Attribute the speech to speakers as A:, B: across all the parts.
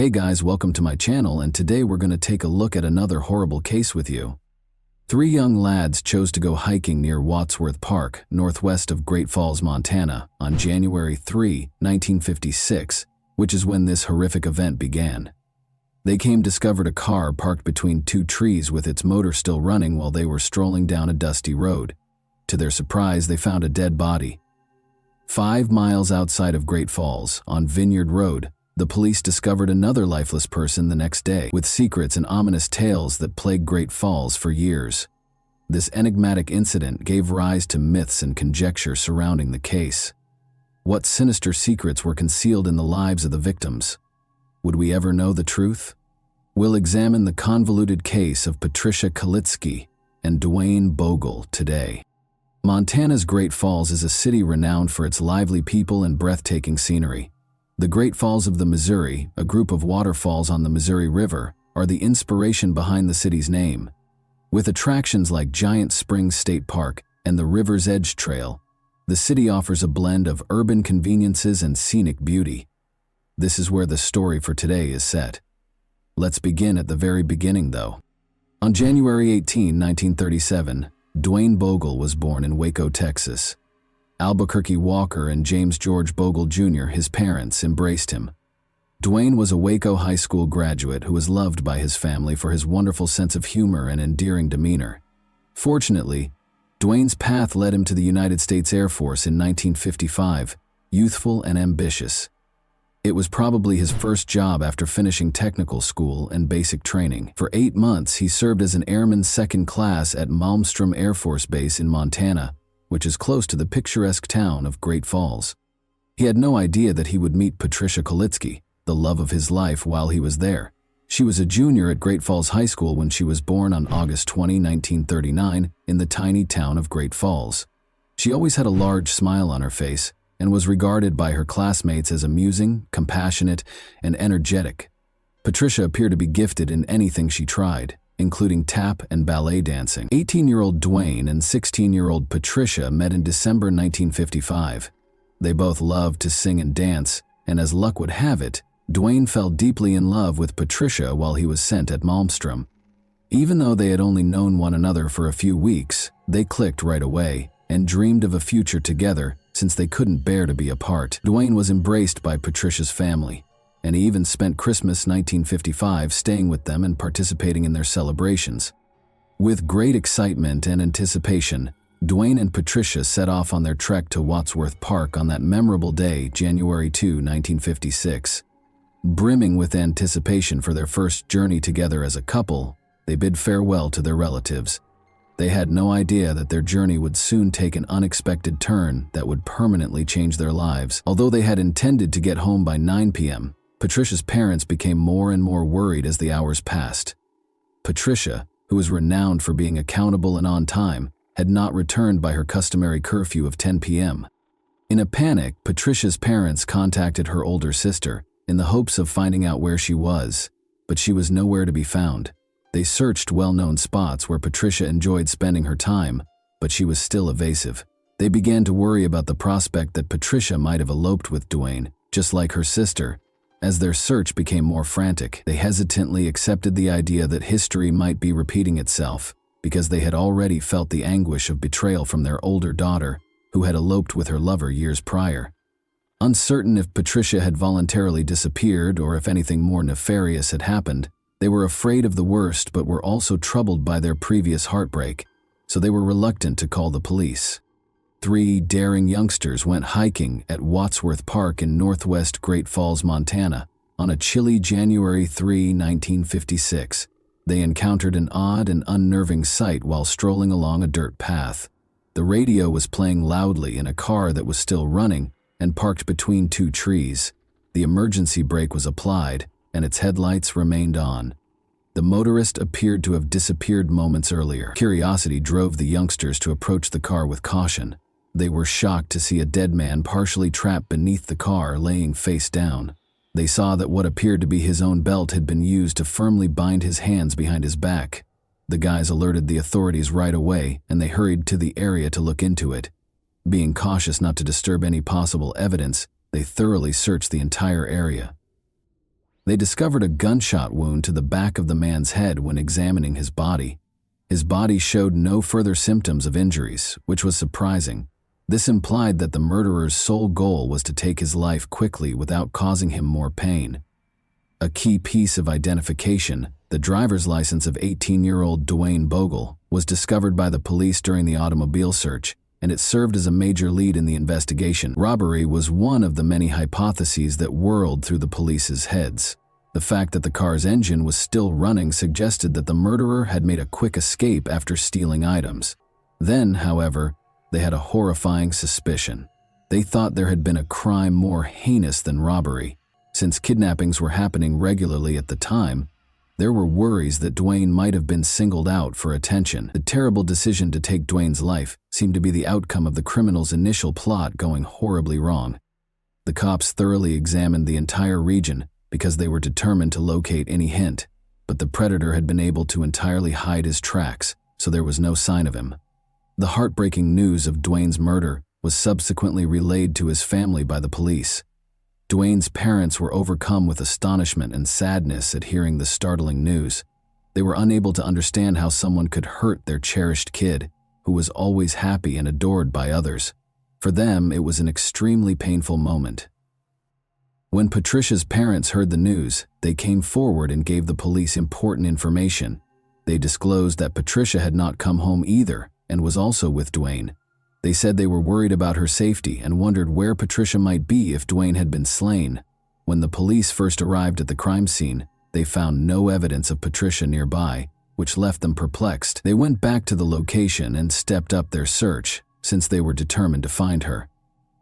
A: Hey guys, welcome to my channel, and today we're going to take a look at another horrible case with you. Three young lads chose to go hiking near Wadsworth Park, northwest of Great Falls, Montana, on January 3, 1956, which is when this horrific event began. They discovered a car parked between two trees with its motor still running while they were strolling down a dusty road. To their surprise, they found a dead body. 5 miles outside of Great Falls, on Vineyard Road, the police discovered another lifeless person the next day, with secrets and ominous tales that plagued Great Falls for years. This enigmatic incident gave rise to myths and conjecture surrounding the case. What sinister secrets were concealed in the lives of the victims? Would we ever know the truth? We'll examine the convoluted case of Patricia Kalitsky and Dwayne Bogle today. Montana's Great Falls is a city renowned for its lively people and breathtaking scenery. The Great Falls of the Missouri, a group of waterfalls on the Missouri River, are the inspiration behind the city's name. With attractions like Giant Springs State Park and the River's Edge Trail, the city offers a blend of urban conveniences and scenic beauty. This is where the story for today is set. Let's begin at the very beginning, though. On January 18, 1937, Dwayne Bogle was born in Waco, Texas. Albuquerque Walker and James George Bogle Jr., his parents, embraced him. Dwayne was a Waco High School graduate who was loved by his family for his wonderful sense of humor and endearing demeanor. Fortunately, Dwayne's path led him to the United States Air Force in 1955, youthful and ambitious. It was probably his first job after finishing technical school and basic training. For 8 months, he served as an airman second class at Malmstrom Air Force Base in Montana, which is close to the picturesque town of Great Falls. He had no idea that he would meet Patricia Kalitsky, the love of his life, while he was there. She was a junior at Great Falls High School when she was born on August 20, 1939, in the tiny town of Great Falls. She always had a large smile on her face and was regarded by her classmates as amusing, compassionate, and energetic. Patricia appeared to be gifted in anything she tried, including tap and ballet dancing. 18-year-old Dwayne and 16-year-old Patricia met in December 1955. They both loved to sing and dance, and as luck would have it, Dwayne fell deeply in love with Patricia while he was sent at Malmstrom. Even though they had only known one another for a few weeks, they clicked right away and dreamed of a future together since they couldn't bear to be apart. Dwayne was embraced by Patricia's family, and he even spent Christmas 1955 staying with them and participating in their celebrations. With great excitement and anticipation, Dwayne and Patricia set off on their trek to Wadsworth Park on that memorable day, January 2, 1956. Brimming with anticipation for their first journey together as a couple, they bid farewell to their relatives. They had no idea that their journey would soon take an unexpected turn that would permanently change their lives. Although they had intended to get home by 9 p.m., Patricia's parents became more and more worried as the hours passed. Patricia, who was renowned for being accountable and on time, had not returned by her customary curfew of 10 p.m. In a panic, Patricia's parents contacted her older sister in the hopes of finding out where she was, but she was nowhere to be found. They searched well-known spots where Patricia enjoyed spending her time, but she was still evasive. They began to worry about the prospect that Patricia might have eloped with Dwayne, just like her sister. As their search became more frantic, they hesitantly accepted the idea that history might be repeating itself, because they had already felt the anguish of betrayal from their older daughter, who had eloped with her lover years prior. Uncertain if Patricia had voluntarily disappeared or if anything more nefarious had happened, they were afraid of the worst but were also troubled by their previous heartbreak, so they were reluctant to call the police. 3 daring youngsters went hiking at Wadsworth Park in northwest Great Falls, Montana, on a chilly January 3, 1956. They encountered an odd and unnerving sight while strolling along a dirt path. The radio was playing loudly in a car that was still running and parked between 2 trees. The emergency brake was applied, and its headlights remained on. The motorist appeared to have disappeared moments earlier. Curiosity drove the youngsters to approach the car with caution. They were shocked to see a dead man partially trapped beneath the car, laying face down. They saw that what appeared to be his own belt had been used to firmly bind his hands behind his back. The guys alerted the authorities right away, and they hurried to the area to look into it. Being cautious not to disturb any possible evidence, they thoroughly searched the entire area. They discovered a gunshot wound to the back of the man's head when examining his body. His body showed no further symptoms of injuries, which was surprising. This implied that the murderer's sole goal was to take his life quickly without causing him more pain. A key piece of identification, the driver's license of 18-year-old Dwayne Bogle, was discovered by the police during the automobile search, and it served as a major lead in the investigation. Robbery was one of the many hypotheses that whirled through the police's heads. The fact that the car's engine was still running suggested that the murderer had made a quick escape after stealing items. Then, however, they had a horrifying suspicion. They thought there had been a crime more heinous than robbery. Since kidnappings were happening regularly at the time, there were worries that Dwayne might have been singled out for attention. The terrible decision to take Dwayne's life seemed to be the outcome of the criminal's initial plot going horribly wrong. The cops thoroughly examined the entire region because they were determined to locate any hint, but the predator had been able to entirely hide his tracks, so there was no sign of him. The heartbreaking news of Dwayne's murder was subsequently relayed to his family by the police. Dwayne's parents were overcome with astonishment and sadness at hearing the startling news. They were unable to understand how someone could hurt their cherished kid, who was always happy and adored by others. For them, it was an extremely painful moment. When Patricia's parents heard the news, they came forward and gave the police important information. They disclosed that Patricia had not come home either and was also with Dwayne. They said they were worried about her safety and wondered where Patricia might be if Dwayne had been slain. When the police first arrived at the crime scene, they found no evidence of Patricia nearby, which left them perplexed. They went back to the location and stepped up their search, since they were determined to find her.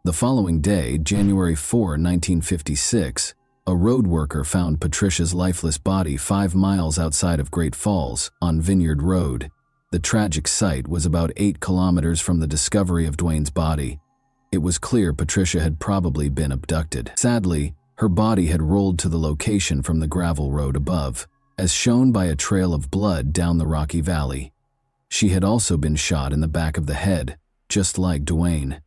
A: The following day, January 4, 1956, a road worker found Patricia's lifeless body 5 miles outside of Great Falls, on Vineyard Road. The tragic sight was about 8 kilometers from the discovery of Dwayne's body. It was clear Patricia had probably been abducted. Sadly, her body had rolled to the location from the gravel road above, as shown by a trail of blood down the rocky valley. She had also been shot in the back of the head, just like Dwayne.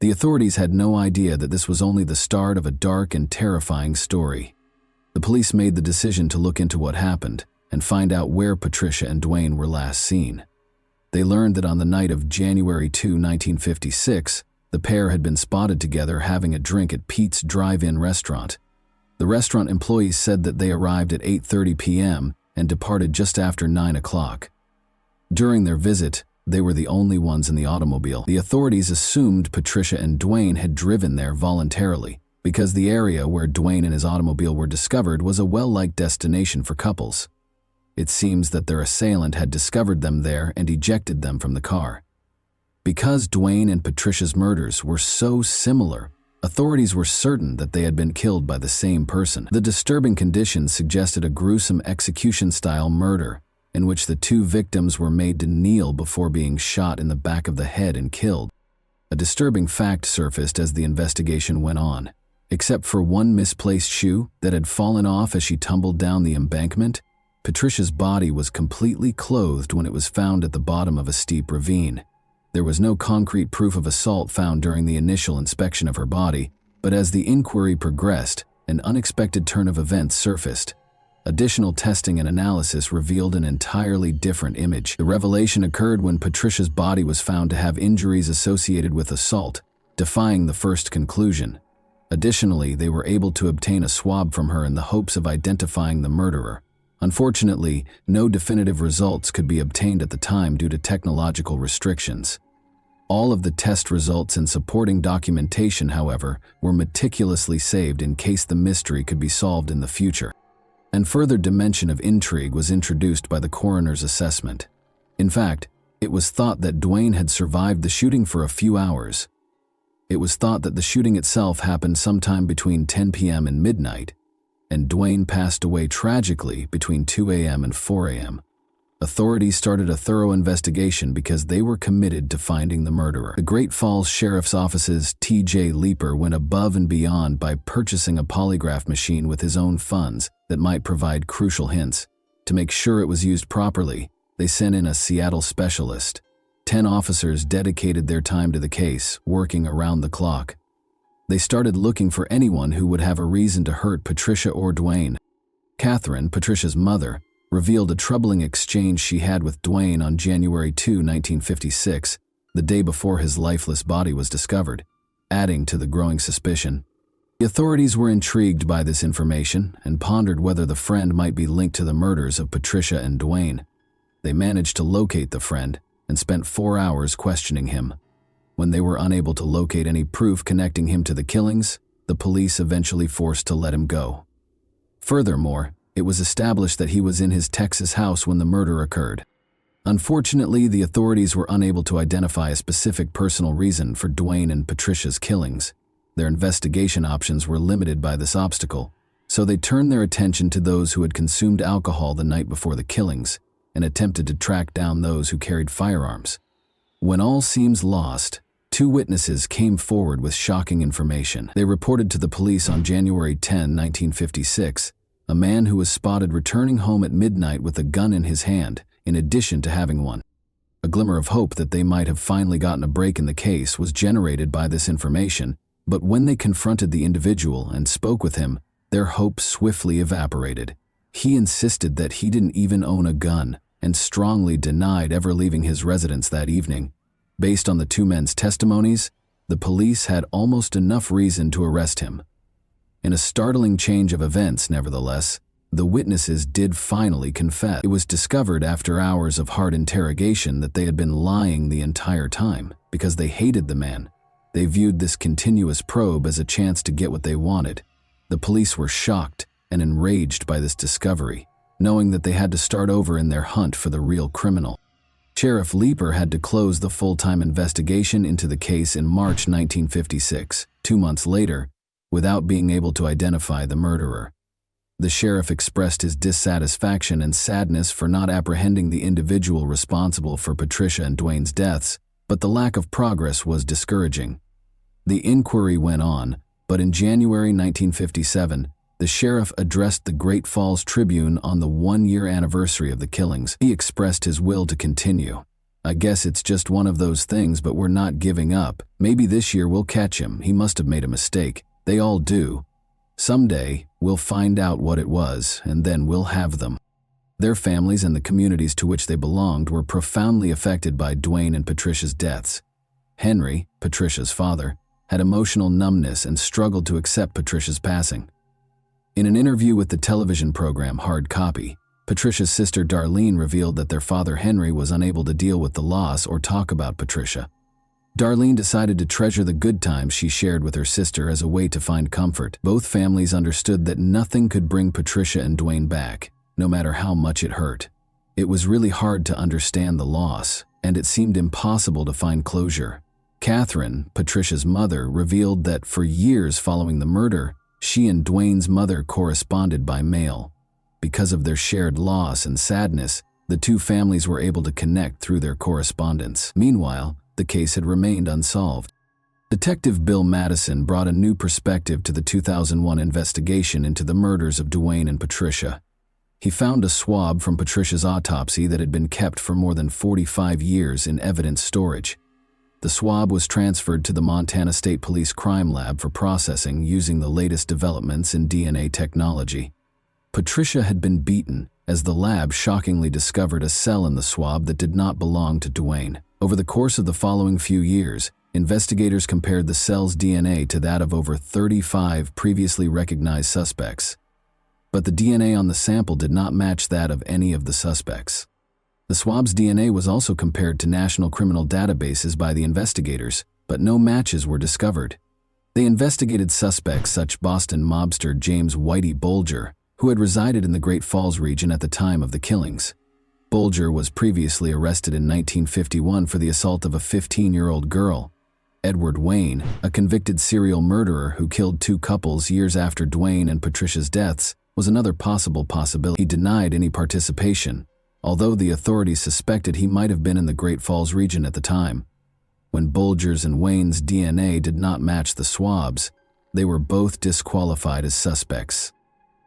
A: The authorities had no idea that this was only the start of a dark and terrifying story. The police made the decision to look into what happened and find out where Patricia and Dwayne were last seen. They learned that on the night of January 2, 1956, the pair had been spotted together having a drink at Pete's Drive-In restaurant. The restaurant employees said that they arrived at 8:30 p.m. and departed just after 9 o'clock. During their visit, they were the only ones in the automobile. The authorities assumed Patricia and Dwayne had driven there voluntarily, because the area where Dwayne and his automobile were discovered was a well-liked destination for couples. It seems that their assailant had discovered them there and ejected them from the car. Because Dwayne and Patricia's murders were so similar, authorities were certain that they had been killed by the same person. The disturbing conditions suggested a gruesome execution-style murder, in which the two victims were made to kneel before being shot in the back of the head and killed. A disturbing fact surfaced as the investigation went on. Except for one misplaced shoe that had fallen off as she tumbled down the embankment, Patricia's body was completely clothed when it was found at the bottom of a steep ravine. There was no concrete proof of assault found during the initial inspection of her body, but as the inquiry progressed, an unexpected turn of events surfaced. Additional testing and analysis revealed an entirely different image. The revelation occurred when Patricia's body was found to have injuries associated with assault, defying the first conclusion. Additionally, they were able to obtain a swab from her in the hopes of identifying the murderer. Unfortunately, no definitive results could be obtained at the time due to technological restrictions. All of the test results and supporting documentation, however, were meticulously saved in case the mystery could be solved in the future. And further dimension of intrigue was introduced by the coroner's assessment. In fact, it was thought that Dwayne had survived the shooting for a few hours. It was thought that the shooting itself happened sometime between 10 p.m. and midnight, and Dwayne passed away tragically between 2 a.m. and 4 a.m. Authorities started a thorough investigation because they were committed to finding the murderer. The Great Falls Sheriff's Office's T.J. Leeper went above and beyond by purchasing a polygraph machine with his own funds that might provide crucial hints. To make sure it was used properly, they sent in a Seattle specialist. 10 officers dedicated their time to the case, working around the clock. They started looking for anyone who would have a reason to hurt Patricia or Dwayne. Catherine, Patricia's mother, revealed a troubling exchange she had with Dwayne on January 2, 1956, the day before his lifeless body was discovered, adding to the growing suspicion. The authorities were intrigued by this information and pondered whether the friend might be linked to the murders of Patricia and Dwayne. They managed to locate the friend and spent 4 hours questioning him. When they were unable to locate any proof connecting him to the killings, the police eventually forced to let him go. Furthermore, it was established that he was in his Texas house when the murder occurred. Unfortunately, the authorities were unable to identify a specific personal reason for Dwayne and Patricia's killings. Their investigation options were limited by this obstacle, so they turned their attention to those who had consumed alcohol the night before the killings and attempted to track down those who carried firearms. When all seems lost, 2 witnesses came forward with shocking information. They reported to the police on January 10, 1956, a man who was spotted returning home at midnight with a gun in his hand, in addition to having one. A glimmer of hope that they might have finally gotten a break in the case was generated by this information, but when they confronted the individual and spoke with him, their hope swiftly evaporated. He insisted that he didn't even own a gun and strongly denied ever leaving his residence that evening. Based on the 2 men's testimonies, the police had almost enough reason to arrest him. In a startling change of events, nevertheless, the witnesses did finally confess. It was discovered after hours of hard interrogation that they had been lying the entire time because they hated the man. They viewed this continuous probe as a chance to get what they wanted. The police were shocked and enraged by this discovery, knowing that they had to start over in their hunt for the real criminal. Sheriff Leeper had to close the full-time investigation into the case in March 1956, 2 months later, without being able to identify the murderer. The sheriff expressed his dissatisfaction and sadness for not apprehending the individual responsible for Patricia and Dwayne's deaths, but the lack of progress was discouraging. The inquiry went on, but in January 1957, the sheriff addressed the Great Falls Tribune on the 1-year anniversary of the killings. He expressed his will to continue. "I guess it's just one of those things, but we're not giving up. Maybe this year we'll catch him. He must have made a mistake. They all do. Someday, we'll find out what it was, and then we'll have them." Their families and the communities to which they belonged were profoundly affected by Dwayne and Patricia's deaths. Henry, Patricia's father, had emotional numbness and struggled to accept Patricia's passing. In an interview with the television program Hard Copy, Patricia's sister Darlene revealed that their father Henry was unable to deal with the loss or talk about Patricia. Darlene decided to treasure the good times she shared with her sister as a way to find comfort. Both families understood that nothing could bring Patricia and Dwayne back, no matter how much it hurt. It was really hard to understand the loss, and it seemed impossible to find closure. Catherine, Patricia's mother, revealed that for years following the murder, she and Dwayne's mother corresponded by mail. Because of their shared loss and sadness, the 2 families were able to connect through their correspondence. Meanwhile, the case had remained unsolved. Detective Bill Madison brought a new perspective to the 2001 investigation into the murders of Dwayne and Patricia. He found a swab from Patricia's autopsy that had been kept for more than 45 years in evidence storage. The swab was transferred to the Montana State Police Crime Lab for processing using the latest developments in DNA technology. Patricia had been beaten, as the lab shockingly discovered a cell in the swab that did not belong to Dwayne. Over the course of the following few years, investigators compared the cell's DNA to that of over 35 previously recognized suspects. But the DNA on the sample did not match that of any of the suspects. The swab's DNA was also compared to national criminal databases by the investigators, but no matches were discovered. They investigated suspects such Boston mobster James Whitey Bulger, who had resided in the Great Falls region at the time of the killings. Bulger was previously arrested in 1951 for the assault of a 15-year-old girl. Edward Wayne, a convicted serial murderer who killed 2 couples years after Dwayne and Patricia's deaths, was another possible possibility. He denied any participation, although the authorities suspected he might have been in the Great Falls region at the time. When Bulger's and Wayne's DNA did not match the swabs, they were both disqualified as suspects.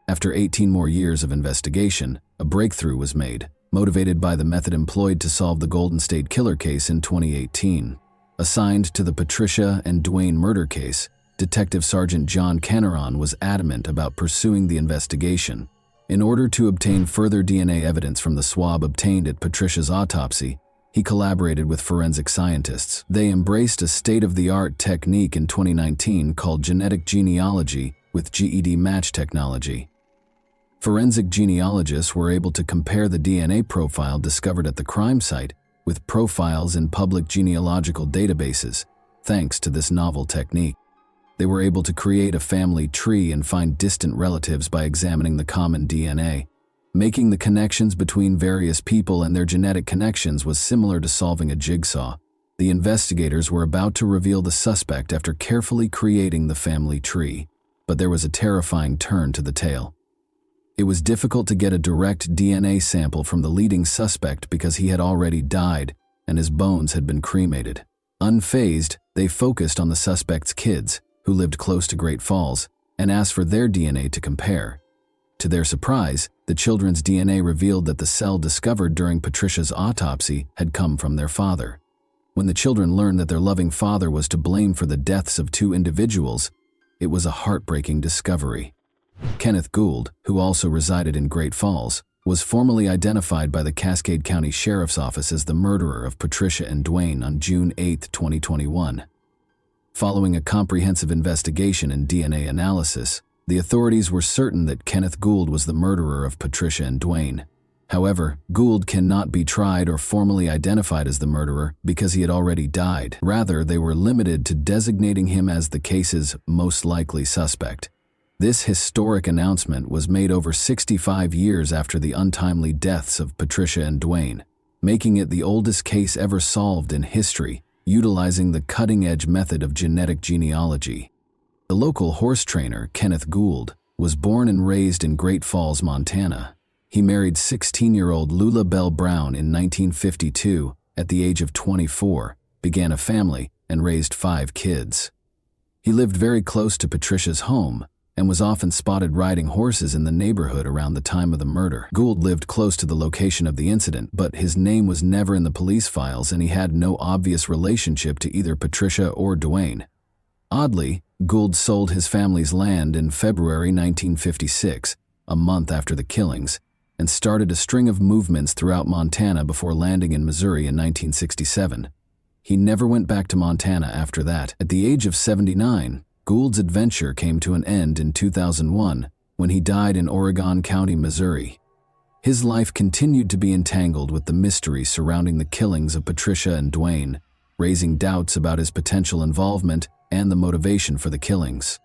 A: After 18 more years of investigation, a breakthrough was made, motivated by the method employed to solve the Golden State Killer case in 2018. Assigned to the Patricia and Dwayne murder case, Detective Sergeant John Kenneron was adamant about pursuing the investigation. In order to obtain further DNA evidence from the swab obtained at Patricia's autopsy, he collaborated with forensic scientists. They embraced a state-of-the-art technique in 2019 called genetic genealogy with GED match technology. Forensic genealogists were able to compare the DNA profile discovered at the crime site with profiles in public genealogical databases. Thanks to this novel technique, they were able to create a family tree and find distant relatives by examining the common DNA. Making the connections between various people and their genetic connections was similar to solving a jigsaw. The investigators were about to reveal the suspect after carefully creating the family tree, but there was a terrifying turn to the tale. It was difficult to get a direct DNA sample from the leading suspect because he had already died and his bones had been cremated. Unfazed, they focused on the suspect's kids, who lived close to Great Falls, and asked for their DNA to compare. To their surprise, the children's DNA revealed that the cell discovered during Patricia's autopsy had come from their father. When the children learned that their loving father was to blame for the deaths of two individuals, it was a heartbreaking discovery. Kenneth Gould, who also resided in Great Falls, was formally identified by the Cascade County Sheriff's Office as the murderer of Patricia and Dwayne on June 8, 2021. Following a comprehensive investigation and DNA analysis, the authorities were certain that Kenneth Gould was the murderer of Patricia and Dwayne. However, Gould cannot be tried or formally identified as the murderer because he had already died. Rather, they were limited to designating him as the case's most likely suspect. This historic announcement was made over 65 years after the untimely deaths of Patricia and Dwayne, making it the oldest case ever solved in history, utilizing the cutting-edge method of genetic genealogy. The local horse trainer, Kenneth Gould, was born and raised in Great Falls, Montana. He married 16-year-old Lula Bell Brown in 1952. At the age of 24, began a family and raised 5 kids. He lived very close to Patricia's home and was often spotted riding horses in the neighborhood around the time of the murder. Gould lived close to the location of the incident, but his name was never in the police files and he had no obvious relationship to either Patricia or Dwayne. Oddly, Gould sold his family's land in February 1956, a month after the killings, and started a string of movements throughout Montana before landing in Missouri in 1967. He never went back to Montana after that. At the age of 79, Gould's adventure came to an end in 2001 when he died in Oregon County, Missouri. His life continued to be entangled with the mystery surrounding the killings of Patricia and Dwayne, raising doubts about his potential involvement and the motivation for the killings.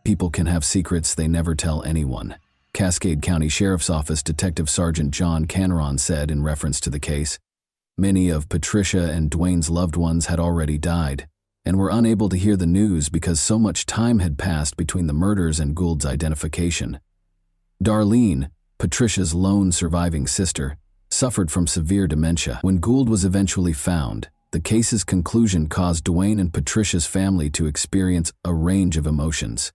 A: People can have secrets they never tell anyone, Cascade County Sheriff's Office Detective Sergeant John Caneron said in reference to the case. Many of Patricia and Dwayne's loved ones had already died and were unable to hear the news because so much time had passed between the murders and Gould's identification. Darlene, Patricia's lone surviving sister, suffered from severe dementia. When Gould was eventually found, the case's conclusion caused Dwayne and Patricia's family to experience a range of emotions.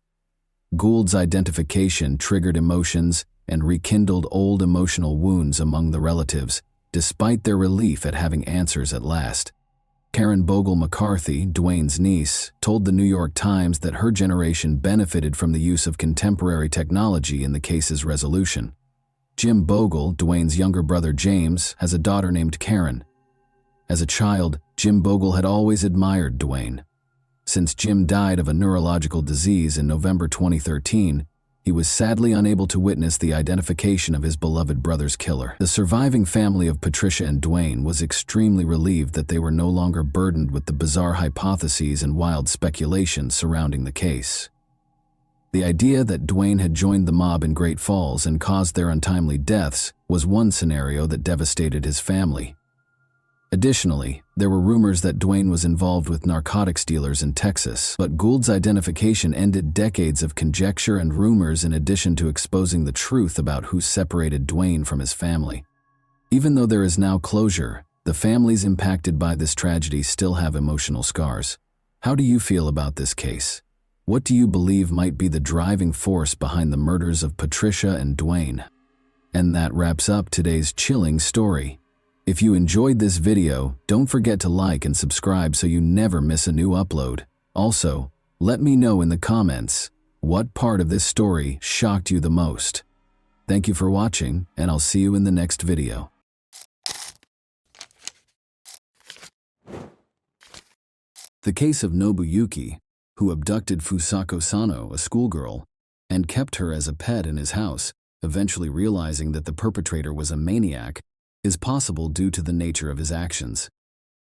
A: Gould's identification triggered emotions and rekindled old emotional wounds among the relatives, despite their relief at having answers at last. Karen Bogle McCarthy, Dwayne's niece, told the New York Times that her generation benefited from the use of contemporary technology in the case's resolution. Jim Bogle, Dwayne's younger brother James, has a daughter named Karen. As a child, Jim Bogle had always admired Dwayne. Since Jim died of a neurological disease in November 2013, he was sadly unable to witness the identification of his beloved brother's killer. The surviving family of Patricia and Dwayne was extremely relieved that they were no longer burdened with the bizarre hypotheses and wild speculations surrounding the case. The idea that Dwayne had joined the mob in Great Falls and caused their untimely deaths was one scenario that devastated his family. Additionally, there were rumors that Dwayne was involved with narcotics dealers in Texas, but Gould's identification ended decades of conjecture and rumors in addition to exposing the truth about who separated Dwayne from his family. Even though there is now closure, the families impacted by this tragedy still have emotional scars. How do you feel about this case? What do you believe might be the driving force behind the murders of Patricia and Dwayne? And that wraps up today's chilling story. If you enjoyed this video, don't forget to like and subscribe so you never miss a new upload. Also, let me know in the comments, what part of this story shocked you the most? Thank you for watching, and I'll see you in the next video. The case of Nobuyuki, who abducted Fusako Sano, a schoolgirl, and kept her as a pet in his house, eventually realizing that the perpetrator was a maniac, is possible due to the nature of his actions.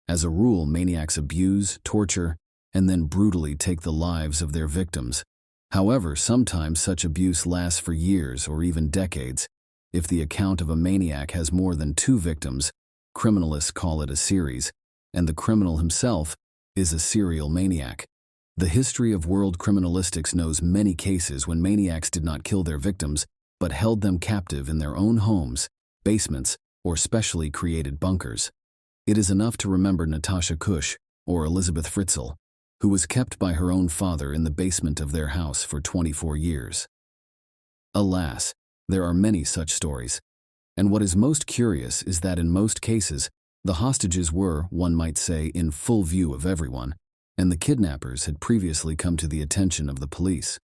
A: As a rule, maniacs abuse, torture, and then brutally take the lives of their victims. However, sometimes such abuse lasts for years or even decades. If the account of a maniac has more than 2 victims, criminalists call it a series, and the criminal himself is a serial maniac. The history of world criminalistics knows many cases when maniacs did not kill their victims, but held them captive in their own homes, basements, or specially created bunkers. It is enough to remember Natasha Kusch, or Elizabeth Fritzl, who was kept by her own father in the basement of their house for 24 years. Alas, there are many such stories. And what is most curious is that in most cases, the hostages were, one might say, in full view of everyone, and the kidnappers had previously come to the attention of the police.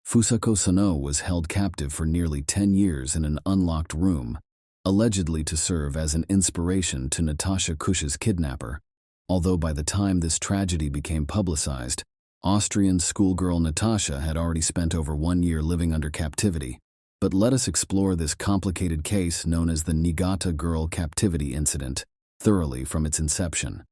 A: Fusako Sano was held captive for nearly 10 years in an unlocked room, allegedly to serve as an inspiration to Natasha Kusch's kidnapper. Although by the time this tragedy became publicized, Austrian schoolgirl Natasha had already spent over 1 year living under captivity. But let us explore this complicated case known as the Niigata girl captivity incident thoroughly from its inception.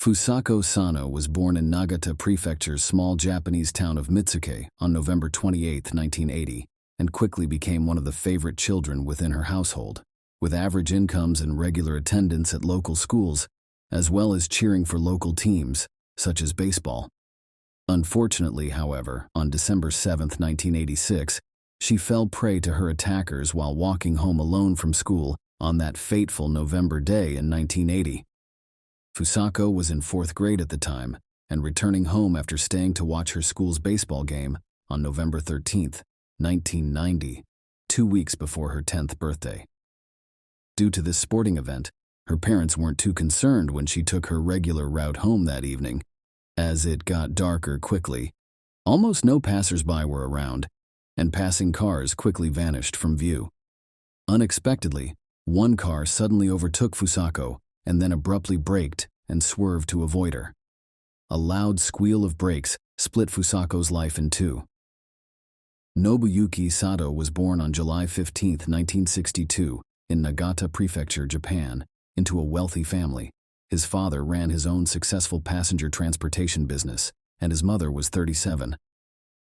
A: Fusako Sano was born in Nagata Prefecture's small Japanese town of Mitsuke on November 28, 1980, and quickly became one of the favorite children within her household, with average incomes and regular attendance at local schools, as well as cheering for local teams, such as baseball. Unfortunately, however, on December 7, 1986, she fell prey to her attackers while walking home alone from school on that fateful November day in 1980. Fusako was in 4th grade at the time and returning home after staying to watch her school's baseball game on November 13, 1990, 2 weeks before her 10th birthday. Due to this sporting event, her parents weren't too concerned when she took her regular route home that evening. As it got darker quickly, almost no passers-by were around, and passing cars quickly vanished from view. Unexpectedly, one car suddenly overtook Fusako and then abruptly braked and swerved to avoid her. A loud squeal of brakes split Fusako's life in 2. Nobuyuki Sato was born on July 15, 1962, in Nagata Prefecture, Japan, into a wealthy family. His father ran his own successful passenger transportation business, and his mother was 37.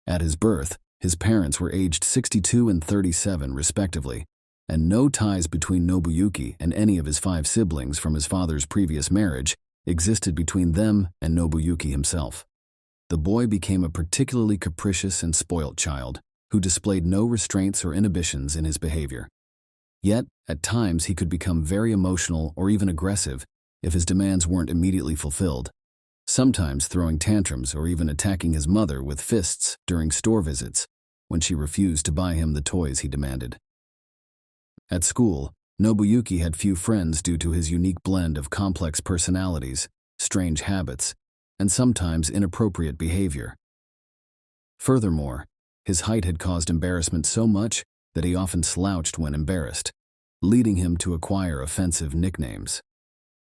A: At his birth, his parents were aged 62 and 37 respectively, and no ties between Nobuyuki and any of his 5 siblings from his father's previous marriage existed between them and Nobuyuki himself. The boy became a particularly capricious and spoilt child, who displayed no restraints or inhibitions in his behavior. Yet, at times he could become very emotional or even aggressive if his demands weren't immediately fulfilled, sometimes throwing tantrums or even attacking his mother with fists during store visits when she refused to buy him the toys he demanded. At school, Nobuyuki had few friends due to his unique blend of complex personalities, strange habits, and sometimes inappropriate behavior. Furthermore, his height had caused embarrassment so much that he often slouched when embarrassed, leading him to acquire offensive nicknames.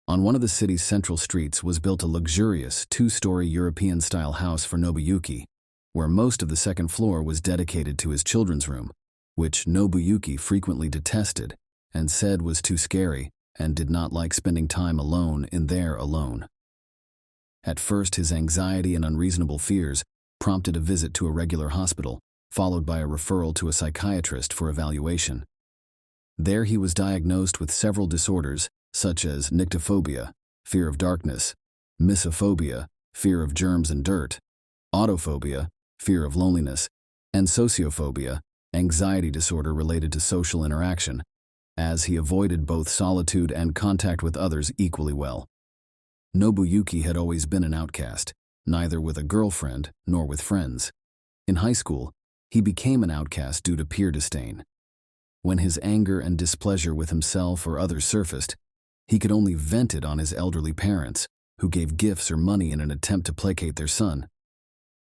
A: On one of the city's central streets was built a luxurious 2-story European-style house for Nobuyuki, where most of the 2nd floor was dedicated to his children's room, which Nobuyuki frequently detested and said was too scary and did not like spending time alone in there alone. At first, his anxiety and unreasonable fears prompted a visit to a regular hospital, followed by a referral to a psychiatrist for evaluation. There he was diagnosed with several disorders such as nyctophobia, fear of darkness, misophobia, fear of germs and dirt, autophobia, fear of loneliness, and sociophobia, anxiety disorder related to social interaction, as he avoided both solitude and contact with others equally well. Nobuyuki had always been an outcast, neither with a girlfriend nor with friends. In high school, he became an outcast due to peer disdain. When his anger and displeasure with himself or others surfaced, he could only vent it on his elderly parents, who gave gifts or money in an attempt to placate their son.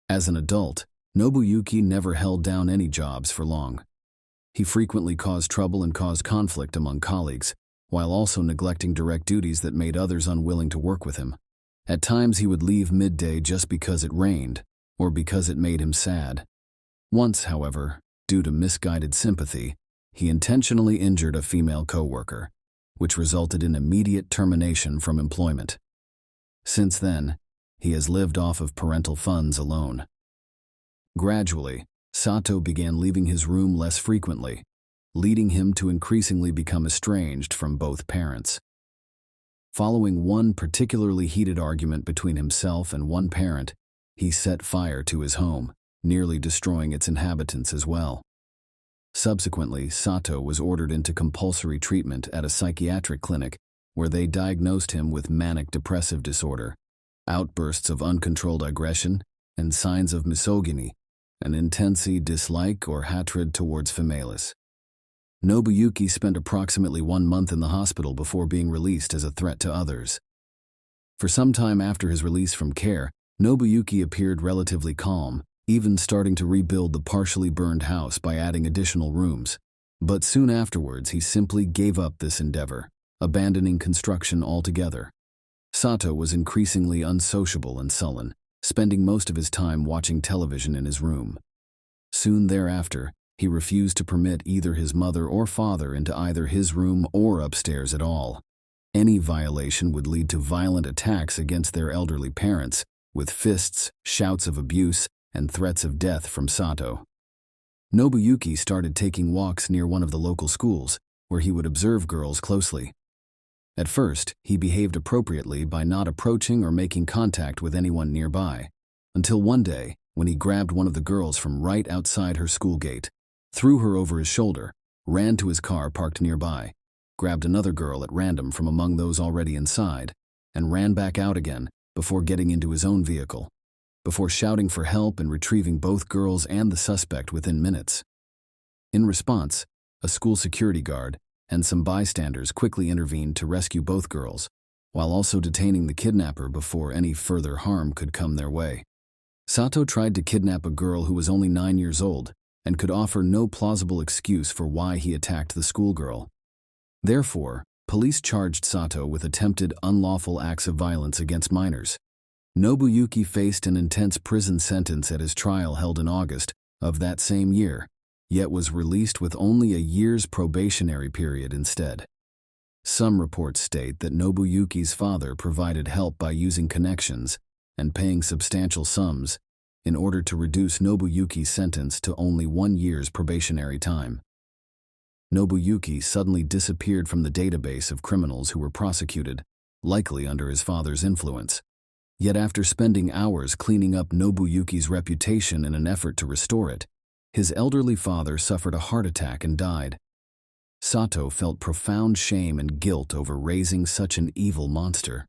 A: As an adult, Nobuyuki never held down any jobs for long. He frequently caused trouble and caused conflict among colleagues, while also neglecting direct duties that made others unwilling to work with him. At times he would leave midday just because it rained, or because it made him sad. Once, however, due to misguided sympathy, he intentionally injured a female coworker, which resulted in immediate termination from employment. Since then, he has lived off of parental funds alone. Gradually, Sato began leaving his room less frequently, leading him to increasingly become estranged from both parents. Following one particularly heated argument between himself and one parent, he set fire to his home, nearly destroying its inhabitants as well. Subsequently, Sato was ordered into compulsory treatment at a psychiatric clinic where they diagnosed him with manic depressive disorder, outbursts of uncontrolled aggression, and signs of misogyny, an intense dislike or hatred towards females. Nobuyuki spent approximately 1 month in the hospital before being released as a threat to others. For some time after his release from care, Nobuyuki appeared relatively calm, even starting to rebuild the partially burned house by adding additional rooms. But soon afterwards, he simply gave up this endeavor, abandoning construction altogether. Sato was increasingly unsociable and sullen, spending most of his time watching television in his room. Soon thereafter, he refused to permit either his mother or father into either his room or upstairs at all. Any violation would lead to violent attacks against their elderly parents, with fists, shouts of abuse, and threats of death from Sato. Nobuyuki started taking walks near one of the local schools, where he would observe girls closely. At first, he behaved appropriately by not approaching or making contact with anyone nearby, until one day, when he grabbed one of the girls from right outside her school gate, threw her over his shoulder, ran to his car parked nearby, grabbed another girl at random from among those already inside, and ran back out again before getting into his own vehicle, before shouting for help and retrieving both girls and the suspect within minutes. In response, a school security guard and some bystanders quickly intervened to rescue both girls, while also detaining the kidnapper before any further harm could come their way. Sato tried to kidnap a girl who was only 9 years old and could offer no plausible excuse for why he attacked the schoolgirl. Therefore, police charged Sato with attempted unlawful acts of violence against minors. Nobuyuki faced an intense prison sentence at his trial held in August of that same year, yet was released with only a year's probationary period instead. Some reports state that Nobuyuki's father provided help by using connections and paying substantial sums in order to reduce Nobuyuki's sentence to only 1 year's probationary time. Nobuyuki suddenly disappeared from the database of criminals who were prosecuted, likely under his father's influence. Yet after spending hours cleaning up Nobuyuki's reputation in an effort to restore it, his elderly father suffered a heart attack and died. Sato felt profound shame and guilt over raising such an evil monster.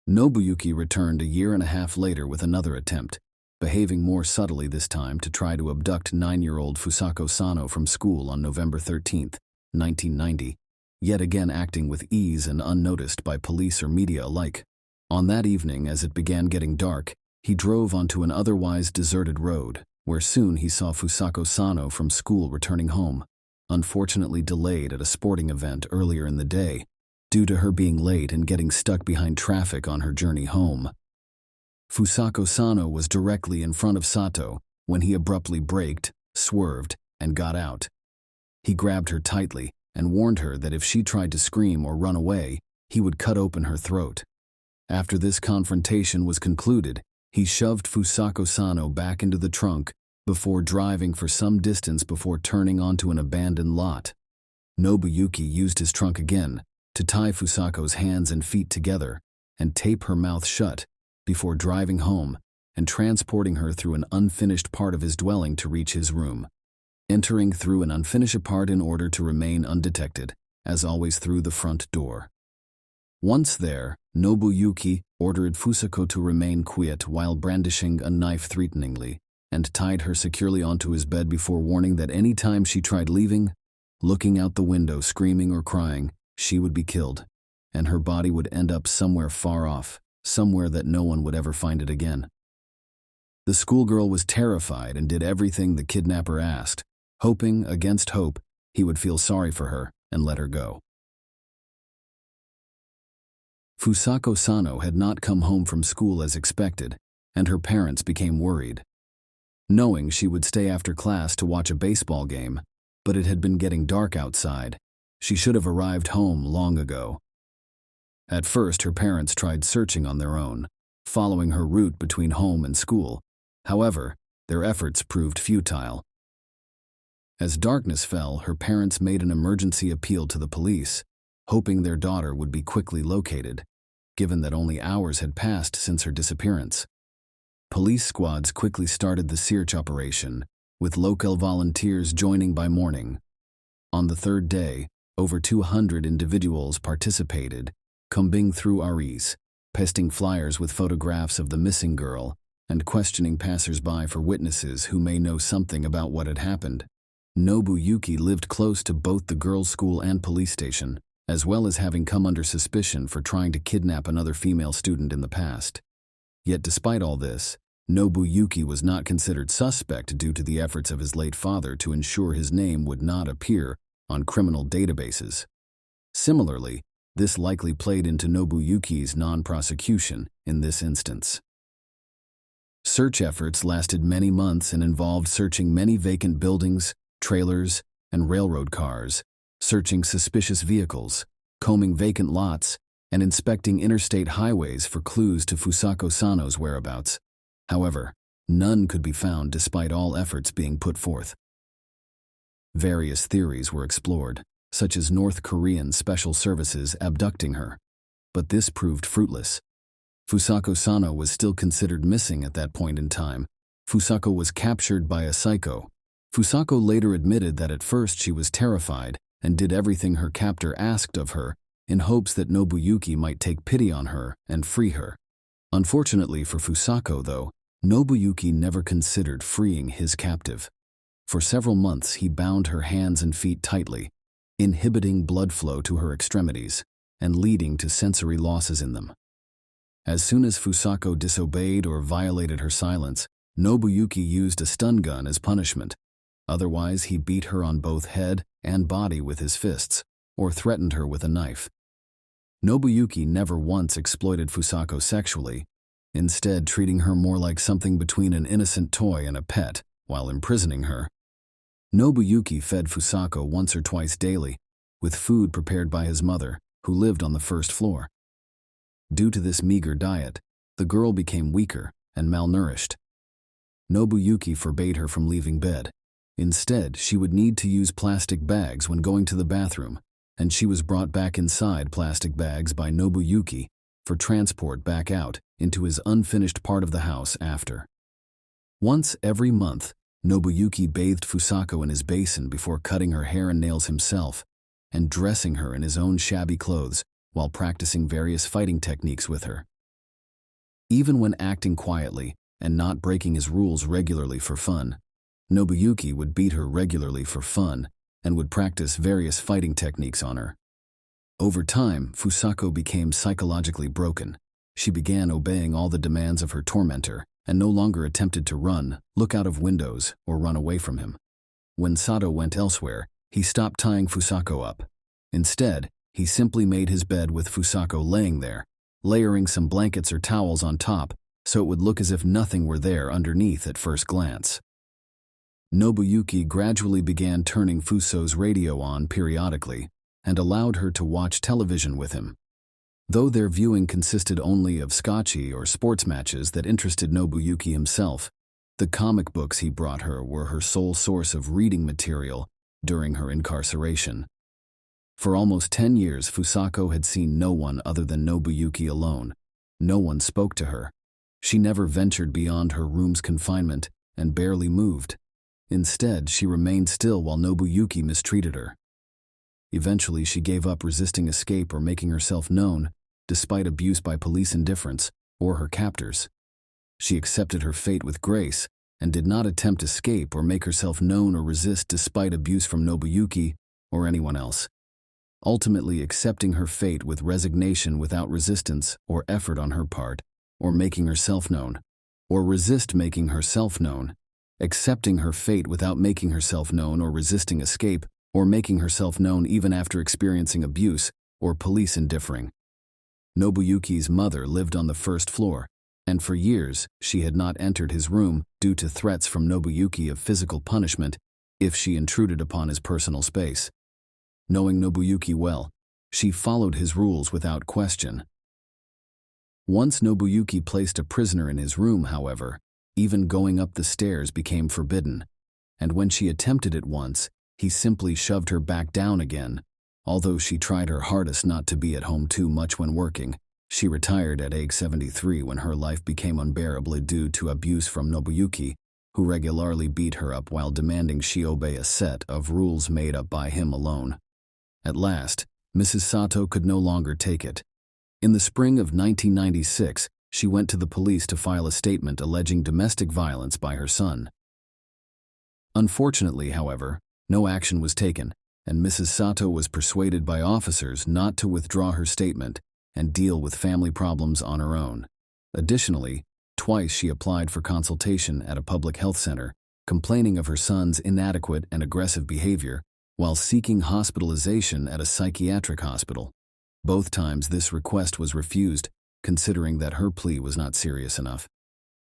A: Nobuyuki returned a year and a half later with another attempt, behaving more subtly this time to try to abduct 9-year-old Fusako Sano from school on November 13, 1990, yet again acting with ease and unnoticed by police or media alike. On that evening, as it began getting dark, he drove onto an otherwise deserted road, where soon he saw Fusako Sano from school returning home, unfortunately delayed at a sporting event earlier in the day, due to her being late and getting stuck behind traffic on her journey home. Fusako Sano was directly in front of Sato when he abruptly braked, swerved, and got out. He grabbed her tightly and warned her that if she tried to scream or run away, he would cut open her throat. After this confrontation was concluded, he shoved Fusako Sano back into the trunk before driving for some distance before turning onto an abandoned lot. Nobuyuki used his trunk again to tie Fusako's hands and feet together and tape her mouth shut before driving home and transporting her through an unfinished part of his dwelling to reach his room, entering through an unfinished part in order to remain undetected, as always through the front door. Once there, Nobuyuki ordered Fusako to remain quiet while brandishing a knife threateningly, and tied her securely onto his bed before warning that any time she tried leaving, looking out the window screaming or crying, she would be killed, and her body would end up somewhere far off, somewhere that no one would ever find it again. The schoolgirl was terrified and did everything the kidnapper asked, hoping, against hope, he would feel sorry for her and let her go. Fusako Sano had not come home from school as expected, and her parents became worried. Knowing she would stay after class to watch a baseball game, but it had been getting dark outside, she should have arrived home long ago. At first, her parents tried searching on their own, following her route between home and school. However, their efforts proved futile. As darkness fell, her parents made an emergency appeal to the police, hoping their daughter would be quickly located, given that only hours had passed since her disappearance. Police squads quickly started the search operation, with local volunteers joining by morning. On the third day, over 200 individuals participated, combing through REs, pasting flyers with photographs of the missing girl, and questioning passers-by for witnesses who may know something about what had happened. Nobuyuki lived close to both the girls' school and police station, as well as having come under suspicion for trying to kidnap another female student in the past. Yet despite all this, Nobuyuki was not considered suspect due to the efforts of his late father to ensure his name would not appear on criminal databases. Similarly, this likely played into Nobuyuki's non-prosecution in this instance. Search efforts lasted many months and involved searching many vacant buildings, trailers, and railroad cars, searching suspicious vehicles, combing vacant lots, and inspecting interstate highways for clues to Fusako Sano's whereabouts. However, none could be found despite all efforts being put forth. Various theories were explored, such as North Korean special services abducting her, but this proved fruitless. Fusako Sano was still considered missing at that point in time. Fusako was captured by a psycho. Fusako later admitted that at first she was terrified and did everything her captor asked of her in hopes that Nobuyuki might take pity on her and free her. Unfortunately for Fusako, though, Nobuyuki never considered freeing his captive. For several months he bound her hands and feet tightly, inhibiting blood flow to her extremities and leading to sensory losses in them. As soon as Fusako disobeyed or violated her silence, Nobuyuki used a stun gun as punishment. Otherwise, he beat her on both head and body with his fists, or threatened her with a knife. Nobuyuki never once exploited Fusako sexually, instead treating her more like something between an innocent toy and a pet while imprisoning her. Nobuyuki fed Fusako once or twice daily, with food prepared by his mother, who lived on the first floor. Due to this meager diet, the girl became weaker and malnourished. Nobuyuki forbade her from leaving bed. Instead, she would need to use plastic bags when going to the bathroom, and she was brought back inside plastic bags by Nobuyuki for transport back out into his unfinished part of the house after. Once every month, Nobuyuki bathed Fusako in his basin before cutting her hair and nails himself and dressing her in his own shabby clothes while practicing various fighting techniques with her. Even when acting quietly and not breaking his rules regularly for fun, Nobuyuki would beat her regularly for fun and would practice various fighting techniques on her. Over time, Fusako became psychologically broken. She began obeying all the demands of her tormentor and no longer attempted to run, look out of windows, or run away from him. When Sato went elsewhere, he stopped tying Fusako up. Instead, he simply made his bed with Fusako laying there, layering some blankets or towels on top so it would look as if nothing were there underneath at first glance. Nobuyuki gradually began turning Fuso's radio on periodically and allowed her to watch television with him. Though their viewing consisted only of scotchy or sports matches that interested Nobuyuki himself, the comic books he brought her were her sole source of reading material during her incarceration. For almost 10 years, Fusako had seen no one other than Nobuyuki alone. No one spoke to her. She never ventured beyond her room's confinement and barely moved. Instead, she remained still while Nobuyuki mistreated her. Eventually, she gave up resisting escape or making herself known, despite abuse by police indifference or her captors. She accepted her fate with grace and did not attempt escape or make herself known or resist despite abuse from Nobuyuki or anyone else. Ultimately accepting her fate with resignation without resistance or effort on her part, or making herself known, or resist making herself known, accepting her fate without making herself known or resisting escape, or making herself known even after experiencing abuse or police indifference. Nobuyuki's mother lived on the first floor, and for years she had not entered his room due to threats from Nobuyuki of physical punishment if she intruded upon his personal space. Knowing Nobuyuki well, she followed his rules without question. Once Nobuyuki placed a prisoner in his room, however, even going up the stairs became forbidden, and when she attempted it once, he simply shoved her back down again. Although she tried her hardest not to be at home too much when working, she retired at age 73 when her life became unbearable due to abuse from Nobuyuki, who regularly beat her up while demanding she obey a set of rules made up by him alone. At last, Mrs. Sato could no longer take it. In the spring of 1996, she went to the police to file a statement alleging domestic violence by her son. Unfortunately, however, no action was taken, and Mrs. Sato was persuaded by officers not to withdraw her statement and deal with family problems on her own. Additionally, twice she applied for consultation at a public health center, complaining of her son's inadequate and aggressive behavior while seeking hospitalization at a psychiatric hospital. Both times this request was refused, considering that her plea was not serious enough.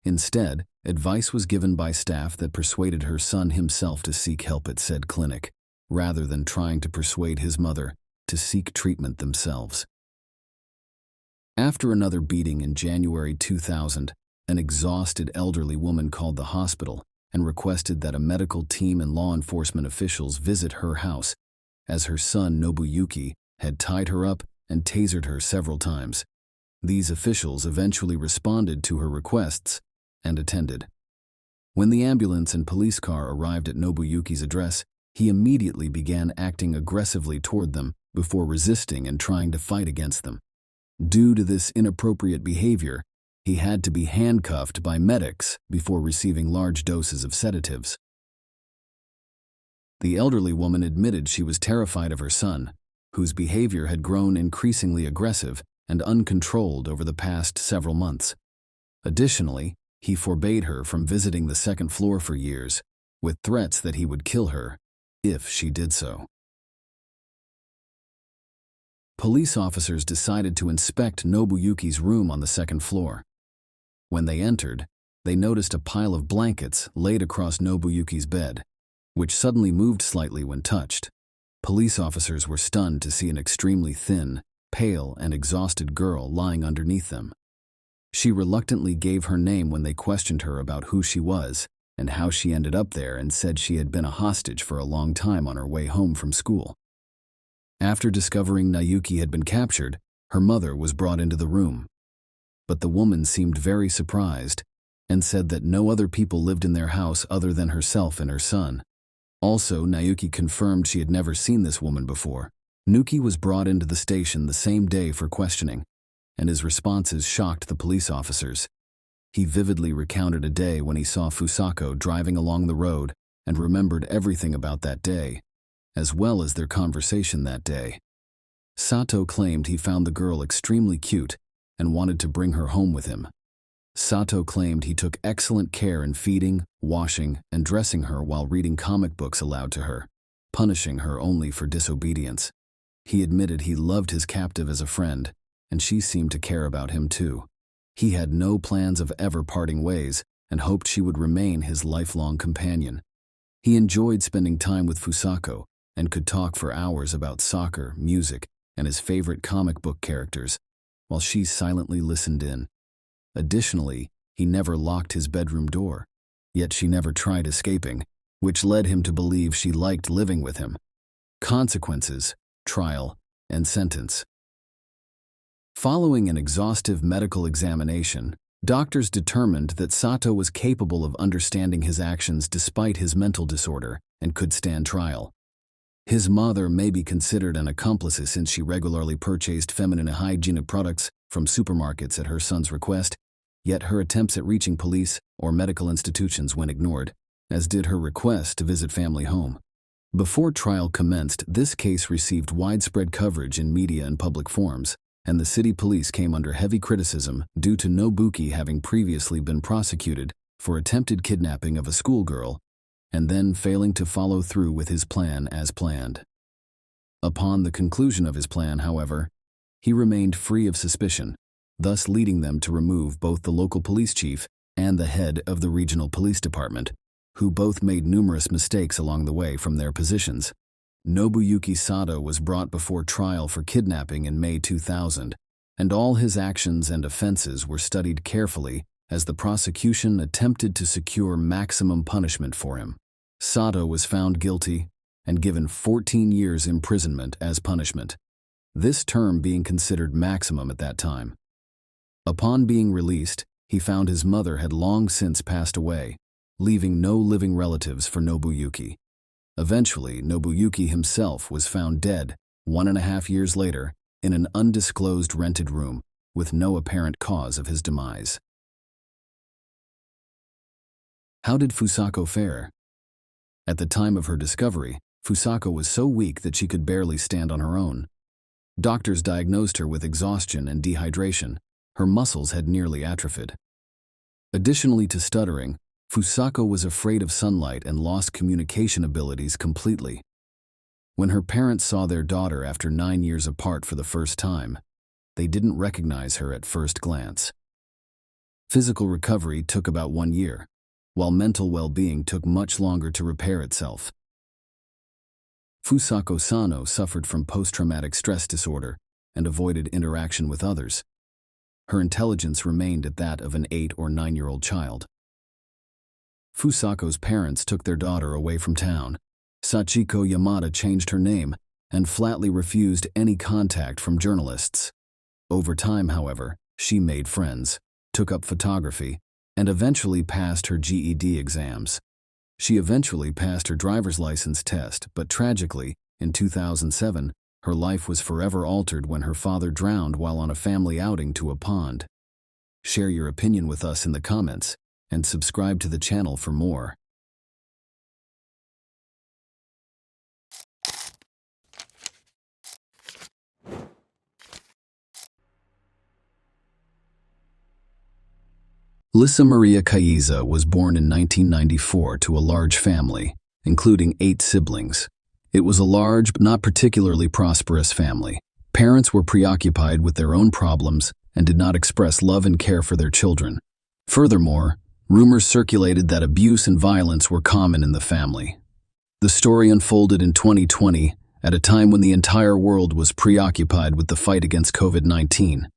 A: Instead, advice was given by staff that persuaded her son himself to seek help at said clinic, rather than trying to persuade his mother to seek treatment themselves. After another beating in January 2000, an exhausted elderly woman called the hospital and requested that a medical team and law enforcement officials visit her house, as her son Nobuyuki had tied her up and tasered her several times. These officials eventually responded to her requests and attended. When the ambulance and police car arrived at Nobuyuki's address, he immediately began acting aggressively toward them before resisting and trying to fight against them. Due to this inappropriate behavior, he had to be handcuffed by medics before receiving large doses of sedatives. The elderly woman admitted she was terrified of her son, whose behavior had grown increasingly aggressive and uncontrolled over the past several months. Additionally, he forbade her from visiting the second floor for years, with threats that he would kill her if she did so. Police officers decided to inspect Nobuyuki's room on the second floor. When they entered, they noticed a pile of blankets laid across Nobuyuki's bed, which suddenly moved slightly when touched. Police officers were stunned to see an extremely thin, pale, and exhausted girl lying underneath them. She reluctantly gave her name when they questioned her about who she was and how she ended up there, and said she had been a hostage for a long time on her way home from school. After discovering Nayuki had been captured, her mother was brought into the room. But the woman seemed very surprised and said that no other people lived in their house other than herself and her son. Also, Nayuki confirmed she had never seen this woman before. Nuki was brought into the station the same day for questioning, and his responses shocked the police officers. He vividly recounted a day when he saw Fusako driving along the road and remembered everything about that day, as well as their conversation that day. Sato claimed he found the girl extremely cute and wanted to bring her home with him. Sato claimed he took excellent care in feeding, washing, and dressing her while reading comic books aloud to her, punishing her only for disobedience. He admitted he loved his captive as a friend, and she seemed to care about him too. He had no plans of ever parting ways and hoped she would remain his lifelong companion. He enjoyed spending time with Fusako and could talk for hours about soccer, music, and his favorite comic book characters, while she silently listened in. Additionally, he never locked his bedroom door, yet she never tried escaping, which led him to believe she liked living with him. Consequences, trial, and sentence. Following an exhaustive medical examination, doctors determined that Sato was capable of understanding his actions despite his mental disorder and could stand trial. His mother may be considered an accomplice since she regularly purchased feminine hygiene products from supermarkets at her son's request, yet her attempts at reaching police or medical institutions went ignored, as did her request to visit family home. Before trial commenced, this case received widespread coverage in media and public forums, and the city police came under heavy criticism due to Nobuki having previously been prosecuted for attempted kidnapping of a schoolgirl and then failing to follow through with his plan as planned. Upon the conclusion of his plan, however, he remained free of suspicion, thus leading them to remove both the local police chief and the head of the regional police department, who both made numerous mistakes along the way from their positions. Nobuyuki Sato was brought before trial for kidnapping in May 2000, and all his actions and offenses were studied carefully as the prosecution attempted to secure maximum punishment for him. Sato was found guilty and given 14 years imprisonment as punishment, this term being considered maximum at that time. Upon being released, he found his mother had long since passed away, leaving no living relatives for Nobuyuki. Eventually, Nobuyuki himself was found dead 1.5 years later in an undisclosed rented room with no apparent cause of his demise. How did Fusako fare? At the time of her discovery, Fusako was so weak that she could barely stand on her own. Doctors diagnosed her with exhaustion and dehydration. Her muscles had nearly atrophied. Additionally to stuttering, Fusako was afraid of sunlight and lost communication abilities completely. When her parents saw their daughter after 9 years apart for the first time, they didn't recognize her at first glance. Physical recovery took about 1 year, while mental well-being took much longer to repair itself. Fusako Sano suffered from post-traumatic stress disorder and avoided interaction with others. Her intelligence remained at that of an 8 or 9-year-old child. Fusako's parents took their daughter away from town. Sachiko Yamada changed her name and flatly refused any contact from journalists. Over time, however, she made friends, took up photography, and eventually passed her GED exams. She eventually passed her driver's license test, but tragically, in 2007, her life was forever altered when her father drowned while on a family outing to a pond. Share your opinion with us in the comments, and subscribe to the channel for more. Lisa Maria Caiza was born in 1994 to a large family, including 8 siblings. It was a large but not particularly prosperous family. Parents were preoccupied with their own problems and did not express love and care for their children. Furthermore, rumors circulated that abuse and violence were common in the family. The story unfolded in 2020, at a time when the entire world was preoccupied with the fight against COVID-19.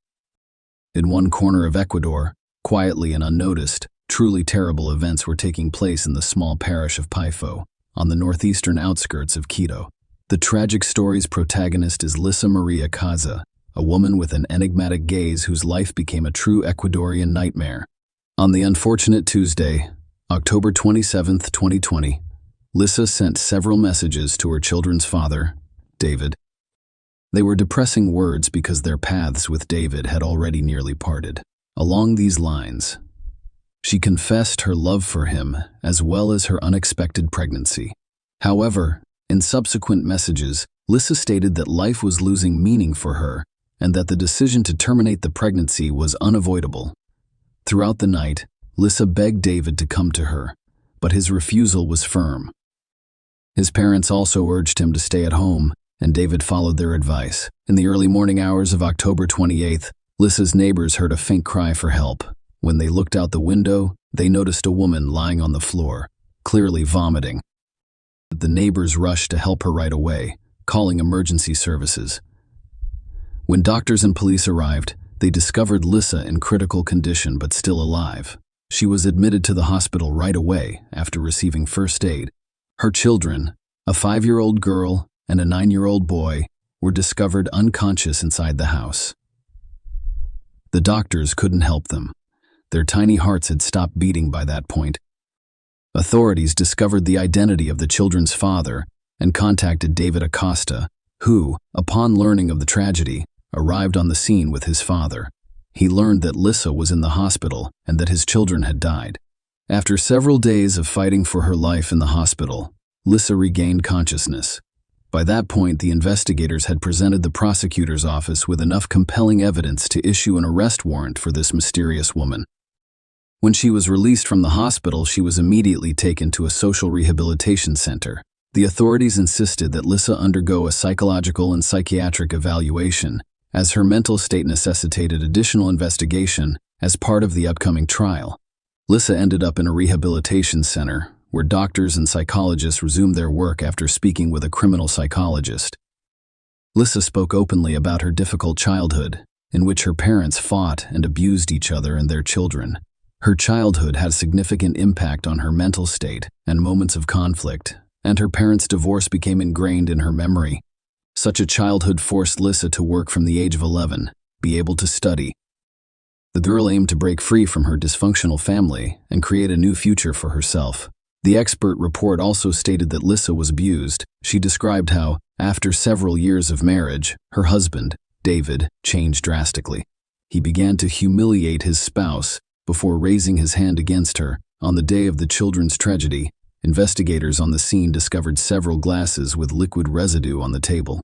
A: In one corner of Ecuador, quietly and unnoticed, truly terrible events were taking place in the small parish of Paifo, on the northeastern outskirts of Quito. The tragic story's protagonist is Lisa Maria Caiza, a woman with an enigmatic gaze whose life became a true Ecuadorian nightmare. On the unfortunate Tuesday, October 27, 2020, Lisa sent several messages to her children's father, David. They were depressing words because their paths with David had already nearly parted. Along these lines, she confessed her love for him as well as her unexpected pregnancy. However, in subsequent messages, Lisa stated that life was losing meaning for her and that the decision to terminate the pregnancy was unavoidable. Throughout the night, Lisa begged David to come to her, but his refusal was firm. His parents also urged him to stay at home, and David followed their advice. In the early morning hours of October 28th, Lisa's neighbors heard a faint cry for help. When they looked out the window, they noticed a woman lying on the floor, clearly vomiting. The neighbors rushed to help her right away, calling emergency services. When doctors and police arrived, they discovered Lisa in critical condition but still alive. She was admitted to the hospital right away after receiving first aid. Her children, a 5-year-old girl and a 9-year-old boy, were discovered unconscious inside the house. The doctors couldn't help them. Their tiny hearts had stopped beating by that point. Authorities discovered the identity of the children's father and contacted David Acosta, who, upon learning of the tragedy, arrived on the scene with his father. He learned that Lisa was in the hospital and that his children had died. After several days of fighting for her life in the hospital, Lisa regained consciousness. By that point, the investigators had presented the prosecutor's office with enough compelling evidence to issue an arrest warrant for this mysterious woman. When she was released from the hospital, she was immediately taken to a social rehabilitation center. The authorities insisted that Lissa undergo a psychological and psychiatric evaluation, as her mental state necessitated additional investigation as part of the upcoming trial. Lissa ended up in a rehabilitation center, where doctors and psychologists resumed their work after speaking with a criminal psychologist. Lissa spoke openly about her difficult childhood, in which her parents fought and abused each other and their children. Her childhood had a significant impact on her mental state and moments of conflict, and her parents' divorce became ingrained in her memory. Such a childhood forced Lissa to work from the age of 11, be able to study. The girl aimed to break free from her dysfunctional family and create a new future for herself. The expert report also stated that Lissa was abused. She described how, after several years of marriage, her husband, David, changed drastically. He began to humiliate his spouse before raising his hand against her. On the day of the children's tragedy, investigators on the scene discovered several glasses with liquid residue on the table.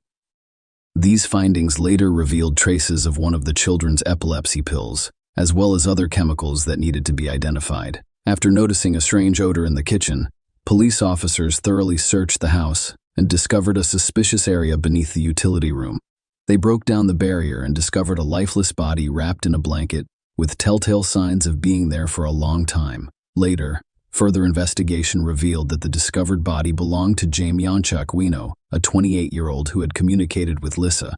A: These findings later revealed traces of one of the children's epilepsy pills, as well as other chemicals that needed to be identified. After noticing a strange odor in the kitchen, police officers thoroughly searched the house and discovered a suspicious area beneath the utility room. They broke down the barrier and discovered a lifeless body wrapped in a blanket, with telltale signs of being there for a long time. Later, further investigation revealed that the discovered body belonged to Jaime Yanchaquino, a 28-year-old who had communicated with Lissa.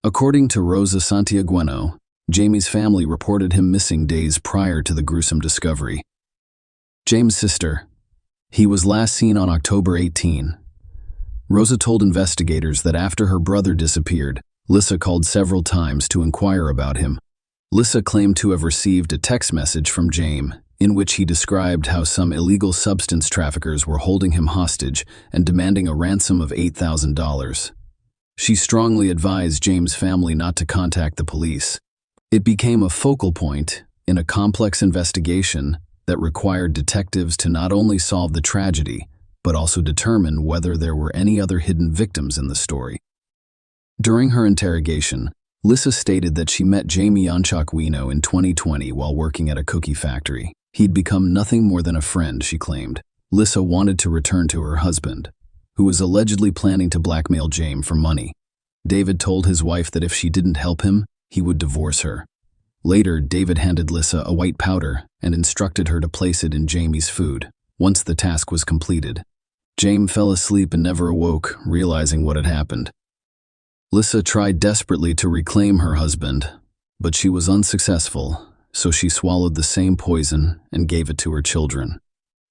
A: According to Rosa Santiagueno, Jamie's family reported him missing days prior to the gruesome discovery. James' sister. He was last seen on October 18. Rosa told investigators that after her brother disappeared, Lissa called several times to inquire about him. Lissa claimed to have received a text message from James, in which he described how some illegal substance traffickers were holding him hostage and demanding a ransom of $8,000. She strongly advised James' family not to contact the police. It became a focal point in a complex investigation that required detectives to not only solve the tragedy, but also determine whether there were any other hidden victims in the story. During her interrogation, Lissa stated that she met Jaime Yanchaquino in 2020 while working at a cookie factory. He'd become nothing more than a friend, she claimed. Lissa wanted to return to her husband, who was allegedly planning to blackmail Jaime for money. David told his wife that if she didn't help him, he would divorce her. Later, David handed Lissa a white powder and instructed her to place it in Jamie's food. Once the task was completed, Jaime fell asleep and never awoke, realizing what had happened. Lissa tried desperately to reclaim her husband, but she was unsuccessful, so she swallowed the same poison and gave it to her children.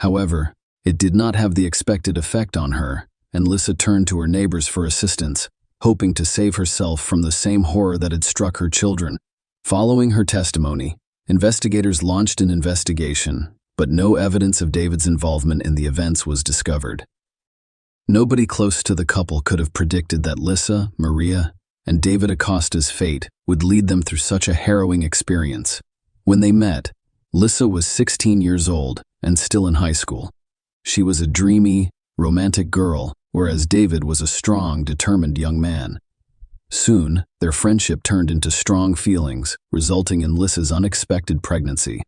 A: However, it did not have the expected effect on her, and Lissa turned to her neighbors for assistance, hoping to save herself from the same horror that had struck her children. Following her testimony, investigators launched an investigation, but no evidence of David's involvement in the events was discovered. Nobody close to the couple could have predicted that Lissa, Maria, and David Acosta's fate would lead them through such a harrowing experience. When they met, Lissa was 16 years old and still in high school. She was a dreamy, romantic girl, whereas David was a strong, determined young man. Soon, their friendship turned into strong feelings, resulting in Lissa's unexpected pregnancy.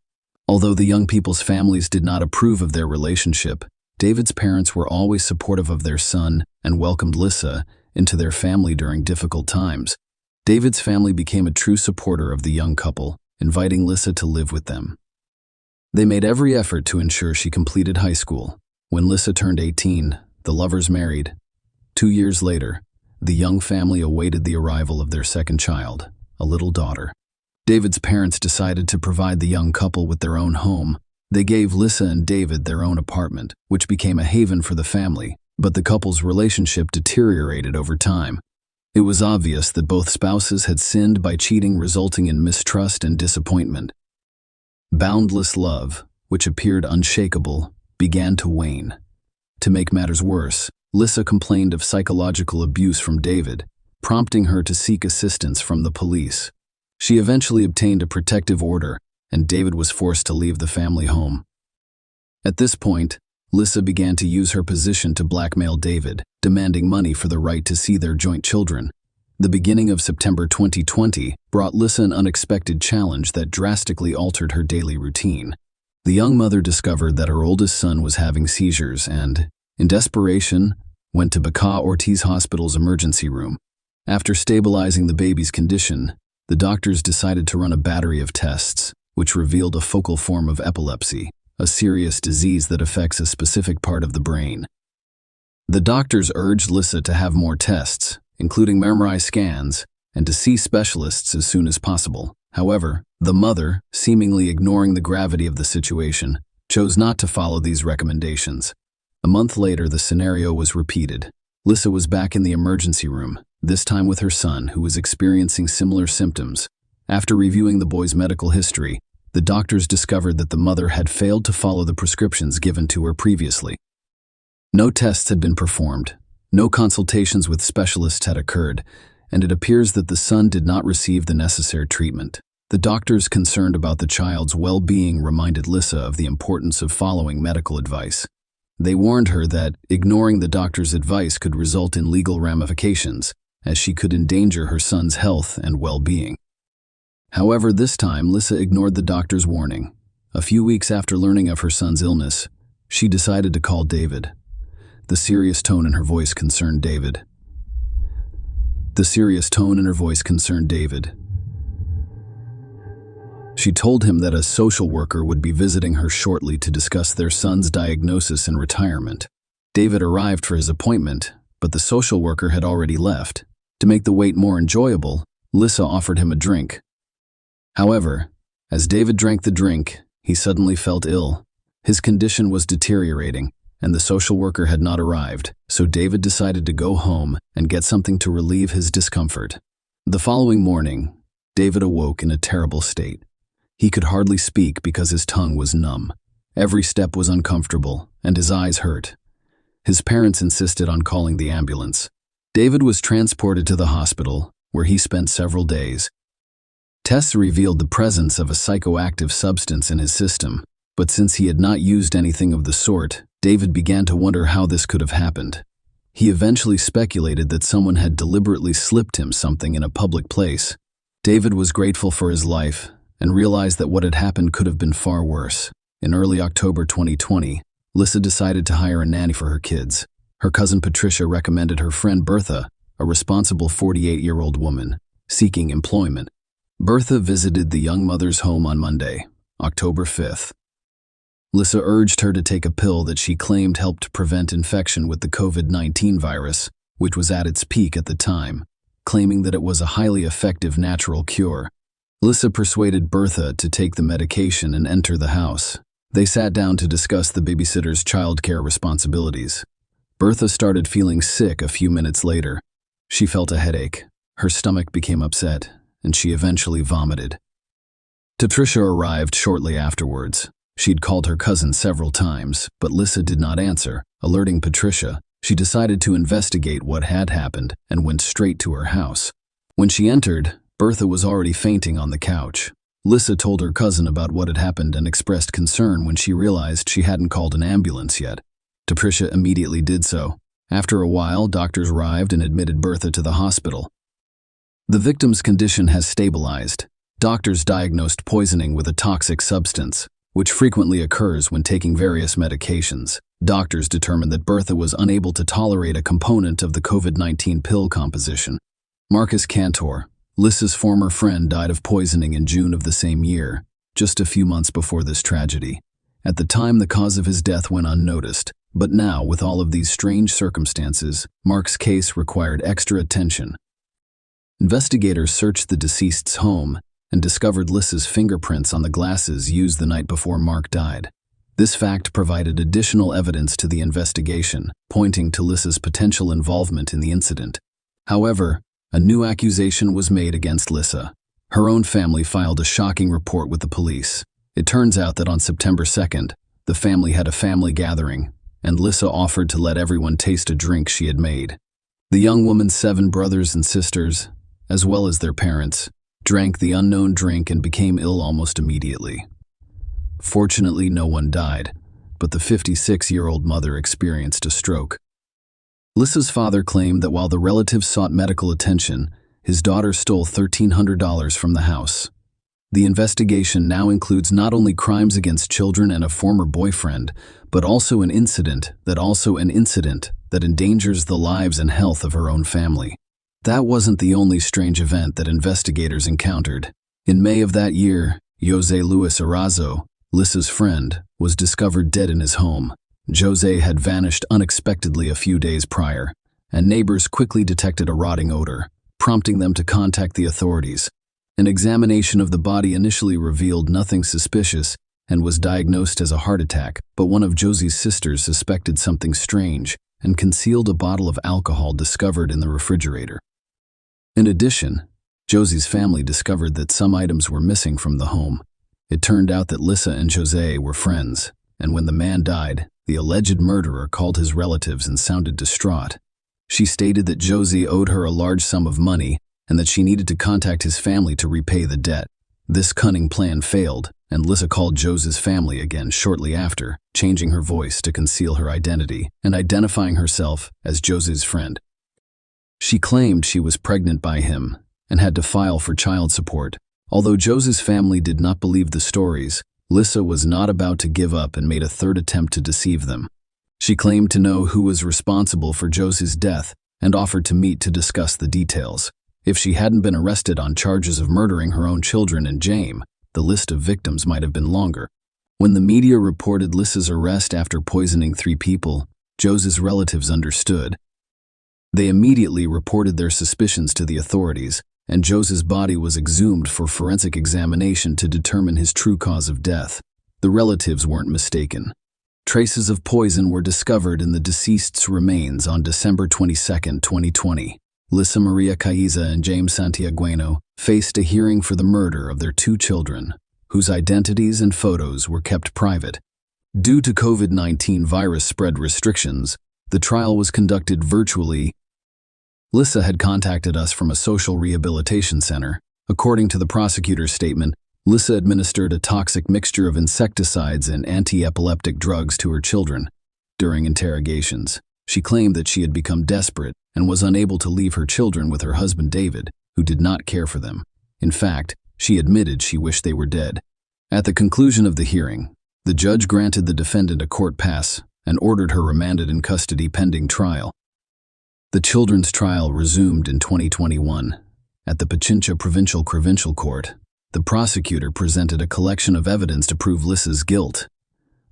A: Although the young people's families did not approve of their relationship, David's parents were always supportive of their son and welcomed Lissa into their family during difficult times. David's family became a true supporter of the young couple, inviting Lissa to live with them. They made every effort to ensure she completed high school. When Lissa turned 18, the lovers married. 2 years later, the young family awaited the arrival of their second child, a little daughter. David's parents decided to provide the young couple with their own home. They gave Lissa and David their own apartment, which became a haven for the family, but the couple's relationship deteriorated over time. It was obvious that both spouses had sinned by cheating, resulting in mistrust and disappointment. Boundless love, which appeared unshakable, began to wane. To make matters worse, Lissa complained of psychological abuse from David, prompting her to seek assistance from the police. She eventually obtained a protective order, and David was forced to leave the family home. At this point, Lissa began to use her position to blackmail David, demanding money for the right to see their joint children. The beginning of September 2020 brought Lissa an unexpected challenge that drastically altered her daily routine. The young mother discovered that her oldest son was having seizures and, in desperation, went to Baca Ortiz Hospital's emergency room. After stabilizing the baby's condition, the doctors decided to run a battery of tests, which revealed a focal form of epilepsy, a serious disease that affects a specific part of the brain. The doctors urged Lissa to have more tests, including MRI scans, and to see specialists as soon as possible. However, the mother, seemingly ignoring the gravity of the situation, chose not to follow these recommendations. A month later, the scenario was repeated. Lissa was back in the emergency room, this time with her son, who was experiencing similar symptoms. After reviewing the boy's medical history, the doctors discovered that the mother had failed to follow the prescriptions given to her previously. No tests had been performed, no consultations with specialists had occurred, and it appears that the son did not receive the necessary treatment. The doctors concerned about the child's well-being reminded Lissa of the importance of following medical advice. They warned her that ignoring the doctor's advice could result in legal ramifications, as she could endanger her son's health and well-being. However, this time, Lissa ignored the doctor's warning. A few weeks after learning of her son's illness, she decided to call David. The serious tone in her voice concerned David. She told him that a social worker would be visiting her shortly to discuss their son's diagnosis and retirement. David arrived for his appointment, but the social worker had already left. To make the wait more enjoyable, Lissa offered him a drink. However, as David drank the drink, he suddenly felt ill. His condition was deteriorating, and the social worker had not arrived, so David decided to go home and get something to relieve his discomfort. The following morning, David awoke in a terrible state. He could hardly speak because his tongue was numb. Every step was uncomfortable, and his eyes hurt. His parents insisted on calling the ambulance. David was transported to the hospital, where he spent several days. Tests revealed the presence of a psychoactive substance in his system, but since he had not used anything of the sort, David began to wonder how this could have happened. He eventually speculated that someone had deliberately slipped him something in a public place. David was grateful for his life and realized that what had happened could have been far worse. In early October 2020, Lissa decided to hire a nanny for her kids. Her cousin Patricia recommended her friend Bertha, a responsible 48-year-old woman, seeking employment. Bertha visited the young mother's home on Monday, October 5th. Lissa urged her to take a pill that she claimed helped prevent infection with the COVID-19 virus, which was at its peak at the time, claiming that it was a highly effective natural cure. Lissa persuaded Bertha to take the medication and enter the house. They sat down to discuss the babysitter's childcare responsibilities. Bertha started feeling sick a few minutes later. She felt a headache, her stomach became upset, and she eventually vomited. Patricia arrived shortly afterwards. She'd called her cousin several times, but Lissa did not answer. Alerting Patricia, she decided to investigate what had happened and went straight to her house. When she entered, Bertha was already fainting on the couch. Lissa told her cousin about what had happened and expressed concern when she realized she hadn't called an ambulance yet. Patricia immediately did so. After a while, doctors arrived and admitted Bertha to the hospital. The victim's condition has stabilized. Doctors diagnosed poisoning with a toxic substance, which frequently occurs when taking various medications. Doctors determined that Bertha was unable to tolerate a component of the COVID-19 pill composition. Marcus Cantor, Lissa's former friend, died of poisoning in June of the same year, just a few months before this tragedy. At the time, the cause of his death went unnoticed, but now, with all of these strange circumstances, Mark's case required extra attention. Investigators searched the deceased's home and discovered Lissa's fingerprints on the glasses used the night before Mark died. This fact provided additional evidence to the investigation, pointing to Lissa's potential involvement in the incident. However, a new accusation was made against Lissa. Her own family filed a shocking report with the police. It turns out that on September 2nd, the family had a family gathering, and Lissa offered to let everyone taste a drink she had made. The young woman's 7 brothers and sisters, as well as their parents, drank the unknown drink and became ill almost immediately. Fortunately, no one died, but the 56-year-old mother experienced a stroke. Lissa's father claimed that while the relatives sought medical attention, his daughter stole $1,300 from the house. The investigation now includes not only crimes against children and a former boyfriend, but also an incident that endangers the lives and health of her own family. That wasn't the only strange event that investigators encountered. In May of that year, Jose Luis Arazo, Lissa's friend, was discovered dead in his home. Jose had vanished unexpectedly a few days prior, and neighbors quickly detected a rotting odor, prompting them to contact the authorities. An examination of the body initially revealed nothing suspicious and was diagnosed as a heart attack, but one of Josie's sisters suspected something strange and concealed a bottle of alcohol discovered in the refrigerator. In addition, Josie's family discovered that some items were missing from the home. It turned out that Lissa and Jose were friends, and when the man died, the alleged murderer called his relatives and sounded distraught. She stated that Josie owed her a large sum of money and that she needed to contact his family to repay the debt. This cunning plan failed, and Lissa called Josie's family again shortly after, changing her voice to conceal her identity and identifying herself as Josie's friend. She claimed she was pregnant by him and had to file for child support. Although Josie's family did not believe the stories, Lissa was not about to give up and made a third attempt to deceive them. She claimed to know who was responsible for Josie's death and offered to meet to discuss the details. If she hadn't been arrested on charges of murdering her own children and James, the list of victims might have been longer. When the media reported Lissa's arrest after poisoning 3 people, Josie's relatives understood. They immediately reported their suspicions to the authorities, and Josie's body was exhumed for forensic examination to determine his true cause of death. The relatives weren't mistaken. Traces of poison were discovered in the deceased's remains on December 22, 2020. Lissa Maria Caiza and James Santiagueno faced a hearing for the murder of their 2 children, whose identities and photos were kept private. Due to COVID-19 virus spread restrictions, the trial was conducted virtually. Lissa had contacted us from a social rehabilitation center. According to the prosecutor's statement, Lissa administered a toxic mixture of insecticides and anti-epileptic drugs to her children. During interrogations, she claimed that she had become desperate and was unable to leave her children with her husband David, who did not care for them. In fact, she admitted she wished they were dead. At the conclusion of the hearing, the judge granted the defendant a court pass and ordered her remanded in custody pending trial. The children's trial resumed in 2021. At the Pichincha Provincial Court, the prosecutor presented a collection of evidence to prove Lissa's guilt.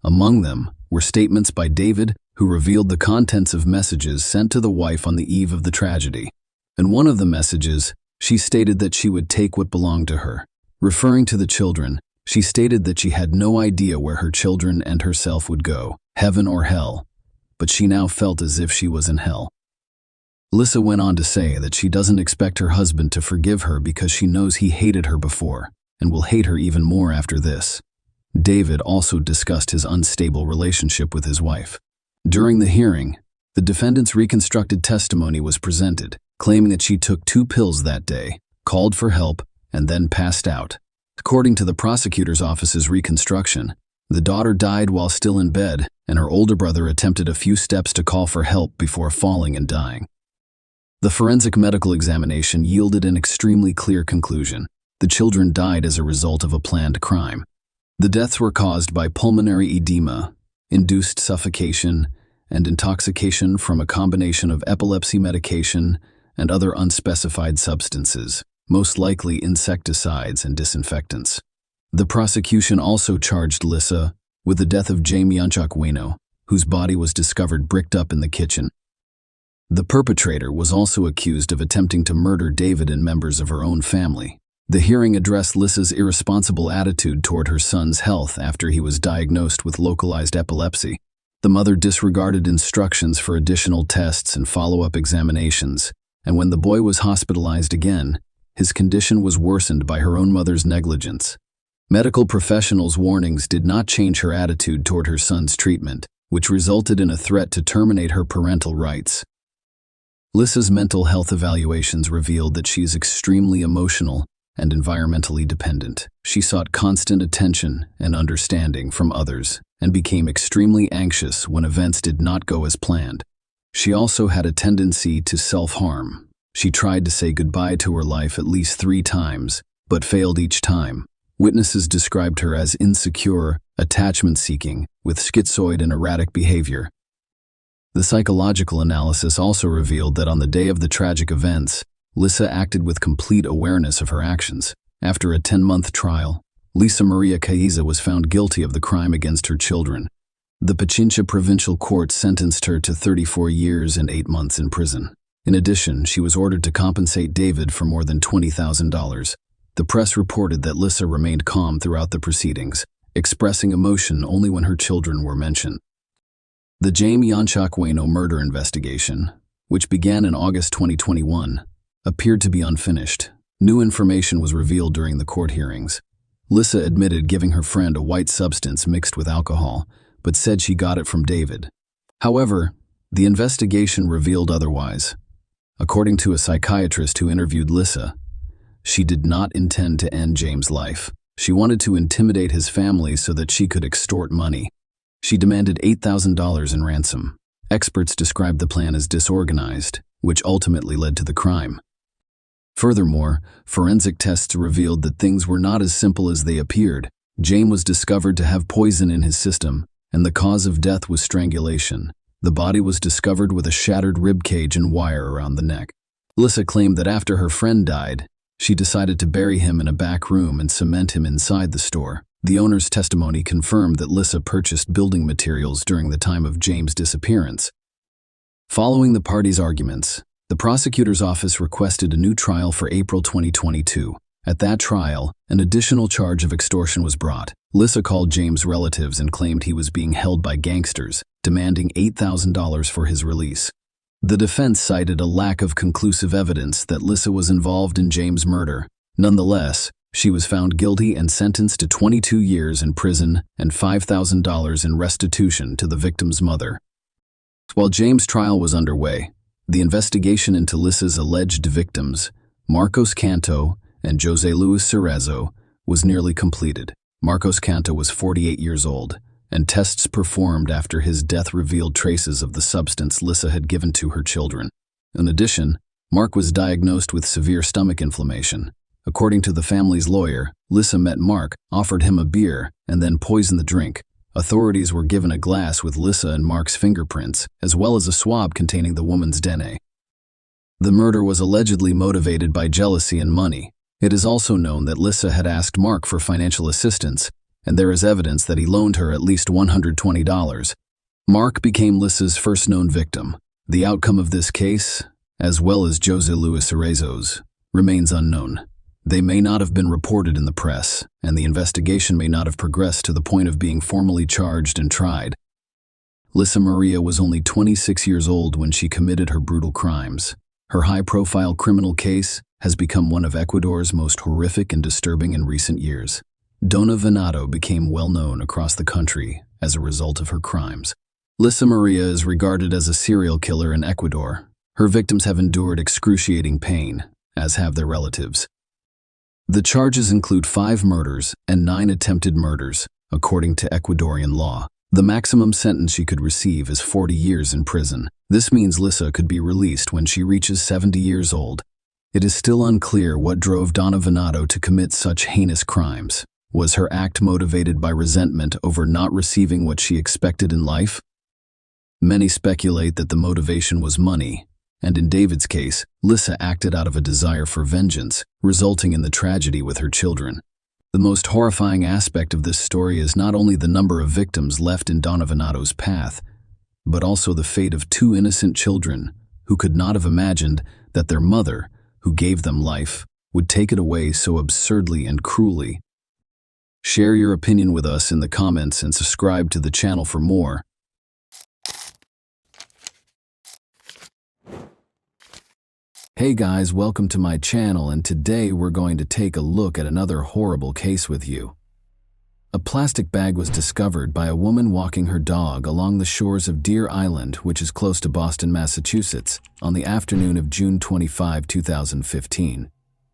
A: Among them were statements by David, who revealed the contents of messages sent to the wife on the eve of the tragedy. In one of the messages, she stated that she would take what belonged to her. Referring to the children, she stated that she had no idea where her children and herself would go, heaven or hell, but she now felt as if she was in hell. Lissa went on to say that she doesn't expect her husband to forgive her because she knows he hated her before and will hate her even more after this. David also discussed his unstable relationship with his wife. During the hearing, the defendant's reconstructed testimony was presented, claiming that she took 2 pills that day, called for help, and then passed out. According to the prosecutor's office's reconstruction, the daughter died while still in bed, and her older brother attempted a few steps to call for help before falling and dying. The forensic medical examination yielded an extremely clear conclusion. The children died as a result of a planned crime. The deaths were caused by pulmonary edema, induced suffocation, and intoxication from a combination of epilepsy medication and other unspecified substances, most likely insecticides and disinfectants. The prosecution also charged Lissa with the death of James Santiagueno, whose body was discovered bricked up in the kitchen. The perpetrator was also accused of attempting to murder David and members of her own family. The hearing addressed Lissa's irresponsible attitude toward her son's health after he was diagnosed with localized epilepsy. The mother disregarded instructions for additional tests and follow-up examinations, and when the boy was hospitalized again, his condition was worsened by her own mother's negligence. Medical professionals' warnings did not change her attitude toward her son's treatment, which resulted in a threat to terminate her parental rights. Lissa's mental health evaluations revealed that she is extremely emotional and environmentally dependent. She sought constant attention and understanding from others and became extremely anxious when events did not go as planned. She also had a tendency to self-harm. She tried to say goodbye to her life at least 3 times, but failed each time. Witnesses described her as insecure, attachment-seeking, with schizoid and erratic behavior. The psychological analysis also revealed that on the day of the tragic events, Lissa acted with complete awareness of her actions. After a 10-month trial, Lisa Maria Caiza was found guilty of the crime against her children. The Pichincha Provincial Court sentenced her to 34 years and 8 months in prison. In addition, she was ordered to compensate David for more than $20,000. The press reported that Lissa remained calm throughout the proceedings, expressing emotion only when her children were mentioned. The Jaime Yanchacueno murder investigation, which began in August 2021, appeared to be unfinished. New information was revealed during the court hearings. Lissa admitted giving her friend a white substance mixed with alcohol, but said she got it from David. However, the investigation revealed otherwise. According to a psychiatrist who interviewed Lissa, she did not intend to end James' life. She wanted to intimidate his family so that she could extort money. She demanded $8,000 in ransom. Experts described the plan as disorganized, which ultimately led to the crime. Furthermore, forensic tests revealed that things were not as simple as they appeared. James was discovered to have poison in his system, and the cause of death was strangulation. The body was discovered with a shattered rib cage and wire around the neck. Lissa claimed that after her friend died, she decided to bury him in a back room and cement him inside the store. The owner's testimony confirmed that Lissa purchased building materials during the time of James' disappearance. Following the parties' arguments, the prosecutor's office requested a new trial for April 2022. At that trial, an additional charge of extortion was brought. Lissa called James' relatives and claimed he was being held by gangsters, demanding $8,000 for his release. The defense cited a lack of conclusive evidence that Lissa was involved in James' murder. Nonetheless, she was found guilty and sentenced to 22 years in prison and $5,000 in restitution to the victim's mother. While James' trial was underway, the investigation into Lissa's alleged victims, Marcos Canto and Jose Luis Cerezo, was nearly completed. Marcos Canto was 48 years old, and tests performed after his death revealed traces of the substance Lissa had given to her children. In addition, Mark was diagnosed with severe stomach inflammation. According to the family's lawyer, Lissa met Mark, offered him a beer, and then poisoned the drink. Authorities were given a glass with Lissa and Mark's fingerprints, as well as a swab containing the woman's DNA. The murder was allegedly motivated by jealousy and money. It is also known that Lissa had asked Mark for financial assistance, and there is evidence that he loaned her at least $120. Mark became Lissa's first known victim. The outcome of this case, as well as Jose Luis Cerezo's, remains unknown. They may not have been reported in the press, and the investigation may not have progressed to the point of being formally charged and tried. Lissa Maria was only 26 years old when she committed her brutal crimes. Her high-profile criminal case has become one of Ecuador's most horrific and disturbing in recent years. Dona Venado became well-known across the country as a result of her crimes. Lissa Maria is regarded as a serial killer in Ecuador. Her victims have endured excruciating pain, as have their relatives. The charges include 5 murders and 9 attempted murders, according to Ecuadorian law. The maximum sentence she could receive is 40 years in prison. This means Lissa could be released when she reaches 70 years old. It is still unclear what drove Dona Venado to commit such heinous crimes. Was her act motivated by resentment over not receiving what she expected in life? Many speculate that the motivation was money, and in David's case, Lissa acted out of a desire for vengeance, resulting in the tragedy with her children. The most horrifying aspect of this story is not only the number of victims left in Dona Venado's path, but also the fate of 2 innocent children who could not have imagined that their mother, who gave them life, would take it away so absurdly and cruelly. Share your opinion with us in the comments and subscribe to the channel for more. Hey guys, welcome to my channel, and today we're going to take a look at another horrible case with you. A plastic bag was discovered by a woman walking her dog along the shores of Deer Island, which is close to Boston, Massachusetts, on the afternoon of June 25, 2015.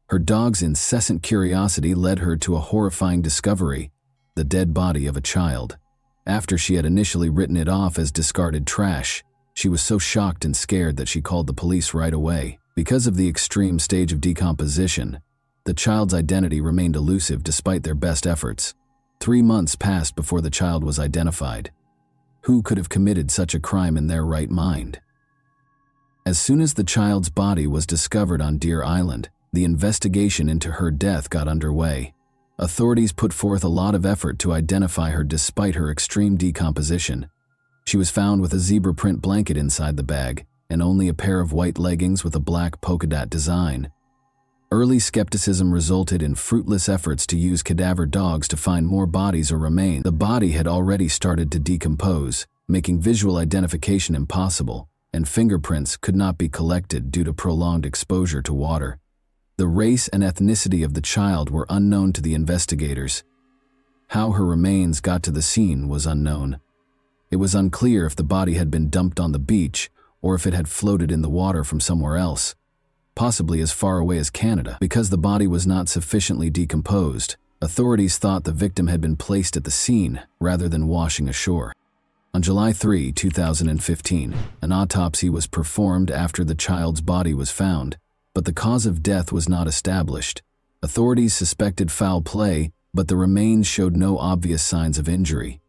A: Her dog's incessant curiosity led her to a horrifying discovery: the dead body of a child. After she had initially written it off as discarded trash, she was so shocked and scared that she called the police right away. Because of the extreme stage of decomposition, the child's identity remained elusive despite their best efforts. 3 months passed before the child was identified. Who could have committed such a crime in their right mind? As soon as the child's body was discovered on Deer Island, the investigation into her death got underway. Authorities put forth a lot of effort to identify her despite her extreme decomposition. She was found with a zebra print blanket inside the bag, and only a pair of white leggings with a black polka dot design. Early skepticism resulted in fruitless efforts to use cadaver dogs to find more bodies or remains. The body had already started to decompose, making visual identification impossible, and fingerprints could not be collected due to prolonged exposure to water. The race and ethnicity of the child were unknown to the investigators. How her remains got to the scene was unknown. It was unclear if the body had been dumped on the beach or if it had floated in the water from somewhere else, possibly as far away as Canada. Because the body was not sufficiently decomposed, authorities thought the victim had been placed at the scene rather than washing ashore. On July 3, 2015, an autopsy was performed after the child's body was found, but the cause of death was not established. Authorities suspected foul play, but the remains showed no obvious signs of injury.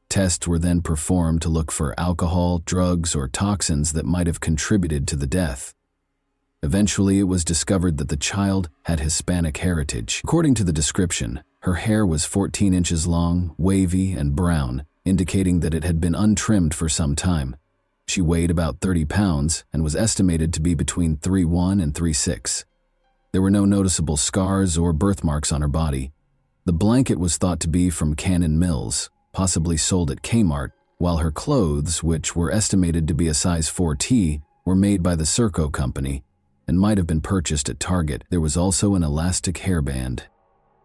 A: Tests were then performed to look for alcohol, drugs, or toxins that might have contributed to the death. Eventually, it was discovered that the child had Hispanic heritage. According to the description, her hair was 14 inches long, wavy, and brown, indicating that it had been untrimmed for some time. She weighed about 30 pounds and was estimated to be between 3'1" and 3'6". There were no noticeable scars or birthmarks on her body. The blanket was thought to be from Cannon Mills, possibly sold at Kmart, while her clothes, which were estimated to be a size 4T, were made by the Serco company and might have been purchased at Target. There was also an elastic hairband.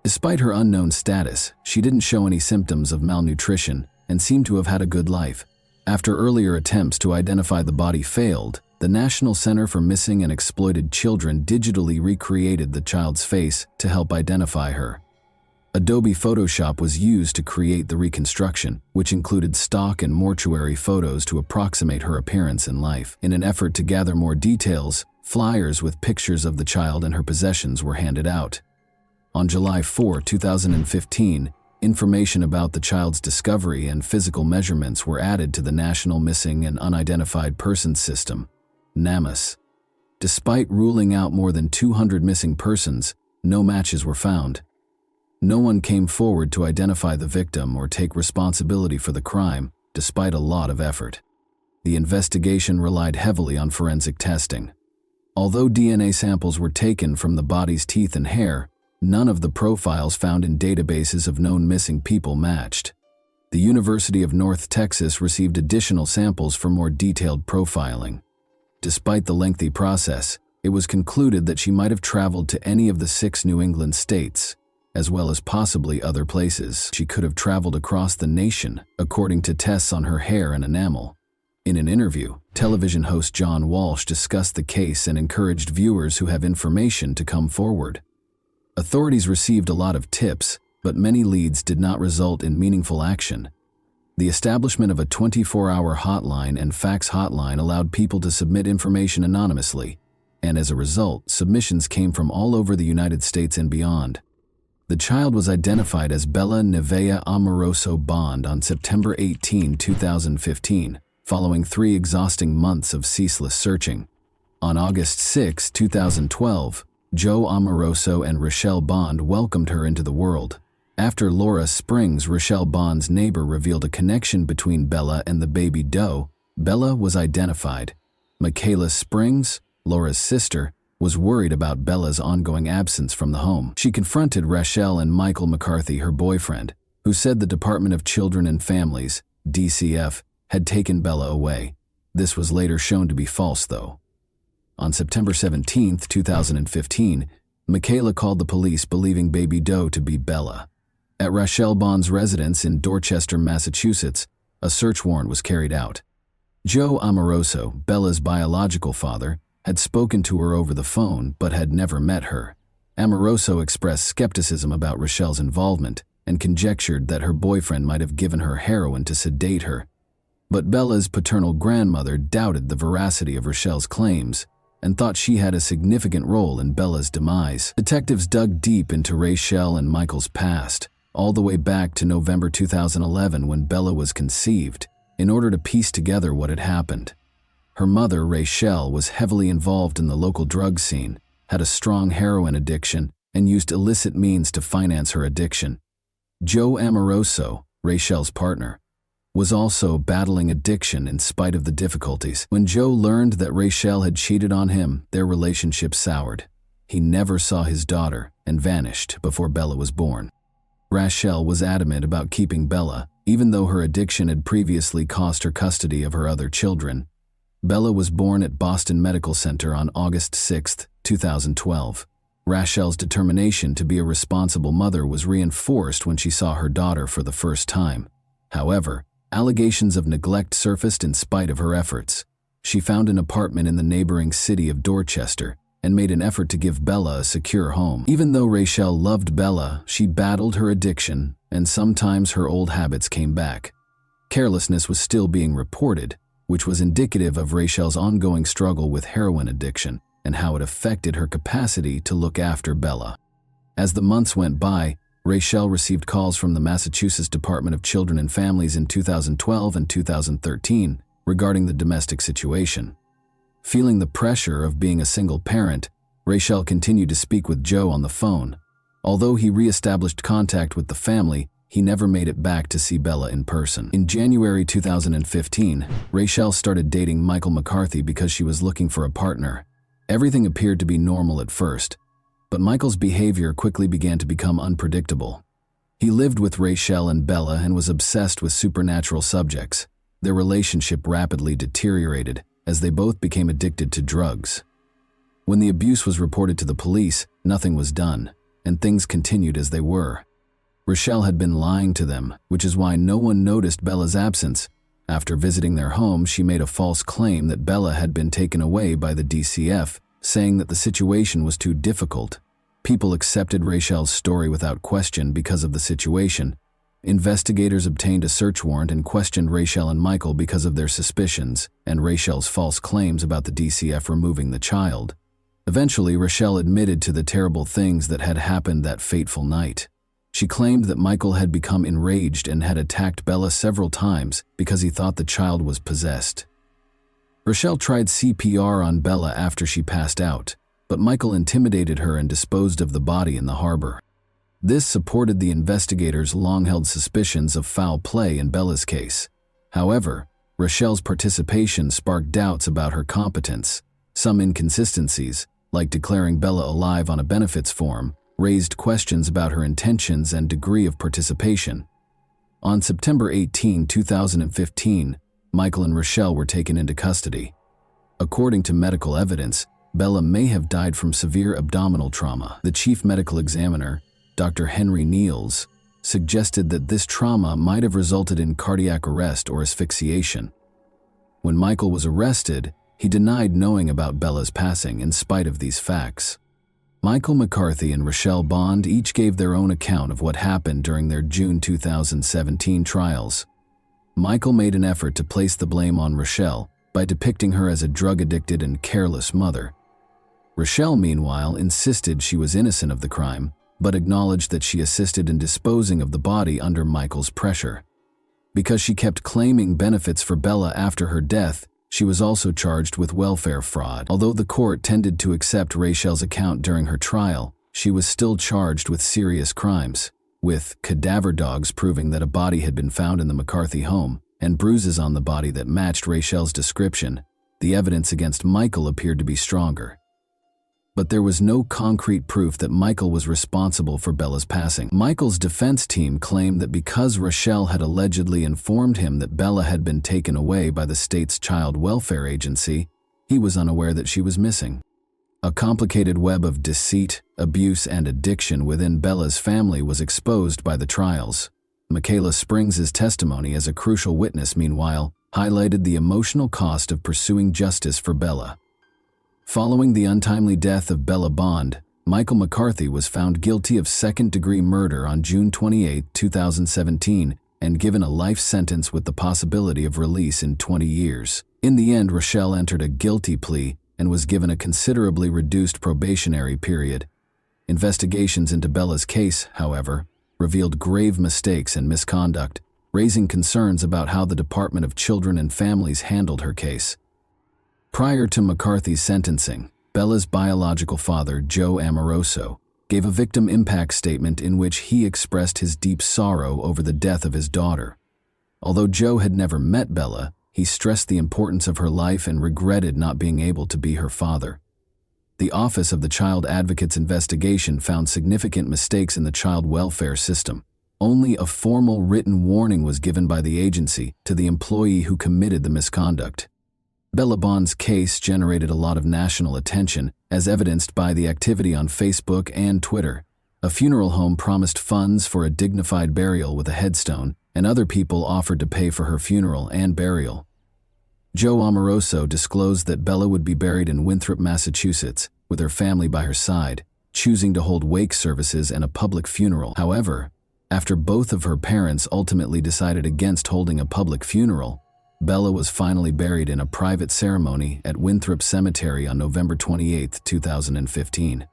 A: Despite her unknown status, she didn't show any symptoms of malnutrition and seemed to have had a good life. After earlier attempts to identify the body failed, the National Center for Missing and Exploited Children digitally recreated the child's face to help identify her. Adobe Photoshop was used to create the reconstruction, which included stock and mortuary photos to approximate her appearance in life. In an effort to gather more details, flyers with pictures of the child and her possessions were handed out. On July 4, 2015, information about the child's discovery and physical measurements were added to the National Missing and Unidentified Persons System, NAMUS. Despite ruling out more than 200 missing persons, no matches were found. No one came forward to identify the victim or take responsibility for the crime, despite a lot of effort. The investigation relied heavily on forensic testing. Although DNA samples were taken from the body's teeth and hair, none of the profiles found in databases of known missing people matched. The University of North Texas received additional samples for more detailed profiling. Despite the lengthy process, it was concluded that she might have traveled to any of the 6 New England states, as well as possibly other places. She could have traveled across the nation, according to tests on her hair and enamel. In an interview, television host John Walsh discussed the case and encouraged viewers who have information to come forward. Authorities received a lot of tips, but many leads did not result in meaningful action. The establishment of a 24-hour hotline and fax hotline allowed people to submit information anonymously, and as a result, submissions came from all over the United States and beyond. The child was identified as Bella Nevaeh Amoroso Bond on September 18, 2015, following 3 exhausting months of ceaseless searching. On August 6, 2012, Joe Amoroso and Rochelle Bond welcomed her into the world. After Laura Springs, Rochelle Bond's neighbor, revealed a connection between Bella and the baby doe, Bella was identified. Michaela Springs, Laura's sister, was worried about Bella's ongoing absence from the home. She confronted Rochelle and Michael McCarthy, her boyfriend, who said the Department of Children and Families, DCF, had taken Bella away. This was later shown to be false, though. On September 17, 2015, Michaela called the police believing baby doe to be Bella. At Rochelle Bond's residence in Dorchester, Massachusetts, a search warrant was carried out. Joe Amoroso, Bella's biological father, had spoken to her over the phone but had never met her. Amoroso expressed skepticism about Rochelle's involvement and conjectured that her boyfriend might have given her heroin to sedate her. But Bella's paternal grandmother doubted the veracity of Rochelle's claims. and thought she had a significant role in Bella's demise. Detectives dug deep into Rachel and Michael's past, all the way back to November 2011 when Bella was conceived, in order to piece together what had happened. Her mother, Rachel, was heavily involved in the local drug scene, had a strong heroin addiction, and used illicit means to finance her addiction. Joe Amoroso, Rachel's partner, was also battling addiction in spite of the difficulties. When Joe learned that Rachel had cheated on him, their relationship soured. He never saw his daughter and vanished before Bella was born. Rachel was adamant about keeping Bella, even though her addiction had previously cost her custody of her other children. Bella was born at Boston Medical Center on August 6, 2012. Rachel's determination to be a responsible mother was reinforced when she saw her daughter for the first time. However, allegations of neglect surfaced in spite of her efforts. She found an apartment in the neighboring city of Dorchester and made an effort to give Bella a secure home. Even though Rachel loved Bella, she battled her addiction, and sometimes her old habits came back. Carelessness was still being reported, which was indicative of Rachel's ongoing struggle with heroin addiction and how it affected her capacity to look after Bella. As the months went by, Rachel received calls from the Massachusetts Department of Children and Families in 2012 and 2013 regarding the domestic situation. Feeling the pressure of being a single parent, Rachel continued to speak with Joe on the phone. Although he re-established contact with the family, he never made it back to see Bella in person. In January 2015, Rachel started dating Michael McCarthy because she was looking for a partner. Everything appeared to be normal at first, but Michael's behavior quickly began to become unpredictable. He lived with Rachel and Bella and was obsessed with supernatural subjects. Their relationship rapidly deteriorated as they both became addicted to drugs. When the abuse was reported to the police, nothing was done, and things continued as they were. Rachel had been lying to them, which is why no one noticed Bella's absence. After visiting their home, she made a false claim that Bella had been taken away by the DCF, saying that the situation was too difficult. People accepted Rachel's story without question because of the situation. Investigators obtained a search warrant and questioned Rachel and Michael because of their suspicions and Rachel's false claims about the DCF removing the child. Eventually, Rachel admitted to the terrible things that had happened that fateful night. She claimed that Michael had become enraged and had attacked Bella several times because he thought the child was possessed. Rachel tried CPR on Bella after she passed out, but Michael intimidated her and disposed of the body in the harbor. This supported the investigators' long-held suspicions of foul play in Bella's case. However, Rachel's participation sparked doubts about her competence. Some inconsistencies, like declaring Bella alive on a benefits form, raised questions about her intentions and degree of participation. On September 18, 2015, Michael and Rachel were taken into custody. According to medical evidence, Bella may have died from severe abdominal trauma. The chief medical examiner, Dr. Henry Niels, suggested that this trauma might have resulted in cardiac arrest or asphyxiation. When Michael was arrested, he denied knowing about Bella's passing in spite of these facts. Michael McCarthy and Rachel Bond each gave their own account of what happened during their June 2017 trials. Michael made an effort to place the blame on Rachel by depicting her as a drug-addicted and careless mother. Rachel, meanwhile, insisted she was innocent of the crime, but acknowledged that she assisted in disposing of the body under Michael's pressure. Because she kept claiming benefits for Bella after her death, she was also charged with welfare fraud. Although the court tended to accept Rachel's account during her trial, she was still charged with serious crimes, with cadaver dogs proving that a body had been found in the McCarthy home and bruises on the body that matched Rachel's description. The evidence against Michael appeared to be stronger. But there was no concrete proof that Michael was responsible for Bella's passing. Michael's defense team claimed that because Rachel had allegedly informed him that Bella had been taken away by the state's child welfare agency, he was unaware that she was missing. A complicated web of deceit, abuse, and addiction within Bella's family was exposed by the trials. Michaela Springs' testimony as a crucial witness, meanwhile, highlighted the emotional cost of pursuing justice for Bella. Following the untimely death of Bella Bond, Michael McCarthy was found guilty of second-degree murder on June 28, 2017, and given a life sentence with the possibility of release in 20 years. In the end, Rachel entered a guilty plea and was given a considerably reduced probationary period. Investigations into Bella's case, however, revealed grave mistakes and misconduct, raising concerns about how the Department of Children and Families handled her case. Prior to McCarthy's sentencing, Bella's biological father, Joe Amoroso, gave a victim impact statement in which he expressed his deep sorrow over the death of his daughter. Although Joe had never met Bella, he stressed the importance of her life and regretted not being able to be her father. The Office of the Child Advocate's investigation found significant mistakes in the child welfare system. Only a formal written warning was given by the agency to the employee who committed the misconduct. Bella Bond's case generated a lot of national attention, as evidenced by the activity on Facebook and Twitter. A funeral home promised funds for a dignified burial with a headstone, and other people offered to pay for her funeral and burial. Joe Amoroso disclosed that Bella would be buried in Winthrop, Massachusetts, with her family by her side, choosing to hold wake services and a public funeral. However, after both of her parents ultimately decided against holding a public funeral, Bella was finally buried in a private ceremony at Winthrop Cemetery on November 28, 2015.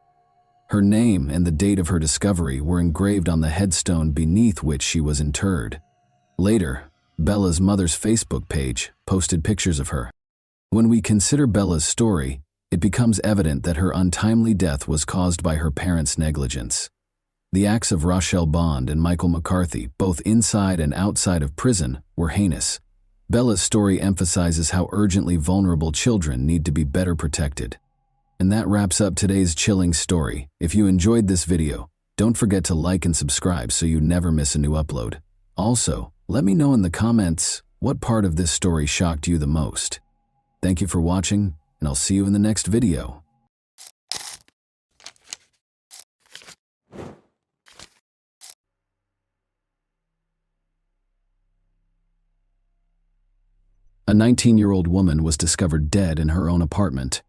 A: Her name and the date of her discovery were engraved on the headstone beneath which she was interred. Later, Bella's mother's Facebook page posted pictures of her. When we consider Bella's story, it becomes evident that her untimely death was caused by her parents' negligence. The acts of Rochelle Bond and Michael McCarthy, both inside and outside of prison, were heinous. Bella's story emphasizes how urgently vulnerable children need to be better protected. And that wraps up today's chilling story. If you enjoyed this video, don't forget to like and subscribe so you never miss a new upload. Also, let me know in the comments what part of this story shocked you the most. Thank you for watching, and I'll see you in the next video. A 19-year-old woman was discovered dead in her own apartment.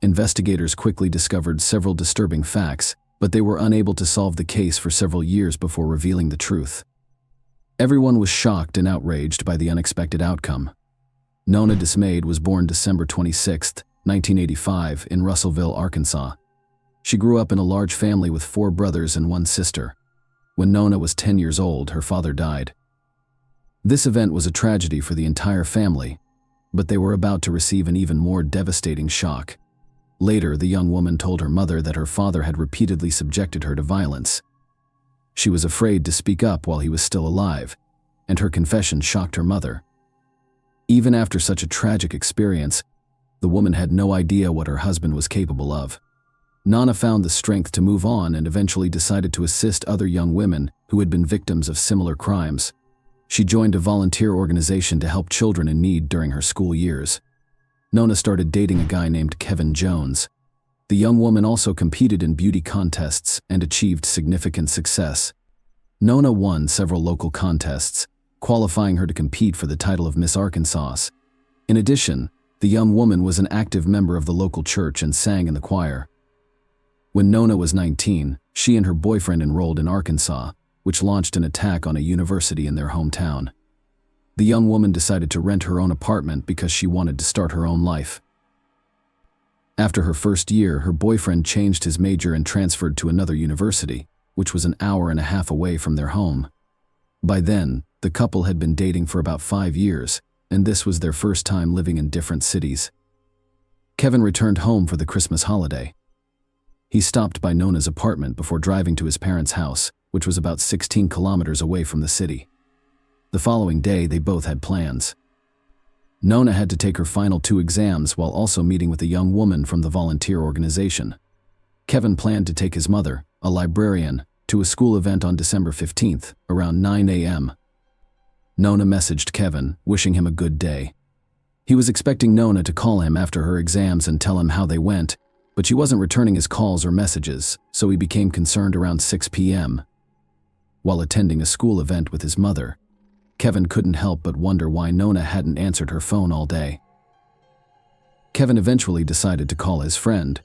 A: Investigators quickly discovered several disturbing facts, but they were unable to solve the case for several years before revealing the truth. Everyone was shocked and outraged by the unexpected outcome. Nona Dismayed was born December 26, 1985, in Russellville, Arkansas. She grew up in a large family with 4 brothers and 1 sister. When Nona was 10 years old, her father died. This event was a tragedy for the entire family, but they were about to receive an even more devastating shock. Later, the young woman told her mother that her father had repeatedly subjected her to violence. She was afraid to speak up while he was still alive, and her confession shocked her mother. Even after such a tragic experience, the woman had no idea what her husband was capable of. Nona found the strength to move on and eventually decided to assist other young women who had been victims of similar crimes. She joined a volunteer organization to help children in need during her school years. Nona started dating a guy named Kevin Jones. The young woman also competed in beauty contests and achieved significant success. Nona won several local contests, qualifying her to compete for the title of Miss Arkansas. In addition, the young woman was an active member of the local church and sang in the choir. When Nona was 19, she and her boyfriend enrolled in Arkansas, which launched an attack on a university in their hometown. The young woman decided to rent her own apartment because she wanted to start her own life. After her first year, her boyfriend changed his major and transferred to another university, which was an hour and a half away from their home. By then, the couple had been dating for about 5 years, and this was their first time living in different cities. Kevin returned home for the Christmas holiday. He stopped by Nona's apartment before driving to his parents' house, which was about 16 kilometers away from the city. The following day, they both had plans. Nona had to take her final 2 exams while also meeting with a young woman from the volunteer organization. Kevin planned to take his mother, a librarian, to a school event on December 15th, around 9 a.m. Nona messaged Kevin, wishing him a good day. He was expecting Nona to call him after her exams and tell him how they went, but she wasn't returning his calls or messages, so he became concerned around 6 p.m. While attending a school event with his mother, Kevin couldn't help but wonder why Nona hadn't answered her phone all day. Kevin eventually decided to call his friend,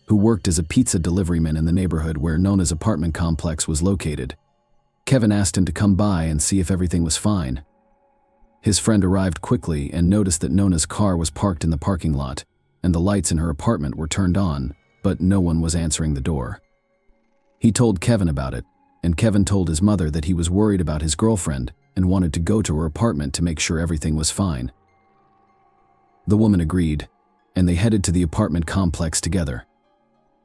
A: who worked as a pizza deliveryman in the neighborhood where Nona's apartment complex was located. Kevin asked him to come by and see if everything was fine. His friend arrived quickly and noticed that Nona's car was parked in the parking lot, and the lights in her apartment were turned on, but no one was answering the door. He told Kevin about it, and Kevin told his mother that he was worried about his girlfriend and wanted to go to her apartment to make sure everything was fine. The woman agreed, and they headed to the apartment complex together.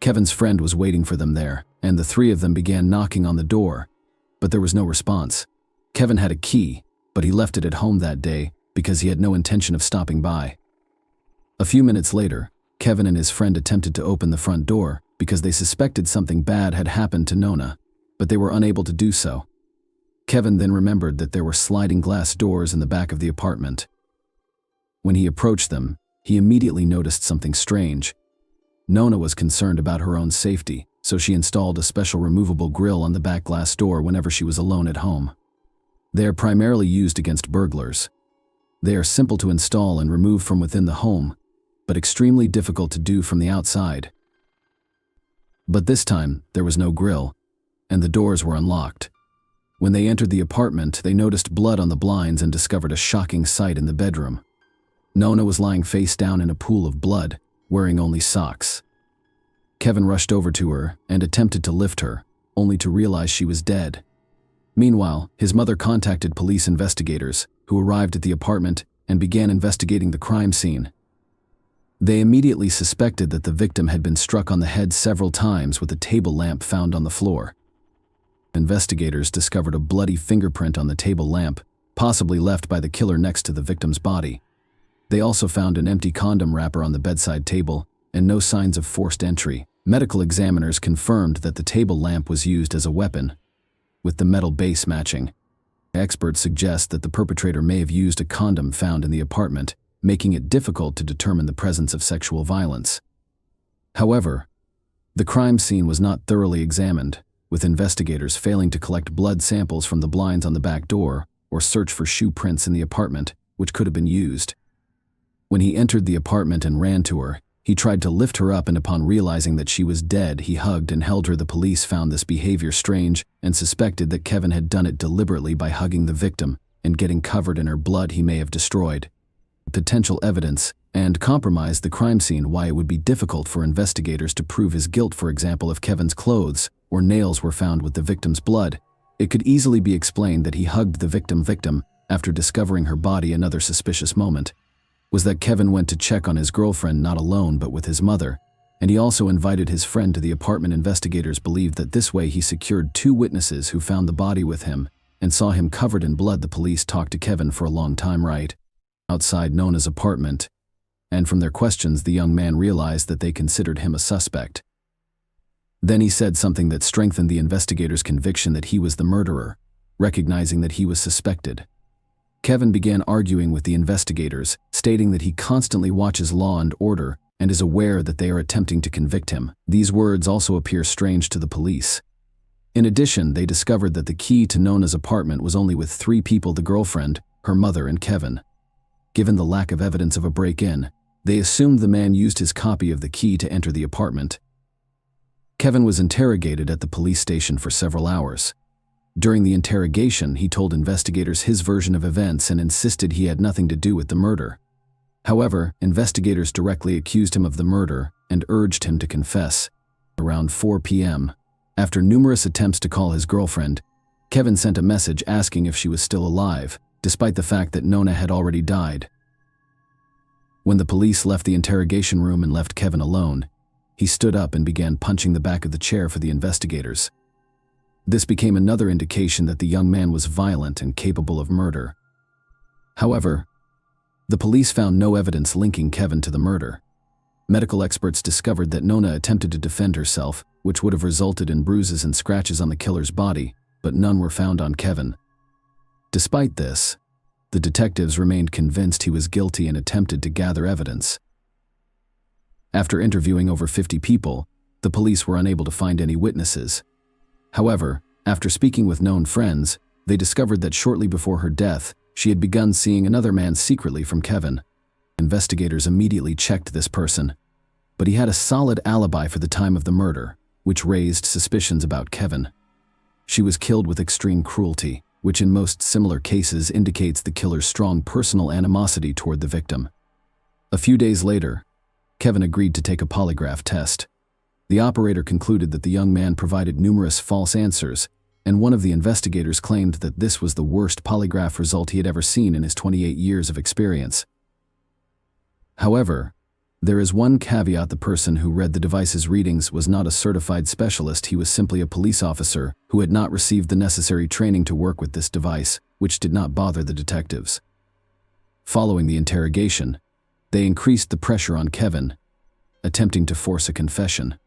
A: Kevin's friend was waiting for them there, and the three of them began knocking on the door, but there was no response. Kevin had a key, but he left it at home that day because he had no intention of stopping by. A few minutes later, Kevin and his friend attempted to open the front door because they suspected something bad had happened to Nona, but they were unable to do so. Kevin then remembered that there were sliding glass doors in the back of the apartment. When he approached them, he immediately noticed something strange. Nona was concerned about her own safety, so she installed a special removable grill on the back glass door whenever she was alone at home. They are primarily used against burglars. They are simple to install and remove from within the home, but extremely difficult to do from the outside. But this time, there was no grill, and the doors were unlocked. When they entered the apartment, they noticed blood on the blinds and discovered a shocking sight in the bedroom. Nona was lying face down in a pool of blood, wearing only socks. Kevin rushed over to her and attempted to lift her, only to realize she was dead. Meanwhile, his mother contacted police investigators, who arrived at the apartment and began investigating the crime scene. They immediately suspected that the victim had been struck on the head several times with a table lamp found on the floor. Investigators discovered a bloody fingerprint on the table lamp, possibly left by the killer next to the victim's body. They also found an empty condom wrapper on the bedside table and no signs of forced entry. Medical examiners confirmed that the table lamp was used as a weapon, with the metal base matching. Experts suggest that the perpetrator may have used a condom found in the apartment, making it difficult to determine the presence of sexual violence. However, the crime scene was not thoroughly examined, with investigators failing to collect blood samples from the blinds on the back door or search for shoe prints in the apartment, which could have been used. When he entered the apartment and ran to her, he tried to lift her up, and upon realizing that she was dead, he hugged and held her. The police found this behavior strange and suspected that Kevin had done it deliberately by hugging the victim and getting covered in her blood he may have destroyed. Potential evidence and compromised the crime scene. Why it would be difficult for investigators to prove his guilt. For example, if Kevin's clothes or nails were found with the victim's blood, it could easily be explained that he hugged the victim after discovering her body. Another suspicious moment was that Kevin went to check on his girlfriend not alone but with his mother, and he also invited his friend to the apartment. Investigators believed that this way he secured two witnesses who found the body with him and saw him covered in blood. The police talked to Kevin for a long time right outside Nona's apartment, and from their questions the young man realized that they considered him a suspect. Then he said something that strengthened the investigators' conviction that he was the murderer, recognizing that he was suspected. Kevin began arguing with the investigators, stating that he constantly watches Law and Order and is aware that they are attempting to convict him. These words also appear strange to the police. In addition, they discovered that the key to Nona's apartment was only with three people: the girlfriend, her mother, and Kevin. Given the lack of evidence of a break-in, they assumed the man used his copy of the key to enter the apartment. Kevin was interrogated at the police station for several hours. During the interrogation, he told investigators his version of events and insisted he had nothing to do with the murder. However, investigators directly accused him of the murder and urged him to confess. Around 4 p.m., after numerous attempts to call his girlfriend, Kevin sent a message asking if she was still alive, despite the fact that Nona had already died. When the police left the interrogation room and left Kevin alone, he stood up and began punching the back of the chair for the investigators. This became another indication that the young man was violent and capable of murder. However, the police found no evidence linking Kevin to the murder. Medical experts discovered that Nona attempted to defend herself, which would have resulted in bruises and scratches on the killer's body, but none were found on Kevin. Despite this, the detectives remained convinced he was guilty and attempted to gather evidence. After interviewing over 50 people, the police were unable to find any witnesses. However, after speaking with known friends, they discovered that shortly before her death, she had begun seeing another man secretly from Kevin. Investigators immediately checked this person, but he had a solid alibi for the time of the murder, which raised suspicions about Kevin. She was killed with extreme cruelty, which in most similar cases indicates the killer's strong personal animosity toward the victim. A few days later, Kevin agreed to take a polygraph test. The operator concluded that the young man provided numerous false answers, and one of the investigators claimed that this was the worst polygraph result he had ever seen in his 28 years of experience. However, there is one caveat: the person who read the device's readings was not a certified specialist. He was simply a police officer who had not received the necessary training to work with this device, which did not bother the detectives. Following the interrogation, they increased the pressure on Kevin, attempting to force a confession.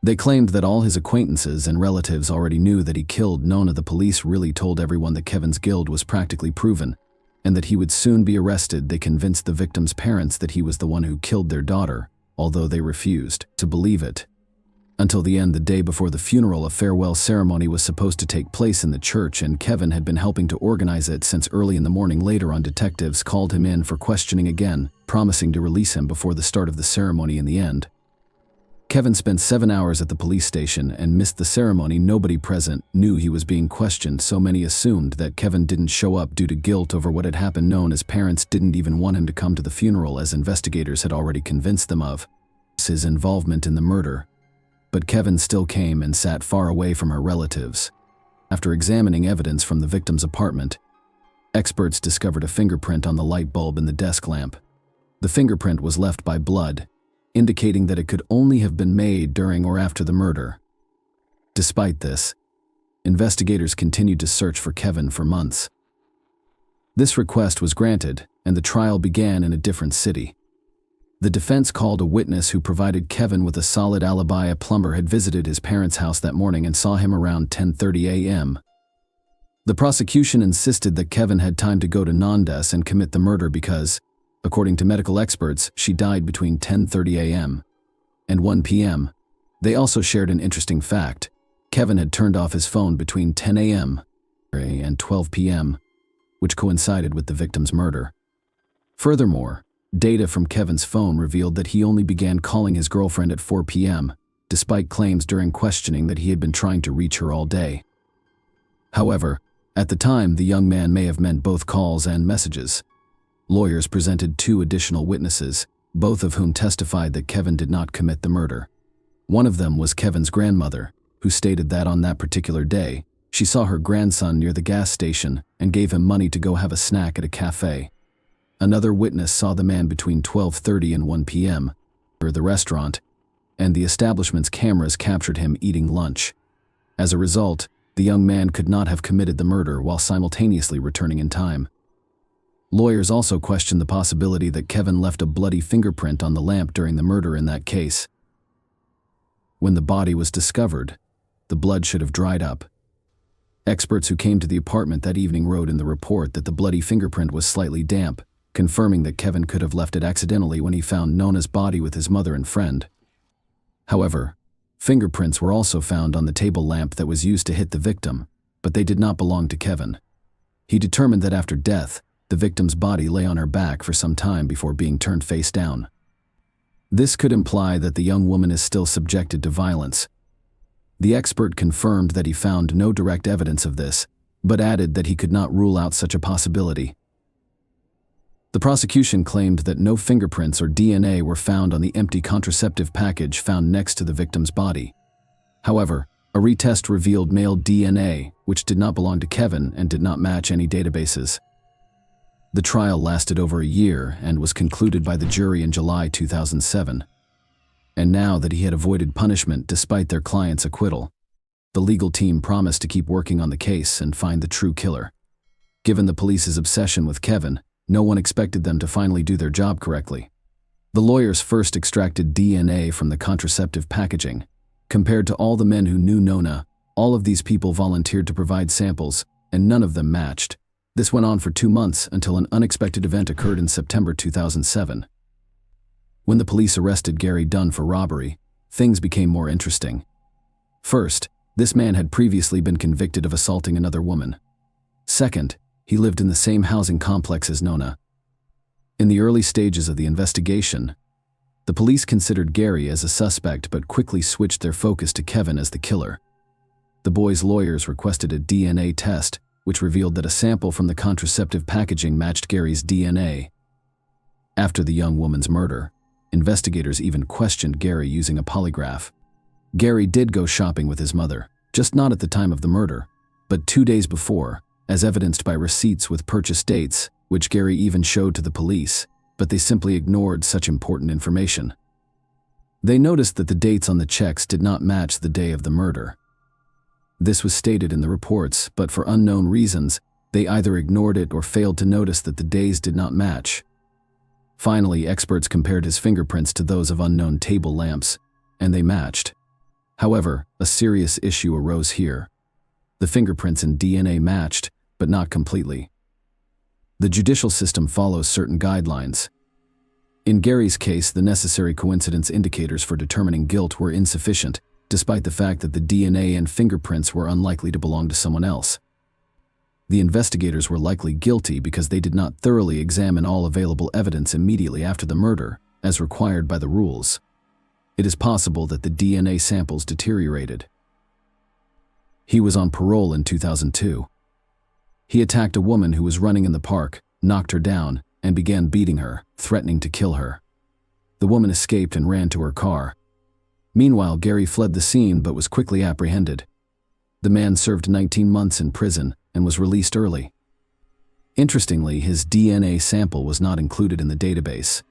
A: They claimed that all his acquaintances and relatives already knew that he killed Nona. The police really told everyone that Kevin's guilt was practically proven, and that he would soon be arrested. They convinced the victim's parents that he was the one who killed their daughter, although they refused to believe it. Until the end, the day before the funeral, a farewell ceremony was supposed to take place in the church, and Kevin had been helping to organize it since early in the morning. Later on, detectives called him in for questioning again, promising to release him before the start of the ceremony. In the end, Kevin spent 7 hours at the police station and missed the ceremony. Nobody present knew he was being questioned, so many assumed that Kevin didn't show up due to guilt over what had happened. Nona's parents didn't even want him to come to the funeral, as investigators had already convinced them of his involvement in the murder. But Kevin still came and sat far away from her relatives. After examining evidence from the victim's apartment, experts discovered a fingerprint on the light bulb in the desk lamp. The fingerprint was left by blood, indicating that it could only have been made during or after the murder. Despite this, investigators continued to search for Kevin for months. This request was granted, and the trial began in a different city. The defense called a witness who provided Kevin with a solid alibi. A plumber had visited his parents' house that morning and saw him around 10:30 a.m. The prosecution insisted that Kevin had time to go to Nandas and commit the murder because, according to medical experts, she died between 10:30 a.m. and 1 p.m. They also shared an interesting fact: Kevin had turned off his phone between 10 a.m. and 12 p.m., which coincided with the victim's murder. Furthermore, data from Kevin's phone revealed that he only began calling his girlfriend at 4 p.m., despite claims during questioning that he had been trying to reach her all day. However, at the time, the young man may have meant both calls and messages. Lawyers presented 2 additional witnesses, both of whom testified that Kevin did not commit the murder. One of them was Kevin's grandmother, who stated that on that particular day, she saw her grandson near the gas station and gave him money to go have a snack at a cafe. Another witness saw the man between 12:30 and 1 p.m. at the restaurant, and the establishment's cameras captured him eating lunch. As a result, the young man could not have committed the murder while simultaneously returning in time. Lawyers also questioned the possibility that Kevin left a bloody fingerprint on the lamp during the murder. In that case, when the body was discovered, the blood should have dried up. Experts who came to the apartment that evening wrote in the report that the bloody fingerprint was slightly damp, confirming that Kevin could have left it accidentally when he found Nona's body with his mother and friend. However, fingerprints were also found on the table lamp that was used to hit the victim, but they did not belong to Kevin. He determined that after death, the victim's body lay on her back for some time before being turned face down. This could imply that the young woman is still subjected to violence. The expert confirmed that he found no direct evidence of this, but added that he could not rule out such a possibility. The prosecution claimed that no fingerprints or DNA were found on the empty contraceptive package found next to the victim's body. However, a retest revealed male DNA, which did not belong to Kevin and did not match any databases. The trial lasted over a year and was concluded by the jury in July 2007. And now that he had avoided punishment despite their client's acquittal, the legal team promised to keep working on the case and find the true killer. Given the police's obsession with Kevin, no one expected them to finally do their job correctly. The lawyers first extracted DNA from the contraceptive packaging. Compared to all the men who knew Nona, all of these people volunteered to provide samples, and none of them matched. This went on for 2 months until an unexpected event occurred in September 2007. When the police arrested Gary Dunn for robbery, things became more interesting. First, this man had previously been convicted of assaulting another woman. Second, he lived in the same housing complex as Nona. In the early stages of the investigation, the police considered Gary as a suspect but quickly switched their focus to Kevin as the killer. The boy's lawyers requested a DNA test, which revealed that a sample from the contraceptive packaging matched Gary's DNA. After the young woman's murder, Investigators even questioned Gary using a polygraph. Gary did go shopping with his mother, just not at the time of the murder, but 2 days before, as evidenced by receipts with purchase dates, which Gary even showed to the police, but they simply ignored such important information. They noticed that the dates on the checks did not match the day of the murder. This was stated in the reports, but for unknown reasons, they either ignored it or failed to notice that the days did not match. Finally, experts compared his fingerprints to those of unknown table lamps, and they matched. However, a serious issue arose here. The fingerprints and DNA matched, but not completely. The judicial system follows certain guidelines. In Gary's case, the necessary coincidence indicators for determining guilt were insufficient, despite the fact that the DNA and fingerprints were unlikely to belong to someone else. The investigators were likely guilty because they did not thoroughly examine all available evidence immediately after the murder, as required by the rules. It is possible that the DNA samples deteriorated. He was on parole in 2002. He attacked a woman who was running in the park, knocked her down, and began beating her, threatening to kill her. The woman escaped and ran to her car. Meanwhile, Gary fled the scene but was quickly apprehended. The man served 19 months in prison and was released early. Interestingly, his DNA sample was not included in the database.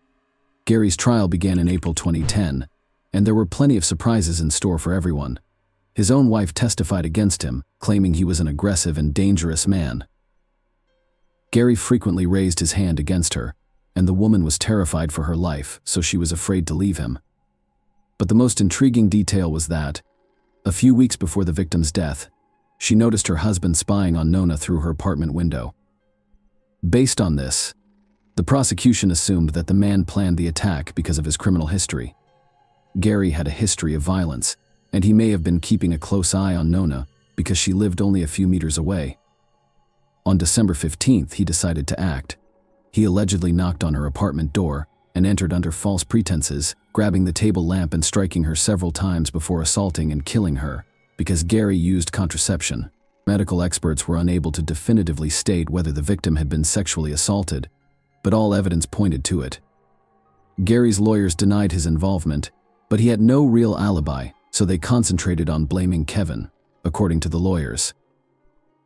A: Gary's trial began in April 2010, and there were plenty of surprises in store for everyone. His own wife testified against him, claiming he was an aggressive and dangerous man. Gary frequently raised his hand against her, and the woman was terrified for her life, so she was afraid to leave him. But the most intriguing detail was that, a few weeks before the victim's death, she noticed her husband spying on Nona through her apartment window. Based on this, the prosecution assumed that the man planned the attack because of his criminal history. Gary had a history of violence, and he may have been keeping a close eye on Nona because she lived only a few meters away. On December 15th, he decided to act. He allegedly knocked on her apartment door and entered under false pretenses, grabbing the table lamp and striking her several times before assaulting and killing her, because Gary used contraception. Medical experts were unable to definitively state whether the victim had been sexually assaulted, but all evidence pointed to it. Gary's lawyers denied his involvement, but he had no real alibi, so they concentrated on blaming Kevin, according to the lawyers.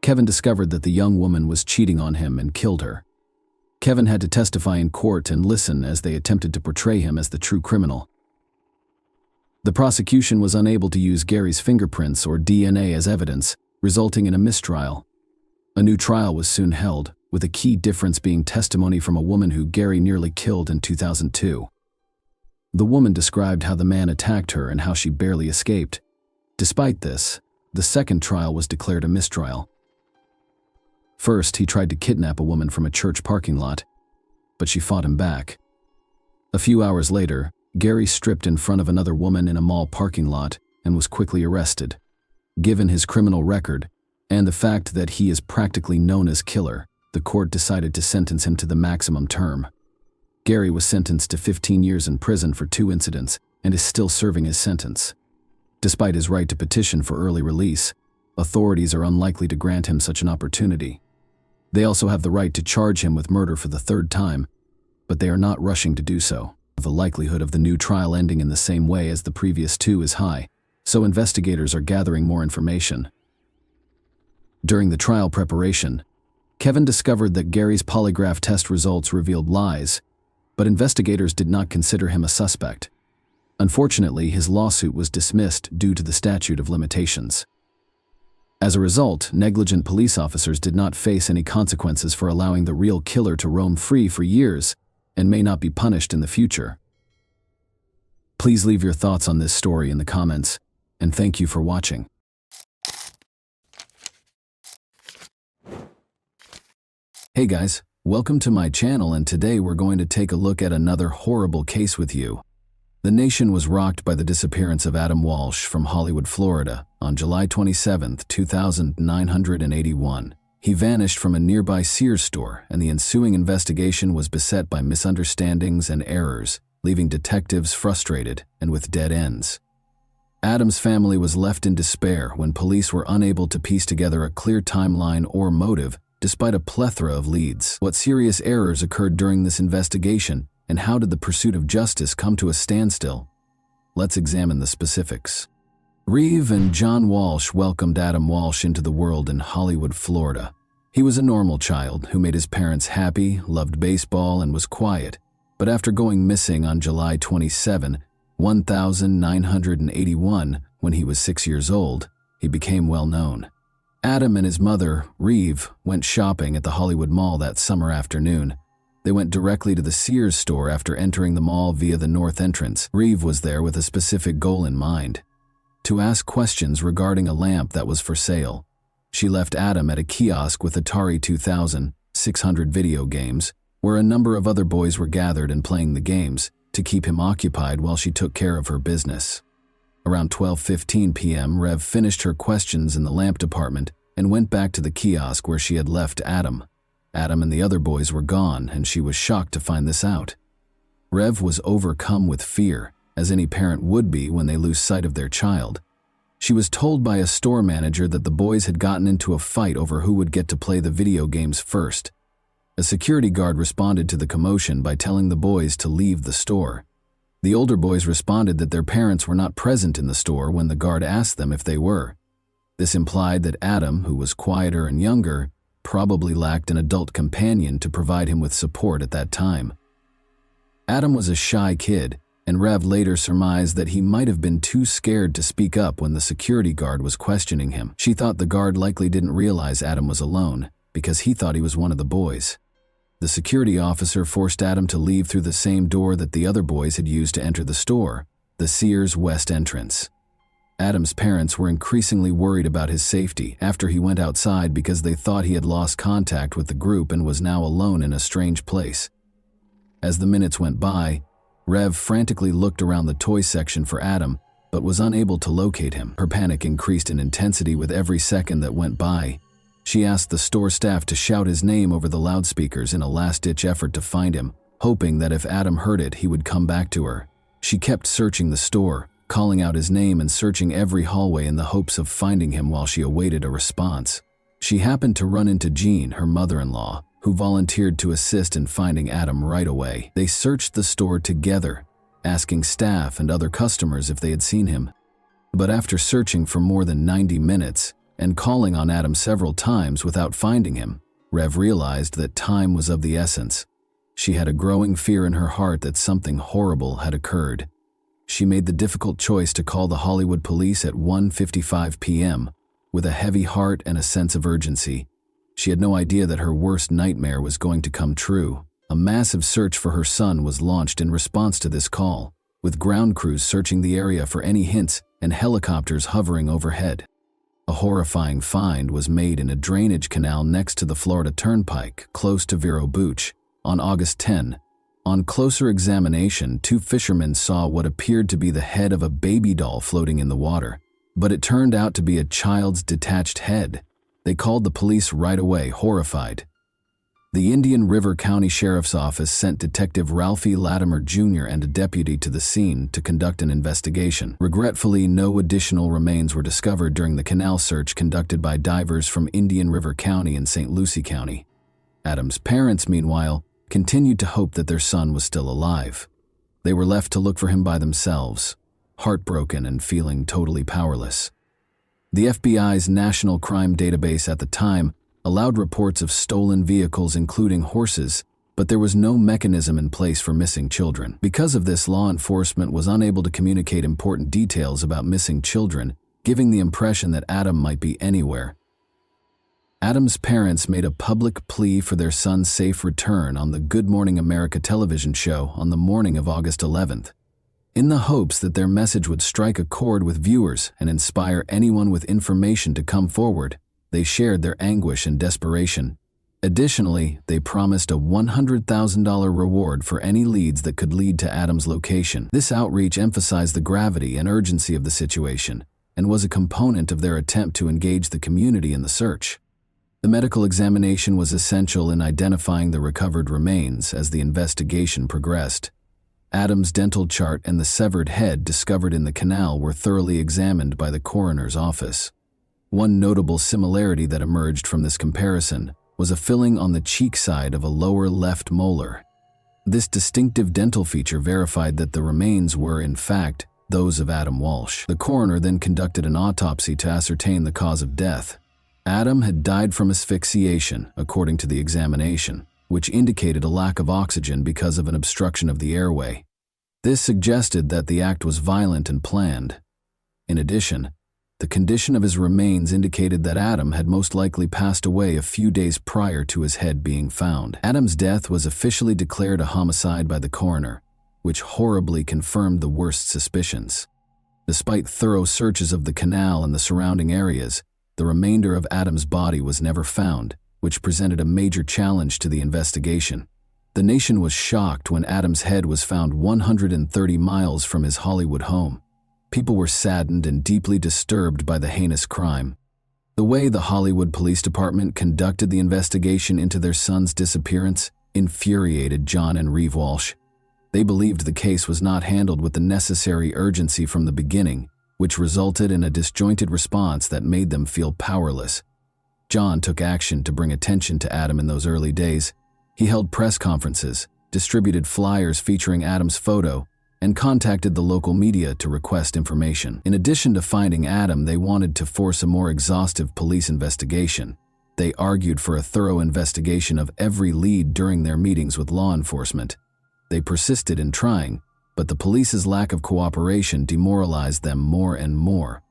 A: Kevin discovered that the young woman was cheating on him and killed her. Kevin had to testify in court and listen as they attempted to portray him as the true criminal. The prosecution was unable to use Gary's fingerprints or DNA as evidence, resulting in a mistrial. A new trial was soon held, with a key difference being testimony from a woman who Gary nearly killed in 2002. The woman described how the man attacked her and how she barely escaped. Despite this, the second trial was declared a mistrial. First, he tried to kidnap a woman from a church parking lot, but she fought him back. A few hours later, Gary stripped in front of another woman in a mall parking lot and was quickly arrested. Given his criminal record, and the fact that he is practically known as killer, the court decided to sentence him to the maximum term. Gary was sentenced to 15 years in prison for 2 incidents and is still serving his sentence. Despite his right to petition for early release, authorities are unlikely to grant him such an opportunity. They also have the right to charge him with murder for the 3rd time, but they are not rushing to do so. The likelihood of the new trial ending in the same way as the previous 2 is high, so investigators are gathering more information. During the trial preparation, Kevin discovered that Gary's polygraph test results revealed lies, but investigators did not consider him a suspect. Unfortunately, his lawsuit was dismissed due to the statute of limitations. As a result, negligent police officers did not face any consequences for allowing the real killer to roam free for years and may not be punished in the future. Please leave your thoughts on this story in the comments, and thank you for watching. Hey guys, welcome to my channel, and today we're going to take a look at another horrible case with you. The nation was rocked by the disappearance of Adam Walsh from Hollywood, Florida, on July 27, 2981. He vanished from a nearby Sears store, and the ensuing investigation was beset by misunderstandings and errors, leaving detectives frustrated and with dead ends. Adam's family was left in despair when police were unable to piece together a clear timeline or motive despite a plethora of leads. What serious errors occurred during this investigation, And how did the pursuit of justice come to a standstill? Let's examine the specifics. Reeve and John Walsh welcomed Adam Walsh into the world in Hollywood, Florida. He was a normal child who made his parents happy, loved baseball, and was quiet. But after going missing on July 27, 1981, when he was 6 years old, he became well known. Adam and his mother, Reeve, went shopping at the Hollywood Mall that summer afternoon. They went directly to the Sears store after entering the mall via the north entrance. Reeve was there with a specific goal in mind: to ask questions regarding a lamp that was for sale. She left Adam at a kiosk with Atari 2600 video games, where a number of other boys were gathered and playing the games, to keep him occupied while she took care of her business. Around 12:15 p.m., Rev finished her questions in the lamp department and went back to the kiosk where she had left Adam. Adam and the other boys were gone, and she was shocked to find this out. Rev was overcome with fear, as any parent would be when they lose sight of their child. She was told by a store manager that the boys had gotten into a fight over who would get to play the video games first. A security guard responded to the commotion by telling the boys to leave the store. The older boys responded that their parents were not present in the store when the guard asked them if they were. This implied that Adam, who was quieter and younger, probably lacked an adult companion to provide him with support at that time. Adam was a shy kid, and Rev later surmised that he might have been too scared to speak up when the security guard was questioning him. She thought the guard likely didn't realize Adam was alone, because he thought he was one of the boys. The security officer forced Adam to leave through the same door that the other boys had used to enter the store, the Sears West entrance. Adam's parents were increasingly worried about his safety after he went outside because they thought he had lost contact with the group and was now alone in a strange place. As the minutes went by, Rev frantically looked around the toy section for Adam, but was unable to locate him. Her panic increased in intensity with every second that went by. She asked the store staff to shout his name over the loudspeakers in a last-ditch effort to find him, hoping that if Adam heard it, he would come back to her. She kept searching the store, calling out his name and searching every hallway in the hopes of finding him while she awaited a response. She happened to run into Jean, her mother-in-law, who volunteered to assist in finding Adam right away. They searched the store together, asking staff and other customers if they had seen him. But after searching for more than 90 minutes and calling on Adam several times without finding him, Rev realized that time was of the essence. She had a growing fear in her heart that something horrible had occurred. She made the difficult choice to call the Hollywood police at 1:55 p.m. with a heavy heart and a sense of urgency. She had no idea that her worst nightmare was going to come true. A massive search for her son was launched in response to this call, with ground crews searching the area for any hints and helicopters hovering overhead. A horrifying find was made in a drainage canal next to the Florida Turnpike, close to Vero Beach, on August 10. On closer examination, two fishermen saw what appeared to be the head of a baby doll floating in the water, but it turned out to be a child's detached head. They called the police right away, horrified. The Indian River County Sheriff's Office sent Detective Ralphie Latimer Jr. and a deputy to the scene to conduct an investigation. Regretfully, no additional remains were discovered during the canal search conducted by divers from Indian River County and St. Lucie County. Adam's parents, meanwhile, continued to hope that their son was still alive. They were left to look for him by themselves, heartbroken and feeling totally powerless. The FBI's National Crime Database at the time allowed reports of stolen vehicles including horses, but there was no mechanism in place for missing children. Because of this, law enforcement was unable to communicate important details about missing children, giving the impression that Adam might be anywhere. Adam's parents made a public plea for their son's safe return on the Good Morning America television show on the morning of August 11th. In the hopes that their message would strike a chord with viewers and inspire anyone with information to come forward, they shared their anguish and desperation. Additionally, they promised a $100,000 reward for any leads that could lead to Adam's location. This outreach emphasized the gravity and urgency of the situation and was a component of their attempt to engage the community in the search. The medical examination was essential in identifying the recovered remains as the investigation progressed. Adam's dental chart and the severed head discovered in the canal were thoroughly examined by the coroner's office. One notable similarity that emerged from this comparison was a filling on the cheek side of a lower left molar. This distinctive dental feature verified that the remains were, in fact, those of Adam Walsh. The coroner then conducted an autopsy to ascertain the cause of death. Adam had died from asphyxiation, according to the examination, which indicated a lack of oxygen because of an obstruction of the airway. This suggested that the act was violent and planned. In addition, the condition of his remains indicated that Adam had most likely passed away a few days prior to his head being found. Adam's death was officially declared a homicide by the coroner, which horribly confirmed the worst suspicions. Despite thorough searches of the canal and the surrounding areas, the remainder of Adam's body was never found, which presented a major challenge to the investigation. The nation was shocked when Adam's head was found 130 miles from his Hollywood home. People were saddened and deeply disturbed by the heinous crime. The way the Hollywood Police Department conducted the investigation into their son's disappearance infuriated John and Reeve Walsh. They believed the case was not handled with the necessary urgency from the beginning, which resulted in a disjointed response that made them feel powerless. John took action to bring attention to Adam in those early days. He held press conferences, distributed flyers featuring Adam's photo, and contacted the local media to request information. In addition to finding Adam, they wanted to force a more exhaustive police investigation. They argued for a thorough investigation of every lead during their meetings with law enforcement. They persisted in trying, but the police's lack of cooperation demoralized them more and more.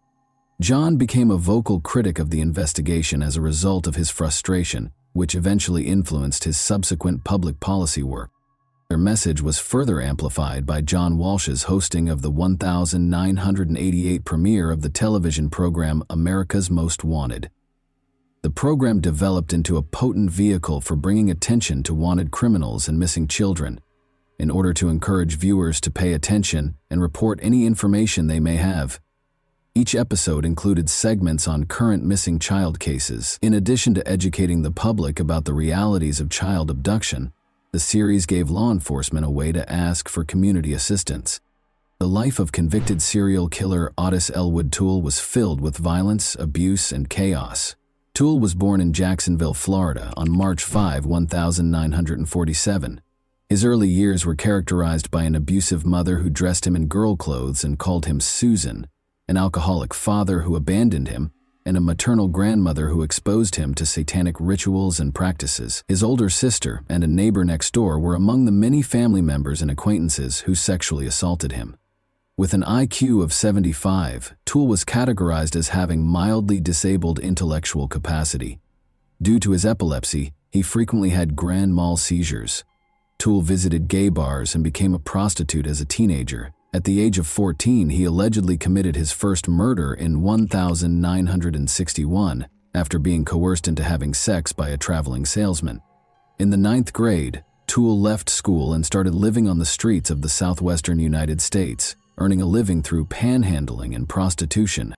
A: John became a vocal critic of the investigation as a result of his frustration, which eventually influenced his subsequent public policy work. Their message was further amplified by John Walsh's hosting of the 1988 premiere of the television program America's Most Wanted. The program developed into a potent vehicle for bringing attention to wanted criminals and missing children, in order to encourage viewers to pay attention and report any information they may have. Each episode included segments on current missing child cases. In addition to educating the public about the realities of child abduction, the series gave law enforcement a way to ask for community assistance. The life of convicted serial killer Otis Elwood Toole was filled with violence, abuse, and chaos. Toole was born in Jacksonville, Florida, on March 5, 1947. His early years were characterized by an abusive mother who dressed him in girl clothes and called him Susan, an alcoholic father who abandoned him, and a maternal grandmother who exposed him to satanic rituals and practices. His older sister and a neighbor next door were among the many family members and acquaintances who sexually assaulted him. With an IQ of 75, Toole was categorized as having mildly disabled intellectual capacity. Due to his epilepsy, he frequently had grand mal seizures. Toole visited gay bars and became a prostitute as a teenager. At the age of 14, he allegedly committed his first murder in 1961 after being coerced into having sex by a traveling salesman. In the 9th grade, Toole left school and started living on the streets of the southwestern United States, earning a living through panhandling and prostitution.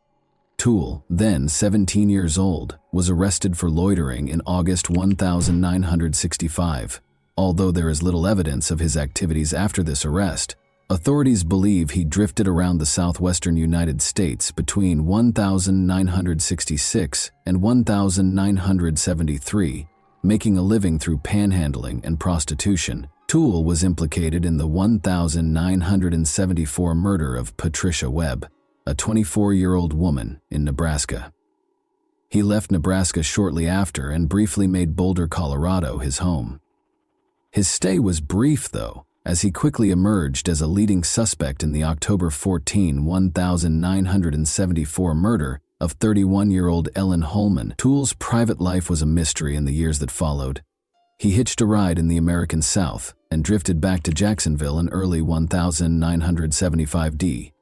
A: Toole, then 17 years old, was arrested for loitering in August 1965. Although there is little evidence of his activities after this arrest, authorities believe he drifted around the southwestern United States between 1966 and 1973, making a living through panhandling and prostitution. Toole was implicated in the 1974 murder of Patricia Webb, a 24-year-old woman in Nebraska. He left Nebraska shortly after and briefly made Boulder, Colorado, his home. His stay was brief, though, as he quickly emerged as a leading suspect in the October 14, 1974 murder of 31-year-old Ellen Holman. Toole's private life was a mystery in the years that followed. He hitched a ride in the American South and drifted back to Jacksonville in early 1975 D.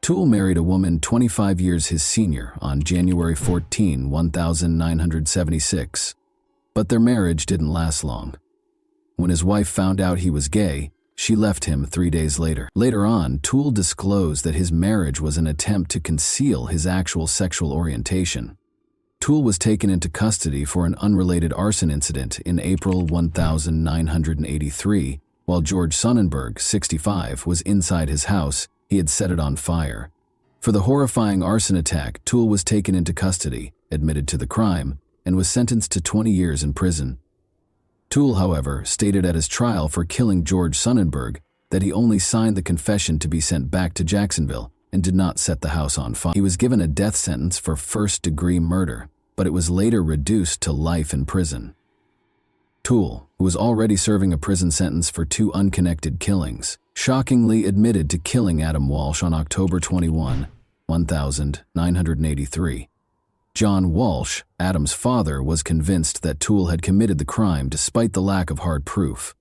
A: Toole married a woman 25 years his senior on January 14, 1976, but their marriage didn't last long. When his wife found out he was gay, she left him 3 days later. Later on, Toole disclosed that his marriage was an attempt to conceal his actual sexual orientation. Toole was taken into custody for an unrelated arson incident in April 1983, while George Sonnenberg, 65, was inside his house. He had set it on fire. For the horrifying arson attack, Toole was taken into custody, admitted to the crime, and was sentenced to 20 years in prison. Toole, however, stated at his trial for killing George Sonnenberg that he only signed the confession to be sent back to Jacksonville and did not set the house on fire. He was given a death sentence for first-degree murder, but it was later reduced to life in prison. Toole, who was already serving a prison sentence for 2 unconnected killings, shockingly admitted to killing Adam Walsh on October 21, 1983. John Walsh, Adam's father, was convinced that Toole had committed the crime despite the lack of hard proof.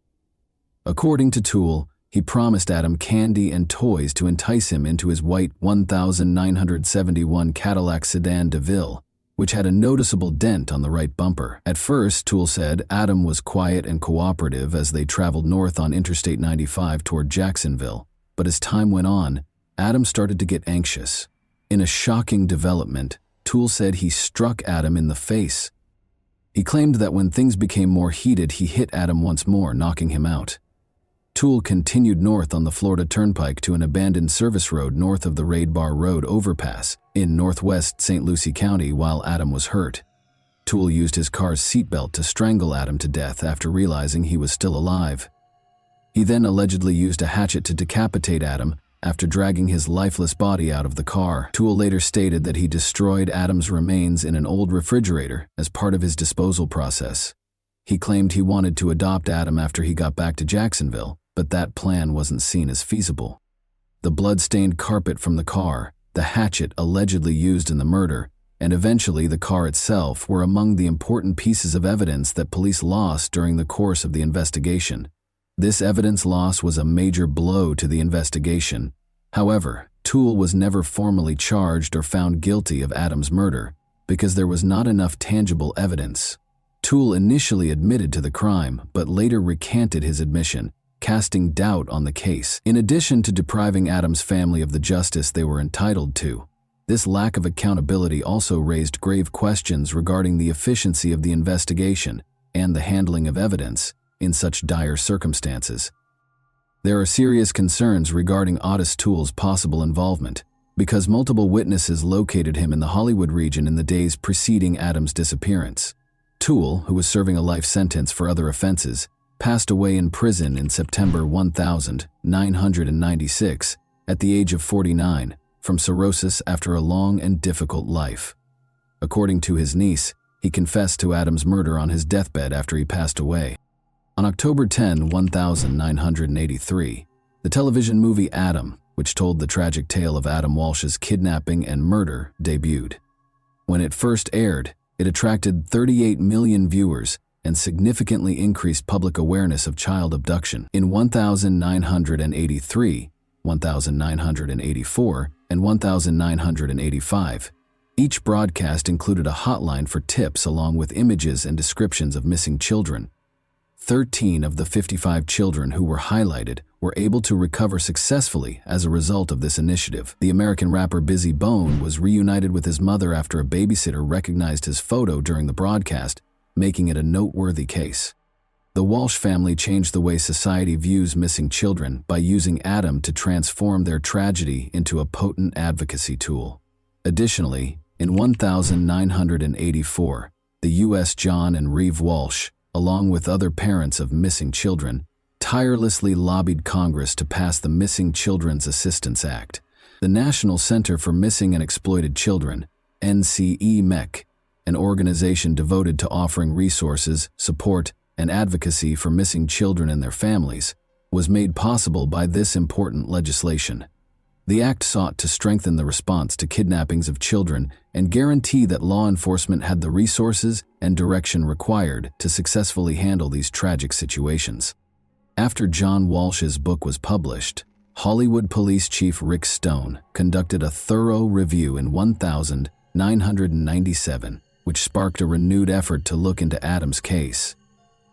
A: According to Toole, he promised Adam candy and toys to entice him into his white 1971 Cadillac sedan DeVille, which had a noticeable dent on the right bumper. At first, Toole said Adam was quiet and cooperative as they traveled north on Interstate 95 toward Jacksonville, but as time went on, Adam started to get anxious. In a shocking development, Toole said he struck Adam in the face. He claimed that when things became more heated, he hit Adam once more, knocking him out. Toole continued north on the Florida Turnpike to an abandoned service road north of the Raid Bar Road overpass in northwest St. Lucie County while Adam was hurt. Toole used his car's seatbelt to strangle Adam to death after realizing he was still alive. He then allegedly used a hatchet to decapitate Adam after dragging his lifeless body out of the car. Toole later stated that he destroyed Adam's remains in an old refrigerator as part of his disposal process. He claimed he wanted to adopt Adam after he got back to Jacksonville, but that plan wasn't seen as feasible. The blood-stained carpet from the car, the hatchet allegedly used in the murder, and eventually the car itself were among the important pieces of evidence that police lost during the course of the investigation. This evidence loss was a major blow to the investigation. However, Toole was never formally charged or found guilty of Adam's murder because there was not enough tangible evidence. Toole initially admitted to the crime, but later recanted his admission, casting doubt on the case. In addition to depriving Adam's family of the justice they were entitled to, this lack of accountability also raised grave questions regarding the efficiency of the investigation and the handling of evidence in such dire circumstances. There are serious concerns regarding Otis Toole's possible involvement, because multiple witnesses located him in the Hollywood region in the days preceding Adam's disappearance. Toole, who was serving a life sentence for other offenses, passed away in prison in September 1996 at the age of 49 from cirrhosis after a long and difficult life. According to his niece, he confessed to Adam's murder on his deathbed after he passed away. On October 10, 1983, the television movie Adam, which told the tragic tale of Adam Walsh's kidnapping and murder, debuted. When it first aired, it attracted 38 million viewers and significantly increased public awareness of child abduction. In 1983, 1984, and 1985, each broadcast included a hotline for tips along with images and descriptions of missing children. 13 of the 55 children who were highlighted were able to recover successfully as a result of this initiative. The American rapper Bizzy Bone was reunited with his mother after a babysitter recognized his photo during the broadcast, making it a noteworthy case. The Walsh family changed the way society views missing children by using Adam to transform their tragedy into a potent advocacy tool. Additionally, in 1984, the U.S. John and Reeve Walsh, along with other parents of missing children, tirelessly lobbied Congress to pass the Missing Children's Assistance Act. The National Center for Missing and Exploited Children, NCEMEC, an organization devoted to offering resources, support, and advocacy for missing children and their families, was made possible by this important legislation. The act sought to strengthen the response to kidnappings of children and guarantee that law enforcement had the resources and direction required to successfully handle these tragic situations. After John Walsh's book was published, Hollywood Police Chief Rick Stone conducted a thorough review in 1997, which sparked a renewed effort to look into Adam's case.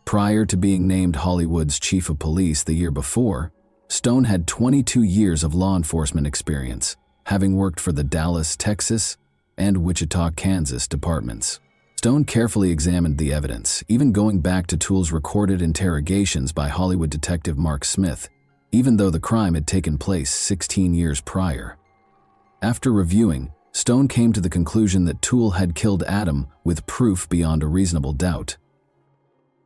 A: Prior to being named Hollywood's Chief of Police the year before, Stone had 22 years of law enforcement experience, having worked for the Dallas, Texas, and Wichita, Kansas departments. Stone carefully examined the evidence, even going back to Toole's recorded interrogations by Hollywood detective Mark Smith, even though the crime had taken place 16 years prior. After reviewing, Stone came to the conclusion that Toole had killed Adam with proof beyond a reasonable doubt.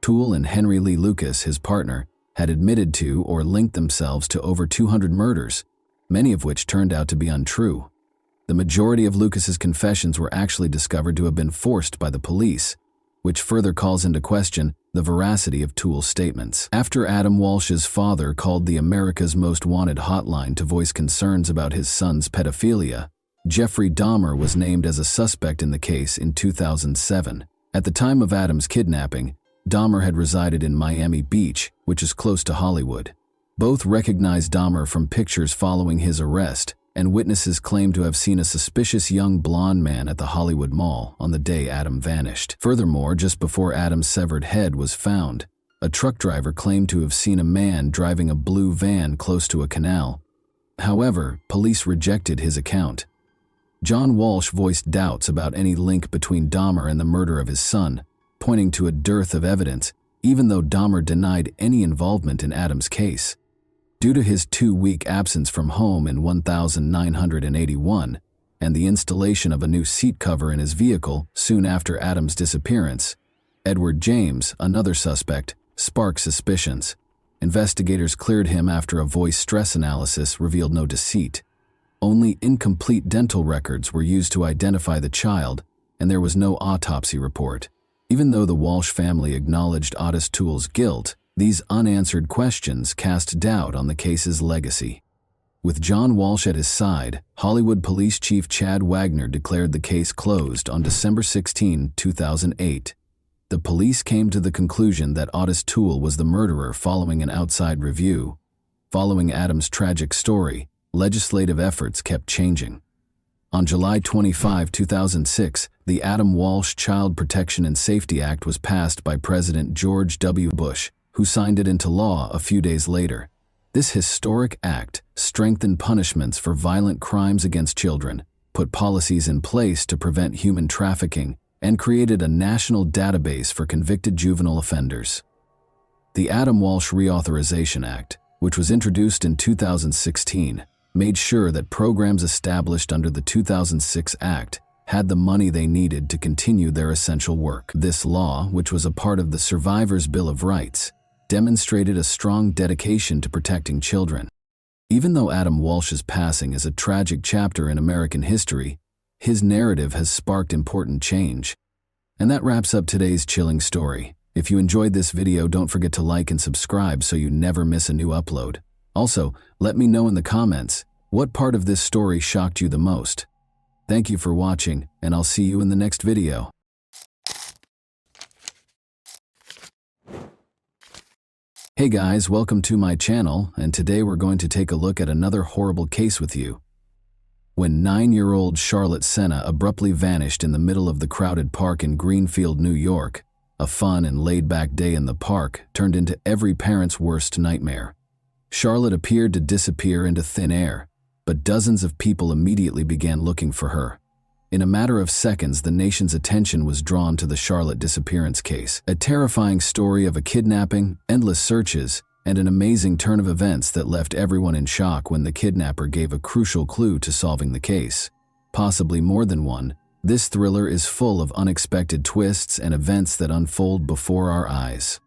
A: Toole and Henry Lee Lucas, his partner, had admitted to or linked themselves to over 200 murders, many of which turned out to be untrue. The majority of Lucas's confessions were actually discovered to have been forced by the police, which further calls into question the veracity of Toole's statements. After Adam Walsh's father called the America's Most Wanted hotline to voice concerns about his son's pedophilia, Jeffrey Dahmer was named as a suspect in the case in 2007. At the time of Adam's kidnapping, Dahmer had resided in Miami Beach, which is close to Hollywood. Both recognized Dahmer from pictures following his arrest, and witnesses claimed to have seen a suspicious young blonde man at the Hollywood Mall on the day Adam vanished. Furthermore, just before Adam's severed head was found, a truck driver claimed to have seen a man driving a blue van close to a canal. However, police rejected his account. John Walsh voiced doubts about any link between Dahmer and the murder of his son, pointing to a dearth of evidence, even though Dahmer denied any involvement in Adam's case. Due to his 2-week absence from home in 1981 and the installation of a new seat cover in his vehicle soon after Adam's disappearance, Edward James, another suspect, sparked suspicions. Investigators cleared him after a voice stress analysis revealed no deceit. Only incomplete dental records were used to identify the child, and there was no autopsy report. Even though the Walsh family acknowledged Otis Toole's guilt, these unanswered questions cast doubt on the case's legacy. With John Walsh at his side, Hollywood Police Chief Chad Wagner declared the case closed on December 16, 2008. The police came to the conclusion that Otis Toole was the murderer following an outside review. Following Adam's tragic story, legislative efforts kept changing. On July 25, 2006, the Adam Walsh Child Protection and Safety Act was passed by President George W. Bush, who signed it into law a few days later. This historic act strengthened punishments for violent crimes against children, put policies in place to prevent human trafficking, and created a national database for convicted juvenile offenders. The Adam Walsh Reauthorization Act, which was introduced in 2016, made sure that programs established under the 2006 Act had the money they needed to continue their essential work. This law, which was a part of the Survivors' Bill of Rights, demonstrated a strong dedication to protecting children. Even though Adam Walsh's passing is a tragic chapter in American history, his narrative has sparked important change. And that wraps up today's chilling story. If you enjoyed this video, don't forget to like and subscribe so you never miss a new upload. Also, let me know in the comments, what part of this story shocked you the most? Thank you for watching, and I'll see you in the next video. Hey guys, welcome to my channel, and today we're going to take a look at another horrible case with you. When 9-year-old Charlotte Senna abruptly vanished in the middle of the crowded park in Greenfield, New York, a fun and laid-back day in the park turned into every parent's worst nightmare. Charlotte appeared to disappear into thin air, but dozens of people immediately began looking for her. In a matter of seconds, the nation's attention was drawn to the Charlotte disappearance case, a terrifying story of a kidnapping, endless searches, and an amazing turn of events that left everyone in shock when the kidnapper gave a crucial clue to solving the case. Possibly more than one, this thriller is full of unexpected twists and events that unfold before our eyes.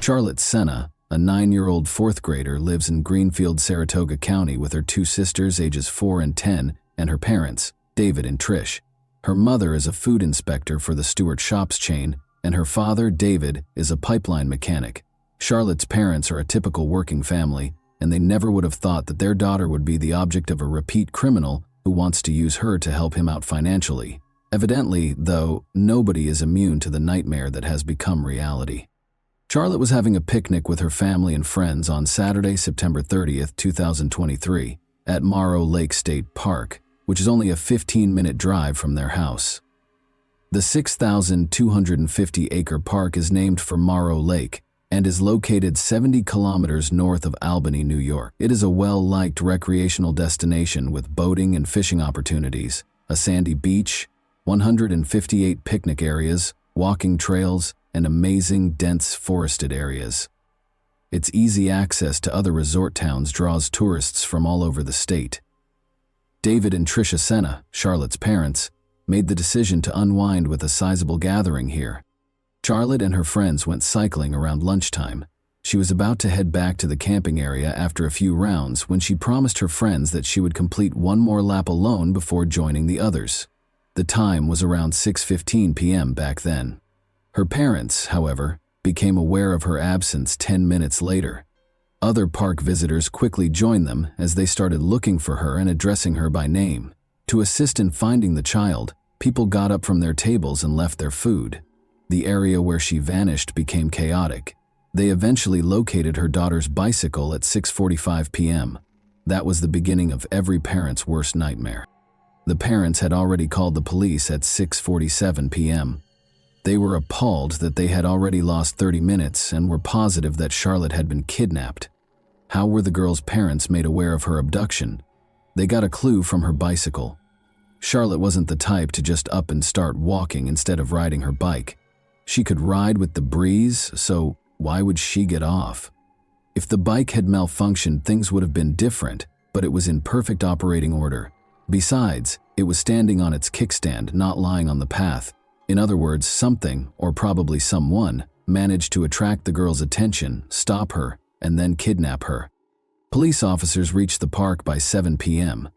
A: Charlotte Senna, a 9-year-old fourth grader, lives in Greenfield, Saratoga County with her 2 sisters ages 4 and 10 and her parents, David and Trish. Her mother is a food inspector for the Stewart Shops chain, and her father, David, is a pipeline mechanic. Charlotte's parents are a typical working family, and they never would have thought that their daughter would be the object of a repeat criminal who wants to use her to help him out financially. Evidently, though, nobody is immune to the nightmare that has become reality. Charlotte was having a picnic with her family and friends on Saturday, September 30th, 2023, at Morrow Lake State Park, which is only a 15-minute drive from their house. The 6,250-acre park is named for Morrow Lake and is located 70 kilometers north of Albany, New York. It is a well-liked recreational destination with boating and fishing opportunities, a sandy beach, 158 picnic areas, walking trails, and amazing dense forested areas. Its easy access to other resort towns draws tourists from all over the state. David and Tricia Senna, Charlotte's parents, made the decision to unwind with a sizable gathering here. Charlotte and her friends went cycling around lunchtime. She was about to head back to the camping area after a few rounds when she promised her friends that she would complete one more lap alone before joining the others. The time was around 6:15 p.m. back then. Her parents, however, became aware of her absence 10 minutes later. Other park visitors quickly joined them as they started looking for her and addressing her by name. To assist in finding the child, people got up from their tables and left their food. The area where she vanished became chaotic. They eventually located her daughter's bicycle at 6:45 p.m. That was the beginning of every parent's worst nightmare. The parents had already called the police at 6:47 p.m. They were appalled that they had already lost 30 minutes and were positive that Charlotte had been kidnapped. How were the girl's parents made aware of her abduction? They got a clue from her bicycle. Charlotte wasn't the type to just up and start walking instead of riding her bike. She could ride with the breeze, so why would she get off? If the bike had malfunctioned, things would have been different, but it was in perfect operating order. Besides, it was standing on its kickstand, not lying on the path. In other words, something, or probably someone, managed to attract the girl's attention, stop her, and then kidnap her. Police officers reached the park by 7 p.m.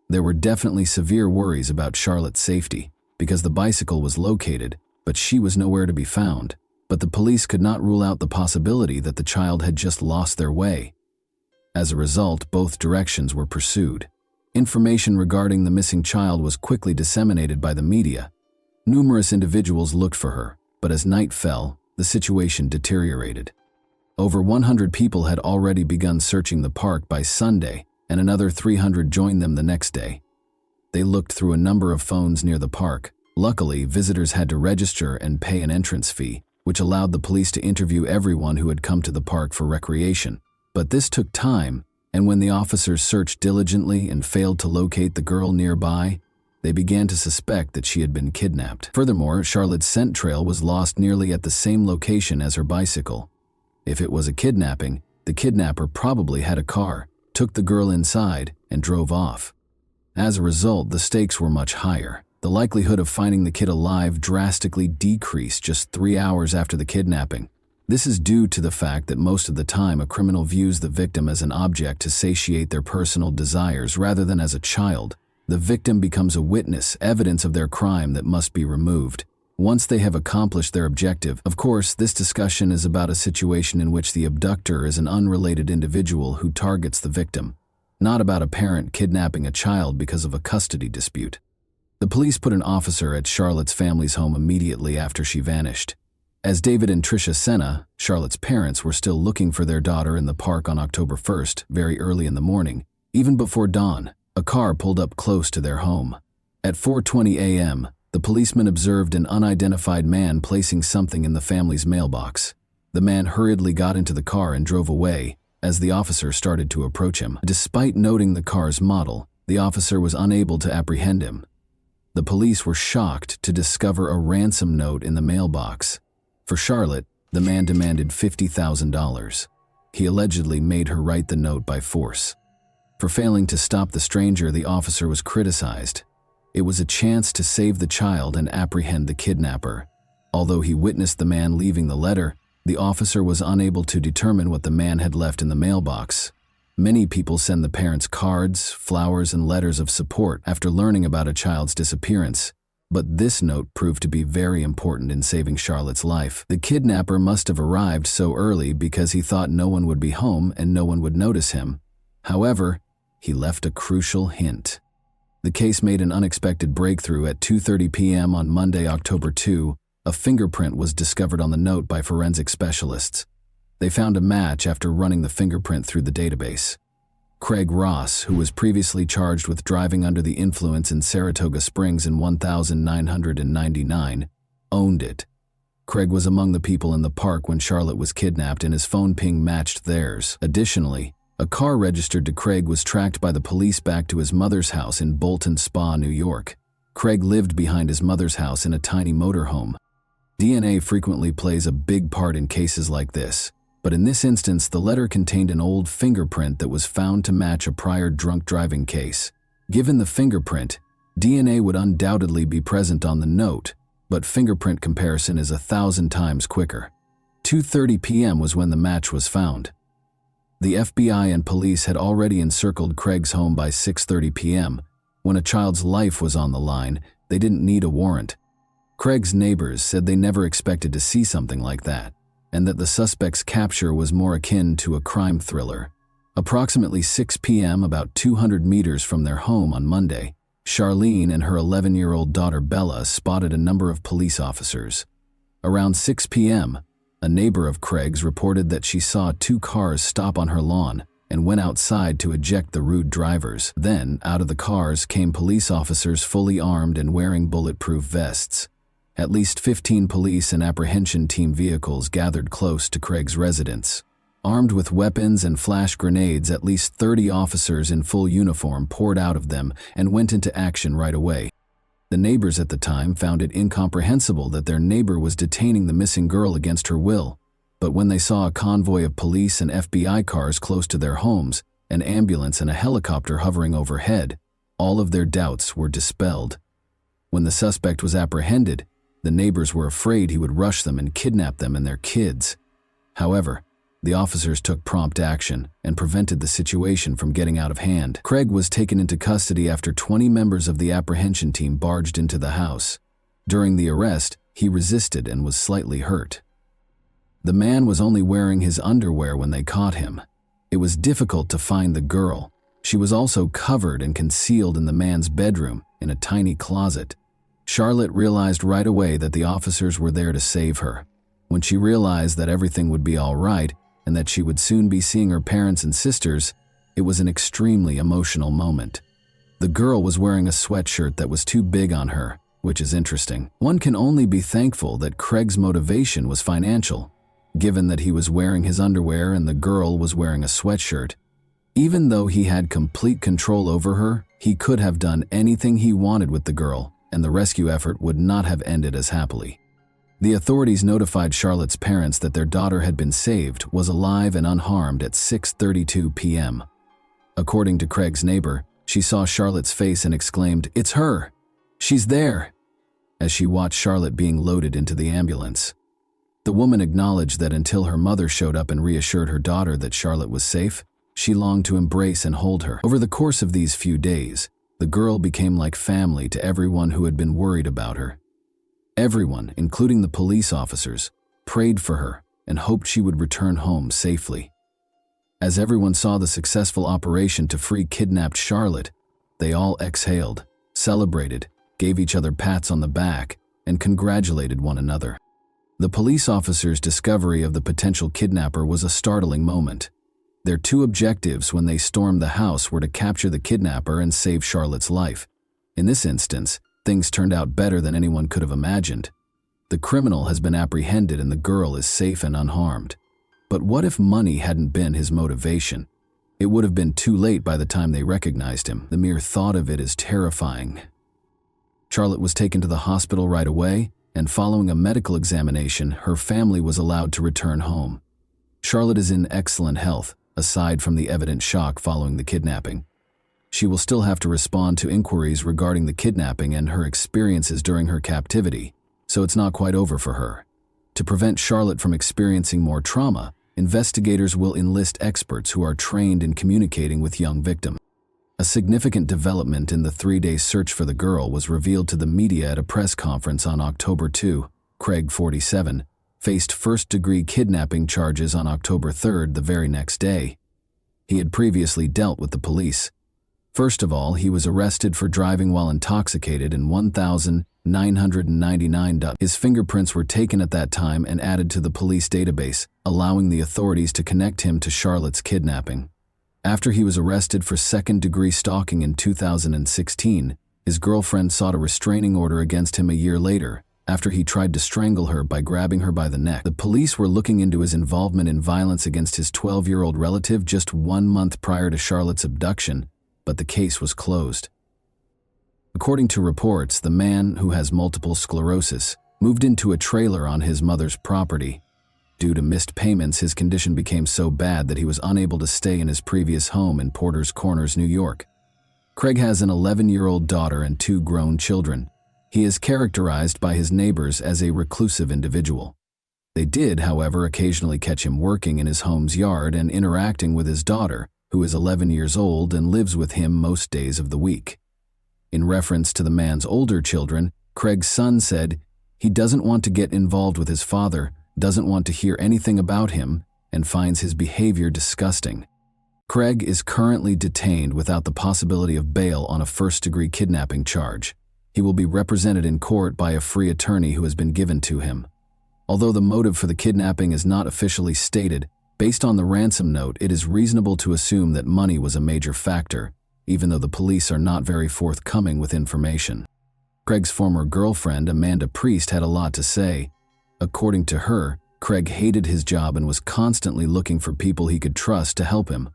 A: There were definitely severe worries about Charlotte's safety, because the bicycle was located, but she was nowhere to be found. But the police could not rule out the possibility that the child had just lost their way. As a result, both directions were pursued. Information regarding the missing child was quickly disseminated by the media. Numerous individuals looked for her, but as night fell, the situation deteriorated. Over 100 people had already begun searching the park by Sunday, and another 300 joined them the next day. They looked through a number of phones near the park. Luckily, visitors had to register and pay an entrance fee, which allowed the police to interview everyone who had come to the park for recreation. But this took time, and when the officers searched diligently and failed to locate the girl nearby, they began to suspect that she had been kidnapped. Furthermore, Charlotte's scent trail was lost nearly at the same location as her bicycle. If it was a kidnapping, the kidnapper probably had a car, took the girl inside, and drove off. As a result, the stakes were much higher. The likelihood of finding the kid alive drastically decreased just 3 hours after the kidnapping. This is due to the fact that most of the time a criminal views the victim as an object to satiate their personal desires rather than as a child. The victim becomes a witness, evidence of their crime that must be removed. Once they have accomplished their objective, of course, this discussion is about a situation in which the abductor is an unrelated individual who targets the victim, not about a parent kidnapping a child because of a custody dispute. The police put an officer at Charlotte's family's home immediately after she vanished. As David and Tricia Senna, Charlotte's parents, were still looking for their daughter in the park on October 1st, very early in the morning, even before dawn, a car pulled up close to their home. At 4:20 a.m., the policeman observed an unidentified man placing something in the family's mailbox. The man hurriedly got into the car and drove away as the officer started to approach him. Despite noting the car's model, the officer was unable to apprehend him. The police were shocked to discover a ransom note in the mailbox. For Charlotte, the man demanded $50,000. He allegedly made her write the note by force. For failing to stop the stranger, the officer was criticized. It was a chance to save the child and apprehend the kidnapper. Although he witnessed the man leaving the letter, the officer was unable to determine what the man had left in the mailbox. Many people send the parents cards, flowers, and letters of support after learning about a child's disappearance. But this note proved to be very important in saving Charlotte's life. The kidnapper must have arrived so early because he thought no one would be home and no one would notice him. However, he left a crucial hint. The case made an unexpected breakthrough at 2:30 p.m. on Monday, October 2. A fingerprint was discovered on the note by forensic specialists. They found a match after running the fingerprint through the database. Craig Ross, who was previously charged with driving under the influence in Saratoga Springs in 1999, owned it. Craig was among the people in the park when Charlotte was kidnapped, and his phone ping matched theirs. Additionally, a car registered to Craig was tracked by the police back to his mother's house in Bolton Spa, New York. Craig lived behind his mother's house in a tiny motorhome. DNA frequently plays a big part in cases like this. But in this instance, the letter contained an old fingerprint that was found to match a prior drunk driving case. Given the fingerprint, DNA would undoubtedly be present on the note, but fingerprint comparison is 1,000 times quicker. 2:30 p.m. was when the match was found. The FBI and police had already encircled Craig's home by 6:30 p.m. When a child's life was on the line, they didn't need a warrant. Craig's neighbors said they never expected to see something like that, and that the suspect's capture was more akin to a crime thriller. Approximately 6 p.m., about 200 meters from their home on Monday, Charlene and her 11-year-old daughter Bella spotted a number of police officers. Around 6 p.m., a neighbor of Craig's reported that she saw 2 cars stop on her lawn and went outside to eject the rude drivers. Then, out of the cars came police officers fully armed and wearing bulletproof vests. At least 15 police and apprehension team vehicles gathered close to Craig's residence. Armed with weapons and flash grenades, at least 30 officers in full uniform poured out of them and went into action right away. The neighbors at the time found it incomprehensible that their neighbor was detaining the missing girl against her will, but when they saw a convoy of police and FBI cars close to their homes, an ambulance and a helicopter hovering overhead, all of their doubts were dispelled. When the suspect was apprehended, the neighbors were afraid he would rush them and kidnap them and their kids. However, the officers took prompt action and prevented the situation from getting out of hand. Craig was taken into custody after 20 members of the apprehension team barged into the house. During the arrest, he resisted and was slightly hurt. The man was only wearing his underwear when they caught him. It was difficult to find the girl. She was also covered and concealed in the man's bedroom in a tiny closet. Charlotte realized right away that the officers were there to save her. When she realized that everything would be all right and that she would soon be seeing her parents and sisters, it was an extremely emotional moment. The girl was wearing a sweatshirt that was too big on her, which is interesting. One can only be thankful that Craig's motivation was financial, given that he was wearing his underwear and the girl was wearing a sweatshirt. Even though he had complete control over her, he could have done anything he wanted with the girl, and the rescue effort would not have ended as happily. The authorities notified Charlotte's parents that their daughter had been saved, was alive and unharmed at 6:32 p.m. According to Craig's neighbor, she saw Charlotte's face and exclaimed, "It's her! She's there!" as she watched Charlotte being loaded into the ambulance. The woman acknowledged that until her mother showed up and reassured her daughter that Charlotte was safe, she longed to embrace and hold her. Over the course of these few days, the girl became like family to everyone who had been worried about her. Everyone, including the police officers, prayed for her and hoped she would return home safely. As everyone saw the successful operation to free kidnapped Charlotte, they all exhaled, celebrated, gave each other pats on the back, and congratulated one another. The police officers' discovery of the potential kidnapper was a startling moment. Their 2 objectives when they stormed the house were to capture the kidnapper and save Charlotte's life. In this instance, things turned out better than anyone could have imagined. The criminal has been apprehended and the girl is safe and unharmed. But what if money hadn't been his motivation? It would have been too late by the time they recognized him. The mere thought of it is terrifying. Charlotte was taken to the hospital right away, and following a medical examination, her family was allowed to return home. Charlotte is in excellent health, aside from the evident shock following the kidnapping. She will still have to respond to inquiries regarding the kidnapping and her experiences during her captivity, so it's not quite over for her. To prevent Charlotte from experiencing more trauma, investigators will enlist experts who are trained in communicating with young victims. A significant development in the 3-day search for the girl was revealed to the media at a press conference on October 2. Craig, 47, faced first-degree kidnapping charges on October 3, the very next day. He had previously dealt with the police. First of all, he was arrested for driving while intoxicated in 1,999. His fingerprints were taken at that time and added to the police database, allowing the authorities to connect him to Charlotte's kidnapping. After he was arrested for second-degree stalking in 2016, his girlfriend sought a restraining order against him a year later, after he tried to strangle her by grabbing her by the neck. The police were looking into his involvement in violence against his 12-year-old relative just 1 month prior to Charlotte's abduction, but the case was closed. According to reports, the man, who has multiple sclerosis, moved into a trailer on his mother's property. Due to missed payments, his condition became so bad that he was unable to stay in his previous home in Porter's Corners, New York. Craig has an 11-year-old daughter and 2 grown children. He is characterized by his neighbors as a reclusive individual. They did, however, occasionally catch him working in his home's yard and interacting with his daughter, who is 11 years old and lives with him most days of the week. In reference to the man's older children, Craig's son said he doesn't want to get involved with his father, doesn't want to hear anything about him, and finds his behavior disgusting. Craig is currently detained without the possibility of bail on a first-degree kidnapping charge. He will be represented in court by a free attorney who has been given to him. Although the motive for the kidnapping is not officially stated, based on the ransom note, it is reasonable to assume that money was a major factor, even though the police are not very forthcoming with information. Craig's former girlfriend, Amanda Priest, had a lot to say. According to her, Craig hated his job and was constantly looking for people he could trust to help him.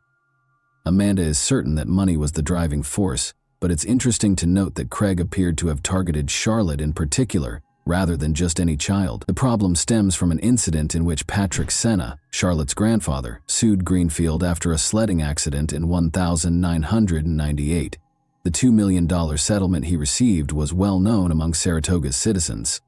A: Amanda is certain that money was the driving force, but it's interesting to note that Craig appeared to have targeted Charlotte in particular, rather than just any child. The problem stems from an incident in which Patrick Senna, Charlotte's grandfather, sued Greenfield after a sledding accident in 1998. The $2 million settlement he received was well known among Saratoga's citizens.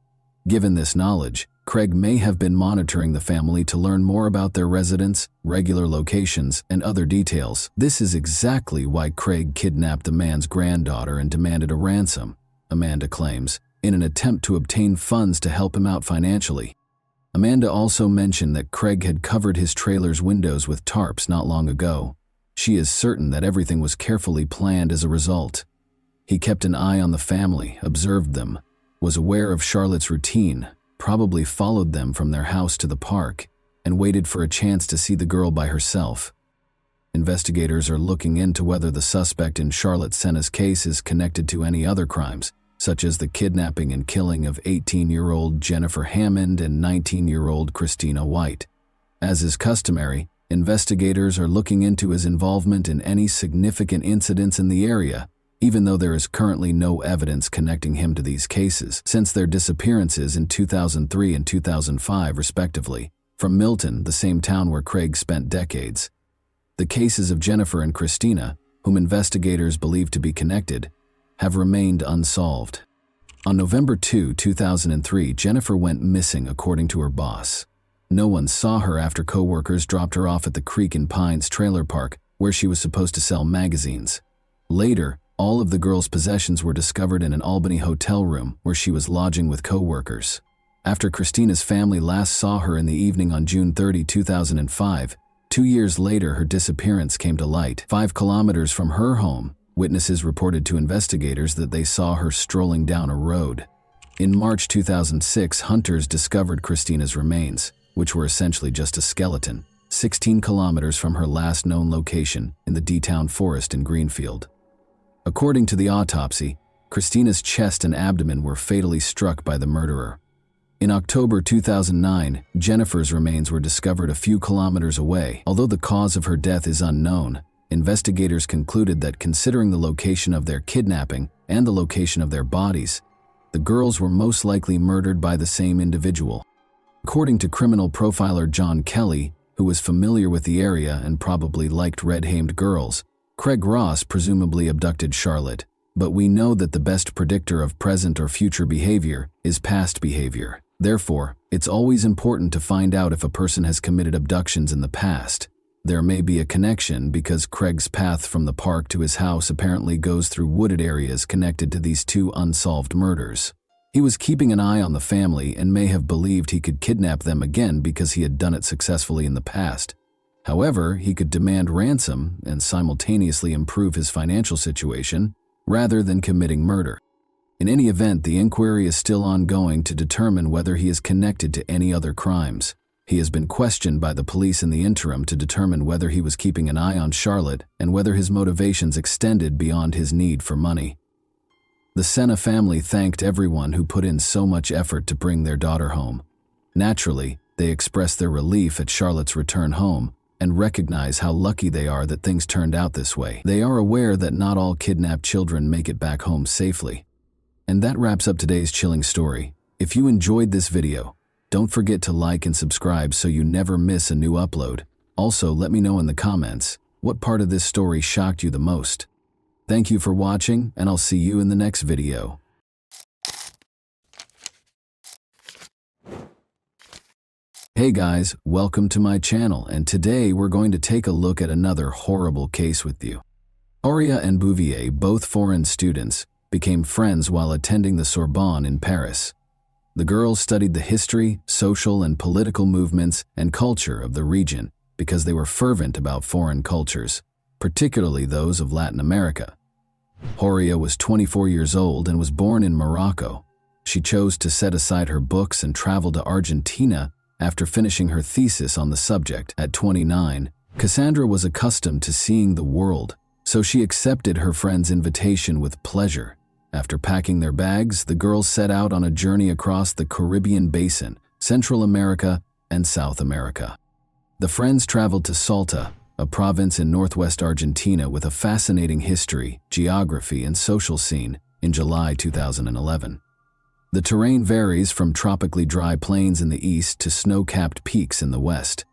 A: Given this knowledge, Craig may have been monitoring the family to learn more about their residence, regular locations, and other details. This is exactly why Craig kidnapped the man's granddaughter and demanded a ransom, Amanda claims, in an attempt to obtain funds to help him out financially. Amanda also mentioned that Craig had covered his trailer's windows with tarps not long ago. She is certain that everything was carefully planned as a result. He kept an eye on the family, observed them, was aware of Charlotte's routine, probably followed them from their house to the park, and waited for a chance to see the girl by herself. Investigators are looking into whether the suspect in Charlotte Senna's case is connected to any other crimes, such as the kidnapping and killing of 18-year-old Jennifer Hammond and 19-year-old Christina White. As is customary, investigators are looking into his involvement in any significant incidents in the area, even though there is currently no evidence connecting him to these cases, since their disappearances in 2003 and 2005 respectively, from Milton, the same town where Craig spent decades. The cases of Jennifer and Christina, whom investigators believe to be connected, have remained unsolved. On November 2, 2003, Jennifer went missing according to her boss. No one saw her after co-workers dropped her off at the Creek and Pines trailer park, where she was supposed to sell magazines. Later, all of the girl's possessions were discovered in an Albany hotel room where she was lodging with co-workers. After Christina's family last saw her in the evening on June 30, 2005, 2 years later her disappearance came to light. 5 kilometers from her home, witnesses reported to investigators that they saw her strolling down a road. In March 2006, hunters discovered Christina's remains, which were essentially just a skeleton, 16 kilometers from her last known location in the D-Town forest in Greenfield. According to the autopsy, Christina's chest and abdomen were fatally struck by the murderer. In October 2009, Jennifer's remains were discovered a few kilometers away. Although the cause of her death is unknown, investigators concluded that considering the location of their kidnapping and the location of their bodies, the girls were most likely murdered by the same individual. According to criminal profiler John Kelly, who was familiar with the area and probably liked red-hamed girls, Craig Ross presumably abducted Charlotte, but we know that the best predictor of present or future behavior is past behavior. Therefore, it's always important to find out if a person has committed abductions in the past. There may be a connection because Craig's path from the park to his house apparently goes through wooded areas connected to these 2 unsolved murders. He was keeping an eye on the family and may have believed he could kidnap them again because he had done it successfully in the past. However, he could demand ransom and simultaneously improve his financial situation rather than committing murder. In any event, the inquiry is still ongoing to determine whether he is connected to any other crimes. He has been questioned by the police in the interim to determine whether he was keeping an eye on Charlotte and whether his motivations extended beyond his need for money. The Senna family thanked everyone who put in so much effort to bring their daughter home. Naturally, they expressed their relief at Charlotte's return home and recognize how lucky they are that things turned out this way. They are aware that not all kidnapped children make it back home safely. And that wraps up today's chilling story. If you enjoyed this video, don't forget to like and subscribe so you never miss a new upload. Also, let me know in the comments, what part of this story shocked you the most? Thank you for watching, and I'll see you in the next video. Hey guys, welcome to my channel, and today we're going to take a look at another horrible case with you. Horia and Bouvier, both foreign students, became friends while attending the Sorbonne in Paris. The girls studied the history, social and political movements and culture of the region because they were fervent about foreign cultures, particularly those of Latin America. Horia was 24 years old and was born in Morocco. She chose to set aside her books and travel to Argentina after finishing her thesis on the subject. At 29, Cassandra was accustomed to seeing the world, so she accepted her friend's invitation with pleasure. After packing their bags, the girls set out on a journey across the Caribbean basin, Central America, and South America. The friends traveled to Salta, a province in northwest Argentina with a fascinating history, geography, and social scene, in July 2011. The terrain varies from tropically dry plains in the east to snow-capped peaks in the west.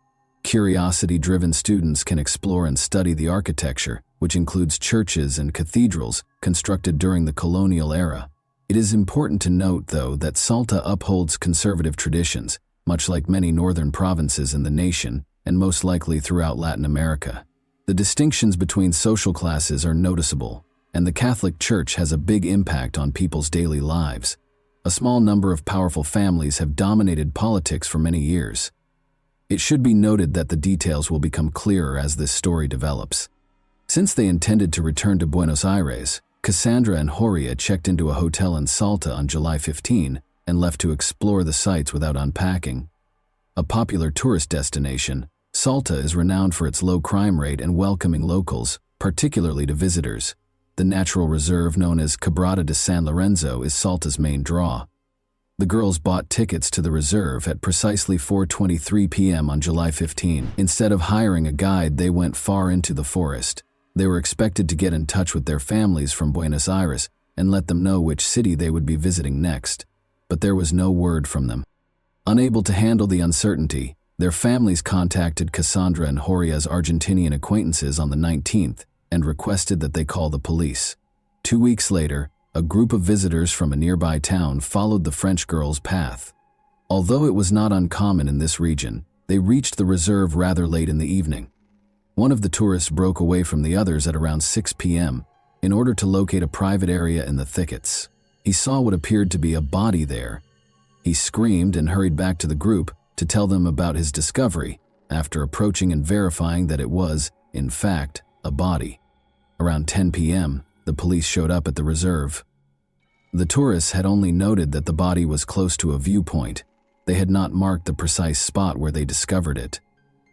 A: Curiosity-driven students can explore and study the architecture, which includes churches and cathedrals constructed during the colonial era. It is important to note, though, that Salta upholds conservative traditions, much like many northern provinces in the nation, and most likely throughout Latin America. The distinctions between social classes are noticeable, and the Catholic Church has a big impact on people's daily lives. A small number of powerful families have dominated politics for many years. It should be noted that the details will become clearer as this story develops. Since they intended to return to Buenos Aires, Cassandra and Horia checked into a hotel in Salta on July 15 and left to explore the sites without unpacking. A popular tourist destination, Salta is renowned for its low crime rate and welcoming locals, particularly to visitors. The natural reserve known as Quebrada de San Lorenzo is Salta's main draw. The girls bought tickets to the reserve at precisely 4:23 p.m. on July 15. Instead of hiring a guide, they went far into the forest. They were expected to get in touch with their families from Buenos Aires and let them know which city they would be visiting next. But there was no word from them. Unable to handle the uncertainty, their families contacted Cassandra and Horia's Argentinian acquaintances on the 19th and requested that they call the police. 2 weeks later, a group of visitors from a nearby town followed the French girls' path. Although it was not uncommon in this region, they reached the reserve rather late in the evening. One of the tourists broke away from the others at around 6 p.m. in order to locate a private area in the thickets. He saw what appeared to be a body there. He screamed and hurried back to the group to tell them about his discovery, after approaching and verifying that it was, in fact, a body. Around 10 p.m., the police showed up at the reserve. The tourists had only noted that the body was close to a viewpoint. They had not marked the precise spot where they discovered it.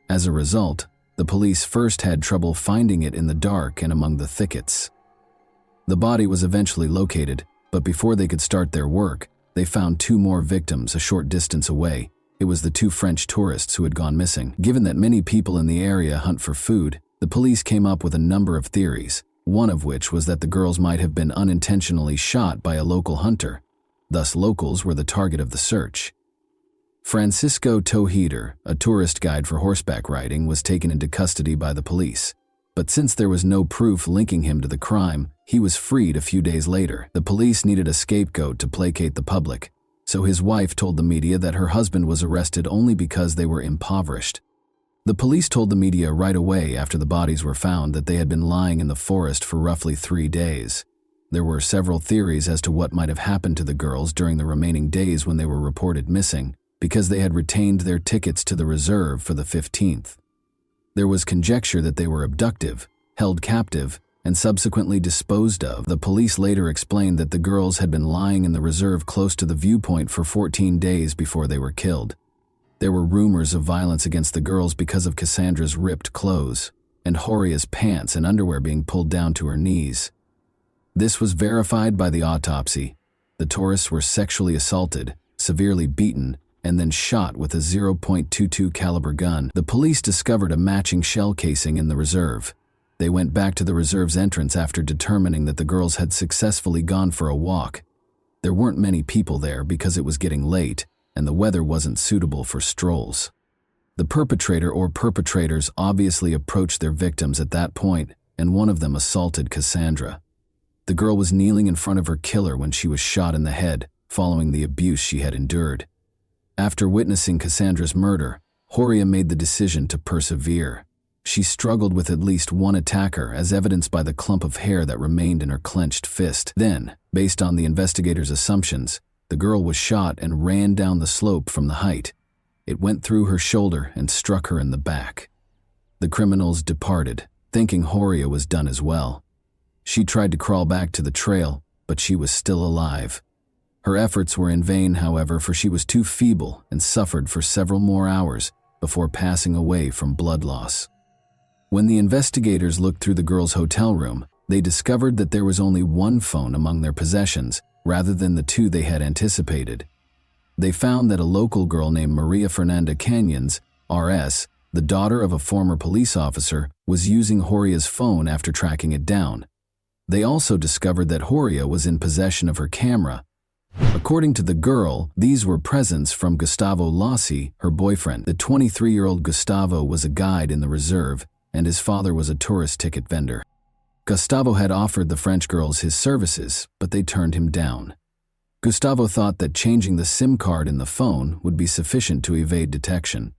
A: As a result, the police first had trouble finding it in the dark and among the thickets. The body was eventually located, but before they could start their work, they found 2 more victims a short distance away. It was the 2 French tourists who had gone missing. Given that many people in the area hunt for food, the police came up with a number of theories, one of which was that the girls might have been unintentionally shot by a local hunter. Thus, locals were the target of the search. Francisco Toheder, a tourist guide for horseback riding, was taken into custody by the police. But since there was no proof linking him to the crime, he was freed a few days later. The police needed a scapegoat to placate the public, so his wife told the media that her husband was arrested only because they were impoverished. The police told the media right away after the bodies were found that they had been lying in the forest for roughly 3 days. There were several theories as to what might have happened to the girls during the remaining days when they were reported missing, because they had retained their tickets to the reserve for the 15th. There was conjecture that they were abducted, held captive, and subsequently disposed of. The police later explained that the girls had been lying in the reserve close to the viewpoint for 14 days before they were killed. There were rumors of violence against the girls because of Cassandra's ripped clothes, and Horia's pants and underwear being pulled down to her knees. This was verified by the autopsy. The tourists were sexually assaulted, severely beaten, and then shot with a .22 caliber gun. The police discovered a matching shell casing in the reserve. They went back to the reserve's entrance after determining that the girls had successfully gone for a walk. There weren't many people there because it was getting late, and the weather wasn't suitable for strolls. The perpetrator or perpetrators obviously approached their victims at that point, and one of them assaulted Cassandra. The girl was kneeling in front of her killer when she was shot in the head, following the abuse she had endured. After witnessing Cassandra's murder, Horia made the decision to persevere. She struggled with at least one attacker, as evidenced by the clump of hair that remained in her clenched fist. Then, based on the investigators' assumptions, the girl was shot and ran down the slope from the height. It went through her shoulder and struck her in the back. The criminals departed, thinking Horia was done as well. She tried to crawl back to the trail, but she was still alive. Her efforts were in vain, however, for she was too feeble and suffered for several more hours before passing away from blood loss. When the investigators looked through the girl's hotel room, they discovered that there was only one phone among their possessions, rather than the two they had anticipated. They found that a local girl named Maria Fernanda Canyons, R.S., the daughter of a former police officer, was using Horia's phone after tracking it down. They also discovered that Horia was in possession of her camera. According to the girl, these were presents from Gustavo Lossi, her boyfriend. The 23-year-old Gustavo was a guide in the reserve, and his father was a tourist ticket vendor. Gustavo had offered the French girls his services, but they turned him down. Gustavo thought that changing the SIM card in the phone would be sufficient to evade detection.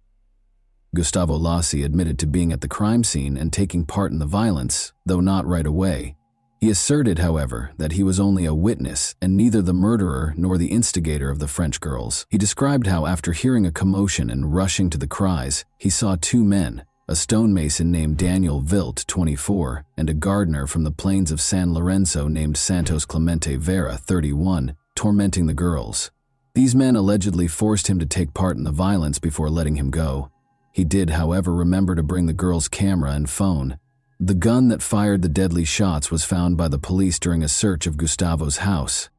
A: Gustavo Lossi admitted to being at the crime scene and taking part in the violence, though not right away. He asserted, however, that he was only a witness and neither the murderer nor the instigator of the French girls. He described how, after hearing a commotion and rushing to the cries, he saw two men, a stonemason named Daniel Vilt, 24, and a gardener from the plains of San Lorenzo named Santos Clemente Vera, 31, tormenting the girls. These men allegedly forced him to take part in the violence before letting him go. He did, however, remember to bring the girl's camera and phone. The gun that fired the deadly shots was found by the police during a search of Gustavo's house.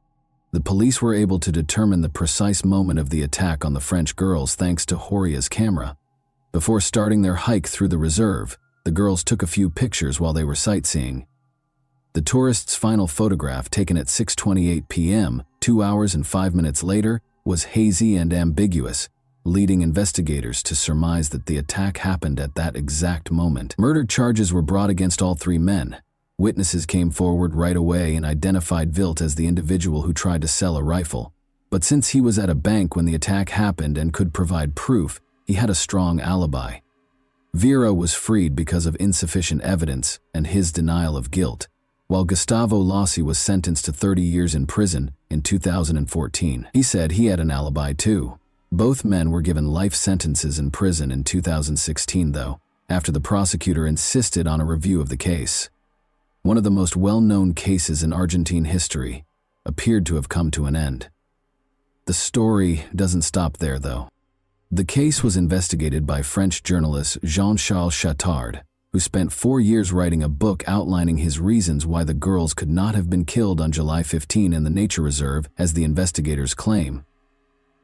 A: The police were able to determine the precise moment of the attack on the French girls thanks to Horia's camera. Before starting their hike through the reserve, the girls took a few pictures while they were sightseeing. The tourists' final photograph, taken at 6:28 p.m., 2 hours and 5 minutes later, was hazy and ambiguous, leading investigators to surmise that the attack happened at that exact moment. Murder charges were brought against all three men. Witnesses came forward right away and identified Vilt as the individual who tried to sell a rifle. But since he was at a bank when the attack happened and could provide proof, he had a strong alibi. Vera was freed because of insufficient evidence and his denial of guilt, while Gustavo Lossi was sentenced to 30 years in prison in 2014. He said he had an alibi too. Both men were given life sentences in prison in 2016, though, after the prosecutor insisted on a review of the case. One of the most well-known cases in Argentine history appeared to have come to an end. The story doesn't stop there, though. The case was investigated by French journalist Jean-Charles Chattard, who spent 4 years writing a book outlining his reasons why the girls could not have been killed on July 15 in the nature reserve, as the investigators claim.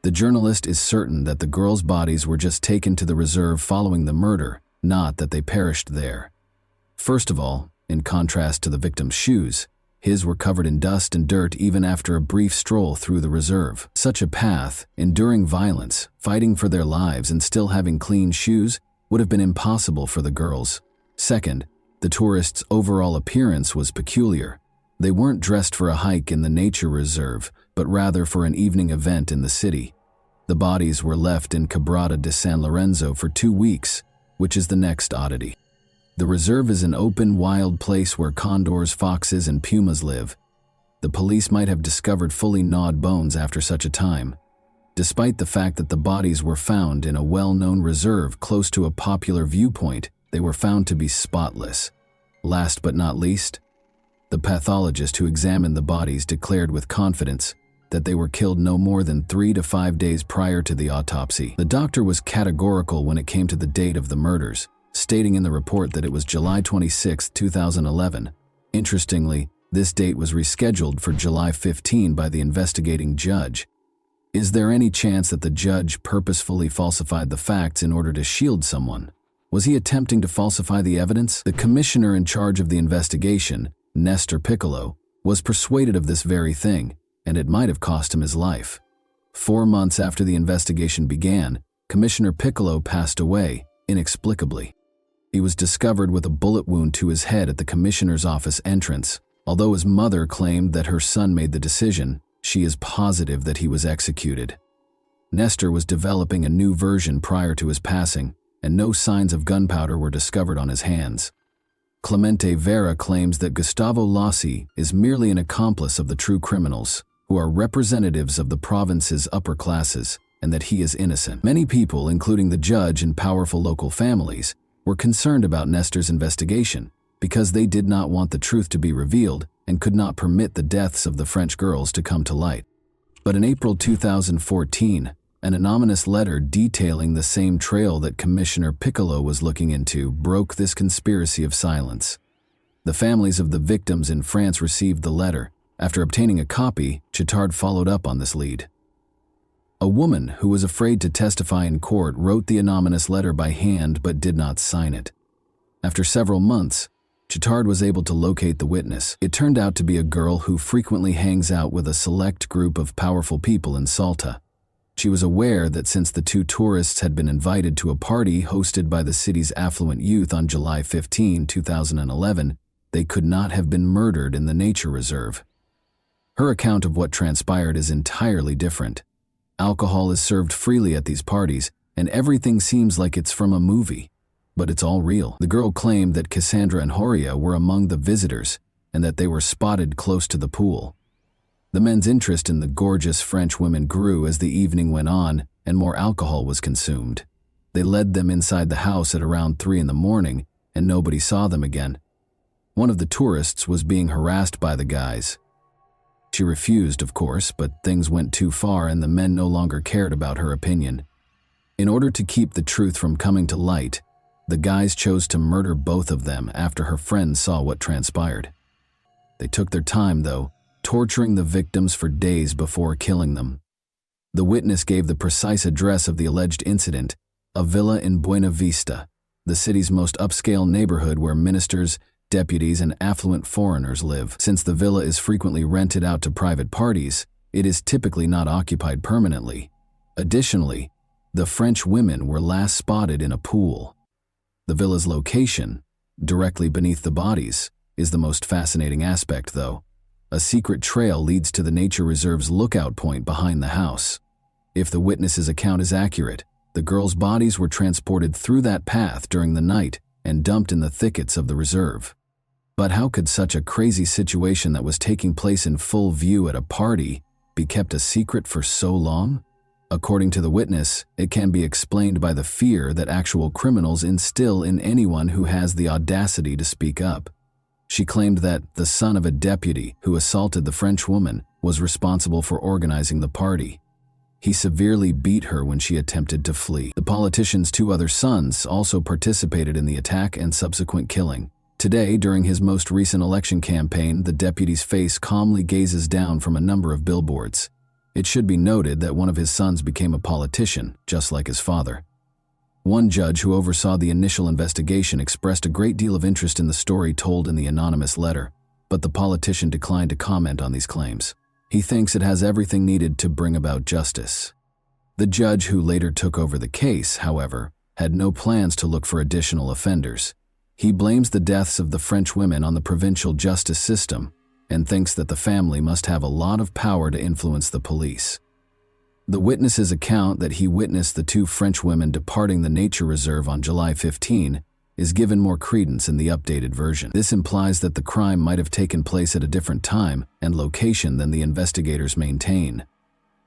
A: The journalist is certain that the girls' bodies were just taken to the reserve following the murder, not that they perished there. First of all, in contrast to the victim's shoes, his were covered in dust and dirt even after a brief stroll through the reserve. Such a path, enduring violence, fighting for their lives, and still having clean shoes would have been impossible for the girls. Second, the tourists' overall appearance was peculiar. They weren't dressed for a hike in the nature reserve, but rather for an evening event in the city. The bodies were left in Quebrada de San Lorenzo for 2 weeks, which is the next oddity. The reserve is an open, wild place where condors, foxes, and pumas live. The police might have discovered fully gnawed bones after such a time. Despite the fact that the bodies were found in a well-known reserve close to a popular viewpoint, they were found to be spotless. Last but not least, the pathologist who examined the bodies declared with confidence that they were killed no more than 3 to 5 days prior to the autopsy. The doctor was categorical when it came to the date of the murders, stating in the report that it was July 26, 2011. Interestingly, this date was rescheduled for July 15 by the investigating judge. Is there any chance that the judge purposefully falsified the facts in order to shield someone? Was he attempting to falsify the evidence? The commissioner in charge of the investigation, Nestor Piccolo, was persuaded of this very thing, and it might have cost him his life. 4 months after the investigation began, Commissioner Piccolo passed away, inexplicably. He was discovered with a bullet wound to his head at the commissioner's office entrance. Although his mother claimed that her son made the decision, she is positive that he was executed. Nestor was developing a new version prior to his passing, and no signs of gunpowder were discovered on his hands. Clemente Vera claims that Gustavo Lossi is merely an accomplice of the true criminals, who are representatives of the province's upper classes, and that he is innocent. Many people, including the judge and powerful local families, were concerned about Nestor's investigation because they did not want the truth to be revealed and could not permit the deaths of the French girls to come to light. But in April 2014, an anonymous letter detailing the same trail that Commissioner Piccolo was looking into broke this conspiracy of silence. The families of the victims in France received the letter. After obtaining a copy, Chittard followed up on this lead. A woman who was afraid to testify in court wrote the anonymous letter by hand but did not sign it. After several months, Chittard was able to locate the witness. It turned out to be a girl who frequently hangs out with a select group of powerful people in Salta. She was aware that since the two tourists had been invited to a party hosted by the city's affluent youth on July 15, 2011, they could not have been murdered in the nature reserve. Her account of what transpired is entirely different. Alcohol is served freely at these parties, and everything seems like it's from a movie. But it's all real. The girl claimed that Cassandra and Horia were among the visitors, and that they were spotted close to the pool. The men's interest in the gorgeous French women grew as the evening went on, and more alcohol was consumed. They led them inside the house at around 3 in the morning, and nobody saw them again. One of the tourists was being harassed by the guys. She refused, of course, but things went too far and the men no longer cared about her opinion. In order to keep the truth from coming to light, the guys chose to murder both of them after her friends saw what transpired. They took their time, though, torturing the victims for days before killing them. The witness gave the precise address of the alleged incident, a villa in Buena Vista, the city's most upscale neighborhood where ministers, deputies, and affluent foreigners live. Since the villa is frequently rented out to private parties, it is typically not occupied permanently. Additionally, the French women were last spotted in a pool. The villa's location, directly beneath the bodies, is the most fascinating aspect, though. A secret trail leads to the nature reserve's lookout point behind the house. If the witness's account is accurate, the girls' bodies were transported through that path during the night and dumped in the thickets of the reserve. But how could such a crazy situation that was taking place in full view at a party be kept a secret for so long? According to the witness, it can be explained by the fear that actual criminals instill in anyone who has the audacity to speak up. She claimed that the son of a deputy who assaulted the French woman was responsible for organizing the party. He severely beat her when she attempted to flee. The politician's 2 other sons also participated in the attack and subsequent killing. Today, during his most recent election campaign, the deputy's face calmly gazes down from a number of billboards. It should be noted that one of his sons became a politician, just like his father. One judge who oversaw the initial investigation expressed a great deal of interest in the story told in the anonymous letter, but the politician declined to comment on these claims. He thinks it has everything needed to bring about justice. The judge who later took over the case, however, had no plans to look for additional offenders. He blames the deaths of the French women on the provincial justice system and thinks that the family must have a lot of power to influence the police. The witness's account that he witnessed the 2 French women departing the nature reserve on July 15 is given more credence in the updated version. This implies that the crime might have taken place at a different time and location than the investigators maintain.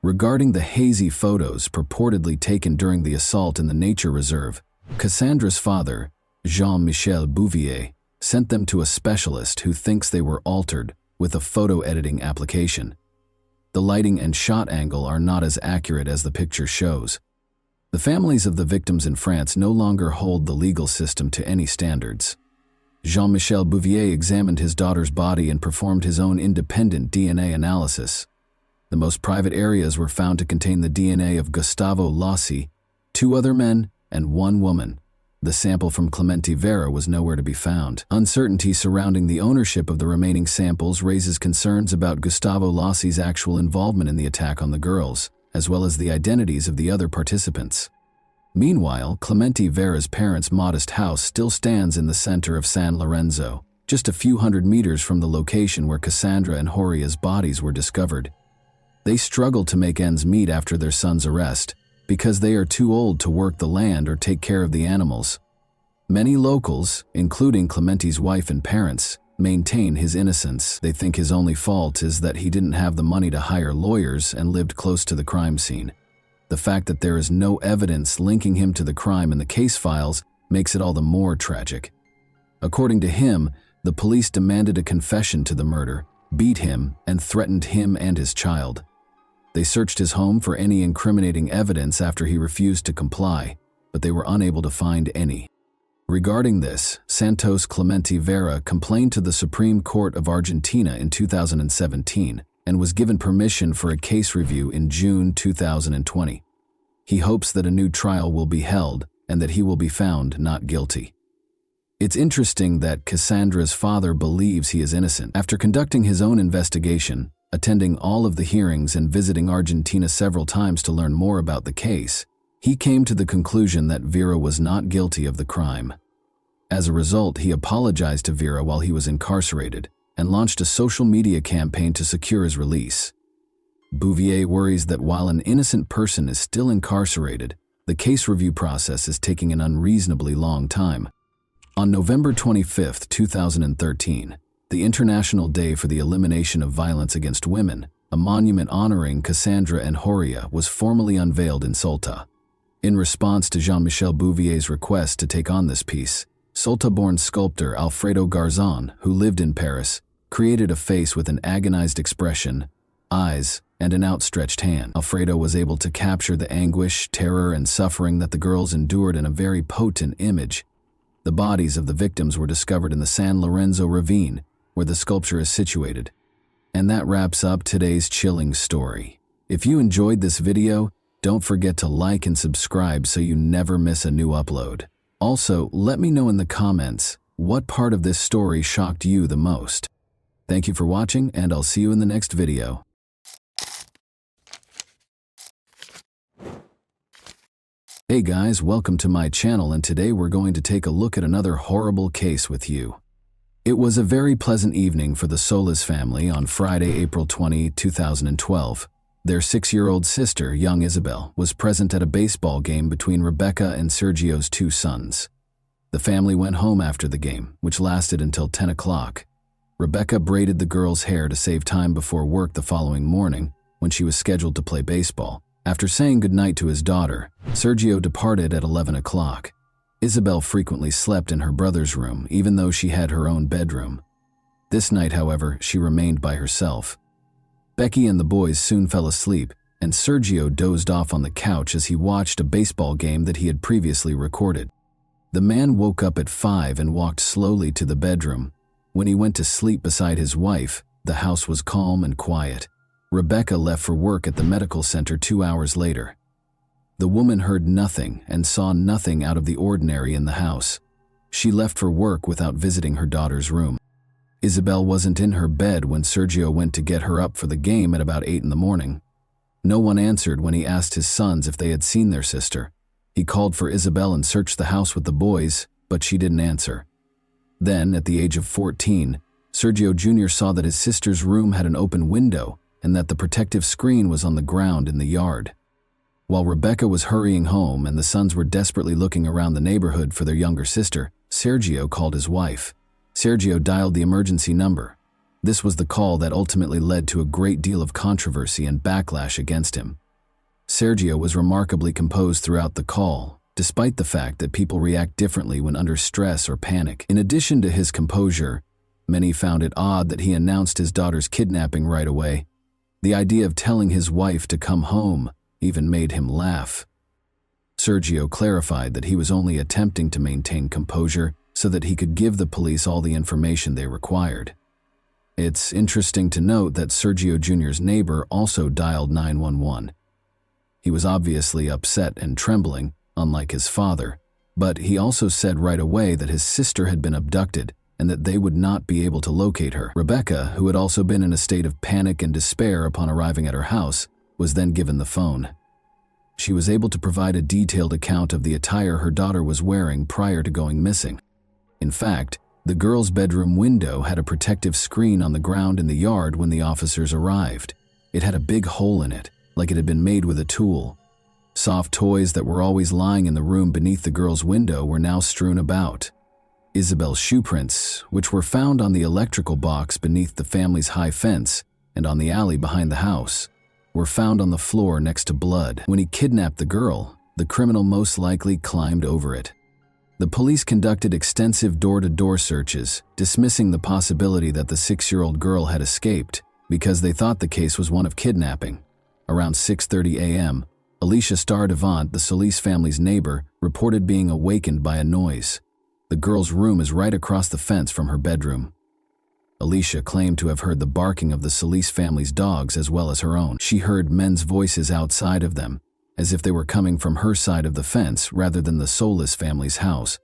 A: Regarding the hazy photos purportedly taken during the assault in the nature reserve, Cassandra's father, Jean-Michel Bouvier, sent them to a specialist who thinks they were altered with a photo editing application. The lighting and shot angle are not as accurate as the picture shows. The families of the victims in France no longer hold the legal system to any standards. Jean-Michel Bouvier examined his daughter's body and performed his own independent DNA analysis. The most private areas were found to contain the DNA of Gustavo Lossi, 2 other men, and 1 woman. The sample from Clemente Vera was nowhere to be found. Uncertainty surrounding the ownership of the remaining samples raises concerns about Gustavo Lossi's actual involvement in the attack on the girls, as well as the identities of the other participants. Meanwhile, Clemente Vera's parents' modest house still stands in the center of San Lorenzo, just a few hundred meters from the location where Cassandra and Horia's bodies were discovered. They struggle to make ends meet after their son's arrest because they are too old to work the land or take care of the animals. Many locals, including Clementi's wife and parents, maintain his innocence. They think his only fault is that he didn't have the money to hire lawyers and lived close to the crime scene. The fact that there is no evidence linking him to the crime in the case files makes it all the more tragic. According to him, the police demanded a confession to the murder, beat him, and threatened him and his child. They searched his home for any incriminating evidence after he refused to comply, but they were unable to find any. Regarding this, Santos Clemente Vera complained to the Supreme Court of Argentina in 2017 and was given permission for a case review in June 2020. He hopes that a new trial will be held and that he will be found not guilty. It's interesting that Cassandra's father believes he is innocent. After conducting his own investigation, attending all of the hearings and visiting Argentina several times to learn more about the case, he came to the conclusion that Vera was not guilty of the crime. As a result, he apologized to Vera while he was incarcerated and launched a social media campaign to secure his release. Bouvier worries that while an innocent person is still incarcerated, the case review process is taking an unreasonably long time. On November 25, 2013, the International Day for the Elimination of Violence Against Women, a monument honoring Cassandra and Horia, was formally unveiled in Salta. In response to Jean-Michel Bouvier's request to take on this piece, Salta-born sculptor Alfredo Garzon, who lived in Paris, created a face with an agonized expression, eyes, and an outstretched hand. Alfredo was able to capture the anguish, terror, and suffering that the girls endured in a very potent image. The bodies of the victims were discovered in the San Lorenzo ravine, where the sculpture is situated. And that wraps up today's chilling story. If you enjoyed this video, don't forget to like and subscribe so you never miss a new upload. Also, let me know in the comments what part of this story shocked you the most. Thank you for watching, and I'll see you in the next video. Hey guys, welcome to my channel, and today we're going to take a look at another horrible case with you. It was a very pleasant evening for the Solis family on Friday, April 20, 2012. Their 6-year-old sister, young Isabel, was present at a baseball game between Rebecca and Sergio's 2 sons. The family went home after the game, which lasted until 10 o'clock. Rebecca braided the girls' hair to save time before work the following morning, when she was scheduled to play baseball. After saying goodnight to his daughter, Sergio departed at 11 o'clock. Isabel frequently slept in her brother's room, even though she had her own bedroom. This night, however, she remained by herself. Becky and the boys soon fell asleep, and Sergio dozed off on the couch as he watched a baseball game that he had previously recorded. The man woke up at 5 and walked slowly to the bedroom. When he went to sleep beside his wife, the house was calm and quiet. Rebecca left for work at the medical center 2 hours later. The woman heard nothing and saw nothing out of the ordinary in the house. She left for work without visiting her daughter's room. Isabel wasn't in her bed when Sergio went to get her up for the game at about 8 in the morning. No one answered when he asked his sons if they had seen their sister. He called for Isabel and searched the house with the boys, but she didn't answer. Then, at the age of 14, Sergio Jr. saw that his sister's room had an open window and that the protective screen was on the ground in the yard. While Rebecca was hurrying home and the sons were desperately looking around the neighborhood for their younger sister, Sergio called his wife. Sergio dialed the emergency number. This was the call that ultimately led to a great deal of controversy and backlash against him. Sergio was remarkably composed throughout the call, despite the fact that people react differently when under stress or panic. In addition to his composure, many found it odd that he announced his daughter's kidnapping right away. The idea of telling his wife to come home even made him laugh. Sergio clarified that he was only attempting to maintain composure so that he could give the police all the information they required. It's interesting to note that Sergio Jr.'s neighbor also dialed 911. He was obviously upset and trembling, unlike his father, but he also said right away that his sister had been abducted and that they would not be able to locate her. Rebecca, who had also been in a state of panic and despair upon arriving at her house, was then given the phone. She was able to provide a detailed account of the attire her daughter was wearing prior to going missing. In fact, the girl's bedroom window had a protective screen on the ground in the yard when the officers arrived. It had a big hole in it, like it had been made with a tool. Soft toys that were always lying in the room beneath the girl's window were now strewn about. Isabel's shoe prints, which were found on the electrical box beneath the family's high fence and on the alley behind the house, were found on the floor next to blood. When he kidnapped the girl, the criminal most likely climbed over it. The police conducted extensive door-to-door searches, dismissing the possibility that the 6-year-old girl had escaped because they thought the case was one of kidnapping. Around 6:30 a.m., Alicia Stardevant, the Solis family's neighbor, reported being awakened by a noise. The girl's room is right across the fence from her bedroom. Alicia claimed to have heard the barking of the Solis family's dogs as well as her own. She heard men's voices outside of them, as if they were coming from her side of the fence rather than the Solis family's house.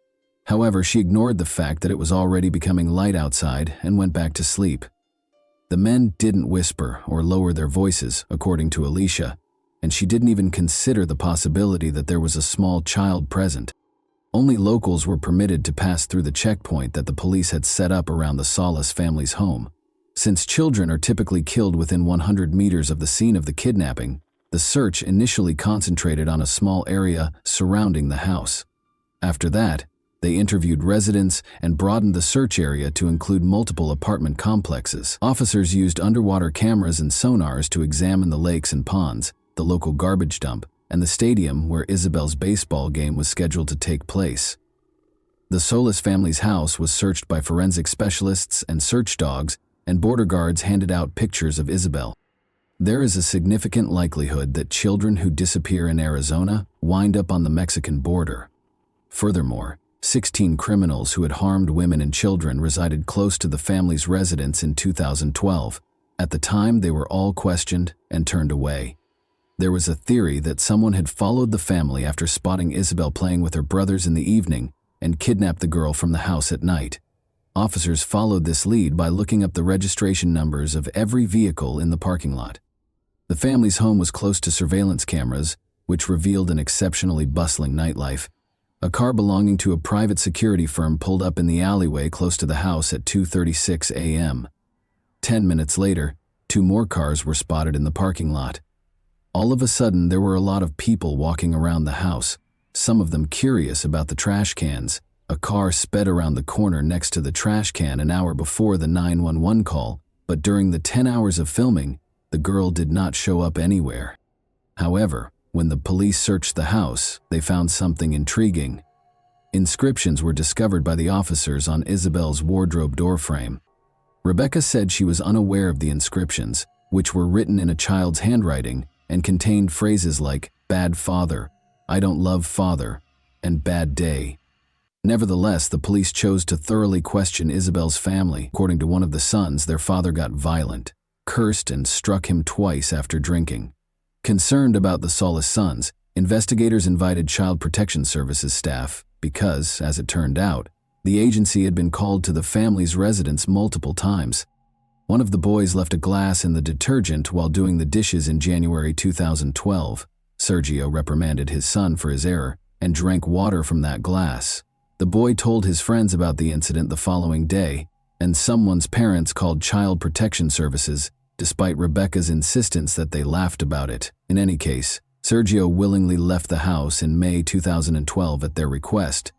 A: However, she ignored the fact that it was already becoming light outside and went back to sleep. The men didn't whisper or lower their voices, according to Alicia, and she didn't even consider the possibility that there was a small child present. Only locals were permitted to pass through the checkpoint that the police had set up around the Solis family's home. Since children are typically killed within 100 meters of the scene of the kidnapping, the search initially concentrated on a small area surrounding the house. After that, they interviewed residents and broadened the search area to include multiple apartment complexes. Officers used underwater cameras and sonars to examine the lakes and ponds, the local garbage dump, and the stadium where Isabel's baseball game was scheduled to take place. The Solis family's house was searched by forensic specialists and search dogs, and border guards handed out pictures of Isabel. There is a significant likelihood that children who disappear in Arizona wind up on the Mexican border. Furthermore, 16 criminals who had harmed women and children resided close to the family's residence in 2012. At the time, they were all questioned and turned away. There was a theory that someone had followed the family after spotting Isabel playing with her brothers in the evening and kidnapped the girl from the house at night. Officers followed this lead by looking up the registration numbers of every vehicle in the parking lot. The family's home was close to surveillance cameras, which revealed an exceptionally bustling nightlife. A car belonging to a private security firm pulled up in the alleyway close to the house at 2:36 a.m. 10 minutes later, 2 more cars were spotted in the parking lot. All of a sudden, there were a lot of people walking around the house, some of them curious about the trash cans. A car sped around the corner next to the trash can an hour before the 911 call, but during the 10 hours of filming, the girl did not show up anywhere. However, when the police searched the house, they found something intriguing. Inscriptions were discovered by the officers on Isabel's wardrobe doorframe. Rebecca said she was unaware of the inscriptions, which were written in a child's handwriting and contained phrases like "bad father," "I don't love father," and "bad day." Nevertheless, the police chose to thoroughly question Isabel's family. According to one of the sons, their father got violent, cursed, and struck him twice after drinking. Concerned about the Solis sons, investigators invited Child Protection Services staff because, as it turned out, the agency had been called to the family's residence multiple times. One of the boys left a glass in the detergent while doing the dishes in January 2012. Sergio reprimanded his son for his error and drank water from that glass. The boy told his friends about the incident the following day, and someone's parents called Child Protection Services, despite Rebecca's insistence that they laughed about it. In any case, Sergio willingly left the house in May 2012 at their request,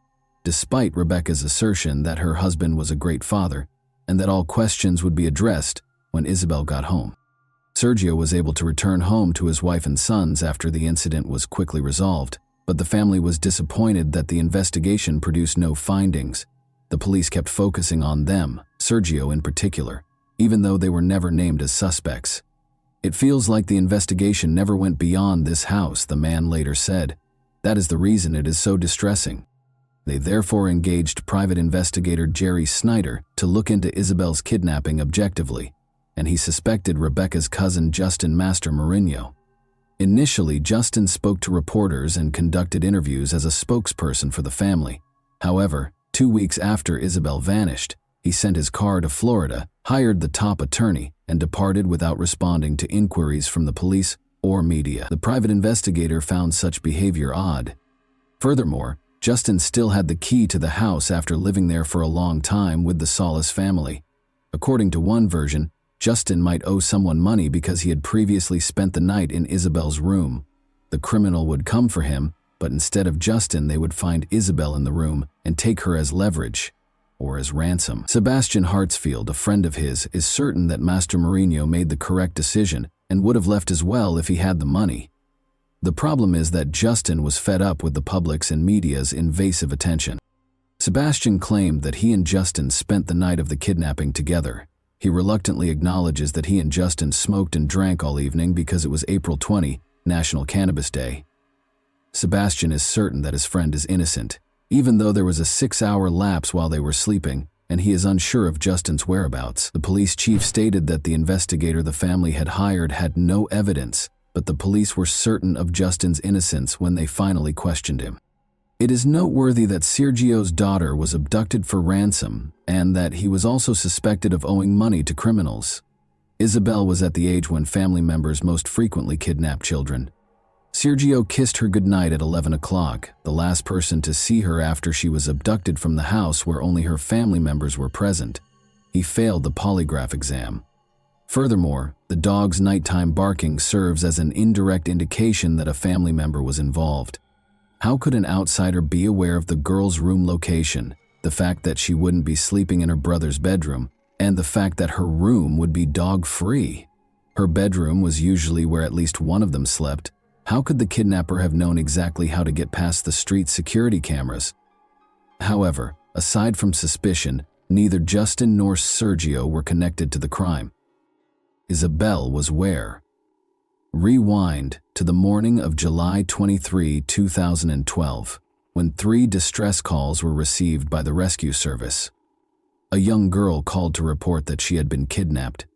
A: despite Rebecca's assertion that her husband was a great father and that all questions would be addressed when Isabel got home. Sergio was able to return home to his wife and sons after the incident was quickly resolved, but the family was disappointed that the investigation produced no findings. The police kept focusing on them, Sergio in particular, even though they were never named as suspects. "It feels like the investigation never went beyond this house," the man later said. "That is the reason it is so distressing." They therefore engaged private investigator Jerry Snyder to look into Isabel's kidnapping objectively, and he suspected Rebecca's cousin Justin Master Mourinho. Initially, Justin spoke to reporters and conducted interviews as a spokesperson for the family. However, 2 weeks after Isabel vanished, he sent his car to Florida, hired the top attorney, and departed without responding to inquiries from the police or media. The private investigator found such behavior odd. Furthermore, Justin still had the key to the house after living there for a long time with the Solis family. According to one version, Justin might owe someone money because he had previously spent the night in Isabel's room. The criminal would come for him, but instead of Justin, they would find Isabel in the room and take her as leverage, or as ransom. Sebastian Hartsfield, a friend of his, is certain that Master Mourinho made the correct decision and would have left as well if he had the money. The problem is that Justin was fed up with the public's and media's invasive attention. Sebastian claimed that he and Justin spent the night of the kidnapping together. He reluctantly acknowledges that he and Justin smoked and drank all evening because it was April 20, National Cannabis Day. Sebastian is certain that his friend is innocent, even though there was a 6-hour lapse while they were sleeping, and he is unsure of Justin's whereabouts. The police chief stated that the investigator the family had hired had no evidence, but the police were certain of Justin's innocence when they finally questioned him. It is noteworthy that Sergio's daughter was abducted for ransom and that he was also suspected of owing money to criminals. Isabel was at the age when family members most frequently kidnap children. Sergio kissed her goodnight at 11 o'clock, the last person to see her after she was abducted from the house where only her family members were present. He failed the polygraph exam. Furthermore, the dog's nighttime barking serves as an indirect indication that a family member was involved. How could an outsider be aware of the girl's room location, the fact that she wouldn't be sleeping in her brother's bedroom, and the fact that her room would be dog-free? Her bedroom was usually where at least one of them slept. How could the kidnapper have known exactly how to get past the street security cameras? However, aside from suspicion, neither Justin nor Sergio were connected to the crime. Isabel was where? Rewind to the morning of July 23, 2012, when 3 distress calls were received by the rescue service. A young girl called to report that she had been kidnapped.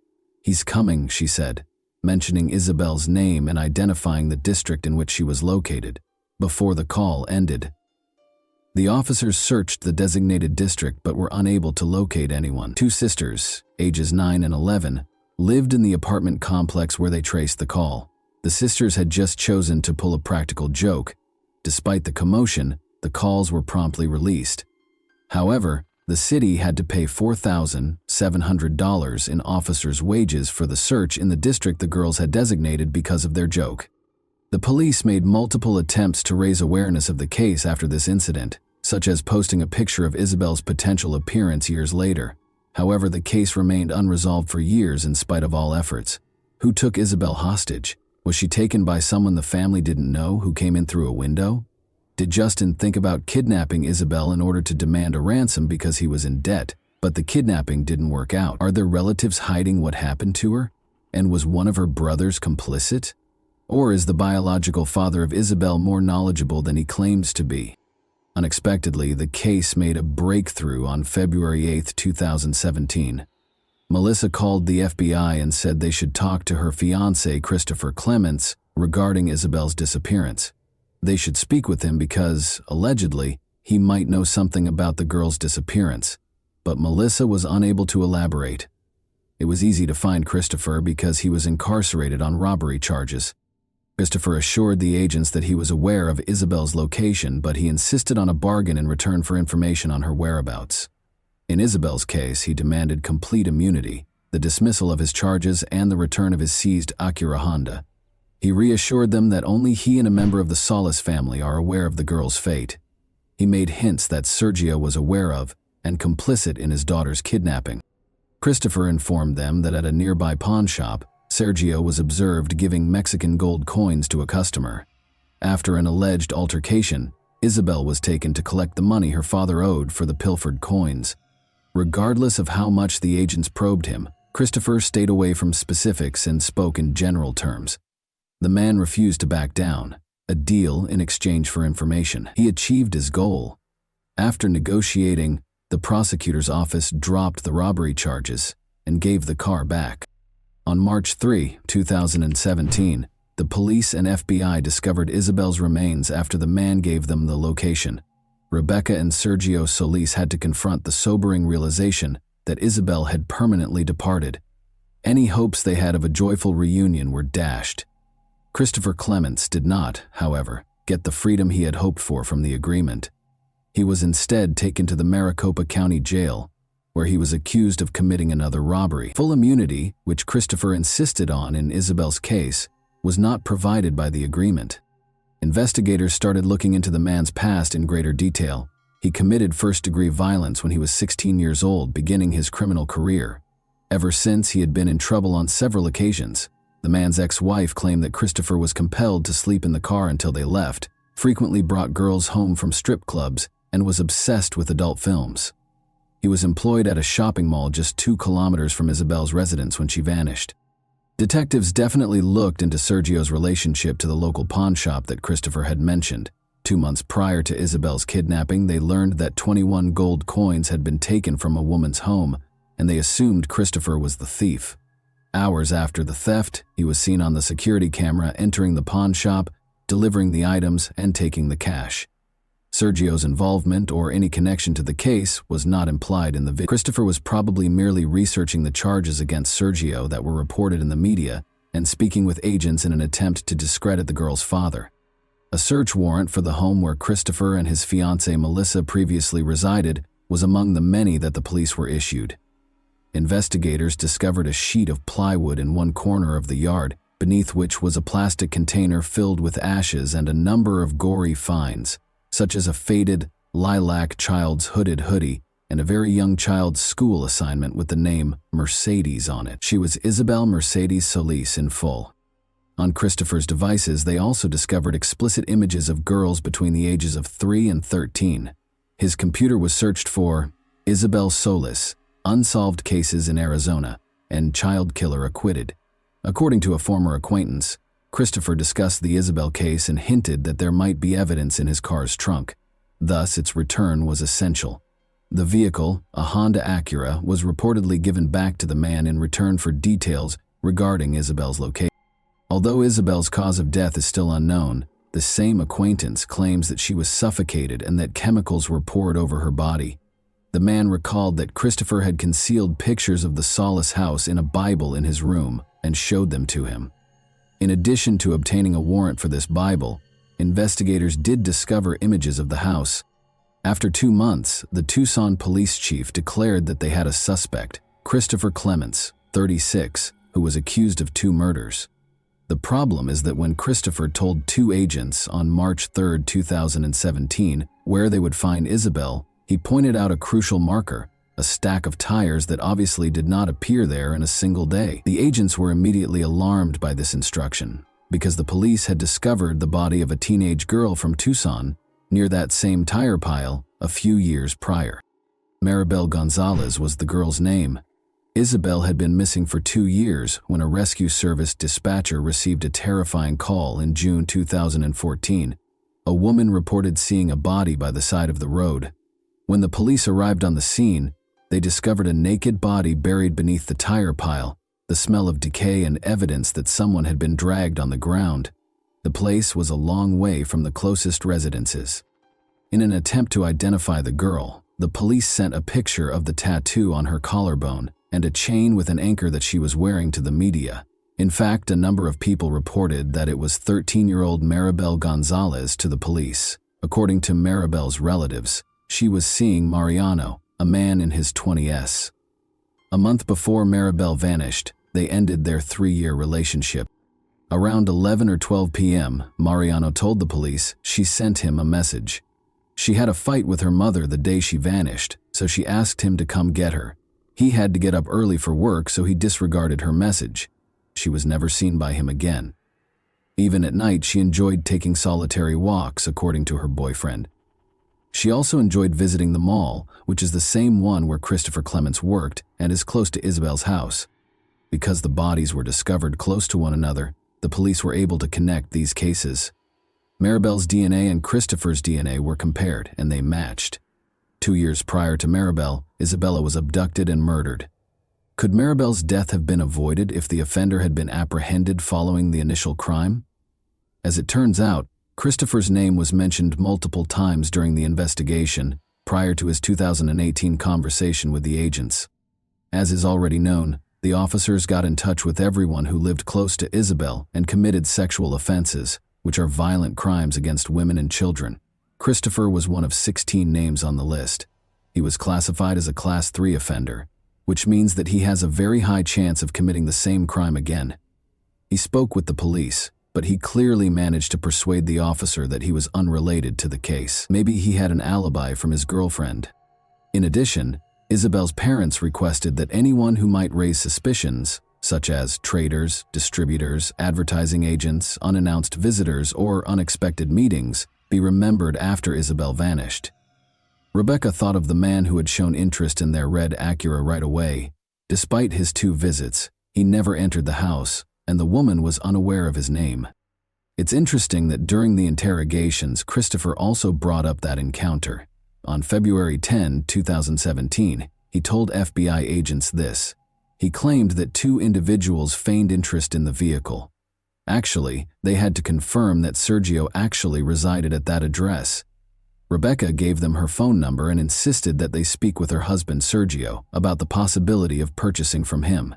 A: "He's coming," she said, mentioning Isabel's name and identifying the district in which she was located. Before the call ended, the officers searched the designated district but were unable to locate anyone. 2 sisters, ages 9 and 11, lived in the apartment complex where they traced the call. The sisters had just chosen to pull a practical joke. Despite the commotion, the calls were promptly released. However, the city had to pay $4,700 in officers' wages for the search in the district the girls had designated because of their joke. The police made multiple attempts to raise awareness of the case after this incident, such as posting a picture of Isabel's potential appearance years later. However, the case remained unresolved for years in spite of all efforts. Who took Isabel hostage? Was she taken by someone the family didn't know who came in through a window? Did Justin think about kidnapping Isabel in order to demand a ransom because he was in debt, but the kidnapping didn't work out? Are there relatives hiding what happened to her? And was one of her brothers complicit? Or is the biological father of Isabel more knowledgeable than he claims to be? Unexpectedly, the case made a breakthrough on February 8, 2017. Melissa called the FBI and said they should talk to her fiancé, Christopher Clements, regarding Isabel's disappearance. They should speak with him because, allegedly, he might know something about the girl's disappearance. But Melissa was unable to elaborate. It was easy to find Christopher because he was incarcerated on robbery charges. Christopher assured the agents that he was aware of Isabel's location, but he insisted on a bargain in return for information on her whereabouts. In Isabel's case, he demanded complete immunity, the dismissal of his charges, and the return of his seized Acura Honda. He reassured them that only he and a member of the Solis family are aware of the girl's fate. He made hints that Sergio was aware of and complicit in his daughter's kidnapping. Christopher informed them that at a nearby pawn shop, Sergio was observed giving Mexican gold coins to a customer. After an alleged altercation, Isabel was taken to collect the money her father owed for the pilfered coins. Regardless of how much the agents probed him, Christopher stayed away from specifics and spoke in general terms. The man refused to back down, a deal in exchange for information. He achieved his goal. After negotiating, the prosecutor's office dropped the robbery charges and gave the car back. On March 3, 2017, the police and FBI discovered Isabel's remains after the man gave them the location. Rebecca and Sergio Solis had to confront the sobering realization that Isabel had permanently departed. Any hopes they had of a joyful reunion were dashed. Christopher Clements did not, however, get the freedom he had hoped for from the agreement. He was instead taken to the Maricopa County Jail. where he was accused of committing another robbery. Full immunity, which Christopher insisted on in Isabel's case, was not provided by the agreement. Investigators started looking into the man's past in greater detail. He committed first-degree violence when he was 16 years old, beginning his criminal career. Ever since, he had been in trouble on several occasions. The man's ex-wife claimed that Christopher was compelled to sleep in the car until they left, frequently brought girls home from strip clubs, and was obsessed with adult films. He was employed at a shopping mall just 2 kilometers from Isabel's residence when she vanished. Detectives definitely looked into Sergio's relationship to the local pawn shop that Christopher had mentioned. 2 months prior to Isabel's kidnapping, they learned that 21 gold coins had been taken from a woman's home, and they assumed Christopher was the thief. Hours after the theft, he was seen on the security camera entering the pawn shop, delivering the items, and taking the cash. Sergio's involvement or any connection to the case was not implied in the video. Christopher was probably merely researching the charges against Sergio that were reported in the media and speaking with agents in an attempt to discredit the girl's father. A search warrant for the home where Christopher and his fiancée Melissa previously resided was among the many that the police were issued. Investigators discovered a sheet of plywood in one corner of the yard, beneath which was a plastic container filled with ashes and a number of gory finds, such as a faded, lilac child's hooded hoodie and a very young child's school assignment with the name Mercedes on it. She was Isabel Mercedes Solis in full. On Christopher's devices, they also discovered explicit images of girls between the ages of 3 and 13. His computer was searched for Isabel Solis, unsolved cases in Arizona, and child killer acquitted. According to a former acquaintance, Christopher discussed the Isabel case and hinted that there might be evidence in his car's trunk. Thus, its return was essential. The vehicle, a Honda Acura, was reportedly given back to the man in return for details regarding Isabel's location. Although Isabel's cause of death is still unknown, the same acquaintance claims that she was suffocated and that chemicals were poured over her body. The man recalled that Christopher had concealed pictures of the Solis house in a Bible in his room and showed them to him. In addition to obtaining a warrant for this Bible, investigators did discover images of the house. After 2 months, the Tucson police chief declared that they had a suspect, Christopher Clements, 36, who was accused of 2 murders. The problem is that when Christopher told 2 agents on March 3, 2017, where they would find Isabel, he pointed out a crucial marker, a stack of tires that obviously did not appear there in a single day. The agents were immediately alarmed by this instruction, because the police had discovered the body of a teenage girl from Tucson near that same tire pile a few years prior. Maribel Gonzalez was the girl's name. Isabel had been missing for 2 years when a rescue service dispatcher received a terrifying call in June 2014. A woman reported seeing a body by the side of the road. When the police arrived on the scene, they discovered a naked body buried beneath the tire pile, the smell of decay and evidence that someone had been dragged on the ground. The place was a long way from the closest residences. In an attempt to identify the girl, the police sent a picture of the tattoo on her collarbone and a chain with an anchor that she was wearing to the media. In fact, a number of people reported that it was 13-year-old Maribel Gonzalez to the police. According to Maribel's relatives, she was seeing Mariano, a man in his 20s. A month before Maribel vanished, they ended their 3-year relationship. Around 11 or 12 p.m., Mariano told the police she sent him a message. She had a fight with her mother the day she vanished, so she asked him to come get her. He had to get up early for work, so he disregarded her message. She was never seen by him again. Even at night, she enjoyed taking solitary walks, according to her boyfriend. She also enjoyed visiting the mall, which is the same one where Christopher Clements worked and is close to Isabel's house. Because the bodies were discovered close to one another, the police were able to connect these cases. Maribel's DNA and Christopher's DNA were compared, and they matched. 2 years prior to Maribel, Isabella was abducted and murdered. Could Maribel's death have been avoided if the offender had been apprehended following the initial crime? As it turns out, Christopher's name was mentioned multiple times during the investigation prior to his 2018 conversation with the agents. As is already known, the officers got in touch with everyone who lived close to Isabel and committed sexual offenses, which are violent crimes against women and children. Christopher was one of 16 names on the list. He was classified as a Class 3 offender, which means that he has a very high chance of committing the same crime again. He spoke with the police, but he clearly managed to persuade the officer that he was unrelated to the case. Maybe he had an alibi from his girlfriend. In addition, Isabel's parents requested that anyone who might raise suspicions, such as traders, distributors, advertising agents, unannounced visitors, or unexpected meetings, be remembered after Isabel vanished. Rebecca thought of the man who had shown interest in their red Acura right away. Despite his 2 visits, he never entered the house, and the woman was unaware of his name. It's interesting that during the interrogations, Christopher also brought up that encounter. On February 10, 2017, he told FBI agents this. He claimed that 2 individuals feigned interest in the vehicle. Actually, they had to confirm that Sergio actually resided at that address. Rebecca gave them her phone number and insisted that they speak with her husband Sergio about the possibility of purchasing from him.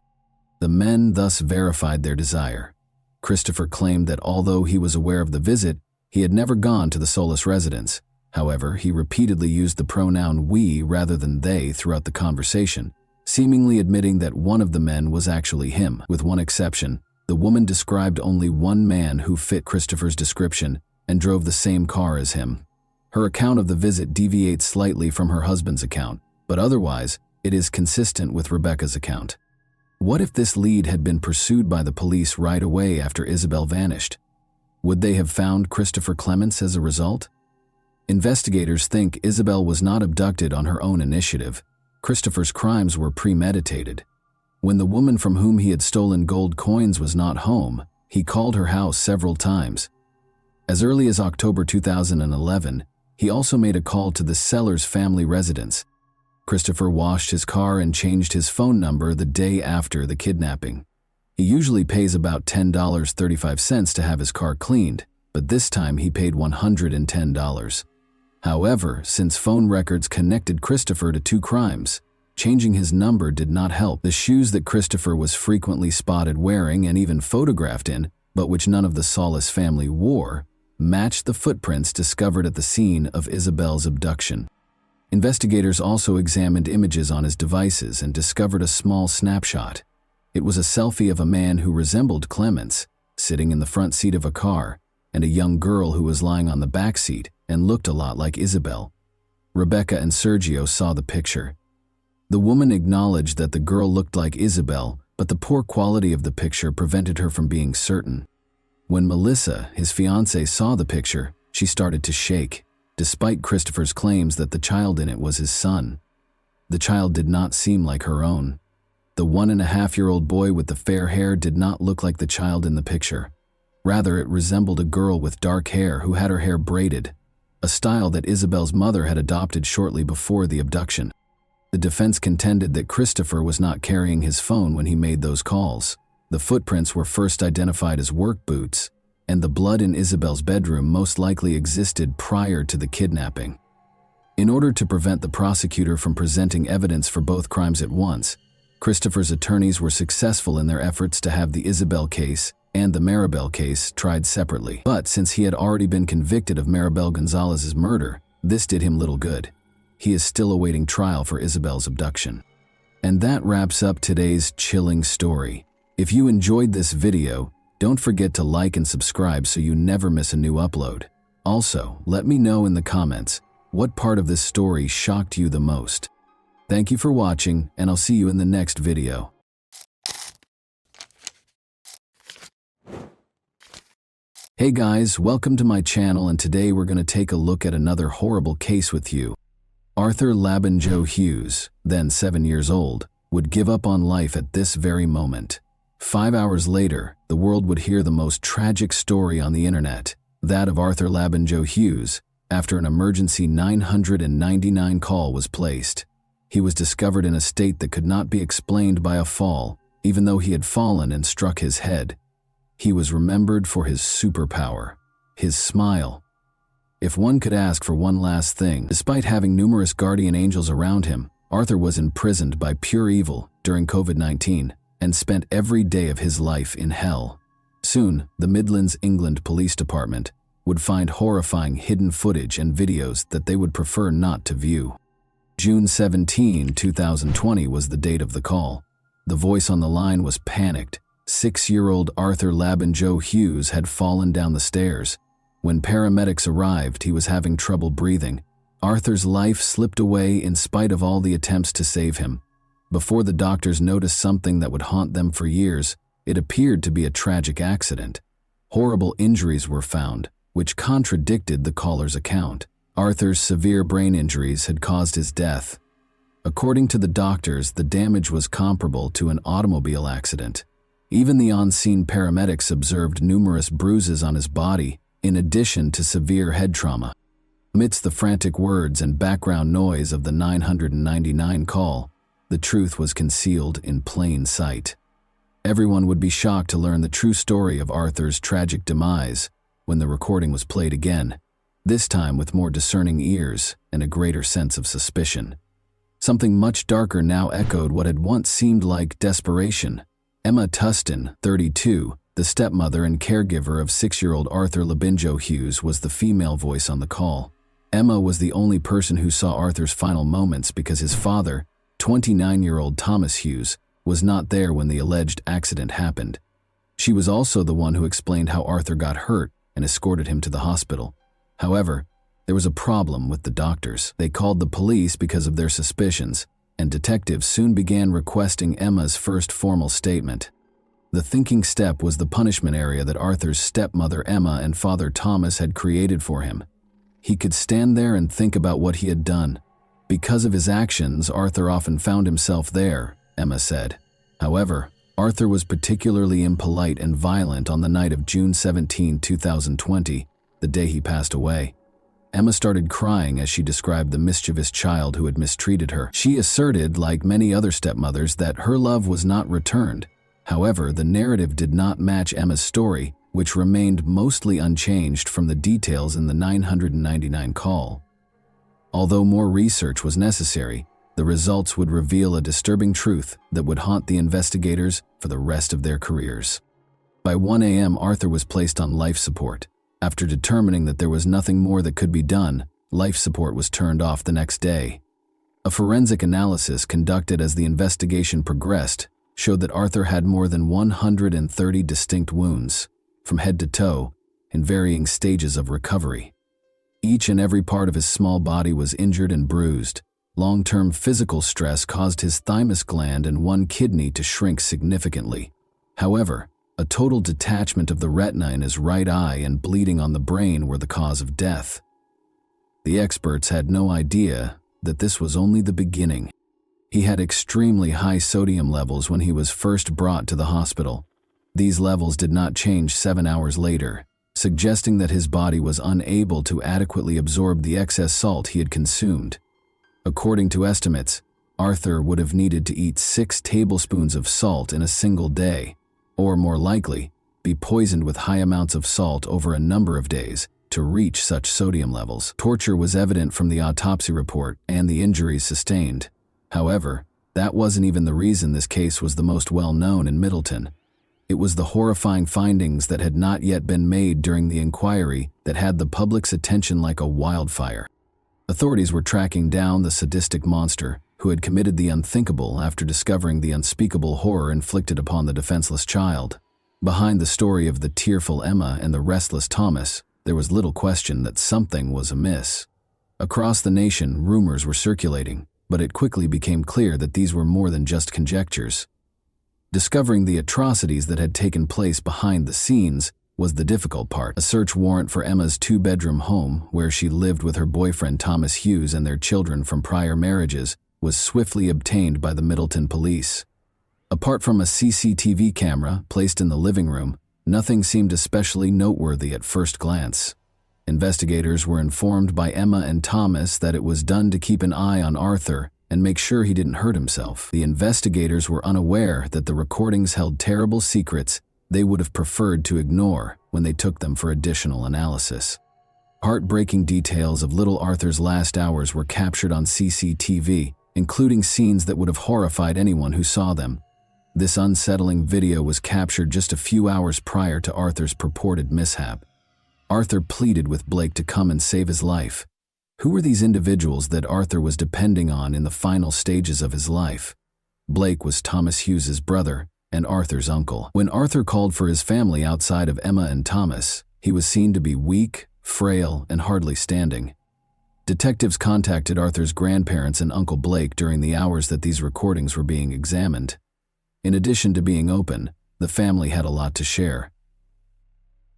A: The men thus verified their desire. Christopher claimed that although he was aware of the visit, he had never gone to the Solis residence. However, he repeatedly used the pronoun we rather than they throughout the conversation, seemingly admitting that one of the men was actually him. With one exception, the woman described only one man who fit Christopher's description and drove the same car as him. Her account of the visit deviates slightly from her husband's account, but otherwise, it is consistent with Rebecca's account. What if this lead had been pursued by the police right away after Isabel vanished? Would they have found Christopher Clements as a result? Investigators think Isabel was not abducted on her own initiative. Christopher's crimes were premeditated. When the woman from whom he had stolen gold coins was not home, he called her house several times. As early as October 2011, he also made a call to the seller's family residence. Christopher washed his car and changed his phone number the day after the kidnapping. He usually pays about $10.35 to have his car cleaned, but this time he paid $110. However, since phone records connected Christopher to 2 crimes, changing his number did not help. The shoes that Christopher was frequently spotted wearing and even photographed in, but which none of the Solis family wore, matched the footprints discovered at the scene of Isabel's abduction. Investigators also examined images on his devices and discovered a small snapshot. It was a selfie of a man who resembled Clements, sitting in the front seat of a car, and a young girl who was lying on the back seat and looked a lot like Isabel. Rebecca and Sergio saw the picture. The woman acknowledged that the girl looked like Isabel, but the poor quality of the picture prevented her from being certain. When Melissa, his fiancée, saw the picture, she started to shake, despite Christopher's claims that the child in it was his son. The child did not seem like her own. The 1.5-year-old boy with the fair hair did not look like the child in the picture. Rather, it resembled a girl with dark hair who had her hair braided, a style that Isabel's mother had adopted shortly before the abduction. The defense contended that Christopher was not carrying his phone when he made those calls. The footprints were first identified as work boots, and the blood in Isabel's bedroom most likely existed prior to the kidnapping. In order to prevent the prosecutor from presenting evidence for both crimes at once, Christopher's attorneys were successful in their efforts to have the Isabel case and the Maribel case tried separately. But since he had already been convicted of Maribel Gonzalez's murder, this did him little good. He is still awaiting trial for Isabel's abduction. And that wraps up today's chilling story. If you enjoyed this video, don't forget to like and subscribe so you never miss a new upload. Also, let me know in the comments what part of this story shocked you the most. Thank you for watching, and I'll see you in the next video. Hey guys, welcome to my channel, and today we're going to take a look at another horrible case with you. Arthur Labanjo Hughes, then 7 years old, would give up on life at this very moment. 5 hours later, the world would hear the most tragic story on the internet, that of Arthur Labanjo Hughes, after an emergency 999 call was placed. He was discovered in a state that could not be explained by a fall, even though he had fallen and struck his head. He was remembered for his superpower, his smile. If one could ask for one last thing, despite having numerous guardian angels around him, Arthur was imprisoned by pure evil during COVID-19 and spent every day of his life in hell. Soon, the Midlands, England Police Department would find horrifying hidden footage and videos that they would prefer not to view. June 17, 2020 was the date of the call. The voice on the line was panicked. 6-year-old Arthur Labanjo Hughes had fallen down the stairs. When paramedics arrived, he was having trouble breathing. Arthur's life slipped away in spite of all the attempts to save him. Before the doctors noticed something that would haunt them for years, it appeared to be a tragic accident. Horrible injuries were found, which contradicted the caller's account. Arthur's severe brain injuries had caused his death. According to the doctors, the damage was comparable to an automobile accident. Even the on-scene paramedics observed numerous bruises on his body, in addition to severe head trauma. Amidst the frantic words and background noise of the 999 call, the truth was concealed in plain sight. Everyone would be shocked to learn the true story of Arthur's tragic demise when the recording was played again, this time with more discerning ears and a greater sense of suspicion. Something much darker now echoed what had once seemed like desperation. Emma Tustin, 32, the stepmother and caregiver of 6-year-old Arthur Labanjo Hughes, was the female voice on the call. Emma was the only person who saw Arthur's final moments because his father, 29-year-old Thomas Hughes, was not there when the alleged accident happened. She was also the one who explained how Arthur got hurt and escorted him to the hospital. However, there was a problem with the doctors. They called the police because of their suspicions, and detectives soon began requesting Emma's first formal statement. The thinking step was the punishment area that Arthur's stepmother Emma and father Thomas had created for him. He could stand there and think about what he had done. Because of his actions, Arthur often found himself there, Emma said. However, Arthur was particularly impolite and violent on the night of June 17, 2020, the day he passed away. Emma started crying as she described the mischievous child who had mistreated her. She asserted, like many other stepmothers, that her love was not returned. However, the narrative did not match Emma's story, which remained mostly unchanged from the details in the 999 call. Although more research was necessary, the results would reveal a disturbing truth that would haunt the investigators for the rest of their careers. By 1 a.m., Arthur was placed on life support. After determining that there was nothing more that could be done, life support was turned off the next day. A forensic analysis conducted as the investigation progressed showed that Arthur had more than 130 distinct wounds, from head to toe, in varying stages of recovery. Each and every part of his small body was injured and bruised. Long-term physical stress caused his thymus gland and one kidney to shrink significantly. However, a total detachment of the retina in his right eye and bleeding on the brain were the cause of death. The experts had no idea that this was only the beginning. He had extremely high sodium levels when he was first brought to the hospital. These levels did not change 7 hours later, suggesting that his body was unable to adequately absorb the excess salt he had consumed. According to estimates, Arthur would have needed to eat 6 tablespoons of salt in a single day, or more likely, be poisoned with high amounts of salt over a number of days to reach such sodium levels. Torture was evident from the autopsy report and the injuries sustained. However, that wasn't even the reason this case was the most well-known in Middleton. It was the horrifying findings that had not yet been made during the inquiry that had the public's attention like a wildfire. Authorities were tracking down the sadistic monster who had committed the unthinkable after discovering the unspeakable horror inflicted upon the defenseless child. Behind the story of the tearful Emma and the restless Thomas, there was little question that something was amiss. Across the nation, rumors were circulating, but it quickly became clear that these were more than just conjectures. Discovering the atrocities that had taken place behind the scenes was the difficult part. A search warrant for Emma's 2-bedroom home, where she lived with her boyfriend Thomas Hughes and their children from prior marriages, was swiftly obtained by the Middleton police. Apart from a CCTV camera placed in the living room, nothing seemed especially noteworthy at first glance. Investigators were informed by Emma and Thomas that it was done to keep an eye on Arthur and make sure he didn't hurt himself. The investigators were unaware that the recordings held terrible secrets they would have preferred to ignore when they took them for additional analysis. Heartbreaking details of little Arthur's last hours were captured on CCTV, including scenes that would have horrified anyone who saw them. This unsettling video was captured just a few hours prior to Arthur's purported mishap. Arthur pleaded with Blake to come and save his life. Who were these individuals that Arthur was depending on in the final stages of his life? Blake was Thomas Hughes's brother and Arthur's uncle. When Arthur called for his family outside of Emma and Thomas, he was seen to be weak, frail, and hardly standing. Detectives contacted Arthur's grandparents and Uncle Blake during the hours that these recordings were being examined. In addition to being open, the family had a lot to share.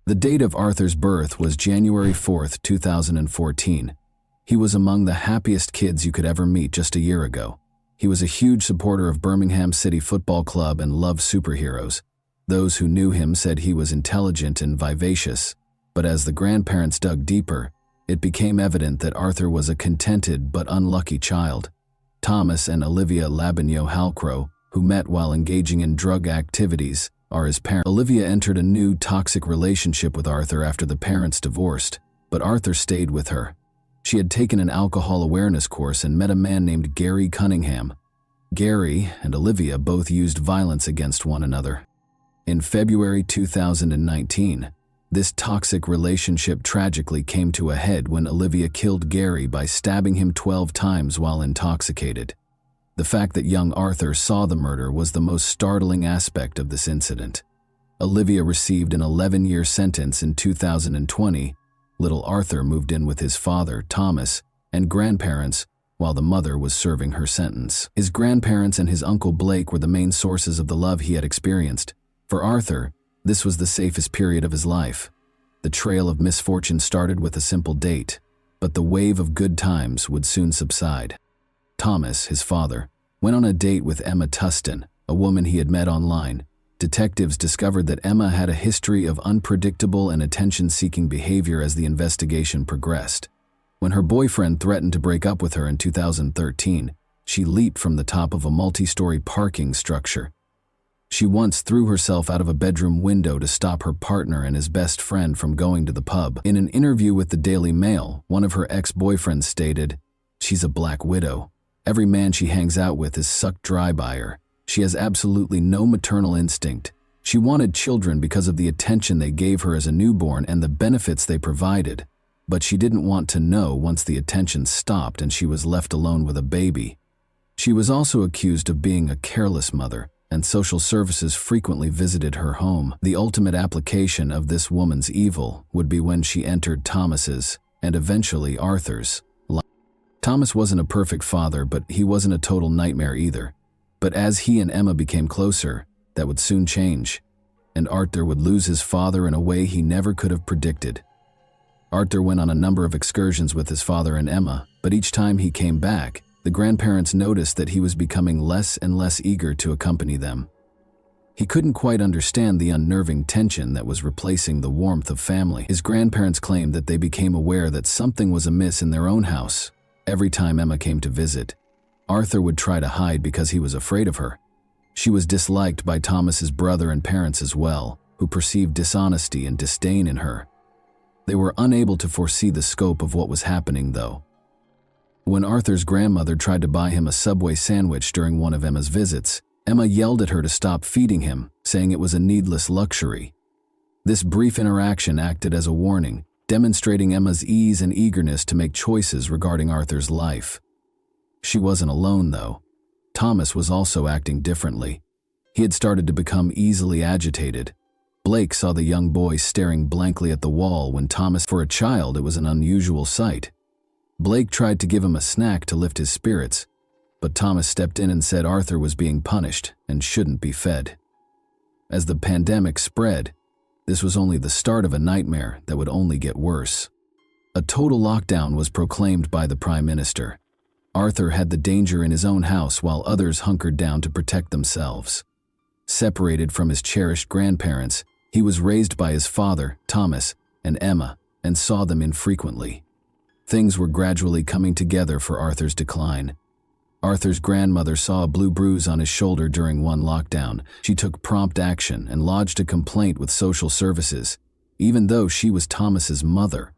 A: The date of Arthur's birth was January 4, 2014. He was among the happiest kids you could ever meet just a year ago. He was a huge supporter of Birmingham City Football Club and loved superheroes. Those who knew him said he was intelligent and vivacious, but as the grandparents dug deeper, it became evident that Arthur was a contented but unlucky child. Thomas and Olivia Labagno-Halcrow, who met while engaging in drug activities, are his parents. Olivia entered a new toxic relationship with Arthur after the parents divorced, but Arthur stayed with her. She had taken an alcohol awareness course and met a man named Gary Cunningham. Gary and Olivia both used violence against one another. In February 2019, this toxic relationship tragically came to a head when Olivia killed Gary by stabbing him 12 times while intoxicated. The fact that young Arthur saw the murder was the most startling aspect of this incident. Olivia received an 11-year sentence in 2020. Little Arthur moved in with his father, Thomas, and grandparents while the mother was serving her sentence. His grandparents and his Uncle Blake were the main sources of the love he had experienced. For Arthur, this was the safest period of his life. The trail of misfortune started with a simple date, but the wave of good times would soon subside. Thomas, his father, went on a date with Emma Tustin, a woman he had met online. Detectives discovered that Emma had a history of unpredictable and attention-seeking behavior as the investigation progressed. When her boyfriend threatened to break up with her in 2013, she leaped from the top of a multi-story parking structure. She once threw herself out of a bedroom window to stop her partner and his best friend from going to the pub. In an interview with the Daily Mail, one of her ex-boyfriends stated, "She's a black widow. Every man she hangs out with is sucked dry by her. She has absolutely no maternal instinct. She wanted children because of the attention they gave her as a newborn and the benefits they provided. But she didn't want to know once the attention stopped and she was left alone with a baby." She was also accused of being a careless mother, and social services frequently visited her home. The ultimate application of this woman's evil would be when she entered Thomas's, and eventually Arthur's, life. Thomas wasn't a perfect father, but he wasn't a total nightmare either. But as he and Emma became closer, that would soon change, and Arthur would lose his father in a way he never could have predicted. Arthur went on a number of excursions with his father and Emma, but each time he came back, the grandparents noticed that he was becoming less and less eager to accompany them. He couldn't quite understand the unnerving tension that was replacing the warmth of family. His grandparents claimed that they became aware that something was amiss in their own house every time Emma came to visit. Arthur would try to hide because he was afraid of her. She was disliked by Thomas's brother and parents as well, who perceived dishonesty and disdain in her. They were unable to foresee the scope of what was happening, though. When Arthur's grandmother tried to buy him a Subway sandwich during one of Emma's visits, Emma yelled at her to stop feeding him, saying it was a needless luxury. This brief interaction acted as a warning, demonstrating Emma's ease and eagerness to make choices regarding Arthur's life. She wasn't alone, though. Thomas was also acting differently. He had started to become easily agitated. Blake saw the young boy staring blankly at the wall when Thomas, for a child, it was an unusual sight. Blake tried to give him a snack to lift his spirits, but Thomas stepped in and said Arthur was being punished and shouldn't be fed. As the pandemic spread, this was only the start of a nightmare that would only get worse. A total lockdown was proclaimed by the Prime Minister. Arthur had the danger in his own house while others hunkered down to protect themselves. Separated from his cherished grandparents, he was raised by his father, Thomas, and Emma, and saw them infrequently. Things were gradually coming together for Arthur's decline. Arthur's grandmother saw a blue bruise on his shoulder during one lockdown. She took prompt action and lodged a complaint with social services, even though she was Thomas's mother.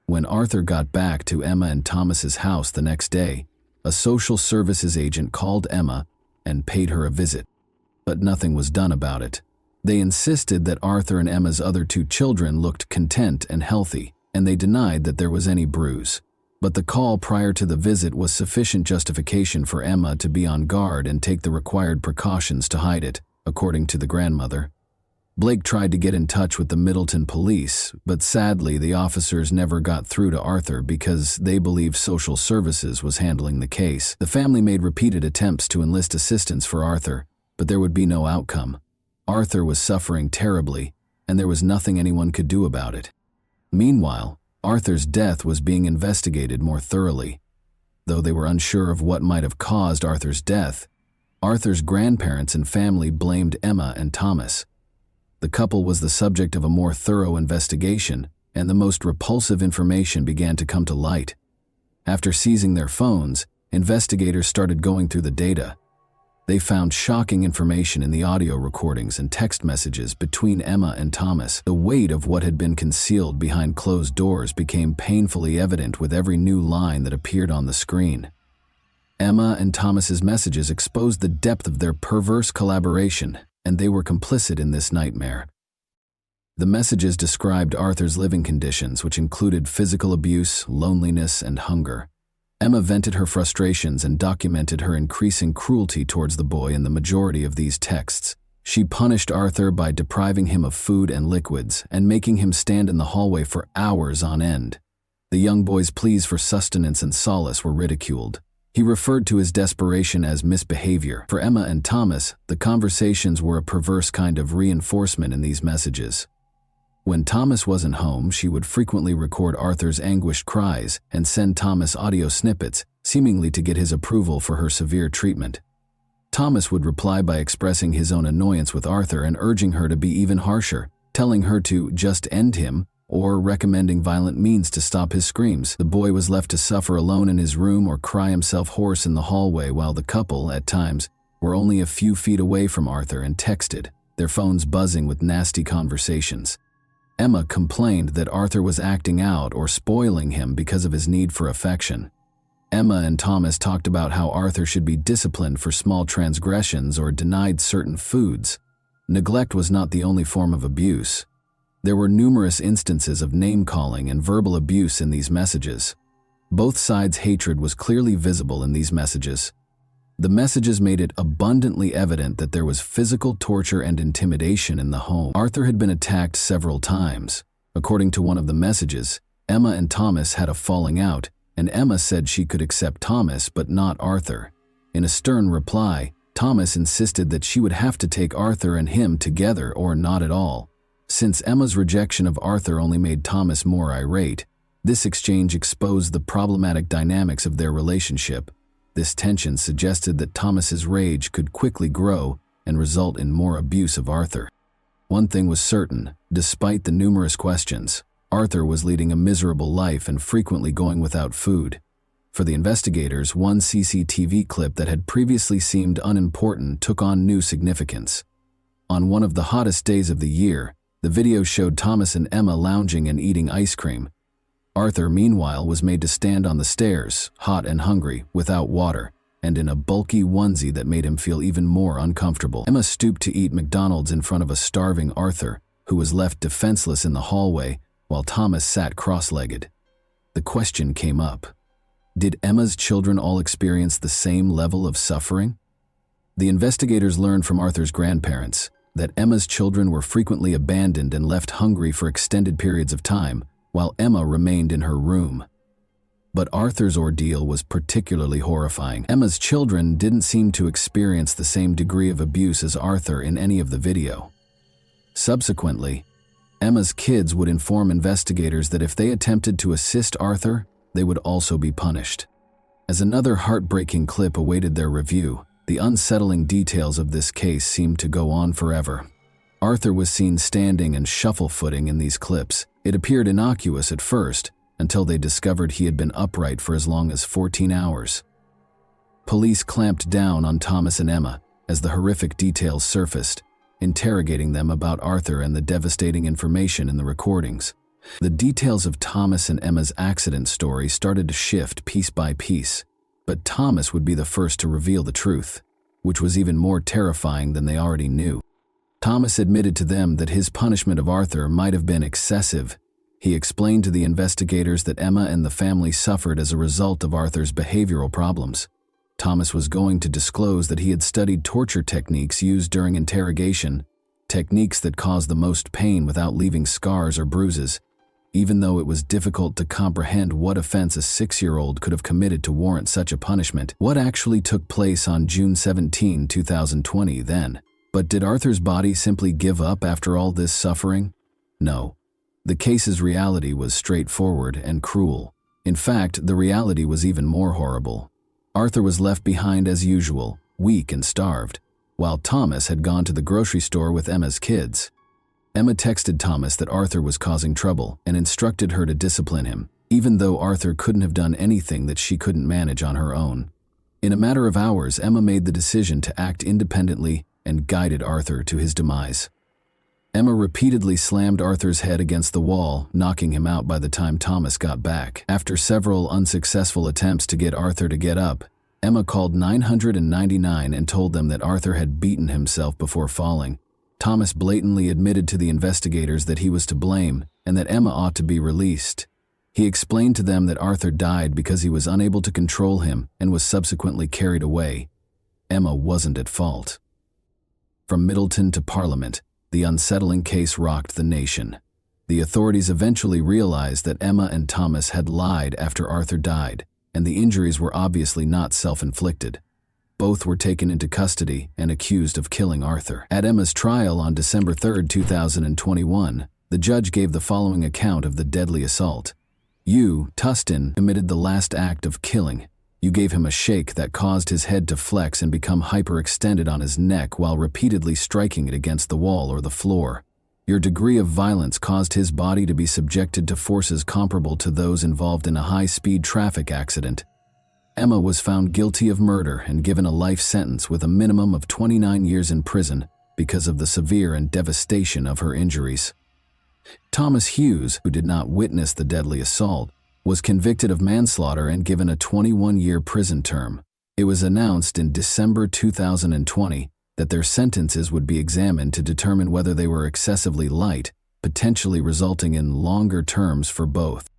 A: When Arthur got back to Emma and Thomas's house the next day, a social services agent called Emma and paid her a visit. But nothing was done about it. They insisted that Arthur and Emma's other two children looked content and healthy, and they denied that there was any bruise. But the call prior to the visit was sufficient justification for Emma to be on guard and take the required precautions to hide it, according to the grandmother. Blake tried to get in touch with the Middleton police, but sadly the officers never got through to Arthur because they believed social services was handling the case. The family made repeated attempts to enlist assistance for Arthur, but there would be no outcome. Arthur was suffering terribly, and there was nothing anyone could do about it. Meanwhile, Arthur's death was being investigated more thoroughly. Though they were unsure of what might have caused Arthur's death, Arthur's grandparents and family blamed Emma and Thomas. The couple was the subject of a more thorough investigation, and the most repulsive information began to come to light. After seizing their phones, investigators started going through the data. They found shocking information in the audio recordings and text messages between Emma and Thomas. The weight of what had been concealed behind closed doors became painfully evident with every new line that appeared on the screen. Emma and Thomas's messages exposed the depth of their perverse collaboration, and they were complicit in this nightmare. The messages described Arthur's living conditions, which included physical abuse, loneliness, and hunger. Emma vented her frustrations and documented her increasing cruelty towards the boy in the majority of these texts. She punished Arthur by depriving him of food and liquids and making him stand in the hallway for hours on end. The young boy's pleas for sustenance and solace were ridiculed. He referred to his desperation as misbehavior. For Emma and Thomas, the conversations were a perverse kind of reinforcement in these messages. When Thomas wasn't home, she would frequently record Arthur's anguished cries and send Thomas audio snippets, seemingly to get his approval for her severe treatment. Thomas would reply by expressing his own annoyance with Arthur and urging her to be even harsher, telling her to just end him or recommending violent means to stop his screams. The boy was left to suffer alone in his room or cry himself hoarse in the hallway while the couple, at times, were only a few feet away from Arthur and texted, their phones buzzing with nasty conversations. Emma complained that Arthur was acting out or spoiling him because of his need for affection. Emma and Thomas talked about how Arthur should be disciplined for small transgressions or denied certain foods. Neglect was not the only form of abuse. There were numerous instances of name-calling and verbal abuse in these messages. Both sides' hatred was clearly visible in these messages. The messages made it abundantly evident that there was physical torture and intimidation in the home. Arthur had been attacked several times. According to one of the messages, Emma and Thomas had a falling out, and Emma said she could accept Thomas but not Arthur. In a stern reply, Thomas insisted that she would have to take Arthur and him together or not at all. Since Emma's rejection of Arthur only made Thomas more irate, this exchange exposed the problematic dynamics of their relationship. This tension suggested that Thomas's rage could quickly grow and result in more abuse of Arthur. One thing was certain, despite the numerous questions, Arthur was leading a miserable life and frequently going without food. For the investigators, one CCTV clip that had previously seemed unimportant took on new significance. On one of the hottest days of the year, the video showed Thomas and Emma lounging and eating ice cream. Arthur, meanwhile, was made to stand on the stairs, hot and hungry, without water, and in a bulky onesie that made him feel even more uncomfortable. Emma stooped to eat McDonald's in front of a starving Arthur, who was left defenseless in the hallway, while Thomas sat cross-legged. The question came up. Did Emma's children all experience the same level of suffering? The investigators learned from Arthur's grandparents that Emma's children were frequently abandoned and left hungry for extended periods of time, while Emma remained in her room. But Arthur's ordeal was particularly horrifying. Emma's children didn't seem to experience the same degree of abuse as Arthur in any of the video. Subsequently, Emma's kids would inform investigators that if they attempted to assist Arthur, they would also be punished. As another heartbreaking clip awaited their review, the unsettling details of this case seemed to go on forever. Arthur was seen standing and shuffle-footing in these clips. It appeared innocuous at first, until they discovered he had been upright for as long as 14 hours. Police clamped down on Thomas and Emma as the horrific details surfaced, interrogating them about Arthur and the devastating information in the recordings. The details of Thomas and Emma's accident story started to shift piece by piece, but Thomas would be the first to reveal the truth, which was even more terrifying than they already knew. Thomas admitted to them that his punishment of Arthur might have been excessive, He explained to the investigators that Emma and the family suffered as a result of Arthur's behavioral problems. Thomas was going to disclose that he had studied torture techniques used during interrogation, techniques that caused the most pain without leaving scars or bruises, even though it was difficult to comprehend what offense a 6-year-old could have committed to warrant such a punishment. What actually took place on June 17, 2020 then? But did Arthur's body simply give up after all this suffering? No. The case's reality was straightforward and cruel. In fact, the reality was even more horrible. Arthur was left behind as usual, weak and starved, while Thomas had gone to the grocery store with Emma's kids. Emma texted Thomas that Arthur was causing trouble and instructed her to discipline him, even though Arthur couldn't have done anything that she couldn't manage on her own. In a matter of hours, Emma made the decision to act independently and guided Arthur to his demise. Emma repeatedly slammed Arthur's head against the wall, knocking him out by the time Thomas got back. After several unsuccessful attempts to get Arthur to get up, Emma called 999 and told them that Arthur had beaten himself before falling. Thomas blatantly admitted to the investigators that he was to blame and that Emma ought to be released. He explained to them that Arthur died because he was unable to control him and was subsequently carried away. Emma wasn't at fault. From Middleton to Parliament, the unsettling case rocked the nation. The authorities eventually realized that Emma and Thomas had lied after Arthur died, and the injuries were obviously not self-inflicted. Both were taken into custody and accused of killing Arthur. At Emma's trial on December 3, 2021, the judge gave the following account of the deadly assault. You, Tustin, committed the last act of killing. You gave him a shake that caused his head to flex and become hyperextended on his neck while repeatedly striking it against the wall or the floor. Your degree of violence caused his body to be subjected to forces comparable to those involved in a high-speed traffic accident. Emma was found guilty of murder and given a life sentence with a minimum of 29 years in prison because of the severe and devastation of her injuries. Thomas Hughes, who did not witness the deadly assault, was convicted of manslaughter and given a 21-year prison term. It was announced in December 2020 that their sentences would be examined to determine whether they were excessively light, potentially resulting in longer terms for both.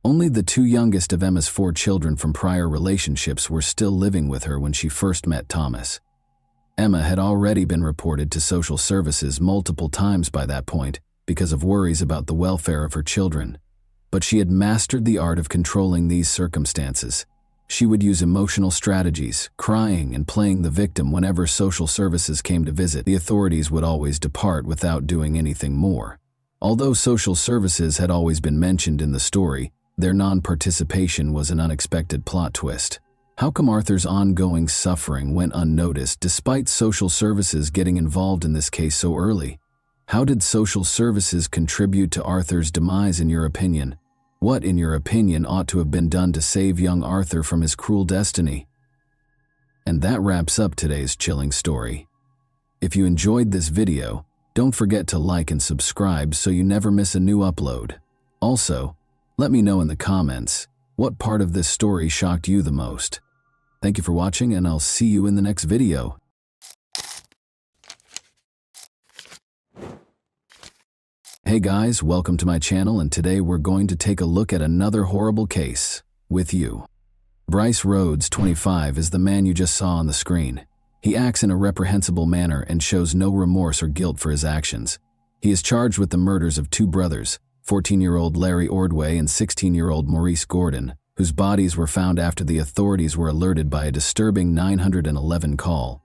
A: Only the two youngest of Emma's 4 children from prior relationships were still living with her when she first met Thomas. Emma had already been reported to social services multiple times by that point because of worries about the welfare of her children. But she had mastered the art of controlling these circumstances. She would use emotional strategies, crying and playing the victim whenever social services came to visit. The authorities would always depart without doing anything more. Although social services had always been mentioned in the story, their non-participation was an unexpected plot twist. How come Arthur's ongoing suffering went unnoticed despite social services getting involved in this case so early? How did social services contribute to Arthur's demise in your opinion? What, in your opinion, ought to have been done to save young Arthur from his cruel destiny? And that wraps up today's chilling story. If you enjoyed this video, don't forget to like and subscribe so you never miss a new upload. Also, let me know in the comments, what part of this story shocked you the most? Thank you for watching, and I'll see you in the next video. Hey guys, welcome to my channel, and today we're going to take a look at another horrible case with you. Bryce Rhodes, 25, is the man you just saw on the screen. He acts in a reprehensible manner and shows no remorse or guilt for his actions. He is charged with the murders of 2 brothers, 14-year-old Larry Ordway and 16-year-old Maurice Gordon, whose bodies were found after the authorities were alerted by a disturbing 911 call.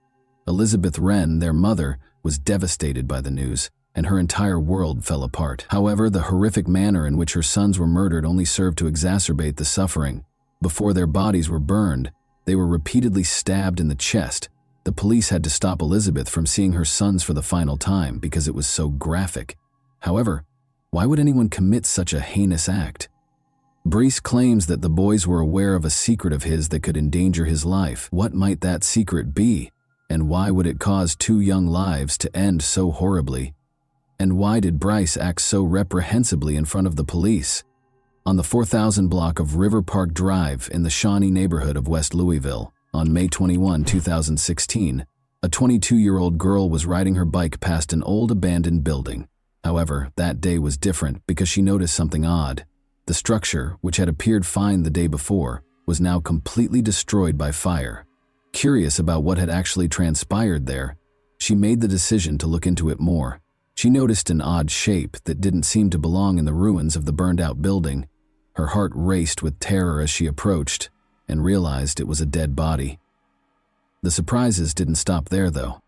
A: Elizabeth Wren, their mother, was devastated by the news, and her entire world fell apart. However, the horrific manner in which her sons were murdered only served to exacerbate the suffering. Before their bodies were burned, they were repeatedly stabbed in the chest. The police had to stop Elizabeth from seeing her sons for the final time because it was so graphic. However, why would anyone commit such a heinous act? Bryce claims that the boys were aware of a secret of his that could endanger his life. What might that secret be? And why would it cause 2 young lives to end so horribly? And why did Bryce act so reprehensibly in front of the police? On the 4000 block of River Park Drive in the Shawnee neighborhood of West Louisville, on May 21, 2016, a 22-year-old girl was riding her bike past an old abandoned building. However, that day was different because she noticed something odd. The structure, which had appeared fine the day before, was now completely destroyed by fire. Curious about what had actually transpired there, she made the decision to look into it more. She noticed an odd shape that didn't seem to belong in the ruins of the burned-out building. Her heart raced with terror as she approached and realized it was a dead body. The surprises didn't stop there, though.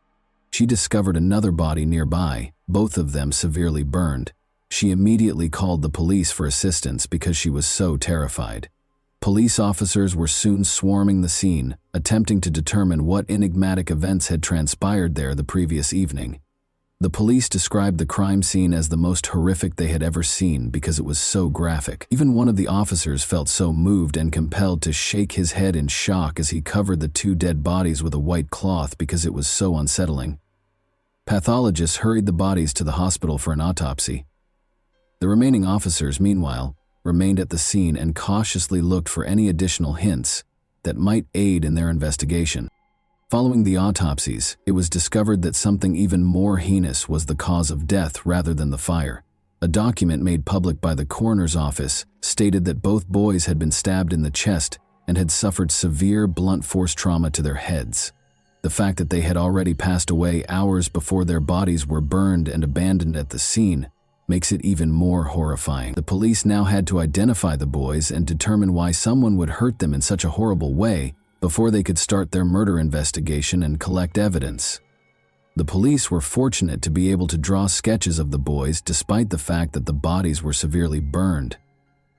A: She discovered another body nearby, both of them severely burned. She immediately called the police for assistance because she was so terrified. Police officers were soon swarming the scene, attempting to determine what enigmatic events had transpired there the previous evening. The police described the crime scene as the most horrific they had ever seen because it was so graphic. Even one of the officers felt so moved and compelled to shake his head in shock as he covered the two dead bodies with a white cloth because it was so unsettling. Pathologists hurried the bodies to the hospital for an autopsy. The remaining officers, meanwhile, remained at the scene and cautiously looked for any additional hints that might aid in their investigation. Following the autopsies, it was discovered that something even more heinous was the cause of death rather than the fire. A document made public by the coroner's office stated that both boys had been stabbed in the chest and had suffered severe blunt force trauma to their heads. The fact that they had already passed away hours before their bodies were burned and abandoned at the scene makes it even more horrifying. The police now had to identify the boys and determine why someone would hurt them in such a horrible way before they could start their murder investigation and collect evidence. The police were fortunate to be able to draw sketches of the boys despite the fact that the bodies were severely burned.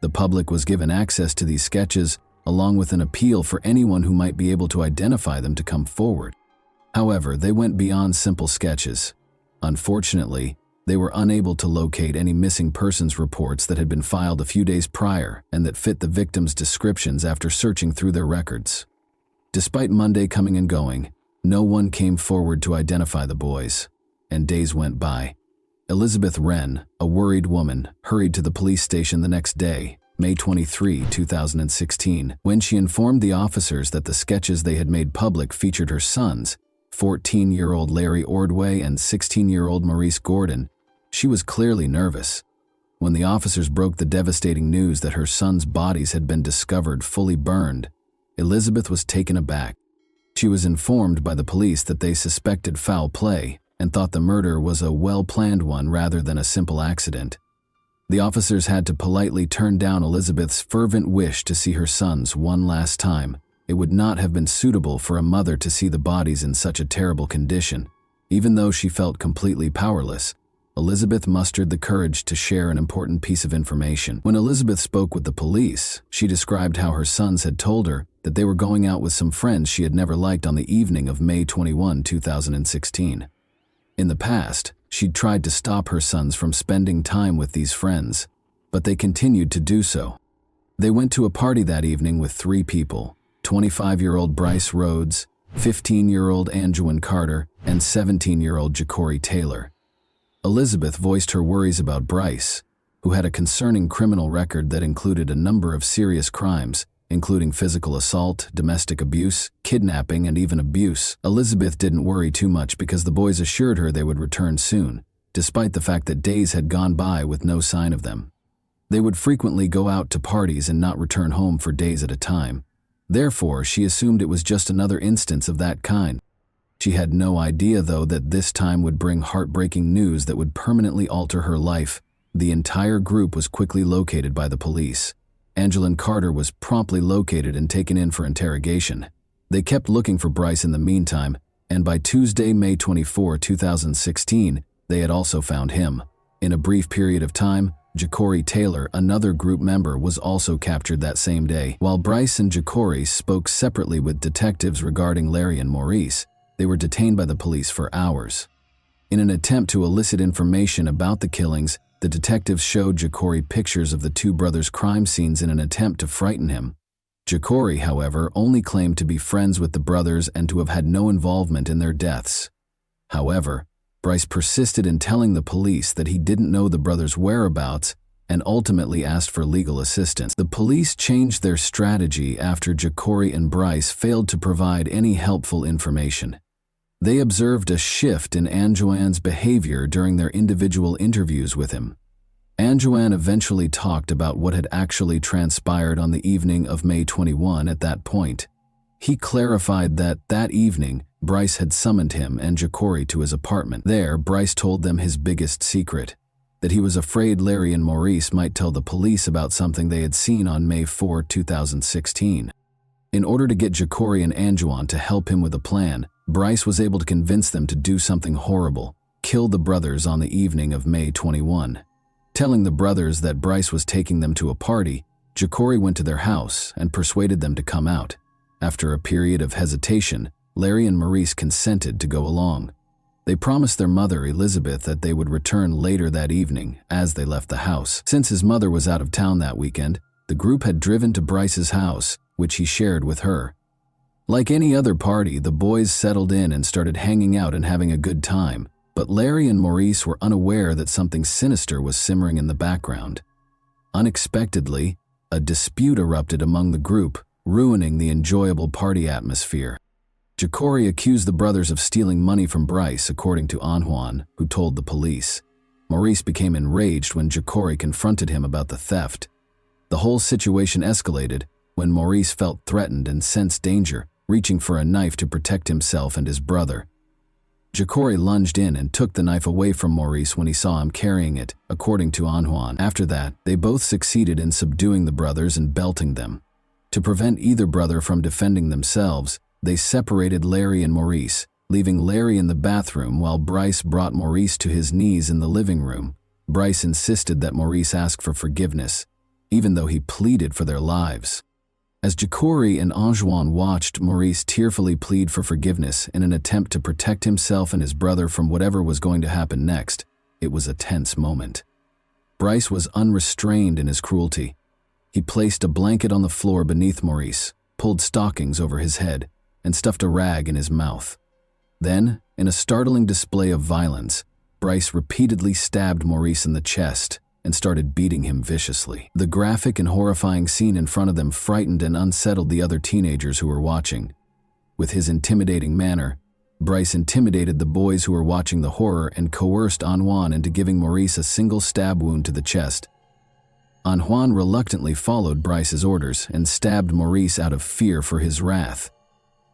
A: The public was given access to these sketches along with an appeal for anyone who might be able to identify them to come forward. However, they went beyond simple sketches. Unfortunately, they were unable to locate any missing persons reports that had been filed a few days prior and that fit the victims' descriptions after searching through their records. Despite Monday coming and going, no one came forward to identify the boys, and days went by. Elizabeth Wren, a worried woman, hurried to the police station the next day, May 23, 2016, when she informed the officers that the sketches they had made public featured her sons, 14-year-old Larry Ordway and 16-year-old Maurice Gordon. She was clearly nervous. When the officers broke the devastating news that her sons' bodies had been discovered fully burned, Elizabeth was taken aback. She was informed by the police that they suspected foul play and thought the murder was a well-planned one rather than a simple accident. The officers had to politely turn down Elizabeth's fervent wish to see her sons one last time. It would not have been suitable for a mother to see the bodies in such a terrible condition. Even though she felt completely powerless, Elizabeth mustered the courage to share an important piece of information. When Elizabeth spoke with the police, she described how her sons had told her that they were going out with some friends she had never liked on the evening of May 21, 2016. In the past, she'd tried to stop her sons from spending time with these friends, but they continued to do so. They went to a party that evening with 3 people, 25-year-old Bryce Rhodes, 15-year-old Anjuan Carter, and 17-year-old Ja'Cory Taylor. Elizabeth voiced her worries about Bryce, who had a concerning criminal record that included a number of serious crimes, including physical assault, domestic abuse, kidnapping, and even abuse. Elizabeth didn't worry too much because the boys assured her they would return soon, despite the fact that days had gone by with no sign of them. They would frequently go out to parties and not return home for days at a time. Therefore, she assumed it was just another instance of that kind. She had no idea, though, that this time would bring heartbreaking news that would permanently alter her life. The entire group was quickly located by the police. Anjuan Carter was promptly located and taken in for interrogation. They kept looking for Bryce in the meantime, and by Tuesday, May 24, 2016, they had also found him. In a brief period of time, Ja'Cory Taylor, another group member, was also captured that same day. While Bryce and Ja'Cory spoke separately with detectives regarding Larry and Maurice, they were detained by the police for hours. In an attempt to elicit information about the killings, the detectives showed Ja'Cory pictures of the 2 brothers' crime scenes in an attempt to frighten him. Ja'Cory, however, only claimed to be friends with the brothers and to have had no involvement in their deaths. However, Bryce persisted in telling the police that he didn't know the brothers' whereabouts and ultimately asked for legal assistance. The police changed their strategy after Ja'Cory and Bryce failed to provide any helpful information. They observed a shift in Anjouan's behavior during their individual interviews with him. Anjouan eventually talked about what had actually transpired on the evening of May 21 at that point. He clarified that evening, Bryce had summoned him and Jacori to his apartment. There, Bryce told them his biggest secret, that he was afraid Larry and Maurice might tell the police about something they had seen on May 4, 2016. In order to get Jacori and Anjouan to help him with a plan, Bryce was able to convince them to do something horrible, kill the brothers on the evening of May 21. Telling the brothers that Bryce was taking them to a party, Jacori went to their house and persuaded them to come out. After a period of hesitation, Larry and Maurice consented to go along. They promised their mother, Elizabeth, that they would return later that evening as they left the house. Since his mother was out of town that weekend, the group had driven to Bryce's house, which he shared with her. Like any other party, the boys settled in and started hanging out and having a good time, but Larry and Maurice were unaware that something sinister was simmering in the background. Unexpectedly, a dispute erupted among the group, ruining the enjoyable party atmosphere. Jacori accused the brothers of stealing money from Bryce, according to Anjouan, who told the police. Maurice became enraged when Jacori confronted him about the theft. The whole situation escalated when Maurice felt threatened and sensed danger, reaching for a knife to protect himself and his brother. Jacori lunged in and took the knife away from Maurice when he saw him carrying it, according to Anjouan. After that, they both succeeded in subduing the brothers and belting them. To prevent either brother from defending themselves, they separated Larry and Maurice, leaving Larry in the bathroom while Bryce brought Maurice to his knees in the living room. Bryce insisted that Maurice ask for forgiveness, even though he pleaded for their lives. As Jacori and Anjouan watched Maurice tearfully plead for forgiveness in an attempt to protect himself and his brother from whatever was going to happen next, it was a tense moment. Bryce was unrestrained in his cruelty. He placed a blanket on the floor beneath Maurice, pulled stockings over his head, and stuffed a rag in his mouth. Then, in a startling display of violence, Bryce repeatedly stabbed Maurice in the chest and started beating him viciously. The graphic and horrifying scene in front of them frightened and unsettled the other teenagers who were watching. With his intimidating manner, Bryce intimidated the boys who were watching the horror and coerced Anjouan into giving Maurice a single stab wound to the chest. Anjouan reluctantly followed Bryce's orders and stabbed Maurice out of fear for his wrath.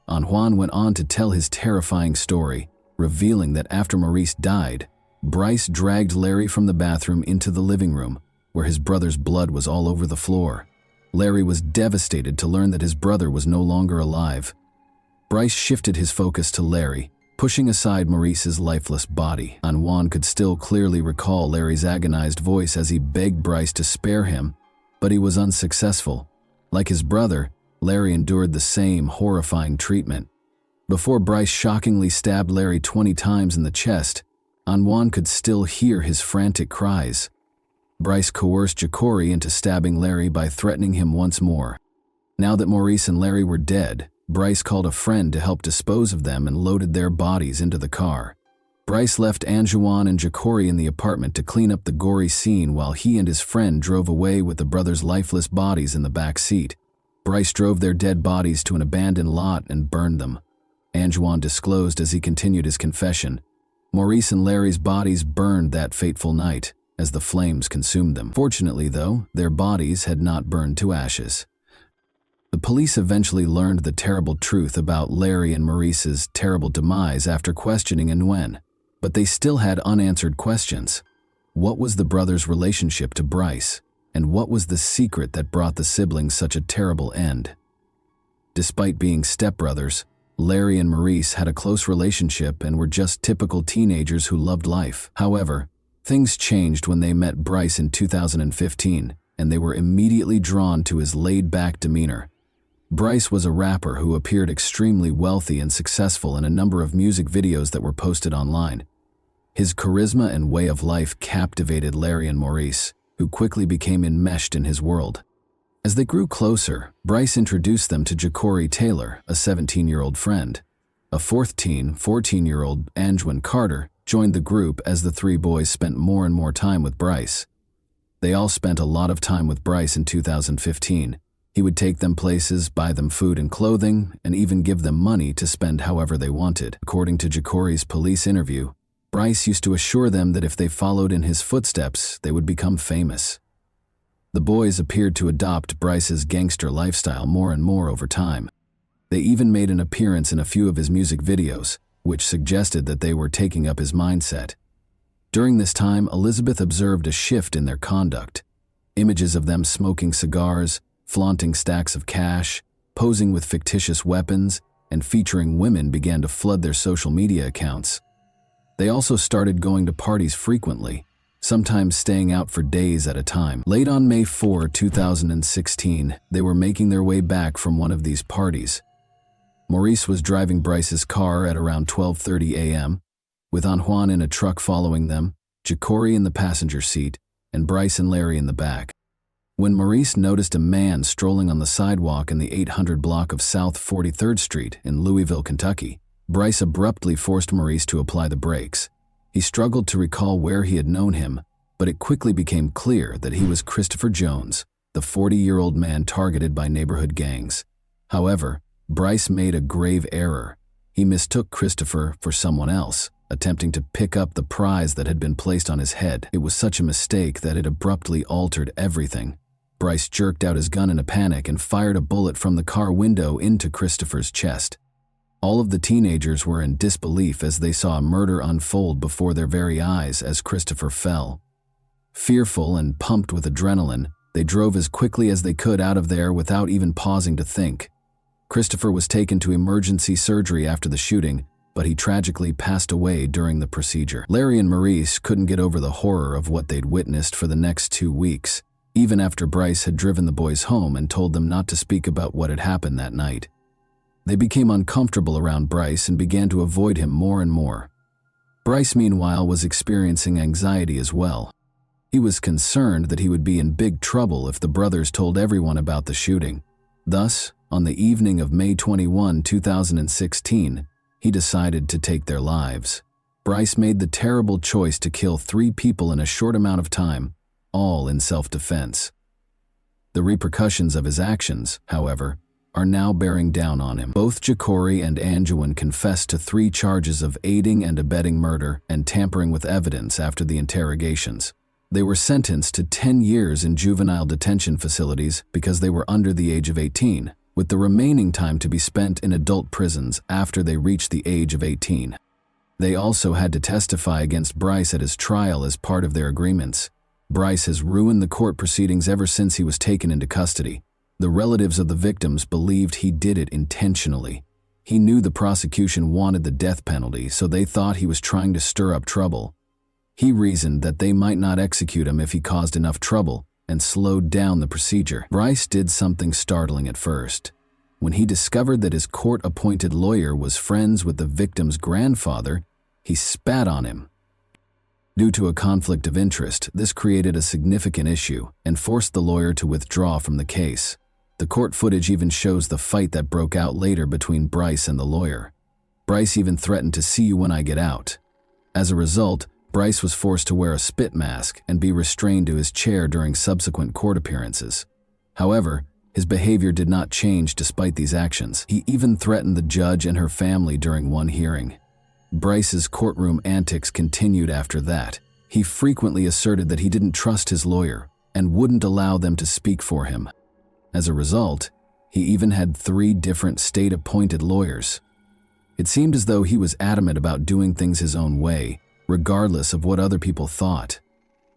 A: Anjouan went on to tell his terrifying story, revealing that after Maurice died, Bryce dragged Larry from the bathroom into the living room, where his brother's blood was all over the floor. Larry was devastated to learn that his brother was no longer alive. Bryce shifted his focus to Larry, pushing aside Maurice's lifeless body. Anjouan could still clearly recall Larry's agonized voice as he begged Bryce to spare him, but he was unsuccessful. Like his brother, Larry endured the same horrifying treatment. Before Bryce shockingly stabbed Larry 20 times in the chest, Anjouan could still hear his frantic cries. Bryce coerced Jacori into stabbing Larry by threatening him once more. Now that Maurice and Larry were dead, Bryce called a friend to help dispose of them and loaded their bodies into the car. Bryce left Anjouan and Jacori in the apartment to clean up the gory scene while he and his friend drove away with the brothers' lifeless bodies in the back seat. Bryce drove their dead bodies to an abandoned lot and burned them. Anjouan disclosed as he continued his confession. Maurice and Larry's bodies burned that fateful night as the flames consumed them. Fortunately, though, their bodies had not burned to ashes. The police eventually learned the terrible truth about Larry and Maurice's terrible demise after questioning Anjouan, but they still had unanswered questions. What was the brothers' relationship to Bryce, and what was the secret that brought the siblings such a terrible end? Despite being stepbrothers, Larry and Maurice had a close relationship and were just typical teenagers who loved life. However, things changed when they met Bryce in 2015, and they were immediately drawn to his laid-back demeanor. Bryce was a rapper who appeared extremely wealthy and successful in a number of music videos that were posted online. His charisma and way of life captivated Larry and Maurice, who quickly became enmeshed in his world. As they grew closer, Bryce introduced them to Jacori Taylor, a 17-year-old friend. A fourth teen, 14-year-old Anjouan Carter, joined the group as the three boys spent more and more time with Bryce. They all spent a lot of time with Bryce in 2015. He would take them places, buy them food and clothing, and even give them money to spend however they wanted. According to Jacori's police interview, Bryce used to assure them that if they followed in his footsteps, they would become famous. The boys appeared to adopt Bryce's gangster lifestyle more and more over time. They even made an appearance in a few of his music videos, which suggested that they were taking up his mindset. During this time, Elizabeth observed a shift in their conduct. Images of them smoking cigars, flaunting stacks of cash, posing with fictitious weapons, and featuring women began to flood their social media accounts. They also started going to parties frequently, sometimes staying out for days at a time. Late on May 4, 2016, they were making their way back from one of these parties. Maurice was driving Bryce's car at around 12:30 a.m., with Juan in a truck following them, Jacori in the passenger seat, and Bryce and Larry in the back. When Maurice noticed a man strolling on the sidewalk in the 800 block of South 43rd Street in Louisville, Kentucky, Bryce abruptly forced Maurice to apply the brakes. He struggled to recall where he had known him, but it quickly became clear that he was Christopher Jones, the 40-year-old man targeted by neighborhood gangs. However, Bryce made a grave error. He mistook Christopher for someone else, attempting to pick up the prize that had been placed on his head. It was such a mistake that it abruptly altered everything. Bryce jerked out his gun in a panic and fired a bullet from the car window into Christopher's chest. All of the teenagers were in disbelief as they saw a murder unfold before their very eyes as Christopher fell. Fearful and pumped with adrenaline, they drove as quickly as they could out of there without even pausing to think. Christopher was taken to emergency surgery after the shooting, but he tragically passed away during the procedure. Larry and Maurice couldn't get over the horror of what they'd witnessed for the next 2 weeks, even after Bryce had driven the boys home and told them not to speak about what had happened that night. They became uncomfortable around Bryce and began to avoid him more and more. Bryce, meanwhile, was experiencing anxiety as well. He was concerned that he would be in big trouble if the brothers told everyone about the shooting. Thus, on the evening of May 21, 2016, he decided to take their lives. Bryce made the terrible choice to kill 3 people in a short amount of time, all in self-defense. The repercussions of his actions, however, are now bearing down on him. Both Jacori and Anjouan confessed to 3 charges of aiding and abetting murder and tampering with evidence after the interrogations. They were sentenced to 10 years in juvenile detention facilities because they were under the age of 18, with the remaining time to be spent in adult prisons after they reached the age of 18. They also had to testify against Bryce at his trial as part of their agreements. Bryce has ruined the court proceedings ever since he was taken into custody. The relatives of the victims believed he did it intentionally. He knew the prosecution wanted the death penalty, so they thought he was trying to stir up trouble. He reasoned that they might not execute him if he caused enough trouble, and slowed down the procedure. Bryce did something startling at first. When he discovered that his court-appointed lawyer was friends with the victim's grandfather, he spat on him. Due to a conflict of interest, this created a significant issue and forced the lawyer to withdraw from the case. The court footage even shows the fight that broke out later between Bryce and the lawyer. Bryce even threatened to "see you when I get out." As a result, Bryce was forced to wear a spit mask and be restrained to his chair during subsequent court appearances. However, his behavior did not change despite these actions. He even threatened the judge and her family during one hearing. Bryce's courtroom antics continued after that. He frequently asserted that he didn't trust his lawyer and wouldn't allow them to speak for him. As a result, he even had 3 different state-appointed lawyers. It seemed as though he was adamant about doing things his own way, regardless of what other people thought.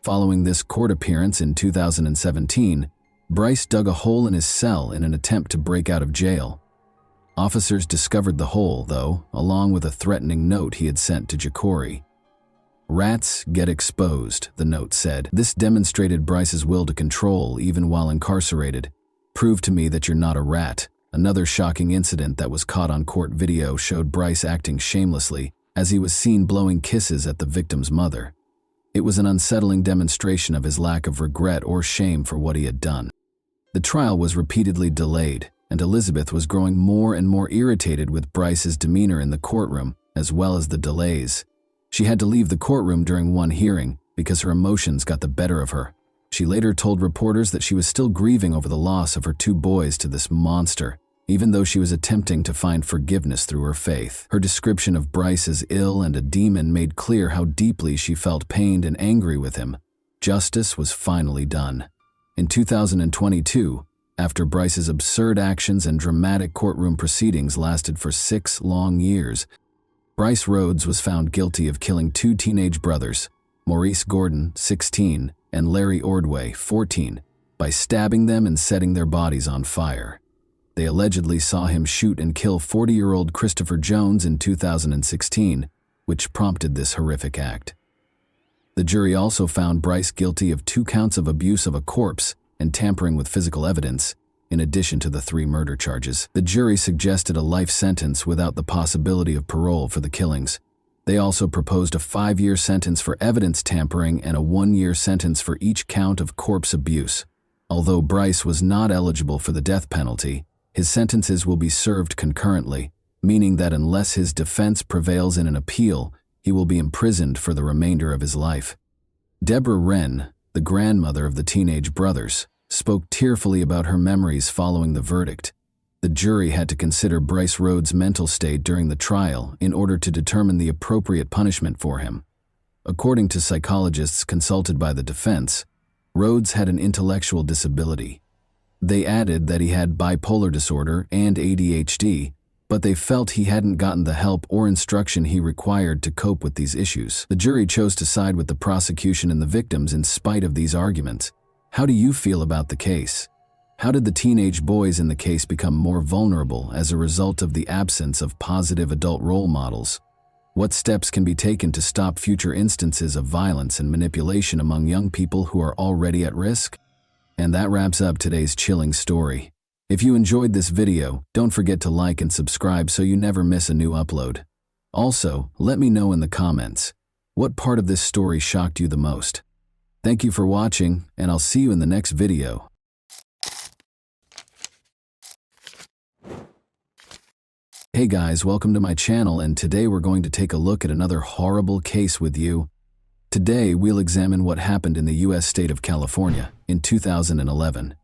A: Following this court appearance in 2017, Bryce dug a hole in his cell in an attempt to break out of jail. Officers discovered the hole, though, along with a threatening note he had sent to Jacori. "Rats get exposed," the note said. "This demonstrated Bryce's will to control even while incarcerated. Prove to me that you're not a rat." Another shocking incident that was caught on court video showed Bryce acting shamelessly as he was seen blowing kisses at the victim's mother. It was an unsettling demonstration of his lack of regret or shame for what he had done. The trial was repeatedly delayed, and Elizabeth was growing more and more irritated with Bryce's demeanor in the courtroom, as well as the delays. She had to leave the courtroom during one hearing because her emotions got the better of her. She later told reporters that she was still grieving over the loss of her 2 boys to this monster, even though she was attempting to find forgiveness through her faith. Her description of Bryce as ill and a demon made clear how deeply she felt pained and angry with him. Justice was finally done. In 2022, after Bryce's absurd actions and dramatic courtroom proceedings lasted for 6 long years, Bryce Rhodes was found guilty of killing 2 teenage brothers, Maurice Gordon, 16, and Larry Ordway, 14, by stabbing them and setting their bodies on fire. They allegedly saw him shoot and kill 40-year-old Christopher Jones in 2016, which prompted this horrific act. The jury also found Bryce guilty of 2 counts of abuse of a corpse and tampering with physical evidence, in addition to the 3 murder charges. The jury suggested a life sentence without the possibility of parole for the killings. They also proposed a 5-year sentence for evidence tampering and a 1-year sentence for each count of corpse abuse. Although Bryce was not eligible for the death penalty, his sentences will be served concurrently, meaning that unless his defense prevails in an appeal, he will be imprisoned for the remainder of his life. Deborah Wren, the grandmother of the teenage brothers, spoke tearfully about her memories following the verdict. The jury had to consider Bryce Rhodes' mental state during the trial in order to determine the appropriate punishment for him. According to psychologists consulted by the defense, Rhodes had an intellectual disability. They added that he had bipolar disorder and ADHD, but they felt he hadn't gotten the help or instruction he required to cope with these issues. The jury chose to side with the prosecution and the victims in spite of these arguments. How do you feel about the case? How did the teenage boys in the case become more vulnerable as a result of the absence of positive adult role models? What steps can be taken to stop future instances of violence and manipulation among young people who are already at risk? And that wraps up today's chilling story. If you enjoyed this video, don't forget to like and subscribe so you never miss a new upload. Also, let me know in the comments, what part of this story shocked you the most? Thank you for watching, and I'll see you in the next video. Hey guys, welcome to my channel, and today we're going to take a look at another horrible case with you. Today we'll examine what happened in the U.S. state of California in 2011.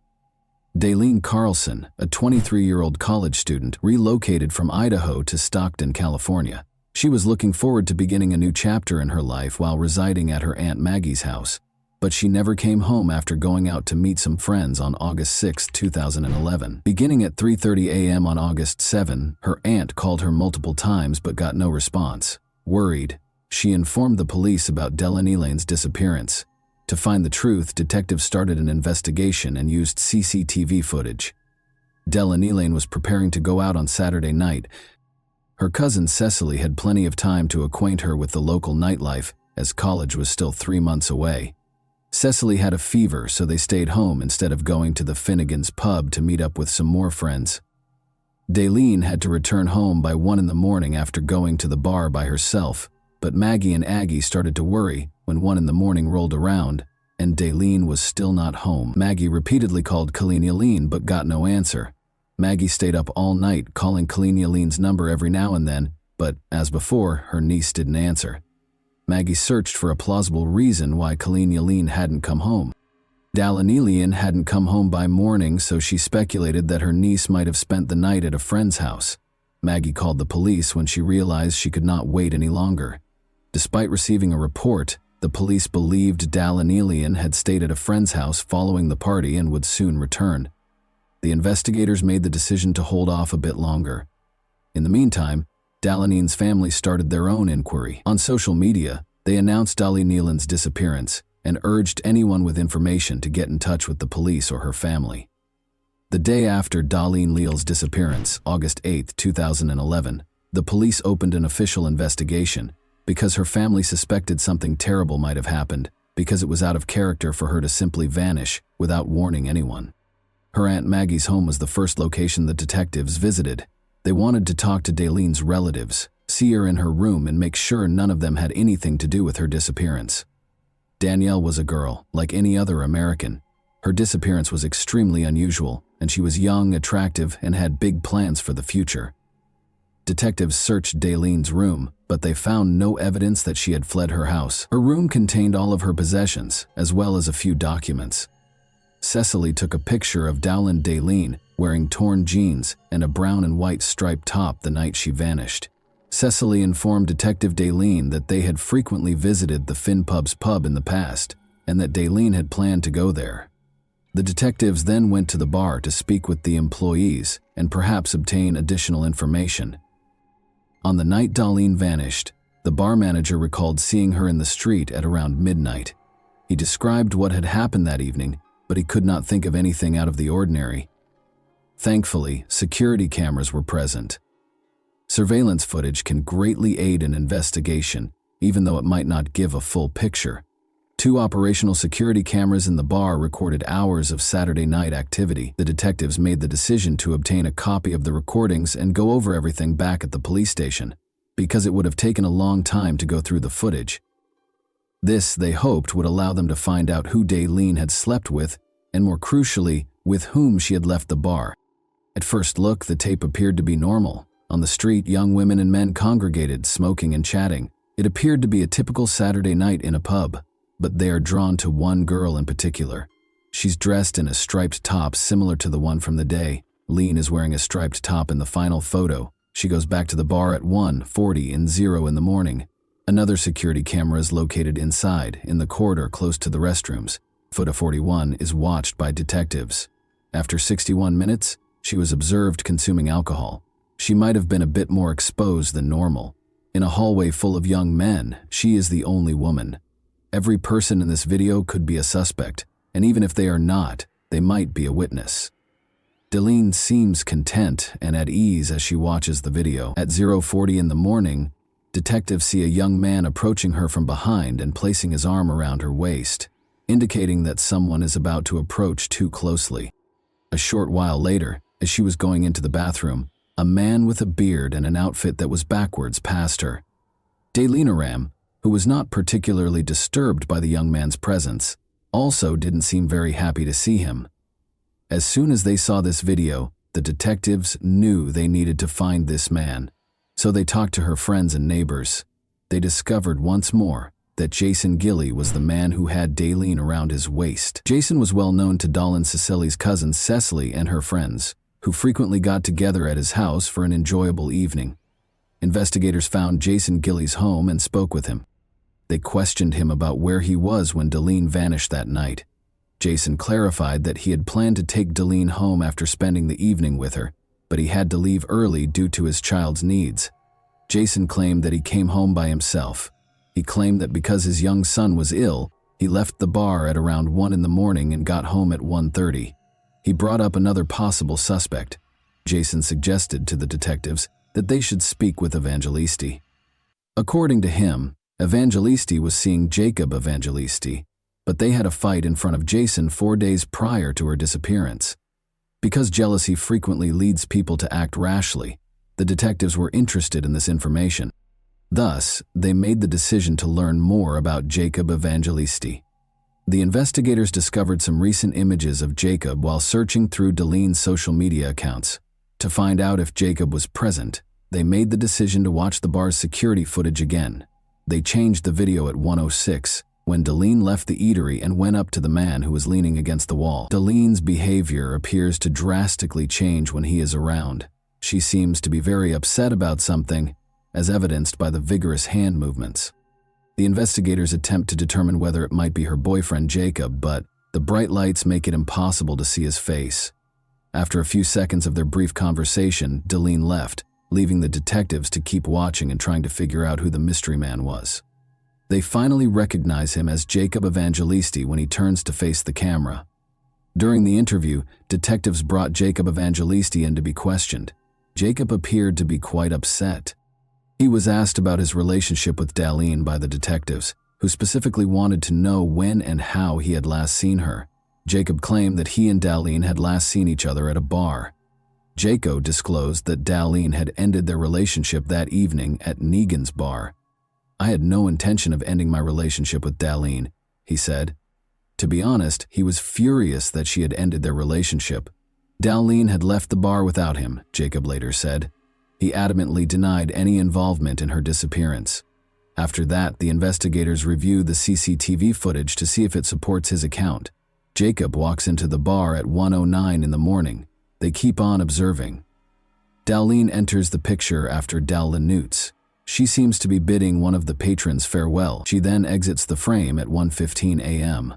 A: Daylene Carlson, a 23-year-old college student, relocated from Idaho to Stockton, California. She was looking forward to beginning a new chapter in her life while residing at her Aunt Maggie's house. But she never came home after going out to meet some friends on August 6, 2011. Beginning at 3:30 a.m. on August 7, her aunt called her multiple times but got no response. Worried, she informed the police about Delaney Lane's disappearance. To find the truth, detectives started an investigation and used CCTV footage. Delaney Lane was preparing to go out on Saturday night. Her cousin Cecily had plenty of time to acquaint her with the local nightlife, as college was still 3 months away. Cecily had a fever, so they stayed home instead of going to the Finnegan's pub to meet up with some more friends. Daylene had to return home by 1 in the morning after going to the bar by herself, but Maggie and Aggie started to worry when 1 in the morning rolled around and Daylene was still not home. Maggie repeatedly called Colleen Yaleen but got no answer. Maggie stayed up all night calling Colleen Yaleen's number every now and then, but as before, her niece didn't answer. Maggie searched for a plausible reason why Colleen Yaleen hadn't come home. Dalanelian hadn't come home by morning, so she speculated that her niece might have spent the night at a friend's house. Maggie called the police when she realized she could not wait any longer. Despite receiving a report, the police believed Dalanelian had stayed at a friend's house following the party and would soon return. The investigators made the decision to hold off a bit longer. In the meantime, Dalaneen's family started their own inquiry. On social media, they announced Dalaneen's disappearance and urged anyone with information to get in touch with the police or her family. The day after Daleen Leal's disappearance, August 8, 2011, the police opened an official investigation because her family suspected something terrible might have happened because it was out of character for her to simply vanish without warning anyone. Her Aunt Maggie's home was the first location the detectives visited. They wanted to talk to Daylene's relatives, see her in her room, and make sure none of them had anything to do with her disappearance. Danielle was a girl, like any other American. Her disappearance was extremely unusual, and she was young, attractive, and had big plans for the future. Detectives searched Dalene's room, but they found no evidence that she had fled her house. Her room contained all of her possessions, as well as a few documents. Cecily took a picture of Dowland Dalene wearing torn jeans and a brown and white striped top the night she vanished. Cecily informed Detective Dalene that they had frequently visited the Finn Pub's pub in the past, and that Dalene had planned to go there. The detectives then went to the bar to speak with the employees and perhaps obtain additional information. On the night Dalene vanished, the bar manager recalled seeing her in the street at around midnight. He described what had happened that evening, but he could not think of anything out of the ordinary. Thankfully, security cameras were present. Surveillance footage can greatly aid an investigation, even though it might not give a full picture. 2 operational security cameras in the bar recorded hours of Saturday night activity. The detectives made the decision to obtain a copy of the recordings and go over everything back at the police station, because it would have taken a long time to go through the footage. This, they hoped, would allow them to find out who Dalene had slept with, and more crucially, with whom she had left the bar. At first look, the tape appeared to be normal. On the street, young women and men congregated, smoking and chatting. It appeared to be a typical Saturday night in a pub, but they are drawn to one girl in particular. She's dressed in a striped top similar to the one from the day. Lene is wearing a striped top in the final photo. She goes back to the bar at 1:40 and 0 in the morning. Another security camera is located inside, in the corridor close to the restrooms. Photo 41 is watched by detectives. After 61 minutes, she was observed consuming alcohol. She might have been a bit more exposed than normal. In a hallway full of young men, she is the only woman. Every person in this video could be a suspect, and even if they are not, they might be a witness. Dalene seems content and at ease as she watches the video. At 0:40 in the morning, detectives see a young man approaching her from behind and placing his arm around her waist, indicating that someone is about to approach too closely. A short while later, as she was going into the bathroom, a man with a beard and an outfit that was backwards passed her. Dalene Aram, who was not particularly disturbed by the young man's presence, also didn't seem very happy to see him. As soon as they saw this video, the detectives knew they needed to find this man, so they talked to her friends and neighbors. They discovered once more that Jason Gilly was the man who had Dalene around his waist. Jason was well known to Dallin Cecily's cousin Cecily and her friends, who frequently got together at his house for an enjoyable evening. Investigators found Jason Gilly's home and spoke with him. They questioned him about where he was when Dalene vanished that night. Jason clarified that he had planned to take Dalene home after spending the evening with her, but he had to leave early due to his child's needs. Jason claimed that he came home by himself. He claimed that because his young son was ill, he left the bar at around 1 in the morning and got home at 1:30. He brought up another possible suspect. Jason suggested to the detectives that they should speak with Evangelisti. According to him, Evangelisti was seeing Jacob Evangelisti, but they had a fight in front of Jason 4 days prior to her disappearance. Because jealousy frequently leads people to act rashly, the detectives were interested in this information. Thus, they made the decision to learn more about Jacob Evangelisti. The investigators discovered some recent images of Jacob while searching through Dalene's social media accounts. To find out if Jacob was present, they made the decision to watch the bar's security footage again. They changed the video at 1:06, when Dalene left the eatery and went up to the man who was leaning against the wall. Dalene's behavior appears to drastically change when he is around. She seems to be very upset about something, as evidenced by the vigorous hand movements. The investigators attempt to determine whether it might be her boyfriend Jacob, but the bright lights make it impossible to see his face. After a few seconds of their brief conversation, Dalene left, leaving the detectives to keep watching and trying to figure out who the mystery man was. They finally recognize him as Jacob Evangelisti when he turns to face the camera. During the interview, detectives brought Jacob Evangelisti in to be questioned. Jacob appeared to be quite upset. He was asked about his relationship with Dalene by the detectives, who specifically wanted to know when and how he had last seen her. Jacob claimed that he and Dalene had last seen each other at a bar. Jacob disclosed that Dalene had ended their relationship that evening at Negan's bar. "I had no intention of ending my relationship with Dalene," he said. To be honest, he was furious that she had ended their relationship. Dalene had left the bar without him, Jacob later said. He adamantly denied any involvement in her disappearance. After that, the investigators review the CCTV footage to see if it supports his account. Jacob walks into the bar at 1:09 in the morning. They keep on observing. Darlene enters the picture after Darlene Newts. She seems to be bidding one of the patrons farewell. She then exits the frame at 1:15 a.m.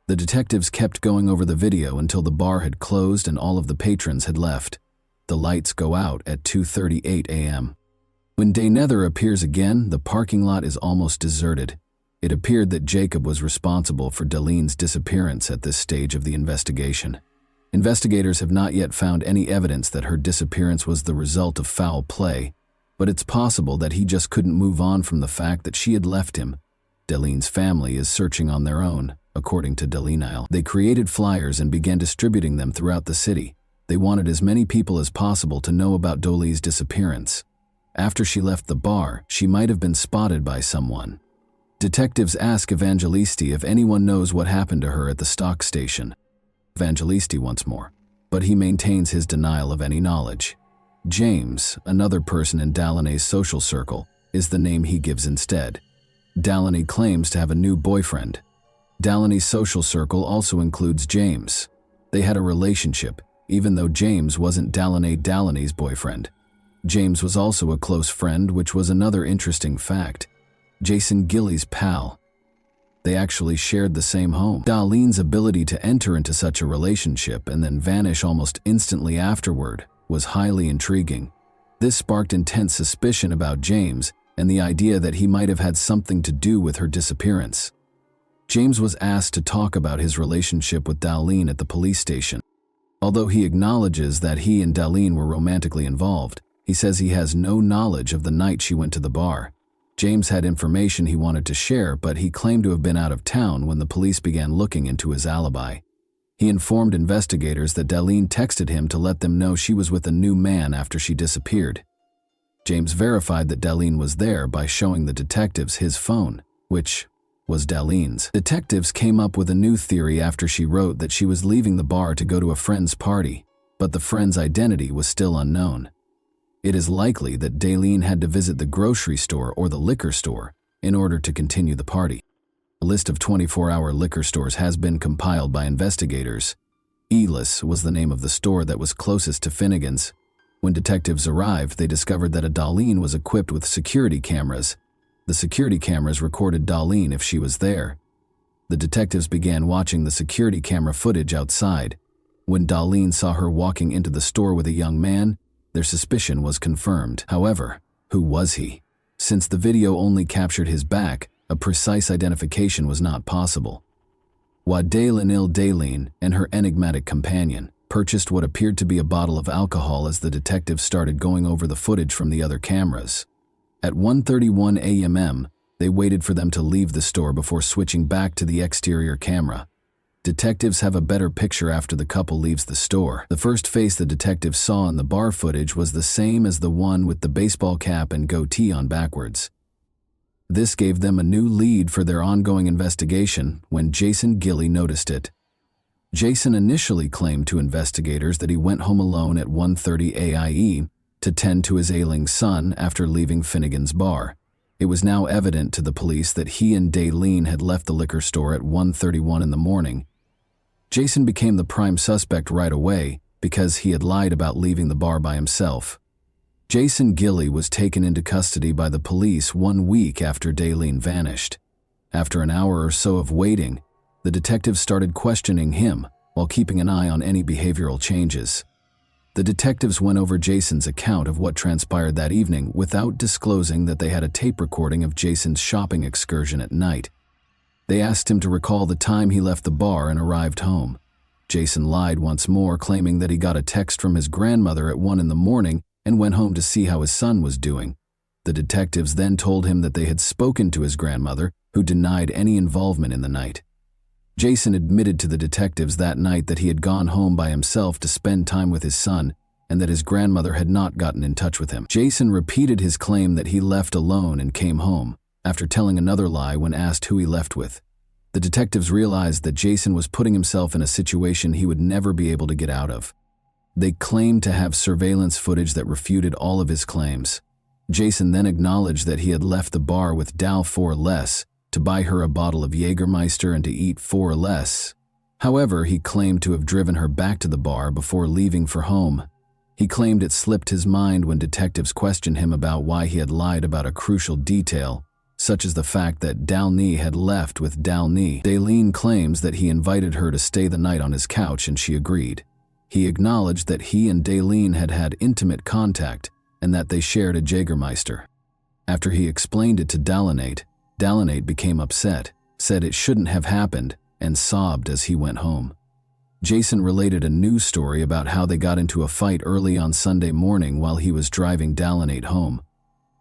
A: The detectives kept going over the video until the bar had closed and all of the patrons had left. The lights go out at 2:38 a.m. When Daynether appears again, the parking lot is almost deserted. It appeared that Jacob was responsible for Darlene's disappearance at this stage of the investigation. Investigators have not yet found any evidence that her disappearance was the result of foul play, but it's possible that he just couldn't move on from the fact that she had left him. Darlene's family is searching on their own, according to Darlene. They created flyers and began distributing them throughout the city. They wanted as many people as possible to know about Darlene's disappearance. After she left the bar, she might have been spotted by someone. Detectives ask Evangelisti if anyone knows what happened to her at the stock station. Evangelisti once more, but he maintains his denial of any knowledge. James, another person in Darlene's social circle, is the name he gives instead. Darlene claims to have a new boyfriend. Darlene's social circle also includes James. They had a relationship, even though James wasn't Darlene's boyfriend. James was also a close friend, which was another interesting fact. Jason Gilley's pal. They actually shared the same home. Darlene's ability to enter into such a relationship and then vanish almost instantly afterward was highly intriguing. This sparked intense suspicion about James and the idea that he might have had something to do with her disappearance. James was asked to talk about his relationship with Darlene at the police station. Although he acknowledges that he and Darlene were romantically involved, he says he has no knowledge of the night she went to the bar. James had information he wanted to share, but he claimed to have been out of town when the police began looking into his alibi. He informed investigators that Darlene texted him to let them know she was with a new man after she disappeared. James verified that Darlene was there by showing the detectives his phone, which was Darlene's. Detectives came up with a new theory after she wrote that she was leaving the bar to go to a friend's party, but the friend's identity was still unknown. It is likely that Darlene had to visit the grocery store or the liquor store in order to continue the party. A list of 24-hour liquor stores has been compiled by investigators. Elis was the name of the store that was closest to Finnegan's. When detectives arrived, they discovered that a Darlene was equipped with security cameras. The security cameras recorded Darlene if she was there. The detectives began watching the security camera footage outside. When Darlene saw her walking into the store with a young man, their suspicion was confirmed. However, who was he? Since the video only captured his back, a precise identification was not possible. Darlene and her enigmatic companion purchased what appeared to be a bottle of alcohol as the detectives started going over the footage from the other cameras. At 1:31 a.m., they waited for them to leave the store before switching back to the exterior camera. Detectives have a better picture after the couple leaves the store. The first face the detectives saw in the bar footage was the same as the one with the baseball cap and goatee on backwards. This gave them a new lead for their ongoing investigation when Jason Gilley noticed it. Jason initially claimed to investigators that he went home alone at 1:30 a.m. to tend to his ailing son after leaving Finnegan's bar. It was now evident to the police that he and Darlene had left the liquor store at 1:31 in the morning. Jason became the prime suspect right away because he had lied about leaving the bar by himself. Jason Gilley was taken into custody by the police 1 week after Darlene vanished. After an hour or so of waiting, the detectives started questioning him while keeping an eye on any behavioral changes. The detectives went over Jason's account of what transpired that evening without disclosing that they had a tape recording of Jason's shopping excursion at night. They asked him to recall the time he left the bar and arrived home. Jason lied once more, claiming that he got a text from his grandmother at 1 in the morning and went home to see how his son was doing. The detectives then told him that they had spoken to his grandmother, who denied any involvement in the night. Jason admitted to the detectives that night that he had gone home by himself to spend time with his son and that his grandmother had not gotten in touch with him. Jason repeated his claim that he left alone and came home, after telling another lie when asked who he left with. The detectives realized that Jason was putting himself in a situation he would never be able to get out of. They claimed to have surveillance footage that refuted all of his claims. Jason then acknowledged that he had left the bar with Dal for less, to buy her a bottle of Jägermeister and to eat for less. However, he claimed to have driven her back to the bar before leaving for home. He claimed it slipped his mind when detectives questioned him about why he had lied about a crucial detail, such as the fact that Dalny had left with Dalny. Daleen claims that he invited her to stay the night on his couch and she agreed. He acknowledged that he and Daleen had had intimate contact and that they shared a Jägermeister. After he explained it to Dalinate became upset, said it shouldn't have happened, and sobbed as he went home. Jason related a news story about how they got into a fight early on Sunday morning while he was driving Dalinate home.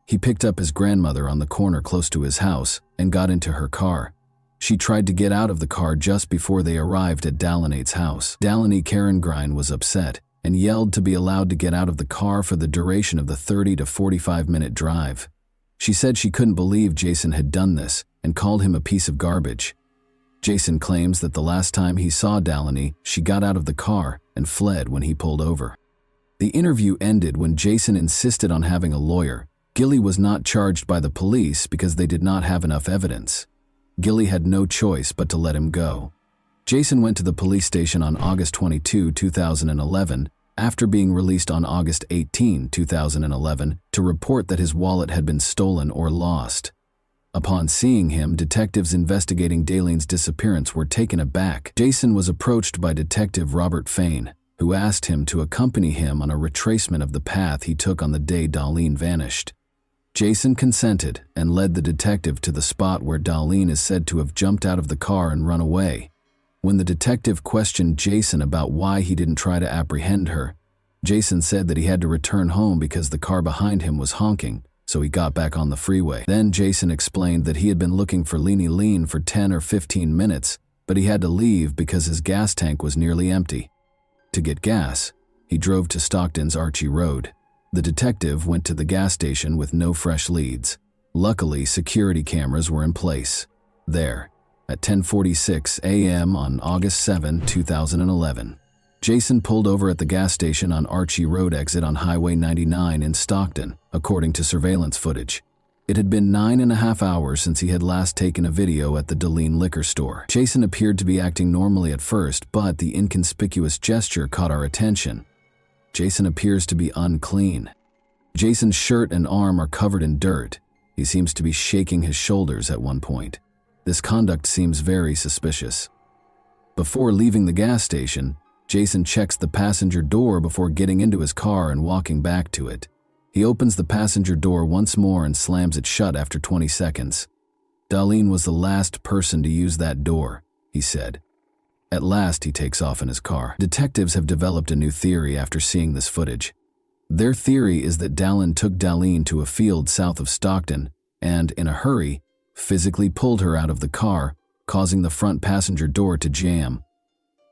A: He picked up his grandmother on the corner close to his house and got into her car. She tried to get out of the car just before they arrived at Dalinate's house. Daliny Karengrein was upset and yelled to be allowed to get out of the car for the duration of the 30 to 45-minute drive. She said she couldn't believe Jason had done this and called him a piece of garbage. Jason claims that the last time he saw Daliny, she got out of the car and fled when he pulled over. The interview ended when Jason insisted on having a lawyer. Gilly was not charged by the police because they did not have enough evidence. Gilly had no choice but to let him go. Jason went to the police station on August 22, 2011, after being released on August 18, 2011, to report that his wallet had been stolen or lost. Upon seeing him, detectives investigating Daleen's disappearance were taken aback. Jason was approached by Detective Robert Fain, who asked him to accompany him on a retracement of the path he took on the day Daleen vanished. Jason consented and led the detective to the spot where Daleen is said to have jumped out of the car and run away. When the detective questioned Jason about why he didn't try to apprehend her, Jason said that he had to return home because the car behind him was honking, so he got back on the freeway. Then Jason explained that he had been looking for Leany Lean for 10 or 15 minutes, but he had to leave because his gas tank was nearly empty. To get gas, he drove to Stockton's Archie Road. The detective went to the gas station with no fresh leads. Luckily, security cameras were in place. There, at 10:46 a.m. on August 7, 2011, Jason pulled over at the gas station on Archie Road exit on Highway 99 in Stockton, according to surveillance footage. It had been 9.5 hours since he had last taken a video at the Daleen liquor store. Jason appeared to be acting normally at first, but the inconspicuous gesture caught our attention. Jason appears to be unclean. Jason's shirt and arm are covered in dirt. He seems to be shaking his shoulders at one point. This conduct seems very suspicious. Before leaving the gas station, Jason checks the passenger door before getting into his car and walking back to it. He opens the passenger door once more and slams it shut after 20 seconds. Daleen was the last person to use that door, he said. At last, he takes off in his car. Detectives have developed a new theory after seeing this footage. Their theory is that Daleen took Daleen to a field south of Stockton and, in a hurry, physically pulled her out of the car, causing the front passenger door to jam.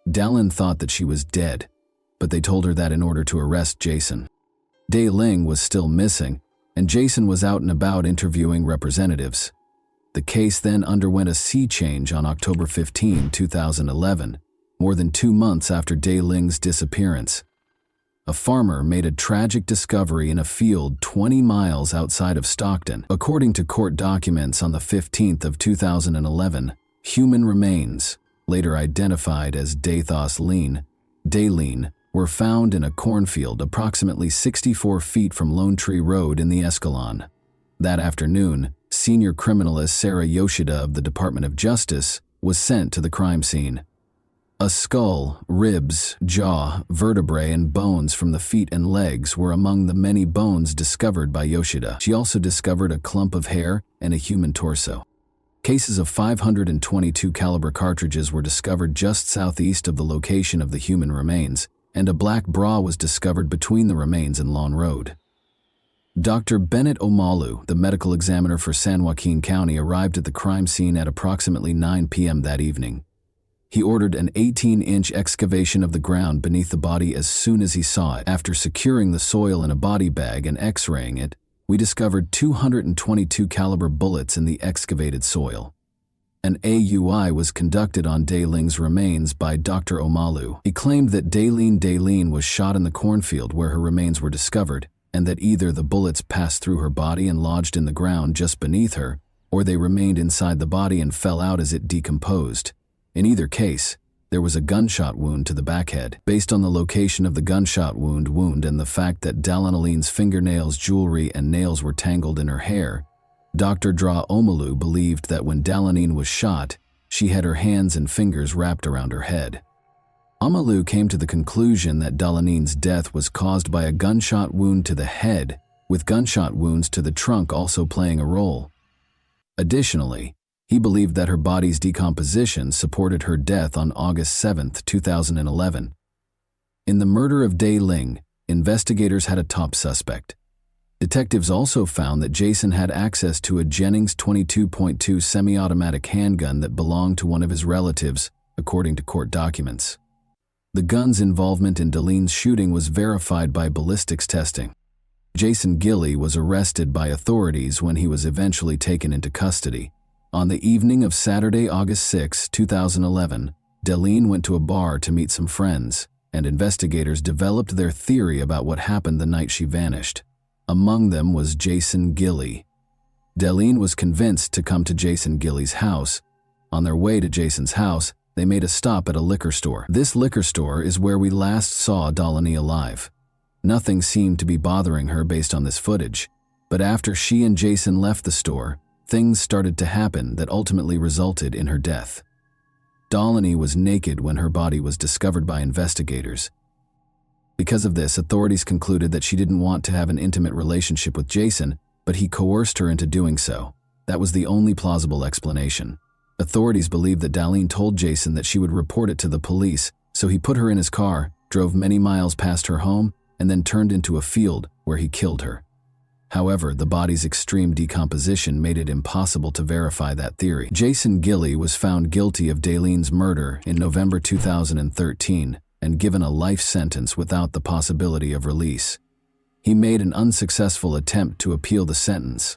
A: Daleen thought that she was dead, but they told her that in order to arrest Jason. Dae Ling was still missing, and Jason was out and about interviewing representatives. The case then underwent a sea change on October 15, 2011, more than 2 months after Dae Ling's disappearance. A farmer made a tragic discovery in a field 20 miles outside of Stockton. According to court documents on the 15th of 2011, human remains, later identified as Daleen, were found in a cornfield approximately 64 feet from Lone Tree Road in the Escalon. That afternoon, senior criminalist Sarah Yoshida of the Department of Justice was sent to the crime scene. A skull, ribs, jaw, vertebrae, and bones from the feet and legs were among the many bones discovered by Yoshida. She also discovered a clump of hair and a human torso. Cases of .522 caliber cartridges were discovered just southeast of the location of the human remains, and a black bra was discovered between the remains and Lawn Road. Dr. Bennett Omalu, the medical examiner for San Joaquin County, arrived at the crime scene at approximately 9 p.m. that evening. He ordered an 18-inch excavation of the ground beneath the body as soon as he saw it. After securing the soil in a body bag and x-raying it, we discovered 222 caliber bullets in the excavated soil. An AUI was conducted on Dayling's remains by Dr. Omalu. He claimed that Daylin was shot in the cornfield where her remains were discovered, and that either the bullets passed through her body and lodged in the ground just beneath her, or they remained inside the body and fell out as it decomposed. In either case, there was a gunshot wound to the backhead. Based on the location of the gunshot wound and the fact that Daylini's fingernails, jewelry, and nails were tangled in her hair, Dr. Omalu believed that when Daylin was shot, she had her hands and fingers wrapped around her head. Omalu came to the conclusion that Daylini's death was caused by a gunshot wound to the head, with gunshot wounds to the trunk also playing a role. Additionally, he believed that her body's decomposition supported her death on August 7, 2011. In the murder of Dayling, investigators had a top suspect. Detectives also found that Jason had access to a Jennings .22.2 semi-automatic handgun that belonged to one of his relatives, according to court documents. The gun's involvement in Daylin's shooting was verified by ballistics testing. Jason Gilley was arrested by authorities when he was eventually taken into custody. On the evening of Saturday, August 6, 2011, Daylin went to a bar to meet some friends, and investigators developed their theory about what happened the night she vanished. Among them was Jason Gilley. Daylin was convinced to come to Jason Gilley's house. On their way to Jason's house, they made a stop at a liquor store. This liquor store is where we last saw Daylin alive. Nothing seemed to be bothering her based on this footage, but after she and Jason left the store, things started to happen that ultimately resulted in her death. Daylin was naked when her body was discovered by investigators. Because of this, authorities concluded that she didn't want to have an intimate relationship with Jason, but he coerced her into doing so. That was the only plausible explanation. Authorities believed that Daylin told Jason that she would report it to the police, so he put her in his car, drove many miles past her home, and then turned into a field where he killed her. However, the body's extreme decomposition made it impossible to verify that theory. Jason Gilley was found guilty of Daylin's murder in November 2013 and given a life sentence without the possibility of release. He made an unsuccessful attempt to appeal the sentence.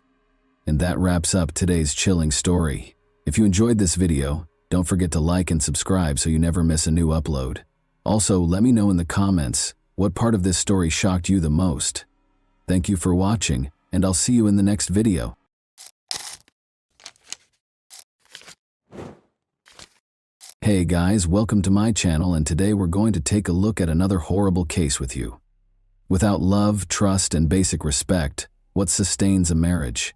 A: And that wraps up today's chilling story. If you enjoyed this video, don't forget to like and subscribe so you never miss a new upload. Also, let me know in the comments what part of this story shocked you the most. Thank you for watching, and I'll see you in the next video. Hey guys, welcome to my channel, and today we're going to take a look at another horrible case with you. Without love, trust, and basic respect, what sustains a marriage?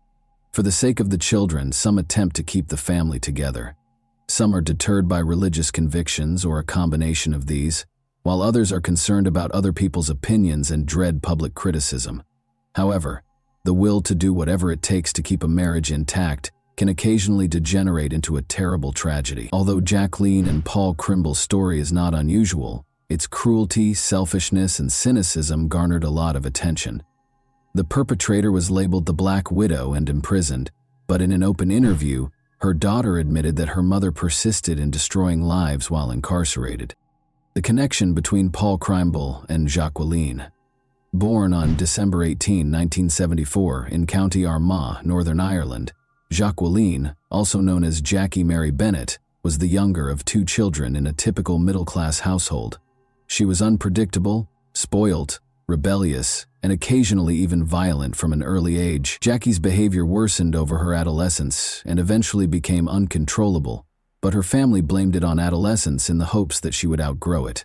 A: For the sake of the children, some attempt to keep the family together. Some are deterred by religious convictions or a combination of these, while others are concerned about other people's opinions and dread public criticism. However, the will to do whatever it takes to keep a marriage intact can occasionally degenerate into a terrible tragedy. Although Jacqueline and Paul Crimble's story is not unusual, its cruelty, selfishness, and cynicism garnered a lot of attention. The perpetrator was labeled the Black Widow and imprisoned, but in an open interview, her daughter admitted that her mother persisted in destroying lives while incarcerated. The connection between Paul Crimble and Jacqueline. Born on December 18, 1974 in County Armagh, Northern Ireland, Jacqueline, also known as Jackie Mary Bennett, was the younger of two children in a typical middle-class household. She was unpredictable, spoilt, rebellious, and occasionally even violent from an early age. Jackie's behavior worsened over her adolescence and eventually became uncontrollable, but her family blamed it on adolescence in the hopes that she would outgrow it.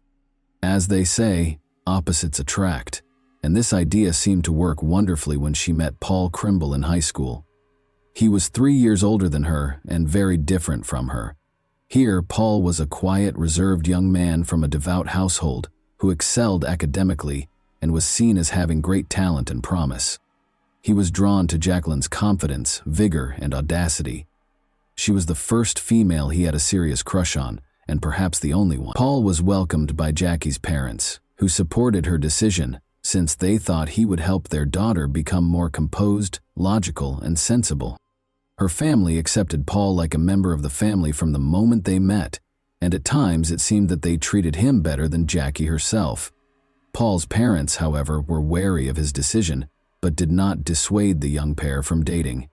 A: As they say, opposites attract, and this idea seemed to work wonderfully when she met Paul Crimble in high school. He was 3 years older than her and very different from her. Here, Paul was a quiet, reserved young man from a devout household who excelled academically and was seen as having great talent and promise. He was drawn to Jacqueline's confidence, vigor, and audacity. She was the first female he had a serious crush on, and perhaps the only one. Paul was welcomed by Jackie's parents, who supported her decision since they thought he would help their daughter become more composed, logical, and sensible. Her family accepted Paul like a member of the family from the moment they met, and at times it seemed that they treated him better than Jackie herself. Paul's parents, however, were wary of his decision, but did not dissuade the young pair from dating.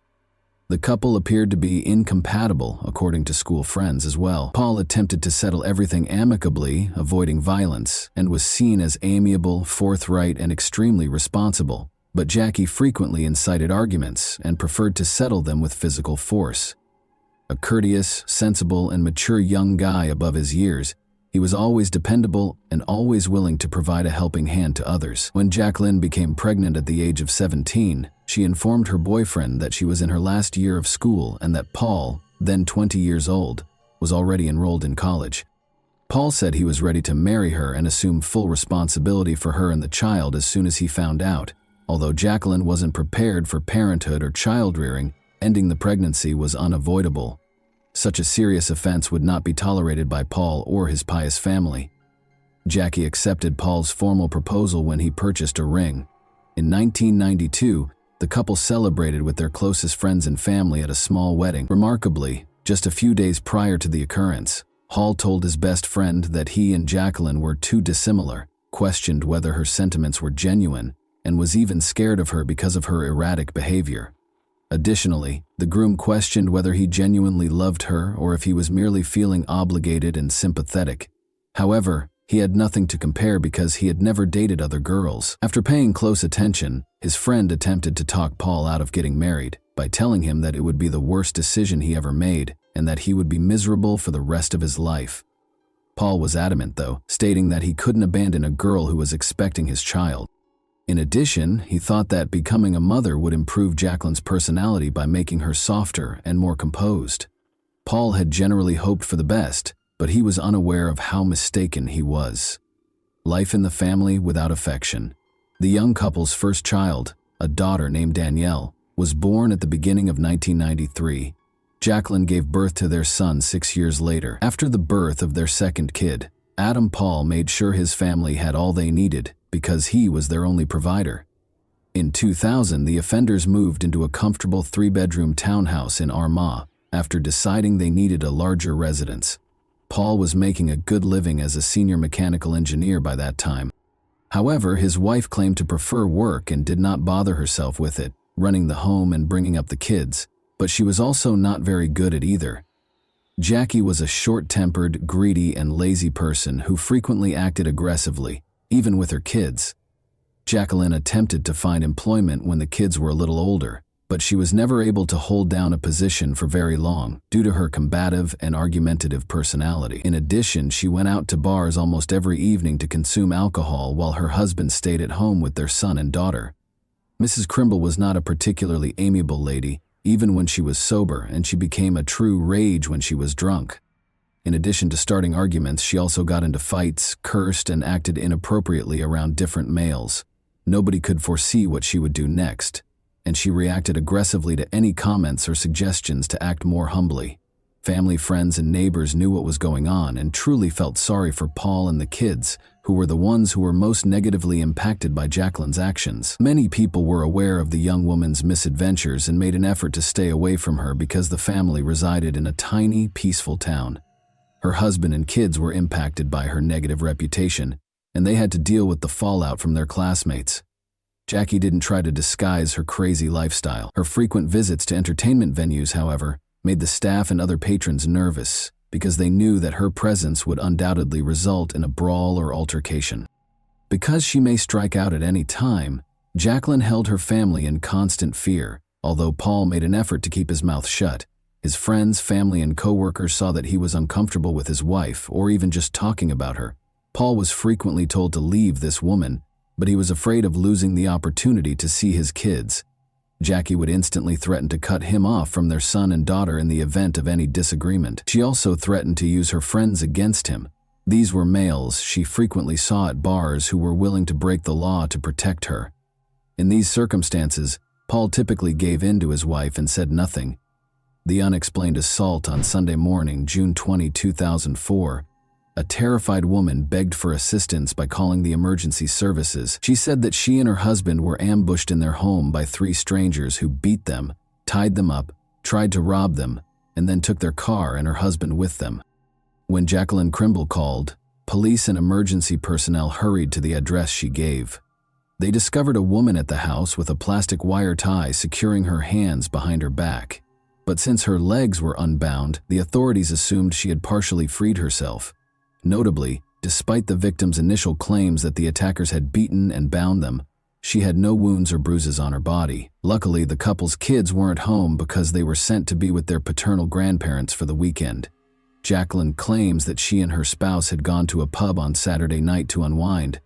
A: The couple appeared to be incompatible, according to school friends as well. Paul attempted to settle everything amicably, avoiding violence, and was seen as amiable, forthright, and extremely responsible. But Jackie frequently incited arguments and preferred to settle them with physical force. A courteous, sensible, and mature young guy above his years, he was always dependable and always willing to provide a helping hand to others. When Jacqueline became pregnant at the age of 17, she informed her boyfriend that she was in her last year of school and that Paul, then 20 years old, was already enrolled in college. Paul said he was ready to marry her and assume full responsibility for her and the child as soon as he found out. Although Jacqueline wasn't prepared for parenthood or child-rearing, ending the pregnancy was unavoidable. Such a serious offense would not be tolerated by Paul or his pious family. Jackie accepted Paul's formal proposal when he purchased a ring. In 1992, the couple celebrated with their closest friends and family at a small wedding. Remarkably, just a few days prior to the occurrence, Hall told his best friend that he and Jacqueline were too dissimilar, questioned whether her sentiments were genuine, and was even scared of her because of her erratic behavior. Additionally, the groom questioned whether he genuinely loved her or if he was merely feeling obligated and sympathetic. However, he had nothing to compare because he had never dated other girls. After paying close attention, his friend attempted to talk Paul out of getting married by telling him that it would be the worst decision he ever made and that he would be miserable for the rest of his life. Paul was adamant, though, stating that he couldn't abandon a girl who was expecting his child. In addition, he thought that becoming a mother would improve Jacqueline's personality by making her softer and more composed. Paul had generally hoped for the best, but he was unaware of how mistaken he was. Life in the family without affection. The young couple's first child, a daughter named Danielle, was born at the beginning of 1993. Jacqueline gave birth to their son 6 years later. After the birth of their second kid, Adam Paul made sure his family had all they needed, because he was their only provider. In 2000, the offenders moved into a comfortable 3-bedroom townhouse in Armagh after deciding they needed a larger residence. Paul was making a good living as a senior mechanical engineer by that time. However, his wife claimed to prefer work and did not bother herself with it, running the home and bringing up the kids, but she was also not very good at either. Jackie was a short-tempered, greedy, and lazy person who frequently acted aggressively, even with her kids. Jacqueline attempted to find employment when the kids were a little older, but she was never able to hold down a position for very long due to her combative and argumentative personality. In addition, she went out to bars almost every evening to consume alcohol while her husband stayed at home with their son and daughter. Mrs. Crimble was not a particularly amiable lady, even when she was sober, and she became a true rage when she was drunk. In addition to starting arguments, she also got into fights, cursed, and acted inappropriately around different males. Nobody could foresee what she would do next, and she reacted aggressively to any comments or suggestions to act more humbly. Family, friends, and neighbors knew what was going on and truly felt sorry for Paul and the kids, who were the ones who were most negatively impacted by Jacqueline's actions. Many people were aware of the young woman's misadventures and made an effort to stay away from her because the family resided in a tiny, peaceful town. Her husband and kids were impacted by her negative reputation, and they had to deal with the fallout from their classmates. Jackie didn't try to disguise her crazy lifestyle. Her frequent visits to entertainment venues, however, made the staff and other patrons nervous because they knew that her presence would undoubtedly result in a brawl or altercation. Because she may strike out at any time, Jacqueline held her family in constant fear, although Paul made an effort to keep his mouth shut. His friends, family, and co-workers saw that he was uncomfortable with his wife or even just talking about her. Paul was frequently told to leave this woman, but he was afraid of losing the opportunity to see his kids. Jackie would instantly threaten to cut him off from their son and daughter in the event of any disagreement. She also threatened to use her friends against him. These were males she frequently saw at bars who were willing to break the law to protect her. In these circumstances, Paul typically gave in to his wife and said nothing. The unexplained assault on Sunday morning, June 20, 2004. A terrified woman begged for assistance by calling the emergency services. She said that she and her husband were ambushed in their home by 3 strangers who beat them, tied them up, tried to rob them, and then took their car and her husband with them. When Jacqueline Crimble called, police and emergency personnel hurried to the address she gave. They discovered a woman at the house with a plastic wire tie securing her hands behind her back. But since her legs were unbound, the authorities assumed she had partially freed herself. Notably, despite the victim's initial claims that the attackers had beaten and bound them, she had no wounds or bruises on her body. Luckily, the couple's kids weren't home because they were sent to be with their paternal grandparents for the weekend. Jacqueline claims that she and her spouse had gone to a pub on Saturday night to unwind.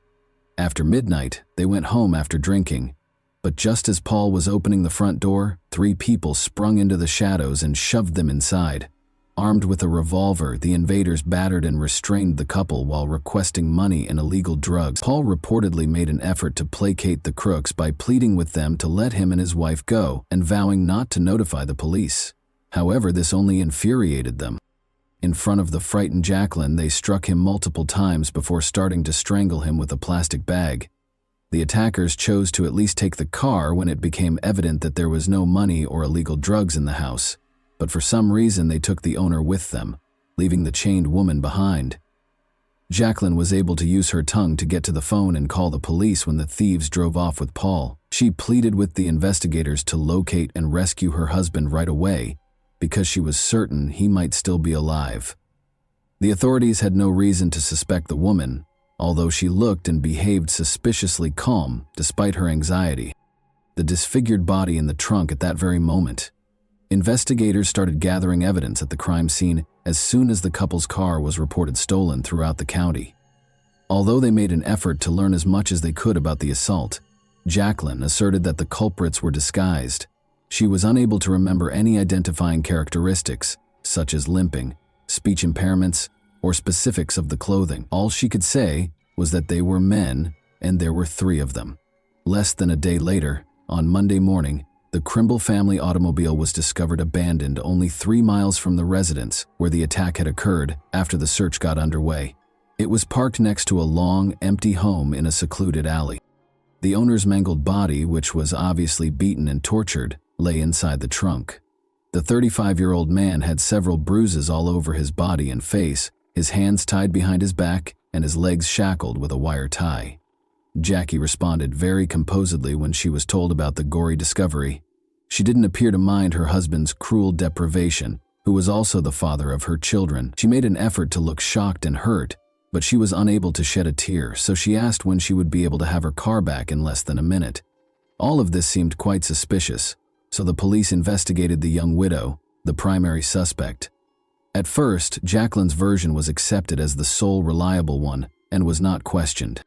A: After midnight, they went home after drinking. But just as Paul was opening the front door, 3 people sprung into the shadows and shoved them inside. Armed with a revolver, the invaders battered and restrained the couple while requesting money and illegal drugs. Paul reportedly made an effort to placate the crooks by pleading with them to let him and his wife go and vowing not to notify the police. However, this only infuriated them. In front of the frightened Jacqueline, they struck him multiple times before starting to strangle him with a plastic bag. The attackers chose to at least take the car when it became evident that there was no money or illegal drugs in the house. But for some reason they took the owner with them, leaving the chained woman behind. Jacqueline was able to use her tongue to get to the phone and call the police when the thieves drove off with Paul. She pleaded with the investigators to locate and rescue her husband right away because she was certain he might still be alive. The authorities had no reason to suspect the woman, although she looked and behaved suspiciously calm despite her anxiety. The disfigured body in the trunk at that very moment. Investigators started gathering evidence at the crime scene as soon as the couple's car was reported stolen throughout the county. Although they made an effort to learn as much as they could about the assault, Jacqueline asserted that the culprits were disguised. She was unable to remember any identifying characteristics, such as limping, speech impairments, or specifics of the clothing. All she could say was that they were men, and there were 3 of them. Less than a day later, on Monday morning, the Crimble family automobile was discovered abandoned only 3 miles from the residence where the attack had occurred after the search got underway. It was parked next to a long, empty home in a secluded alley. The owner's mangled body, which was obviously beaten and tortured, lay inside the trunk. The 35-year-old man had several bruises all over his body and face, his hands tied behind his back, and his legs shackled with a wire tie. Jackie responded very composedly when she was told about the gory discovery. She didn't appear to mind her husband's cruel deprivation, who was also the father of her children. She made an effort to look shocked and hurt, but she was unable to shed a tear, so she asked when she would be able to have her car back in less than a minute. All of this seemed quite suspicious, so the police investigated the young widow, the primary suspect. At first, Jacqueline's version was accepted as the sole reliable one and was not questioned.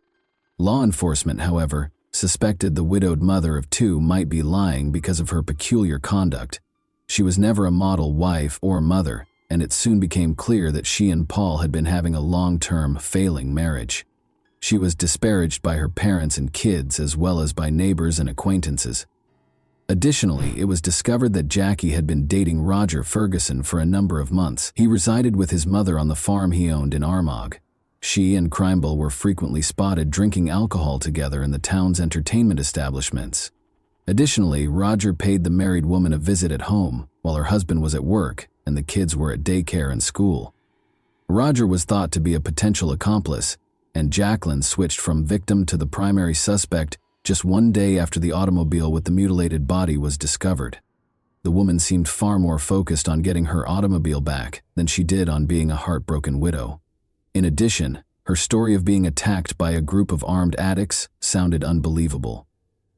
A: Law enforcement, however, suspected the widowed mother of 2 might be lying because of her peculiar conduct. She was never a model wife or mother, and it soon became clear that she and Paul had been having a long-term, failing marriage. She was disparaged by her parents and kids as well as by neighbors and acquaintances. Additionally, it was discovered that Jackie had been dating Roger Ferguson for a number of months. He resided with his mother on the farm he owned in Armagh. She and Crimble were frequently spotted drinking alcohol together in the town's entertainment establishments. Additionally, Roger paid the married woman a visit at home while her husband was at work and the kids were at daycare and school. Roger was thought to be a potential accomplice, and Jacqueline switched from victim to the primary suspect just 1 day after the automobile with the mutilated body was discovered. The woman seemed far more focused on getting her automobile back than she did on being a heartbroken widow. In addition, her story of being attacked by a group of armed addicts sounded unbelievable.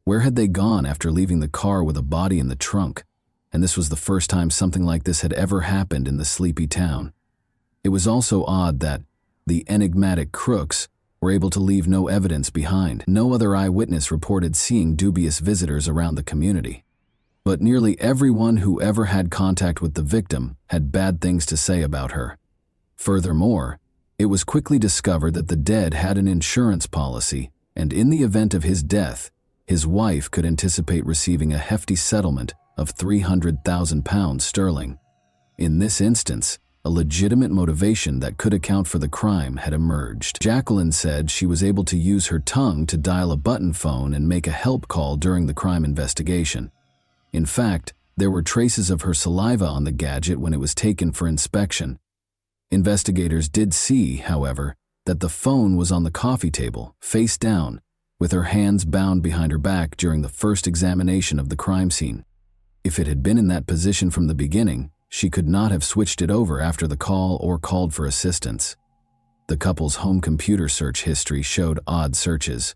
A: Where had they gone after leaving the car with a body in the trunk? And this was the first time something like this had ever happened in the sleepy town. It was also odd that the enigmatic crooks were able to leave no evidence behind. No other eyewitness reported seeing dubious visitors around the community. But nearly everyone who ever had contact with the victim had bad things to say about her. Furthermore, it was quickly discovered that the dead had an insurance policy, and in the event of his death, his wife could anticipate receiving a hefty settlement of £300,000 sterling. In this instance, a legitimate motivation that could account for the crime had emerged. Jacqueline said she was able to use her tongue to dial a button phone and make a help call during the crime investigation. In fact, there were traces of her saliva on the gadget when it was taken for inspection. Investigators did see, however, that the phone was on the coffee table, face down, with her hands bound behind her back during the first examination of the crime scene. If it had been in that position from the beginning, she could not have switched it over after the call or called for assistance. The couple's home computer search history showed odd searches.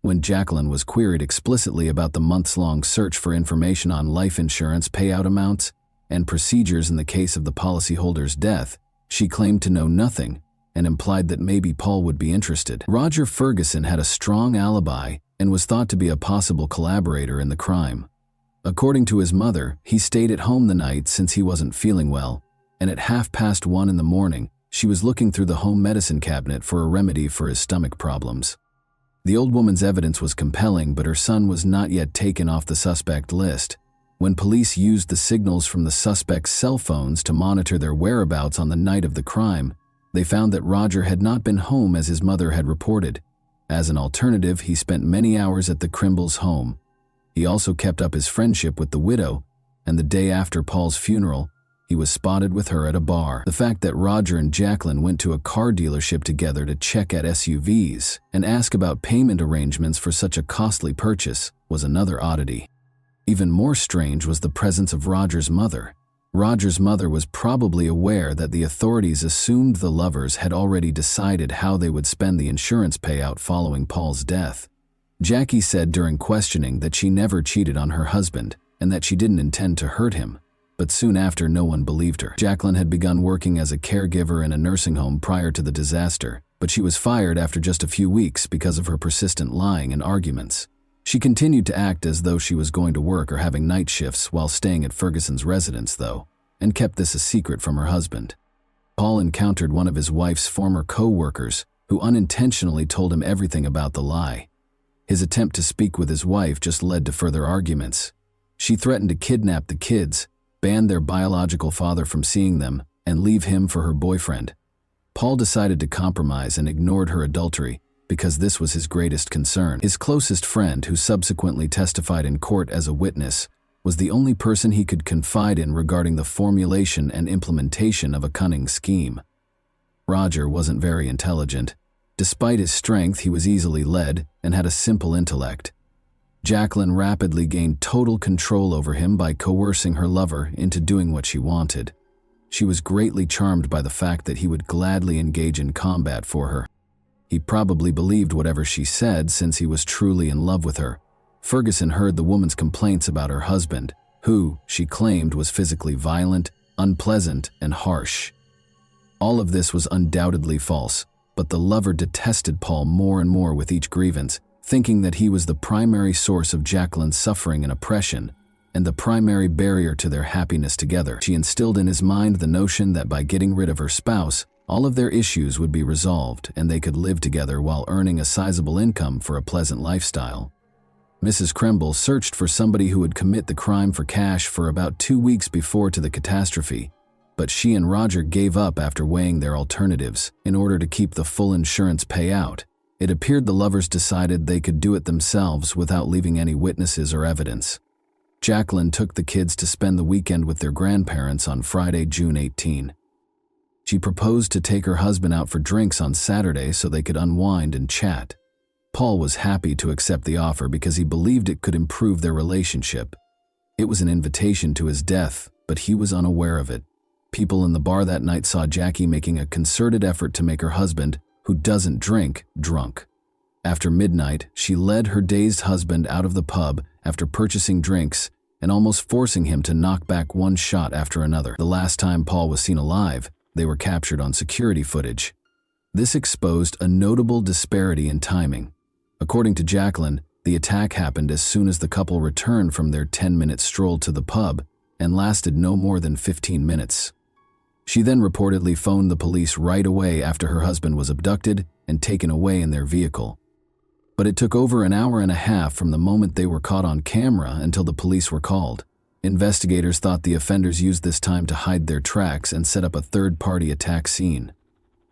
A: When Jacqueline was queried explicitly about the months-long search for information on life insurance payout amounts and procedures in the case of the policyholder's death, she claimed to know nothing and implied that maybe Paul would be interested. Roger Ferguson had a strong alibi and was thought to be a possible collaborator in the crime. According to his mother, he stayed at home the night since he wasn't feeling well, and at 1:30 in the morning, she was looking through the home medicine cabinet for a remedy for his stomach problems. The old woman's evidence was compelling, but her son was not yet taken off the suspect list. When police used the signals from the suspect's cell phones to monitor their whereabouts on the night of the crime, they found that Roger had not been home as his mother had reported. As an alternative, he spent many hours at the Crimbles' home. He also kept up his friendship with the widow, and the day after Paul's funeral, he was spotted with her at a bar. The fact that Roger and Jacqueline went to a car dealership together to check at SUVs and ask about payment arrangements for such a costly purchase was another oddity. Even more strange was the presence of Roger's mother. Roger's mother was probably aware that the authorities assumed the lovers had already decided how they would spend the insurance payout following Paul's death. Jackie said during questioning that she never cheated on her husband and that she didn't intend to hurt him, but soon after no one believed her. Jacqueline had begun working as a caregiver in a nursing home prior to the disaster, but she was fired after just a few weeks because of her persistent lying and arguments. She continued to act as though she was going to work or having night shifts while staying at Ferguson's residence, though, and kept this a secret from her husband. Paul encountered one of his wife's former co-workers who unintentionally told him everything about the lie. His attempt to speak with his wife just led to further arguments. She threatened to kidnap the kids, ban their biological father from seeing them, and leave him for her boyfriend. Paul decided to compromise and ignored her adultery because this was his greatest concern. His closest friend, who subsequently testified in court as a witness, was the only person he could confide in regarding the formulation and implementation of a cunning scheme. Roger wasn't very intelligent. Despite his strength, he was easily led and had a simple intellect. Jacqueline rapidly gained total control over him by coercing her lover into doing what she wanted. She was greatly charmed by the fact that he would gladly engage in combat for her. He probably believed whatever she said since he was truly in love with her. Ferguson heard the woman's complaints about her husband, who, she claimed, was physically violent, unpleasant, and harsh. All of this was undoubtedly false, but the lover detested Paul more and more with each grievance, thinking that he was the primary source of Jacqueline's suffering and oppression, and the primary barrier to their happiness together. She instilled in his mind the notion that by getting rid of her spouse, all of their issues would be resolved and they could live together while earning a sizable income for a pleasant lifestyle. Mrs. Crimble searched for somebody who would commit the crime for cash for about 2 weeks before to the catastrophe, but she and Roger gave up after weighing their alternatives in order to keep the full insurance payout. It appeared the lovers decided they could do it themselves without leaving any witnesses or evidence. Jacqueline took the kids to spend the weekend with their grandparents on Friday, June 18. She proposed to take her husband out for drinks on Saturday so they could unwind and chat. Paul was happy to accept the offer because he believed it could improve their relationship. It was an invitation to his death, but he was unaware of it. People in the bar that night saw Jackie making a concerted effort to make her husband, who doesn't drink, drunk. After midnight, she led her dazed husband out of the pub after purchasing drinks and almost forcing him to knock back one shot after another. The last time Paul was seen alive, they were captured on security footage. This exposed a notable disparity in timing. According to Jacqueline, the attack happened as soon as the couple returned from their 10-minute stroll to the pub and lasted no more than 15 minutes. She then reportedly phoned the police right away after her husband was abducted and taken away in their vehicle. But it took over an hour and a half from the moment they were caught on camera until the police were called. Investigators thought the offenders used this time to hide their tracks and set up a third-party attack scene.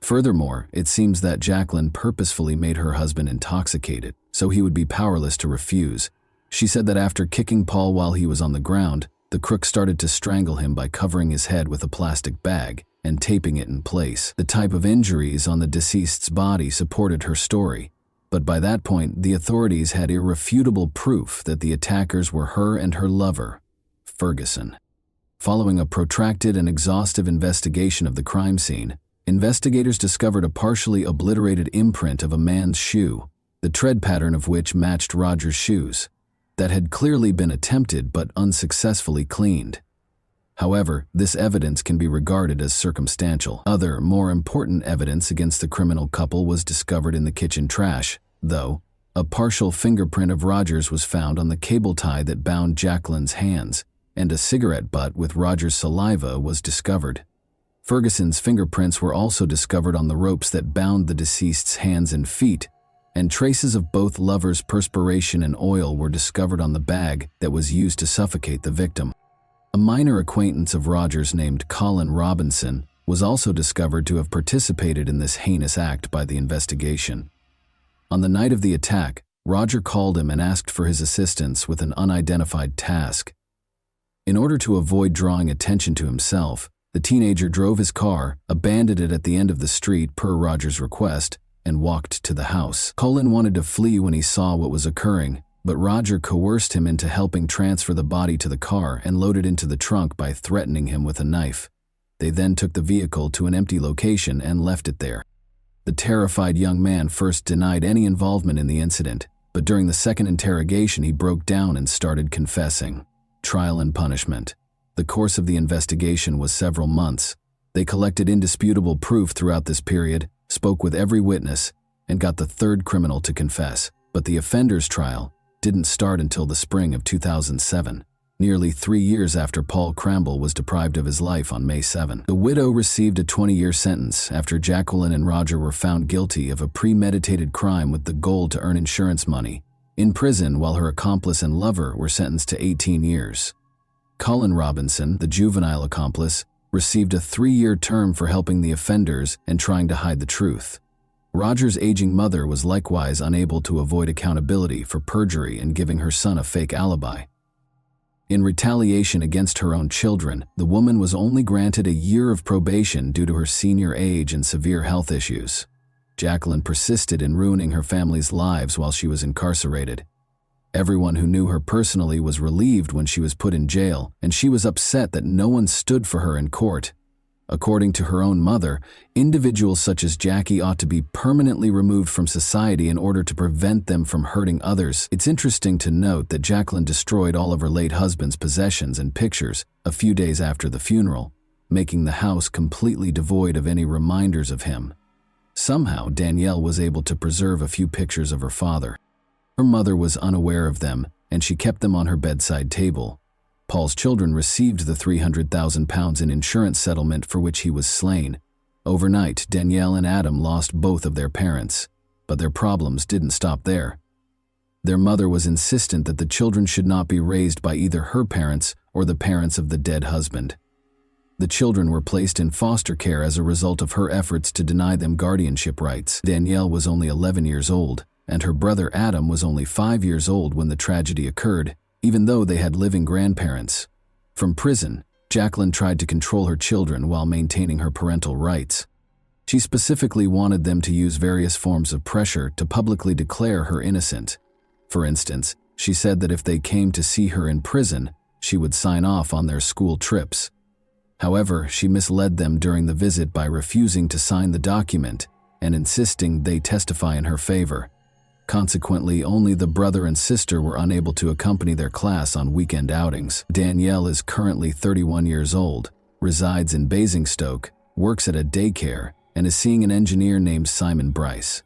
A: Furthermore, it seems that Jacqueline purposefully made her husband intoxicated, so he would be powerless to refuse. She said that after kicking Paul while he was on the ground, the crook started to strangle him by covering his head with a plastic bag and taping it in place. The type of injuries on the deceased's body supported her story, but by that point, the authorities had irrefutable proof that the attackers were her and her lover. Ferguson. Following a protracted and exhaustive investigation of the crime scene, investigators discovered a partially obliterated imprint of a man's shoe, the tread pattern of which matched Roger's shoes, that had clearly been attempted but unsuccessfully cleaned. However, this evidence can be regarded as circumstantial. Other, more important evidence against the criminal couple was discovered in the kitchen trash, though. A partial fingerprint of Roger's was found on the cable tie that bound Jacqueline's hands, and a cigarette butt with Roger's saliva was discovered. Ferguson's fingerprints were also discovered on the ropes that bound the deceased's hands and feet, and traces of both lovers' perspiration and oil were discovered on the bag that was used to suffocate the victim. A minor acquaintance of Roger's named Colin Robinson was also discovered to have participated in this heinous act by the investigation. On the night of the attack, Roger called him and asked for his assistance with an unidentified task. In order to avoid drawing attention to himself, the teenager drove his car, abandoned it at the end of the street per Roger's request, and walked to the house. Colin wanted to flee when he saw what was occurring, but Roger coerced him into helping transfer the body to the car and load it into the trunk by threatening him with a knife. They then took the vehicle to an empty location and left it there. The terrified young man first denied any involvement in the incident, but during the second interrogation he broke down and started confessing. Trial and punishment. The course of the investigation was several months. They collected indisputable proof throughout this period, spoke with every witness, and got the third criminal to confess. But the offender's trial didn't start until the spring of 2007, nearly 3 years after Paul Cramble was deprived of his life on May 7. The widow received a 20-year sentence after Jacqueline and Roger were found guilty of a premeditated crime with the goal to earn insurance money, in prison, while her accomplice and lover were sentenced to 18 years. Colin Robinson, the juvenile accomplice, received a 3-year term for helping the offenders and trying to hide the truth. Roger's aging mother was likewise unable to avoid accountability for perjury and giving her son a fake alibi. In retaliation against her own children, the woman was only granted a year of probation due to her senior age and severe health issues. Jacqueline persisted in ruining her family's lives while she was incarcerated. Everyone who knew her personally was relieved when she was put in jail, and she was upset that no one stood for her in court. According to her own mother, individuals such as Jackie ought to be permanently removed from society in order to prevent them from hurting others. It's interesting to note that Jacqueline destroyed all of her late husband's possessions and pictures a few days after the funeral, making the house completely devoid of any reminders of him. Somehow, Danielle was able to preserve a few pictures of her father. Her mother was unaware of them, and she kept them on her bedside table. Paul's children received the £300,000 in insurance settlement for which he was slain. Overnight, Danielle and Adam lost both of their parents, but their problems didn't stop there. Their mother was insistent that the children should not be raised by either her parents or the parents of the dead husband. The children were placed in foster care as a result of her efforts to deny them guardianship rights. Danielle was only 11 years old, and her brother Adam was only 5 years old when the tragedy occurred, even though they had living grandparents. From prison, Jacqueline tried to control her children while maintaining her parental rights. She specifically wanted them to use various forms of pressure to publicly declare her innocent. For instance, she said that if they came to see her in prison, she would sign off on their school trips. However, she misled them during the visit by refusing to sign the document and insisting they testify in her favor. Consequently, only the brother and sister were unable to accompany their class on weekend outings. Danielle is currently 31 years old, resides in Basingstoke, works at a daycare, and is seeing an engineer named Simon Bryce.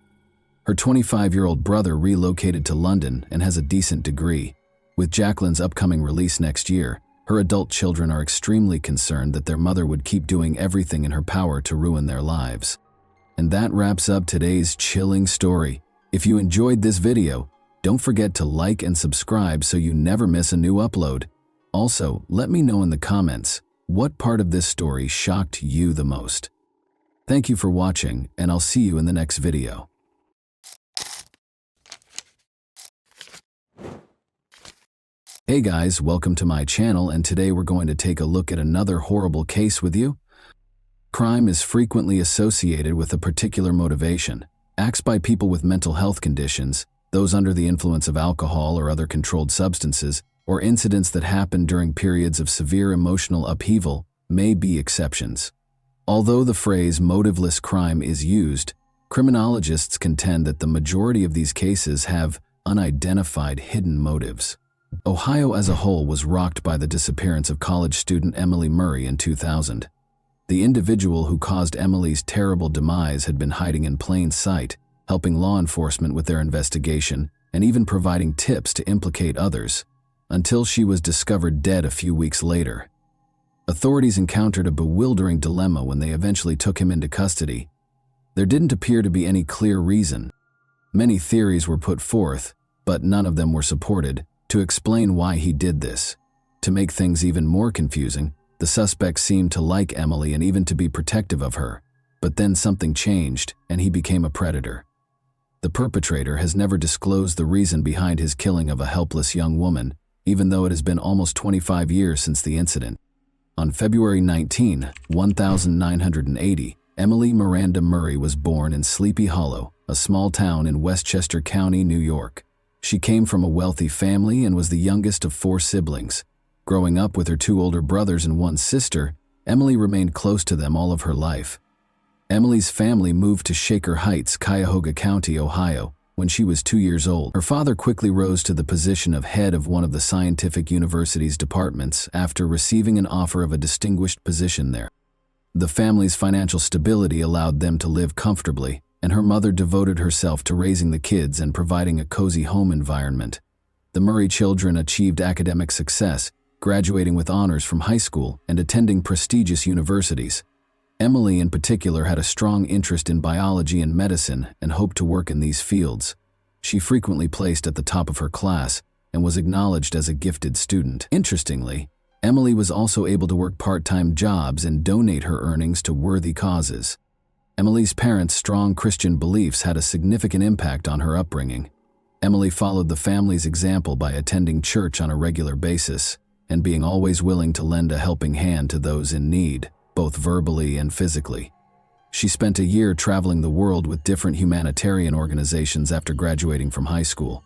A: Her 25-year-old brother relocated to London and has a decent degree. With Jacqueline's upcoming release next year, her adult children are extremely concerned that their mother would keep doing everything in her power to ruin their lives. And that wraps up today's chilling story. If you enjoyed this video, don't forget to like and subscribe so you never miss a new upload. Also, let me know in the comments, what part of this story shocked you the most? Thank you for watching, and I'll see you in the next video. Hey guys, welcome to my channel, and today we're going to take a look at another horrible case with you. Crime is frequently associated with a particular motivation. Acts by people with mental health conditions, those under the influence of alcohol or other controlled substances, or incidents that happen during periods of severe emotional upheaval, may be exceptions. Although the phrase motiveless crime is used, criminologists contend that the majority of these cases have unidentified hidden motives. Ohio as a whole was rocked by the disappearance of college student Emily Murray in 2000. The individual who caused Emily's terrible demise had been hiding in plain sight, helping law enforcement with their investigation and even providing tips to implicate others, until she was discovered dead a few weeks later. Authorities encountered a bewildering dilemma when they eventually took him into custody. There didn't appear to be any clear reason. Many theories were put forth, but none of them were supported, to explain why he did this. To make things even more confusing, the suspect seemed to like Emily and even to be protective of her. But then something changed, and he became a predator. The perpetrator has never disclosed the reason behind his killing of a helpless young woman, even though it has been almost 25 years since the incident. On February 19, 1980, Emily Miranda Murray was born in Sleepy Hollow, a small town in Westchester County, New York. She came from a wealthy family and was the youngest of 4 siblings. Growing up with her 2 older brothers and 1 sister, Emily remained close to them all of her life. Emily's family moved to Shaker Heights, Cuyahoga County, Ohio, when she was 2 years old. Her father quickly rose to the position of head of one of the scientific university's departments after receiving an offer of a distinguished position there. The family's financial stability allowed them to live comfortably, and her mother devoted herself to raising the kids and providing a cozy home environment. The Murray children achieved academic success, graduating with honors from high school and attending prestigious universities. Emily in particular had a strong interest in biology and medicine and hoped to work in these fields. She frequently placed at the top of her class and was acknowledged as a gifted student. Interestingly, Emily was also able to work part-time jobs and donate her earnings to worthy causes. Emily's parents' strong Christian beliefs had a significant impact on her upbringing. Emily followed the family's example by attending church on a regular basis and being always willing to lend a helping hand to those in need, both verbally and physically. She spent a year traveling the world with different humanitarian organizations after graduating from high school.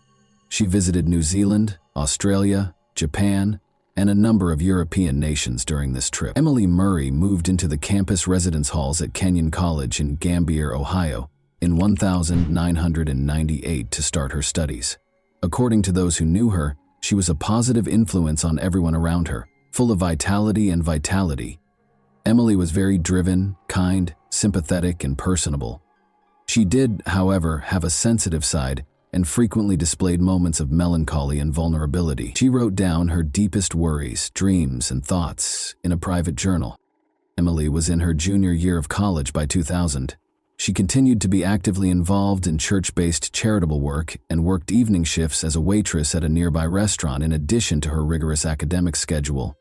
A: She visited New Zealand, Australia, Japan, and a number of European nations during this trip. Emily Murray moved into the campus residence halls at Kenyon College in Gambier, Ohio, in 1998 to start her studies. According to those who knew her, she was a positive influence on everyone around her, full of vitality and vitality. Emily was very driven, kind, sympathetic, and personable. She did, however, have a sensitive side and frequently displayed moments of melancholy and vulnerability. She wrote down her deepest worries, dreams, and thoughts in a private journal. Emily was in her junior year of college by 2000. She continued to be actively involved in church-based charitable work and worked evening shifts as a waitress at a nearby restaurant in addition to her rigorous academic schedule.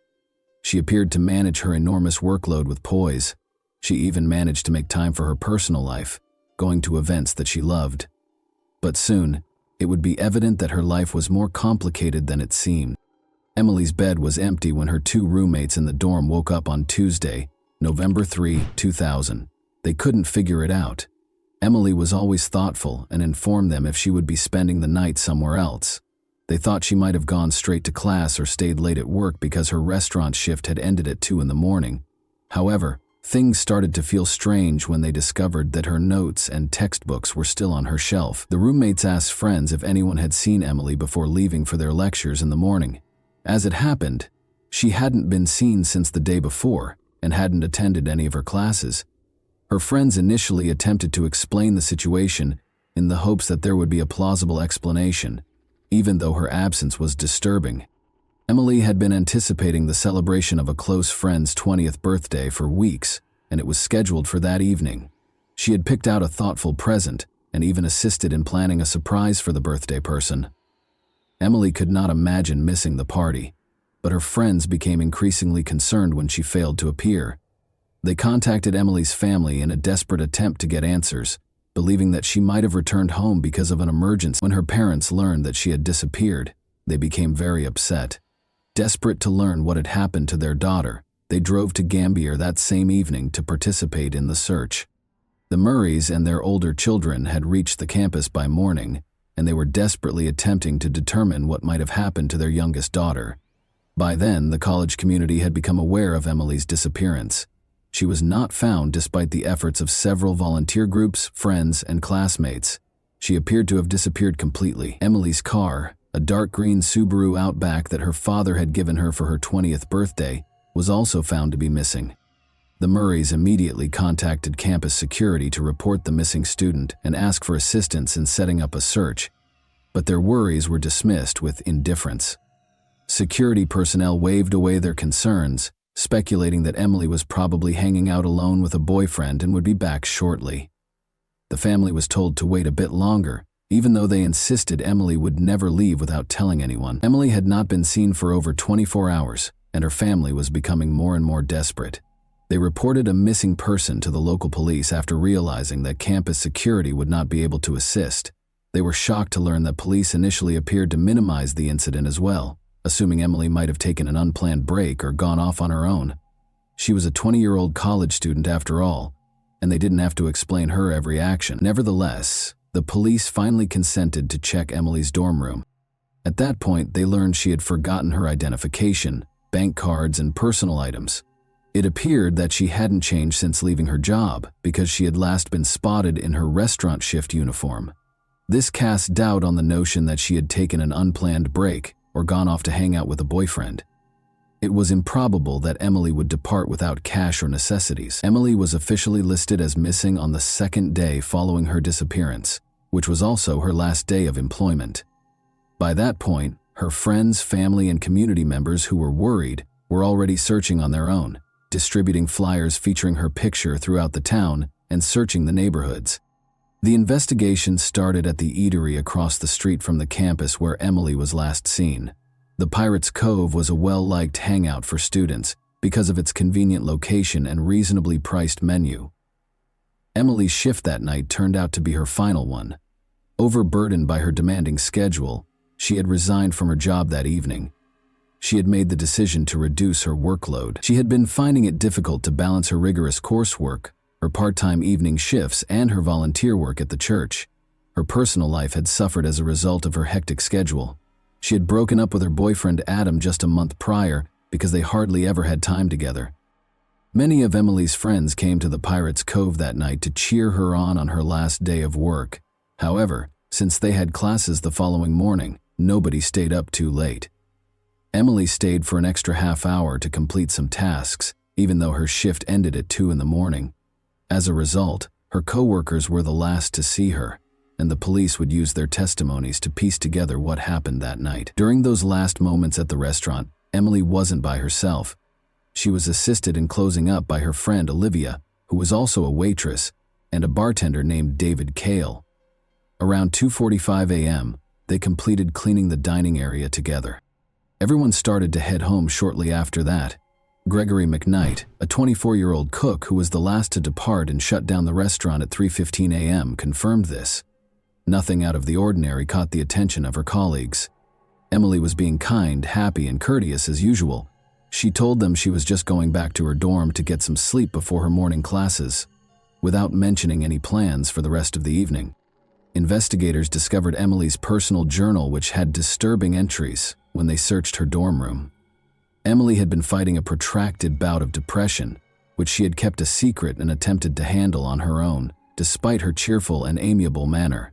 A: She appeared to manage her enormous workload with poise. She even managed to make time for her personal life, going to events that she loved. But soon, it would be evident that her life was more complicated than it seemed. Emily's bed was empty when her 2 roommates in the dorm woke up on Tuesday, November 3, 2000. They couldn't figure it out. Emily was always thoughtful and informed them if she would be spending the night somewhere else. They thought she might have gone straight to class or stayed late at work because her restaurant shift had ended at 2 in the morning. However, things started to feel strange when they discovered that her notes and textbooks were still on her shelf. The roommates asked friends if anyone had seen Emily before leaving for their lectures in the morning. As it happened, she hadn't been seen since the day before and hadn't attended any of her classes. Her friends initially attempted to explain the situation in the hopes that there would be a plausible explanation, even though her absence was disturbing. Emily had been anticipating the celebration of a close friend's 20th birthday for weeks, and it was scheduled for that evening. She had picked out a thoughtful present and even assisted in planning a surprise for the birthday person. Emily could not imagine missing the party, but her friends became increasingly concerned when she failed to appear. They contacted Emily's family in a desperate attempt to get answers, believing that she might have returned home because of an emergency. When her parents learned that she had disappeared, they became very upset. Desperate to learn what had happened to their daughter, they drove to Gambier that same evening to participate in the search. The Murrays and their older children had reached the campus by morning, and they were desperately attempting to determine what might have happened to their youngest daughter. By then, the college community had become aware of Emily's disappearance. She was not found despite the efforts of several volunteer groups, friends, and classmates. She appeared to have disappeared completely. Emily's car, a dark green Subaru Outback that her father had given her for her 20th birthday, was also found to be missing. The Murrays immediately contacted campus security to report the missing student and ask for assistance in setting up a search, but their worries were dismissed with indifference. Security personnel waved away their concerns, speculating that Emily was probably hanging out alone with a boyfriend and would be back shortly. The family was told to wait a bit longer, even though they insisted Emily would never leave without telling anyone. Emily had not been seen for over 24 hours, and her family was becoming more and more desperate. They reported a missing person to the local police after realizing that campus security would not be able to assist. They were shocked to learn that police initially appeared to minimize the incident as well, assuming Emily might have taken an unplanned break or gone off on her own. She was a 20-year-old college student after all, and they didn't have to explain her every action. Nevertheless, the police finally consented to check Emily's dorm room. At that point, they learned she had forgotten her identification, bank cards, and personal items. It appeared that she hadn't changed since leaving her job because she had last been spotted in her restaurant shift uniform. This cast doubt on the notion that she had taken an unplanned break or gone off to hang out with a boyfriend. It was improbable that Emily would depart without cash or necessities. Emily was officially listed as missing on the second day following her disappearance, which was also her last day of employment. By that point, her friends, family, and community members who were worried were already searching on their own, distributing flyers featuring her picture throughout the town and searching the neighborhoods. The investigation started at the eatery across the street from the campus where Emily was last seen. The Pirates Cove was a well-liked hangout for students because of its convenient location and reasonably priced menu. Emily's shift that night turned out to be her final one. Overburdened by her demanding schedule, she had resigned from her job that evening. She had made the decision to reduce her workload. She had been finding it difficult to balance her rigorous coursework, her part-time evening shifts, and her volunteer work at the church. Her personal life had suffered as a result of her hectic schedule. She had broken up with her boyfriend Adam just a month prior because they hardly ever had time together. Many of Emily's friends came to the Pirates Cove that night to cheer her on her last day of work. However, since they had classes the following morning, nobody stayed up too late. Emily stayed for an extra half hour to complete some tasks, even though her shift ended at 2 in the morning. As a result, her coworkers were the last to see her, and the police would use their testimonies to piece together what happened that night. During those last moments at the restaurant, Emily wasn't by herself. She was assisted in closing up by her friend Olivia, who was also a waitress, and a bartender named David Cale. Around 2:45 a.m., they completed cleaning the dining area together. Everyone started to head home shortly after that. Gregory McKnight, a 24-year-old cook who was the last to depart and shut down the restaurant at 3:15 a.m., confirmed this. Nothing out of the ordinary caught the attention of her colleagues. Emily was being kind, happy, and courteous as usual. She told them she was just going back to her dorm to get some sleep before her morning classes, without mentioning any plans for the rest of the evening. Investigators discovered Emily's personal journal, which had disturbing entries, when they searched her dorm room. Emily had been fighting a protracted bout of depression, which she had kept a secret and attempted to handle on her own, despite her cheerful and amiable manner.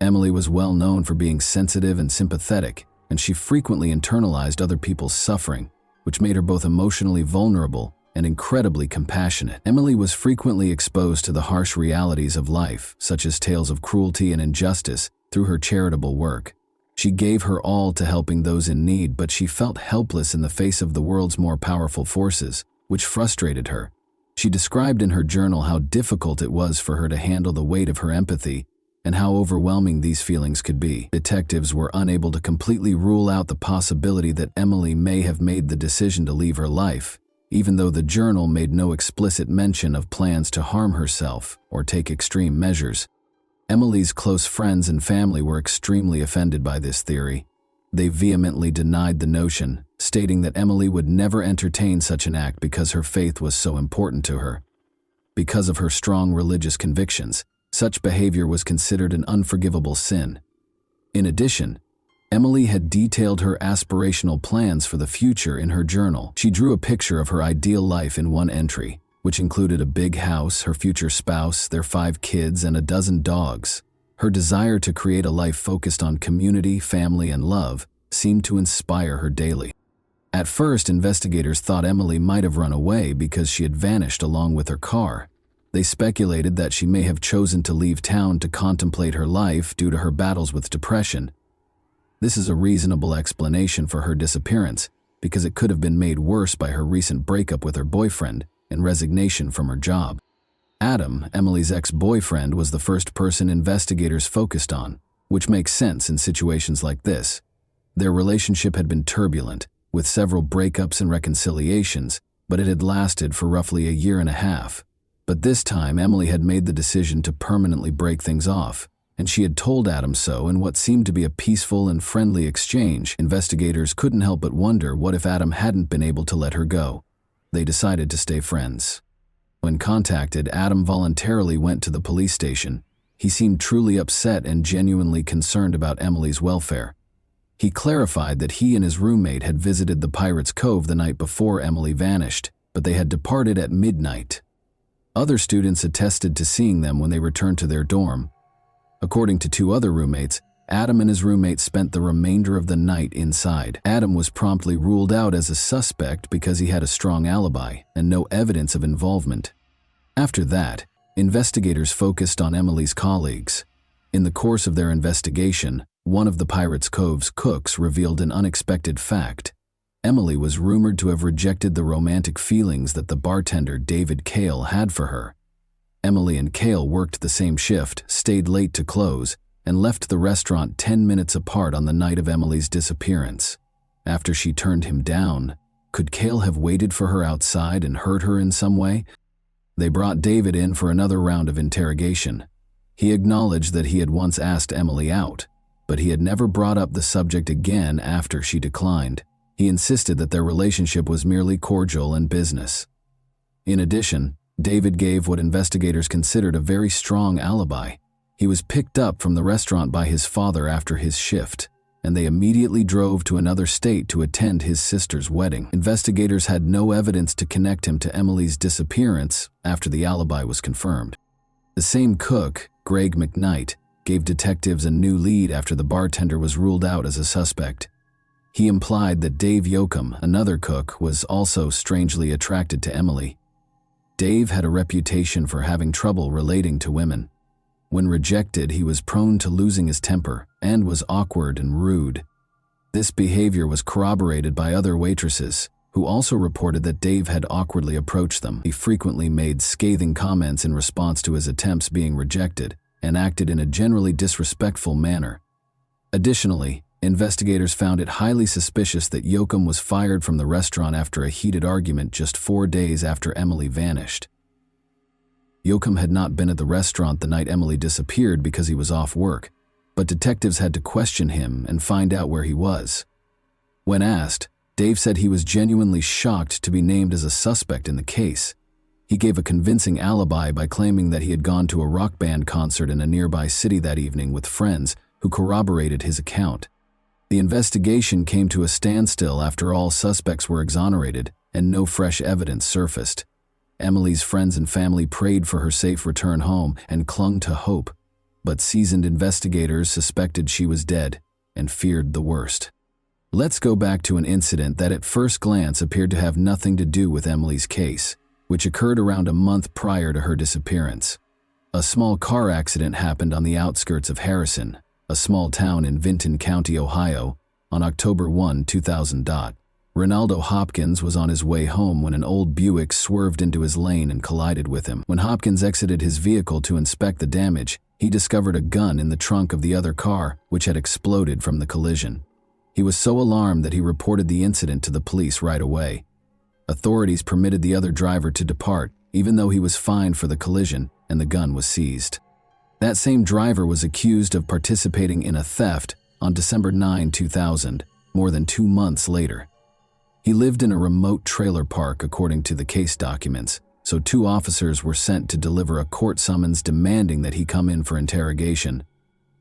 A: Emily was well known for being sensitive and sympathetic, and she frequently internalized other people's suffering, which made her both emotionally vulnerable and incredibly compassionate. Emily was frequently exposed to the harsh realities of life, such as tales of cruelty and injustice, through her charitable work. She gave her all to helping those in need, but she felt helpless in the face of the world's more powerful forces, which frustrated her. She described in her journal how difficult it was for her to handle the weight of her empathy and how overwhelming these feelings could be. Detectives were unable to completely rule out the possibility that Emily may have made the decision to leave her life, even though the journal made no explicit mention of plans to harm herself or take extreme measures. Emily's close friends and family were extremely offended by this theory. They vehemently denied the notion, stating that Emily would never entertain such an act because her faith was so important to her. Because of her strong religious convictions, such behavior was considered an unforgivable sin. In addition, Emily had detailed her aspirational plans for the future in her journal. She drew a picture of her ideal life in one entry, which included a big house, her future spouse, their 5 kids, and a dozen dogs. Her desire to create a life focused on community, family, and love seemed to inspire her daily. At first, investigators thought Emily might have run away because she had vanished along with her car. They speculated that she may have chosen to leave town to contemplate her life due to her battles with depression. This is a reasonable explanation for her disappearance, because it could have been made worse by her recent breakup with her boyfriend and resignation from her job. Adam, Emily's ex-boyfriend, was the first person investigators focused on, which makes sense in situations like this. Their relationship had been turbulent, with several breakups and reconciliations, but it had lasted for roughly a year and a half. But this time, Emily had made the decision to permanently break things off, and she had told Adam so in what seemed to be a peaceful and friendly exchange. Investigators couldn't help but wonder what if Adam hadn't been able to let her go. They decided to stay friends. When contacted, Adam voluntarily went to the police station. He seemed truly upset and genuinely concerned about Emily's welfare. He clarified that he and his roommate had visited the Pirates Cove the night before Emily vanished, but they had departed at midnight. Other students attested to seeing them when they returned to their dorm. According to 2 other roommates, Adam and his roommate spent the remainder of the night inside. Adam was promptly ruled out as a suspect because he had a strong alibi and no evidence of involvement. After that, investigators focused on Emily's colleagues. In the course of their investigation, one of the Pirates Cove's cooks revealed an unexpected fact. Emily was rumored to have rejected the romantic feelings that the bartender David Cale had for her. Emily and Cale worked the same shift, stayed late to close, and left the restaurant 10 minutes apart on the night of Emily's disappearance. After she turned him down, could Cale have waited for her outside and hurt her in some way? They brought David in for another round of interrogation. He acknowledged that he had once asked Emily out, but he had never brought up the subject again after she declined. He insisted that their relationship was merely cordial and business. In addition, David gave what investigators considered a very strong alibi. He was picked up from the restaurant by his father after his shift, and they immediately drove to another state to attend his sister's wedding. Investigators had no evidence to connect him to Emily's disappearance after the alibi was confirmed. The same cook, Greg McKnight, gave detectives a new lead after the bartender was ruled out as a suspect. He implied that Dave Yoakum, another cook, was also strangely attracted to Emily. Dave had a reputation for having trouble relating to women. When rejected, he was prone to losing his temper and was awkward and rude. This behavior was corroborated by other waitresses, who also reported that Dave had awkwardly approached them. He frequently made scathing comments in response to his attempts being rejected and acted in a generally disrespectful manner. Additionally, investigators found it highly suspicious that Yoakum was fired from the restaurant after a heated argument just 4 days after Emily vanished. Yoakum had not been at the restaurant the night Emily disappeared because he was off work, but detectives had to question him and find out where he was. When asked, Dave said he was genuinely shocked to be named as a suspect in the case. He gave a convincing alibi by claiming that he had gone to a rock band concert in a nearby city that evening with friends who corroborated his account. The investigation came to a standstill after all suspects were exonerated and no fresh evidence surfaced. Emily's friends and family prayed for her safe return home and clung to hope, but seasoned investigators suspected she was dead and feared the worst. Let's go back to an incident that at first glance appeared to have nothing to do with Emily's case, which occurred around a month prior to her disappearance. A small car accident happened on the outskirts of Harrison, a small town in Vinton County, Ohio, on October 1, 2000. Ronaldo Hopkins was on his way home when an old Buick swerved into his lane and collided with him. When Hopkins exited his vehicle to inspect the damage, he discovered a gun in the trunk of the other car, which had exploded from the collision. He was so alarmed that he reported the incident to the police right away. Authorities permitted the other driver to depart, even though he was fined for the collision, and the gun was seized. That same driver was accused of participating in a theft on December 9, 2000, more than 2 months later. He lived in a remote trailer park according to the case documents, so 2 officers were sent to deliver a court summons demanding that he come in for interrogation.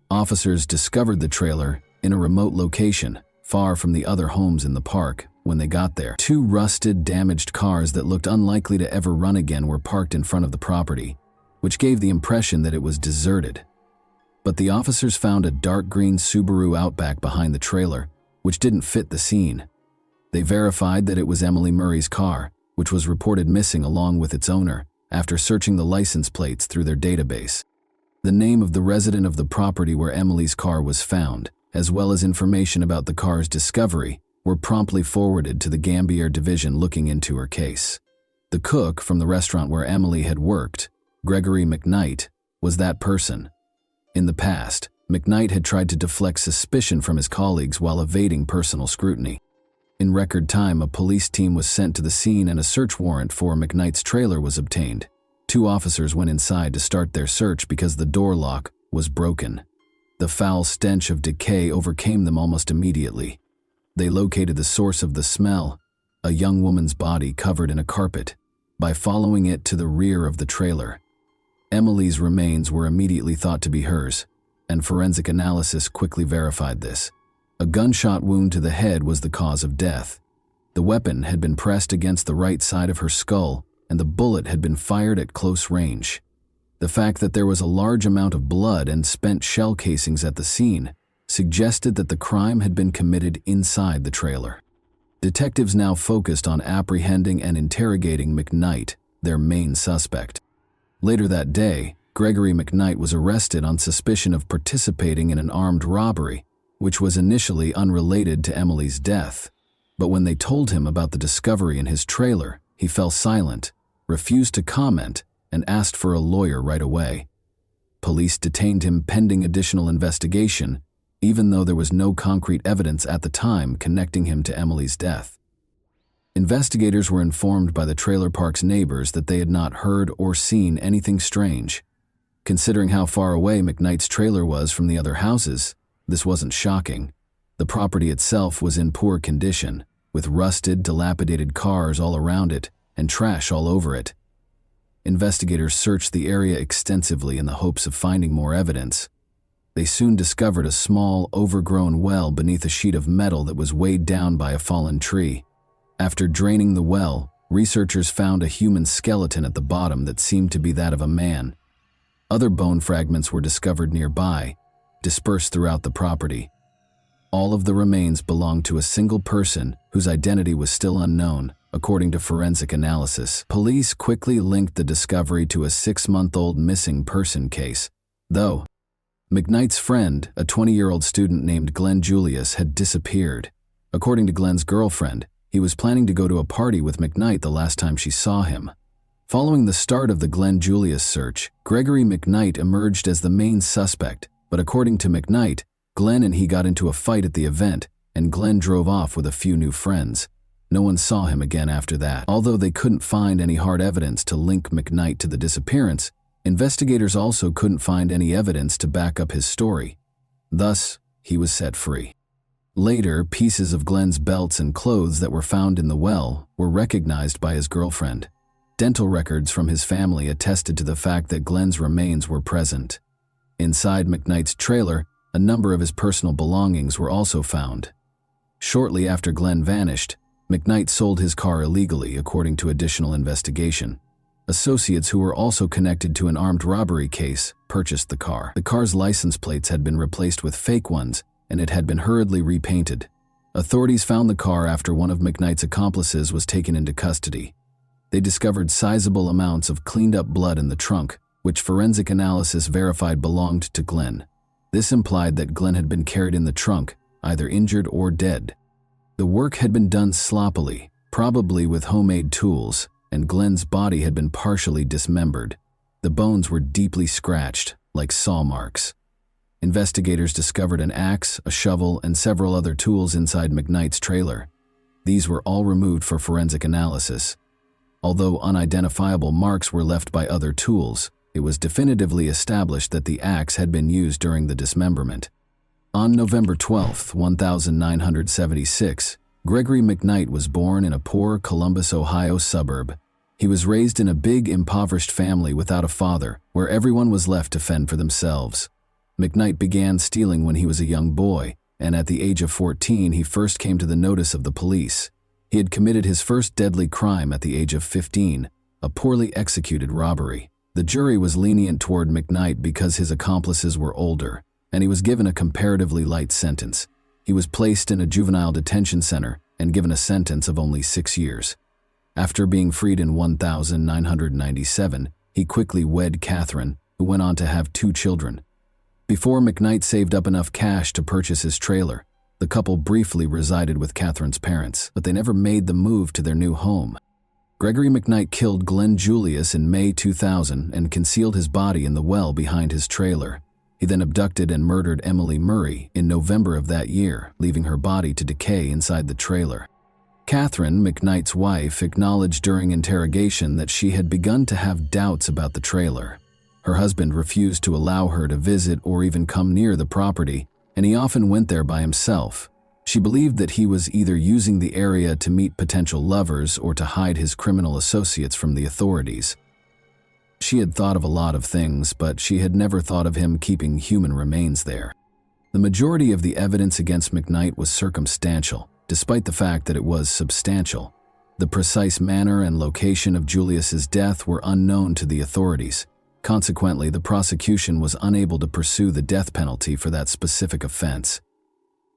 A: Officers discovered the trailer in a remote location, far from the other homes in the park. When they got there, two rusted, damaged cars that looked unlikely to ever run again were parked in front of the property, which gave the impression that it was deserted. But the officers found a dark green Subaru Outback behind the trailer, which didn't fit the scene. They verified that it was Emily Murray's car, which was reported missing along with its owner, after searching the license plates through their database. The name of the resident of the property where Emily's car was found, as well as information about the car's discovery, were promptly forwarded to the Gambier division looking into her case. The cook from the restaurant where Emily had worked, Gregory McKnight, was that person. In the past, McKnight had tried to deflect suspicion from his colleagues while evading personal scrutiny. In record time, a police team was sent to the scene and a search warrant for McKnight's trailer was obtained. Two officers went inside to start their search because the door lock was broken. The foul stench of decay overcame them almost immediately. They located the source of the smell, a young woman's body covered in a carpet, by following it to the rear of the trailer. Emily's remains were immediately thought to be hers, and forensic analysis quickly verified this. A gunshot wound to the head was the cause of death. The weapon had been pressed against the right side of her skull, and the bullet had been fired at close range. The fact that there was a large amount of blood and spent shell casings at the scene suggested that the crime had been committed inside the trailer. Detectives now focused on apprehending and interrogating McKnight, their main suspect. Later that day, Gregory McKnight was arrested on suspicion of participating in an armed robbery, which was initially unrelated to Emily's death. But when they told him about the discovery in his trailer, he fell silent, refused to comment, and asked for a lawyer right away. Police detained him pending additional investigation, even though there was no concrete evidence at the time connecting him to Emily's death. Investigators were informed by the trailer park's neighbors that they had not heard or seen anything strange. Considering how far away McKnight's trailer was from the other houses, this wasn't shocking. The property itself was in poor condition, with rusted, dilapidated cars all around it and trash all over it. Investigators searched the area extensively in the hopes of finding more evidence. They soon discovered a small, overgrown well beneath a sheet of metal that was weighed down by a fallen tree. After draining the well, researchers found a human skeleton at the bottom that seemed to be that of a man. Other bone fragments were discovered nearby, dispersed throughout the property. All of the remains belonged to a single person whose identity was still unknown, according to forensic analysis. Police quickly linked the discovery to a 6-month-old missing person case, though McKnight's friend, a 20-year-old student named Glenn Julius, had disappeared. According to Glenn's girlfriend, he was planning to go to a party with McKnight the last time she saw him. Following the start of the Glenn Julius search, Gregory McKnight emerged as the main suspect, but according to McKnight, Glenn and he got into a fight at the event, and Glenn drove off with a few new friends. No one saw him again after that. Although they couldn't find any hard evidence to link McKnight to the disappearance, investigators also couldn't find any evidence to back up his story. Thus, he was set free. Later, pieces of Glenn's belts and clothes that were found in the well were recognized by his girlfriend. Dental records from his family attested to the fact that Glenn's remains were present. Inside McKnight's trailer, a number of his personal belongings were also found. Shortly after Glenn vanished, McKnight sold his car illegally, according to additional investigation. Associates who were also connected to an armed robbery case purchased the car. The car's license plates had been replaced with fake ones, and it had been hurriedly repainted. Authorities found the car after one of McKnight's accomplices was taken into custody. They discovered sizable amounts of cleaned-up blood in the trunk, which forensic analysis verified belonged to Glenn. This implied that Glenn had been carried in the trunk, either injured or dead. The work had been done sloppily, probably with homemade tools, and Glenn's body had been partially dismembered. The bones were deeply scratched, like saw marks. Investigators discovered an axe, a shovel, and several other tools inside McKnight's trailer. These were all removed for forensic analysis. Although unidentifiable marks were left by other tools, it was definitively established that the axe had been used during the dismemberment. On November 12, 1976, Gregory McKnight was born in a poor Columbus, Ohio suburb. He was raised in a big, impoverished family without a father, where everyone was left to fend for themselves. McKnight began stealing when he was a young boy, and at the age of 14 he first came to the notice of the police. He had committed his first deadly crime at the age of 15, a poorly executed robbery. The jury was lenient toward McKnight because his accomplices were older, and he was given a comparatively light sentence. He was placed in a juvenile detention center and given a sentence of only 6 years. After being freed in 1997, he quickly wed Catherine, who went on to have 2 children. Before McKnight saved up enough cash to purchase his trailer, the couple briefly resided with Catherine's parents, but they never made the move to their new home. Gregory McKnight killed Glenn Julius in May 2000 and concealed his body in the well behind his trailer. He then abducted and murdered Emily Murray in November of that year, leaving her body to decay inside the trailer. Catherine, McKnight's wife, acknowledged during interrogation that she had begun to have doubts about the trailer. Her husband refused to allow her to visit or even come near the property, and he often went there by himself. She believed that he was either using the area to meet potential lovers or to hide his criminal associates from the authorities. She had thought of a lot of things, but she had never thought of him keeping human remains there. The majority of the evidence against McKnight was circumstantial, despite the fact that it was substantial. The precise manner and location of Julius's death were unknown to the authorities. Consequently, the prosecution was unable to pursue the death penalty for that specific offense.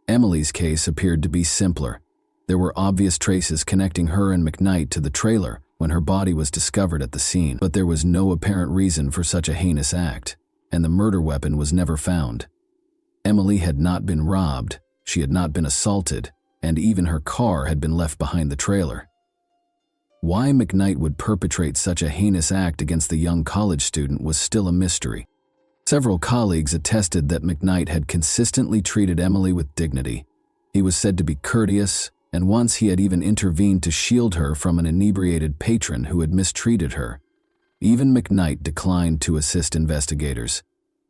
A: Emily's case appeared to be simpler. There were obvious traces connecting her and McKnight to the trailer when her body was discovered at the scene, but there was no apparent reason for such a heinous act, and the murder weapon was never found. Emily had not been robbed, she had not been assaulted, and even her car had been left behind the trailer. Why McKnight would perpetrate such a heinous act against the young college student was still a mystery. Several colleagues attested that McKnight had consistently treated Emily with dignity. He was said to be courteous, and once he had even intervened to shield her from an inebriated patron who had mistreated her. Even McKnight declined to assist investigators.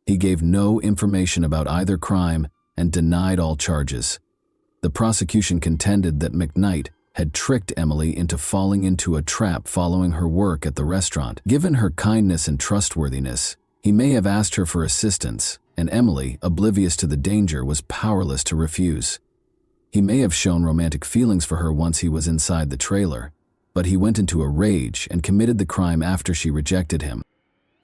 A: He gave no information about either crime and denied all charges. The prosecution contended that McKnight had tricked Emily into falling into a trap following her work at the restaurant. Given her kindness and trustworthiness, he may have asked her for assistance, and Emily, oblivious to the danger, was powerless to refuse. He may have shown romantic feelings for her once he was inside the trailer, but he went into a rage and committed the crime after she rejected him.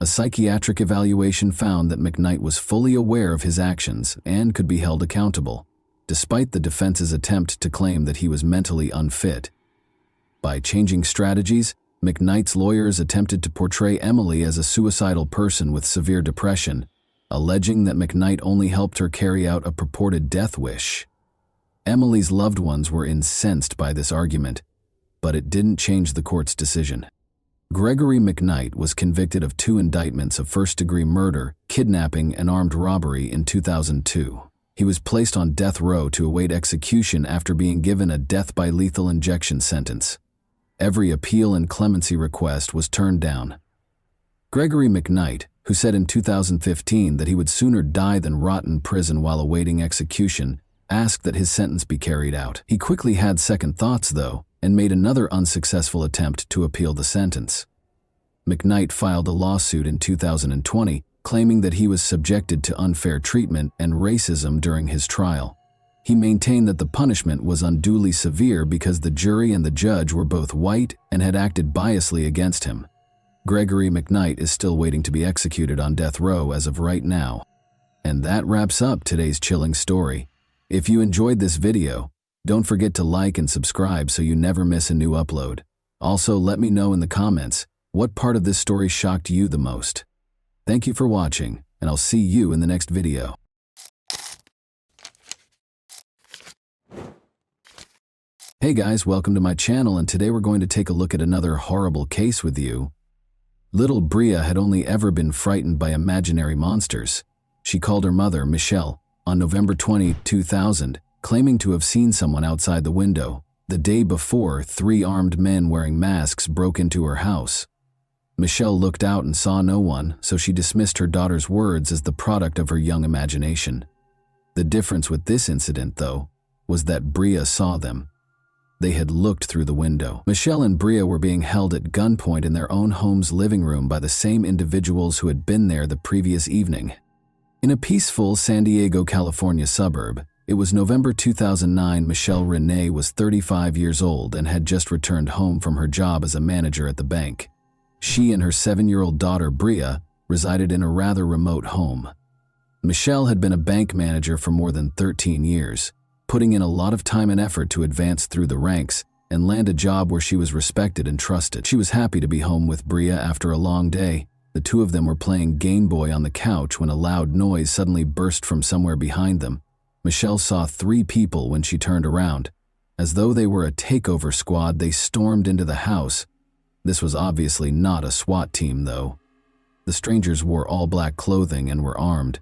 A: A psychiatric evaluation found that McKnight was fully aware of his actions and could be held accountable, despite the defense's attempt to claim that he was mentally unfit. By changing strategies, McKnight's lawyers attempted to portray Emily as a suicidal person with severe depression, alleging that McKnight only helped her carry out a purported death wish. Emily's loved ones were incensed by this argument, but it didn't change the court's decision. Gregory McKnight was convicted of 2 indictments of first-degree murder, kidnapping, and armed robbery in 2002. He was placed on death row to await execution after being given a death by lethal injection sentence. Every appeal and clemency request was turned down. Gregory McKnight, who said in 2015 that he would sooner die than rot in prison while awaiting execution, asked that his sentence be carried out. He quickly had second thoughts, though, and made another unsuccessful attempt to appeal the sentence. McKnight filed a lawsuit in 2020, claiming that he was subjected to unfair treatment and racism during his trial. He maintained that the punishment was unduly severe because the jury and the judge were both white and had acted biasly against him. Gregory McKnight is still waiting to be executed on death row as of right now. And that wraps up today's chilling story. If you enjoyed this video, don't forget to like and subscribe so you never miss a new upload. Also, let me know in the comments, what part of this story shocked you the most? Thank you for watching, and I'll see you in the next video. Hey guys, welcome to my channel, and today we're going to take a look at another horrible case with you. Little Bria had only ever been frightened by imaginary monsters. She called her mother, Michelle, on November 20, 2000, claiming to have seen someone outside the window. The day before, 3 armed men wearing masks broke into her house. Michelle looked out and saw no one, so she dismissed her daughter's words as the product of her young imagination. The difference with this incident, though, was that Bria saw them. They had looked through the window. Michelle and Bria were being held at gunpoint in their own home's living room by the same individuals who had been there the previous evening. In a peaceful San Diego, California suburb, it was November 2009. Michelle Renee was 35 years old and had just returned home from her job as a manager at the bank. She and her 7-year-old daughter, Bria, resided in a rather remote home. Michelle had been a bank manager for more than 13 years, putting in a lot of time and effort to advance through the ranks and land a job where she was respected and trusted. She was happy to be home with Bria after a long day. The two of them were playing Game Boy on the couch when a loud noise suddenly burst from somewhere behind them. Michelle saw 3 people when she turned around. As though they were a takeover squad, they stormed into the house. This was obviously not a SWAT team, though. The strangers wore all black clothing and were armed.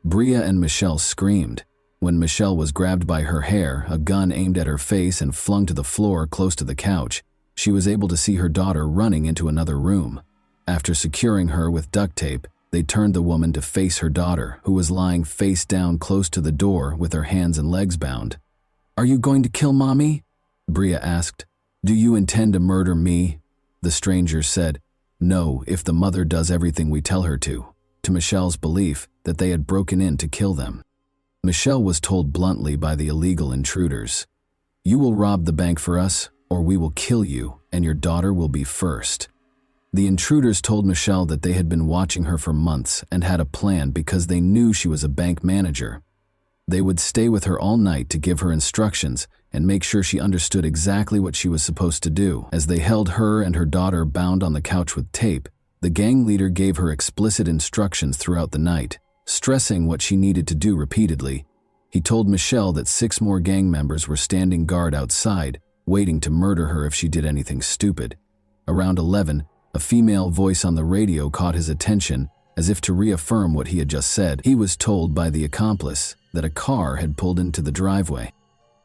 A: Bria and Michelle screamed. When Michelle was grabbed by her hair, a gun aimed at her face and flung to the floor close to the couch, she was able to see her daughter running into another room. After securing her with duct tape, they turned the woman to face her daughter, who was lying face down close to the door with her hands and legs bound. "Are you going to kill Mommy?" Bria asked. "Do you intend to murder me?" The stranger said, "No, if the mother does everything we tell her to Michelle's belief that they had broken in to kill them. Michelle was told bluntly by the illegal intruders, "You will rob the bank for us, or we will kill you, and your daughter will be first." The intruders told Michelle that they had been watching her for months and had a plan because they knew she was a bank manager. They would stay with her all night to give her instructions and make sure she understood exactly what she was supposed to do. As they held her and her daughter bound on the couch with tape, the gang leader gave her explicit instructions throughout the night, stressing what she needed to do repeatedly. He told Michelle that 6 more gang members were standing guard outside, waiting to murder her if she did anything stupid. Around 11, a female voice on the radio caught his attention, as if to reaffirm what he had just said. He was told by the accomplice that a car had pulled into the driveway.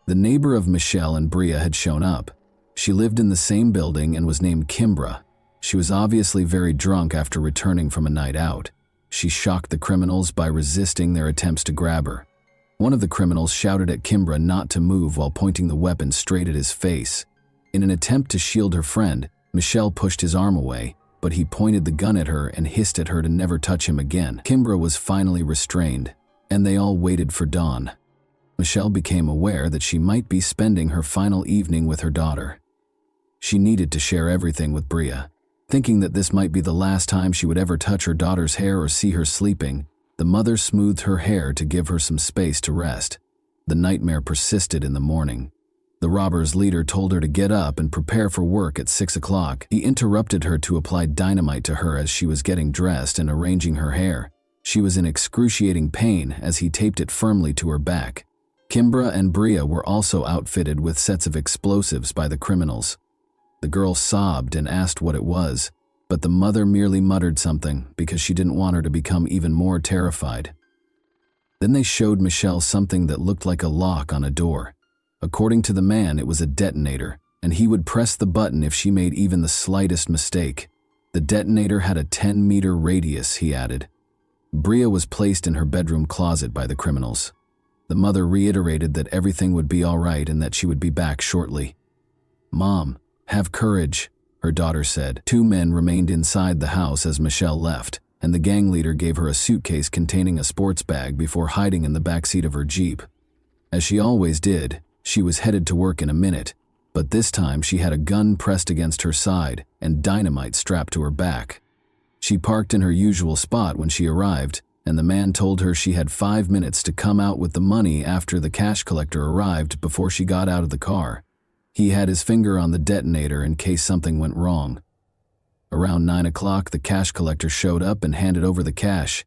A: The neighbor of Michelle and Bria had shown up. She lived in the same building and was named Kimbra. She was obviously very drunk after returning from a night out. She shocked the criminals by resisting their attempts to grab her. One of the criminals shouted at Kimbra not to move while pointing the weapon straight at his face. In an attempt to shield her friend, Michelle pushed his arm away, but he pointed the gun at her and hissed at her to never touch him again. Kimbra was finally restrained, and they all waited for dawn. Michelle became aware that she might be spending her final evening with her daughter. She needed to share everything with Bria. Thinking that this might be the last time she would ever touch her daughter's hair or see her sleeping, the mother smoothed her hair to give her some space to rest. The nightmare persisted in the morning. The robbers' leader told her to get up and prepare for work at 6 o'clock. He interrupted her to apply dynamite to her as she was getting dressed and arranging her hair. She was in excruciating pain as he taped it firmly to her back. Kimbra and Bria were also outfitted with sets of explosives by the criminals. The girl sobbed and asked what it was, but the mother merely muttered something because she didn't want her to become even more terrified. Then they showed Michelle something that looked like a lock on a door. According to the man, it was a detonator, and he would press the button if she made even the slightest mistake. The detonator had a 10-meter radius, he added. Bria was placed in her bedroom closet by the criminals. The mother reiterated that everything would be all right and that she would be back shortly. "Mom, have courage," her daughter said. 2 men remained inside the house as Michelle left, and the gang leader gave her a suitcase containing a sports bag before hiding in the backseat of her Jeep. As she always did, she was headed to work in a minute, but this time she had a gun pressed against her side and dynamite strapped to her back. She parked in her usual spot when she arrived, and the man told her she had 5 minutes to come out with the money after the cash collector arrived before she got out of the car. He had his finger on the detonator in case something went wrong. Around 9 o'clock, the cash collector showed up and handed over the cash.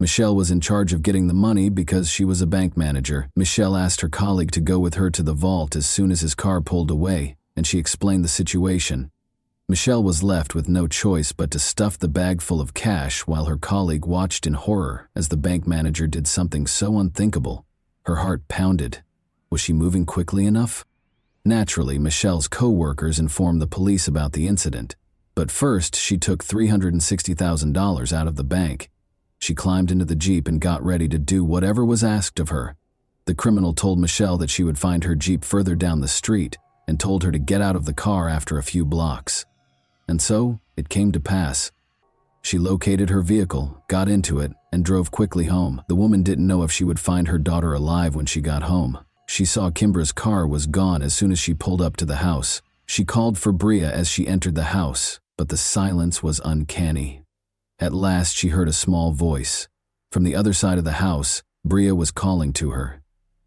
A: Michelle was in charge of getting the money because she was a bank manager. Michelle asked her colleague to go with her to the vault as soon as his car pulled away, and she explained the situation. Michelle was left with no choice but to stuff the bag full of cash while her colleague watched in horror as the bank manager did something so unthinkable. Her heart pounded. Was she moving quickly enough? Naturally, Michelle's co-workers informed the police about the incident, but first she took $360,000 out of the bank. She climbed into the Jeep and got ready to do whatever was asked of her. The criminal told Michelle that she would find her Jeep further down the street and told her to get out of the car after a few blocks. And so, it came to pass. She located her vehicle, got into it, and drove quickly home. The woman didn't know if she would find her daughter alive when she got home. She saw Kimbra's car was gone as soon as she pulled up to the house. She called for Bria as she entered the house, but the silence was uncanny. At last she heard a small voice. From the other side of the house, Bria was calling to her.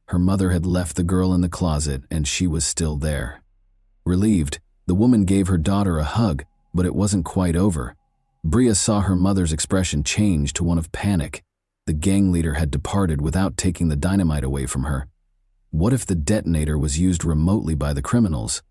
A: Her mother had left the girl in the closet and she was still there. Relieved, the woman gave her daughter a hug, but it wasn't quite over. Bria saw her mother's expression change to one of panic. The gang leader had departed without taking the dynamite away from her. What if the detonator was used remotely by the criminals?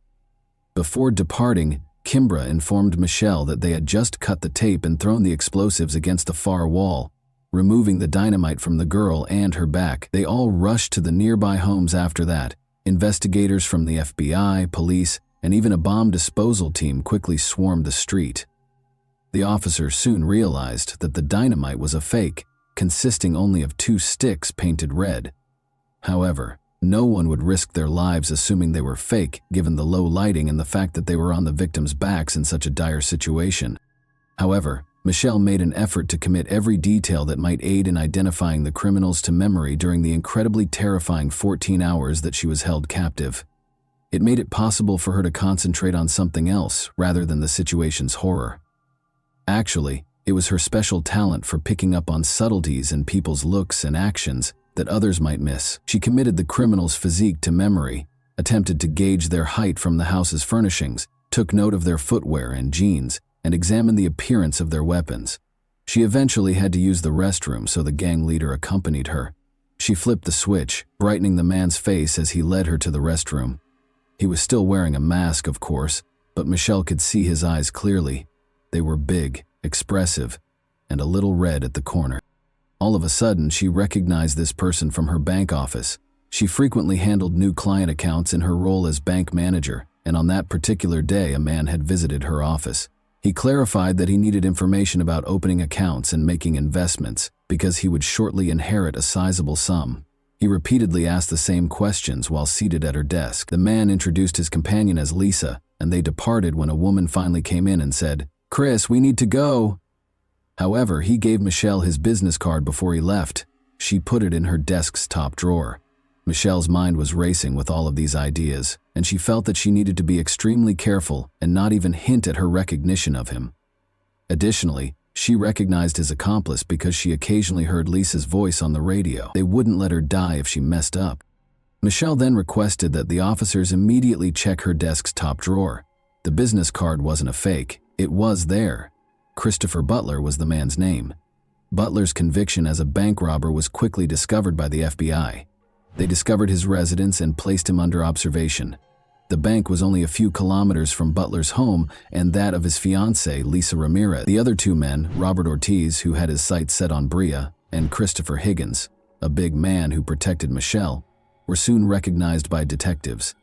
A: Before departing, Kimbra informed Michelle that they had just cut the tape and thrown the explosives against the far wall, removing the dynamite from the girl and her back. They all rushed to the nearby homes after that. Investigators from the FBI, police, and even a bomb disposal team quickly swarmed the street. The officers soon realized that the dynamite was a fake, consisting only of 2 sticks painted red. However, no one would risk their lives assuming they were fake, given the low lighting and the fact that they were on the victims' backs in such a dire situation. However, Michelle made an effort to commit every detail that might aid in identifying the criminals to memory during the incredibly terrifying 14 hours that she was held captive. It made it possible for her to concentrate on something else rather than the situation's horror. Actually, it was her special talent for picking up on subtleties in people's looks and actions that others might miss. She committed the criminal's physique to memory, attempted to gauge their height from the house's furnishings, took note of their footwear and jeans, and examined the appearance of their weapons. She eventually had to use the restroom, so the gang leader accompanied her. She flipped the switch, brightening the man's face as he led her to the restroom. He was still wearing a mask, of course, but Michelle could see his eyes clearly. They were big, expressive, and a little red at the corner. All of a sudden, she recognized this person from her bank office. She frequently handled new client accounts in her role as bank manager, and on that particular day, a man had visited her office. He clarified that he needed information about opening accounts and making investments because he would shortly inherit a sizable sum. He repeatedly asked the same questions while seated at her desk. The man introduced his companion as Lisa, and they departed when a woman finally came in and said, "Chris, we need to go." However, he gave Michelle his business card before he left. She put it in her desk's top drawer. Michelle's mind was racing with all of these ideas, and she felt that she needed to be extremely careful and not even hint at her recognition of him. Additionally, she recognized his accomplice because she occasionally heard Lisa's voice on the radio. They wouldn't let her die if she messed up. Michelle then requested that the officers immediately check her desk's top drawer. The business card wasn't a fake. It was there. Christopher Butler was the man's name. Butler's conviction as a bank robber was quickly discovered by the FBI. They discovered his residence and placed him under observation. The bank was only a few kilometers from Butler's home and that of his fiancée, Lisa Ramirez. The other 2 men, Robert Ortiz, who had his sights set on Bria, and Christopher Higgins, a big man who protected Michelle, were soon recognized by detectives.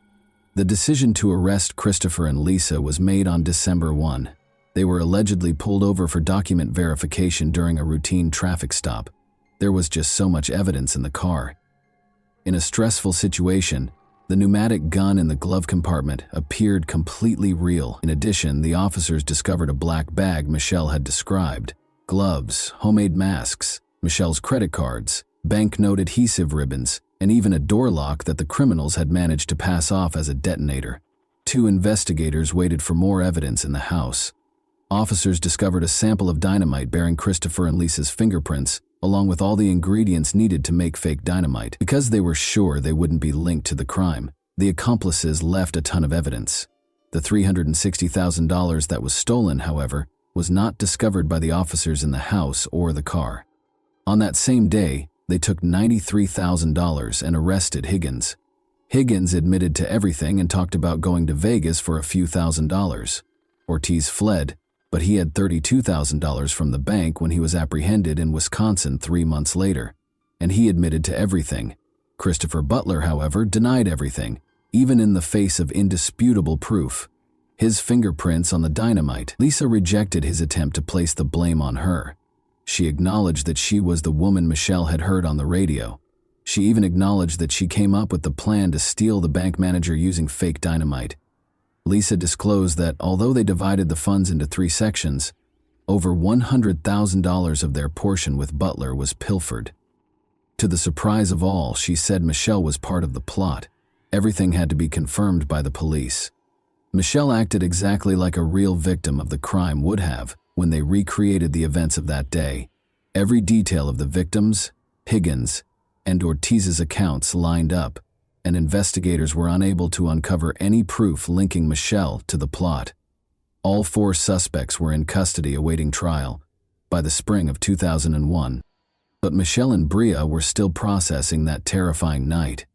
A: The decision to arrest Christopher and Lisa was made on December 1. They were allegedly pulled over for document verification during a routine traffic stop. There was just so much evidence in the car. In a stressful situation, the pneumatic gun in the glove compartment appeared completely real. In addition, the officers discovered a black bag Michelle had described, gloves, homemade masks, Michelle's credit cards, banknote adhesive ribbons, and even a door lock that the criminals had managed to pass off as a detonator. 2 investigators waited for more evidence in the house. Officers discovered a sample of dynamite bearing Christopher and Lisa's fingerprints, along with all the ingredients needed to make fake dynamite. Because they were sure they wouldn't be linked to the crime, the accomplices left a ton of evidence. The $360,000 that was stolen, however, was not discovered by the officers in the house or the car. On that same day, they took $93,000 and arrested Higgins. Higgins admitted to everything and talked about going to Vegas for a few $1,000s. Ortiz fled, but he had $32,000 from the bank when he was apprehended in Wisconsin 3 months later, and he admitted to everything. Christopher Butler, however, denied everything, even in the face of indisputable proof. His fingerprints on the dynamite. Lisa rejected his attempt to place the blame on her. She acknowledged that she was the woman Michelle had heard on the radio. She even acknowledged that she came up with the plan to steal the bank manager using fake dynamite. Lisa disclosed that although they divided the funds into 3 sections, Over $100,000 of their portion with Butler was pilfered. To the surprise of all, she said Michelle was part of the plot. Everything had to be confirmed by the police. Michelle acted exactly like a real victim of the crime would have when they recreated the events of that day. Every detail of the victims, Higgins, and Ortiz's accounts lined up, and investigators were unable to uncover any proof linking Michelle to the plot. All 4 suspects were in custody awaiting trial by the spring of 2001. But Michelle and Bria were still processing that terrifying night.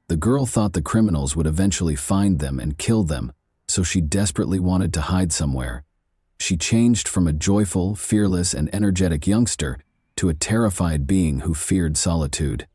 A: The girl thought the criminals would eventually find them and kill them, so she desperately wanted to hide somewhere. She changed from a joyful, fearless, and energetic youngster to a terrified being who feared solitude.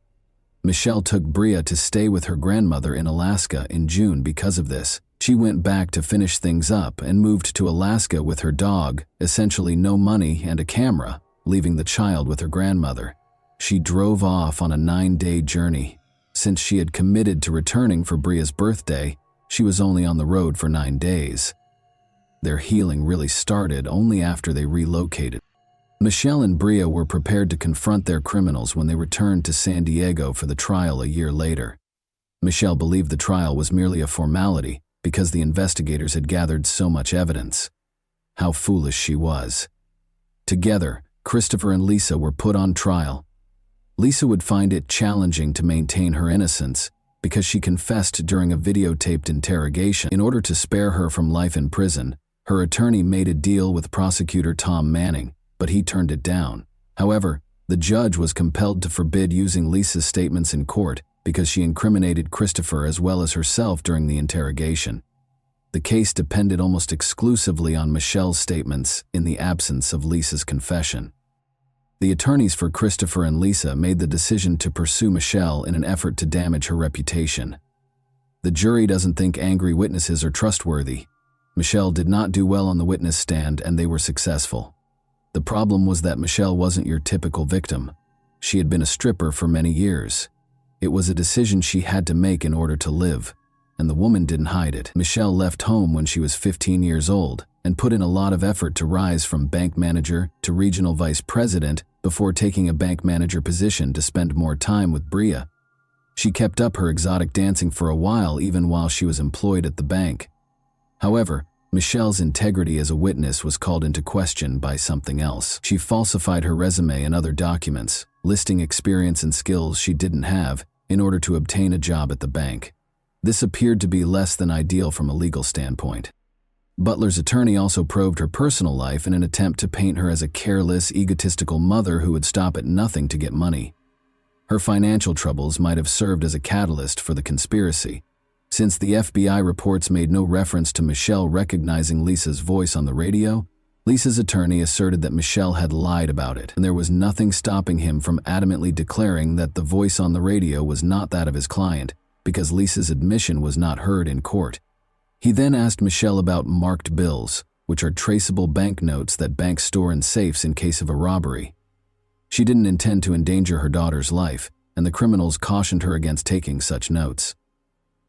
A: Michelle took Bria to stay with her grandmother in Alaska in June because of this. She went back to finish things up and moved to Alaska with her dog, essentially no money and a camera, leaving the child with her grandmother. She drove off on a 9-day journey. Since she had committed to returning for Bria's birthday, she was only on the road for 9 days. Their healing really started only after they relocated. Michelle and Bria were prepared to confront their criminals when they returned to San Diego for the trial a year later. Michelle believed the trial was merely a formality because the investigators had gathered so much evidence. How foolish she was. Together, Christopher and Lisa were put on trial. Lisa would find it challenging to maintain her innocence because she confessed during a videotaped interrogation. In order to spare her from life in prison, her attorney made a deal with prosecutor Tom Manning, but he turned it down. However, the judge was compelled to forbid using Lisa's statements in court because she incriminated Christopher as well as herself during the interrogation. The case depended almost exclusively on Michelle's statements in the absence of Lisa's confession. The attorneys for Christopher and Lisa made the decision to pursue Michelle in an effort to damage her reputation. The jury doesn't think angry witnesses are trustworthy. Michelle did not do well on the witness stand and they were successful. The problem was that Michelle wasn't your typical victim. She had been a stripper for many years. It was a decision she had to make in order to live, and the woman didn't hide it. Michelle left home when she was 15 years old and put in a lot of effort to rise from bank manager to regional vice president before taking a bank manager position to spend more time with Bria. She kept up her exotic dancing for a while even while she was employed at the bank. However, Michelle's integrity as a witness was called into question by something else. She falsified her resume and other documents, listing experience and skills she didn't have in order to obtain a job at the bank. This appeared to be less than ideal from a legal standpoint. Butler's attorney also probed her personal life in an attempt to paint her as a careless, egotistical mother who would stop at nothing to get money. Her financial troubles might have served as a catalyst for the conspiracy. Since the FBI reports made no reference to Michelle recognizing Lisa's voice on the radio, Lisa's attorney asserted that Michelle had lied about it, and there was nothing stopping him from adamantly declaring that the voice on the radio was not that of his client, because Lisa's admission was not heard in court. He then asked Michelle about marked bills, which are traceable banknotes that banks store in safes in case of a robbery. She didn't intend to endanger her daughter's life, and the criminals cautioned her against taking such notes.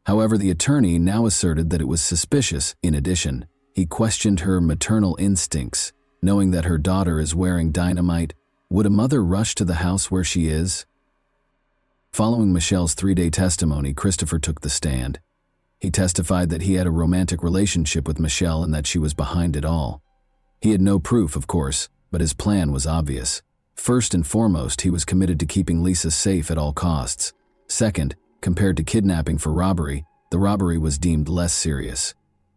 A: However, the attorney now asserted that it was suspicious. In addition, he questioned her maternal instincts, knowing that her daughter is wearing dynamite. Would a mother rush to the house where she is? Following Michelle's 3-day testimony, Christopher took the stand. He testified that he had a romantic relationship with Michelle and that she was behind it all. He had no proof, of course, but his plan was obvious. First and foremost, he was committed to keeping Lisa safe at all costs. Second, compared to kidnapping for robbery, the robbery was deemed less serious.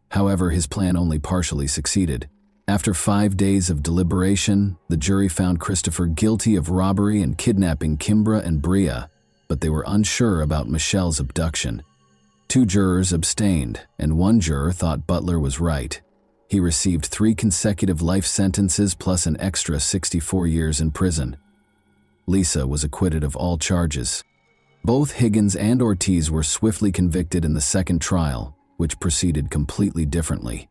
A: However, his plan only partially succeeded. After 5 days of deliberation, the jury found Christopher guilty of robbery and kidnapping Kimbra and Bria, but they were unsure about Michelle's abduction. 2 jurors abstained, and 1 juror thought Butler was right. He received 3 consecutive life sentences plus an extra 64 years in prison. Lisa was acquitted of all charges. Both Higgins and Ortiz were swiftly convicted in the second trial, which proceeded completely differently.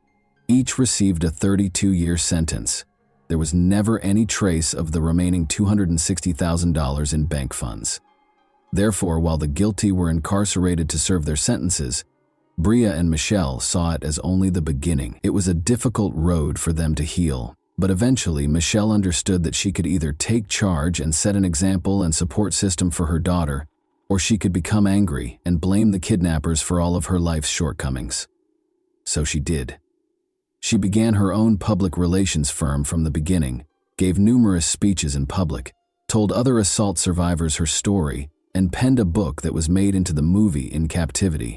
A: Each received a 32-year sentence. There was never any trace of the remaining $260,000 in bank funds. Therefore, while the guilty were incarcerated to serve their sentences, Bria and Michelle saw it as only the beginning. It was a difficult road for them to heal. But eventually, Michelle understood that she could either take charge and set an example and support system for her daughter, or she could become angry and blame the kidnappers for all of her life's shortcomings. So she did. She began her own public relations firm from the beginning, gave numerous speeches in public, told other assault survivors her story, and penned a book that was made into the movie In Captivity.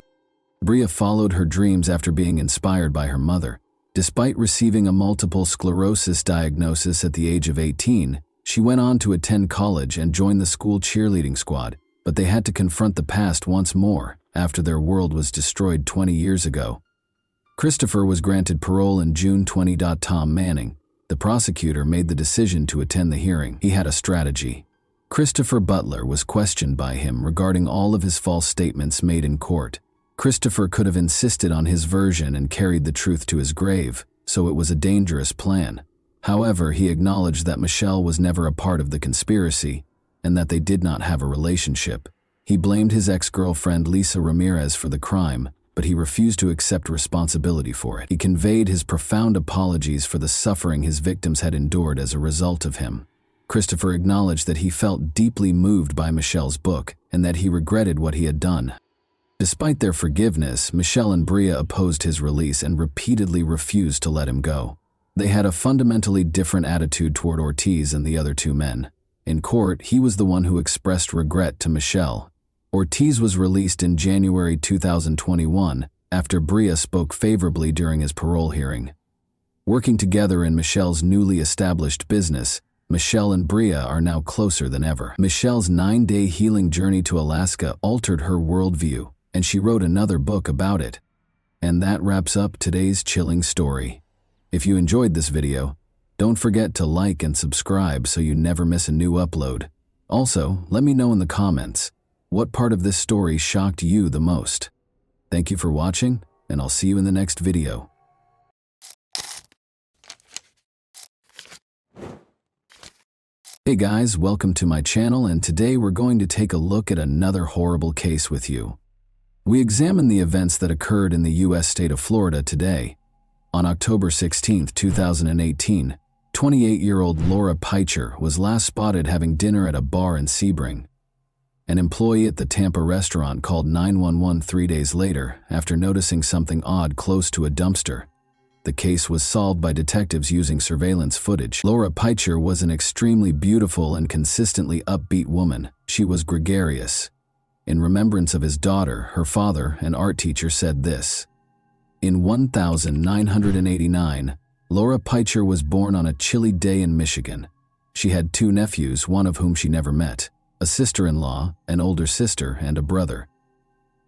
A: Bria followed her dreams after being inspired by her mother. Despite receiving a multiple sclerosis diagnosis at the age of 18, she went on to attend college and join the school cheerleading squad, but they had to confront the past once more after their world was destroyed 20 years ago. Christopher was granted parole in June 20. Tom Manning, the prosecutor, made the decision to attend the hearing. He had a strategy. Christopher Butler was questioned by him regarding all of his false statements made in court. Christopher could have insisted on his version and carried the truth to his grave, so it was a dangerous plan. However, he acknowledged that Michelle was never a part of the conspiracy and that they did not have a relationship. He blamed his ex-girlfriend Lisa Ramirez for the crime, but he refused to accept responsibility for it. He conveyed his profound apologies for the suffering his victims had endured as a result of him. Christopher acknowledged that he felt deeply moved by Michelle's book and that he regretted what he had done. Despite their forgiveness, Michelle and Bria opposed his release and repeatedly refused to let him go. They had a fundamentally different attitude toward Ortiz and the other two men. In court, he was the one who expressed regret to Michelle. Ortiz was released in January 2021 after Bria spoke favorably during his parole hearing. Working together in Michelle's newly established business, Michelle and Bria are now closer than ever. Michelle's 9-day healing journey to Alaska altered her worldview, and she wrote another book about it. And that wraps up today's chilling story. If you enjoyed this video, don't forget to like and subscribe so you never miss a new upload. Also, let me know in the comments, what part of this story shocked you the most? Thank you for watching, and I'll see you in the next video. Hey guys, welcome to my channel, and today we're going to take a look at another horrible case with you. We examine the events that occurred in the U.S. state of Florida today. On October 16, 2018, 28-year-old Laura Peicher was last spotted having dinner at a bar in Sebring. An employee at the Tampa restaurant called 911 3 days later after noticing something odd close to a dumpster. The case was solved by detectives using surveillance footage. Laura Peicher was an extremely beautiful and consistently upbeat woman. She was gregarious. In remembrance of his daughter, her father, an art teacher, said this: "In 1989, Laura Peicher was born on a chilly day in Michigan. She had 2 nephews, one of whom she never met, a sister-in-law, an older sister, and a brother.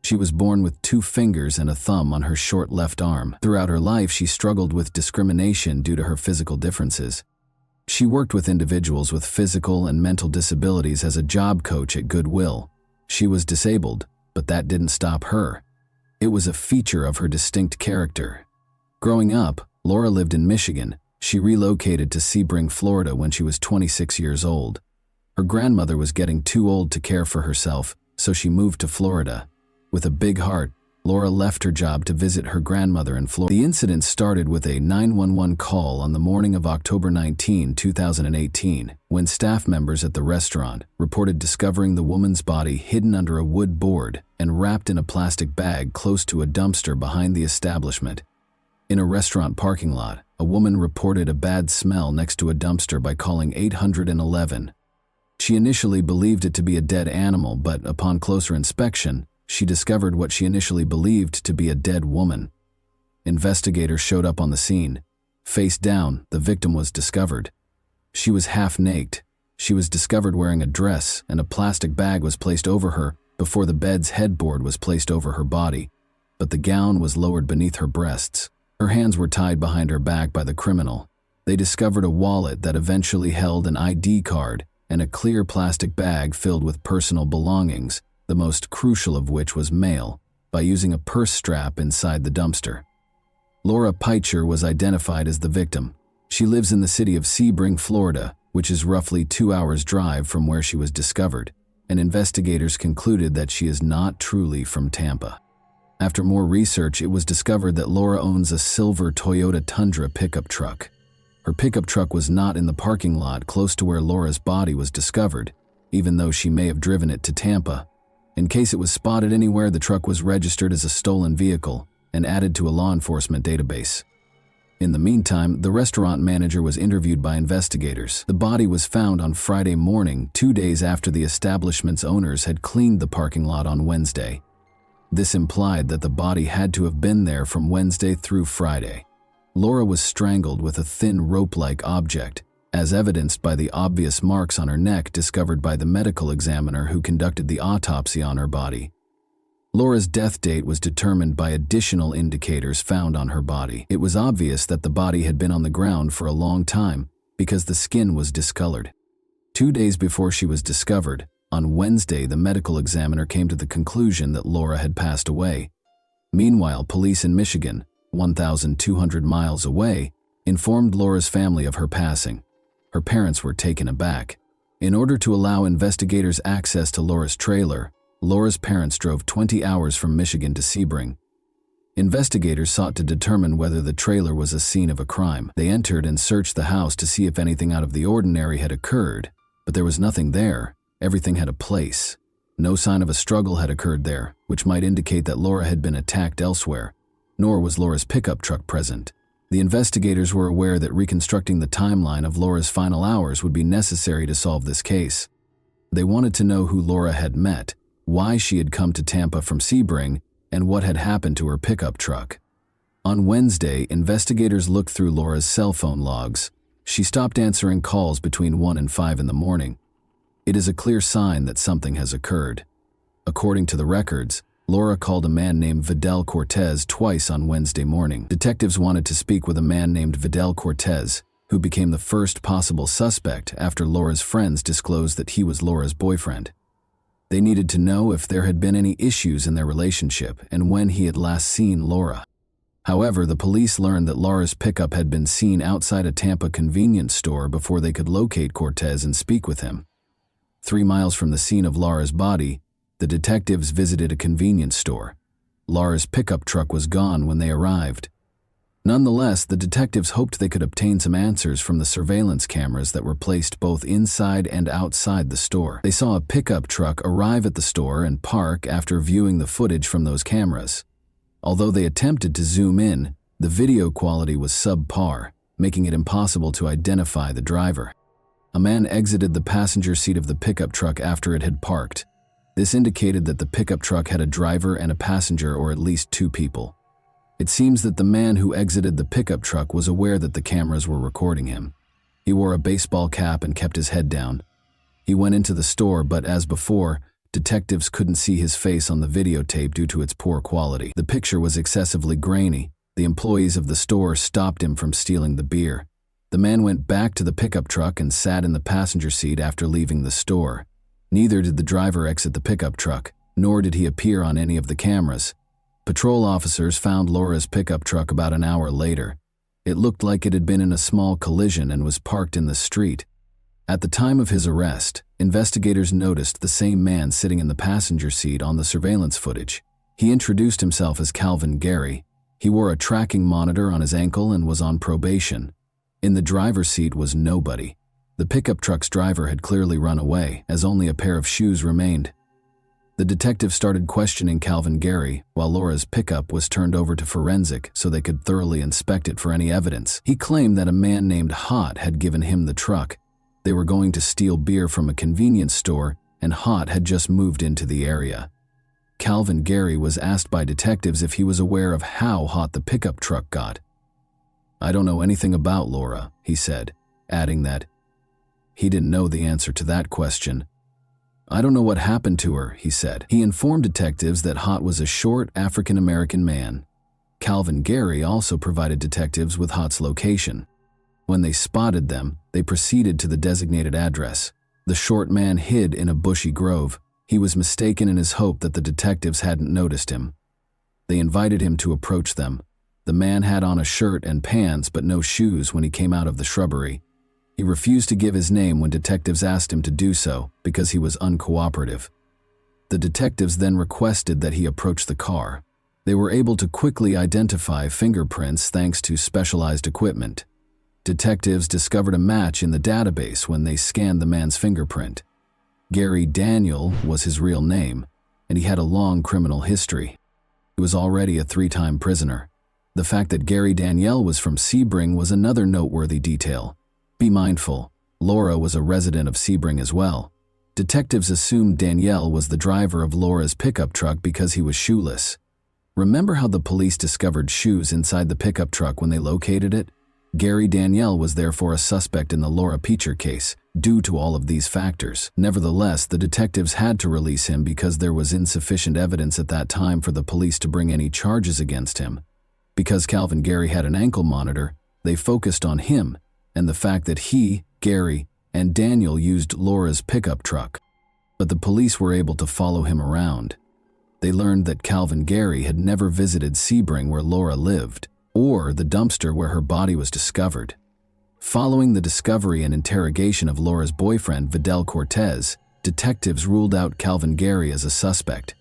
A: She was born with 2 fingers and a thumb on her short left arm. Throughout her life, she struggled with discrimination due to her physical differences. She worked with individuals with physical and mental disabilities as a job coach at Goodwill. She was disabled, but that didn't stop her. It was a feature of her distinct character. Growing up, Laura lived in Michigan. She relocated to Sebring, Florida when she was 26 years old. Her grandmother was getting too old to care for herself, so she moved to Florida. With a big heart, Laura left her job to visit her grandmother in Florida. The incident started with a 911 call on the morning of October 19, 2018, when staff members at the restaurant reported discovering the woman's body hidden under a wood board and wrapped in a plastic bag close to a dumpster behind the establishment. In a restaurant parking lot, a woman reported a bad smell next to a dumpster by calling 811. She initially believed it to be a dead animal, but upon closer inspection, she discovered what she initially believed to be a dead woman. Investigators showed up on the scene. Face down, the victim was discovered. She was half naked. She was discovered wearing a dress, and a plastic bag was placed over her before the bed's headboard was placed over her body, but the gown was lowered beneath her breasts. Her hands were tied behind her back by the criminal. They discovered a wallet that eventually held an ID card and a clear plastic bag filled with personal belongings, the most crucial of which was mail, by using a purse strap inside the dumpster. Laura Peicher was identified as the victim. She lives in the city of Sebring, Florida, which is roughly 2 hours' drive from where she was discovered, and investigators concluded that she is not truly from Tampa. After more research, it was discovered that Laura owns a silver Toyota Tundra pickup truck. Her pickup truck was not in the parking lot close to where Laura's body was discovered, even though she may have driven it to Tampa. In case it was spotted anywhere, the truck was registered as a stolen vehicle and added to a law enforcement database. In the meantime, the restaurant manager was interviewed by investigators. The body was found on Friday morning, 2 days after the establishment's owners had cleaned the parking lot on Wednesday. This implied that the body had to have been there from Wednesday through Friday. Laura was strangled with a thin rope-like object, as evidenced by the obvious marks on her neck discovered by the medical examiner who conducted the autopsy on her body. Laura's death date was determined by additional indicators found on her body. It was obvious that the body had been on the ground for a long time because the skin was discolored. 2 days before she was discovered, on Wednesday, the medical examiner came to the conclusion that Laura had passed away. Meanwhile, police in Michigan, 1,200 miles away, informed Laura's family of her passing. Her parents were taken aback. In order to allow investigators access to Laura's trailer, Laura's parents drove 20 hours from Michigan to Sebring. Investigators sought to determine whether the trailer was a scene of a crime. They entered and searched the house to see if anything out of the ordinary had occurred, but there was nothing there. Everything had a place. No sign of a struggle had occurred there, which might indicate that Laura had been attacked elsewhere, nor was Laura's pickup truck present. The investigators were aware that reconstructing the timeline of Laura's final hours would be necessary to solve this case. They wanted to know who Laura had met, why she had come to Tampa from Sebring, and what had happened to her pickup truck. On Wednesday, investigators looked through Laura's cell phone logs. She stopped answering calls between 1 and 5 in the morning. It is a clear sign that something has occurred. According to the records, Laura called a man named Vidal Cortez twice on Wednesday morning. Detectives wanted to speak with a man named Vidal Cortez, who became the first possible suspect after Laura's friends disclosed that he was Laura's boyfriend. They needed to know if there had been any issues in their relationship and when he had last seen Laura. However, the police learned that Laura's pickup had been seen outside a Tampa convenience store before they could locate Cortez and speak with him. 3 miles from the scene of Laura's body, the detectives visited a convenience store. Laura's pickup truck was gone when they arrived. Nonetheless, the detectives hoped they could obtain some answers from the surveillance cameras that were placed both inside and outside the store. They saw a pickup truck arrive at the store and park after viewing the footage from those cameras. Although they attempted to zoom in, the video quality was subpar, making it impossible to identify the driver. A man exited the passenger seat of the pickup truck after it had parked. This indicated that the pickup truck had a driver and a passenger, or at least 2 people. It seems that the man who exited the pickup truck was aware that the cameras were recording him. He wore a baseball cap and kept his head down. He went into the store, but as before, detectives couldn't see his face on the videotape due to its poor quality. The picture was excessively grainy. The employees of the store stopped him from stealing the beer. The man went back to the pickup truck and sat in the passenger seat after leaving the store. Neither did the driver exit the pickup truck, nor did he appear on any of the cameras. Patrol officers found Laura's pickup truck about an hour later. It looked like it had been in a small collision and was parked in the street. At the time of his arrest, investigators noticed the same man sitting in the passenger seat on the surveillance footage. He introduced himself as Calvin Gary. He wore a tracking monitor on his ankle and was on probation. In the driver's seat was nobody. The pickup truck's driver had clearly run away, as only a pair of shoes remained. The detective started questioning Calvin Gary, while Laura's pickup was turned over to forensic so they could thoroughly inspect it for any evidence. He claimed that a man named Hot had given him the truck. They were going to steal beer from a convenience store, and Hot had just moved into the area. Calvin Gary was asked by detectives if he was aware of how hot the pickup truck got. "I don't know anything about Laura," he said, adding that he didn't know the answer to that question. "I don't know what happened to her," he said. He informed detectives that Hot was a short African-American man. Calvin Gary also provided detectives with Hot's location. When they spotted them, they proceeded to the designated address. The short man hid in a bushy grove. He was mistaken in his hope that the detectives hadn't noticed him. They invited him to approach them. The man had on a shirt and pants but no shoes when he came out of the shrubbery. He refused to give his name when detectives asked him to do so because he was uncooperative. The detectives then requested that he approach the car. They were able to quickly identify fingerprints thanks to specialized equipment. Detectives discovered a match in the database when they scanned the man's fingerprint. Gary Daniel was his real name, and he had a long criminal history. He was already a 3-time prisoner. The fact that Gary Daniel was from Sebring was another noteworthy detail. Be mindful, Laura was a resident of Sebring as well. Detectives assumed Danielle was the driver of Laura's pickup truck because he was shoeless. Remember how the police discovered shoes inside the pickup truck when they located it? Gary Daniel was therefore a suspect in the Laura Peacher case, due to all of these factors. Nevertheless, the detectives had to release him because there was insufficient evidence at that time for the police to bring any charges against him. Because Calvin Gary had an ankle monitor, they focused on him and the fact that he, Gary, and Daniel used Laura's pickup truck. But the police were able to follow him around. They learned that Calvin Gary had never visited Sebring where Laura lived, or the dumpster where her body was discovered. Following the discovery and interrogation of Laura's boyfriend, Vidal Cortez, detectives ruled out Calvin Gary as a suspect.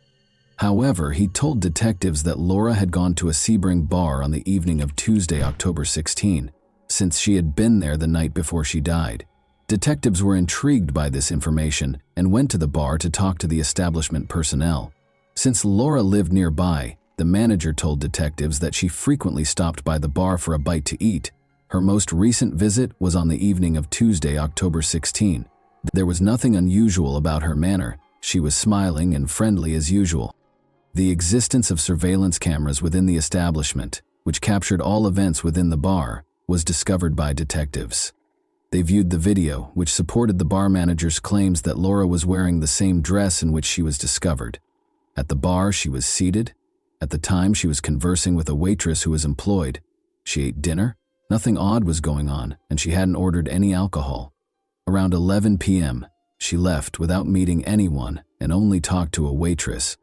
A: However, he told detectives that Laura had gone to a Sebring bar on the evening of Tuesday, October 16, since she had been there the night before she died. Detectives were intrigued by this information and went to the bar to talk to the establishment personnel. Since Laura lived nearby, the manager told detectives that she frequently stopped by the bar for a bite to eat. Her most recent visit was on the evening of Tuesday, October 16. There was nothing unusual about her manner. She was smiling and friendly as usual. The existence of surveillance cameras within the establishment, which captured all events within the bar, was discovered by detectives. They viewed the video, which supported the bar manager's claims that Laura was wearing the same dress in which she was discovered. At the bar, she was seated. At the time, she was conversing with a waitress who was employed. She ate dinner. Nothing odd was going on, and she hadn't ordered any alcohol. Around 11 p.m., she left without meeting anyone and only talked to a waitress.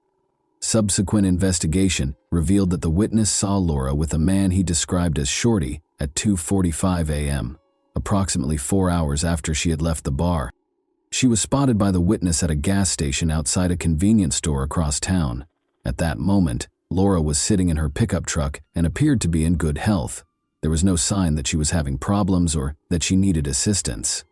A: Subsequent investigation revealed that the witness saw Laura with a man he described as Shorty at 2:45 a.m., approximately 4 hours after she had left the bar. She was spotted by the witness at a gas station outside a convenience store across town. At that moment, Laura was sitting in her pickup truck and appeared to be in good health. There was no sign that she was having problems or that she needed assistance.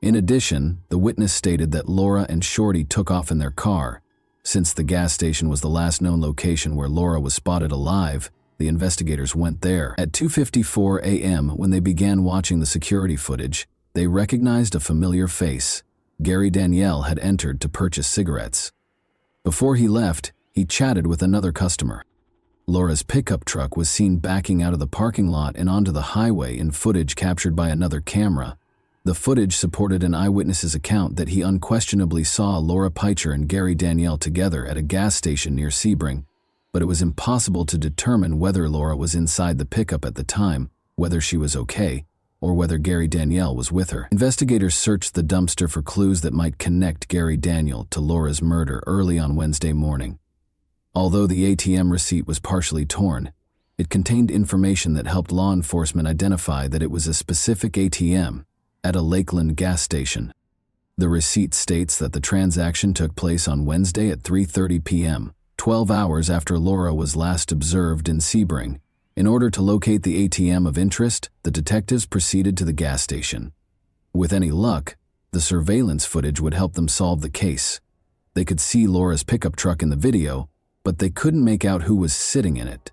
A: In addition, the witness stated that Laura and Shorty took off in their car. Since the gas station was the last known location where Laura was spotted alive, the investigators went there. At 2:54 a.m., when they began watching the security footage, they recognized a familiar face. Gary Daniel had entered to purchase cigarettes. Before he left, he chatted with another customer. Laura's pickup truck was seen backing out of the parking lot and onto the highway in footage captured by another camera. The footage supported an eyewitness's account that he unquestionably saw Laura Peacher and Gary Daniel together at a gas station near Sebring, but it was impossible to determine whether Laura was inside the pickup at the time, whether she was okay, or whether Gary Daniel was with her. Investigators searched the dumpster for clues that might connect Gary Daniel to Laura's murder early on Wednesday morning. Although the ATM receipt was partially torn, it contained information that helped law enforcement identify that it was a specific ATM at a Lakeland gas station. The receipt states that the transaction took place on Wednesday at 3:30 p.m., 12 hours after Laura was last observed in Sebring. In order to locate the ATM of interest, the detectives proceeded to the gas station. With any luck, the surveillance footage would help them solve the case. They could see Laura's pickup truck in the video, but they couldn't make out who was sitting in it.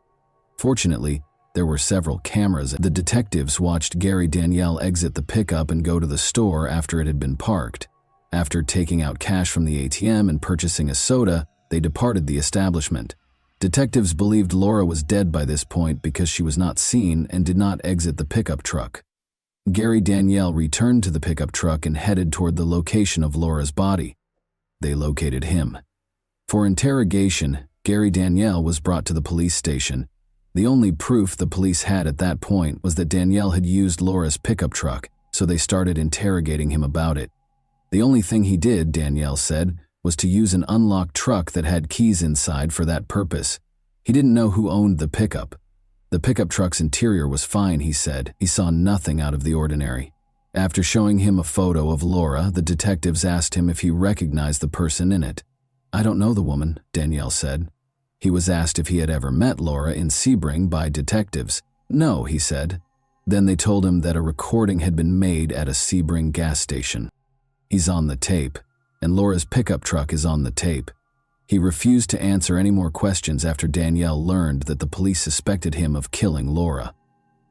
A: Fortunately, there were several cameras. The detectives watched Gary Daniel exit the pickup and go to the store after it had been parked. After taking out cash from the ATM and purchasing a soda, they departed the establishment. Detectives believed Laura was dead by this point because she was not seen and did not exit the pickup truck. Gary Daniel returned to the pickup truck and headed toward the location of Laura's body. They located him. For interrogation, Gary Daniel was brought to the police station. The only proof the police had at that point was that Daniel had used Laura's pickup truck, so they started interrogating him about it. The only thing he did, Daniel said, was to use an unlocked truck that had keys inside for that purpose. He didn't know who owned the pickup. The pickup truck's interior was fine, he said. He saw nothing out of the ordinary. After showing him a photo of Laura, the detectives asked him if he recognized the person in it. "I don't know the woman," Daniel said. He was asked if he had ever met Laura in Sebring by detectives. "No," he said. Then they told him that a recording had been made at a Sebring gas station. He's on the tape, and Laura's pickup truck is on the tape. He refused to answer any more questions after Danielle learned that the police suspected him of killing Laura.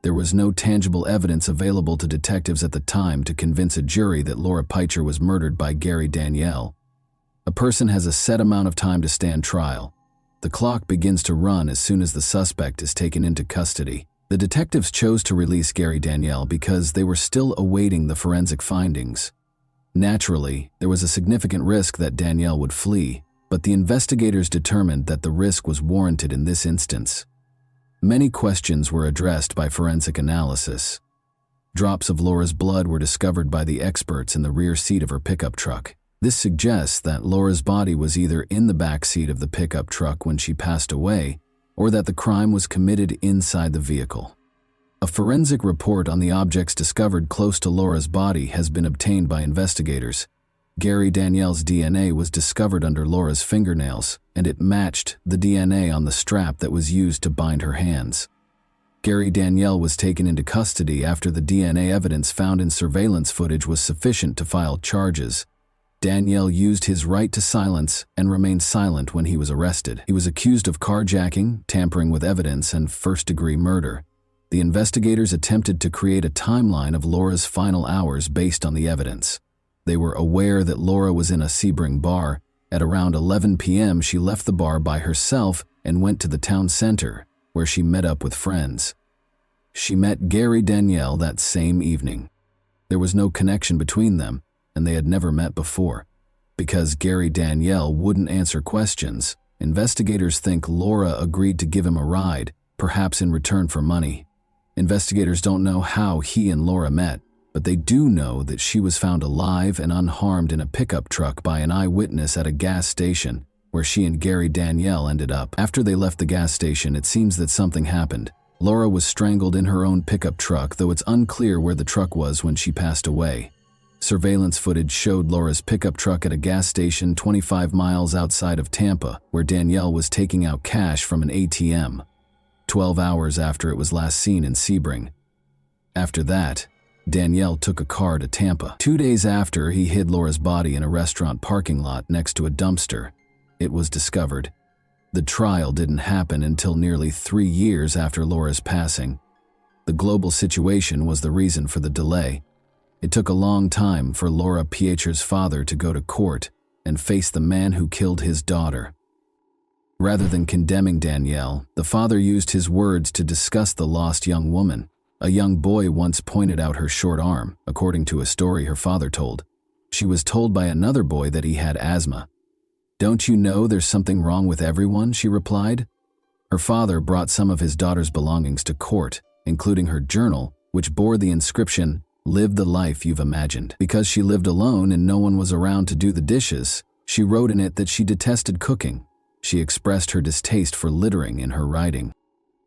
A: There was no tangible evidence available to detectives at the time to convince a jury that Laura Peicher was murdered by Gary Danielle. A person has a set amount of time to stand trial. The clock begins to run as soon as the suspect is taken into custody. The detectives chose to release Gary Danielle because they were still awaiting the forensic findings. Naturally, there was a significant risk that Danielle would flee, but the investigators determined that the risk was warranted in this instance. Many questions were addressed by forensic analysis. Drops of Laura's blood were discovered by the experts in the rear seat of her pickup truck. This suggests that Laura's body was either in the back seat of the pickup truck when she passed away, or that the crime was committed inside the vehicle. A forensic report on the objects discovered close to Laura's body has been obtained by investigators. Gary Danielle's DNA was discovered under Laura's fingernails, and it matched the DNA on the strap that was used to bind her hands. Gary Danielle was taken into custody after the DNA evidence found in surveillance footage was sufficient to file charges. Danielle used his right to silence and remained silent when he was arrested. He was accused of carjacking, tampering with evidence, and first-degree murder. The investigators attempted to create a timeline of Laura's final hours based on the evidence. They were aware that Laura was in a Sebring bar. At around 11 p.m., she left the bar by herself and went to the town center, where she met up with friends. She met Gary Danielle that same evening. There was no connection between them, and they had never met before. Because Gary Danielle wouldn't answer questions, investigators think Laura agreed to give him a ride, perhaps in return for money. Investigators don't know how he and Laura met, but they do know that she was found alive and unharmed in a pickup truck by an eyewitness at a gas station, where she and Gary Danielle ended up. After they left the gas station, it seems that something happened. Laura was strangled in her own pickup truck, though it's unclear where the truck was when she passed away. Surveillance footage showed Laura's pickup truck at a gas station 25 miles outside of Tampa, where Danielle was taking out cash from an ATM, 12 hours after it was last seen in Sebring. After that, Danielle took a car to Tampa. 2 days after, he hid Laura's body in a restaurant parking lot next to a dumpster. It was discovered. The trial didn't happen until nearly 3 years after Laura's passing. The global situation was the reason for the delay. It took a long time for Laura Peicher's father to go to court and face the man who killed his daughter. Rather than condemning Danielle, the father used his words to discuss the lost young woman. A young boy once pointed out her short arm, according to a story her father told. She was told by another boy that he had asthma. "Don't you know there's something wrong with everyone?" she replied. Her father brought some of his daughter's belongings to court, including her journal, which bore the inscription, "Live the life you've imagined." Because she lived alone and no one was around to do the dishes, she wrote in it that she detested cooking. She expressed her distaste for littering in her writing.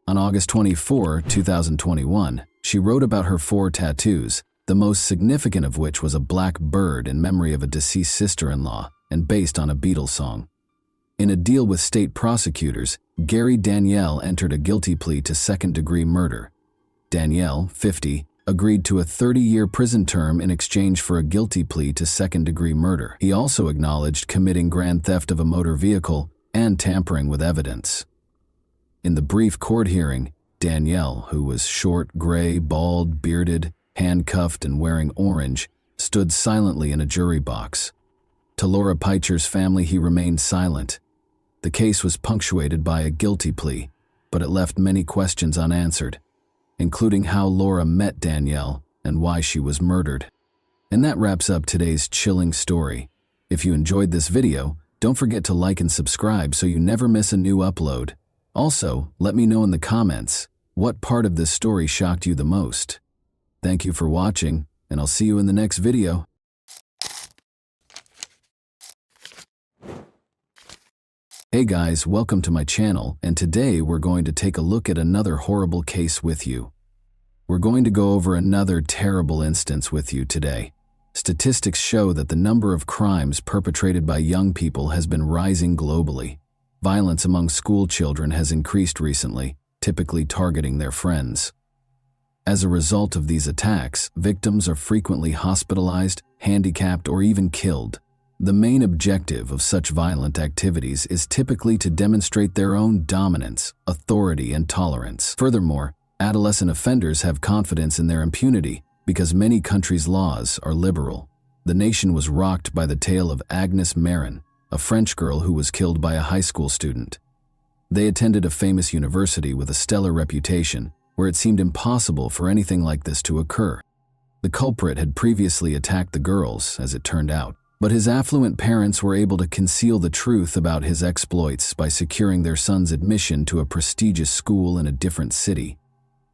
A: On August 24, 2021, she wrote about her 4 tattoos, the most significant of which was a black bird in memory of a deceased sister-in-law and based on a Beatles song. In a deal with state prosecutors, Gary Danielle entered a guilty plea to second-degree murder. Danielle, 50, agreed to a 30-year prison term in exchange for a guilty plea to second-degree murder. He also acknowledged committing grand theft of a motor vehicle and tampering with evidence. In the brief court hearing, Danielle, who was short, gray, bald, bearded, handcuffed, and wearing orange, stood silently in a jury box. To Laura Peicher's family, he remained silent. The case was punctuated by a guilty plea, but it left many questions unanswered, including how Laura met Danielle and why she was murdered. And that wraps up today's chilling story. If you enjoyed this video, don't forget to like and subscribe so you never miss a new upload. Also, let me know in the comments, what part of this story shocked you the most? Thank you for watching, and I'll see you in the next video. Hey guys, welcome to my channel, and today we're going to take a look at another horrible case with you. We're going to go over another terrible instance with you today. Statistics show that the number of crimes perpetrated by young people has been rising globally. Violence among school children has increased recently, typically targeting their friends. As a result of these attacks, victims are frequently hospitalized, handicapped, or even killed. The main objective of such violent activities is typically to demonstrate their own dominance, authority, and tolerance. Furthermore, adolescent offenders have confidence in their impunity because many countries' laws are liberal. The nation was rocked by the tale of Agnes Marin, a French girl who was killed by a high school student. They attended a famous university with a stellar reputation, where it seemed impossible for anything like this to occur. The culprit had previously attacked the girls, as it turned out, but his affluent parents were able to conceal the truth about his exploits by securing their son's admission to a prestigious school in a different city.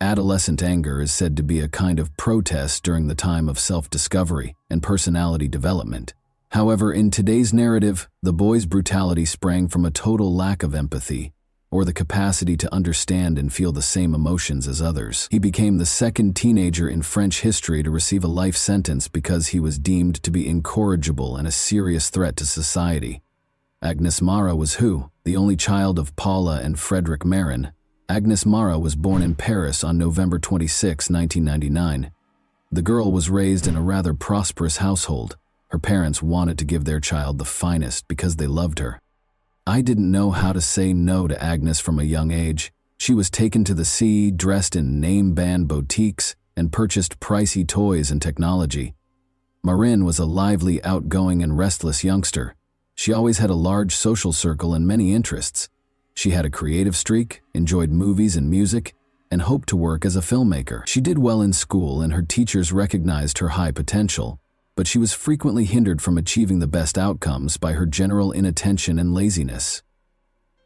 A: Adolescent anger is said to be a kind of protest during the time of self-discovery and personality development. However, in today's narrative, the boy's brutality sprang from a total lack of empathy, or the capacity to understand and feel the same emotions as others. He became the second teenager in French history to receive a life sentence because he was deemed to be incorrigible and a serious threat to society. Agnes Mara was who? The only child of Paula and Frederick Marin. Agnes Mara was born in Paris on November 26, 1999. The girl was raised in a rather prosperous household. Her parents wanted to give their child the finest because they loved her. I didn't know how to say no to Agnes from a young age. She was taken to the sea, dressed in name-brand boutiques, and purchased pricey toys and technology. Marin was a lively, outgoing, and restless youngster. She always had a large social circle and many interests. She had a creative streak, enjoyed movies and music, and hoped to work as a filmmaker. She did well in school and her teachers recognized her high potential, but she was frequently hindered from achieving the best outcomes by her general inattention and laziness.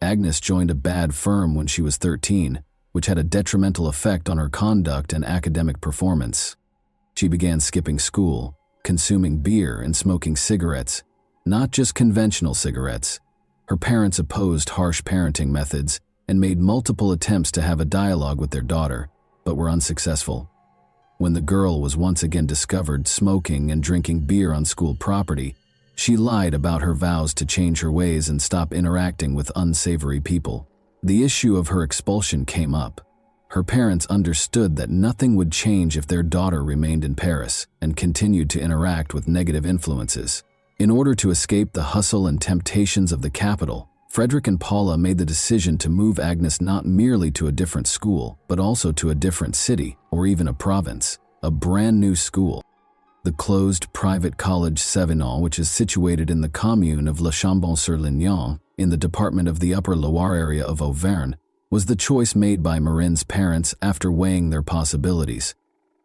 A: Agnes joined a bad firm when she was 13, which had a detrimental effect on her conduct and academic performance. She began skipping school, consuming beer, and smoking cigarettes, not just conventional cigarettes. Her parents opposed harsh parenting methods and made multiple attempts to have a dialogue with their daughter, but were unsuccessful. When the girl was once again discovered smoking and drinking beer on school property, she lied about her vows to change her ways and stop interacting with unsavory people. The issue of her expulsion came up. Her parents understood that nothing would change if their daughter remained in Paris and continued to interact with negative influences. In order to escape the hustle and temptations of the capital, Frederick and Paula made the decision to move Agnes not merely to a different school, but also to a different city, or even a province, a brand new school. The closed private college Sévenol, which is situated in the commune of Le Chambon-sur-Lignon, in the department of the Upper Loire area of Auvergne, was the choice made by Marin's parents after weighing their possibilities.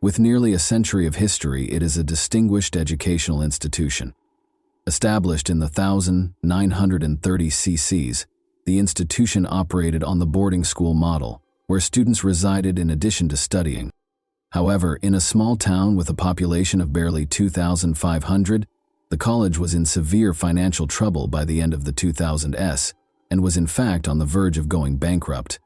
A: With nearly a century of history, it is a distinguished educational institution. Established in the 1930 cc's, the institution operated on the boarding school model, where students resided in addition to studying. However, in a small town with a population of barely 2,500, the college was in severe financial trouble by the end of the 2000s and was in fact on the verge of going bankrupt.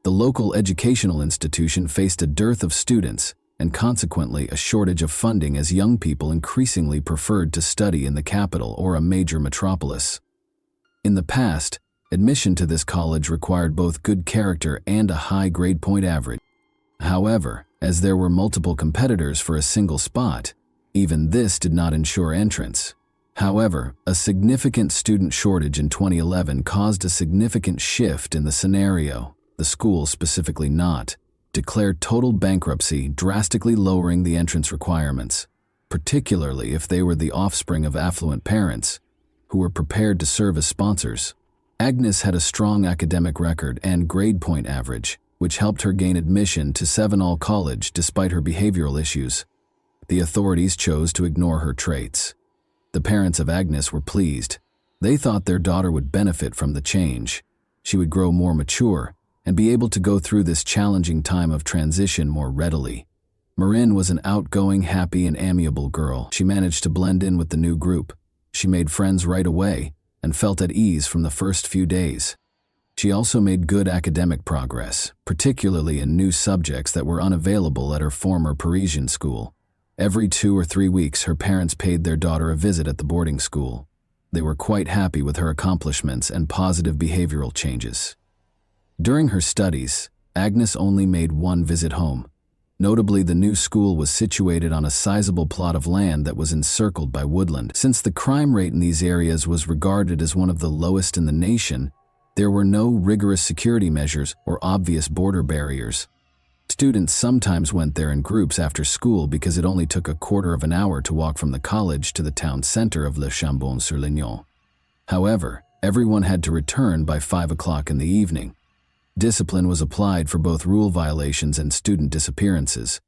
A: The local educational institution faced a dearth of students and consequently a shortage of funding as young people increasingly preferred to study in the capital or a major metropolis. In the past, admission to this college required both good character and a high grade point average. However, as there were multiple competitors for a single spot, even this did not ensure entrance. However, a significant student shortage in 2011 caused a significant shift in the scenario. The school, specifically not, declared total bankruptcy, drastically lowering the entrance requirements, particularly if they were the offspring of affluent parents who were prepared to serve as sponsors. Agnes had a strong academic record and grade point average, which helped her gain admission to Sévenol College despite her behavioral issues. The authorities chose to ignore her traits. The parents of Agnes were pleased. They thought their daughter would benefit from the change. She would grow more mature and be able to go through this challenging time of transition more readily. Marin was an outgoing, happy, and amiable girl. She managed to blend in with the new group. She made friends right away and felt at ease from the first few days. She also made good academic progress, particularly in new subjects that were unavailable at her former Parisian school. Every 2 or 3 weeks, her parents paid their daughter a visit at the boarding school. They were quite happy with her accomplishments and positive behavioral changes. During her studies, Agnes only made one visit home. Notably, the new school was situated on a sizable plot of land that was encircled by woodland. Since the crime rate in these areas was regarded as one of the lowest in the nation, there were no rigorous security measures or obvious border barriers. Students sometimes went there in groups after school because it only took a quarter of an hour to walk from the college to the town center of Le Chambon-sur-Lignon. However, everyone had to return by 5 o'clock in the evening. Discipline was applied for both rule violations and student disappearances.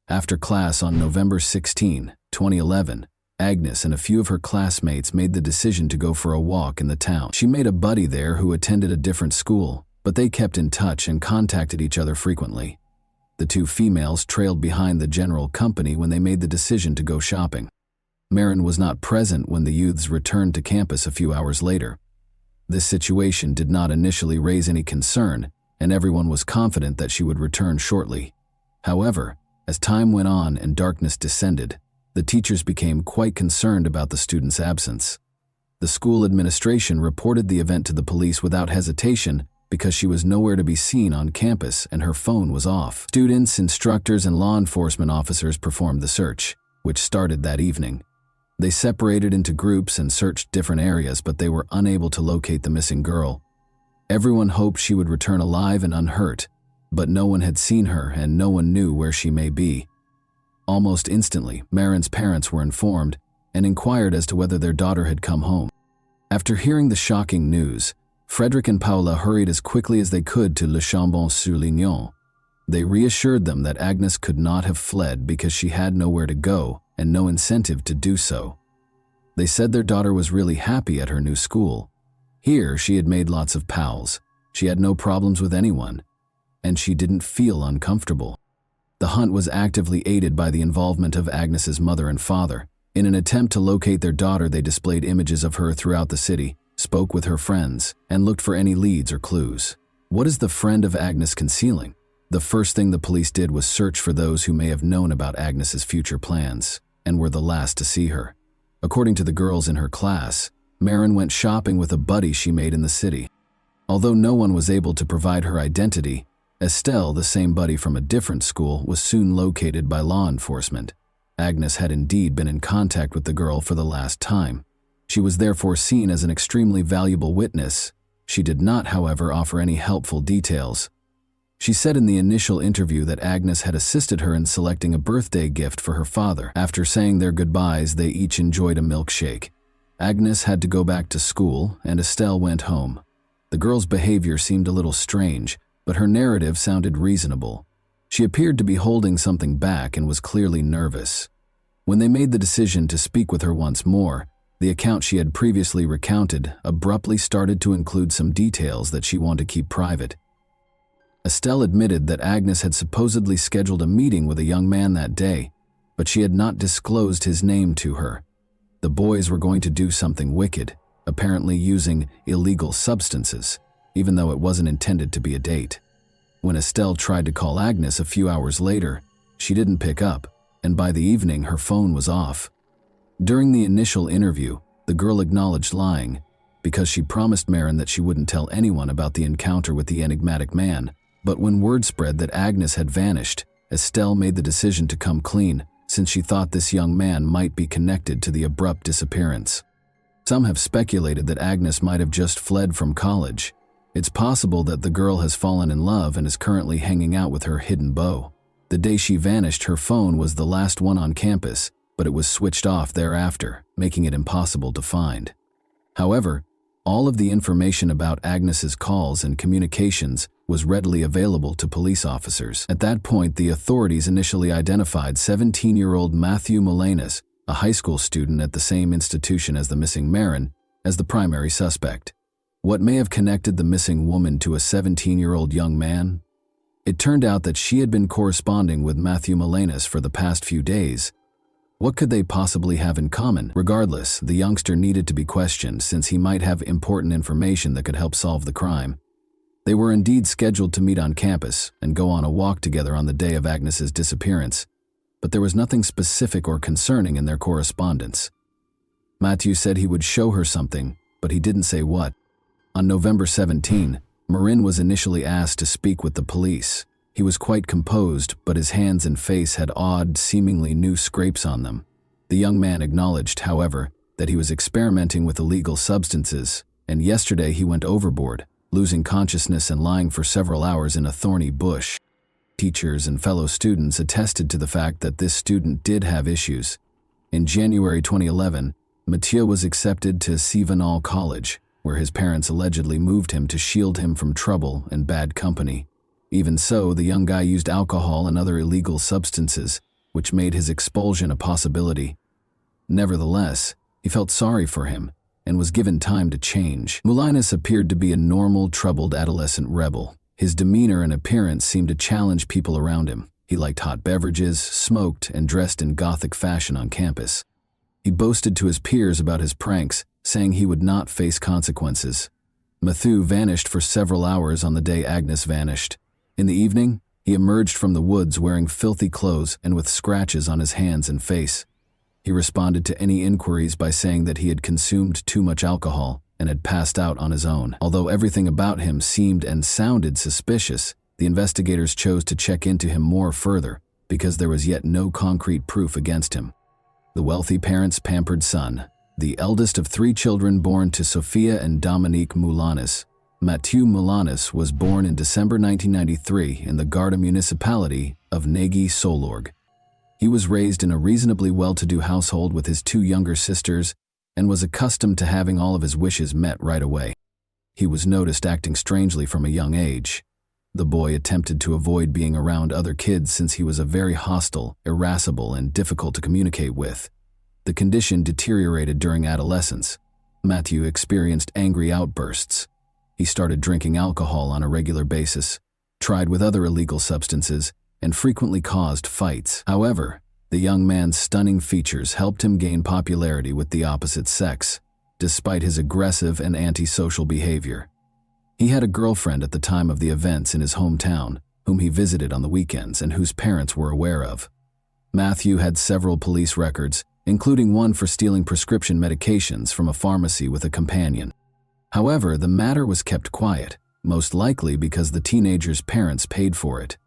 A: After class on November 16, 2011, Agnes and a few of her classmates made the decision to go for a walk in the town. She made a buddy there who attended a different school, but they kept in touch and contacted each other frequently. The two females trailed behind the general company when they made the decision to go shopping. Marin was not present when the youths returned to campus a few hours later. This situation did not initially raise any concern, and everyone was confident that she would return shortly. However, as time went on and darkness descended, the teachers became quite concerned about the student's absence. The school administration reported the event to the police without hesitation because she was nowhere to be seen on campus and her phone was off. Students, instructors, and law enforcement officers performed the search, which started that evening. They separated into groups and searched different areas, but they were unable to locate the missing girl. Everyone hoped she would return alive and unhurt, but no one had seen her and no one knew where she may be. Almost instantly, Marin's parents were informed and inquired as to whether their daughter had come home. After hearing the shocking news, Frederick and Paula hurried as quickly as they could to Le Chambon-sur-Lignon. They reassured them that Agnes could not have fled because she had nowhere to go and no incentive to do so. They said their daughter was really happy at her new school. Here, she had made lots of pals. She had no problems with anyone, and she didn't feel uncomfortable. The hunt was actively aided by the involvement of Agnes's mother and father. In an attempt to locate their daughter, they displayed images of her throughout the city, spoke with her friends, and looked for any leads or clues. What is the friend of Agnes concealing? The first thing the police did was search for those who may have known about Agnes's future plans and were the last to see her. According to the girls in her class, Marin went shopping with a buddy she made in the city. Although no one was able to provide her identity, Estelle, the same buddy from a different school, was soon located by law enforcement. Agnes had indeed been in contact with the girl for the last time. She was therefore seen as an extremely valuable witness. She did not, however, offer any helpful details. She said in the initial interview that Agnes had assisted her in selecting a birthday gift for her father. After saying their goodbyes, they each enjoyed a milkshake. Agnes had to go back to school, and Estelle went home. The girl's behavior seemed a little strange, but her narrative sounded reasonable. She appeared to be holding something back and was clearly nervous. When they made the decision to speak with her once more, the account she had previously recounted abruptly started to include some details that she wanted to keep private. Estelle admitted that Agnes had supposedly scheduled a meeting with a young man that day, but she had not disclosed his name to her. The boys were going to do something wicked, apparently using illegal substances, even though it wasn't intended to be a date. When Estelle tried to call Agnes a few hours later, she didn't pick up, and by the evening her phone was off. During the initial interview, the girl acknowledged lying, because she promised Marin that she wouldn't tell anyone about the encounter with the enigmatic man. But when word spread that Agnes had vanished, Estelle made the decision to come clean, since she thought this young man might be connected to the abrupt disappearance. Some have speculated that Agnes might have just fled from college. It's possible that the girl has fallen in love and is currently hanging out with her hidden beau. The day she vanished, her phone was the last one on campus, but it was switched off thereafter, making it impossible to find. However, all of the information about Agnes's calls and communications was readily available to police officers. At that point, the authorities initially identified 17-year-old Matthew Molanas, a high school student at the same institution as the missing Marin, as the primary suspect. What may have connected the missing woman to a 17-year-old young man? It turned out that she had been corresponding with Matthew Molanas for the past few days. What could they possibly have in common? Regardless, the youngster needed to be questioned since he might have important information that could help solve the crime. They were indeed scheduled to meet on campus and go on a walk together on the day of Agnes's disappearance, but there was nothing specific or concerning in their correspondence. Matthew said he would show her something, but he didn't say what. On November 17, Marin was initially asked to speak with the police. He was quite composed, but his hands and face had odd, seemingly new scrapes on them. The young man acknowledged, however, that he was experimenting with illegal substances, and yesterday he went overboard, losing consciousness and lying for several hours in a thorny bush. Teachers and fellow students attested to the fact that this student did have issues. In January 2011, Mathieu was accepted to Sivanal College, where his parents allegedly moved him to shield him from trouble and bad company. Even so, the young guy used alcohol and other illegal substances, which made his expulsion a possibility. Nevertheless, he felt sorry for him and was given time to change. Moulinas appeared to be a normal, troubled adolescent rebel. His demeanor and appearance seemed to challenge people around him. He liked hot beverages, smoked, and dressed in Gothic fashion on campus. He boasted to his peers about his pranks, saying he would not face consequences. Mathieu vanished for several hours on the day Agnes vanished. In the evening, he emerged from the woods wearing filthy clothes and with scratches on his hands and face. He responded to any inquiries by saying that he had consumed too much alcohol and had passed out on his own. Although everything about him seemed and sounded suspicious, the investigators chose to check into him more further because there was yet no concrete proof against him. The wealthy parents' pampered son, the eldest of 3 children born to Sophia and Dominique Moulinas, Mathieu Moulinas was born in December 1993 in the Garda municipality of Negi-Solorg. He was raised in a reasonably well-to-do household with his 2 younger sisters and was accustomed to having all of his wishes met right away. He was noticed acting strangely from a young age. The boy attempted to avoid being around other kids since he was a very hostile, irascible, and difficult to communicate with. The condition deteriorated during adolescence. Mathieu experienced angry outbursts. He started drinking alcohol on a regular basis, tried with other illegal substances, and frequently caused fights. However, the young man's stunning features helped him gain popularity with the opposite sex, despite his aggressive and antisocial behavior. He had a girlfriend at the time of the events in his hometown, whom he visited on the weekends and whose parents were aware of. Mathieu had several police records, including one for stealing prescription medications from a pharmacy with a companion. However, the matter was kept quiet, most likely because the teenager's parents paid for it.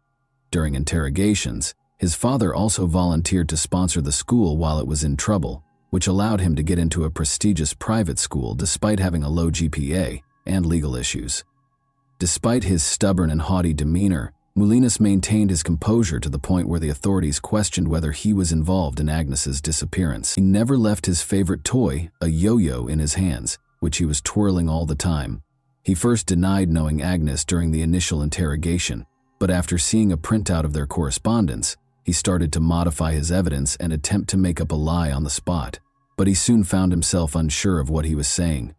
A: During interrogations, his father also volunteered to sponsor the school while it was in trouble, which allowed him to get into a prestigious private school despite having a low GPA and legal issues. Despite his stubborn and haughty demeanor, Moulinas maintained his composure to the point where the authorities questioned whether he was involved in Agnes's disappearance. He never left his favorite toy, a yo-yo, in his hands, which he was twirling all the time. He first denied knowing Agnes during the initial interrogation, but after seeing a printout of their correspondence, he started to modify his evidence and attempt to make up a lie on the spot. But he soon found himself unsure of what he was saying.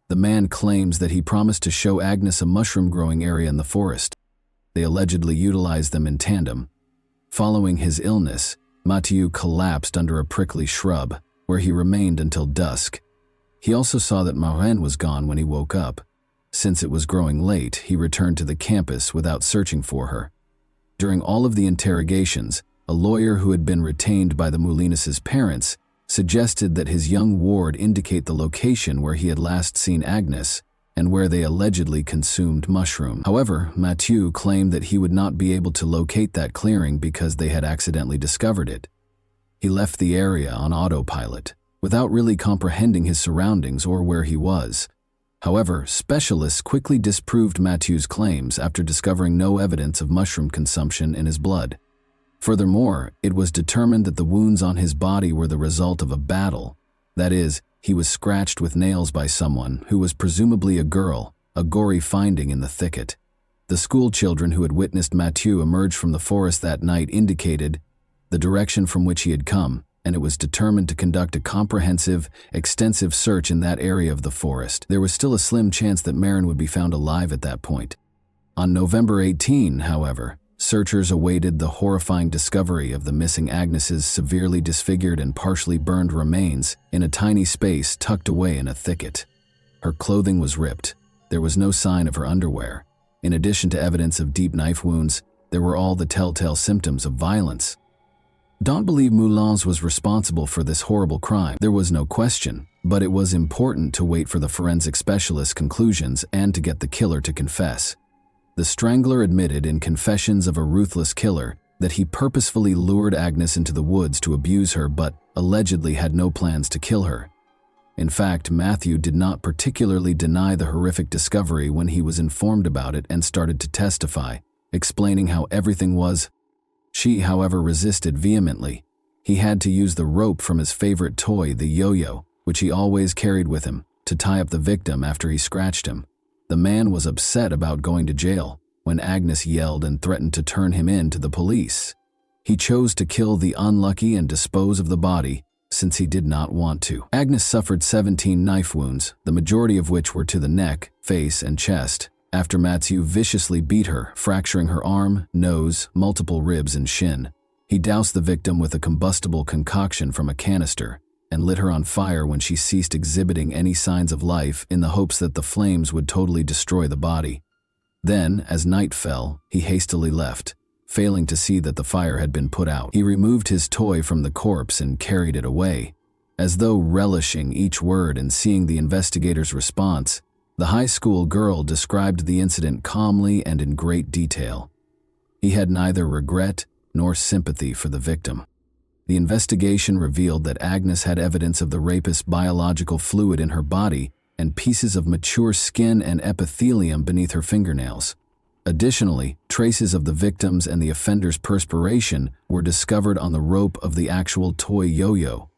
A: The man claims that he promised to show Agnes a mushroom-growing area in the forest. They allegedly utilized them in tandem. Following his illness, Mathieu collapsed under a prickly shrub, where he remained until dusk. He also saw that Marraine was gone when he woke up. Since it was growing late, he returned to the campus without searching for her. During all of the interrogations, a lawyer who had been retained by the Moulinas' parents suggested that his young ward indicate the location where he had last seen Agnes and where they allegedly consumed mushroom. However, Mathieu claimed that he would not be able to locate that clearing because they had accidentally discovered it. He left the area on autopilot, without really comprehending his surroundings or where he was. However, specialists quickly disproved Mathieu's claims after discovering no evidence of mushroom consumption in his blood. Furthermore, it was determined that the wounds on his body were the result of a battle. That is, he was scratched with nails by someone who was presumably a girl, a gory finding in the thicket. The school children who had witnessed Mathieu emerge from the forest that night indicated the direction from which he had come, and it was determined to conduct a comprehensive, extensive search in that area of the forest. There was still a slim chance that Marraine would be found alive at that point. On November 18, however, searchers awaited the horrifying discovery of the missing Agnes's severely disfigured and partially burned remains in a tiny space tucked away in a thicket. Her clothing was ripped. There was no sign of her underwear. In addition to evidence of deep knife wounds, there were all the telltale symptoms of violence. Don't believe Moulinas was responsible for this horrible crime. There was no question, but it was important to wait for the forensic specialist's conclusions and to get the killer to confess. The strangler admitted in Confessions of a Ruthless Killer that he purposefully lured Agnes into the woods to abuse her but allegedly had no plans to kill her. In fact, Matthew did not particularly deny the horrific discovery when he was informed about it and started to testify, explaining how everything was. She, however, resisted vehemently. He had to use the rope from his favorite toy, the yo-yo, which he always carried with him, to tie up the victim after he scratched him. The man was upset about going to jail when Agnes yelled and threatened to turn him in to the police. He chose to kill the unlucky and dispose of the body, since he did not want to. Agnes suffered 17 knife wounds, the majority of which were to the neck, face, and chest, after Matthew viciously beat her, fracturing her arm, nose, multiple ribs, and shin. He doused the victim with a combustible concoction from a canister and lit her on fire when she ceased exhibiting any signs of life in the hopes that the flames would totally destroy the body. Then, as night fell, he hastily left, failing to see that the fire had been put out. He removed his toy from the corpse and carried it away. As though relishing each word and seeing the investigator's response, the high school girl described the incident calmly and in great detail. He had neither regret nor sympathy for the victim. The investigation revealed that Agnes had evidence of the rapist's biological fluid in her body and pieces of mature skin and epithelium beneath her fingernails. Additionally, traces of the victim's and the offender's perspiration were discovered on the rope of the actual toy yo-yo.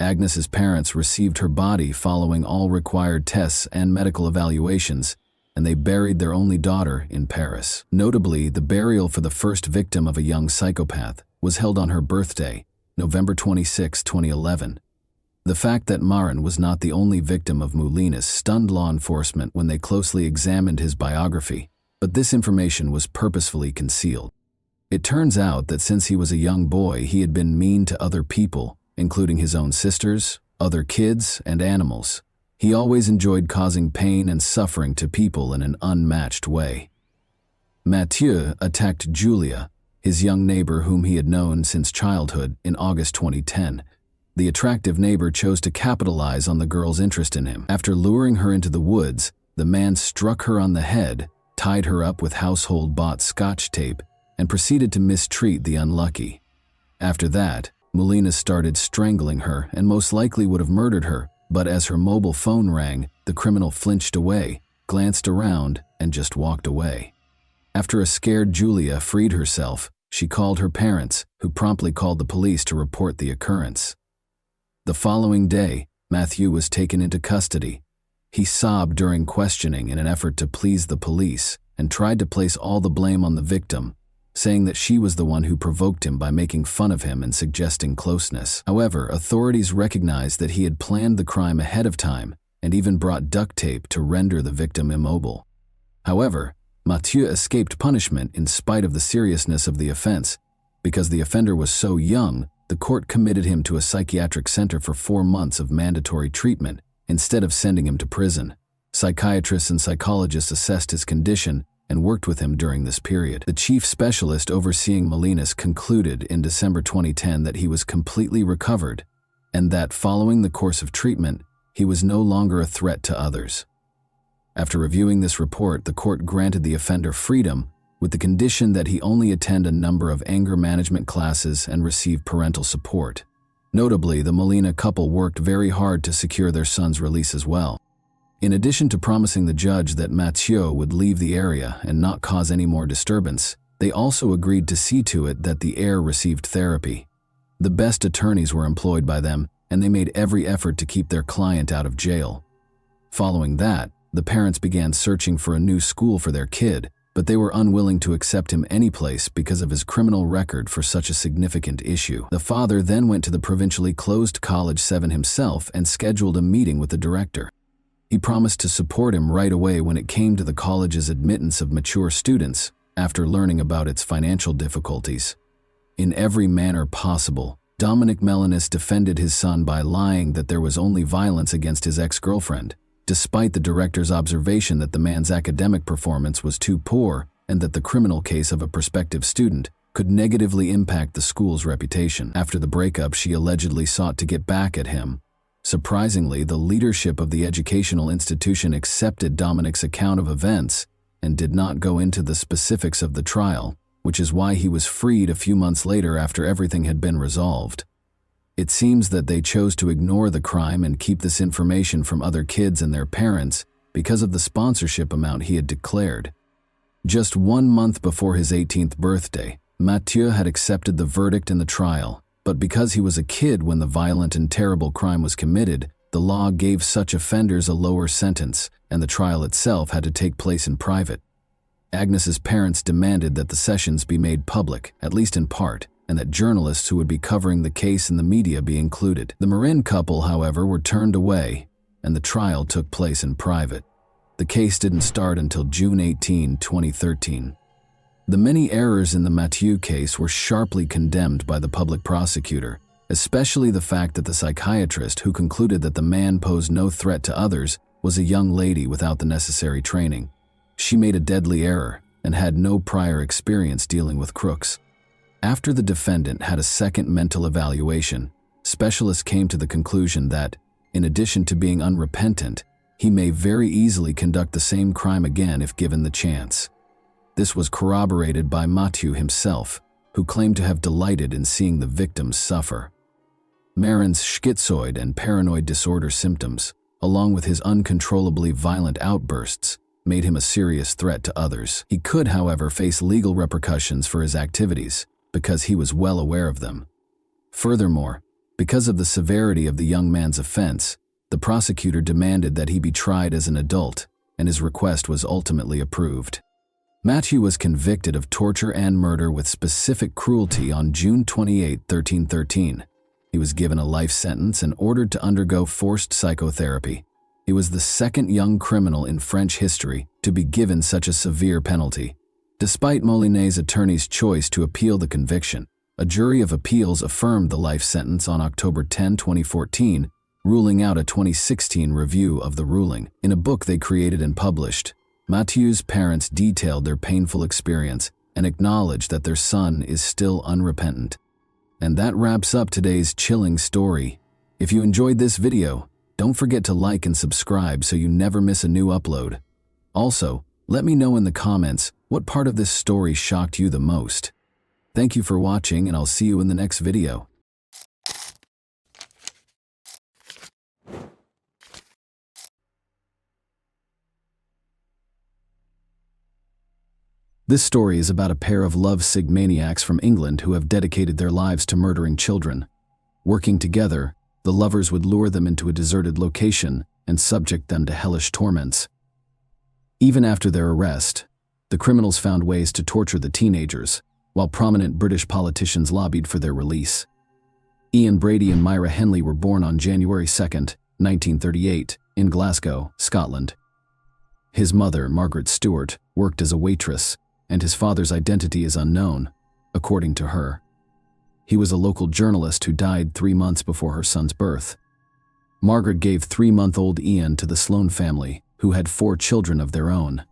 A: Agnes's parents received her body following all required tests and medical evaluations, and they buried their only daughter in Paris. Notably, the burial for the first victim of a young psychopath was held on her birthday, November 26, 2011. The fact that Marin was not the only victim of Moulinas stunned law enforcement when they closely examined his biography, but this information was purposefully concealed. It turns out that since he was a young boy, he had been mean to other people, including his own sisters, other kids, and animals. He always enjoyed causing pain and suffering to people in an unmatched way. Mathieu attacked Julia, his young neighbor whom he had known since childhood, in August 2010. The attractive neighbor chose to capitalize on the girl's interest in him. After luring her into the woods, the man struck her on the head, tied her up with household-bought Scotch tape, and proceeded to mistreat the unlucky. After that, Molina started strangling her and most likely would have murdered her, but as her mobile phone rang, the criminal flinched away, glanced around, and just walked away. After a scared Julia freed herself, she called her parents, who promptly called the police to report the occurrence. The following day, Matthew was taken into custody. He sobbed during questioning in an effort to please the police and tried to place all the blame on the victim, saying that she was the one who provoked him by making fun of him and suggesting closeness. However, authorities recognized that he had planned the crime ahead of time and even brought duct tape to render the victim immobile. However, Mathieu escaped punishment in spite of the seriousness of the offense. Because the offender was so young, the court committed him to a psychiatric center for 4 months of mandatory treatment instead of sending him to prison. Psychiatrists and psychologists assessed his condition and worked with him during this period. The chief specialist overseeing Molinas concluded in December 2010 that he was completely recovered and that following the course of treatment, he was no longer a threat to others. After reviewing this report, the court granted the offender freedom with the condition that he only attend a number of anger management classes and receive parental support. Notably, the Molina couple worked very hard to secure their son's release as well. In addition to promising the judge that Mathieu would leave the area and not cause any more disturbance, they also agreed to see to it that the heir received therapy. The best attorneys were employed by them, and they made every effort to keep their client out of jail. Following that, the parents began searching for a new school for their kid, but they were unwilling to accept him anyplace because of his criminal record for such a significant issue. The father then went to the provincially closed College 7 himself and scheduled a meeting with the director. He promised to support him right away when it came to the college's admittance of mature students, after learning about its financial difficulties. In every manner possible, Dominic Melinis defended his son by lying that there was only violence against his ex-girlfriend, despite the director's observation that the man's academic performance was too poor and that the criminal case of a prospective student could negatively impact the school's reputation. After the breakup, she allegedly sought to get back at him. Surprisingly, the leadership of the educational institution accepted Dominic's account of events and did not go into the specifics of the trial, which is why he was freed a few months later after everything had been resolved. It seems that they chose to ignore the crime and keep this information from other kids and their parents because of the sponsorship amount he had declared. Just 1 month before his 18th birthday, Mathieu had accepted the verdict in the trial, but because he was a kid when the violent and terrible crime was committed, the law gave such offenders a lower sentence, and the trial itself had to take place in private. Agnes's parents demanded that the sessions be made public, at least in part, and that journalists who would be covering the case in the media be included. The Marin couple, however, were turned away, and the trial took place in private. The case didn't start until June 18, 2013. The many errors in the Mathieu case were sharply condemned by the public prosecutor, especially the fact that the psychiatrist who concluded that the man posed no threat to others was a young lady without the necessary training. She made a deadly error and had no prior experience dealing with crooks. After the defendant had a second mental evaluation, specialists came to the conclusion that, in addition to being unrepentant, he may very easily conduct the same crime again if given the chance. This was corroborated by Mathieu himself, who claimed to have delighted in seeing the victims suffer. Marin's schizoid and paranoid disorder symptoms, along with his uncontrollably violent outbursts, made him a serious threat to others. He could, however, face legal repercussions for his activities because he was well aware of them. Furthermore, because of the severity of the young man's offense, the prosecutor demanded that he be tried as an adult, and his request was ultimately approved. Mathieu was convicted of torture and murder with specific cruelty on June 28, 1313. He was given a life sentence and ordered to undergo forced psychotherapy. He was the second young criminal in French history to be given such a severe penalty. Despite Molinet's attorney's choice to appeal the conviction, a jury of appeals affirmed the life sentence on October 10, 2014, ruling out a 2016 review of the ruling. In a book they created and published, Mathieu's parents detailed their painful experience and acknowledged that their son is still unrepentant. And that wraps up today's chilling story. If you enjoyed this video, don't forget to like and subscribe so you never miss a new upload. Also, let me know in the comments what part of this story shocked you the most. Thank you for watching, and I'll see you in the next video. This story is about a pair of lovesick maniacs from England who have dedicated their lives to murdering children. Working together, the lovers would lure them into a deserted location and subject them to hellish torments. Even after their arrest, the criminals found ways to torture the teenagers, while prominent British politicians lobbied for their release. Ian Brady and Myra Henley were born on January 2, 1938, in Glasgow, Scotland. His mother, Margaret Stewart, worked as a waitress, and his father's identity is unknown, according to her. He was a local journalist who died 3 months before her son's birth. Margaret gave 3-month-old Ian to the Sloane family, who had 4 children of their own.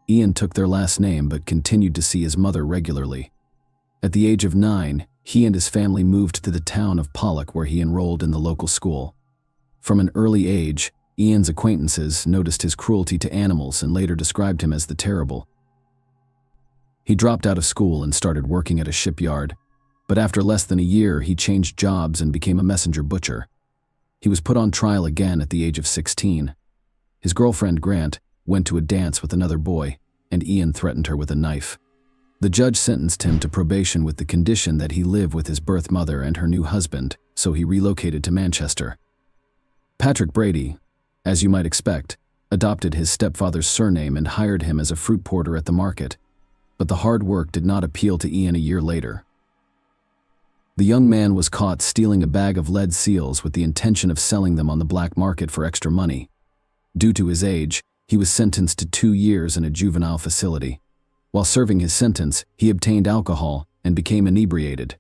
A: Ian took their last name but continued to see his mother regularly. At the age of 9, he and his family moved to the town of Pollock, where he enrolled in the local school. From an early age, Ian's acquaintances noticed his cruelty to animals and later described him as the Terrible. He dropped out of school and started working at a shipyard, but after less than a year, he changed jobs and became a messenger butcher. He was put on trial again at the age of 16. His girlfriend, Grant, went to a dance with another boy, and Ian threatened her with a knife. The judge sentenced him to probation with the condition that he live with his birth mother and her new husband, so he relocated to Manchester. Patrick Brady, as you might expect, adopted his stepfather's surname and hired him as a fruit porter at the market. But the hard work did not appeal to Ian a year later. The young man was caught stealing a bag of lead seals with the intention of selling them on the black market for extra money. Due to his age, he was sentenced to 2 years in a juvenile facility. While serving his sentence, he obtained alcohol and became inebriated.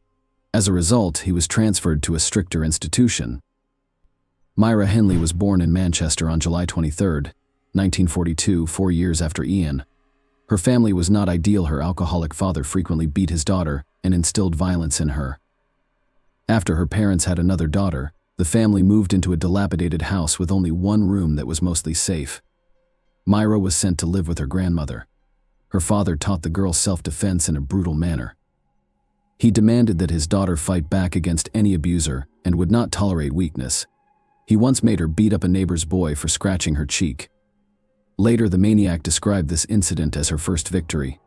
A: As a result, he was transferred to a stricter institution. Myra Henley was born in Manchester on July 23, 1942, 4 years after Ian. Her family was not ideal. Her alcoholic father frequently beat his daughter and instilled violence in her. After her parents had another daughter, the family moved into a dilapidated house with only one room that was mostly safe. Myra was sent to live with her grandmother. her father taught the girl self-defense in a brutal manner. He demanded that his daughter fight back against any abuser and would not tolerate weakness. He once made her beat up a neighbor's boy for scratching her cheek. Later, the maniac described this incident as her first victory.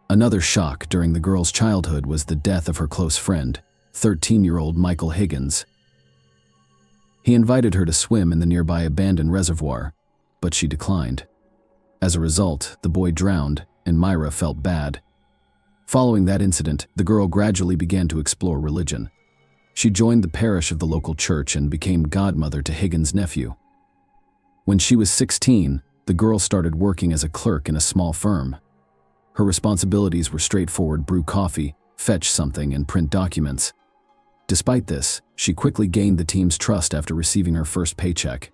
A: Another shock during the girl's childhood was the death of her close friend, 13-year-old Michael Higgins. He invited her to swim in the nearby abandoned reservoir, but she declined. As a result, the boy drowned, and Myra felt bad. Following that incident, the girl gradually began to explore religion. She joined the parish of the local church and became godmother to Higgins' nephew. When she was 16, the girl started working as a clerk in a small firm. Her responsibilities were straightforward: brew coffee, fetch something, and print documents. Despite this, she quickly gained the team's trust after receiving her first paycheck.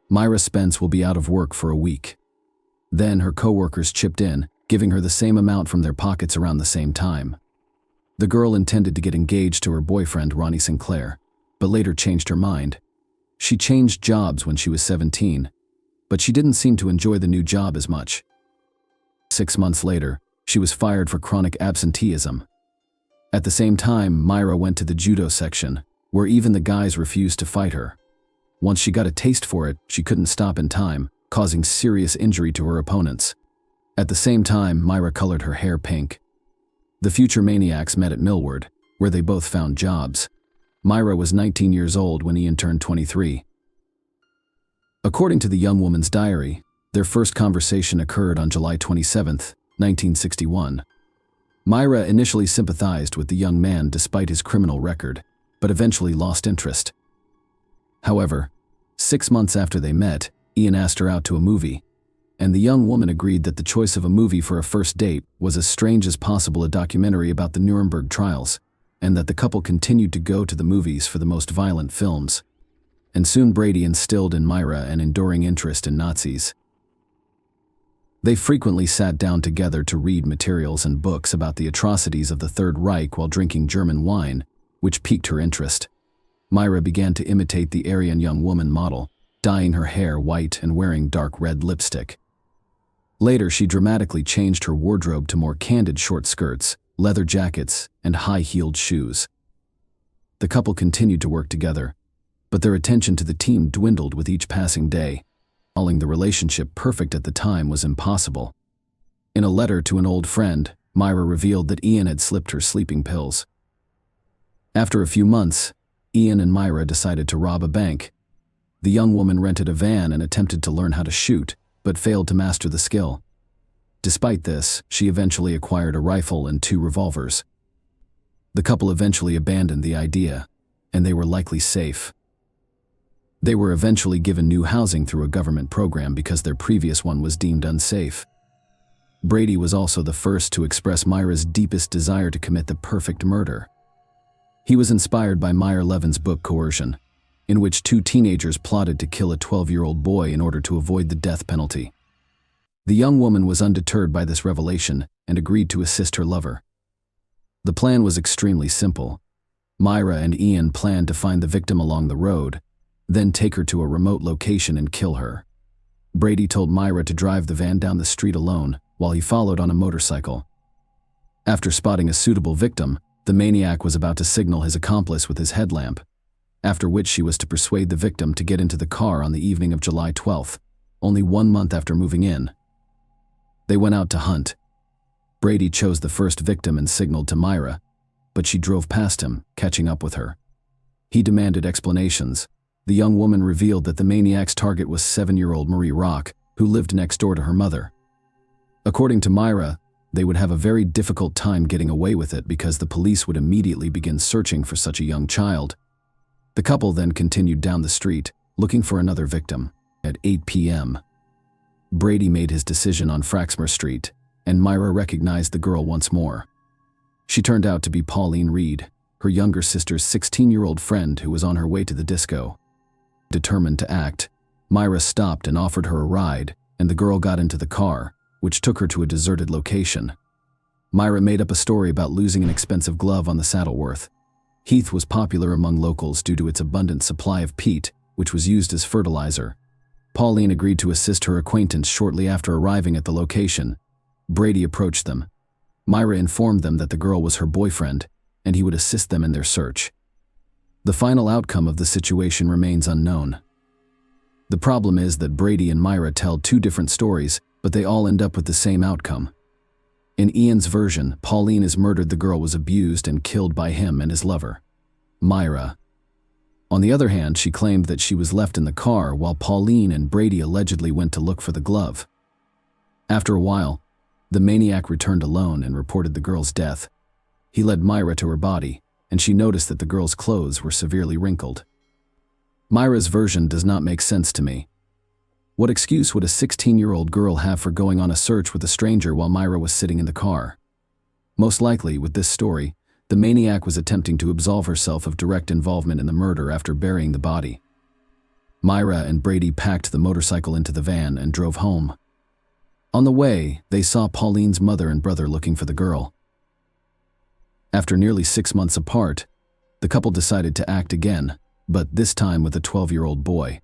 A: Myra Spence will be out of work for a week. Then her co-workers chipped in, giving her the same amount from their pockets around the same time. The girl intended to get engaged to her boyfriend, Ronnie Sinclair, but later changed her mind. She changed jobs when she was 17, but she didn't seem to enjoy the new job as much. 6 months later, she was fired for chronic absenteeism. At the same time, Myra went to the judo section, where even the guys refused to fight her. Once she got a taste for it, she couldn't stop in time, causing serious injury to her opponents. At the same time, Myra colored her hair pink. The future maniacs met at Millward, where they both found jobs. Myra was 19 years old when Ian turned 23. According to the young woman's diary, their first conversation occurred on July 27, 1961. Myra initially sympathized with the young man despite his criminal record, but eventually lost interest. However, 6 months after they met, Ian asked her out to a movie, and the young woman agreed that the choice of a movie for a first date was as strange as possible, a documentary about the Nuremberg trials, and that the couple continued to go to the movies for the most violent films. And soon Brady instilled in Myra an enduring interest in Nazis. They frequently sat down together to read materials and books about the atrocities of the Third Reich while drinking German wine, which piqued her interest. Myra began to imitate the Aryan young woman model, dyeing her hair white and wearing dark red lipstick. Later, she dramatically changed her wardrobe to more candid short skirts, leather jackets, and high-heeled shoes. The couple continued to work together, but their attention to the team dwindled with each passing day. Calling the relationship perfect at the time was impossible. In a letter to an old friend, Myra revealed that Ian had slipped her sleeping pills. After a few months, Ian and Myra decided to rob a bank. The young woman rented a van and attempted to learn how to shoot, but failed to master the skill. Despite this, she eventually acquired a rifle and 2 revolvers. The couple eventually abandoned the idea, and they were likely safe. They were eventually given new housing through a government program because their previous one was deemed unsafe. Brady was also the first to express Myra's deepest desire to commit the perfect murder. He was inspired by Meyer Levin's book Coercion, in which 2 teenagers plotted to kill a 12-year-old boy in order to avoid the death penalty. The young woman was undeterred by this revelation and agreed to assist her lover. The plan was extremely simple. Myra and Ian planned to find the victim along the road, then take her to a remote location and kill her. Brady told Myra to drive the van down the street alone while he followed on a motorcycle. After spotting a suitable victim, the maniac was about to signal his accomplice with his headlamp, after which she was to persuade the victim to get into the car on the evening of July 12th, only 1 month after moving in. They went out to hunt. Brady chose the first victim and signaled to Myra, but she drove past him, catching up with her. He demanded explanations. The young woman revealed that the maniac's target was 7-year-old Marie Rock, who lived next door to her mother. According to Myra, they would have a very difficult time getting away with it because the police would immediately begin searching for such a young child. The couple then continued down the street, looking for another victim. At 8 p.m., Brady made his decision on Fraxmer Street, and Myra recognized the girl once more. She turned out to be Pauline Reed, her younger sister's 16-year-old friend who was on her way to the disco. Determined to act, Myra stopped and offered her a ride, and the girl got into the car, which took her to a deserted location. Myra made up a story about losing an expensive glove on the Saddleworth. Heath was popular among locals due to its abundant supply of peat, which was used as fertilizer. Pauline agreed to assist her acquaintance shortly after arriving at the location, Brady approached them. Myra informed them that the girl was her boyfriend, and he would assist them in their search. The final outcome of the situation remains unknown. The problem is that Brady and Myra tell two different stories, but they all end up with the same outcome. In Ian's version, Pauline is murdered. The girl was abused and killed by him and his lover, Myra. On the other hand, she claimed that she was left in the car while Pauline and Brady allegedly went to look for the glove. After a while, the maniac returned alone and reported the girl's death. He led Myra to her body, and she noticed that the girl's clothes were severely wrinkled. Myra's version does not make sense to me. What excuse would a 16-year-old girl have for going on a search with a stranger while Myra was sitting in the car? Most likely, with this story, the maniac was attempting to absolve herself of direct involvement in the murder after burying the body. Myra and Brady packed the motorcycle into the van and drove home. On the way, they saw Pauline's mother and brother looking for the girl. After nearly 6 months apart, the couple decided to act again, but this time with a 12-year-old boy.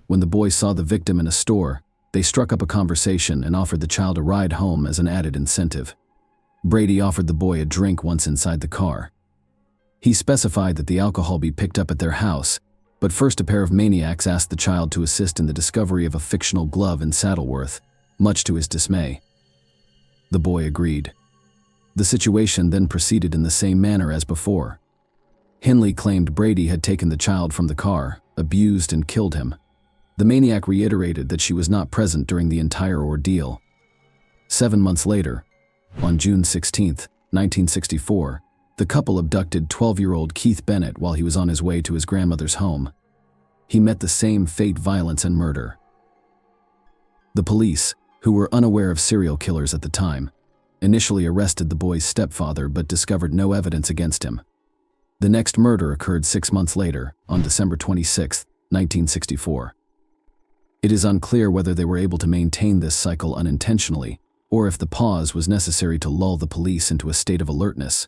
A: When the boy saw the victim in a store, they struck up a conversation and offered the child a ride home as an added incentive. Brady offered the boy a drink once inside the car. He specified that the alcohol be picked up at their house, but first a pair of maniacs asked the child to assist in the discovery of a fictional glove in Saddleworth, much to his dismay. The boy agreed. The situation then proceeded in the same manner as before. Henley claimed Brady had taken the child from the car, abused and killed him. The maniac reiterated that she was not present during the entire ordeal. 7 months later, on June 16, 1964, the couple abducted 12-year-old Keith Bennett while he was on his way to his grandmother's home. He met the same fate, violence, and murder. The police, who were unaware of serial killers at the time, initially arrested the boy's stepfather but discovered no evidence against him. The next murder occurred 6 months later, on December 26, 1964. It is unclear whether they were able to maintain this cycle unintentionally, or if the pause was necessary to lull the police into a state of alertness.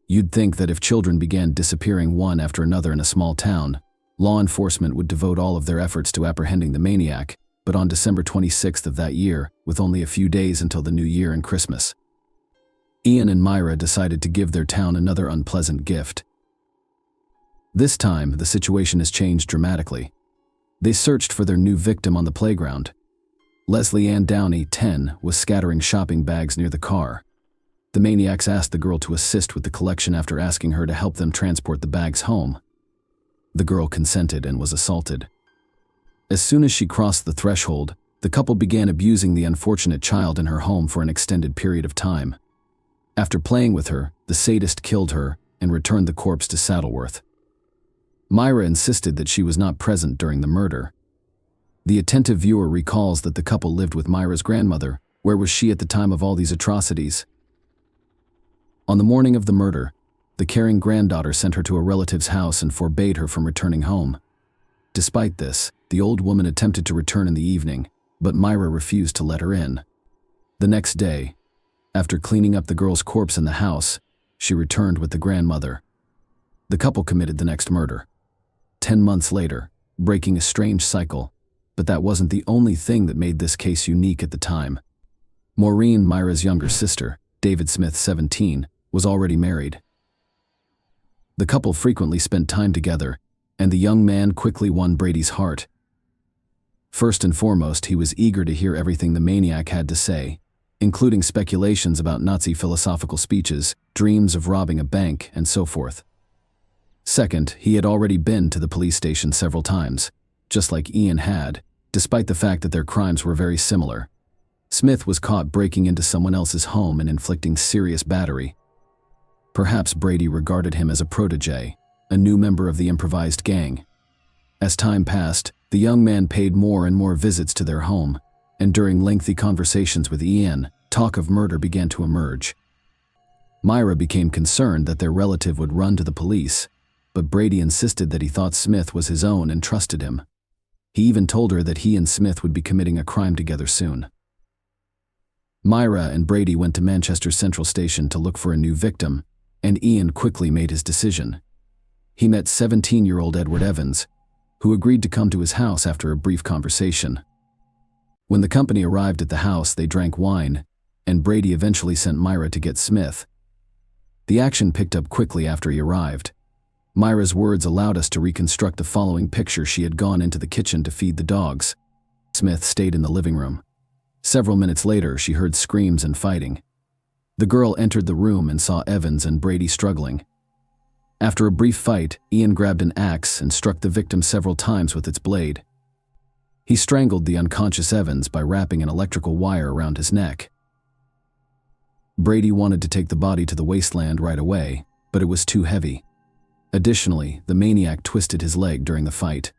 A: You'd think that if children began disappearing one after another in a small town, law enforcement would devote all of their efforts to apprehending the maniac, but on December 26th of that year, with only a few days until the New Year and Christmas, Ian and Myra decided to give their town another unpleasant gift. This time, the situation has changed dramatically. They searched for their new victim on the playground. Leslie Ann Downey, 10, was scattering shopping bags near the car. The maniacs asked the girl to assist with the collection after asking her to help them transport the bags home. The girl consented and was assaulted. As soon as she crossed the threshold, the couple began abusing the unfortunate child in her home for an extended period of time. After playing with her, the sadist killed her and returned the corpse to Saddleworth. Myra insisted that she was not present during the murder. The attentive viewer recalls that the couple lived with Myra's grandmother. Where was she at the time of all these atrocities? On the morning of the murder, the caring granddaughter sent her to a relative's house and forbade her from returning home. Despite this, the old woman attempted to return in the evening, but Myra refused to let her in. The next day, after cleaning up the girl's corpse in the house, she returned with the grandmother. The couple committed the next murder. 10 months later, breaking a strange cycle, but that wasn't the only thing that made this case unique at the time. Maureen, Myra's younger sister, David Smith, 17, was already married. The couple frequently spent time together, and the young man quickly won Brady's heart. First and foremost, he was eager to hear everything the maniac had to say, including speculations about Nazi philosophical speeches, dreams of robbing a bank, and so forth. Second, he had already been to the police station several times, just like Ian had, despite the fact that their crimes were very similar. Smith was caught breaking into someone else's home and inflicting serious battery. Perhaps Brady regarded him as a protege, a new member of the improvised gang. As time passed, the young man paid more and more visits to their home, and during lengthy conversations with Ian, talk of murder began to emerge. Myra became concerned that their relative would run to the police, but Brady insisted that he thought Smith was his own and trusted him. He even told her that he and Smith would be committing a crime together soon. Myra and Brady went to Manchester Central Station to look for a new victim, and Ian quickly made his decision. He met 17-year-old Edward Evans, who agreed to come to his house after a brief conversation. When the company arrived at the house, they drank wine, and Brady eventually sent Myra to get Smith. The action picked up quickly after he arrived. Myra's words allowed us to reconstruct the following picture. She had gone into the kitchen to feed the dogs. Smith stayed in the living room. Several minutes later, she heard screams and fighting. The girl entered the room and saw Evans and Brady struggling. After a brief fight, Ian grabbed an axe and struck the victim several times with its blade. He strangled the unconscious Evans by wrapping an electrical wire around his neck. Brady wanted to take the body to the wasteland right away, but it was too heavy. Additionally, the maniac twisted his leg during the fight.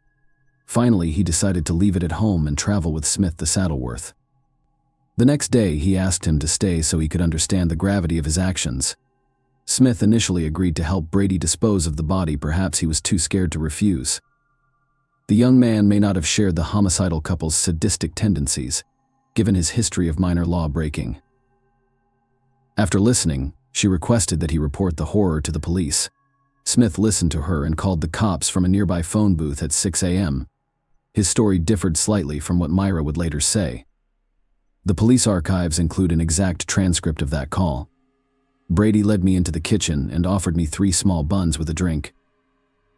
A: Finally, he decided to leave it at home and travel with Smith to Saddleworth. The next day, he asked him to stay so he could understand the gravity of his actions. Smith initially agreed to help Brady dispose of the body. Perhaps he was too scared to refuse. The young man may not have shared the homicidal couple's sadistic tendencies, given his history of minor law breaking. After listening, she requested that he report the horror to the police. Smith listened to her and called the cops from a nearby phone booth at 6 a.m. His story differed slightly from what Myra would later say. The police archives include an exact transcript of that call. Brady led me into the kitchen and offered me 3 small buns with a drink.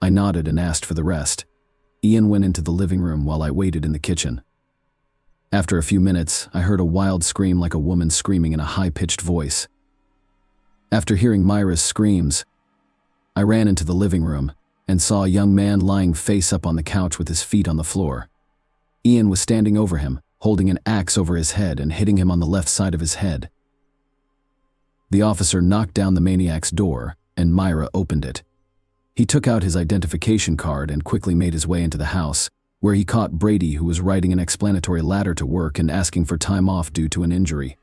A: I nodded and asked for the rest. Ian went into the living room while I waited in the kitchen. After a few minutes, I heard a wild scream like a woman screaming in a high-pitched voice. After hearing Myra's screams, I ran into the living room and saw a young man lying face up on the couch with his feet on the floor. Ian was standing over him, holding an axe over his head and hitting him on the left side of his head. The officer knocked down the maniac's door, and Myra opened it. He took out his identification card and quickly made his way into the house, where he caught Brady, who was writing an explanatory letter to work and asking for time off due to an injury.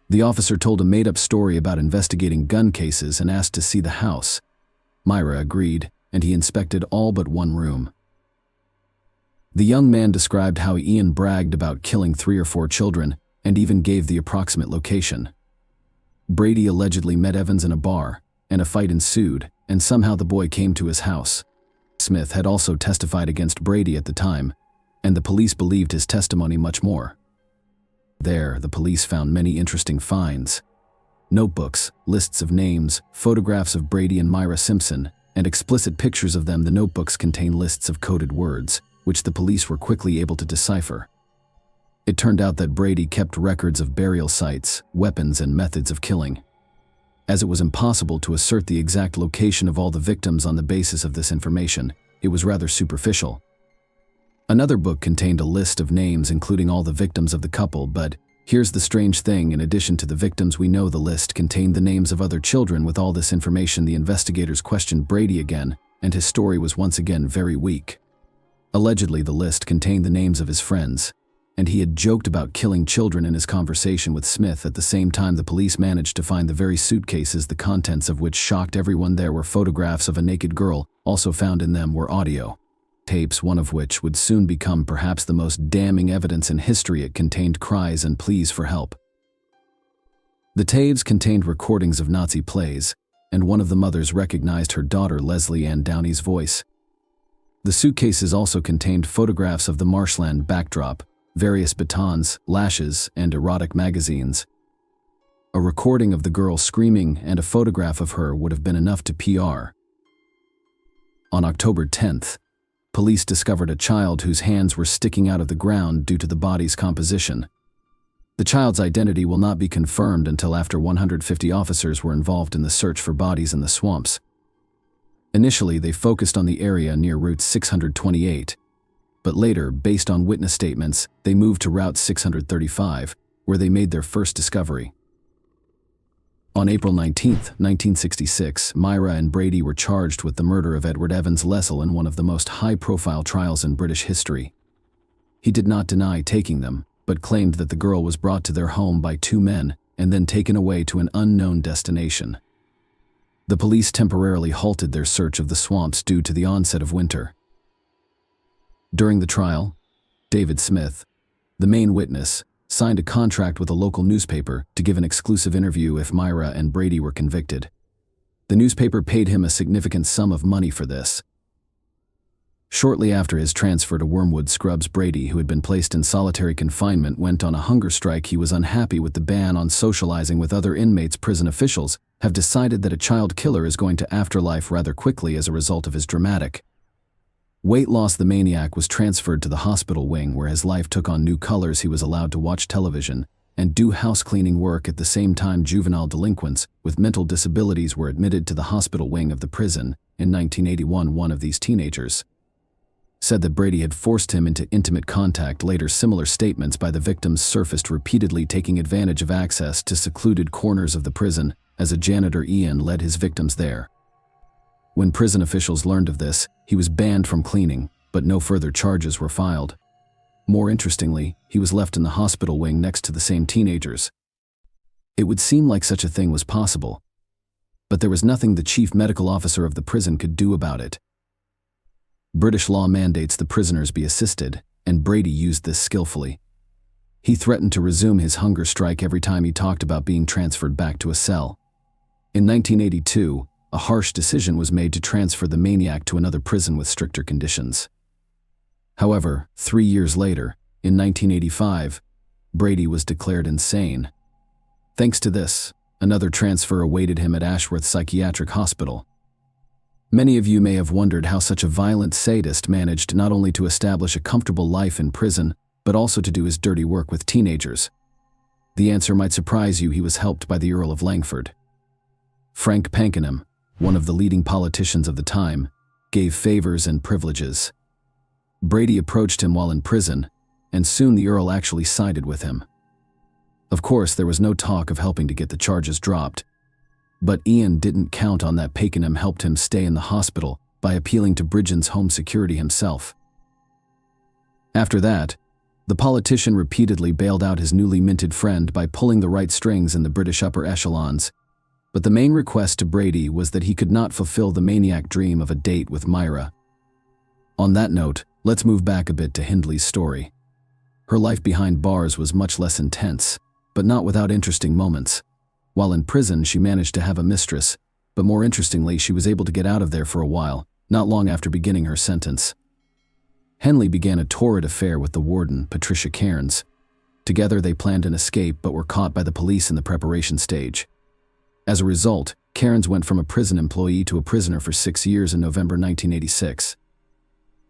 A: The officer told a made-up story about investigating gun cases and asked to see the house. Myra agreed, and he inspected all but one room. The young man described how Ian bragged about killing 3 or 4 children and even gave the approximate location. Brady allegedly met Evans in a bar, and a fight ensued, and somehow the boy came to his house. Smith had also testified against Brady at the time, and the police believed his testimony much more. There, the police found many interesting finds. Notebooks, lists of names, photographs of Brady and Myra Simpson, and explicit pictures of them. The notebooks contain lists of coded words, which the police were quickly able to decipher. It turned out that Brady kept records of burial sites, weapons, and methods of killing. As it was impossible to assert the exact location of all the victims on the basis of this information, it was rather superficial. Another book contained a list of names including all the victims of the couple, but here's the strange thing: in addition to the victims we know, the list contained the names of other children. With all this information, the investigators questioned Brady again, and his story was once again very weak. Allegedly, the list contained the names of his friends, and he had joked about killing children in his conversation with Smith. At the same time, the police managed to find the very suitcases, the contents of which shocked everyone. There were photographs of a naked girl. Also found in them were audio tapes, one of which would soon become perhaps the most damning evidence in history. It contained cries and pleas for help. The tapes contained recordings of Nazi plays, and one of the mothers recognized her daughter Leslie Ann Downey's voice. The suitcases also contained photographs of the marshland backdrop, various batons, lashes, and erotic magazines. A recording of the girl screaming and a photograph of her would have been enough to PR. On October 10th, police discovered a child whose hands were sticking out of the ground due to the body's composition. The child's identity will not be confirmed until after 150 officers were involved in the search for bodies in the swamps. Initially, they focused on the area near Route 628, but later, based on witness statements, they moved to Route 635, where they made their first discovery. On April 19, 1966, Myra and Brady were charged with the murder of Edward Evans Lessell in one of the most high-profile trials in British history. He did not deny taking them, but claimed that the girl was brought to their home by 2 men and then taken away to an unknown destination. The police temporarily halted their search of the swamps due to the onset of winter. During the trial, David Smith, the main witness, signed a contract with a local newspaper to give an exclusive interview if Myra and Brady were convicted. The newspaper paid him a significant sum of money for this. Shortly after his transfer to Wormwood Scrubs, Brady, who had been placed in solitary confinement, went on a hunger strike. He was unhappy with the ban on socializing with other inmates. Prison officials have decided that a child killer is going to afterlife rather quickly as a result of his dramatic weight loss. The maniac was transferred to the hospital wing, where his life took on new colors. He was allowed to watch television and do house cleaning work. At the same time, juvenile delinquents with mental disabilities were admitted to the hospital wing of the prison. In 1981, one of these teenagers said that Brady had forced him into intimate contact. Later, similar statements by the victims surfaced, repeatedly taking advantage of access to secluded corners of the prison. As a janitor, Ian led his victims there. When prison officials learned of this, he was banned from cleaning, but no further charges were filed. More interestingly, he was left in the hospital wing next to the same teenagers. It would seem like such a thing was possible, but there was nothing the chief medical officer of the prison could do about it. British law mandates the prisoners be assisted, and Brady used this skillfully. He threatened to resume his hunger strike every time he talked about being transferred back to a cell. In 1982, a harsh decision was made to transfer the maniac to another prison with stricter conditions. However, 3 years later, in 1985, Brady was declared insane. Thanks to this, another transfer awaited him at Ashworth Psychiatric Hospital. Many of you may have wondered how such a violent sadist managed not only to establish a comfortable life in prison, but also to do his dirty work with teenagers. The answer might surprise you. He was helped by the Earl of Langford. Frank Pakenham, one of the leading politicians of the time, gave favors and privileges. Brady approached him while in prison, and soon the Earl actually sided with him. Of course, there was no talk of helping to get the charges dropped, but Ian didn't count on that. Pakenham helped him stay in the hospital by appealing to Britain's Home Security himself. After that, the politician repeatedly bailed out his newly minted friend by pulling the right strings in the British upper echelons. But the main request to Brady was that he could not fulfill the maniac dream of a date with Myra. On that note, let's move back a bit to Hindley's story. Her life behind bars was much less intense, but not without interesting moments. While in prison, she managed to have a mistress, but more interestingly, she was able to get out of there for a while, not long after beginning her sentence. Henley began a torrid affair with the warden, Patricia Cairns. Together, they planned an escape but were caught by the police in the preparation stage. As a result, Cairns went from a prison employee to a prisoner for 6 years in November 1986.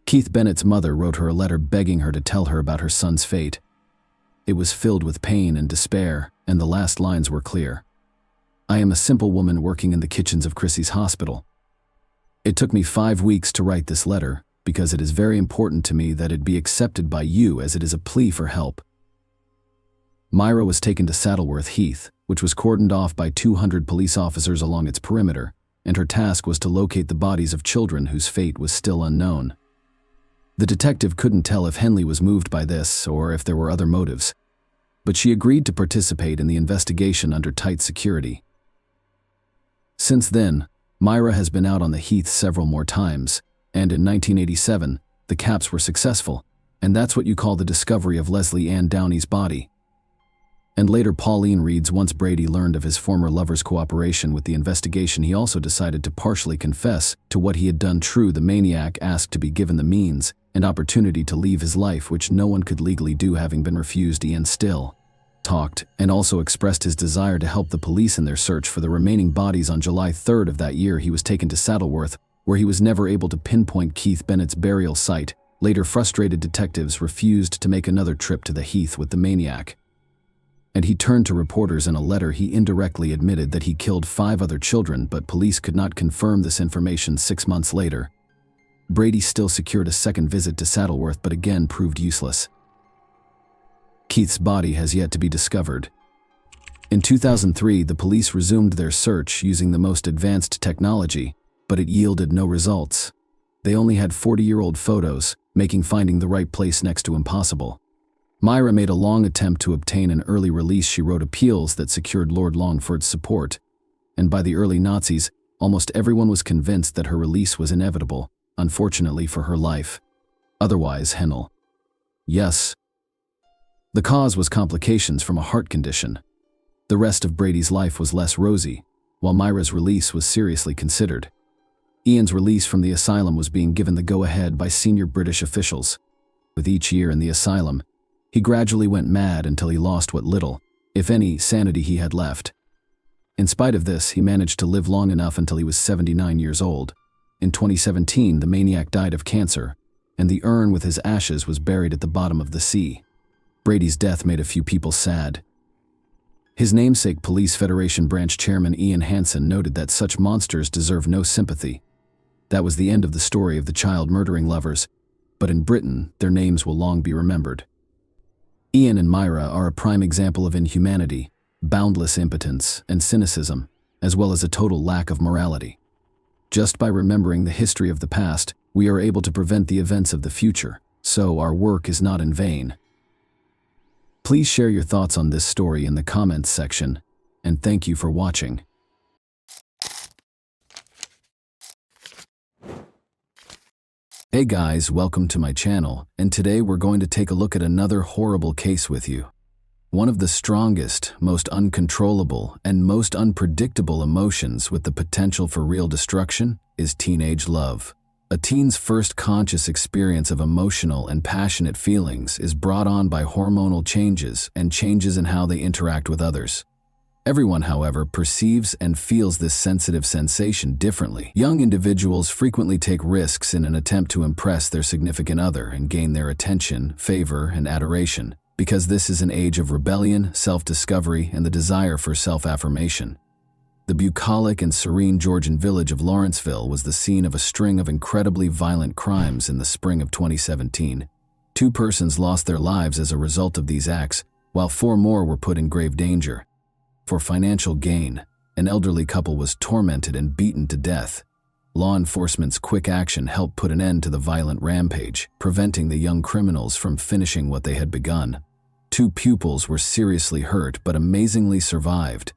A: Keith Bennett's mother wrote her a letter begging her to tell her about her son's fate. It was filled with pain and despair, and the last lines were clear. "I am a simple woman working in the kitchens of Chrissy's hospital. It took me 5 weeks to write this letter because it is very important to me that it be accepted by you, as it is a plea for help." Myra was taken to Saddleworth Heath, which was cordoned off by 200 police officers along its perimeter, and her task was to locate the bodies of children whose fate was still unknown. The detective couldn't tell if Henley was moved by this or if there were other motives, but she agreed to participate in the investigation under tight security. Since then, Myra has been out on the heath several more times, and in 1987, the caps were successful, and that's what you call the discovery of Leslie Ann Downey's body. And later, Pauline reads, once Brady learned of his former lover's cooperation with the investigation, he also decided to partially confess to what he had done. True, the maniac asked to be given the means and opportunity to leave his life, which no one could legally do, having been refused. Ian still talked and also expressed his desire to help the police in their search for the remaining bodies. On July 3rd of that year, he was taken to Saddleworth, where he was never able to pinpoint Keith Bennett's burial site. Later, frustrated detectives refused to make another trip to the heath with the maniac, and he turned to reporters. In a letter, he indirectly admitted that he killed 5 other children, but police could not confirm this information. 6 months later, Brady still secured a second visit to Saddleworth, but again proved useless. Keith's body has yet to be discovered. In 2003, the police resumed their search using the most advanced technology, but it yielded no results. They only had 40-year-old photos, making finding the right place next to impossible. Myra made a long attempt to obtain an early release. She wrote appeals that secured Lord Longford's support, and by the early Nazis, almost everyone was convinced that her release was inevitable, unfortunately for her life. Otherwise, Hennel. Yes. The cause was complications from a heart condition. The rest of Brady's life was less rosy, while Myra's release was seriously considered. Ian's release from the asylum was being given the go-ahead by senior British officials. With each year in the asylum, he gradually went mad until he lost what little, if any, sanity he had left. In spite of this, he managed to live long enough until he was 79 years old. In 2017, the maniac died of cancer, and the urn with his ashes was buried at the bottom of the sea. Brady's death made a few people sad. His namesake Police Federation branch chairman Ian Hansen noted that such monsters deserve no sympathy. That was the end of the story of the child-murdering lovers, but in Britain, their names will long be remembered. Ian and Myra are a prime example of inhumanity, boundless impotence, and cynicism, as well as a total lack of morality. Just by remembering the history of the past, we are able to prevent the events of the future, so our work is not in vain. Please share your thoughts on this story in the comments section, and thank you for watching. Hey guys, welcome to my channel, and today we're going to take a look at another horrible case with you. One of the strongest, most uncontrollable, and most unpredictable emotions with the potential for real destruction is teenage love. A teen's first conscious experience of emotional and passionate feelings is brought on by hormonal changes and changes in how they interact with others. Everyone, however, perceives and feels this sensitive sensation differently. Young individuals frequently take risks in an attempt to impress their significant other and gain their attention, favor, and adoration, because this is an age of rebellion, self-discovery, and the desire for self-affirmation. The bucolic and serene Georgian village of Lawrenceville was the scene of a string of incredibly violent crimes in the spring of 2017. 2 persons lost their lives as a result of these acts, while 4 more were put in grave danger. For financial gain, an elderly couple was tormented and beaten to death. Law enforcement's quick action helped put an end to the violent rampage, preventing the young criminals from finishing what they had begun. 2 pupils were seriously hurt but amazingly survived.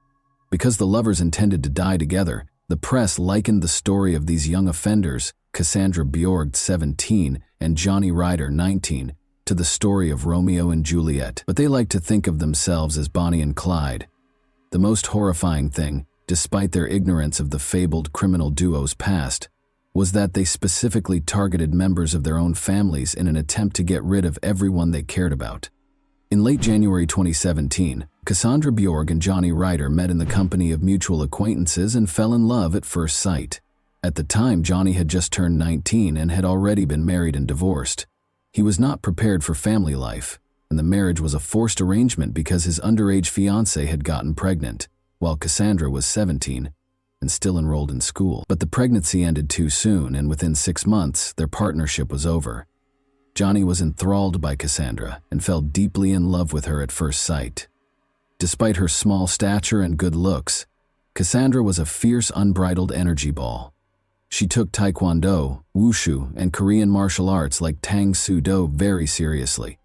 A: Because the lovers intended to die together, the press likened the story of these young offenders, Cassandra Bjorg, 17, and Johnny Ryder, 19, to the story of Romeo and Juliet. But they like to think of themselves as Bonnie and Clyde. The most horrifying thing, despite their ignorance of the fabled criminal duo's past, was that they specifically targeted members of their own families in an attempt to get rid of everyone they cared about. In late January 2017, Cassandra Bjorg and Johnny Ryder met in the company of mutual acquaintances and fell in love at first sight. At the time, Johnny had just turned 19 and had already been married and divorced. He was not prepared for family life, and the marriage was a forced arrangement because his underage fiancée had gotten pregnant, while Cassandra was 17 and still enrolled in school. But the pregnancy ended too soon, and within 6 months, their partnership was over. Johnny was enthralled by Cassandra and fell deeply in love with her at first sight. Despite her small stature and good looks, Cassandra was a fierce, unbridled energy ball. She took Taekwondo, Wushu, and Korean martial arts like Tang Soo Do very seriously.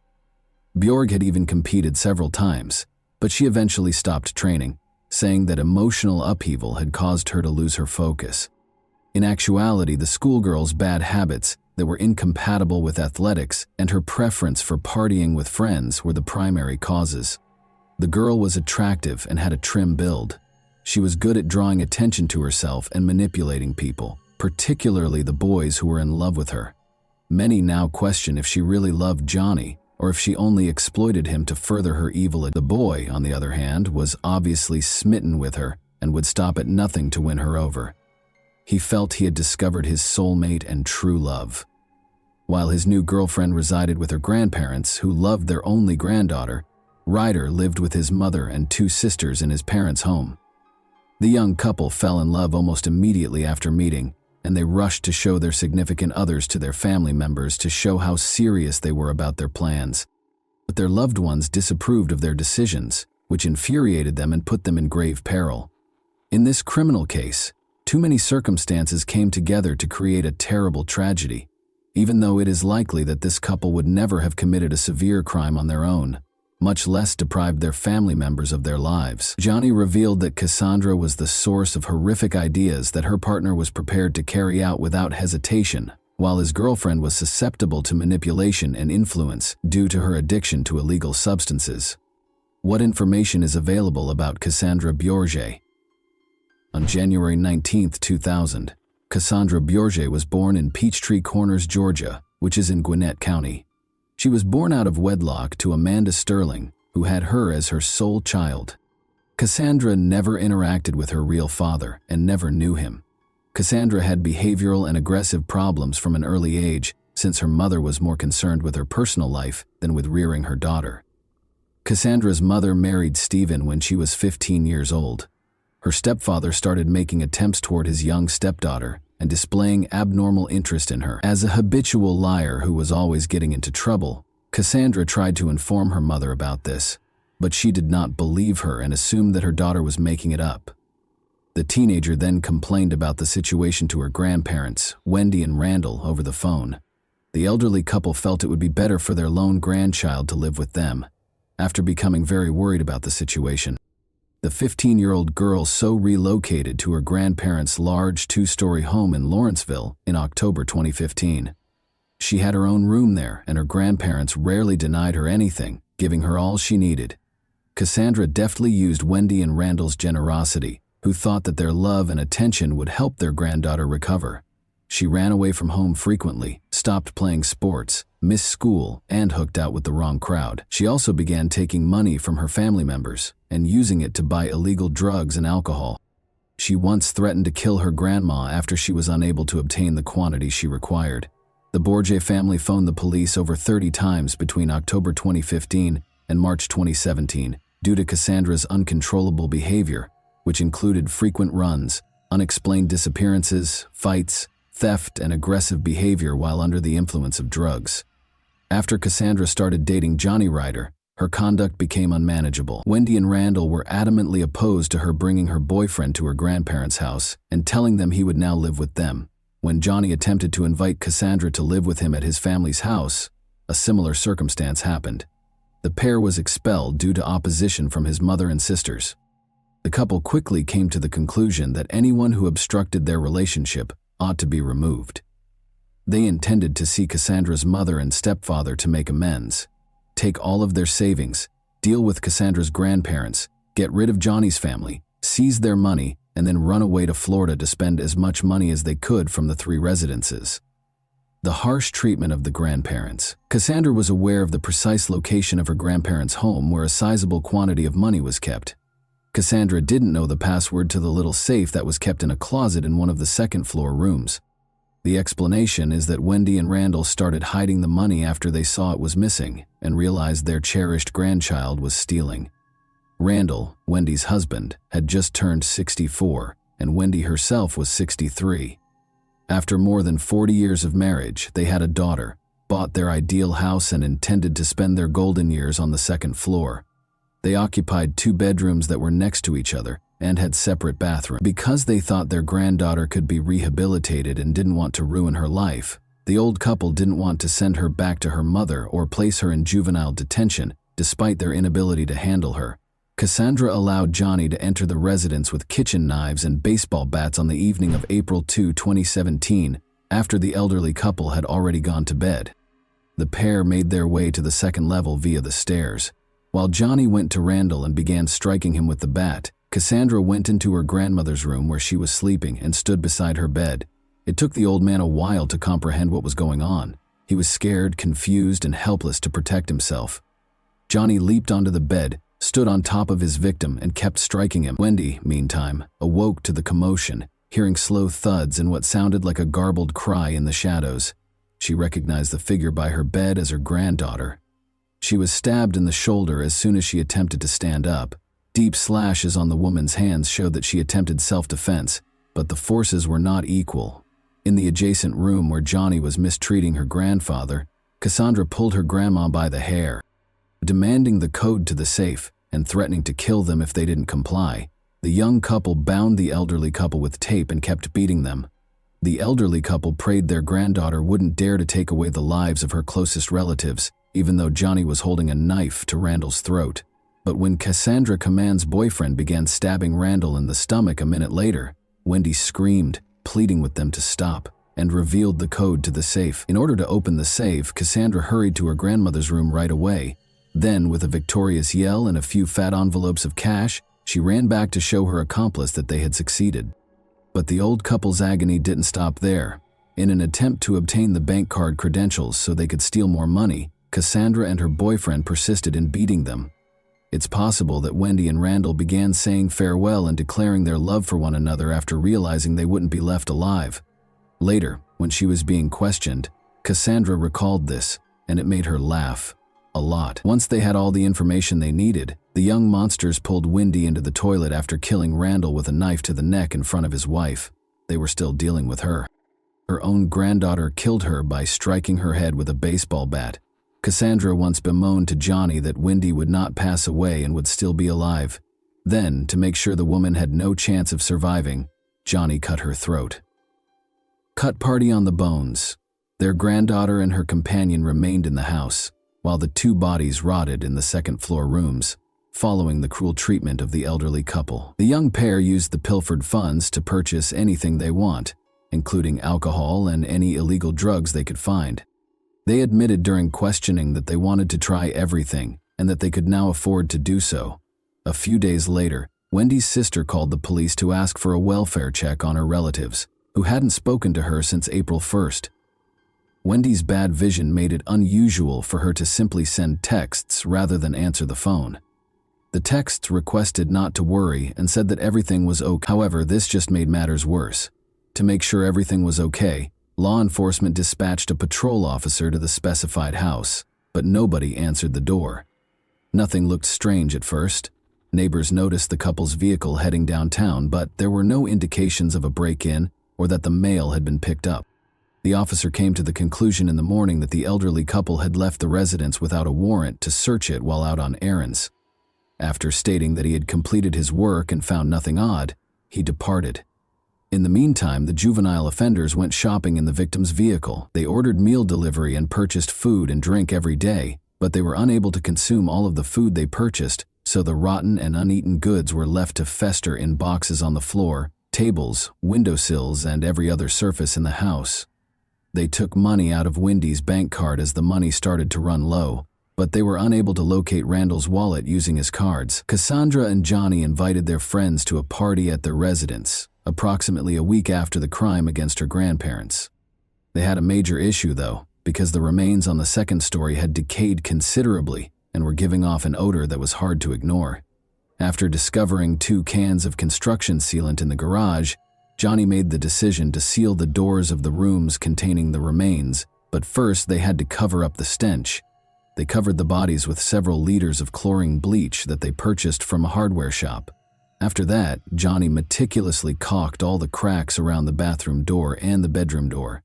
A: Bjorg had even competed several times, but she eventually stopped training, saying that emotional upheaval had caused her to lose her focus. In actuality, the schoolgirl's bad habits that were incompatible with athletics and her preference for partying with friends were the primary causes. The girl was attractive and had a trim build. She was good at drawing attention to herself and manipulating people, particularly the boys who were in love with her. Many now question if she really loved Johnny, or if she only exploited him to further her evil. The boy, on the other hand, was obviously smitten with her and would stop at nothing to win her over. He felt he had discovered his soulmate and true love. While his new girlfriend resided with her grandparents, who loved their only granddaughter, Ryder lived with his mother and 2 sisters in his parents' home. The young couple fell in love almost immediately after meeting, and they rushed to show their significant others to their family members to show how serious they were about their plans. But their loved ones disapproved of their decisions, which infuriated them and put them in grave peril. In this criminal case, too many circumstances came together to create a terrible tragedy, even though it is likely that this couple would never have committed a severe crime on their own, much less deprived their family members of their lives. Johnny revealed that Cassandra was the source of horrific ideas that her partner was prepared to carry out without hesitation, while his girlfriend was susceptible to manipulation and influence due to her addiction to illegal substances. What information is available about Cassandra Bjorg? On January 19, 2000, Cassandra Bourget was born in Peachtree Corners, Georgia, which is in Gwinnett County. She was born out of wedlock to Amanda Sterling, who had her as her sole child. Cassandra never interacted with her real father and never knew him. Cassandra had behavioral and aggressive problems from an early age, since her mother was more concerned with her personal life than with rearing her daughter. Cassandra's mother married Stephen when she was 15 years old. Her stepfather started making attempts toward his young stepdaughter and displaying abnormal interest in her. As a habitual liar who was always getting into trouble, Cassandra tried to inform her mother about this, but she did not believe her and assumed that her daughter was making it up. The teenager then complained about the situation to her grandparents, Wendy and Randall, over the phone. The elderly couple felt it would be better for their lone grandchild to live with them. After becoming very worried about the situation, the 15-year-old girl so relocated to her grandparents' large 2-story home in Lawrenceville in October 2015. She had her own room there, and her grandparents rarely denied her anything, giving her all she needed. Cassandra deftly used Wendy and Randall's generosity, who thought that their love and attention would help their granddaughter recover. She ran away from home frequently, stopped playing sports, missed school, and hooked out with the wrong crowd. She also began taking money from her family members and using it to buy illegal drugs and alcohol. She once threatened to kill her grandma after she was unable to obtain the quantity she required. The Bourget family phoned the police over 30 times between October 2015 and March 2017 due to Cassandra's uncontrollable behavior, which included frequent runs, unexplained disappearances, fights, theft, and aggressive behavior while under the influence of drugs. After Cassandra started dating Johnny Ryder, her conduct became unmanageable. Wendy and Randall were adamantly opposed to her bringing her boyfriend to her grandparents' house and telling them he would now live with them. When Johnny attempted to invite Cassandra to live with him at his family's house, a similar circumstance happened. The pair was expelled due to opposition from his mother and sisters. The couple quickly came to the conclusion that anyone who obstructed their relationship ought to be removed. They intended to see Cassandra's mother and stepfather to make amends, take all of their savings, deal with Cassandra's grandparents, get rid of Johnny's family, seize their money, and then run away to Florida to spend as much money as they could from the 3 residences. The harsh treatment of the grandparents. Cassandra was aware of the precise location of her grandparents' home where a sizable quantity of money was kept. Cassandra didn't know the password to the little safe that was kept in a closet in one of the second-floor rooms. The explanation is that Wendy and Randall started hiding the money after they saw it was missing and realized their cherished grandchild was stealing. Randall, Wendy's husband, had just turned 64, and Wendy herself was 63. After more than 40 years of marriage, they had a daughter, bought their ideal house, and intended to spend their golden years on the second floor. They occupied 2 bedrooms that were next to each other and had separate bathrooms. Because they thought their granddaughter could be rehabilitated and didn't want to ruin her life, the old couple didn't want to send her back to her mother or place her in juvenile detention, despite their inability to handle her. Cassandra allowed Johnny to enter the residence with kitchen knives and baseball bats on the evening of April 2, 2017, after the elderly couple had already gone to bed. The pair made their way to the second level via the stairs. While Johnny went to Randall and began striking him with the bat, Cassandra went into her grandmother's room where she was sleeping and stood beside her bed. It took the old man a while to comprehend what was going on. He was scared, confused, and helpless to protect himself. Johnny leaped onto the bed, stood on top of his victim, and kept striking him. Wendy, meantime, awoke to the commotion, hearing slow thuds and what sounded like a garbled cry in the shadows. She recognized the figure by her bed as her granddaughter. She was stabbed in the shoulder as soon as she attempted to stand up. Deep slashes on the woman's hands showed that she attempted self-defense, but the forces were not equal. In the adjacent room where Johnny was mistreating her grandfather, Cassandra pulled her grandma by the hair, demanding the code to the safe and threatening to kill them if they didn't comply. The young couple bound the elderly couple with tape and kept beating them. The elderly couple prayed their granddaughter wouldn't dare to take away the lives of her closest relatives, even though Johnny was holding a knife to Randall's throat. But when Cassandra Command's boyfriend began stabbing Randall in the stomach a minute later, Wendy screamed, pleading with them to stop, and revealed the code to the safe. In order to open the safe, Cassandra hurried to her grandmother's room right away. Then, with a victorious yell and a few fat envelopes of cash, she ran back to show her accomplice that they had succeeded. But the old couple's agony didn't stop there. In an attempt to obtain the bank card credentials so they could steal more money, Cassandra and her boyfriend persisted in beating them. It's possible that Wendy and Randall began saying farewell and declaring their love for one another after realizing they wouldn't be left alive. Later, when she was being questioned, Cassandra recalled this, and it made her laugh. A lot. Once they had all the information they needed, the young monsters pulled Wendy into the toilet after killing Randall with a knife to the neck in front of his wife. They were still dealing with her. Her own granddaughter killed her by striking her head with a baseball bat. Cassandra once bemoaned to Johnny that Wendy would not pass away and would still be alive. Then, to make sure the woman had no chance of surviving, Johnny cut her throat. Cut party on the bones. Their granddaughter and her companion remained in the house, while the two bodies rotted in the second-floor rooms, following the cruel treatment of the elderly couple. The young pair used the pilfered funds to purchase anything they want, including alcohol and any illegal drugs they could find. They admitted during questioning that they wanted to try everything and that they could now afford to do so. A few days later, Wendy's sister called the police to ask for a welfare check on her relatives, who hadn't spoken to her since April 1st. Wendy's bad vision made it unusual for her to simply send texts rather than answer the phone. The texts requested not to worry and said that everything was okay. However, this just made matters worse. To make sure everything was okay, law enforcement dispatched a patrol officer to the specified house, but nobody answered the door. Nothing looked strange at first. Neighbors noticed the couple's vehicle heading downtown, but there were no indications of a break-in or that the mail had been picked up. The officer came to the conclusion in the morning that the elderly couple had left the residence without a warrant to search it while out on errands. After stating that he had completed his work and found nothing odd, he departed. In the meantime, the juvenile offenders went shopping in the victim's vehicle. They ordered meal delivery and purchased food and drink every day, but they were unable to consume all of the food they purchased, so the rotten and uneaten goods were left to fester in boxes on the floor, tables, windowsills, and every other surface in the house. They took money out of Wendy's bank card as the money started to run low, but they were unable to locate Randall's wallet using his cards. Cassandra and Johnny invited their friends to a party at their residence, approximately a week after the crime against her grandparents. They had a major issue, though, because the remains on the second story had decayed considerably and were giving off an odor that was hard to ignore. After discovering 2 cans of construction sealant in the garage, Johnny made the decision to seal the doors of the rooms containing the remains, but first they had to cover up the stench. They covered the bodies with several liters of chlorine bleach that they purchased from a hardware shop. After that, Johnny meticulously caulked all the cracks around the bathroom door and the bedroom door.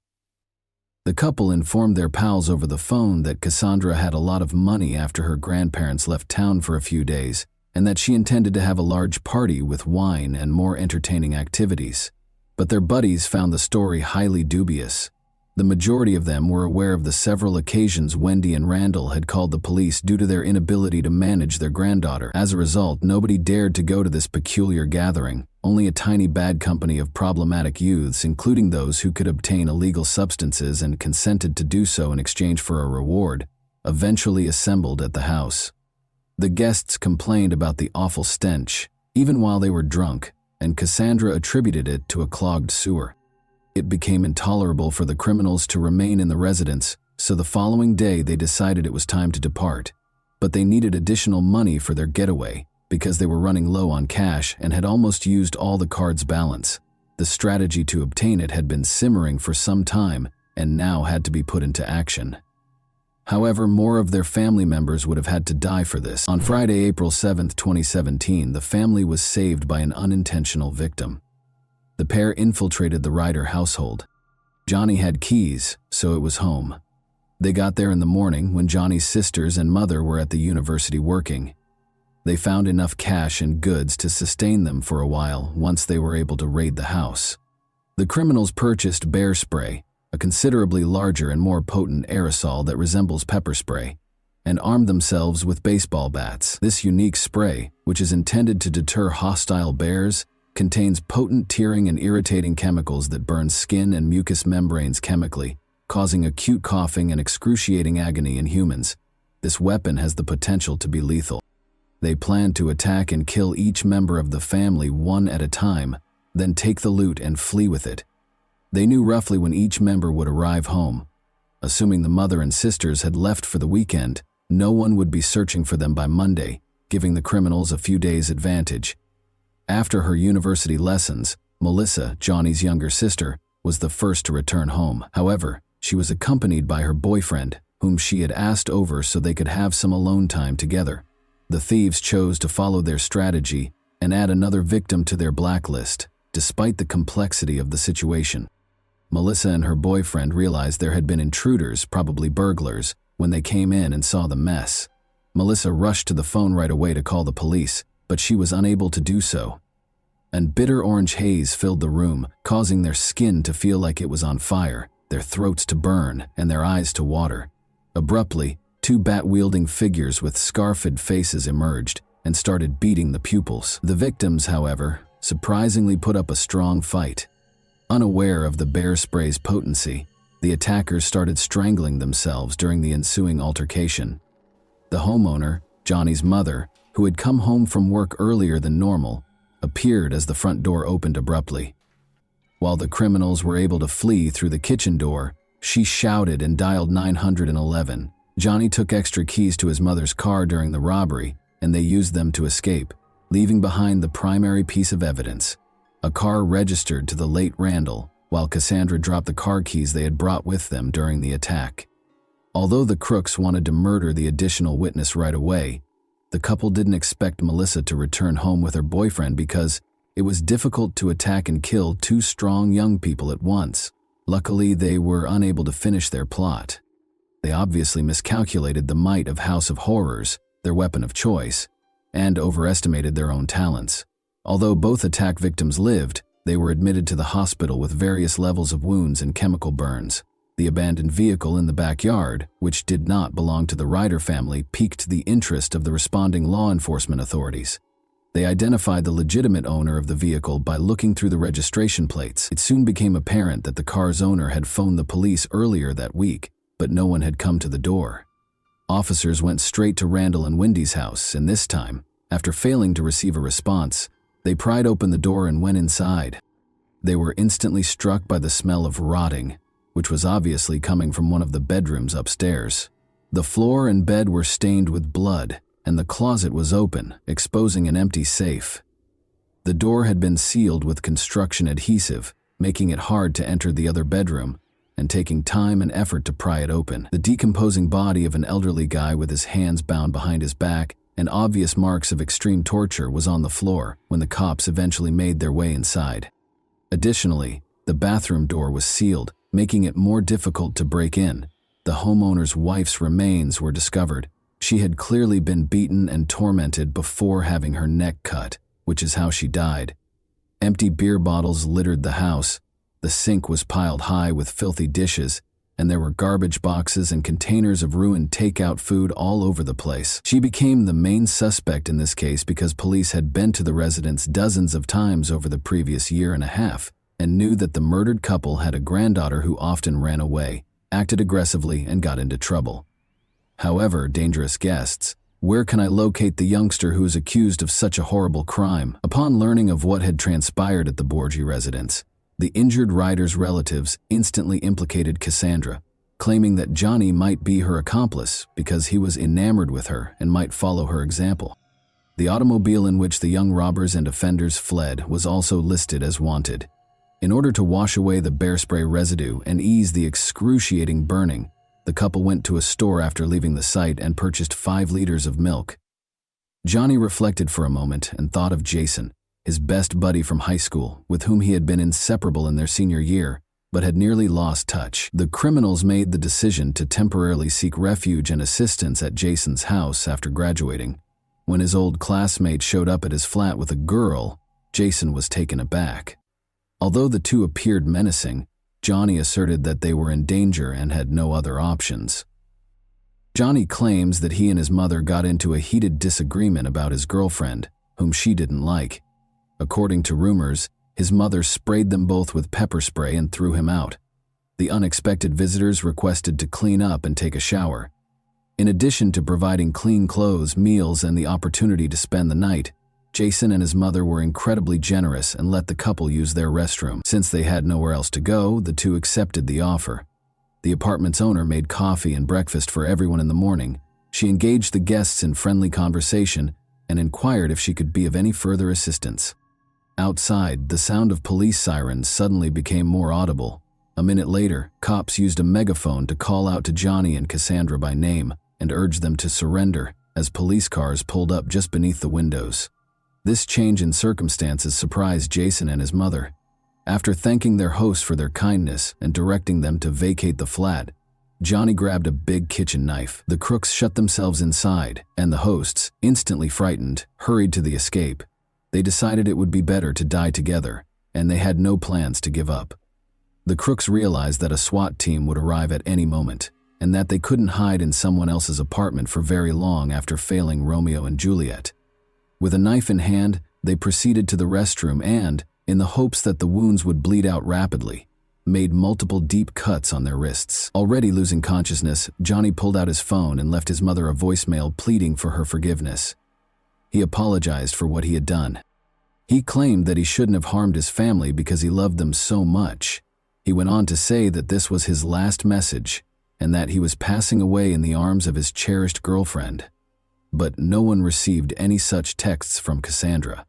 A: The couple informed their pals over the phone that Cassandra had a lot of money after her grandparents left town for a few days, and that she intended to have a large party with wine and more entertaining activities. But their buddies found the story highly dubious. The majority of them were aware of the several occasions Wendy and Randall had called the police due to their inability to manage their granddaughter. As a result, nobody dared to go to this peculiar gathering. Only a tiny bad company of problematic youths, including those who could obtain illegal substances and consented to do so in exchange for a reward, eventually assembled at the house. The guests complained about the awful stench, even while they were drunk, and Cassandra attributed it to a clogged sewer. It became intolerable for the criminals to remain in the residence, so the following day they decided it was time to depart. But they needed additional money for their getaway, because they were running low on cash and had almost used all the card's balance. The strategy to obtain it had been simmering for some time and now had to be put into action. However, more of their family members would have had to die for this. On Friday, April 7, 2017, the family was saved by an unintentional victim. The pair infiltrated the Ryder household. Johnny had keys, so it was home. They got there in the morning when Johnny's sisters and mother were at the university working. They found enough cash and goods to sustain them for a while once they were able to raid the house. The criminals purchased bear spray, a considerably larger and more potent aerosol that resembles pepper spray, and armed themselves with baseball bats. This unique spray, which is intended to deter hostile bears, contains potent tearing and irritating chemicals that burn skin and mucous membranes chemically, causing acute coughing and excruciating agony in humans. This weapon has the potential to be lethal. They planned to attack and kill each member of the family one at a time, then take the loot and flee with it. They knew roughly when each member would arrive home. Assuming the mother and sisters had left for the weekend, no one would be searching for them by Monday, giving the criminals a few days' advantage. After her university lessons, Melissa, Johnny's younger sister, was the first to return home. However, she was accompanied by her boyfriend, whom she had asked over so they could have some alone time together. The thieves chose to follow their strategy and add another victim to their blacklist, despite the complexity of the situation. Melissa and her boyfriend realized there had been intruders, probably burglars, when they came in and saw the mess. Melissa rushed to the phone right away to call the police, but she was unable to do so. And bitter orange haze filled the room, causing their skin to feel like it was on fire, their throats to burn, and their eyes to water. Abruptly, two bat-wielding figures with scarfed faces emerged and started beating the pupils. The victims, however, surprisingly put up a strong fight. Unaware of the bear spray's potency, the attackers started strangling themselves during the ensuing altercation. The homeowner, Johnny's mother, who had come home from work earlier than normal, appeared as the front door opened abruptly. While the criminals were able to flee through the kitchen door, she shouted and dialed 911. Johnny took extra keys to his mother's car during the robbery, and they used them to escape, leaving behind the primary piece of evidence, a car registered to the late Randall, while Cassandra dropped the car keys they had brought with them during the attack. Although the crooks wanted to murder the additional witness right away, the couple didn't expect Melissa to return home with her boyfriend because it was difficult to attack and kill two strong young people at once. Luckily, they were unable to finish their plot. They obviously miscalculated the might of House of Horrors, their weapon of choice, and overestimated their own talents. Although both attack victims lived, they were admitted to the hospital with various levels of wounds and chemical burns. The abandoned vehicle in the backyard, which did not belong to the Ryder family, piqued the interest of the responding law enforcement authorities. They identified the legitimate owner of the vehicle by looking through the registration plates. It soon became apparent that the car's owner had phoned the police earlier that week, but no one had come to the door. Officers went straight to Randall and Wendy's house, and this time, after failing to receive a response, they pried open the door and went inside. They were instantly struck by the smell of rotting, which was obviously coming from one of the bedrooms upstairs. The floor and bed were stained with blood, and the closet was open, exposing an empty safe. The door had been sealed with construction adhesive, making it hard to enter the other bedroom, and taking time and effort to pry it open. The decomposing body of an elderly guy with his hands bound behind his back and obvious marks of extreme torture was on the floor when the cops eventually made their way inside. Additionally, the bathroom door was sealed, making it more difficult to break in. The homeowner's wife's remains were discovered. She had clearly been beaten and tormented before having her neck cut, which is how she died. Empty beer bottles littered the house. The sink was piled high with filthy dishes, and there were garbage boxes and containers of ruined takeout food all over the place. She became the main suspect in this case because police had been to the residence dozens of times over the previous year and a half and knew that the murdered couple had a granddaughter who often ran away, acted aggressively, and got into trouble. However, dangerous guests, where can I locate the youngster who is accused of such a horrible crime? Upon learning of what had transpired at the Borgie residence, the injured Ryder's relatives instantly implicated Cassandra, claiming that Johnny might be her accomplice because he was enamored with her and might follow her example. The automobile in which the young robbers and offenders fled was also listed as wanted. In order to wash away the bear spray residue and ease the excruciating burning, the couple went to a store after leaving the site and purchased 5 liters of milk. Johnny reflected for a moment and thought of Jason, his best buddy from high school, with whom he had been inseparable in their senior year, but had nearly lost touch. The criminals made the decision to temporarily seek refuge and assistance at Jason's house after graduating. When his old classmate showed up at his flat with a girl, Jason was taken aback. Although the two appeared menacing, Johnny asserted that they were in danger and had no other options. Johnny claims that he and his mother got into a heated disagreement about his girlfriend, whom she didn't like. According to rumors, his mother sprayed them both with pepper spray and threw him out. The unexpected visitors requested to clean up and take a shower. In addition to providing clean clothes, meals, and the opportunity to spend the night, Jason and his mother were incredibly generous and let the couple use their restroom. Since they had nowhere else to go, the two accepted the offer. The apartment's owner made coffee and breakfast for everyone in the morning. She engaged the guests in friendly conversation and inquired if she could be of any further assistance. Outside, the sound of police sirens suddenly became more audible. A minute later, cops used a megaphone to call out to Johnny and Cassandra by name and urge them to surrender as police cars pulled up just beneath the windows. This change in circumstances surprised Jason and his mother. After thanking their hosts for their kindness and directing them to vacate the flat, Johnny grabbed a big kitchen knife. The crooks shut themselves inside, and the hosts, instantly frightened, hurried to the escape. They decided it would be better to die together, and they had no plans to give up. The crooks realized that a SWAT team would arrive at any moment, and that they couldn't hide in someone else's apartment for very long after failing Romeo and Juliet. With a knife in hand, they proceeded to the restroom and, in the hopes that the wounds would bleed out rapidly, made multiple deep cuts on their wrists. Already losing consciousness, Johnny pulled out his phone and left his mother a voicemail pleading for her forgiveness. He apologized for what he had done. He claimed that he shouldn't have harmed his family because he loved them so much. He went on to say that this was his last message and that he was passing away in the arms of his cherished girlfriend. But no one received any such texts from Cassandra.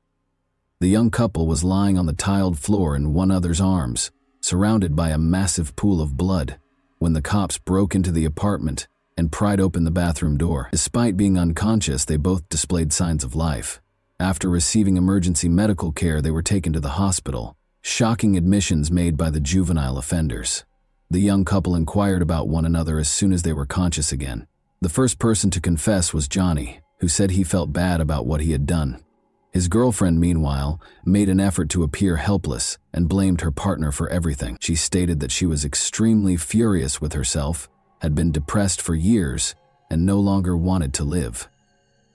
A: The young couple was lying on the tiled floor in one another's arms, surrounded by a massive pool of blood, when the cops broke into the apartment and pried open the bathroom door. Despite being unconscious, they both displayed signs of life. After receiving emergency medical care, they were taken to the hospital. Shocking admissions made by the juvenile offenders. The young couple inquired about one another as soon as they were conscious again. The first person to confess was Johnny, who said he felt bad about what he had done. His girlfriend, meanwhile, made an effort to appear helpless and blamed her partner for everything. She stated that she was extremely furious with herself, had been depressed for years, and no longer wanted to live.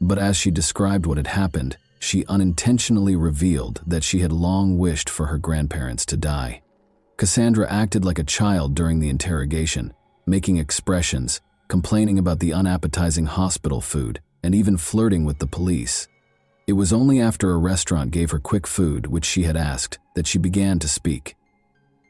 A: But as she described what had happened, she unintentionally revealed that she had long wished for her grandparents to die. Cassandra acted like a child during the interrogation, making expressions, complaining about the unappetizing hospital food, and even flirting with the police. It was only after a restaurant gave her quick food, which she had asked, that she began to speak.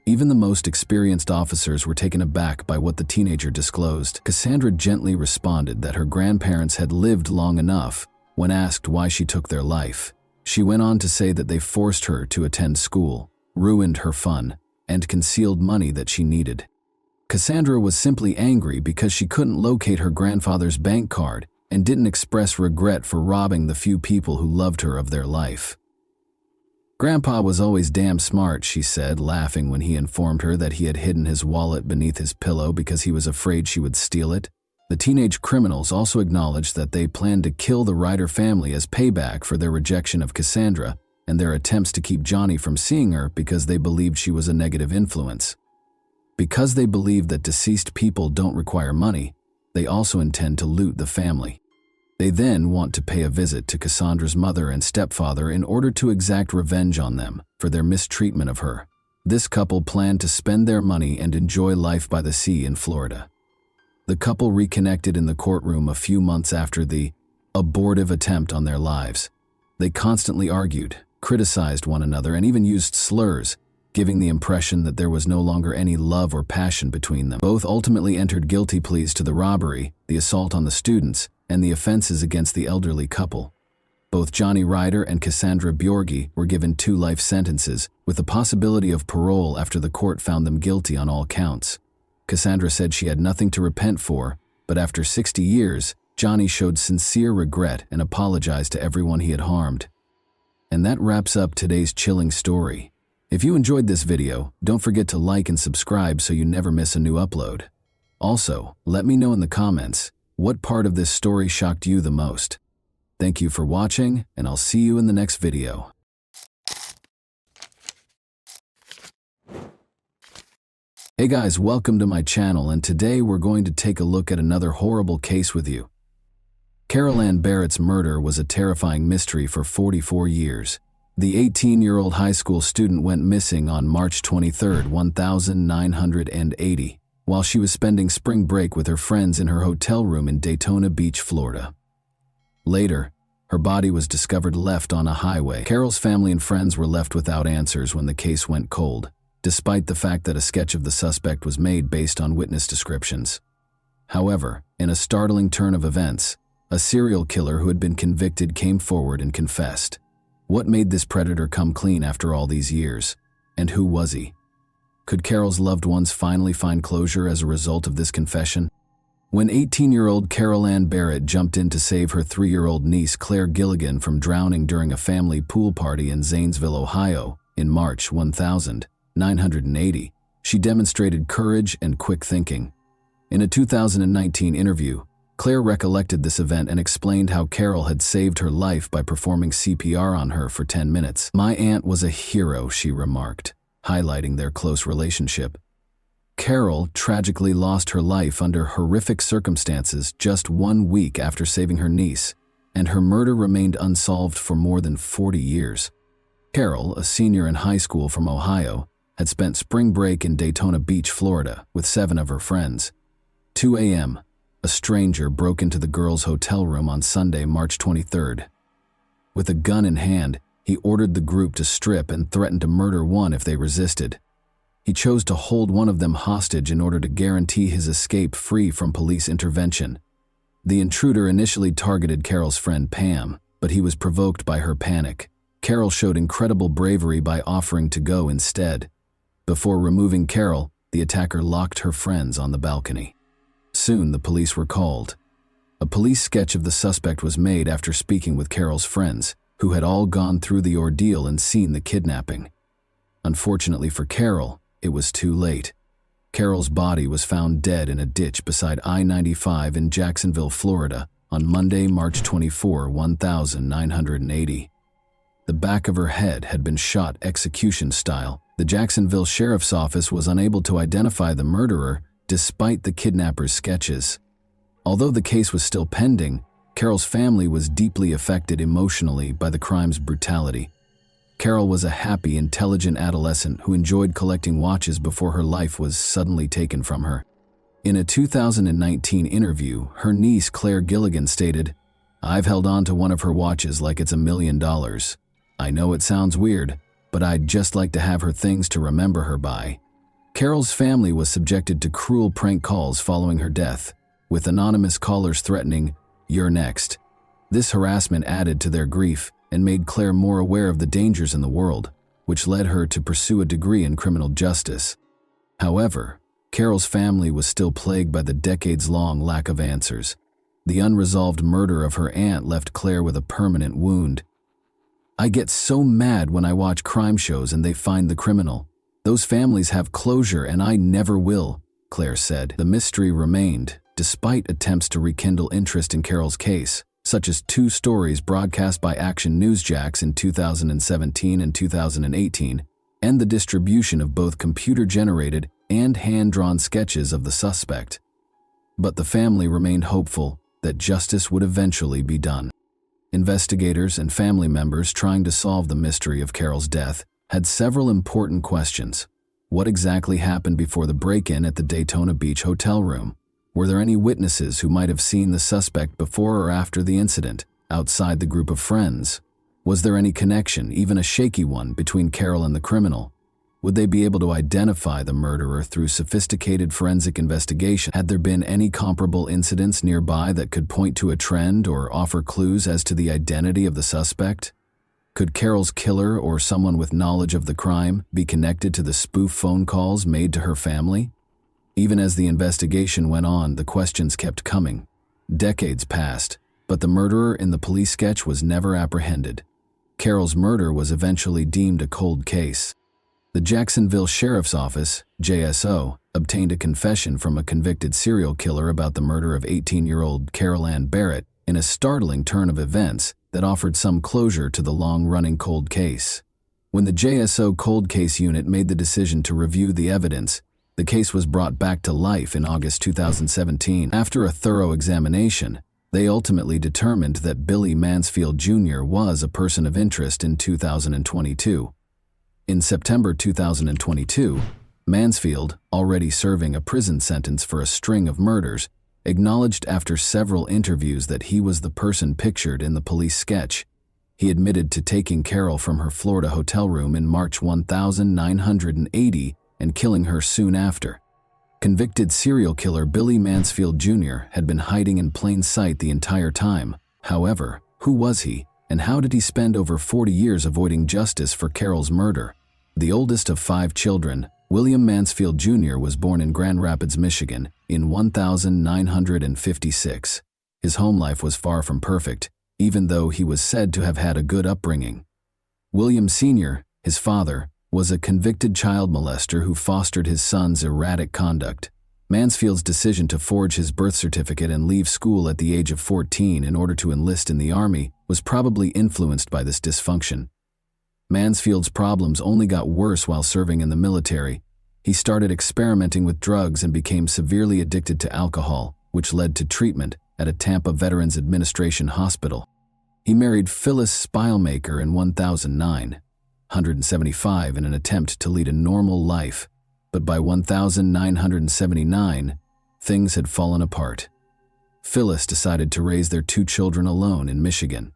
A: Even the most experienced officers were taken aback by what the teenager disclosed. Cassandra gently responded that her grandparents had lived long enough when asked why she took their life. She went on to say that they forced her to attend school, ruined her fun, and concealed money that she needed. Cassandra was simply angry because she couldn't locate her grandfather's bank card and didn't express regret for robbing the few people who loved her of their life. Grandpa was always damn smart, she said, laughing when he informed her that he had hidden his wallet beneath his pillow because he was afraid she would steal it. The teenage criminals also acknowledged that they planned to kill the Ryder family as payback for their rejection of Cassandra and their attempts to keep Johnny from seeing her because they believed she was a negative influence. Because they believe that deceased people don't require money, they also intend to loot the family. They then want to pay a visit to Cassandra's mother and stepfather in order to exact revenge on them for their mistreatment of her. This couple planned to spend their money and enjoy life by the sea in Florida. The couple reconnected in the courtroom a few months after the abortive attempt on their lives. They constantly argued, criticized one another, and even used slurs, giving the impression that there was no longer any love or passion between them. Both ultimately entered guilty pleas to the robbery, the assault on the students, and the offenses against the elderly couple. Both Johnny Ryder and Cassandra Bjorgi were given 2 life sentences, with the possibility of parole after the court found them guilty on all counts. Cassandra said she had nothing to repent for, but after 60 years, Johnny showed sincere regret and apologized to everyone he had harmed. And that wraps up today's chilling story. If you enjoyed this video, don't forget to like and subscribe so you never miss a new upload. Also, let me know in the comments, what part of this story shocked you the most? Thank you for watching, and I'll see you in the next video. Hey guys, welcome to my channel, and today we're going to take a look at another horrible case with you. Carol Ann Barrett's murder was a terrifying mystery for 44 years. The 18-year-old high school student went missing on March 23, 1980, while she was spending spring break with her friends in her hotel room in Daytona Beach, Florida. Later, Her body was discovered left on a highway. Carol's family and friends were left without answers when the case went cold, despite the fact that a sketch of the suspect was made based on witness descriptions. However, in a startling turn of events, a serial killer who had been convicted came forward and confessed. What made this predator come clean after all these years? And who was he? Could Carol's loved ones finally find closure as a result of this confession? When 18-year-old Carol Ann Barrett jumped in to save her 3-year-old niece Claire Gilligan from drowning during a family pool party in Zanesville, Ohio, in March 1980, she demonstrated courage and quick thinking. In a 2019 interview, Claire recollected this event and explained how Carol had saved her life by performing CPR on her for 10 minutes. "My aunt was a hero," she remarked, highlighting their close relationship. Carol tragically lost her life under horrific circumstances just 1 week after saving her niece, and her murder remained unsolved for more than 40 years. Carol, a senior in high school from Ohio, had spent spring break in Daytona Beach, Florida, with 7 of her friends. 2 a.m., a stranger broke into the girls' hotel room on Sunday, March 23rd. With a gun in hand, he ordered the group to strip and threatened to murder one if they resisted. He chose to hold one of them hostage in order to guarantee his escape free from police intervention. The intruder initially targeted Carol's friend Pam, but he was provoked by her panic. Carol showed incredible bravery by offering to go instead. Before removing Carol, the attacker locked her friends on the balcony. Soon the police were called. A police sketch of the suspect was made after speaking with Carol's friends, who had all gone through the ordeal and seen the kidnapping. Unfortunately for Carol, it was too late. Carol's body was found dead in a ditch beside I-95 in Jacksonville, Florida, on Monday, March 24, 1980. The back of her head had been shot execution style. The Jacksonville Sheriff's Office was unable to identify the murderer despite the kidnapper's sketches. Although the case was still pending, Carol's family was deeply affected emotionally by the crime's brutality. Carol was a happy, intelligent adolescent who enjoyed collecting watches before her life was suddenly taken from her. In a 2019 interview, her niece Claire Gilligan stated, "I've held on to one of her watches like it's $1 million. I know it sounds weird, but I'd just like to have her things to remember her by." Carol's family was subjected to cruel prank calls following her death, with anonymous callers threatening, "You're next." This harassment added to their grief and made Claire more aware of the dangers in the world, which led her to pursue a degree in criminal justice. However, Carol's family was still plagued by the decades-long lack of answers. The unresolved murder of her aunt left Claire with a permanent wound. "I get so mad when I watch crime shows and they find the criminal. Those families have closure and I never will," Claire said. The mystery remained, despite attempts to rekindle interest in Carol's case, such as 2 stories broadcast by Action Newsjacks in 2017 and 2018, and the distribution of both computer-generated and hand-drawn sketches of the suspect. But the family remained hopeful that justice would eventually be done. Investigators and family members trying to solve the mystery of Carol's death had several important questions. What exactly happened before the break-in at the Daytona Beach hotel room? Were there any witnesses who might have seen the suspect before or after the incident, outside the group of friends? Was there any connection, even a shaky one, between Carol and the criminal? Would they be able to identify the murderer through sophisticated forensic investigation? Had there been any comparable incidents nearby that could point to a trend or offer clues as to the identity of the suspect? Could Carol's killer or someone with knowledge of the crime be connected to the spoof phone calls made to her family? Even as the investigation went on, the questions kept coming. Decades passed, but the murderer in the police sketch was never apprehended. Carol's murder was eventually deemed a cold case. The Jacksonville Sheriff's Office, JSO, obtained a confession from a convicted serial killer about the murder of 18-year-old Carol Ann Barrett in a startling turn of events that offered some closure to the long-running cold case. When the JSO Cold Case Unit made the decision to review the evidence, the case was brought back to life in August 2017. After a thorough examination, they ultimately determined that Billy Mansfield Jr. was a person of interest in 2022. In September 2022, Mansfield, already serving a prison sentence for a string of murders, acknowledged after several interviews that he was the person pictured in the police sketch. He admitted to taking Carol from her Florida hotel room in March 1980 and killing her soon after. Convicted serial killer Billy Mansfield Jr. had been hiding in plain sight the entire time. However, who was he, and how did he spend over 40 years avoiding justice for Carol's murder? The oldest of 5 children, William Mansfield Jr. was born in Grand Rapids, Michigan, in 1956. His home life was far from perfect, even though he was said to have had a good upbringing. William Sr., his father, was a convicted child molester who fostered his son's erratic conduct. Mansfield's decision to forge his birth certificate and leave school at the age of 14 in order to enlist in the Army was probably influenced by this dysfunction. Mansfield's problems only got worse while serving in the military. He started experimenting with drugs and became severely addicted to alcohol, which led to treatment at a Tampa Veterans Administration hospital. He married Phyllis Spilemaker in 1975 in an attempt to lead a normal life, but by 1979, things had fallen apart. Phyllis decided to raise their 2 children alone in Michigan.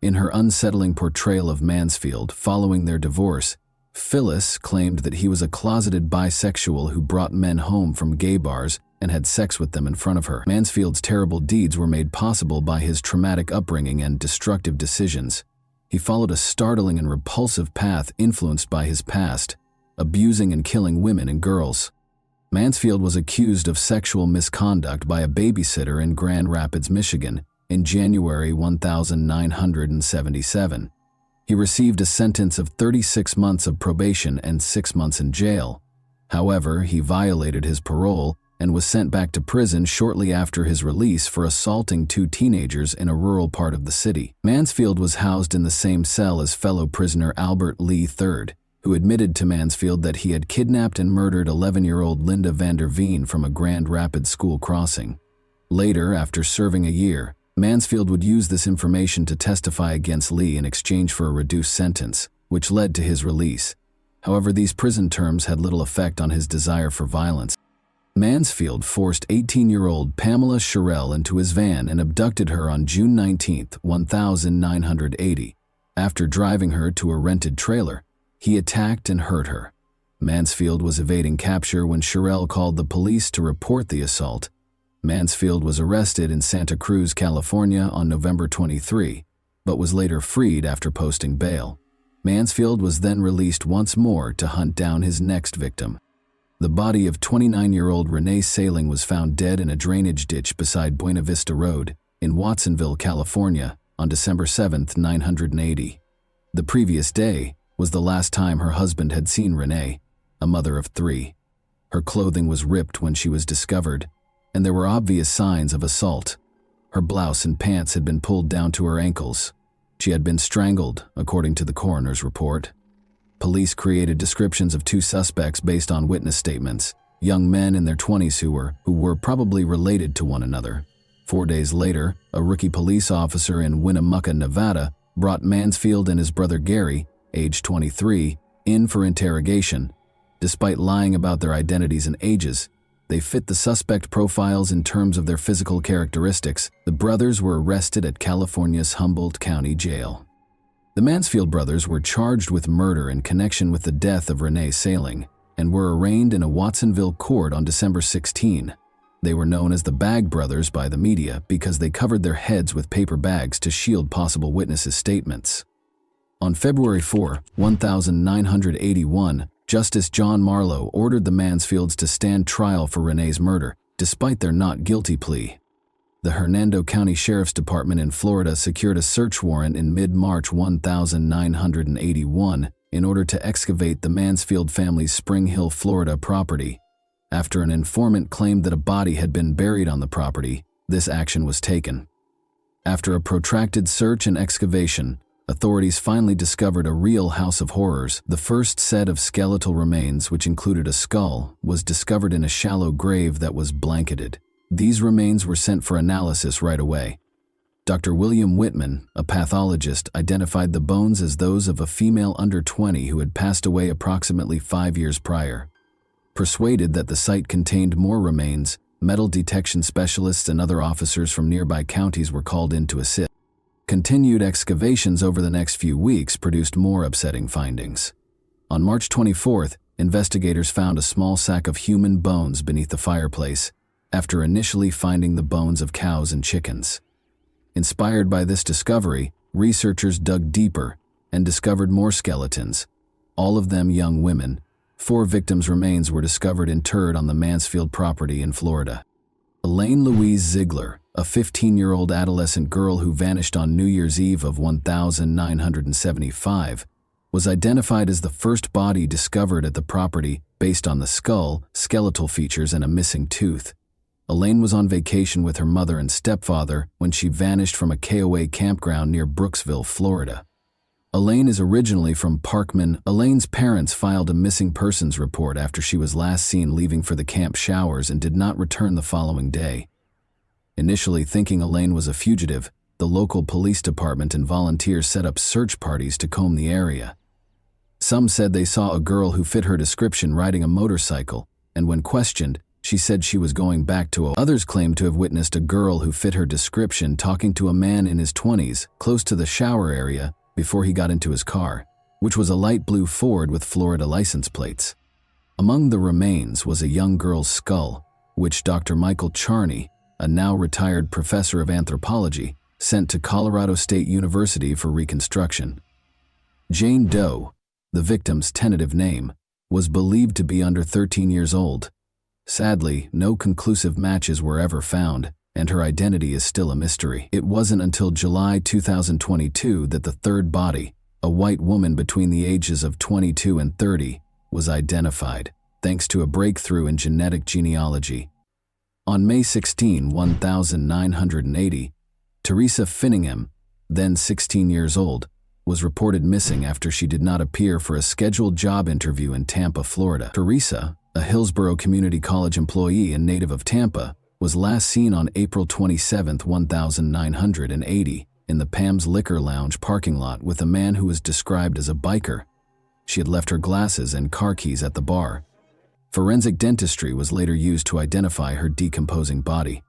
A: In her unsettling portrayal of Mansfield following their divorce, Phyllis claimed that he was a closeted bisexual who brought men home from gay bars and had sex with them in front of her. Mansfield's terrible deeds were made possible by his traumatic upbringing and destructive decisions. He followed a startling and repulsive path influenced by his past, abusing and killing women and girls. Mansfield was accused of sexual misconduct by a babysitter in Grand Rapids, Michigan, in January 1977. He received a sentence of 36 months of probation and 6 months in jail. However, he violated his parole and was sent back to prison shortly after his release for assaulting 2 teenagers in a rural part of the city. Mansfield was housed in the same cell as fellow prisoner Albert Lee III, who admitted to Mansfield that he had kidnapped and murdered 11-year-old Linda Vander Veen from a Grand Rapids school crossing. Later, after serving a year, Mansfield would use this information to testify against Lee in exchange for a reduced sentence, which led to his release. However, these prison terms had little effect on his desire for violence. Mansfield forced 18-year-old Pamela Sherrill into his van and abducted her on June 19, 1980. After driving her to a rented trailer, he attacked and hurt her. Mansfield was evading capture when Sherrill called the police to report the assault. Mansfield was arrested in Santa Cruz, California on November 23, but was later freed after posting bail. Mansfield was then released once more to hunt down his next victim. The body of 29-year-old Renee Saling was found dead in a drainage ditch beside Buena Vista Road in Watsonville, California, on December 7, 1980. The previous day was the last time her husband had seen Renee, a mother of 3. Her clothing was ripped when she was discovered, and there were obvious signs of assault. Her blouse and pants had been pulled down to her ankles. She had been strangled, according to the coroner's report. Police created descriptions of 2 suspects based on witness statements, young men in their 20s who were probably related to one another. 4 days later, a rookie police officer in Winnemucca, Nevada, brought Mansfield and his brother Gary, age 23, in for interrogation. Despite lying about their identities and ages, they fit the suspect profiles in terms of their physical characteristics. The brothers were arrested at California's Humboldt County Jail. The Mansfield brothers were charged with murder in connection with the death of Renee Saling and were arraigned in a Watsonville court on December 16. They were known as the Bag Brothers by the media because they covered their heads with paper bags to shield possible witnesses' statements. On February 4, 1981, Justice John Marlowe ordered the Mansfields to stand trial for Renee's murder, despite their not guilty plea. The Hernando County Sheriff's Department in Florida secured a search warrant in mid-March 1981 in order to excavate the Mansfield family's Spring Hill, Florida property. After an informant claimed that a body had been buried on the property, this action was taken. After a protracted search and excavation, authorities finally discovered a real house of horrors. The first set of skeletal remains, which included a skull, was discovered in a shallow grave that was blanketed. These remains were sent for analysis right away. Dr. William Whitman, a pathologist, identified the bones as those of a female under 20 who had passed away approximately 5 years prior. Persuaded that the site contained more remains, Metal detection specialists and other officers from nearby counties were called in to assist. Continued excavations over the next few weeks produced more upsetting findings. On March 24th, investigators found a small sack of human bones beneath the fireplace, after initially finding the bones of cows and chickens. Inspired by this discovery, researchers dug deeper and discovered more skeletons, all of them young women. 4 victims' remains were discovered interred on the Mansfield property in Florida. Elaine Louise Ziegler, a 15-year-old adolescent girl who vanished on New Year's Eve of 1975, was identified as the first body discovered at the property based on the skull, skeletal features, and a missing tooth. Elaine was on vacation with her mother and stepfather when she vanished from a KOA campground near Brooksville, Florida. Elaine is originally from Parkman. Elaine's parents filed a missing persons report after she was last seen leaving for the camp showers and did not return the following day. Initially thinking Elaine was a fugitive, the local police department and volunteers set up search parties to comb the area. Some said they saw a girl who fit her description riding a motorcycle, and when questioned, she said she was going back to Others claimed to have witnessed a girl who fit her description talking to a man in his 20s close to the shower area before he got into his car, which was a light blue Ford with Florida license plates. Among the remains was a young girl's skull, which Dr. Michael Charney, a now retired professor of anthropology, sent to Colorado State University for reconstruction. Jane Doe, the victim's tentative name, was believed to be under 13 years old. Sadly, no conclusive matches were ever found, and her identity is still a mystery. It wasn't until July 2022 that the third body, a white woman between the ages of 22 and 30, was identified, thanks to a breakthrough in genetic genealogy. On May 16, 1980, Teresa Finningham, then 16 years old, was reported missing after she did not appear for a scheduled job interview in Tampa, Florida. Teresa, a Hillsborough Community College employee and native of Tampa, was last seen on April 27, 1980, in the Pam's Liquor Lounge parking lot with a man who was described as a biker. She had left her glasses and car keys at the bar. Forensic dentistry was later used to identify her decomposing body.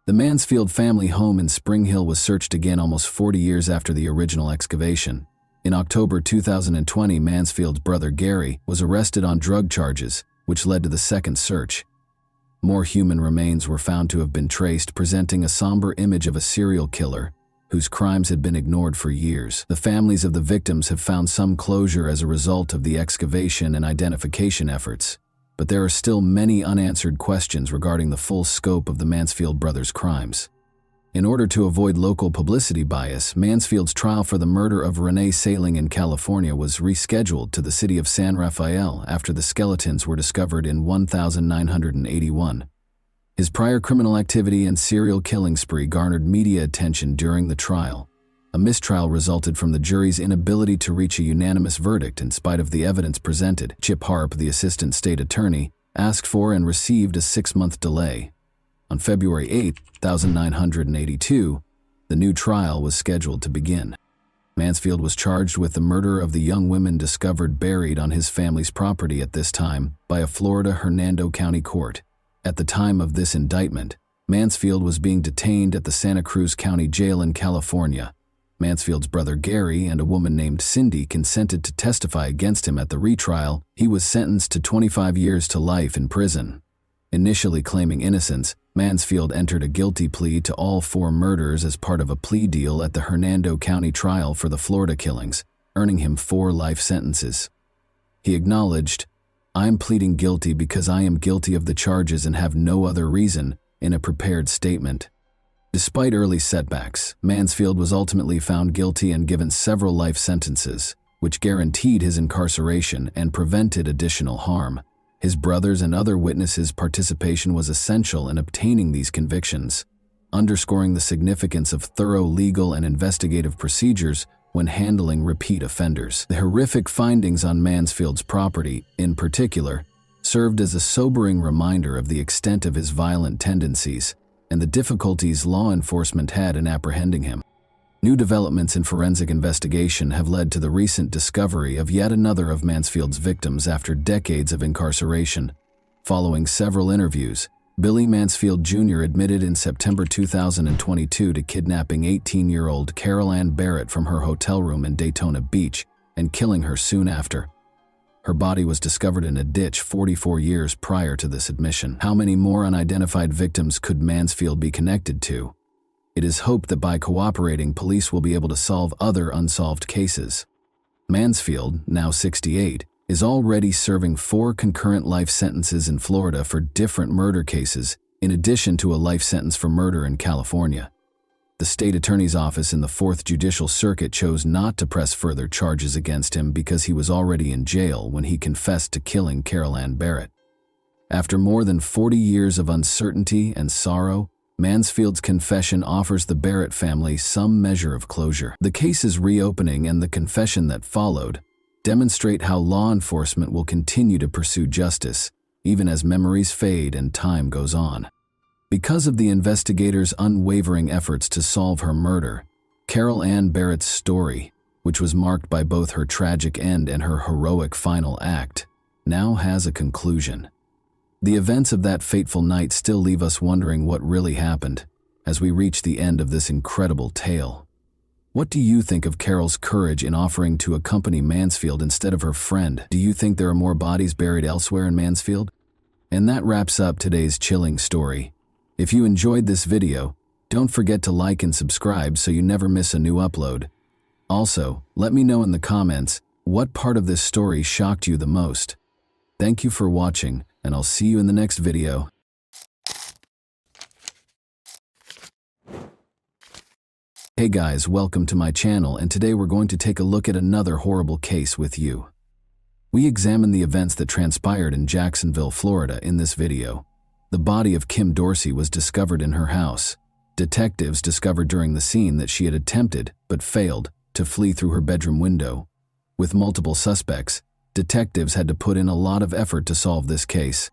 A: The Mansfield family home in Spring Hill was searched again almost 40 years after the original excavation. In October 2020, Mansfield's brother Gary was arrested on drug charges, which led to the second search. More human remains were found to have been traced, presenting a somber image of a serial killer whose crimes had been ignored for years. The families of the victims have found some closure as a result of the excavation and identification efforts, but there are still many unanswered questions regarding the full scope of the Mansfield brothers' crimes. In order to avoid local publicity bias, Mansfield's trial for the murder of Renee Saling in California was rescheduled to the city of San Rafael after the skeletons were discovered in 1981. His prior criminal activity and serial killing spree garnered media attention during the trial. A mistrial resulted from the jury's inability to reach a unanimous verdict in spite of the evidence presented. Chip Harp, the assistant state attorney, asked for and received a 6-month delay. On February 8, 1982, the new trial was scheduled to begin. Mansfield was charged with the murder of the young women discovered buried on his family's property at this time by a Florida Hernando County court. At the time of this indictment, Mansfield was being detained at the Santa Cruz County Jail in California. Mansfield's brother Gary and a woman named Cindy consented to testify against him at the retrial. He was sentenced to 25 years to life in prison. Initially claiming innocence, Mansfield entered a guilty plea to all 4 murders as part of a plea deal at the Hernando County trial for the Florida killings, earning him 4 life sentences. He acknowledged, "I am pleading guilty because I am guilty of the charges and have no other reason," in a prepared statement. Despite early setbacks, Mansfield was ultimately found guilty and given several life sentences, which guaranteed his incarceration and prevented additional harm. His brothers and other witnesses' participation was essential in obtaining these convictions, underscoring the significance of thorough legal and investigative procedures when handling repeat offenders. The horrific findings on Mansfield's property, in particular, served as a sobering reminder of the extent of his violent tendencies and the difficulties law enforcement had in apprehending him. New developments in forensic investigation have led to the recent discovery of yet another of Mansfield's victims after decades of incarceration. Following several interviews, Billy Mansfield Jr. admitted in September 2022 to kidnapping 18-year-old Carol Ann Barrett from her hotel room in Daytona Beach and killing her soon after. Her body was discovered in a ditch 44 years prior to this admission. How many more unidentified victims could Mansfield be connected to? It is hoped that by cooperating, police will be able to solve other unsolved cases. Mansfield, now 68, is already serving 4 concurrent life sentences in Florida for different murder cases, in addition to a life sentence for murder in California. The state attorney's office in the 4th Judicial Circuit chose not to press further charges against him because he was already in jail when he confessed to killing Carol Ann Barrett. After more than 40 years of uncertainty and sorrow, Mansfield's confession offers the Barrett family some measure of closure. The case's reopening and the confession that followed demonstrate how law enforcement will continue to pursue justice, even as memories fade and time goes on. Because of the investigators' unwavering efforts to solve her murder, Carol Ann Barrett's story, which was marked by both her tragic end and her heroic final act, now has a conclusion. The events of that fateful night still leave us wondering what really happened as we reach the end of this incredible tale. What do you think of Carol's courage in offering to accompany Mansfield instead of her friend? Do you think there are more bodies buried elsewhere in Mansfield? And that wraps up today's chilling story. If you enjoyed this video, don't forget to like and subscribe so you never miss a new upload. Also, let me know in the comments what part of this story shocked you the most. Thank you for watching, and I'll see you in the next video. Hey guys, welcome to my channel, and today we're going to take a look at another horrible case with you. We examine the events that transpired in Jacksonville, Florida in this video. The body of Kim Dorsey was discovered in her house. Detectives discovered during the scene that she had attempted, but failed, to flee through her bedroom window. With multiple suspects, detectives had to put in a lot of effort to solve this case.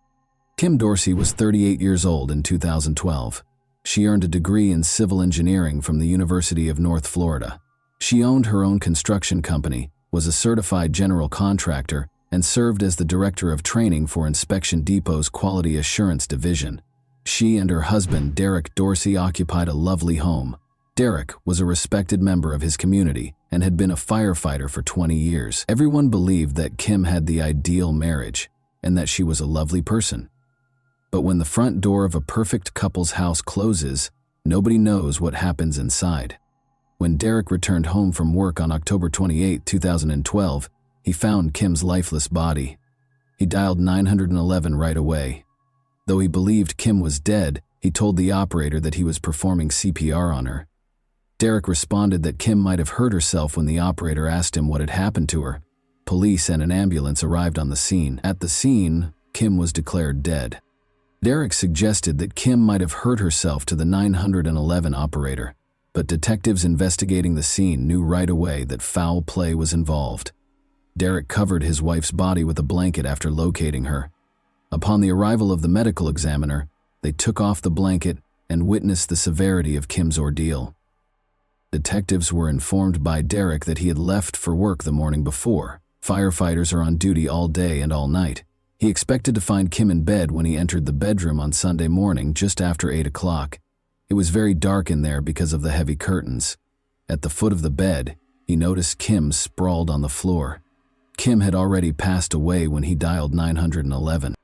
A: Kim Dorsey was 38 years old in 2012. She earned a degree in civil engineering from the University of North Florida. She owned her own construction company, was a certified general contractor, and served as the director of training for Inspection Depot's Quality Assurance Division. She and her husband, Derek Dorsey, occupied a lovely home. Derek was a respected member of his community and had been a firefighter for 20 years. Everyone believed that Kim had the ideal marriage and that she was a lovely person. But when the front door of a perfect couple's house closes, nobody knows what happens inside. When Derek returned home from work on October 28, 2012, he found Kim's lifeless body. He dialed 911 right away. Though he believed Kim was dead, he told the operator that he was performing CPR on her. Derek responded that Kim might have hurt herself when the operator asked him what had happened to her. Police and an ambulance arrived on the scene. At the scene, Kim was declared dead. Derek suggested that Kim might have hurt herself to the 911 operator, but detectives investigating the scene knew right away that foul play was involved. Derek covered his wife's body with a blanket after locating her. Upon the arrival of the medical examiner, they took off the blanket and witnessed the severity of Kim's ordeal. Detectives were informed by Derek that he had left for work the morning before. Firefighters are on duty all day and all night. He expected to find Kim in bed when he entered the bedroom on Sunday morning just after 8 o'clock. It was very dark in there because of the heavy curtains. At the foot of the bed, he noticed Kim sprawled on the floor. Kim had already passed away when he dialed 911.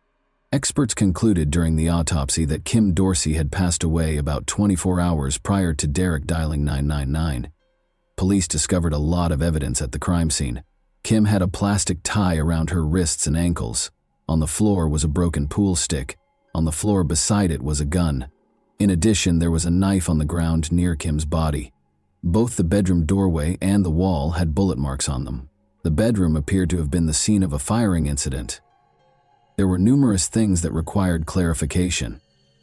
A: Experts concluded during the autopsy that Kim Dorsey had passed away about 24 hours prior to Derek dialing 999. Police discovered a lot of evidence at the crime scene. Kim had a plastic tie around her wrists and ankles. On the floor was a broken pool stick. On the floor beside it was a gun. In addition, there was a knife on the ground near Kim's body. Both the bedroom doorway and the wall had bullet marks on them. The bedroom appeared to have been the scene of a firing incident. There were numerous things that required clarification.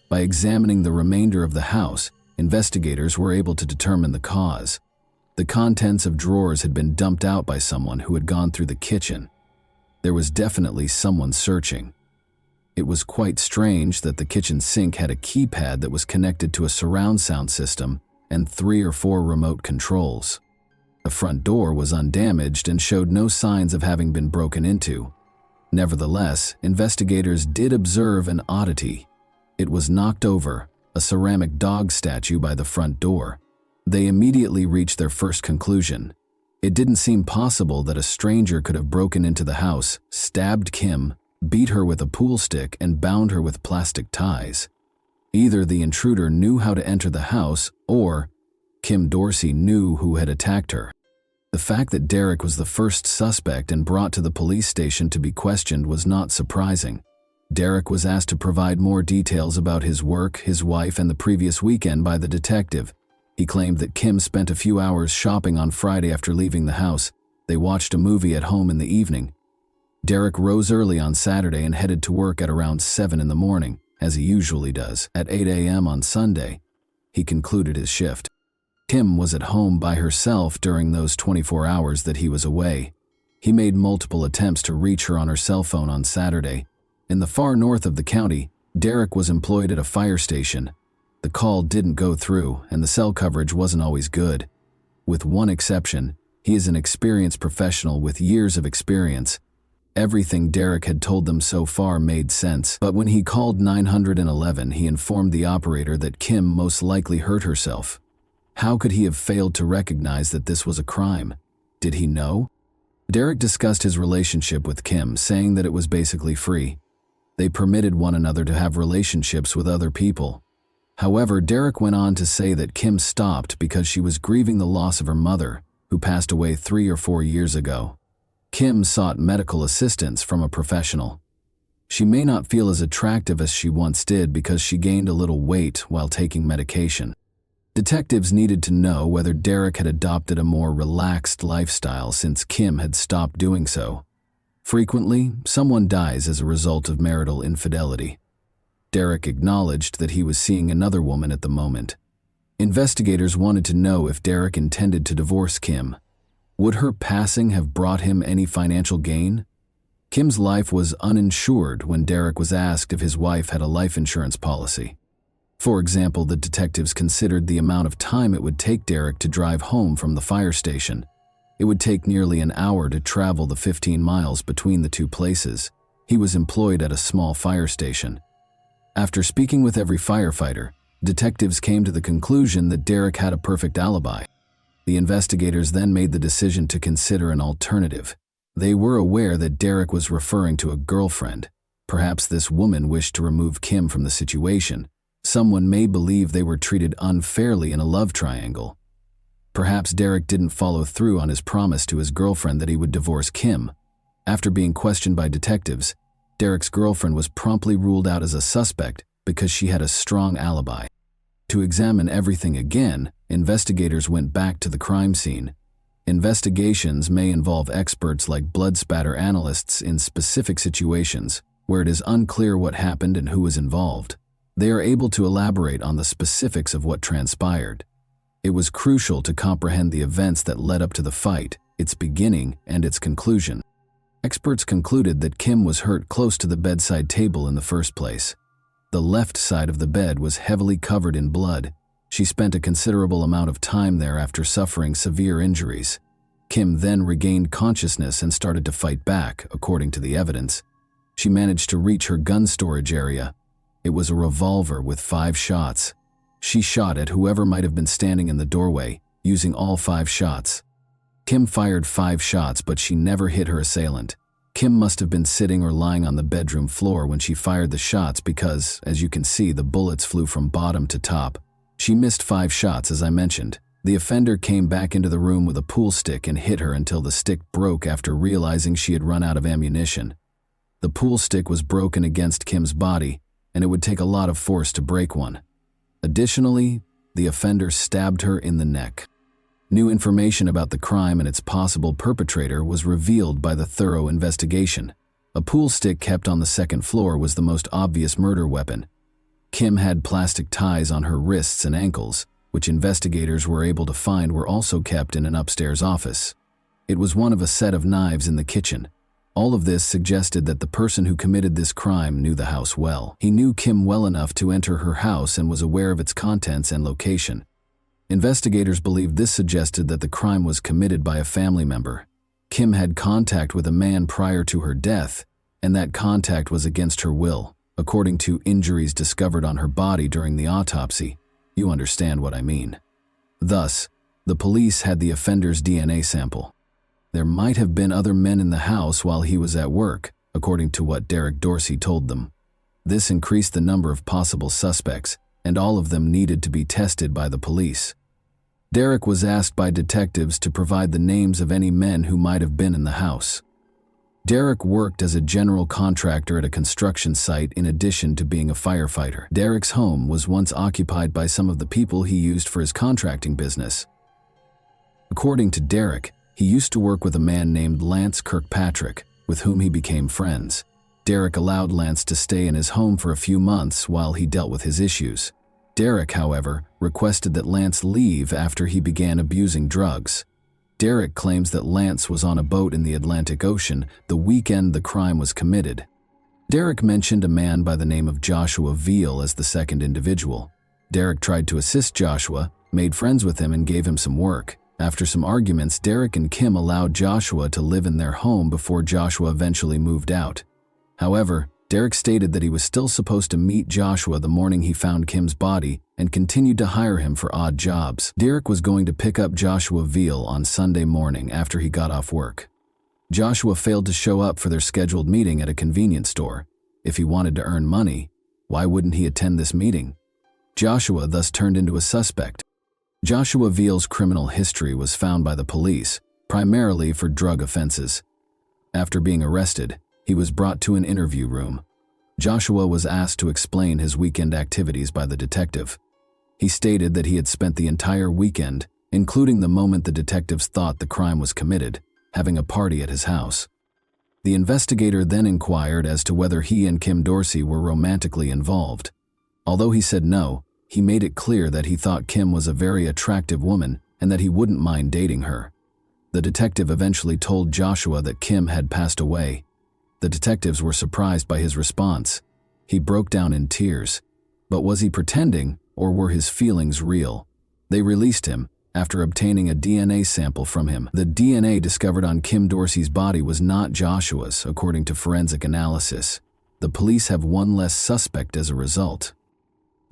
A: By examining the remainder of the house, investigators were able to determine the cause. The contents of drawers had been dumped out by someone who had gone through the kitchen. There was definitely someone searching. It was quite strange that the kitchen sink had a keypad that was connected to a surround sound system and 3 or 4 remote controls. The front door was undamaged and showed no signs of having been broken into. Nevertheless, investigators did observe an oddity. It was knocked over, a ceramic dog statue by the front door. They immediately reached their first conclusion. It didn't seem possible that a stranger could have broken into the house, stabbed Kim, beat her with a pool stick, and bound her with plastic ties. Either the intruder knew how to enter the house, or Kim Dorsey knew who had attacked her. The fact that Derek was the first suspect and brought to the police station to be questioned was not surprising. Derek was asked to provide more details about his work, his wife, and the previous weekend by the detective. He claimed that Kim spent a few hours shopping on Friday after leaving the house. They watched a movie at home in the evening. Derek rose early on Saturday and headed to work at around 7 in the morning, as he usually does. At 8 a.m. on Sunday, he concluded his shift. Kim was at home by herself during those 24 hours that he was away. He made multiple attempts to reach her on her cell phone on Saturday. In the far north of the county, Derek was employed at a fire station. The call didn't go through, and the cell coverage wasn't always good. With one exception, he is an experienced professional with years of experience. Everything Derek had told them so far made sense, but when he called 911, he informed the operator that Kim most likely hurt herself. How could he have failed to recognize that this was a crime? Did he know? Derek discussed his relationship with Kim, saying that it was basically free. They permitted one another to have relationships with other people. However, Derek went on to say that Kim stopped because she was grieving the loss of her mother, who passed away 3 or 4 years ago. Kim sought medical assistance from a professional. She may not feel as attractive as she once did because she gained a little weight while taking medication. Detectives needed to know whether Derek had adopted a more relaxed lifestyle since Kim had stopped doing so. Frequently, someone dies as a result of marital infidelity. Derek acknowledged that he was seeing another woman at the moment. Investigators wanted to know if Derek intended to divorce Kim. Would her passing have brought him any financial gain? Kim's life was uninsured when Derek was asked if his wife had a life insurance policy. For example, the detectives considered the amount of time it would take Derek to drive home from the fire station. It would take nearly an hour to travel the 15 miles between the two places. He was employed at a small fire station. After speaking with every firefighter, detectives came to the conclusion that Derek had a perfect alibi. The investigators then made the decision to consider an alternative. They were aware that Derek was referring to a girlfriend. Perhaps this woman wished to remove Kim from the situation. Someone may believe they were treated unfairly in a love triangle. Perhaps Derek didn't follow through on his promise to his girlfriend that he would divorce Kim. After being questioned by detectives, Derek's girlfriend was promptly ruled out as a suspect because she had a strong alibi. To examine everything again, investigators went back to the crime scene. Investigations may involve experts like blood spatter analysts in specific situations where it is unclear what happened and who was involved. They are able to elaborate on the specifics of what transpired. It was crucial to comprehend the events that led up to the fight, its beginning, and its conclusion. Experts concluded that Kim was hurt close to the bedside table in the first place. The left side of the bed was heavily covered in blood. She spent a considerable amount of time there after suffering severe injuries. Kim then regained consciousness and started to fight back, according to the evidence. She managed to reach her gun storage area. It was a revolver with 5 shots. She shot at whoever might have been standing in the doorway, using all 5 shots. Kim fired 5 shots, but she never hit her assailant. Kim must have been sitting or lying on the bedroom floor when she fired the shots because, as you can see, the bullets flew from bottom to top. She missed 5 shots, as I mentioned. The offender came back into the room with a pool stick and hit her until the stick broke after realizing she had run out of ammunition. The pool stick was broken against Kim's body, and it would take a lot of force to break one. Additionally, the offender stabbed her in the neck. New information about the crime and its possible perpetrator was revealed by the thorough investigation. A pool stick kept on the second floor was the most obvious murder weapon. Kim had plastic ties on her wrists and ankles, which investigators were able to find were also kept in an upstairs office. It was one of a set of knives in the kitchen. All of this suggested that the person who committed this crime knew the house well. He knew Kim well enough to enter her house and was aware of its contents and location. Investigators believed this suggested that the crime was committed by a family member. Kim had contact with a man prior to her death, and that contact was against her will. according to injuries discovered on her body during the autopsy. You understand what I mean. Thus, the police had the offender's DNA sample. There might have been other men in the house while he was at work, according to what Derek Dorsey told them. This increased the number of possible suspects, and all of them needed to be tested by the police. Derek was asked by detectives to provide the names of any men who might have been in the house. Derek worked as a general contractor at a construction site in addition to being a firefighter. Derek's home was once occupied by some of the people he used for his contracting business. According to Derek, he used to work with a man named Lance Kirkpatrick, with whom he became friends. Derek allowed Lance to stay in his home for a few months while he dealt with his issues. Derek, however, requested that Lance leave after he began abusing drugs. Derek claims that Lance was on a boat in the Atlantic Ocean the weekend the crime was committed. Derek mentioned a man by the name of Joshua Veal as the second individual. Derek tried to assist Joshua, made friends with him, and gave him some work. After some arguments, Derek and Kim allowed Joshua to live in their home before Joshua eventually moved out. However, Derek stated that he was still supposed to meet Joshua the morning he found Kim's body and continued to hire him for odd jobs. Derek was going to pick up Joshua Veal on Sunday morning after he got off work. Joshua failed to show up for their scheduled meeting at a convenience store. If he wanted to earn money, why wouldn't he attend this meeting? Joshua thus turned into a suspect. Joshua Veal's criminal history was found by the police, primarily for drug offenses. After being arrested, he was brought to an interview room. Joshua was asked to explain his weekend activities by the detective. He stated that he had spent the entire weekend, including the moment the detectives thought the crime was committed, having a party at his house. The investigator then inquired as to whether he and Kim Dorsey were romantically involved. Although he said no, he made it clear that he thought Kim was a very attractive woman and that he wouldn't mind dating her. The detective eventually told Joshua that Kim had passed away. The detectives were surprised by his response. He broke down in tears. But was he pretending, or were his feelings real? They released him, after obtaining a DNA sample from him. The DNA discovered on Kim Dorsey's body was not Joshua's, according to forensic analysis. The police have one less suspect as a result.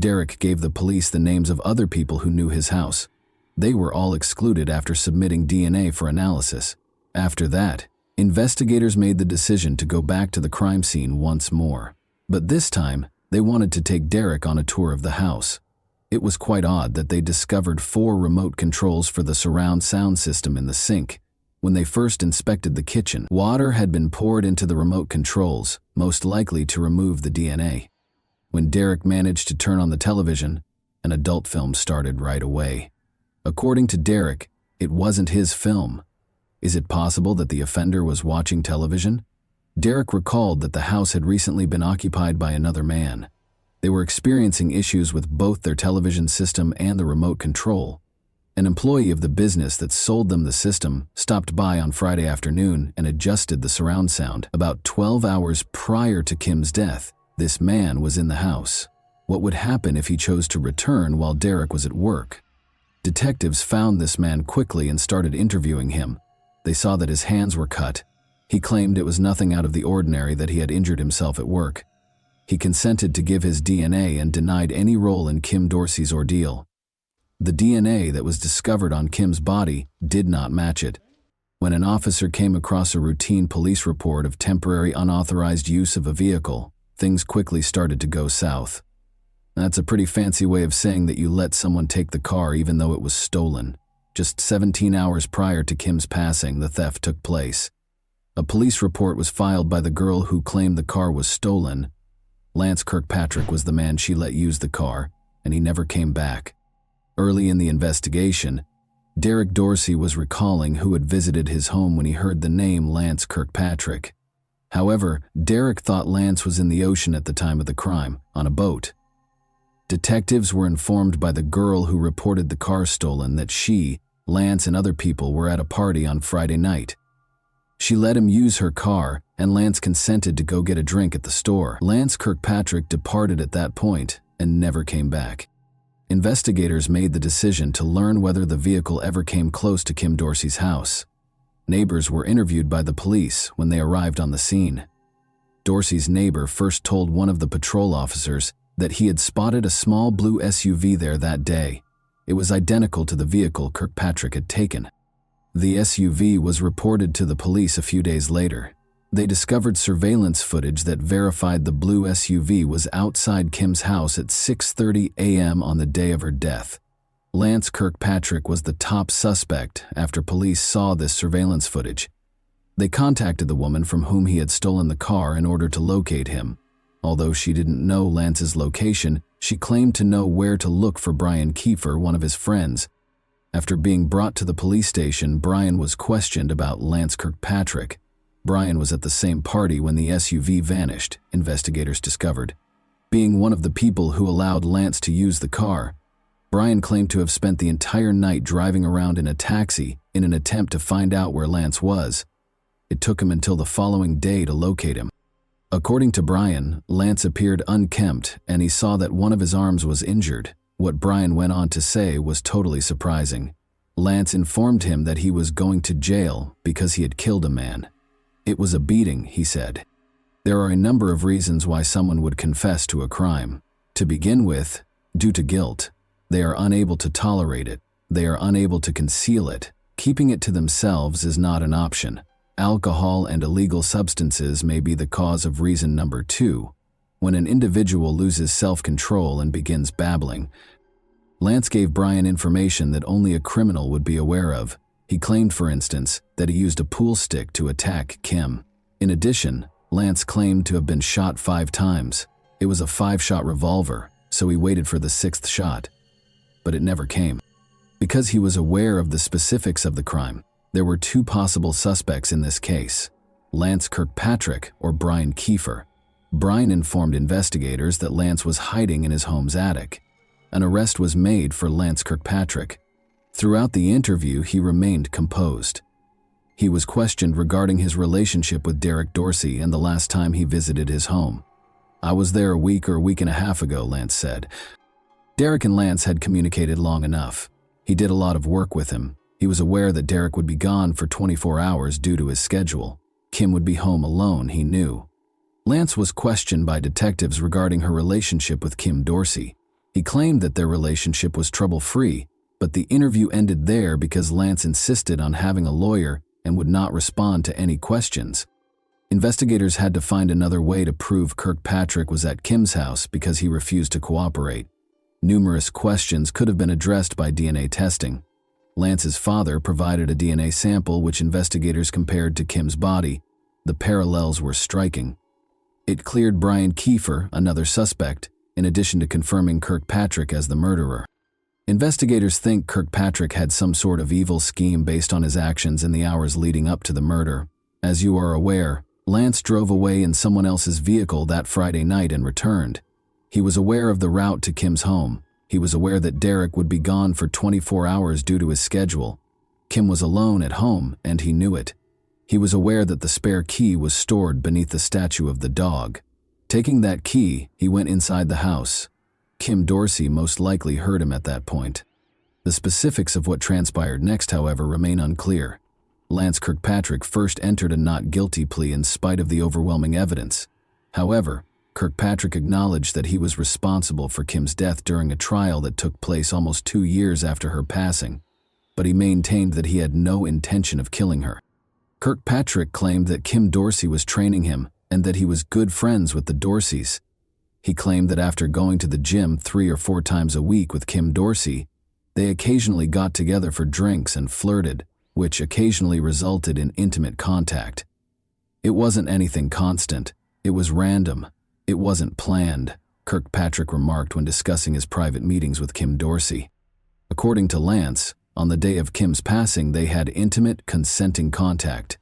A: Derek gave the police the names of other people who knew his house. They were all excluded after submitting DNA for analysis. After that, investigators made the decision to go back to the crime scene once more. But this time, they wanted to take Derek on a tour of the house. It was quite odd that they discovered 4 remote controls for the surround sound system in the sink. When they first inspected the kitchen, water had been poured into the remote controls, most likely to remove the DNA. When Derek managed to turn on the television, an adult film started right away. According to Derek, it wasn't his film. Is it possible that the offender was watching television? Derek recalled that the house had recently been occupied by another man. They were experiencing issues with both their television system and the remote control. An employee of the business that sold them the system stopped by on Friday afternoon and adjusted the surround sound. About 12 hours prior to Kim's death, this man was in the house. What would happen if he chose to return while Derek was at work? Detectives found this man quickly and started interviewing him. They saw that his hands were cut. He claimed it was nothing out of the ordinary that he had injured himself at work. He consented to give his DNA and denied any role in Kim Dorsey's ordeal. The DNA that was discovered on Kim's body did not match it. When an officer came across a routine police report of temporary unauthorized use of a vehicle, things quickly started to go south. That's a pretty fancy way of saying that you let someone take the car even though it was stolen. Just 17 hours prior to Kim's passing, the theft took place. A police report was filed by the girl who claimed the car was stolen. Lance Kirkpatrick was the man she let use the car, and he never came back. Early in the investigation, Derek Dorsey was recalling who had visited his home when he heard the name Lance Kirkpatrick. However, Derek thought Lance was in the ocean at the time of the crime, on a boat. Detectives were informed by the girl who reported the car stolen that she, Lance, and other people were at a party on Friday night. She let him use her car, and Lance consented to go get a drink at the store. Lance Kirkpatrick departed at that point and never came back. Investigators made the decision to learn whether the vehicle ever came close to Kim Dorsey's house. Neighbors were interviewed by the police when they arrived on the scene. Dorsey's neighbor first told one of the patrol officers that he had spotted a small blue SUV there that day. It was identical to the vehicle Kirkpatrick had taken. The SUV was reported to the police a few days later. They discovered surveillance footage that verified the blue SUV was outside Kim's house at 6:30 a.m. on the day of her death. Lance Kirkpatrick was the top suspect after police saw this surveillance footage. They contacted the woman from whom he had stolen the car in order to locate him. Although she didn't know Lance's location, she claimed to know where to look for Brian Kiefer, one of his friends. After being brought to the police station, Brian was questioned about Lance Kirkpatrick. Brian was at the same party when the SUV vanished, investigators discovered. Being one of the people who allowed Lance to use the car, Brian claimed to have spent the entire night driving around in a taxi in an attempt to find out where Lance was. It took him until the following day to locate him. According to Brian, Lance appeared unkempt and he saw that one of his arms was injured. What Brian went on to say was totally surprising. Lance informed him that he was going to jail because he had killed a man. It was a beating, he said. There are a number of reasons why someone would confess to a crime. To begin with, due to guilt. They are unable to tolerate it. They are unable to conceal it. Keeping it to themselves is not an option. Alcohol and illegal substances may be the cause of reason number 2. When an individual loses self-control and begins babbling. Lance gave Brian information that only a criminal would be aware of. He claimed, for instance, that he used a pool stick to attack Kim. In addition, Lance claimed to have been shot 5 times. It was a 5-shot revolver, so he waited for the 6th shot. But it never came. Because he was aware of the specifics of the crime, there were 2 possible suspects in this case, Lance Kirkpatrick or Brian Kiefer. Brian informed investigators that Lance was hiding in his home's attic. An arrest was made for Lance Kirkpatrick. Throughout the interview, he remained composed. He was questioned regarding his relationship with Derek Dorsey and the last time he visited his home. "I was there a week or a week and a half ago," Lance said. Derek and Lance had communicated long enough. He did a lot of work with him. He was aware that Derek would be gone for 24 hours due to his schedule. Kim would be home alone, he knew. Lance was questioned by detectives regarding her relationship with Kim Dorsey. He claimed that their relationship was trouble-free, but the interview ended there because Lance insisted on having a lawyer and would not respond to any questions. Investigators had to find another way to prove Kirkpatrick was at Kim's house because he refused to cooperate. Numerous questions could have been addressed by DNA testing. Lance's father provided a DNA sample which investigators compared to Kim's body. The parallels were striking. It cleared Brian Kiefer, another suspect, in addition to confirming Kirkpatrick as the murderer. Investigators think Kirkpatrick had some sort of evil scheme based on his actions in the hours leading up to the murder. As you are aware, Lance drove away in someone else's vehicle that Friday night and returned. He was aware of the route to Kim's home. He was aware that Derek would be gone for 24 hours due to his schedule. Kim was alone at home, and he knew it. He was aware that the spare key was stored beneath the statue of the dog. Taking that key, he went inside the house. Kim Dorsey most likely heard him at that point. The specifics of what transpired next, however, remain unclear. Lance Kirkpatrick first entered a not guilty plea in spite of the overwhelming evidence. However, Kirkpatrick acknowledged that he was responsible for Kim's death during a trial that took place almost 2 years after her passing, but he maintained that he had no intention of killing her. Kirkpatrick claimed that Kim Dorsey was training him and that he was good friends with the Dorseys. He claimed that after going to the gym 3 or 4 times a week with Kim Dorsey, they occasionally got together for drinks and flirted, which occasionally resulted in intimate contact. It wasn't anything constant. It was random. It wasn't planned, Kirkpatrick remarked when discussing his private meetings with Kim Dorsey. According to Lance, on the day of Kim's passing, they had intimate, consenting contact.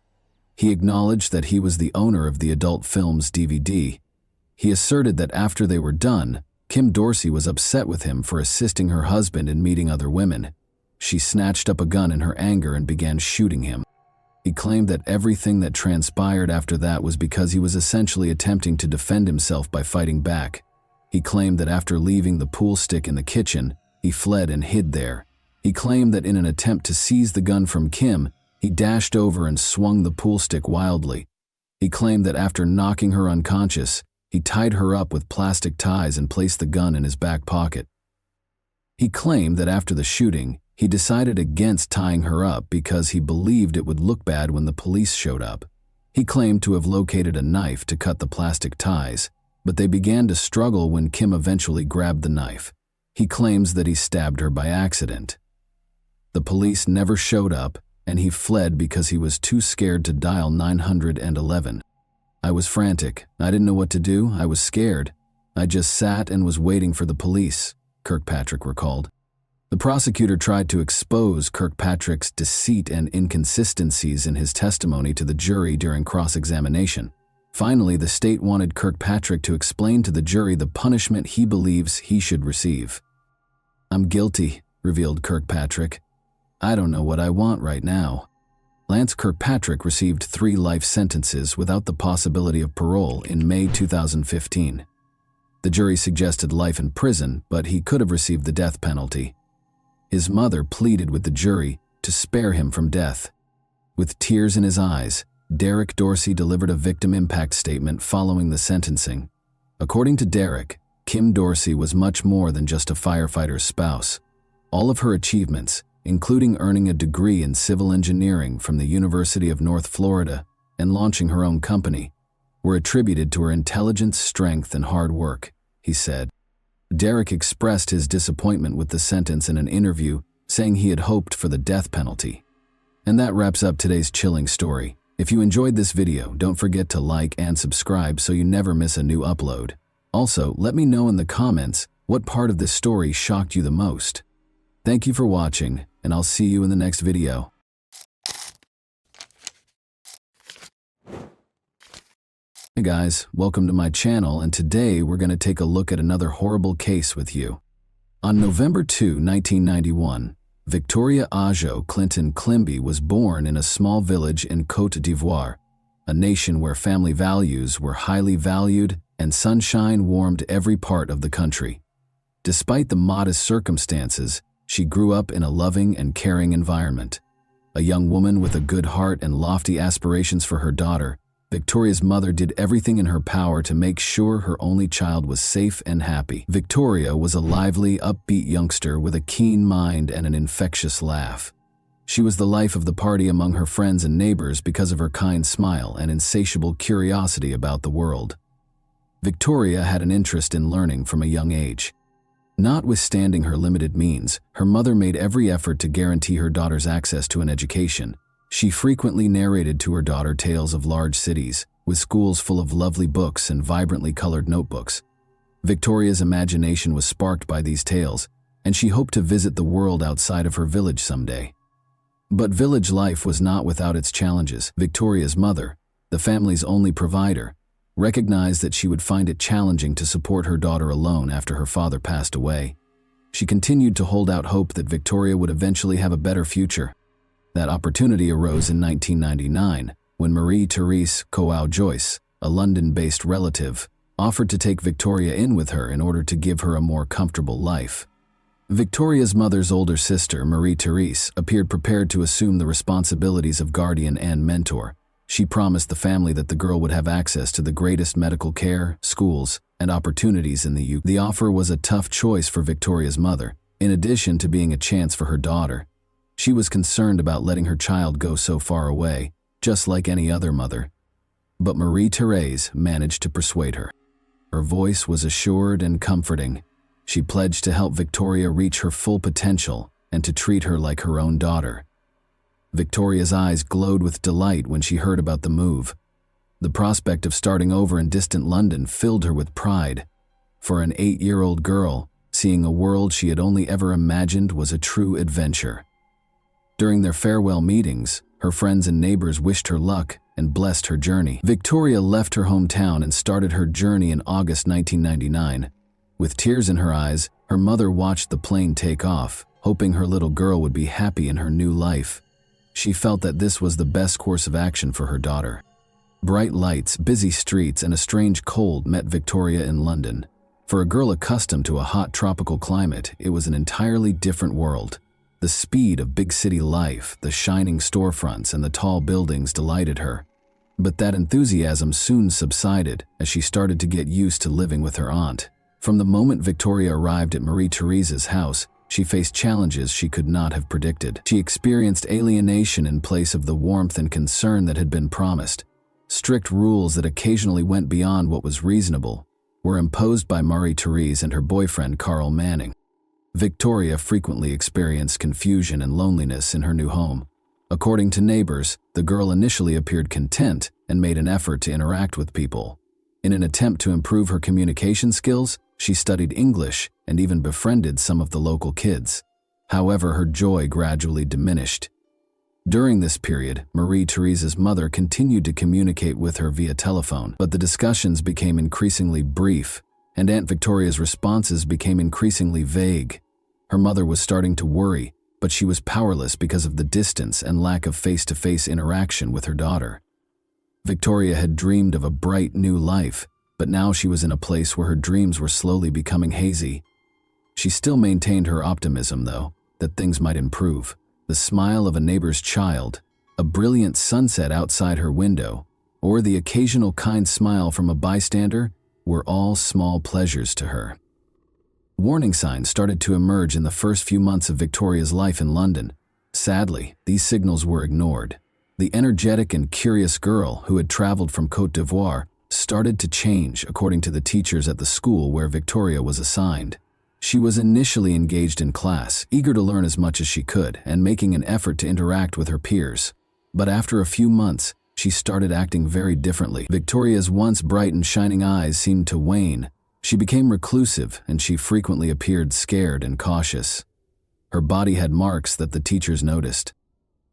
A: He acknowledged that he was the owner of the adult film's DVD. He asserted that after they were done, Kim Dorsey was upset with him for assisting her husband in meeting other women. She snatched up a gun in her anger and began shooting him. He claimed that everything that transpired after that was because he was essentially attempting to defend himself by fighting back. He claimed that after leaving the pool stick in the kitchen, he fled and hid there. He claimed that in an attempt to seize the gun from Kim, he dashed over and swung the pool stick wildly. He claimed that after knocking her unconscious, he tied her up with plastic ties and placed the gun in his back pocket. He claimed that after the shooting, he decided against tying her up because he believed it would look bad when the police showed up. He claimed to have located a knife to cut the plastic ties, but they began to struggle when Kim eventually grabbed the knife. He claims that he stabbed her by accident. The police never showed up, and he fled because he was too scared to dial 911. "I was frantic. I didn't know what to do. I was scared. I just sat and was waiting for the police," Kirkpatrick recalled. The prosecutor tried to expose Kirkpatrick's deceit and inconsistencies in his testimony to the jury during cross-examination. Finally, the state wanted Kirkpatrick to explain to the jury the punishment he believes he should receive. "I'm guilty," revealed Kirkpatrick. "I don't know what I want right now." Lance Kirkpatrick received 3 life sentences without the possibility of parole in May 2015. The jury suggested life in prison, but he could have received the death penalty. His mother pleaded with the jury to spare him from death. With tears in his eyes, Derek Dorsey delivered a victim impact statement following the sentencing. According to Derek, Kim Dorsey was much more than just a firefighter's spouse. All of her achievements, including earning a degree in civil engineering from the University of North Florida and launching her own company, were attributed to her intelligence, strength, and hard work, he said. Derek expressed his disappointment with the sentence in an interview, saying he had hoped for the death penalty. And that wraps up today's chilling story. If you enjoyed this video, don't forget to like and subscribe so you never miss a new upload. Also, let me know in the comments what part of this story shocked you the most. Thank you for watching, and I'll see you in the next video. Hey guys, welcome to my channel, and today we're going to take a look at another horrible case with you. On November 2, 1991, Victoria Ajo Clinton Climby was born in a small village in Côte d'Ivoire, a nation where family values were highly valued and sunshine warmed every part of the country. Despite the modest circumstances, she grew up in a loving and caring environment. A young woman with a good heart and lofty aspirations for her daughter, Victoria's mother did everything in her power to make sure her only child was safe and happy. Victoria was a lively, upbeat youngster with a keen mind and an infectious laugh. She was the life of the party among her friends and neighbors because of her kind smile and insatiable curiosity about the world. Victoria had an interest in learning from a young age. Notwithstanding her limited means, her mother made every effort to guarantee her daughter's access to an education. She frequently narrated to her daughter tales of large cities, with schools full of lovely books and vibrantly colored notebooks. Victoria's imagination was sparked by these tales, and she hoped to visit the world outside of her village someday. But village life was not without its challenges. Victoria's mother, the family's only provider, recognized that she would find it challenging to support her daughter alone after her father passed away. She continued to hold out hope that Victoria would eventually have a better future. That opportunity arose in 1999 when Marie-Therese Coau-Joyce, a London-based relative, offered to take Victoria in with her in order to give her a more comfortable life. Victoria's mother's older sister, Marie-Therese, appeared prepared to assume the responsibilities of guardian and mentor. She promised the family that the girl would have access to the greatest medical care, schools, and opportunities in the UK. The offer was a tough choice for Victoria's mother, in addition to being a chance for her daughter. She was concerned about letting her child go so far away, just like any other mother. But Marie-Therese managed to persuade her. Her voice was assured and comforting. She pledged to help Victoria reach her full potential and to treat her like her own daughter. Victoria's eyes glowed with delight when she heard about the move. The prospect of starting over in distant London filled her with pride. For an 8-year-old girl, seeing a world she had only ever imagined was a true adventure. During their farewell meetings, her friends and neighbors wished her luck and blessed her journey. Victoria left her hometown and started her journey in August 1999. With tears in her eyes, her mother watched the plane take off, hoping her little girl would be happy in her new life. She felt that this was the best course of action for her daughter. Bright lights, busy streets, and a strange cold met Victoria in London. For a girl accustomed to a hot tropical climate, it was an entirely different world. The speed of big city life, the shining storefronts, and the tall buildings delighted her. But that enthusiasm soon subsided as she started to get used to living with her aunt. From the moment Victoria arrived at Marie Therese's house, she faced challenges she could not have predicted. She experienced alienation in place of the warmth and concern that had been promised. Strict rules that occasionally went beyond what was reasonable were imposed by Marie Therese and her boyfriend Carl Manning. Victoria frequently experienced confusion and loneliness in her new home. According to neighbors, the girl initially appeared content and made an effort to interact with people. In an attempt to improve her communication skills, she studied English and even befriended some of the local kids. However, her joy gradually diminished. During this period, Marie Therese's mother continued to communicate with her via telephone, but the discussions became increasingly brief, and Aunt Victoria's responses became increasingly vague. Her mother was starting to worry, but she was powerless because of the distance and lack of face-to-face interaction with her daughter. Victoria had dreamed of a bright new life, but now she was in a place where her dreams were slowly becoming hazy. She still maintained her optimism, though, that things might improve. The smile of a neighbor's child, a brilliant sunset outside her window, or the occasional kind smile from a bystander were all small pleasures to her. Warning signs started to emerge in the first few months of Victoria's life in London. Sadly, these signals were ignored. The energetic and curious girl who had traveled from Côte d'Ivoire started to change, according to the teachers at the school where Victoria was assigned. She was initially engaged in class, eager to learn as much as she could and making an effort to interact with her peers. But after a few months, she started acting very differently. Victoria's once bright and shining eyes seemed to wane. She became reclusive and she frequently appeared scared and cautious. Her body had marks that the teachers noticed.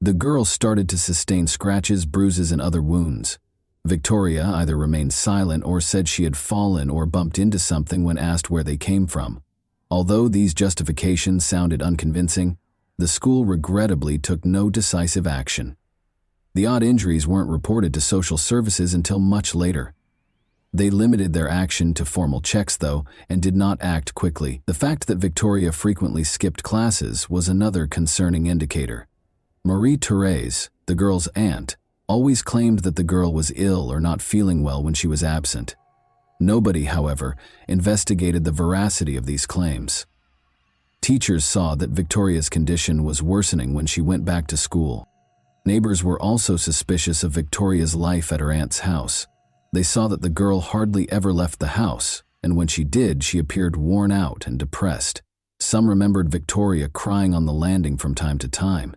A: The girl started to sustain scratches, bruises, and other wounds. Victoria either remained silent or said she had fallen or bumped into something when asked where they came from. Although these justifications sounded unconvincing, the school regrettably took no decisive action. The odd injuries weren't reported to social services until much later. They limited their action to formal checks, though, and did not act quickly. The fact that Victoria frequently skipped classes was another concerning indicator. Marie Therese, the girl's aunt, always claimed that the girl was ill or not feeling well when she was absent. Nobody, however, investigated the veracity of these claims. Teachers saw that Victoria's condition was worsening when she went back to school. Neighbors were also suspicious of Victoria's life at her aunt's house. They saw that the girl hardly ever left the house, and when she did, she appeared worn out and depressed. Some remembered Victoria crying on the landing from time to time.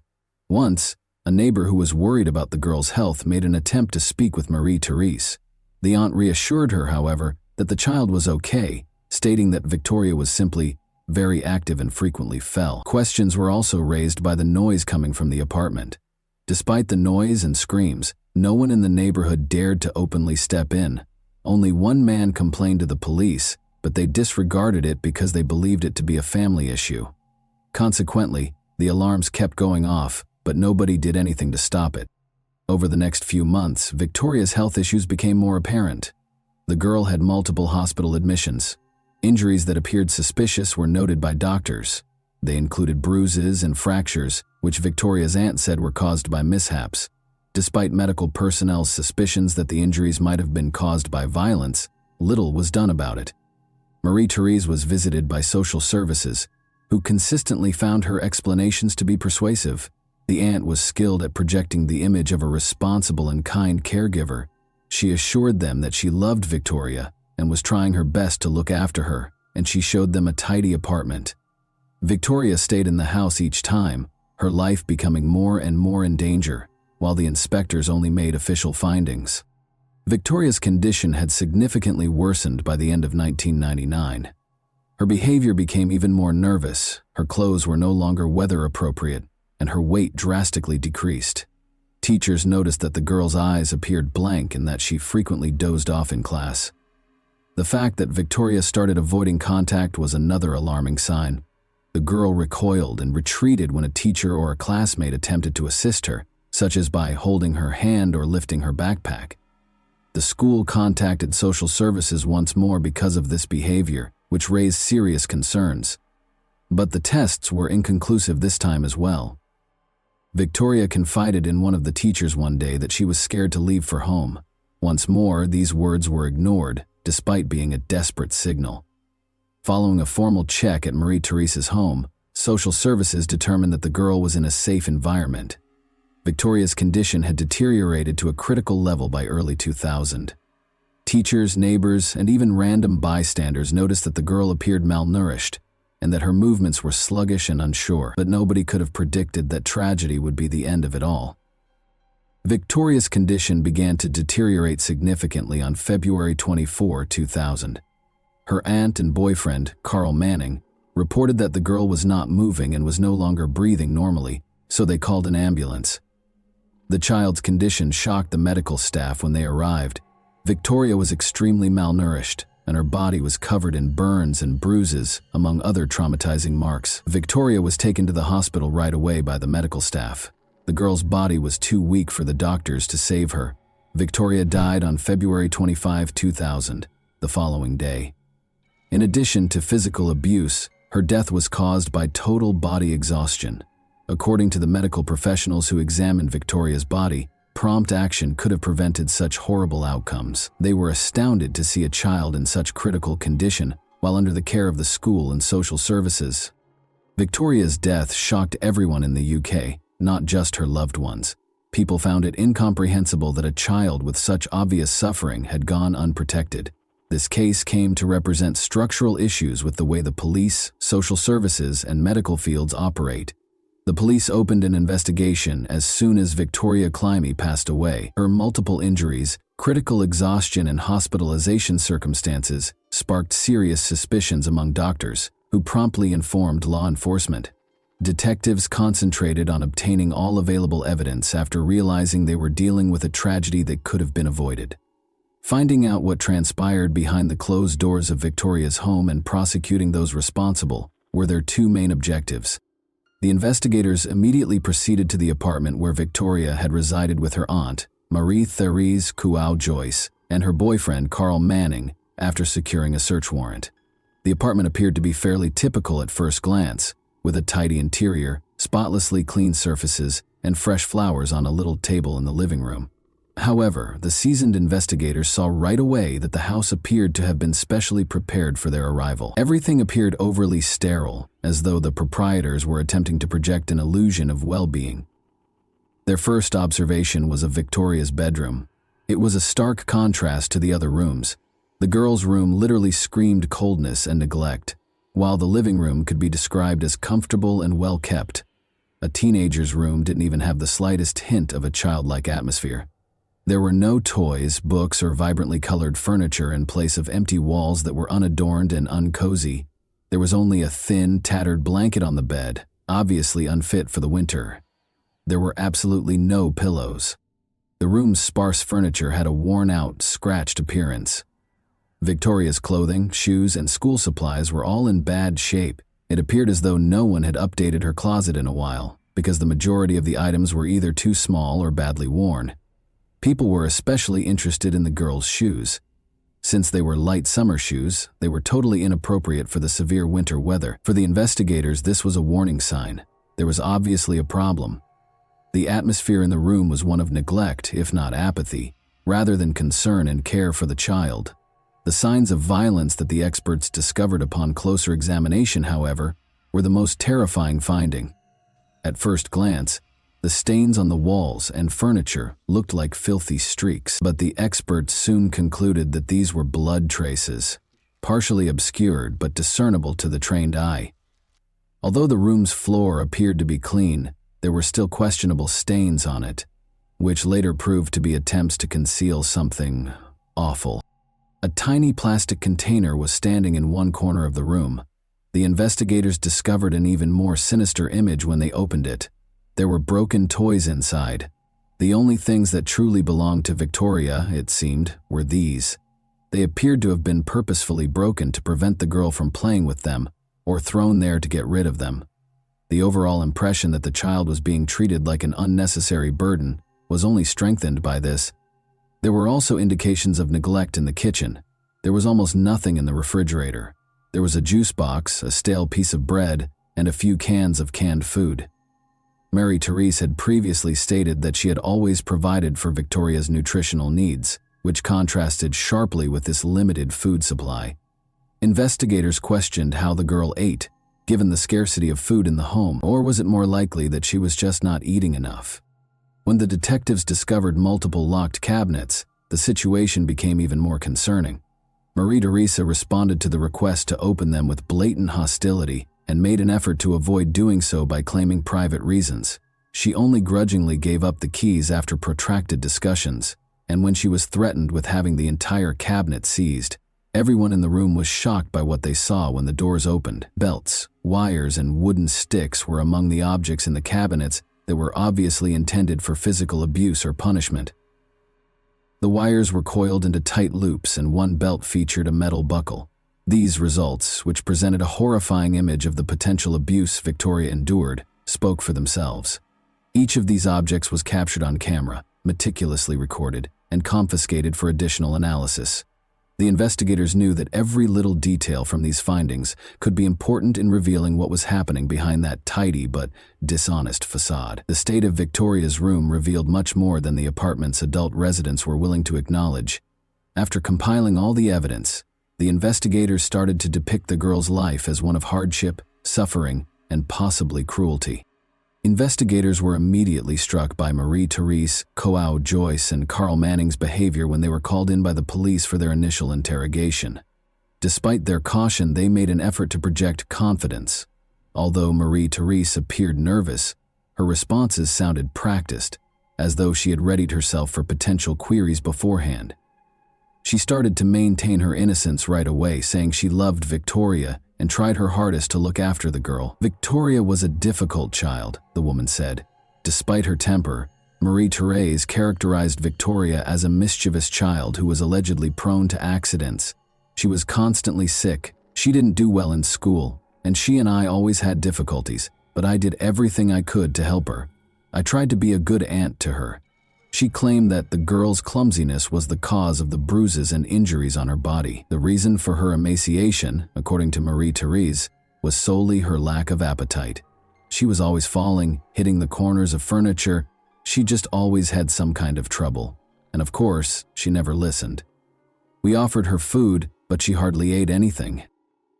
A: Once, a neighbor who was worried about the girl's health made an attempt to speak with Marie Therese. The aunt reassured her, however, that the child was okay, stating that Victoria was simply very active and frequently fell. Questions were also raised by the noise coming from the apartment. Despite the noise and screams, no one in the neighborhood dared to openly step in. Only one man complained to the police, but they disregarded it because they believed it to be a family issue. Consequently, the alarms kept going off, but nobody did anything to stop it. Over the next few months, Victoria's health issues became more apparent. The girl had multiple hospital admissions. Injuries that appeared suspicious were noted by doctors. They included bruises and fractures, which Victoria's aunt said were caused by mishaps. Despite medical personnel's suspicions that the injuries might have been caused by violence, little was done about it. Marie Therese was visited by social services, who consistently found her explanations to be persuasive. The aunt was skilled at projecting the image of a responsible and kind caregiver. She assured them that she loved Victoria and was trying her best to look after her, and she showed them a tidy apartment. Victoria stayed in the house each time, her life becoming more and more in danger, while the inspectors only made official findings. Victoria's condition had significantly worsened by the end of 1999. Her behavior became even more nervous, her clothes were no longer weather appropriate, and her weight drastically decreased. Teachers noticed that the girl's eyes appeared blank and that she frequently dozed off in class. The fact that Victoria started avoiding contact was another alarming sign. The girl recoiled and retreated when a teacher or a classmate attempted to assist her, such as by holding her hand or lifting her backpack. The school contacted social services once more because of this behavior, which raised serious concerns. But the tests were inconclusive this time as well. Victoria confided in one of the teachers one day that she was scared to leave for home. Once more, these words were ignored, despite being a desperate signal. Following a formal check at Marie Therese's home, social services determined that the girl was in a safe environment. Victoria's condition had deteriorated to a critical level by early 2000. Teachers, neighbors, and even random bystanders noticed that the girl appeared malnourished and that her movements were sluggish and unsure, but nobody could have predicted that tragedy would be the end of it all. Victoria's condition began to deteriorate significantly on February 24, 2000. Her aunt and boyfriend, Carl Manning, reported that the girl was not moving and was no longer breathing normally, so they called an ambulance. The child's condition shocked the medical staff when they arrived. Victoria was extremely malnourished, and her body was covered in burns and bruises, among other traumatizing marks. Victoria was taken to the hospital right away by the medical staff. The girl's body was too weak for the doctors to save her. Victoria died on February 25, 2000, the following day. In addition to physical abuse, her death was caused by total body exhaustion. According to the medical professionals who examined Victoria's body, prompt action could have prevented such horrible outcomes. They were astounded to see a child in such critical condition while under the care of the school and social services. Victoria's death shocked everyone in the UK, not just her loved ones. People found it incomprehensible that a child with such obvious suffering had gone unprotected. This case came to represent structural issues with the way the police, social services, and medical fields operate. The police opened an investigation as soon as Victoria Climie passed away. Her multiple injuries, critical exhaustion, and hospitalization circumstances sparked serious suspicions among doctors, who promptly informed law enforcement. Detectives concentrated on obtaining all available evidence after realizing they were dealing with a tragedy that could have been avoided. Finding out what transpired behind the closed doors of Victoria's home and prosecuting those responsible were their two main objectives. The investigators immediately proceeded to the apartment where Victoria had resided with her aunt, Marie Therese Joyce, and her boyfriend, Carl Manning, after securing a search warrant. The apartment appeared to be fairly typical at first glance, with a tidy interior, spotlessly clean surfaces, and fresh flowers on a little table in the living room. However, the seasoned investigators saw right away that the house appeared to have been specially prepared for their arrival. Everything appeared overly sterile, as though the proprietors were attempting to project an illusion of well-being. Their first observation was of Victoria's bedroom. It was a stark contrast to the other rooms. The girl's room literally screamed coldness and neglect, while the living room could be described as comfortable and well-kept. A teenager's room didn't even have the slightest hint of a childlike atmosphere. There were no toys, books, or vibrantly colored furniture in place of empty walls that were unadorned and uncozy. There was only a thin, tattered blanket on the bed, obviously unfit for the winter. There were absolutely no pillows. The room's sparse furniture had a worn-out, scratched appearance. Victoria's clothing, shoes, and school supplies were all in bad shape. It appeared as though no one had updated her closet in a while, because the majority of the items were either too small or badly worn. People were especially interested in the girl's shoes. Since they were light summer shoes, they were totally inappropriate for the severe winter weather. For the investigators, this was a warning sign. There was obviously a problem. The atmosphere in the room was one of neglect, if not apathy, rather than concern and care for the child. The signs of violence that the experts discovered upon closer examination, however, were the most terrifying finding. At first glance, the stains on the walls and furniture looked like filthy streaks, but the experts soon concluded that these were blood traces, partially obscured but discernible to the trained eye. Although the room's floor appeared to be clean, there were still questionable stains on it, which later proved to be attempts to conceal something awful. A tiny plastic container was standing in one corner of the room. The investigators discovered an even more sinister image when they opened it. There were broken toys inside. The only things that truly belonged to Victoria, it seemed, were these. They appeared to have been purposefully broken to prevent the girl from playing with them, or thrown there to get rid of them. The overall impression that the child was being treated like an unnecessary burden was only strengthened by this. There were also indications of neglect in the kitchen. There was almost nothing in the refrigerator. There was a juice box, a stale piece of bread, and a few cans of canned food. Marie-Therese had previously stated that she had always provided for Victoria's nutritional needs, which contrasted sharply with this limited food supply. Investigators questioned how the girl ate, given the scarcity of food in the home, or was it more likely that she was just not eating enough? When the detectives discovered multiple locked cabinets, the situation became even more concerning. Marie-Therese responded to the request to open them with blatant hostility and made an effort to avoid doing so by claiming private reasons. She only grudgingly gave up the keys after protracted discussions, and when she was threatened with having the entire cabinet seized. Everyone in the room was shocked by what they saw when the doors opened. Belts, wires, and wooden sticks were among the objects in the cabinets that were obviously intended for physical abuse or punishment. The wires were coiled into tight loops, and one belt featured a metal buckle. These results, which presented a horrifying image of the potential abuse Victoria endured, spoke for themselves. Each of these objects was captured on camera, meticulously recorded, and confiscated for additional analysis. The investigators knew that every little detail from these findings could be important in revealing what was happening behind that tidy but dishonest facade. The state of Victoria's room revealed much more than the apartment's adult residents were willing to acknowledge. After compiling all the evidence, the investigators started to depict the girl's life as one of hardship, suffering, and possibly cruelty. Investigators were immediately struck by Marie-Therese, Joao Joyce, and Carl Manning's behavior when they were called in by the police for their initial interrogation. Despite their caution, they made an effort to project confidence. Although Marie-Therese appeared nervous, her responses sounded practiced, as though she had readied herself for potential queries beforehand. She started to maintain her innocence right away, saying she loved Victoria and tried her hardest to look after the girl. Victoria was a difficult child, the woman said. Despite her temper, Marie-Therese characterized Victoria as a mischievous child who was allegedly prone to accidents. She was constantly sick, she didn't do well in school, and she and I always had difficulties, but I did everything I could to help her. I tried to be a good aunt to her. She claimed that the girl's clumsiness was the cause of the bruises and injuries on her body. The reason for her emaciation, according to Marie-Therese, was solely her lack of appetite. She was always falling, hitting the corners of furniture. She just always had some kind of trouble. And of course, she never listened. We offered her food, but she hardly ate anything.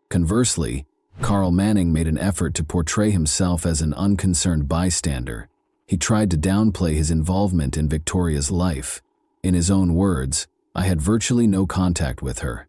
A: Conversely, Carl Manning made an effort to portray himself as an unconcerned bystander. He tried to downplay his involvement in Victoria's life. In his own words, "I had virtually no contact with her."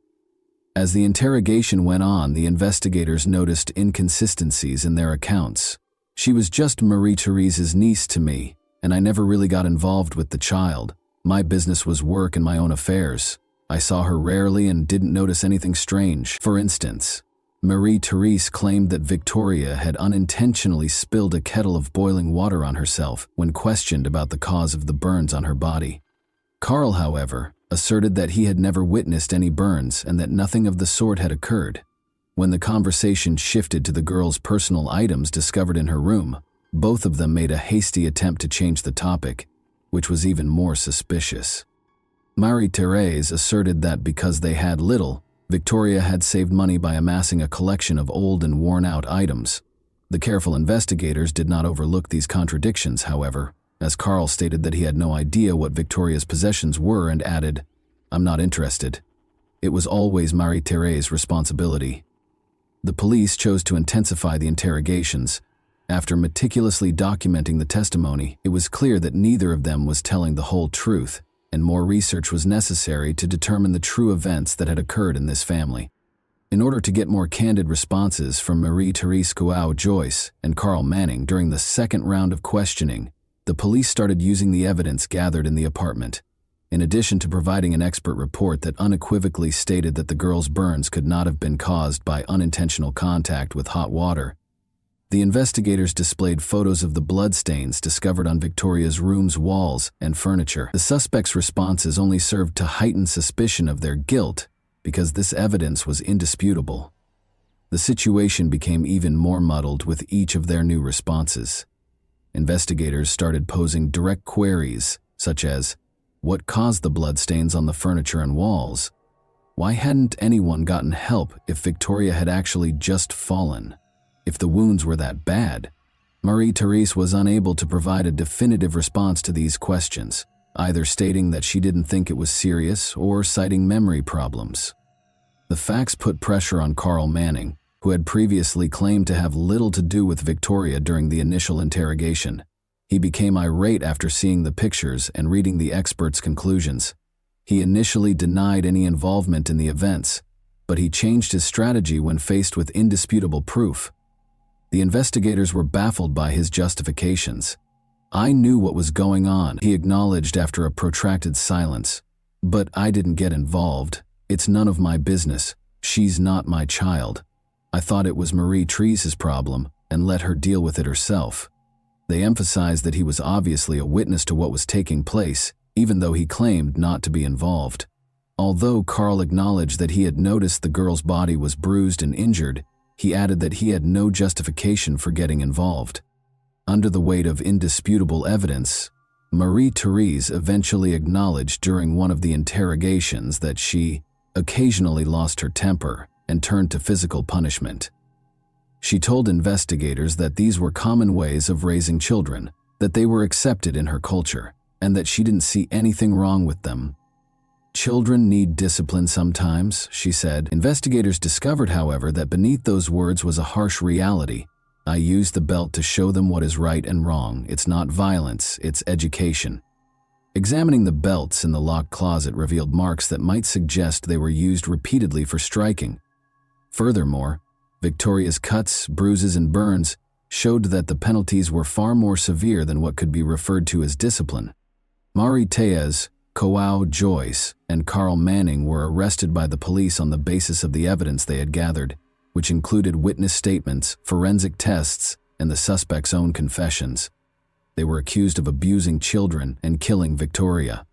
A: As the interrogation went on, the investigators noticed inconsistencies in their accounts. "She was just Marie-Therese's niece to me, and I never really got involved with the child. My business was work and my own affairs. I saw her rarely and didn't notice anything strange." For instance, Marie-Therese claimed that Victoria had unintentionally spilled a kettle of boiling water on herself when questioned about the cause of the burns on her body. Carl, however, asserted that he had never witnessed any burns and that nothing of the sort had occurred. When the conversation shifted to the girl's personal items discovered in her room, both of them made a hasty attempt to change the topic, which was even more suspicious. Marie-Therese asserted that because they had little, Victoria had saved money by amassing a collection of old and worn-out items. The careful investigators did not overlook these contradictions, however, as Carl stated that he had no idea what Victoria's possessions were and added, "I'm not interested." It was always Marie-Therese's responsibility. The police chose to intensify the interrogations. After meticulously documenting the testimony, it was clear that neither of them was telling the whole truth, and more research was necessary to determine the true events that had occurred in this family. In order to get more candid responses from Marie-Therese Joao Joyce and Carl Manning during the second round of questioning, the police started using the evidence gathered in the apartment. In addition to providing an expert report that unequivocally stated that the girl's burns could not have been caused by unintentional contact with hot water, the investigators displayed photos of the bloodstains discovered on Victoria's room's walls and furniture. The suspects' responses only served to heighten suspicion of their guilt because this evidence was indisputable. The situation became even more muddled with each of their new responses. Investigators started posing direct queries, such as, what caused the bloodstains on the furniture and walls? Why hadn't anyone gotten help if Victoria had actually just fallen? If the wounds were that bad, Marie-Therese was unable to provide a definitive response to these questions, either stating that she didn't think it was serious or citing memory problems. The facts put pressure on Carl Manning, who had previously claimed to have little to do with Victoria during the initial interrogation. He became irate after seeing the pictures and reading the experts' conclusions. He initially denied any involvement in the events, but he changed his strategy when faced with indisputable proof. The investigators were baffled by his justifications. "I knew what was going on," he acknowledged after a protracted silence. "But I didn't get involved. It's none of my business. She's not my child. I thought it was Marie-Therese's problem and let her deal with it herself." They emphasized that he was obviously a witness to what was taking place, even though he claimed not to be involved. Although Carl acknowledged that he had noticed the girl's body was bruised and injured, he added that he had no justification for getting involved. Under the weight of indisputable evidence, Marie-Therese eventually acknowledged during one of the interrogations that she occasionally lost her temper and turned to physical punishment. She told investigators that these were common ways of raising children, that they were accepted in her culture, and that she didn't see anything wrong with them. "Children need discipline sometimes," she said. Investigators discovered, however, that beneath those words was a harsh reality. "I use the belt to show them what is right and wrong. It's not violence, it's education." Examining the belts in the locked closet revealed marks that might suggest they were used repeatedly for striking. Furthermore, Victoria's cuts, bruises, and burns showed that the penalties were far more severe than what could be referred to as discipline. Marie-Therese, Coau Joyce, and Carl Manning were arrested by the police on the basis of the evidence they had gathered, which included witness statements, forensic tests, and the suspect's own confessions. They were accused of abusing children and killing Victoria.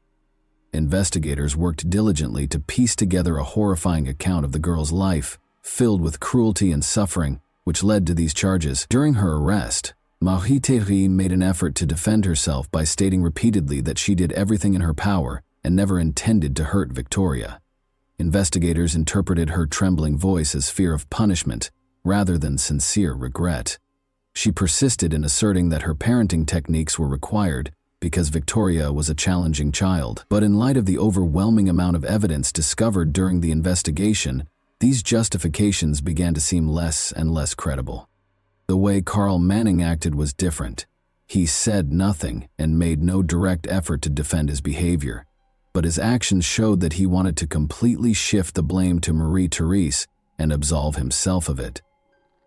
A: Investigators worked diligently to piece together a horrifying account of the girl's life, filled with cruelty and suffering, which led to these charges. During her arrest, Marie-Therese made an effort to defend herself by stating repeatedly that she did everything in her power and never intended to hurt Victoria. Investigators interpreted her trembling voice as fear of punishment rather than sincere regret. She persisted in asserting that her parenting techniques were required because Victoria was a challenging child. But in light of the overwhelming amount of evidence discovered during the investigation, these justifications began to seem less and less credible. The way Carl Manning acted was different. He said nothing and made no direct effort to defend his behavior, but his actions showed that he wanted to completely shift the blame to Marie-Therese and absolve himself of it.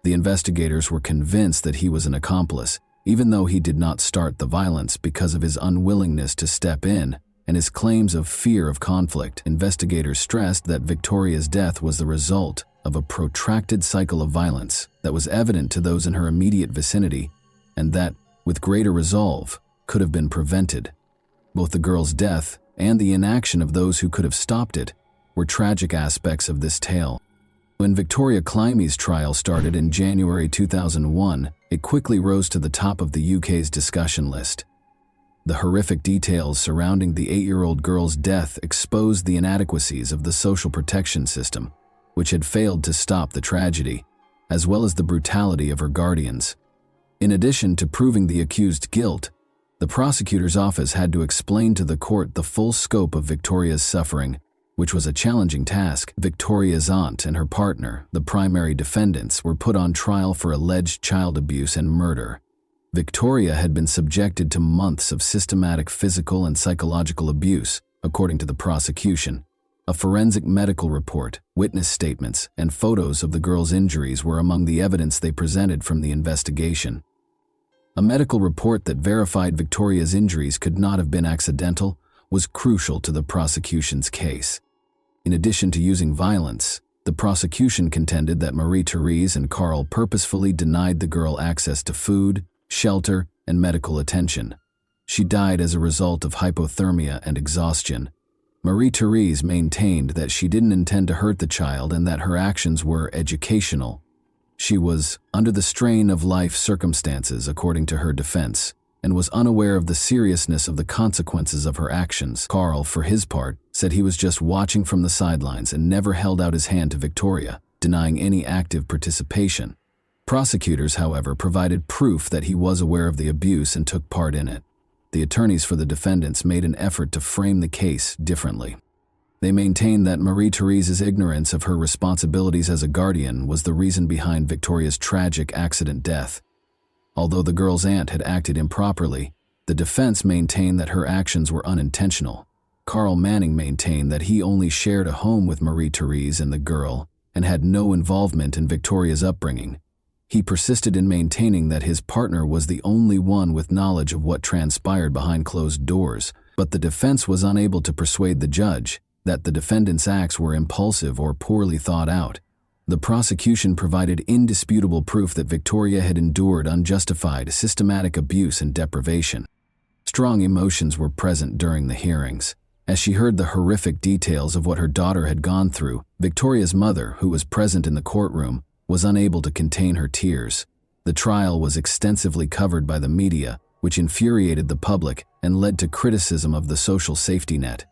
A: The investigators were convinced that he was an accomplice, even though he did not start the violence because of his unwillingness to step in and his claims of fear of conflict. Investigators stressed that Victoria's death was the result of a protracted cycle of violence that was evident to those in her immediate vicinity and that, with greater resolve, could have been prevented. Both the girl's death and the inaction of those who could have stopped it were tragic aspects of this tale. When Victoria Climie's trial started in January 2001, it quickly rose to the top of the UK's discussion list. The horrific details surrounding the 8-year-old girl's death exposed the inadequacies of the social protection system, which had failed to stop the tragedy, as well as the brutality of her guardians. In addition to proving the accused's guilt, the prosecutor's office had to explain to the court the full scope of Victoria's suffering, which was a challenging task. Victoria's aunt and her partner, the primary defendants, were put on trial for alleged child abuse and murder. Victoria had been subjected to months of systematic physical and psychological abuse, according to the prosecution. A forensic medical report, witness statements, and photos of the girl's injuries were among the evidence they presented from the investigation. A medical report that verified Victoria's injuries could not have been accidental was crucial to the prosecution's case. In addition to using violence, the prosecution contended that Marie-Therese and Carl purposefully denied the girl access to food, shelter, and medical attention. She died as a result of hypothermia and exhaustion. Marie-Therese maintained that she didn't intend to hurt the child and that her actions were educational. She was under the strain of life circumstances, according to her defense, and was unaware of the seriousness of the consequences of her actions. Carl, for his part, said he was just watching from the sidelines and never held out his hand to Victoria, denying any active participation. Prosecutors, however, provided proof that he was aware of the abuse and took part in it. The attorneys for the defendants made an effort to frame the case differently. They maintained that Marie-Thérèse's ignorance of her responsibilities as a guardian was the reason behind Victoria's tragic accident death. Although the girl's aunt had acted improperly, the defense maintained that her actions were unintentional. Carl Manning maintained that he only shared a home with Marie-Thérèse and the girl and had no involvement in Victoria's upbringing. He persisted in maintaining that his partner was the only one with knowledge of what transpired behind closed doors, but the defense was unable to persuade the judge that the defendant's acts were impulsive or poorly thought out. The prosecution provided indisputable proof that Victoria had endured unjustified, systematic abuse and deprivation. Strong emotions were present during the hearings. As she heard the horrific details of what her daughter had gone through, Victoria's mother, who was present in the courtroom, was unable to contain her tears. The trial was extensively covered by the media, which infuriated the public and led to criticism of the social safety net.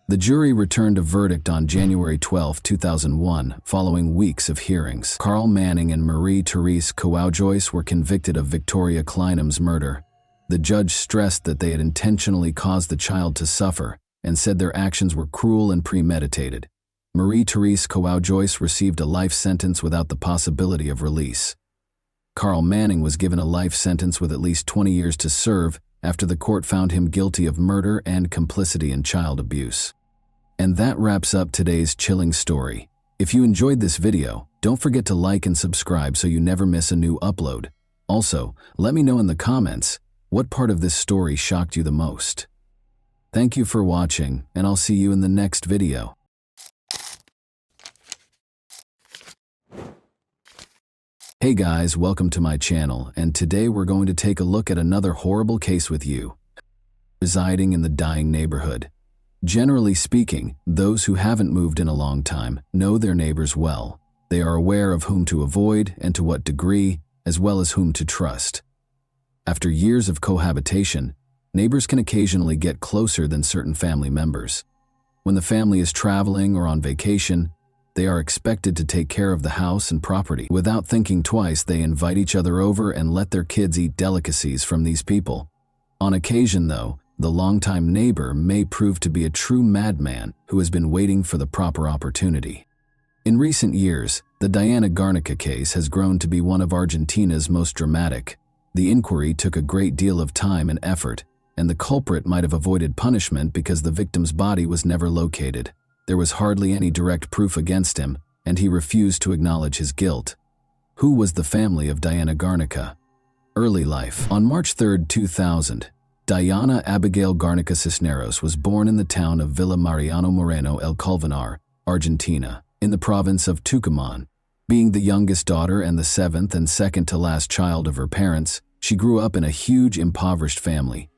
A: The jury returned a verdict on January 12, 2001, following weeks of hearings. Carl Manning and Marie-Thérèse Kouajoyce were convicted of Victoria Kleinham's murder. The judge stressed that they had intentionally caused the child to suffer and said their actions were cruel and premeditated. Marie-Thérèse Kouajoyce received a life sentence without the possibility of release. Carl Manning was given a life sentence with at least 20 years to serve after the court found him guilty of murder and complicity in child abuse. And that wraps up today's chilling story. If you enjoyed this video, don't forget to like and subscribe so you never miss a new upload. Also, let me know in the comments what part of this story shocked you the most. Thank you for watching, and I'll see you in the next video. Hey guys, welcome to my channel, and today we're going to take a look at another horrible case with you. Residing in the dying neighborhood. Generally speaking, those who haven't moved in a long time know their neighbors well. They are aware of whom to avoid and to what degree, as well as whom to trust. After years of cohabitation, neighbors can occasionally get closer than certain family members. When the family is traveling or on vacation, they are expected to take care of the house and property. Without thinking twice, they invite each other over and let their kids eat delicacies from these people. On occasion, though, the longtime neighbor may prove to be a true madman who has been waiting for the proper opportunity. In recent years, the Diana Garnica case has grown to be one of Argentina's most dramatic. The inquiry took a great deal of time and effort, and the culprit might have avoided punishment because the victim's body was never located. There was hardly any direct proof against him, and he refused to acknowledge his guilt. Who was the family of Diana Garnica? Early life. On March 3, 2000, Diana Abigail Garnica Cisneros was born in the town of Villa Mariano Moreno El Colmenar, Argentina, in the province of Tucumán. Being the youngest daughter and the seventh and second to last child of her parents, she grew up in a huge impoverished family.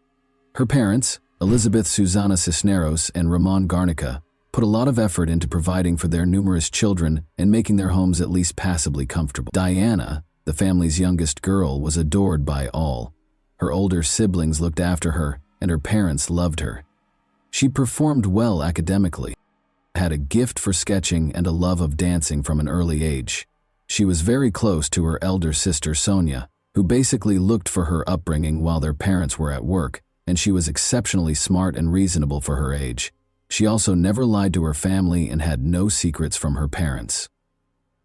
A: Her parents, Elizabeth Susana Cisneros and Ramon Garnica, put a lot of effort into providing for their numerous children and making their homes at least passably comfortable. Diana, the family's youngest girl, was adored by all. Her older siblings looked after her, and her parents loved her. She performed well academically, had a gift for sketching and a love of dancing from an early age. She was very close to her elder sister Sonia, who basically looked for her upbringing while their parents were at work, and she was exceptionally smart and reasonable for her age. She also never lied to her family and had no secrets from her parents.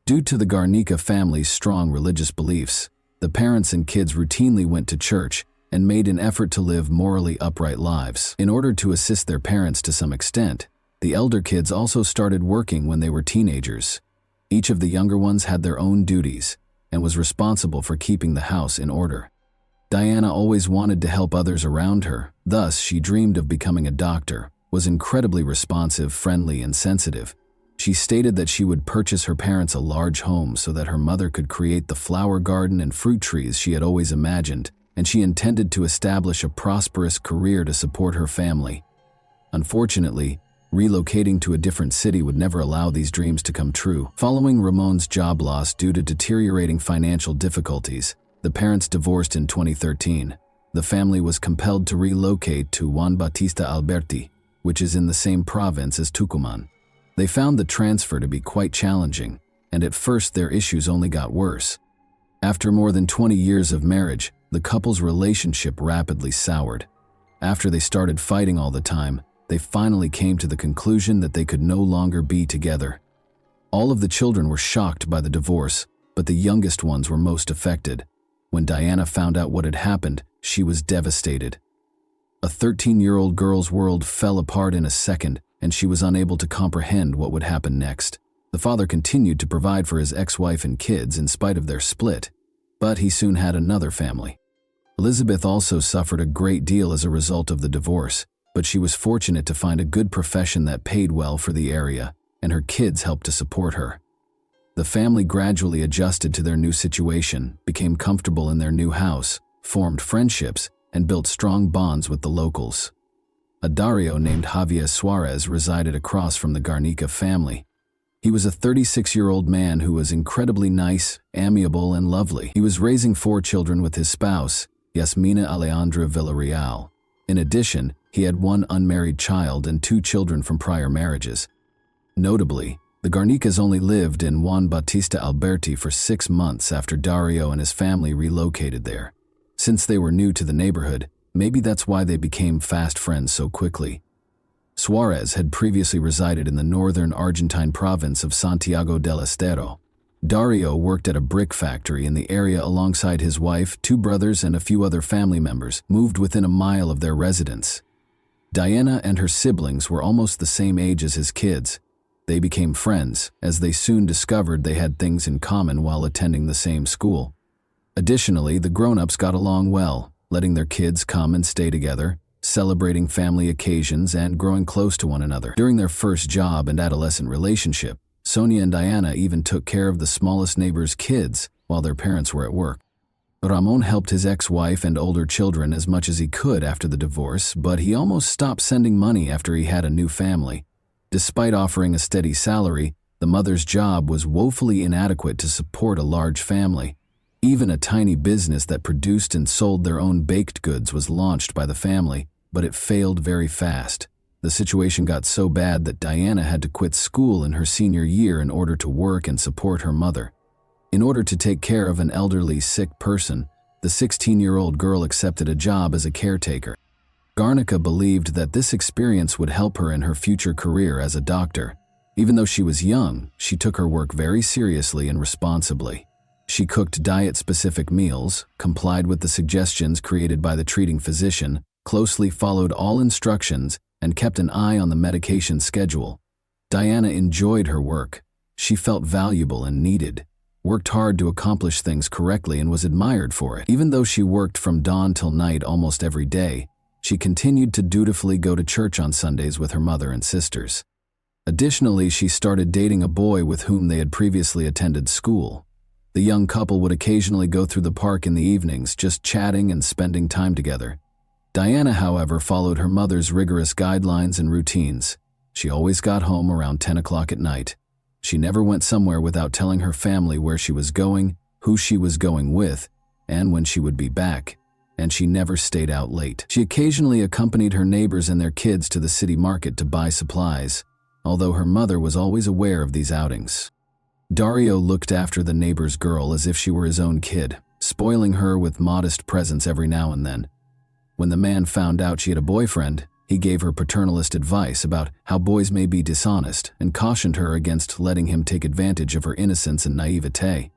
A: Due to the Garnica family's strong religious beliefs, the parents and kids routinely went to church and made an effort to live morally upright lives. In order to assist their parents to some extent, the elder kids also started working when they were teenagers. Each of the younger ones had their own duties and was responsible for keeping the house in order. Diana always wanted to help others around her, thus she dreamed of becoming a doctor, was incredibly responsive, friendly, and sensitive. She stated that she would purchase her parents a large home so that her mother could create the flower garden and fruit trees she had always imagined, and she intended to establish a prosperous career to support her family. Unfortunately, relocating to a different city would never allow these dreams to come true. Following Ramon's job loss due to deteriorating financial difficulties, the parents divorced in 2013. The family was compelled to relocate to Juan Bautista Alberti, which is in the same province as Tucumán. They found the transfer to be quite challenging, and at first their issues only got worse. After more than 20 years of marriage, the couple's relationship rapidly soured. After they started fighting all the time, they finally came to the conclusion that they could no longer be together. All of the children were shocked by the divorce, but the youngest ones were most affected. When Diana found out what had happened, she was devastated. A 13-year-old girl's world fell apart in a second, and she was unable to comprehend what would happen next. The father continued to provide for his ex-wife and kids in spite of their split, but he soon had another family. Elizabeth also suffered a great deal as a result of the divorce, but she was fortunate to find a good profession that paid well for the area, and her kids helped to support her. The family gradually adjusted to their new situation, became comfortable in their new house, formed friendships, and built strong bonds with the locals. A Dario named Javier Suarez resided across from the Garnica family. He was a 36-year-old man who was incredibly nice, amiable, and lovely. He was raising 4 children with his spouse, Yasmina Alejandra Villarreal. In addition, he had 1 unmarried child and 2 children from prior marriages. Notably, the Garnicas only lived in Juan Bautista Alberti for 6 months after Dario and his family relocated there. Since they were new to the neighborhood, maybe that's why they became fast friends so quickly. Suarez had previously resided in the northern Argentine province of Santiago del Estero. Dario worked at a brick factory in the area alongside his wife, 2 brothers, and a few other family members, moved within a mile of their residence. Diana and her siblings were almost the same age as his kids. They became friends, as they soon discovered they had things in common while attending the same school. Additionally, the grown-ups got along well, letting their kids come and stay together, celebrating family occasions and growing close to one another. During their first job and adolescent relationship, Sonia and Diana even took care of the smallest neighbor's kids while their parents were at work. Ramon helped his ex-wife and older children as much as he could after the divorce, but he almost stopped sending money after he had a new family. Despite offering a steady salary, the mother's job was woefully inadequate to support a large family. Even a tiny business that produced and sold their own baked goods was launched by the family, but it failed very fast. The situation got so bad that Diana had to quit school in her senior year in order to work and support her mother. In order to take care of an elderly, sick person, the 16-year-old girl accepted a job as a caretaker. Garnica believed that this experience would help her in her future career as a doctor. Even though she was young, she took her work very seriously and responsibly. She cooked diet-specific meals, complied with the suggestions created by the treating physician, closely followed all instructions, and kept an eye on the medication schedule. Diana enjoyed her work. She felt valuable and needed, worked hard to accomplish things correctly, and was admired for it. Even though she worked from dawn till night almost every day, she continued to dutifully go to church on Sundays with her mother and sisters. Additionally, she started dating a boy with whom they had previously attended school. The young couple would occasionally go through the park in the evenings, just chatting and spending time together. Diana, however, followed her mother's rigorous guidelines and routines. She always got home around 10 o'clock at night. She never went somewhere without telling her family where she was going, who she was going with, and when she would be back. And she never stayed out late. She occasionally accompanied her neighbors and their kids to the city market to buy supplies, although her mother was always aware of these outings. Dario looked after the neighbor's girl as if she were his own kid, spoiling her with modest presents every now and then. When the man found out she had a boyfriend, he gave her paternalist advice about how boys may be dishonest and cautioned her against letting him take advantage of her innocence and naivete.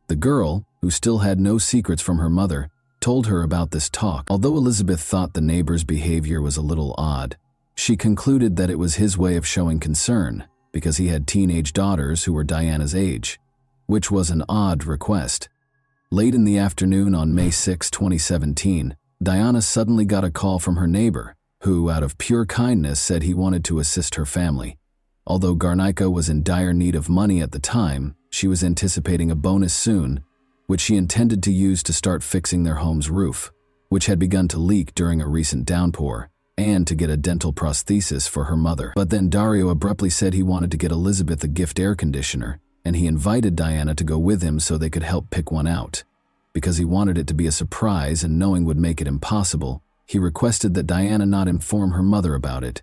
A: The girl, who still had no secrets from her mother, told her about this talk. Although Elizabeth thought the neighbor's behavior was a little odd, she concluded that it was his way of showing concern, because he had teenage daughters who were Diana's age, which was an odd request. Late in the afternoon on May 6, 2017, Diana suddenly got a call from her neighbor, who, out of pure kindness, said he wanted to assist her family. Although Garnica was in dire need of money at the time, she was anticipating a bonus soon, which she intended to use to start fixing their home's roof, which had begun to leak during a recent downpour, and to get a dental prosthesis for her mother. But then Dario abruptly said he wanted to get Elizabeth a gift air conditioner, and he invited Diana to go with him so they could help pick one out. Because he wanted it to be a surprise and knowing would make it impossible, he requested that Diana not inform her mother about it.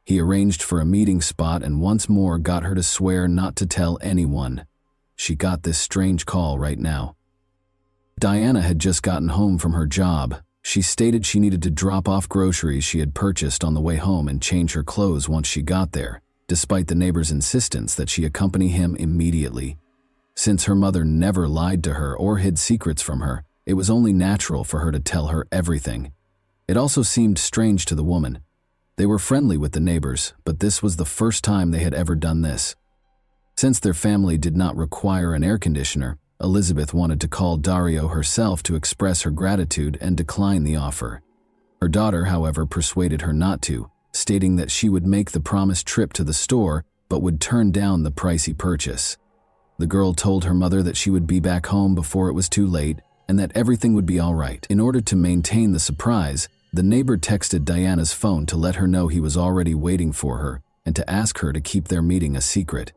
A: He arranged for a meeting spot and once more got her to swear not to tell anyone. She got this strange call right now. Diana had just gotten home from her job. She stated she needed to drop off groceries she had purchased on the way home and change her clothes once she got there, despite the neighbor's insistence that she accompany him immediately. Since her mother never lied to her or hid secrets from her, it was only natural for her to tell her everything. It also seemed strange to the woman. They were friendly with the neighbors, but this was the first time they had ever done this. Since their family did not require an air conditioner, Elizabeth wanted to call Dario herself to express her gratitude and decline the offer. Her daughter, however, persuaded her not to, stating that she would make the promised trip to the store but would turn down the pricey purchase. The girl told her mother that she would be back home before it was too late and that everything would be all right. In order to maintain the surprise, the neighbor texted Diana's phone to let her know he was already waiting for her and to ask her to keep their meeting a secret.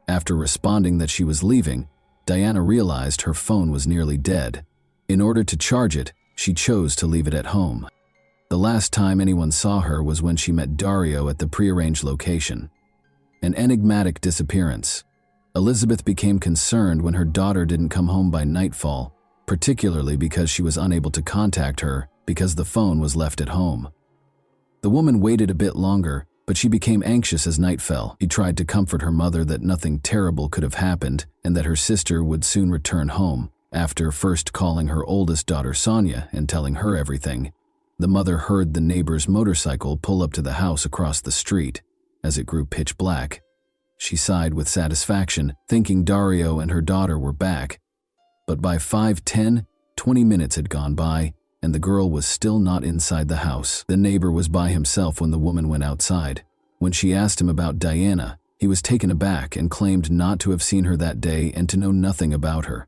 A: After responding that she was leaving, Diana realized her phone was nearly dead. In order to charge it, she chose to leave it at home. The last time anyone saw her was when she met Dario at the prearranged location. An enigmatic disappearance. Elizabeth became concerned when her daughter didn't come home by nightfall, particularly because she was unable to contact her because the phone was left at home. The woman waited a bit longer, but she became anxious as night fell. She tried to comfort her mother that nothing terrible could have happened and that her sister would soon return home. After first calling her oldest daughter Sonia and telling her everything, the mother heard the neighbor's motorcycle pull up to the house across the street. As it grew pitch black, she sighed with satisfaction, thinking Dario and her daughter were back. But by 5, 10, 20 minutes had gone by, and the girl was still not inside the house. The neighbor was by himself when the woman went outside. When she asked him about Diana, he was taken aback and claimed not to have seen her that day and to know nothing about her.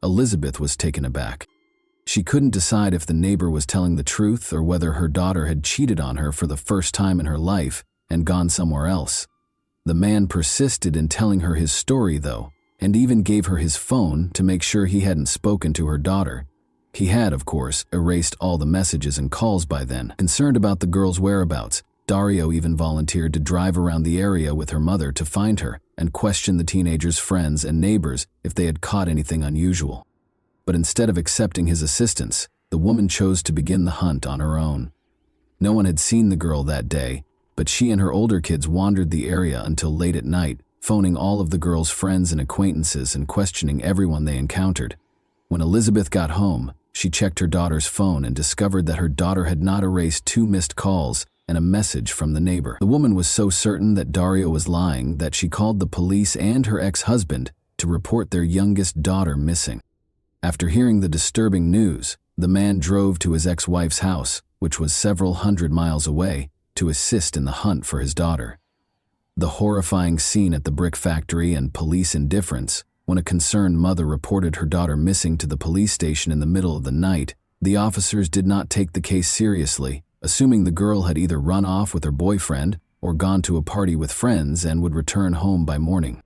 A: Elizabeth was taken aback. She couldn't decide if the neighbor was telling the truth or whether her daughter had cheated on her for the first time in her life and gone somewhere else. The man persisted in telling her his story, though, and even gave her his phone to make sure he hadn't spoken to her daughter. He had, of course, erased all the messages and calls by then. Concerned about the girl's whereabouts, Dario even volunteered to drive around the area with her mother to find her and question the teenager's friends and neighbors if they had caught anything unusual. But instead of accepting his assistance, the woman chose to begin the hunt on her own. No one had seen the girl that day, but she and her older kids wandered the area until late at night, phoning all of the girl's friends and acquaintances and questioning everyone they encountered. When Elizabeth got home, she checked her daughter's phone and discovered that her daughter had not erased 2 missed calls and a message from the neighbor. The woman was so certain that Dario was lying that she called the police and her ex-husband to report their youngest daughter missing. After hearing the disturbing news, the man drove to his ex-wife's house, which was several hundred miles away, to assist in the hunt for his daughter. The horrifying scene at the brick factory and police indifference. When a concerned mother reported her daughter missing to the police station in the middle of the night, the officers did not take the case seriously, assuming the girl had either run off with her boyfriend or gone to a party with friends and would return home by morning.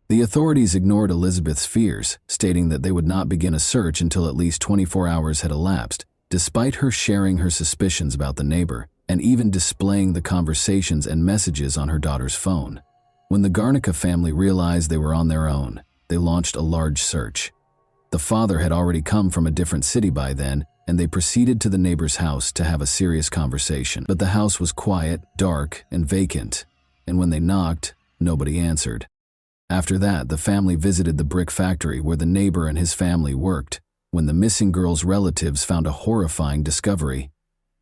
A: The authorities ignored Elizabeth's fears, stating that they would not begin a search until at least 24 hours had elapsed, despite her sharing her suspicions about the neighbor and even displaying the conversations and messages on her daughter's phone. When the Garnica family realized they were on their own, they launched a large search. The father had already come from a different city by then, and they proceeded to the neighbor's house to have a serious conversation. But the house was quiet, dark, and vacant, and when they knocked, nobody answered. After that, the family visited the brick factory where the neighbor and his family worked, when the missing girl's relatives found a horrifying discovery.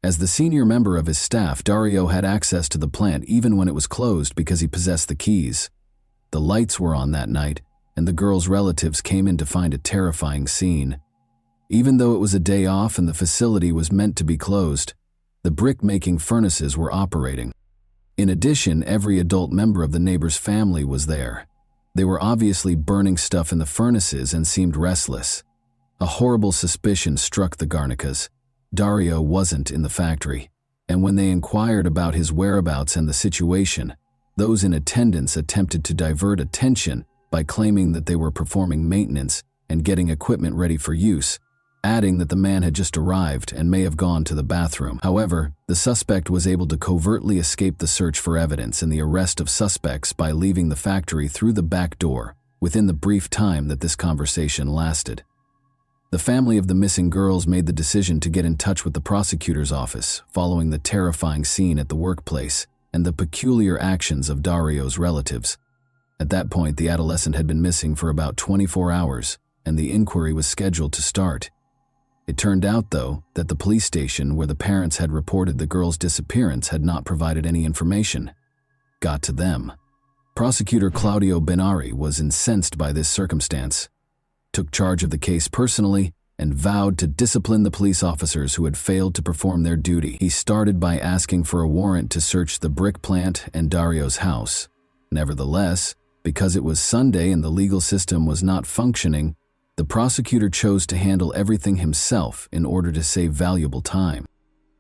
A: As the senior member of his staff, Dario had access to the plant even when it was closed because he possessed the keys. The lights were on that night, and the girl's relatives came in to find a terrifying scene. Even though it was a day off and the facility was meant to be closed, the brick-making furnaces were operating. In addition, every adult member of the neighbor's family was there. They were obviously burning stuff in the furnaces and seemed restless. A horrible suspicion struck the Garnicas. Dario wasn't in the factory, and when they inquired about his whereabouts and the situation, those in attendance attempted to divert attention by claiming that they were performing maintenance and getting equipment ready for use, adding that the man had just arrived and may have gone to the bathroom. However, the suspect was able to covertly escape the search for evidence and the arrest of suspects by leaving the factory through the back door within the brief time that this conversation lasted. The family of the missing girls made the decision to get in touch with the prosecutor's office following the terrifying scene at the workplace and the peculiar actions of Dario's relatives. At that point, the adolescent had been missing for about 24 hours, and the inquiry was scheduled to start. It turned out, though, that the police station where the parents had reported the girl's disappearance had not provided any information. Got to them. Prosecutor Claudio Benari was incensed by this circumstance, took charge of the case personally, and vowed to discipline the police officers who had failed to perform their duty. He started by asking for a warrant to search the brick plant and Dario's house. Nevertheless, because it was Sunday and the legal system was not functioning, the prosecutor chose to handle everything himself in order to save valuable time.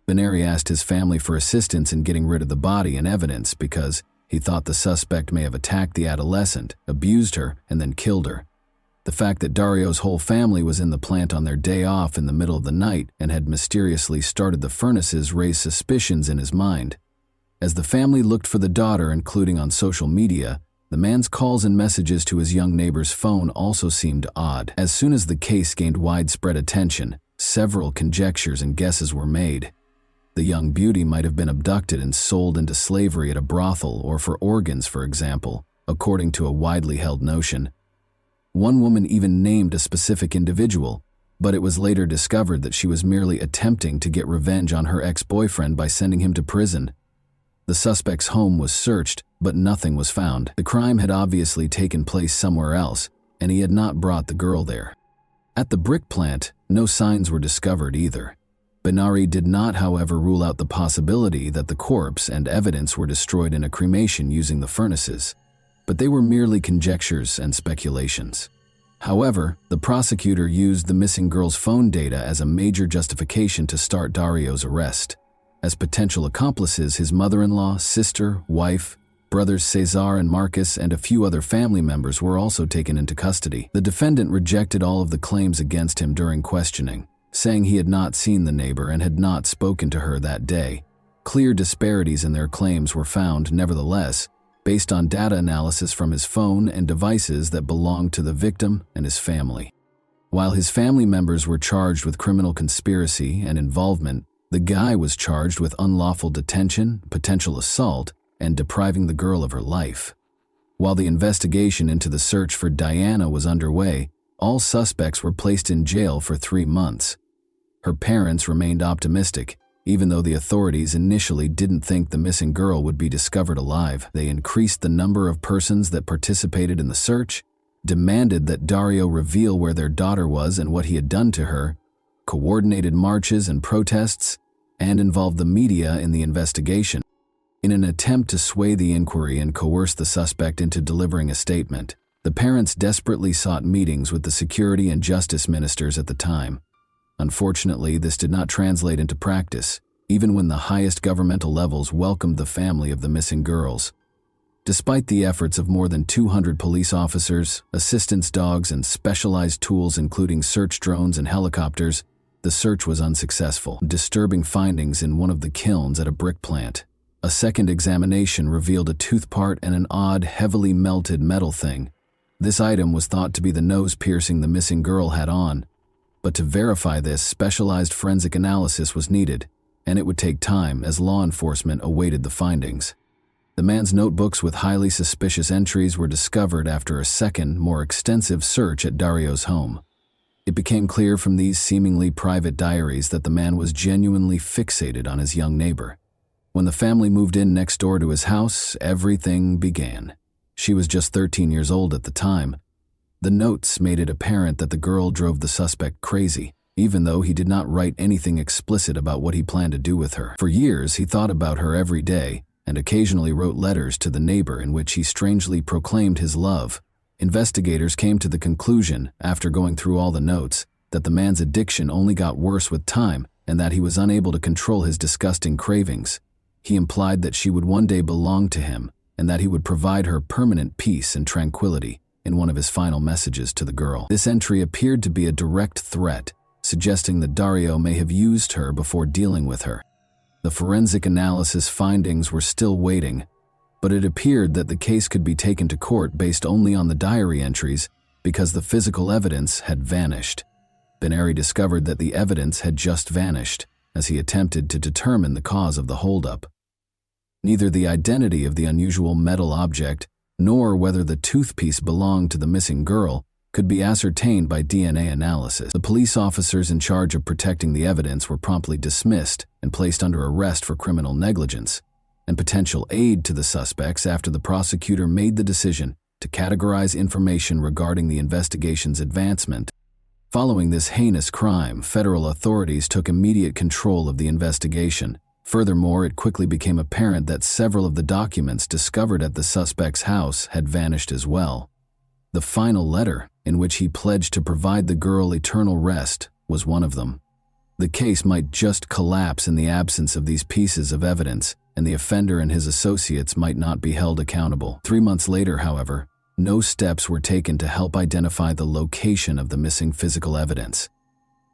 A: Benari asked his family for assistance in getting rid of the body and evidence because he thought the suspect may have attacked the adolescent, abused her, and then killed her. The fact that Dario's whole family was in the plant on their day off in the middle of the night and had mysteriously started the furnaces raised suspicions in his mind. As the family looked for the daughter, including on social media, the man's calls and messages to his young neighbor's phone also seemed odd. As soon as the case gained widespread attention, several conjectures and guesses were made. The young beauty might have been abducted and sold into slavery at a brothel or for organs, for example, according to a widely held notion. One woman even named a specific individual, but it was later discovered that she was merely attempting to get revenge on her ex-boyfriend by sending him to prison. The suspect's home was searched, but nothing was found. The crime had obviously taken place somewhere else, and he had not brought the girl there. At the brick plant, no signs were discovered either. Benari did not, however, rule out the possibility that the corpse and evidence were destroyed in a cremation using the furnaces, but they were merely conjectures and speculations. However, the prosecutor used the missing girl's phone data as a major justification to start Dario's arrest. As potential accomplices, his mother-in-law, sister, wife, brothers Cesar and Marcus, and a few other family members were also taken into custody. The defendant rejected all of the claims against him during questioning, saying he had not seen the neighbor and had not spoken to her that day. Clear disparities in their claims were found, nevertheless, based on data analysis from his phone and devices that belonged to the victim and his family. While his family members were charged with criminal conspiracy and involvement, the guy was charged with unlawful detention, potential assault, and depriving the girl of her life. While the investigation into the search for Diana was underway, all suspects were placed in jail for 3 months. Her parents remained optimistic. Even though the authorities initially didn't think the missing girl would be discovered alive, they increased the number of persons that participated in the search, demanded that Dario reveal where their daughter was and what he had done to her, coordinated marches and protests, and involved the media in the investigation. In an attempt to sway the inquiry and coerce the suspect into delivering a statement, the parents desperately sought meetings with the security and justice ministers at the time. Unfortunately, this did not translate into practice, even when the highest governmental levels welcomed the family of the missing girls. Despite the efforts of more than 200 police officers, assistance dogs, and specialized tools including search drones and helicopters, the search was unsuccessful. Disturbing findings in one of the kilns at a brick plant. A second examination revealed a tooth part and an odd, heavily melted metal thing. This item was thought to be the nose piercing the missing girl had on, but to verify this, specialized forensic analysis was needed, and it would take time as law enforcement awaited the findings. The man's notebooks with highly suspicious entries were discovered after a second, more extensive search at Dario's home. It became clear from these seemingly private diaries that the man was genuinely fixated on his young neighbor. When the family moved in next door to his house, everything began. She was just 13 years old at the time. The notes made it apparent that the girl drove the suspect crazy, even though he did not write anything explicit about what he planned to do with her. For years, he thought about her every day and occasionally wrote letters to the neighbor in which he strangely proclaimed his love. Investigators came to the conclusion, after going through all the notes, that the man's addiction only got worse with time and that he was unable to control his disgusting cravings. He implied that she would one day belong to him and that he would provide her permanent peace and tranquility in one of his final messages to the girl. This entry appeared to be a direct threat, suggesting that Dario may have used her before dealing with her. The forensic analysis findings were still waiting, but it appeared that the case could be taken to court based only on the diary entries because the physical evidence had vanished. Ben-Ari discovered that the evidence had just vanished as he attempted to determine the cause of the holdup. Neither the identity of the unusual metal object nor whether the toothpiece belonged to the missing girl could be ascertained by DNA analysis. The police officers in charge of protecting the evidence were promptly dismissed and placed under arrest for criminal negligence and potential aid to the suspects after the prosecutor made the decision to categorize information regarding the investigation's advancement. Following this heinous crime, federal authorities took immediate control of the investigation. Furthermore, it quickly became apparent that several of the documents discovered at the suspect's house had vanished as well. The final letter, in which he pledged to provide the girl eternal rest, was one of them. The case might just collapse in the absence of these pieces of evidence, and the offender and his associates might not be held accountable. 3 months later, however, no steps were taken to help identify the location of the missing physical evidence.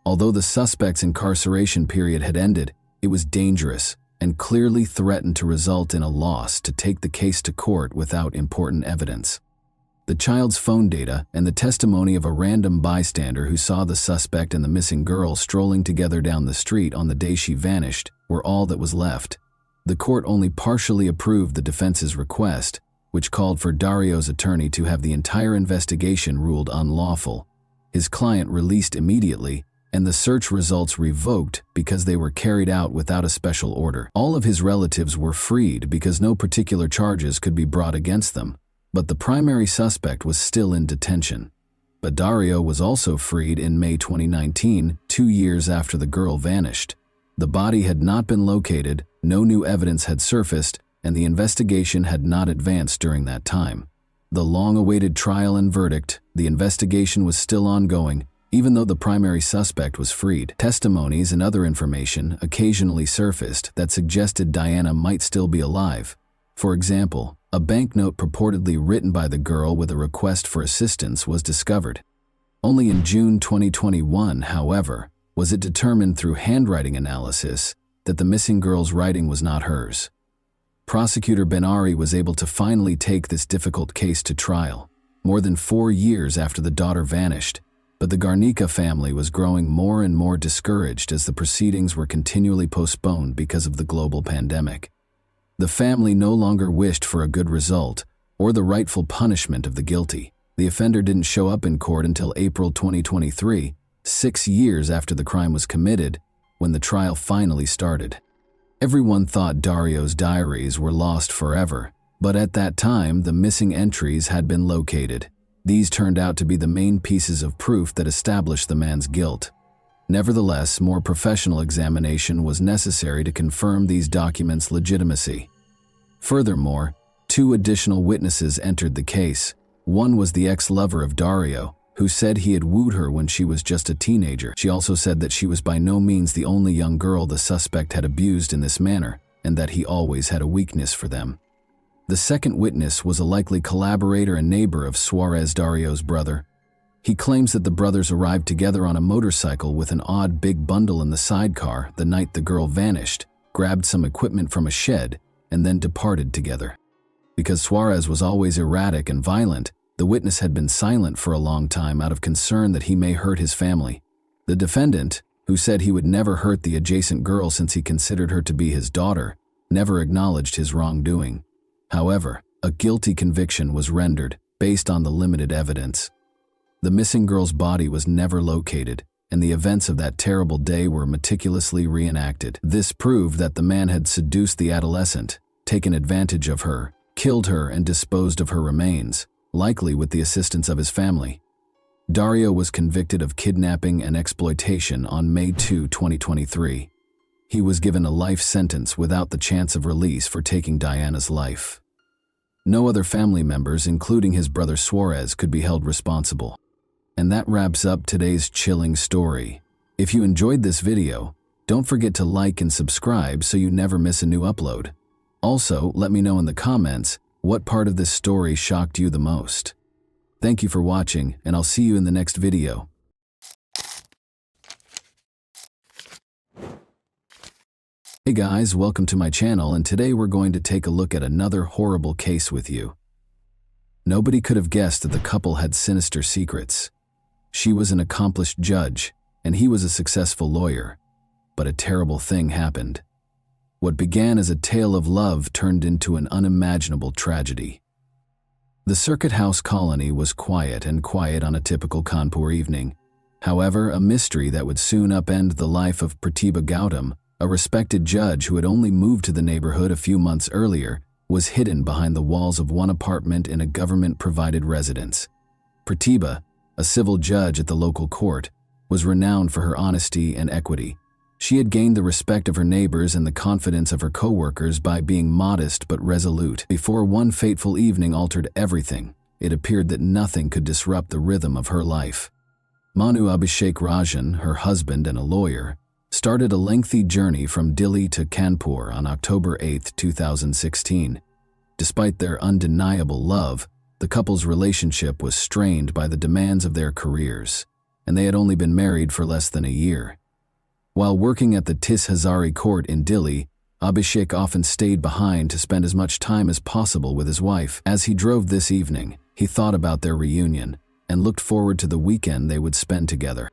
A: Although the suspect's incarceration period had ended, it was dangerous and clearly threatened to result in a loss to take the case to court without important evidence. The child's phone data and the testimony of a random bystander who saw the suspect and the missing girl strolling together down the street on the day she vanished were all that was left. The court only partially approved the defense's request, which called for Dario's attorney to have the entire investigation ruled unlawful. His client released immediately, and the search results revoked because they were carried out without a special order. All of his relatives were freed because no particular charges could be brought against them, but the primary suspect was still in detention. But Dario was also freed in May 2019, 2 years after the girl vanished. The body had not been located, no new evidence had surfaced, and the investigation had not advanced during that time. The long-awaited trial and verdict, the investigation was still ongoing, even though the primary suspect was freed. Testimonies and other information occasionally surfaced that suggested Diana might still be alive. For example, a banknote purportedly written by the girl with a request for assistance was discovered. Only in June 2021, however, was it determined through handwriting analysis that the missing girl's writing was not hers. Prosecutor Ben-Ari was able to finally take this difficult case to trial, more than 4 years after the daughter vanished, but the Garnica family was growing more and more discouraged as the proceedings were continually postponed because of the global pandemic. The family no longer wished for a good result or the rightful punishment of the guilty. The offender didn't show up in court until April 2023, 6 years after the crime was committed, when the trial finally started. Everyone thought Dario's diaries were lost forever, but at that time the missing entries had been located. These turned out to be the main pieces of proof that established the man's guilt. Nevertheless, more professional examination was necessary to confirm these documents' legitimacy. Furthermore, 2 additional witnesses entered the case. One was the ex-lover of Dario, who said he had wooed her when she was just a teenager. She also said that she was by no means the only young girl the suspect had abused in this manner, and that he always had a weakness for them. The second witness was a likely collaborator and neighbor of Suarez, Dario's brother. He claims that the brothers arrived together on a motorcycle with an odd big bundle in the sidecar the night the girl vanished, grabbed some equipment from a shed, and then departed together. Because Suarez was always erratic and violent, the witness had been silent for a long time out of concern that he may hurt his family. The defendant, who said he would never hurt the adjacent girl since he considered her to be his daughter, never acknowledged his wrongdoing. However, a guilty conviction was rendered based on the limited evidence. The missing girl's body was never located, and the events of that terrible day were meticulously reenacted. This proved that the man had seduced the adolescent, taken advantage of her, killed her, and disposed of her remains, likely with the assistance of his family. Dario was convicted of kidnapping and exploitation on May 2, 2023. He was given a life sentence without the chance of release for taking Diana's life. No other family members, including his brother Suarez, could be held responsible. And that wraps up today's chilling story. If you enjoyed this video, don't forget to like and subscribe so you never miss a new upload. Also, let me know in the comments what part of this story shocked you the most. Thank you for watching, and I'll see you in the next video. Hey guys, welcome to my channel, and today we're going to take a look at another horrible case with you. Nobody could have guessed that the couple had sinister secrets. She was an accomplished judge, and he was a successful lawyer. But a terrible thing happened. What began as a tale of love turned into an unimaginable tragedy. The Circuit House colony was quiet on a typical Kanpur evening. However, a mystery that would soon upend the life of Pratibha Gautam, a respected judge who had only moved to the neighborhood a few months earlier, was hidden behind the walls of one apartment in a government-provided residence. Pratibha, a civil judge at the local court, was renowned for her honesty and equity. She had gained the respect of her neighbors and the confidence of her co-workers by being modest but resolute. Before one fateful evening altered everything, it appeared that nothing could disrupt the rhythm of her life. Manu Abhishek Rajan, her husband and a lawyer, started a lengthy journey from Delhi to Kanpur on October 8, 2016. Despite their undeniable love, the couple's relationship was strained by the demands of their careers, and they had only been married for less than a year. While working at the Tis Hazari court in Delhi, Abhishek often stayed behind to spend as much time as possible with his wife. As he drove this evening, he thought about their reunion and looked forward to the weekend they would spend together.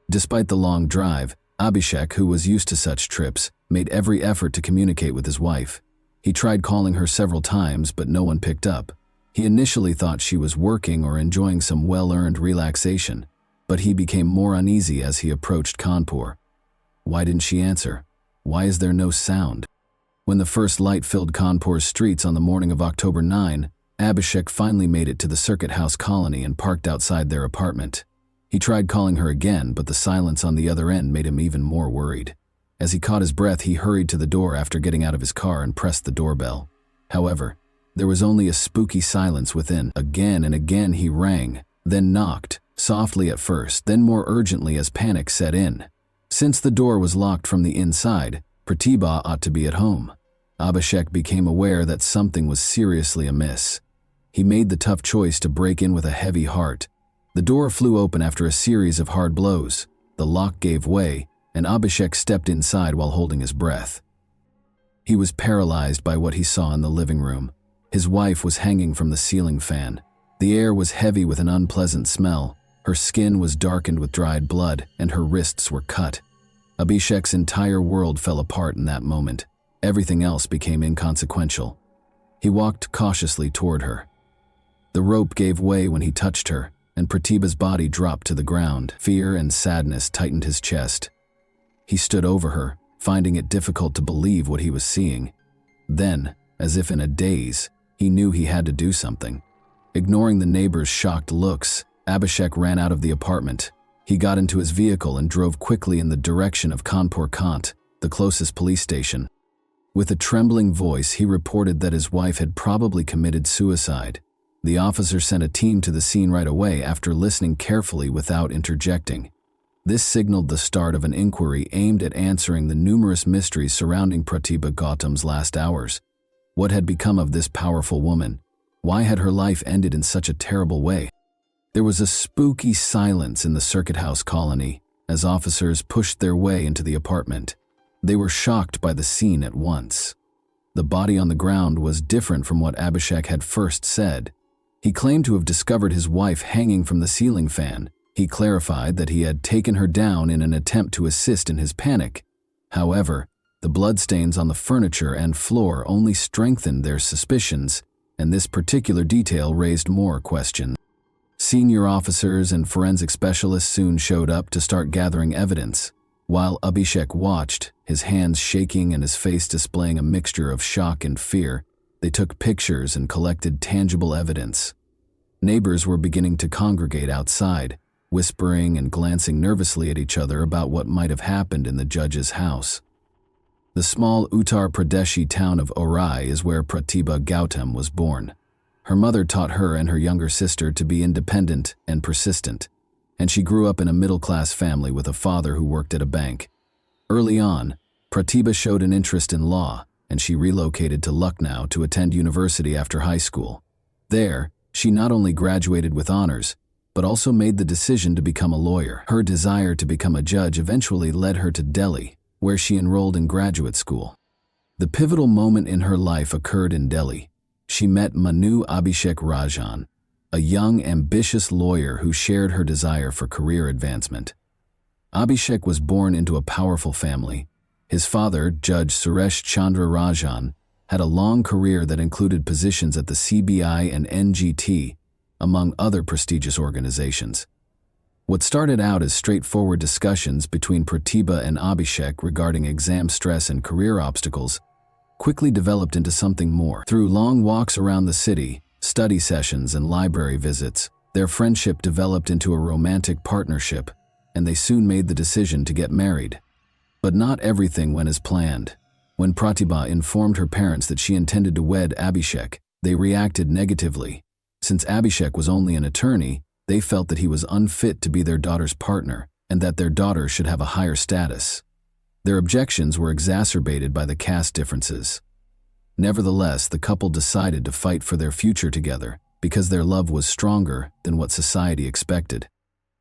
A: Despite the long drive, Abhishek, who was used to such trips, made every effort to communicate with his wife. He tried calling her several times, but no one picked up. He initially thought she was working or enjoying some well-earned relaxation, but he became more uneasy as he approached Kanpur. Why didn't she answer? Why is there no sound? When the first light filled Kanpur's streets on the morning of October 9, Abhishek finally made it to the Circuit House colony and parked outside their apartment. He tried calling her again, but the silence on the other end made him even more worried. As he caught his breath, he hurried to the door after getting out of his car and pressed the doorbell. However, there was only a spooky silence within. Again and again he rang, then knocked, softly at first, then more urgently as panic set in. Since the door was locked from the inside, Pratibha ought to be at home. Abhishek became aware that something was seriously amiss. He made the tough choice to break in with a heavy heart. The door flew open after a series of hard blows. The lock gave way, and Abhishek stepped inside while holding his breath. He was paralyzed by what he saw in the living room. His wife was hanging from the ceiling fan. The air was heavy with an unpleasant smell. Her skin was darkened with dried blood, and her wrists were cut. Abhishek's entire world fell apart in that moment. Everything else became inconsequential. He walked cautiously toward her. The rope gave way when he touched her, and Pratibha's body dropped to the ground. Fear and sadness tightened his chest. He stood over her, finding it difficult to believe what he was seeing. Then, as if in a daze, he knew he had to do something. Ignoring the neighbors' shocked looks, Abhishek ran out of the apartment. He got into his vehicle and drove quickly in the direction of Kanpur Kant, the closest police station. With a trembling voice, he reported that his wife had probably committed suicide. The officer sent a team to the scene right away after listening carefully without interjecting. This signaled the start of an inquiry aimed at answering the numerous mysteries surrounding Pratibha Gautam's last hours. What had become of this powerful woman? Why had her life ended in such a terrible way? There was a spooky silence in the Circuit House colony as officers pushed their way into the apartment. They were shocked by the scene at once. The body on the ground was different from what Abhishek had first said. He claimed to have discovered his wife hanging from the ceiling fan. He clarified that he had taken her down in an attempt to assist in his panic. However, the bloodstains on the furniture and floor only strengthened their suspicions, and this particular detail raised more questions. Senior officers and forensic specialists soon showed up to start gathering evidence. While Abhishek watched, his hands shaking and his face displaying a mixture of shock and fear, they took pictures and collected tangible evidence. Neighbors were beginning to congregate outside, whispering and glancing nervously at each other about what might have happened in the judge's house. The small Uttar Pradeshi town of Orai is where Pratibha Gautam was born. Her mother taught her and her younger sister to be independent and persistent, and she grew up in a middle-class family with a father who worked at a bank. Early on, Pratibha showed an interest in law, and she relocated to Lucknow to attend university after high school. There, she not only graduated with honors, but also made the decision to become a lawyer. Her desire to become a judge eventually led her to Delhi, where she enrolled in graduate school. The pivotal moment in her life occurred in Delhi. She met Manu Abhishek Rajan, a young, ambitious lawyer who shared her desire for career advancement. Abhishek was born into a powerful family. His father, Judge Suresh Chandra Rajan, had a long career that included positions at the CBI and NGT, among other prestigious organizations. What started out as straightforward discussions between Pratibha and Abhishek regarding exam stress and career obstacles quickly developed into something more. Through long walks around the city, study sessions, and library visits, their friendship developed into a romantic partnership, and they soon made the decision to get married. But not everything went as planned. When Pratibha informed her parents that she intended to wed Abhishek, they reacted negatively. Since Abhishek was only an attorney, they felt that he was unfit to be their daughter's partner and that their daughter should have a higher status. Their objections were exacerbated by the caste differences. Nevertheless, the couple decided to fight for their future together because their love was stronger than what society expected.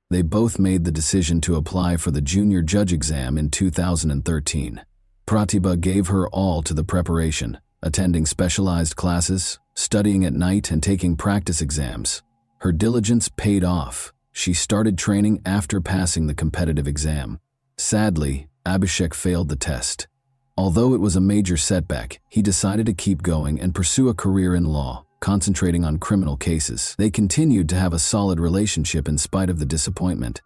A: They both made the decision to apply for the junior judge exam in 2013. Pratibha gave her all to the preparation, attending specialized classes, studying at night, and taking practice exams. Her diligence paid off. She started training after passing the competitive exam. Sadly, Abhishek failed the test. Although it was a major setback, he decided to keep going and pursue a career in law, concentrating on criminal cases. They continued to have a solid relationship in spite of the disappointment.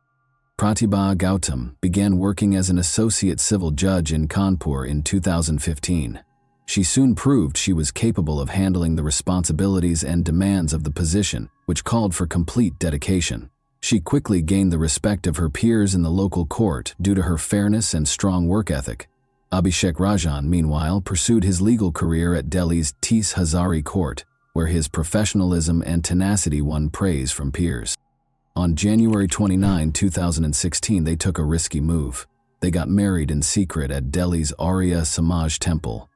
A: Pratibha Gautam began working as an associate civil judge in Kanpur in 2015. She soon proved she was capable of handling the responsibilities and demands of the position, which called for complete dedication. She quickly gained the respect of her peers in the local court due to her fairness and strong work ethic. Abhishek Rajan, meanwhile, pursued his legal career at Delhi's Tis Hazari Court, where his professionalism and tenacity won praise from peers. On January 29, 2016, they took a risky move. They got married in secret at Delhi's Arya Samaj temple.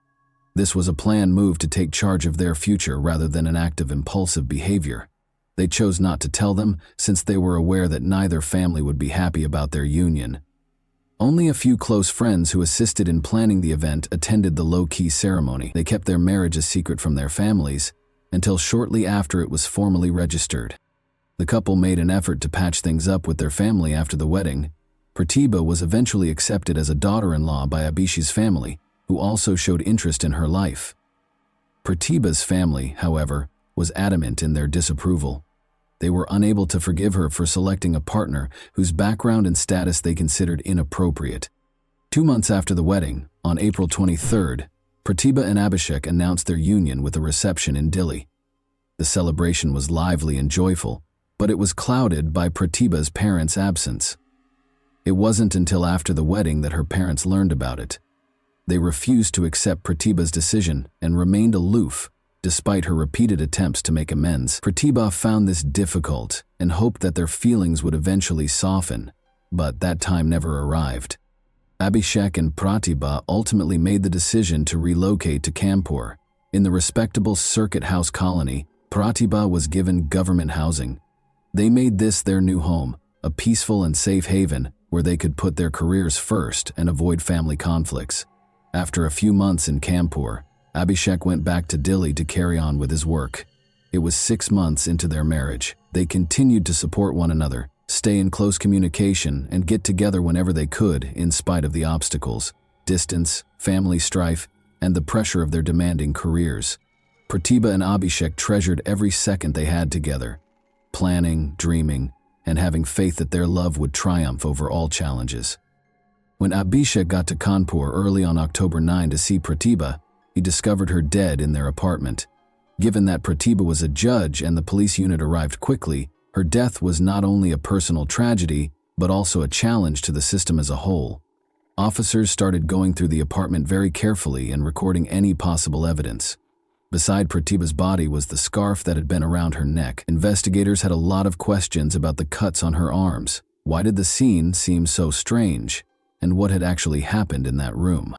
A: This was a planned move to take charge of their future rather than an act of impulsive behavior. They chose not to tell them since they were aware that neither family would be happy about their union. Only a few close friends who assisted in planning the event attended the low-key ceremony. They kept their marriage a secret from their families until shortly after it was formally registered. The couple made an effort to patch things up with their family after the wedding. Pratibha was eventually accepted as a daughter-in-law by Abhishek's family, who also showed interest in her life. Pratibha's family, however, was adamant in their disapproval. They were unable to forgive her for selecting a partner whose background and status they considered inappropriate. 2 months after the wedding, on April 23rd, Pratibha and Abhishek announced their union with a reception in Delhi. The celebration was lively and joyful, but it was clouded by Pratibha's parents' absence. It wasn't until after the wedding that her parents learned about it. They refused to accept Pratibha's decision and remained aloof, despite her repeated attempts to make amends. Pratibha found this difficult and hoped that their feelings would eventually soften, but that time never arrived. Abhishek and Pratibha ultimately made the decision to relocate to Kanpur. In the respectable Circuit House colony, Pratibha was given government housing. They made this their new home, a peaceful and safe haven where they could put their careers first and avoid family conflicts. After a few months in Kanpur, Abhishek went back to Delhi to carry on with his work. It was 6 months into their marriage. They continued to support one another, stay in close communication, and get together whenever they could in spite of the obstacles, distance, family strife, and the pressure of their demanding careers. Pratibha and Abhishek treasured every second they had together, planning, dreaming, and having faith that their love would triumph over all challenges. When Abhishek got to Kanpur early on October 9 to see Pratibha, he discovered her dead in their apartment. Given that Pratibha was a judge and the police unit arrived quickly, her death was not only a personal tragedy, but also a challenge to the system as a whole. Officers started going through the apartment very carefully and recording any possible evidence. Beside Pratibha's body was the scarf that had been around her neck. Investigators had a lot of questions about the cuts on her arms. Why did the scene seem so strange? And what had actually happened in that room?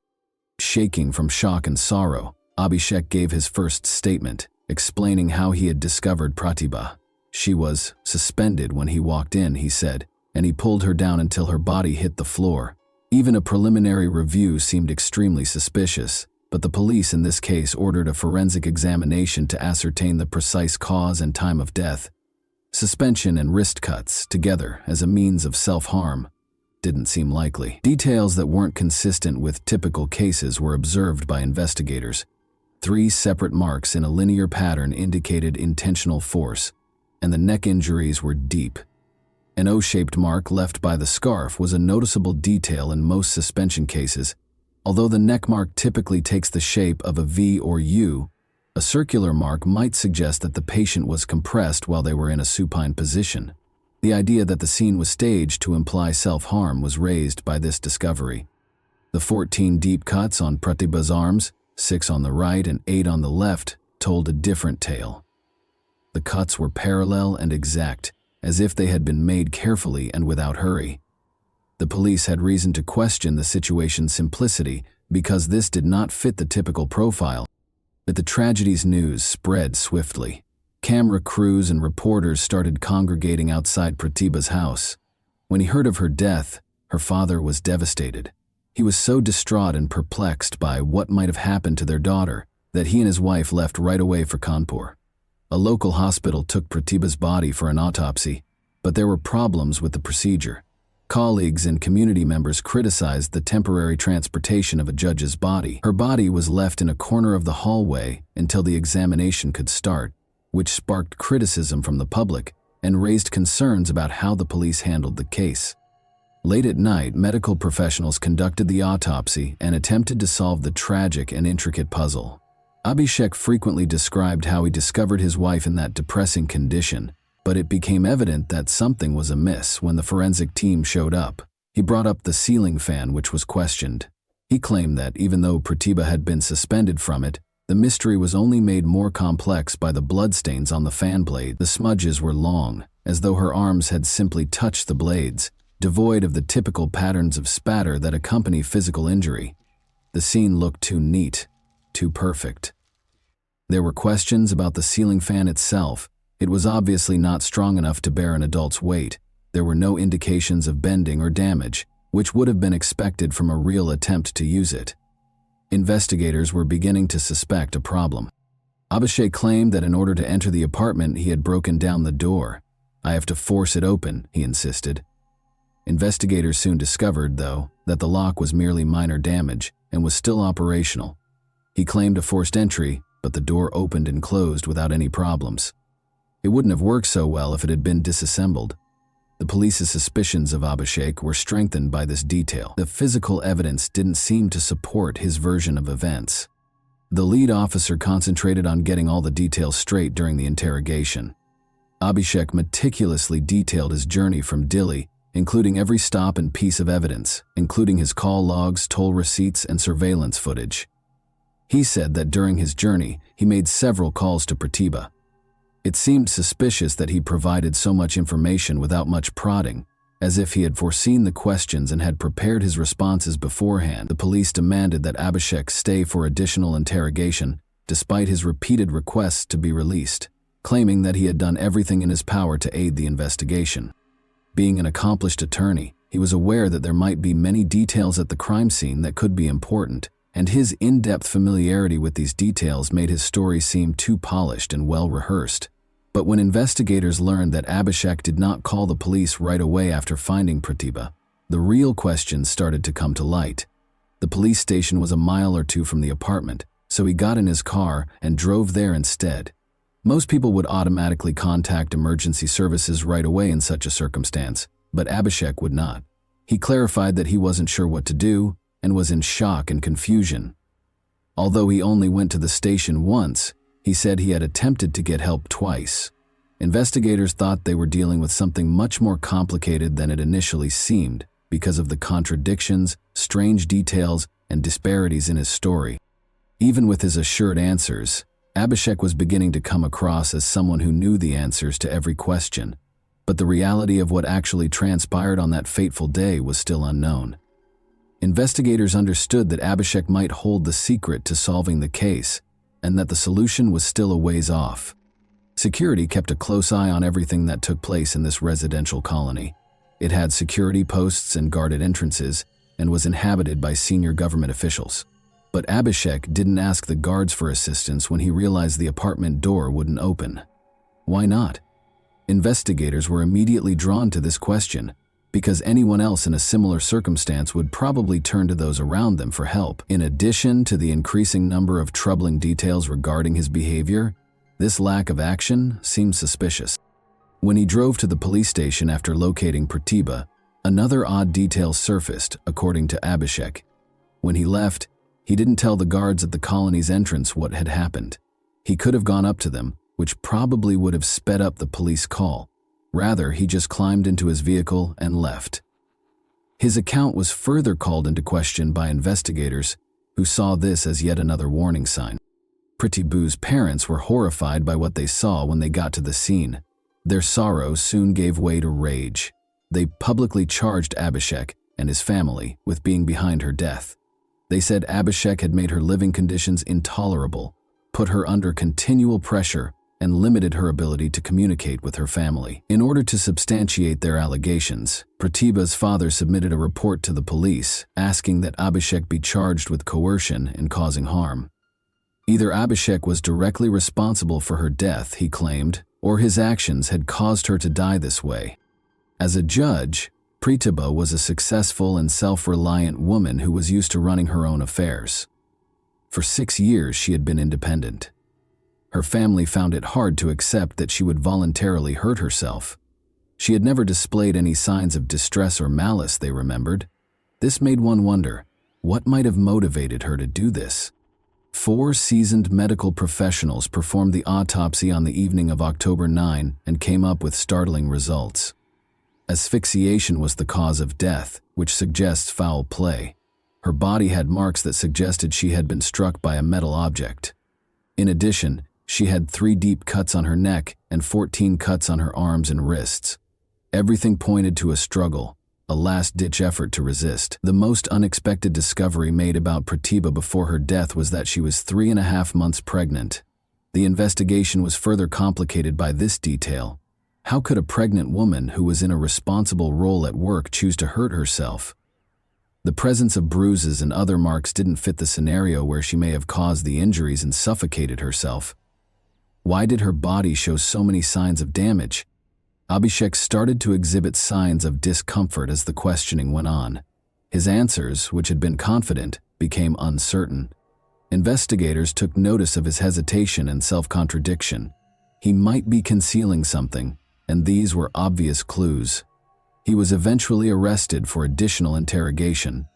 A: Shaking from shock and sorrow, Abhishek gave his first statement, explaining how he had discovered Pratibha. She was suspended when he walked in, he said, and he pulled her down until her body hit the floor. Even a preliminary review seemed extremely suspicious, but the police in this case ordered a forensic examination to ascertain the precise cause and time of death. Suspension and wrist cuts, together as a means of self-harm. didn't seem likely. Details that weren't consistent with typical cases were observed by investigators. 3 separate marks in a linear pattern indicated intentional force, and the neck injuries were deep. An O-shaped mark left by the scarf was a noticeable detail in most suspension cases. Although the neck mark typically takes the shape of a V or U, a circular mark might suggest that the patient was compressed while they were in a supine position. The idea that the scene was staged to imply self-harm was raised by this discovery. The 14 deep cuts on Pratibha's arms, 6 on the right and 8 on the left, told a different tale. The cuts were parallel and exact, as if they had been made carefully and without hurry. The police had reason to question the situation's simplicity because this did not fit the typical profile. But the tragedy's news spread swiftly. Camera crews and reporters started congregating outside Pratibha's house. When he heard of her death, her father was devastated. He was so distraught and perplexed by what might have happened to their daughter that he and his wife left right away for Kanpur. A local hospital took Pratibha's body for an autopsy, but there were problems with the procedure. Colleagues and community members criticized the temporary transportation of a judge's body. Her body was left in a corner of the hallway until the examination could start, which sparked criticism from the public and raised concerns about how the police handled the case. Late at night, medical professionals conducted the autopsy and attempted to solve the tragic and intricate puzzle. Abhishek frequently described how he discovered his wife in that depressing condition, but it became evident that something was amiss when the forensic team showed up. He brought up the ceiling fan, which was questioned. He claimed that even though Pratibha had been suspended from it, the mystery was only made more complex by the bloodstains on the fan blade. The smudges were long, as though her arms had simply touched the blades, devoid of the typical patterns of spatter that accompany physical injury. The scene looked too neat, too perfect. There were questions about the ceiling fan itself. It was obviously not strong enough to bear an adult's weight. There were no indications of bending or damage, which would have been expected from a real attempt to use it. Investigators were beginning to suspect a problem. Abhishek claimed that in order to enter the apartment, he had broken down the door. "I have to force it open," he insisted. Investigators soon discovered, though, that the lock was merely minor damage and was still operational. He claimed a forced entry, but the door opened and closed without any problems. It wouldn't have worked so well if it had been disassembled. The police's suspicions of Abhishek were strengthened by this detail. The physical evidence didn't seem to support his version of events. The lead officer concentrated on getting all the details straight during the interrogation. Abhishek meticulously detailed his journey from Delhi, including every stop and piece of evidence, including his call logs, toll receipts, and surveillance footage. He said that during his journey, he made several calls to Pratibha. It seemed suspicious that he provided so much information without much prodding, as if he had foreseen the questions and had prepared his responses beforehand. The police demanded that Abhishek stay for additional interrogation, despite his repeated requests to be released, claiming that he had done everything in his power to aid the investigation. Being an accomplished attorney, he was aware that there might be many details at the crime scene that could be important, and his in-depth familiarity with these details made his story seem too polished and well-rehearsed. But when investigators learned that Abhishek did not call the police right away after finding Pratibha, the real questions started to come to light. The police station was a mile or two from the apartment, so he got in his car and drove there instead. Most people would automatically contact emergency services right away in such a circumstance, but Abhishek would not. He clarified that he wasn't sure what to do and was in shock and confusion. Although he only went to the station once, he said he had attempted to get help twice. Investigators thought they were dealing with something much more complicated than it initially seemed because of the contradictions, strange details, and disparities in his story. Even with his assured answers, Abhishek was beginning to come across as someone who knew the answers to every question, but the reality of what actually transpired on that fateful day was still unknown. Investigators understood that Abhishek might hold the secret to solving the case, and that the solution was still a ways off. Security kept a close eye on everything that took place in this residential colony. It had security posts and guarded entrances, and was inhabited by senior government officials. But Abhishek didn't ask the guards for assistance when he realized the apartment door wouldn't open. Why not? Investigators were immediately drawn to this question, because anyone else in a similar circumstance would probably turn to those around them for help. In addition to the increasing number of troubling details regarding his behavior, this lack of action seemed suspicious. When he drove to the police station after locating Pratibha, another odd detail surfaced, according to Abhishek. When he left, he didn't tell the guards at the colony's entrance what had happened. He could have gone up to them, which probably would have sped up the police call. Rather, he just climbed into his vehicle and left. His account was further called into question by investigators, who saw this as yet another warning sign. Pratibha's parents were horrified by what they saw when they got to the scene. Their sorrow soon gave way to rage. They publicly charged Abhishek and his family with being behind her death. They said Abhishek had made her living conditions intolerable, put her under continual pressure, and limited her ability to communicate with her family. In order to substantiate their allegations, Pratibha's father submitted a report to the police asking that Abhishek be charged with coercion and causing harm. Either Abhishek was directly responsible for her death, he claimed, or his actions had caused her to die this way. As a judge, Pratibha was a successful and self-reliant woman who was used to running her own affairs. For 6 years, she had been independent. Her family found it hard to accept that she would voluntarily hurt herself. She had never displayed any signs of distress or malice, they remembered. This made one wonder, what might have motivated her to do this? 4 seasoned medical professionals performed the autopsy on the evening of October 9 and came up with startling results. Asphyxiation was the cause of death, which suggests foul play. Her body had marks that suggested she had been struck by a metal object. In addition, she had 3 deep cuts on her neck and 14 cuts on her arms and wrists. Everything pointed to a struggle, a last-ditch effort to resist. The most unexpected discovery made about Pratibha before her death was that she was 3.5 months pregnant. The investigation was further complicated by this detail. How could a pregnant woman who was in a responsible role at work choose to hurt herself? The presence of bruises and other marks didn't fit the scenario where she may have caused the injuries and suffocated herself. Why did her body show so many signs of damage? Abhishek started to exhibit signs of discomfort as the questioning went on. His answers, which had been confident, became uncertain. Investigators took notice of his hesitation and self-contradiction. He might be concealing something, and these were obvious clues. He was eventually arrested for additional interrogation.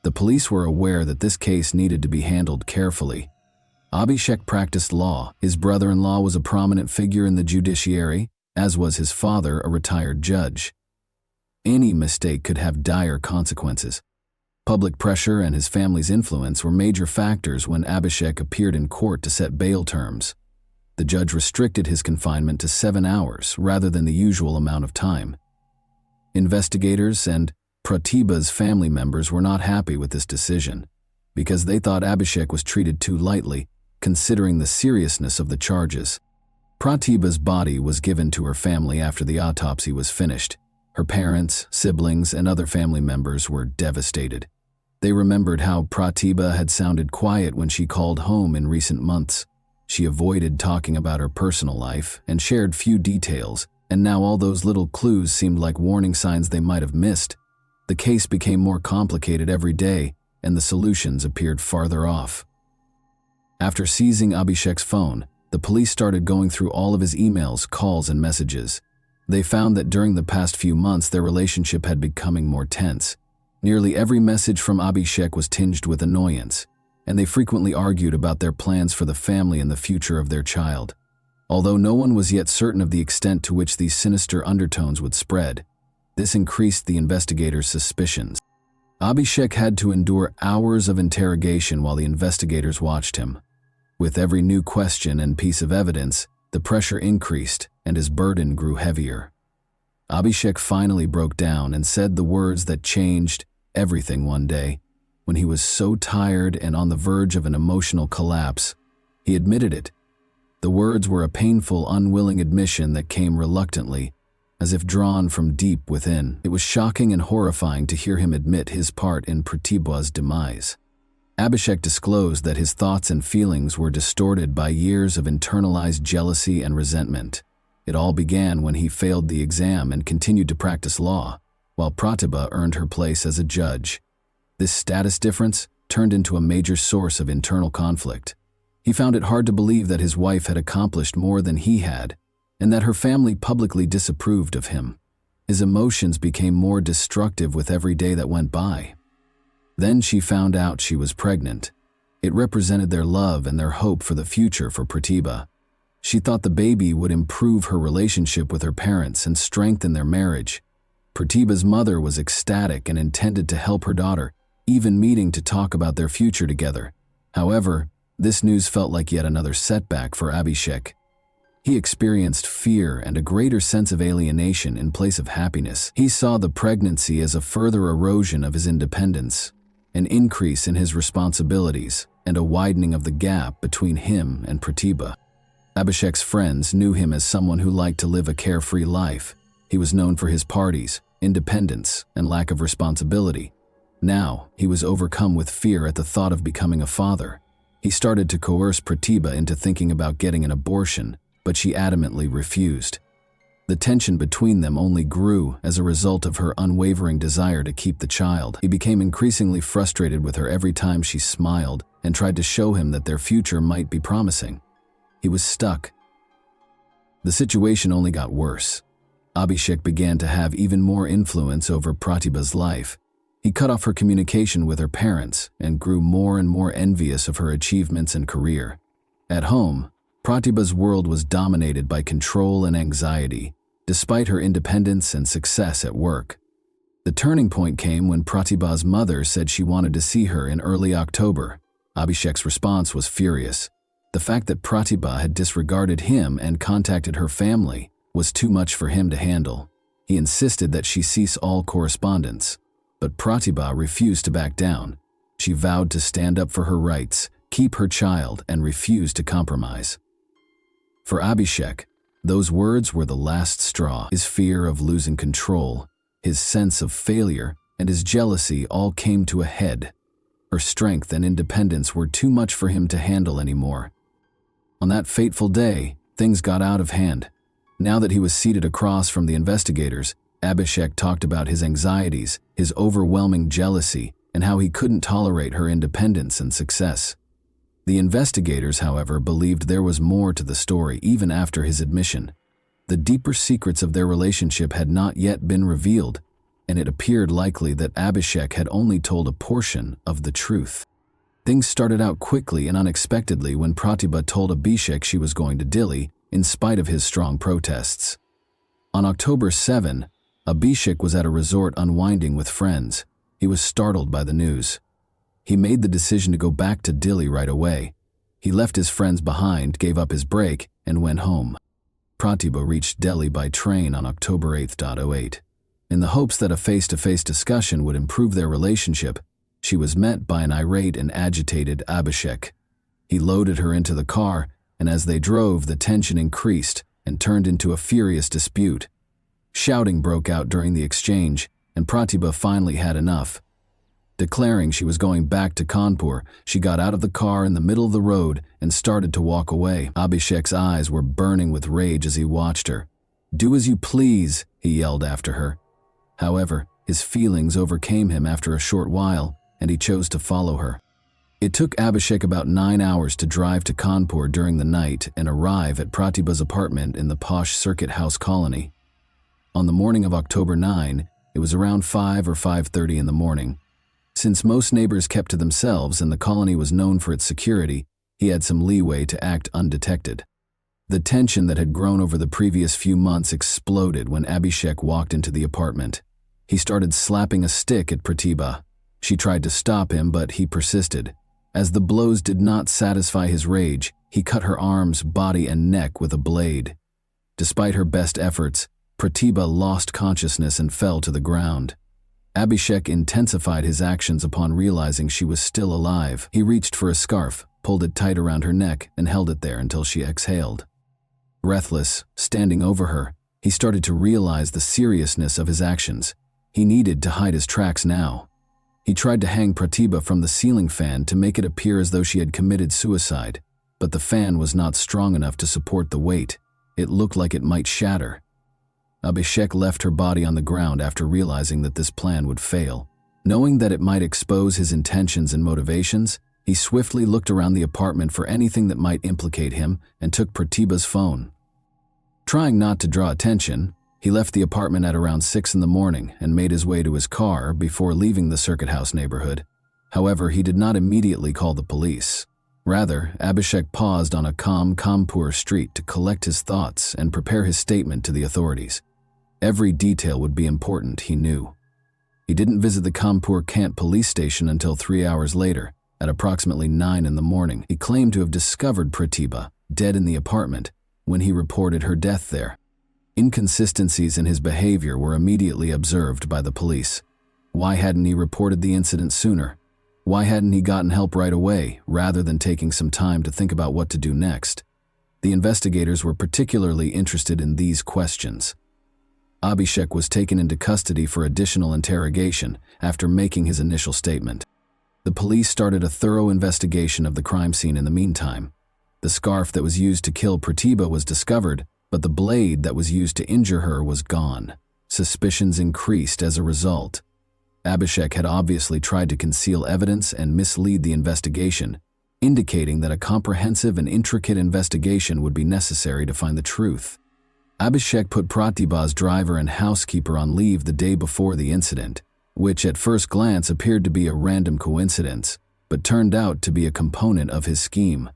A: The police were aware that this case needed to be handled carefully. Abhishek practiced law. His brother-in-law was a prominent figure in the judiciary, as was his father, a retired judge. Any mistake could have dire consequences. Public pressure and his family's influence were major factors when Abhishek appeared in court to set bail terms. The judge restricted his confinement to 7 hours rather than the usual amount of time. Investigators and Pratibha's family members were not happy with this decision because they thought Abhishek was treated too lightly, considering the seriousness of the charges. Pratibha's body was given to her family after the autopsy was finished. Her parents, siblings, and other family members were devastated. They remembered how Pratibha had sounded quiet when she called home in recent months. She avoided talking about her personal life and shared few details, and now all those little clues seemed like warning signs they might have missed. The case became more complicated every day, and the solutions appeared farther off. After seizing Abhishek's phone, the police started going through all of his emails, calls, and messages. They found that during the past few months their relationship had becoming more tense. Nearly every message from Abhishek was tinged with annoyance, and they frequently argued about their plans for the family and the future of their child. Although no one was yet certain of the extent to which these sinister undertones would spread, this increased the investigators' suspicions. Abhishek had to endure hours of interrogation while the investigators watched him. With every new question and piece of evidence, the pressure increased and his burden grew heavier. Abhishek finally broke down and said the words that changed everything one day. When he was so tired and on the verge of an emotional collapse, he admitted it. The words were a painful, unwilling admission that came reluctantly, as if drawn from deep within. It was shocking and horrifying to hear him admit his part in Pratibha's demise. Abhishek disclosed that his thoughts and feelings were distorted by years of internalized jealousy and resentment. It all began when he failed the exam and continued to practice law. while Pratibha earned her place as a judge. This status difference turned into a major source of internal conflict. He found it hard to believe that his wife had accomplished more than he had, and that her family publicly disapproved of him. His emotions became more destructive with every day that went by. Then she found out she was pregnant. It represented their love and their hope for the future for Pratibha. She thought the baby would improve her relationship with her parents and strengthen their marriage. Pratibha's mother was ecstatic and intended to help her daughter, even meeting to talk about their future together. However, this news felt like yet another setback for Abhishek. He experienced fear and a greater sense of alienation in place of happiness. He saw the pregnancy as a further erosion of his independence, an increase in his responsibilities, and a widening of the gap between him and Pratibha. Abhishek's friends knew him as someone who liked to live a carefree life. He was known for his parties, independence, and lack of responsibility. Now, he was overcome with fear at the thought of becoming a father. He started to coerce Pratibha into thinking about getting an abortion, but she adamantly refused. The tension between them only grew as a result of her unwavering desire to keep the child. He became increasingly frustrated with her every time she smiled and tried to show him that their future might be promising. He was stuck. The situation only got worse. Abhishek began to have even more influence over Pratibha's life. He cut off her communication with her parents and grew more and more envious of her achievements and career. At home, Pratibha's world was dominated by control and anxiety, despite her independence and success at work. The turning point came when Pratibha's mother said she wanted to see her in early October. Abhishek's response was furious. The fact that Pratibha had disregarded him and contacted her family was too much for him to handle. He insisted that she cease all correspondence, but Pratibha refused to back down. She vowed to stand up for her rights, keep her child, and refuse to compromise. For Abhishek, those words were the last straw. His fear of losing control, his sense of failure, and his jealousy all came to a head. Her strength and independence were too much for him to handle anymore. On that fateful day, things got out of hand. Now that he was seated across from the investigators, Abhishek talked about his anxieties, his overwhelming jealousy, and how he couldn't tolerate her independence and success. The investigators, however, believed there was more to the story even after his admission. The deeper secrets of their relationship had not yet been revealed, and it appeared likely that Abhishek had only told a portion of the truth. Things started out quickly and unexpectedly when Pratibha told Abhishek she was going to Delhi, in spite of his strong protests. On October 7, Abhishek was at a resort unwinding with friends. He was startled by the news. He made the decision to go back to Delhi right away. He left his friends behind, gave up his break, and went home. Pratibha reached Delhi by train on October 8. In the hopes that a face-to-face discussion would improve their relationship, she was met by an irate and agitated Abhishek. He loaded her into the car, and as they drove, the tension increased and turned into a furious dispute. Shouting broke out during the exchange, and Pratibha finally had enough. Declaring she was going back to Kanpur, she got out of the car in the middle of the road and started to walk away. Abhishek's eyes were burning with rage as he watched her. "Do as you please," he yelled after her. However, his feelings overcame him after a short while, and he chose to follow her. It took Abhishek about 9 hours to drive to Kanpur during the night and arrive at Pratibha's apartment in the posh Circuit House colony. On the morning of October 9, it was around 5 or 5:30 in the morning. Since most neighbors kept to themselves and the colony was known for its security, he had some leeway to act undetected. The tension that had grown over the previous few months exploded when Abhishek walked into the apartment. He started slapping a stick at Pratibha. She tried to stop him, but he persisted. As the blows did not satisfy his rage, he cut her arms, body, and neck with a blade. Despite her best efforts, Pratibha lost consciousness and fell to the ground. Abhishek intensified his actions upon realizing she was still alive. He reached for a scarf, pulled it tight around her neck, and held it there until she exhaled. Breathless, standing over her, he started to realize the seriousness of his actions. He needed to hide his tracks now. He tried to hang Pratibha from the ceiling fan to make it appear as though she had committed suicide, but the fan was not strong enough to support the weight. It looked like it might shatter. Abhishek left her body on the ground after realizing that this plan would fail. Knowing that it might expose his intentions and motivations, he swiftly looked around the apartment for anything that might implicate him and took Pratibha's phone. Trying not to draw attention, he left the apartment at around 6 in the morning and made his way to his car before leaving the Circuit House neighborhood. However, he did not immediately call the police. Rather, Abhishek paused on a calm Kanpur street to collect his thoughts and prepare his statement to the authorities. Every detail would be important, he knew. He didn't visit the Kanpur Cant police station until 3 hours later, at approximately 9 in the morning. He claimed to have discovered Pratibha, dead in the apartment, when he reported her death there. Inconsistencies in his behavior were immediately observed by the police. Why hadn't he reported the incident sooner? Why hadn't he gotten help right away, rather than taking some time to think about what to do next? The investigators were particularly interested in these questions. Abhishek was taken into custody for additional interrogation after making his initial statement. The police started a thorough investigation of the crime scene in the meantime. The scarf that was used to kill Pratibha was discovered, but the blade that was used to injure her was gone. Suspicions increased as a result. Abhishek had obviously tried to conceal evidence and mislead the investigation, indicating that a comprehensive and intricate investigation would be necessary to find the truth. Abhishek put Pratibha's driver and housekeeper on leave the day before the incident, which at first glance appeared to be a random coincidence, but turned out to be a component of his scheme.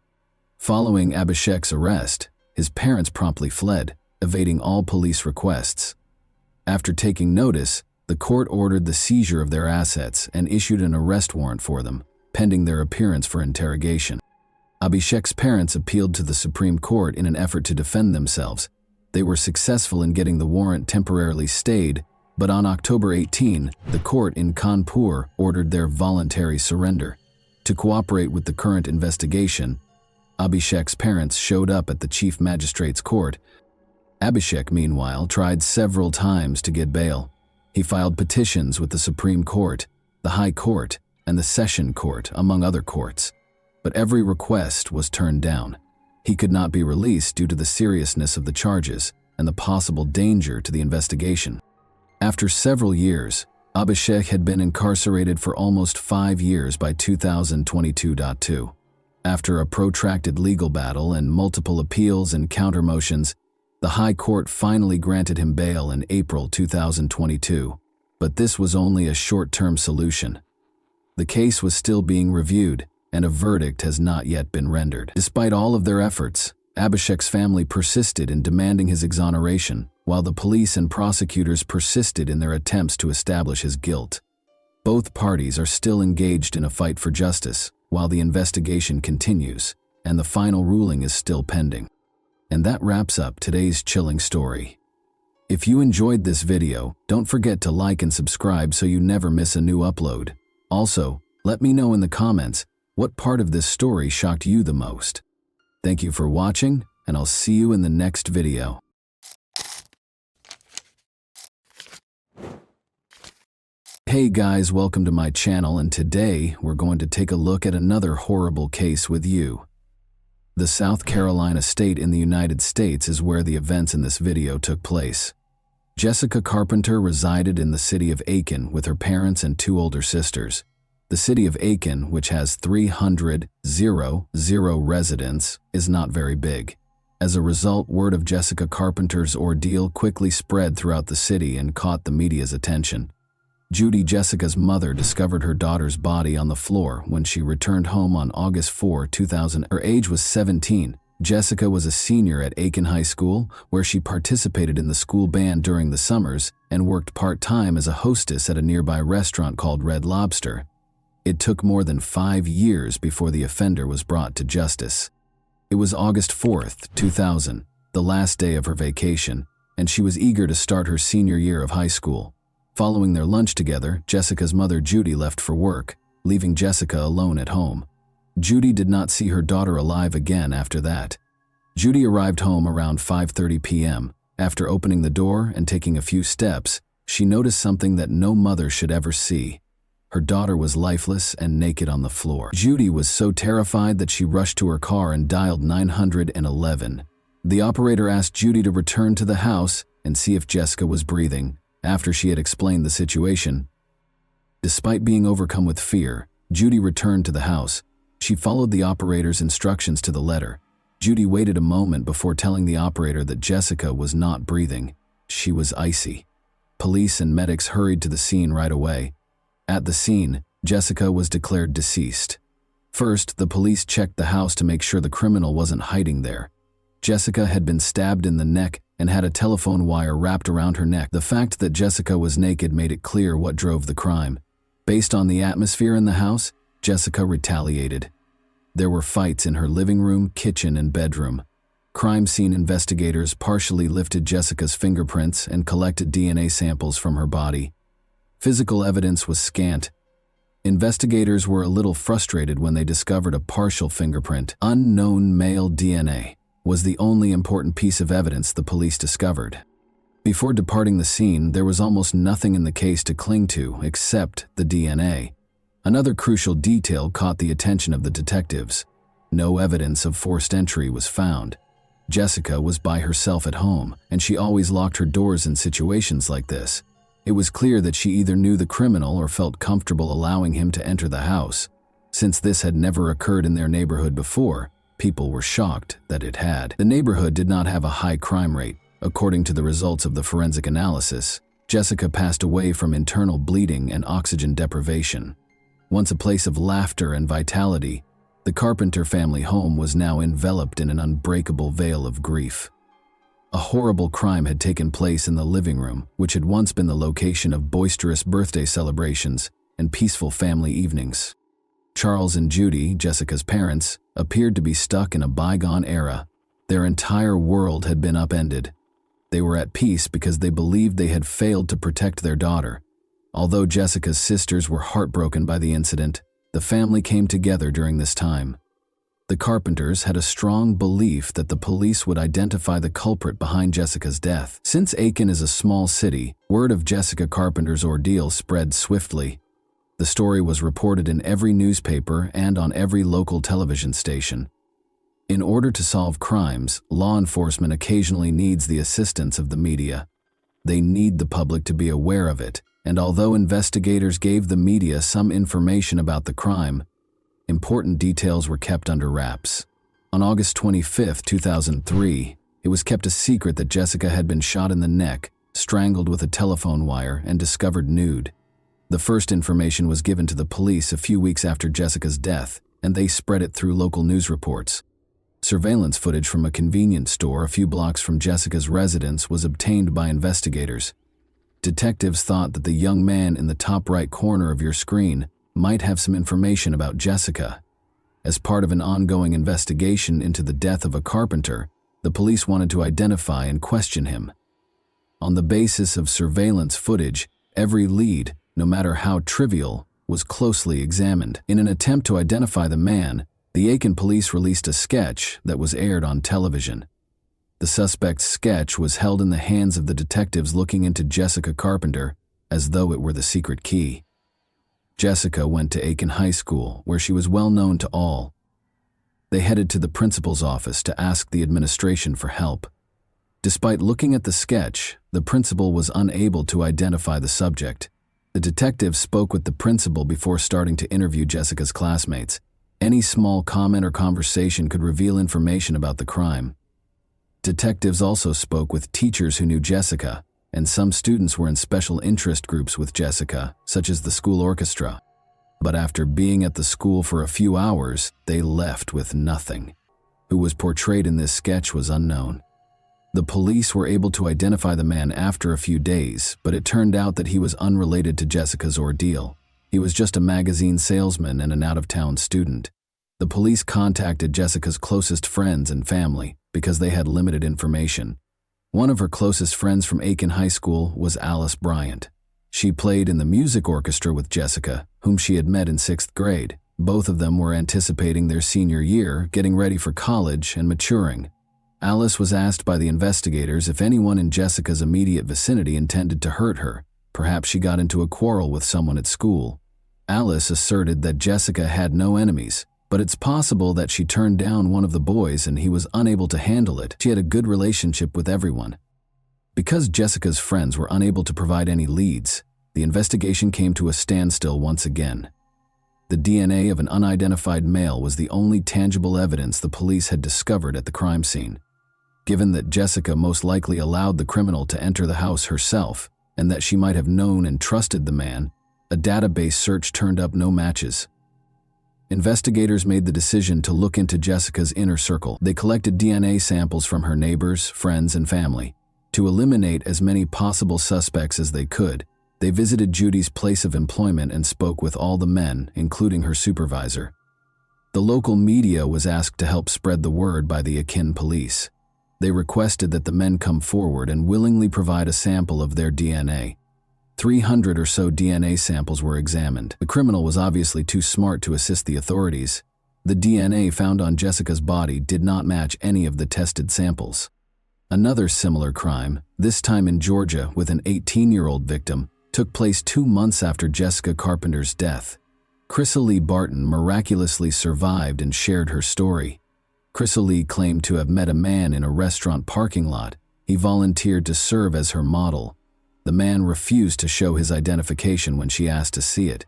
A: Following Abhishek's arrest, his parents promptly fled, evading all police requests. After taking notice, the court ordered the seizure of their assets and issued an arrest warrant for them, pending their appearance for interrogation. Abhishek's parents appealed to the Supreme Court in an effort to defend themselves. They were successful in getting the warrant temporarily stayed, but on October 18, the court in Kanpur ordered their voluntary surrender. To cooperate with the current investigation, Abhishek's parents showed up at the Chief Magistrate's court. Abhishek, meanwhile, tried several times to get bail. He filed petitions with the Supreme Court, the High Court, and the Session Court, among other courts. But every request was turned down. He could not be released due to the seriousness of the charges and the possible danger to the investigation. After several years, Abhishek had been incarcerated for almost 5 years by 2022. After a protracted legal battle and multiple appeals and counter-motions, the High Court finally granted him bail in April 2022, but this was only a short-term solution. The case was still being reviewed, and a verdict has not yet been rendered. Despite all of their efforts, Abhishek's family persisted in demanding his exoneration, while the police and prosecutors persisted in their attempts to establish his guilt. Both parties are still engaged in a fight for justice, while the investigation continues, and the final ruling is still pending. And that wraps up today's chilling story. If you enjoyed this video, don't forget to like and subscribe so you never miss a new upload. Also, let me know in the comments what part of this story shocked you the most. Thank you for watching, and I'll see you in the next video. Hey guys, welcome to my channel, and today we're going to take a look at another horrible case with you. The South Carolina state in the United States is where the events in this video took place. Jessica Carpenter resided in the city of Aiken with her parents and 2 older sisters. The city of Aiken, which has 300 residents, is not very big. As a result, word of Jessica Carpenter's ordeal quickly spread throughout the city and caught the media's attention. Judy, Jessica's mother, discovered her daughter's body on the floor when she returned home on August 4, 2000. Her age was 17. Jessica was a senior at Aiken High School, where she participated in the school band during the summers and worked part-time as a hostess at a nearby restaurant called Red Lobster. It took more than 5 years before the offender was brought to justice. It was August 4th, 2000, the last day of her vacation, and she was eager to start her senior year of high school. Following their lunch together, Jessica's mother Judy left for work, leaving Jessica alone at home. Judy did not see her daughter alive again after that. Judy arrived home around 5:30 p.m. After opening the door and taking a few steps, she noticed something that no mother should ever see. Her daughter was lifeless and naked on the floor. Judy was so terrified that she rushed to her car and dialed 911. The operator asked Judy to return to the house and see if Jessica was breathing after she had explained the situation. Despite being overcome with fear, Judy returned to the house. She followed the operator's instructions to the letter. Judy waited a moment before telling the operator that Jessica was not breathing. She was icy. Police and medics hurried to the scene right away. At the scene, Jessica was declared deceased. First, the police checked the house to make sure the criminal wasn't hiding there. Jessica had been stabbed in the neck and had a telephone wire wrapped around her neck. The fact that Jessica was naked made it clear what drove the crime. Based on the atmosphere in the house, Jessica retaliated. There were fights in her living room, kitchen, and bedroom. Crime scene investigators partially lifted Jessica's fingerprints and collected DNA samples from her body. Physical evidence was scant. Investigators were a little frustrated when they discovered a partial fingerprint. Unknown male DNA was the only important piece of evidence the police discovered. Before departing the scene, there was almost nothing in the case to cling to except the DNA. Another crucial detail caught the attention of the detectives. No evidence of forced entry was found. Jessica was by herself at home, and she always locked her doors in situations like this. It was clear that she either knew the criminal or felt comfortable allowing him to enter the house. Since this had never occurred in their neighborhood before, people were shocked that it had. The neighborhood did not have a high crime rate. According to the results of the forensic analysis, Jessica passed away from internal bleeding and oxygen deprivation. Once a place of laughter and vitality, the Carpenter family home was now enveloped in an unbreakable veil of grief. A horrible crime had taken place in the living room, which had once been the location of boisterous birthday celebrations and peaceful family evenings. Charles and Judy, Jessica's parents, appeared to be stuck in a bygone era. Their entire world had been upended. They were at peace because they believed they had failed to protect their daughter. Although Jessica's sisters were heartbroken by the incident, the family came together during this time. The Carpenters had a strong belief that the police would identify the culprit behind Jessica's death. Since Aiken is a small city, word of Jessica Carpenter's ordeal spread swiftly. The story was reported in every newspaper and on every local television station. In order to solve crimes, law enforcement occasionally needs the assistance of the media. They need the public to be aware of it, and although investigators gave the media some information about the crime, important details were kept under wraps. On August 25, 2003, it was kept a secret that Jessica had been shot in the neck, strangled with a telephone wire, and discovered nude. The first information was given to the police a few weeks after Jessica's death, and they spread it through local news reports. Surveillance footage from a convenience store a few blocks from Jessica's residence was obtained by investigators. Detectives thought that the young man in the top right corner of your screen might have some information about Jessica. As part of an ongoing investigation into the death of a carpenter, the police wanted to identify and question him. On the basis of surveillance footage, every lead, no matter how trivial, was closely examined. In an attempt to identify the man, the Aiken police released a sketch that was aired on television. The suspect's sketch was held in the hands of the detectives looking into Jessica Carpenter as though it were the secret key. Jessica went to Aiken High School, where she was well known to all. They headed to the principal's office to ask the administration for help. Despite looking at the sketch, the principal was unable to identify the subject. The detectives spoke with the principal before starting to interview Jessica's classmates. Any small comment or conversation could reveal information about the crime. Detectives also spoke with teachers who knew Jessica, and some students were in special interest groups with Jessica, such as the school orchestra. But after being at the school for a few hours, they left with nothing. Who was portrayed in this sketch was unknown. The police were able to identify the man after a few days, but it turned out that he was unrelated to Jessica's ordeal. He was just a magazine salesman and an out-of-town student. The police contacted Jessica's closest friends and family because they had limited information. One of her closest friends from Aiken High School was Alice Bryant. She played in the music orchestra with Jessica, whom she had met in 6th grade. Both of them were anticipating their senior year, getting ready for college and maturing. Alice was asked by the investigators if anyone in Jessica's immediate vicinity intended to hurt her. Perhaps she got into a quarrel with someone at school. Alice asserted that Jessica had no enemies, but it's possible that she turned down one of the boys and he was unable to handle it. She had a good relationship with everyone. Because Jessica's friends were unable to provide any leads, the investigation came to a standstill once again. The DNA of an unidentified male was the only tangible evidence the police had discovered at the crime scene. Given that Jessica most likely allowed the criminal to enter the house herself, and that she might have known and trusted the man, a database search turned up no matches. Investigators made the decision to look into Jessica's inner circle. They collected DNA samples from her neighbors, friends, and family. To eliminate as many possible suspects as they could, they visited Judy's place of employment and spoke with all the men, including her supervisor. The local media was asked to help spread the word by the Akin police. They requested that the men come forward and willingly provide a sample of their DNA. 300 or so DNA samples were examined. The criminal was obviously too smart to assist the authorities. The DNA found on Jessica's body did not match any of the tested samples. Another similar crime, this time in Georgia with an 18-year-old victim, took place 2 months after Jessica Carpenter's death. Chrysalie Barton miraculously survived and shared her story. Chrysalie claimed to have met a man in a restaurant parking lot. He volunteered to serve as her model. The man refused to show his identification when she asked to see it.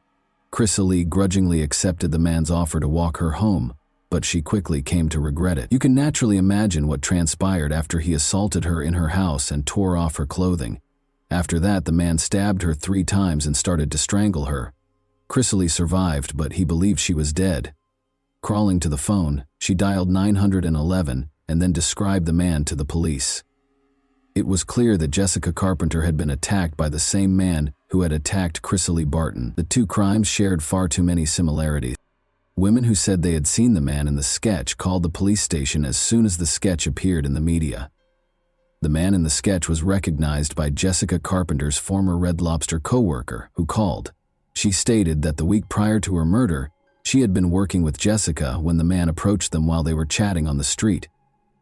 A: Chrysalie grudgingly accepted the man's offer to walk her home, but she quickly came to regret it. You can naturally imagine what transpired after he assaulted her in her house and tore off her clothing. After that, the man stabbed her 3 times and started to strangle her. Chrysalie survived, but he believed she was dead. Crawling to the phone, she dialed 911 and then described the man to the police. It was clear that Jessica Carpenter had been attacked by the same man who had attacked Chrysalie Barton. The 2 crimes shared far too many similarities. Women who said they had seen the man in the sketch called the police station as soon as the sketch appeared in the media. The man in the sketch was recognized by Jessica Carpenter's former Red Lobster co-worker, who called. She stated that the week prior to her murder, she had been working with Jessica when the man approached them while they were chatting on the street.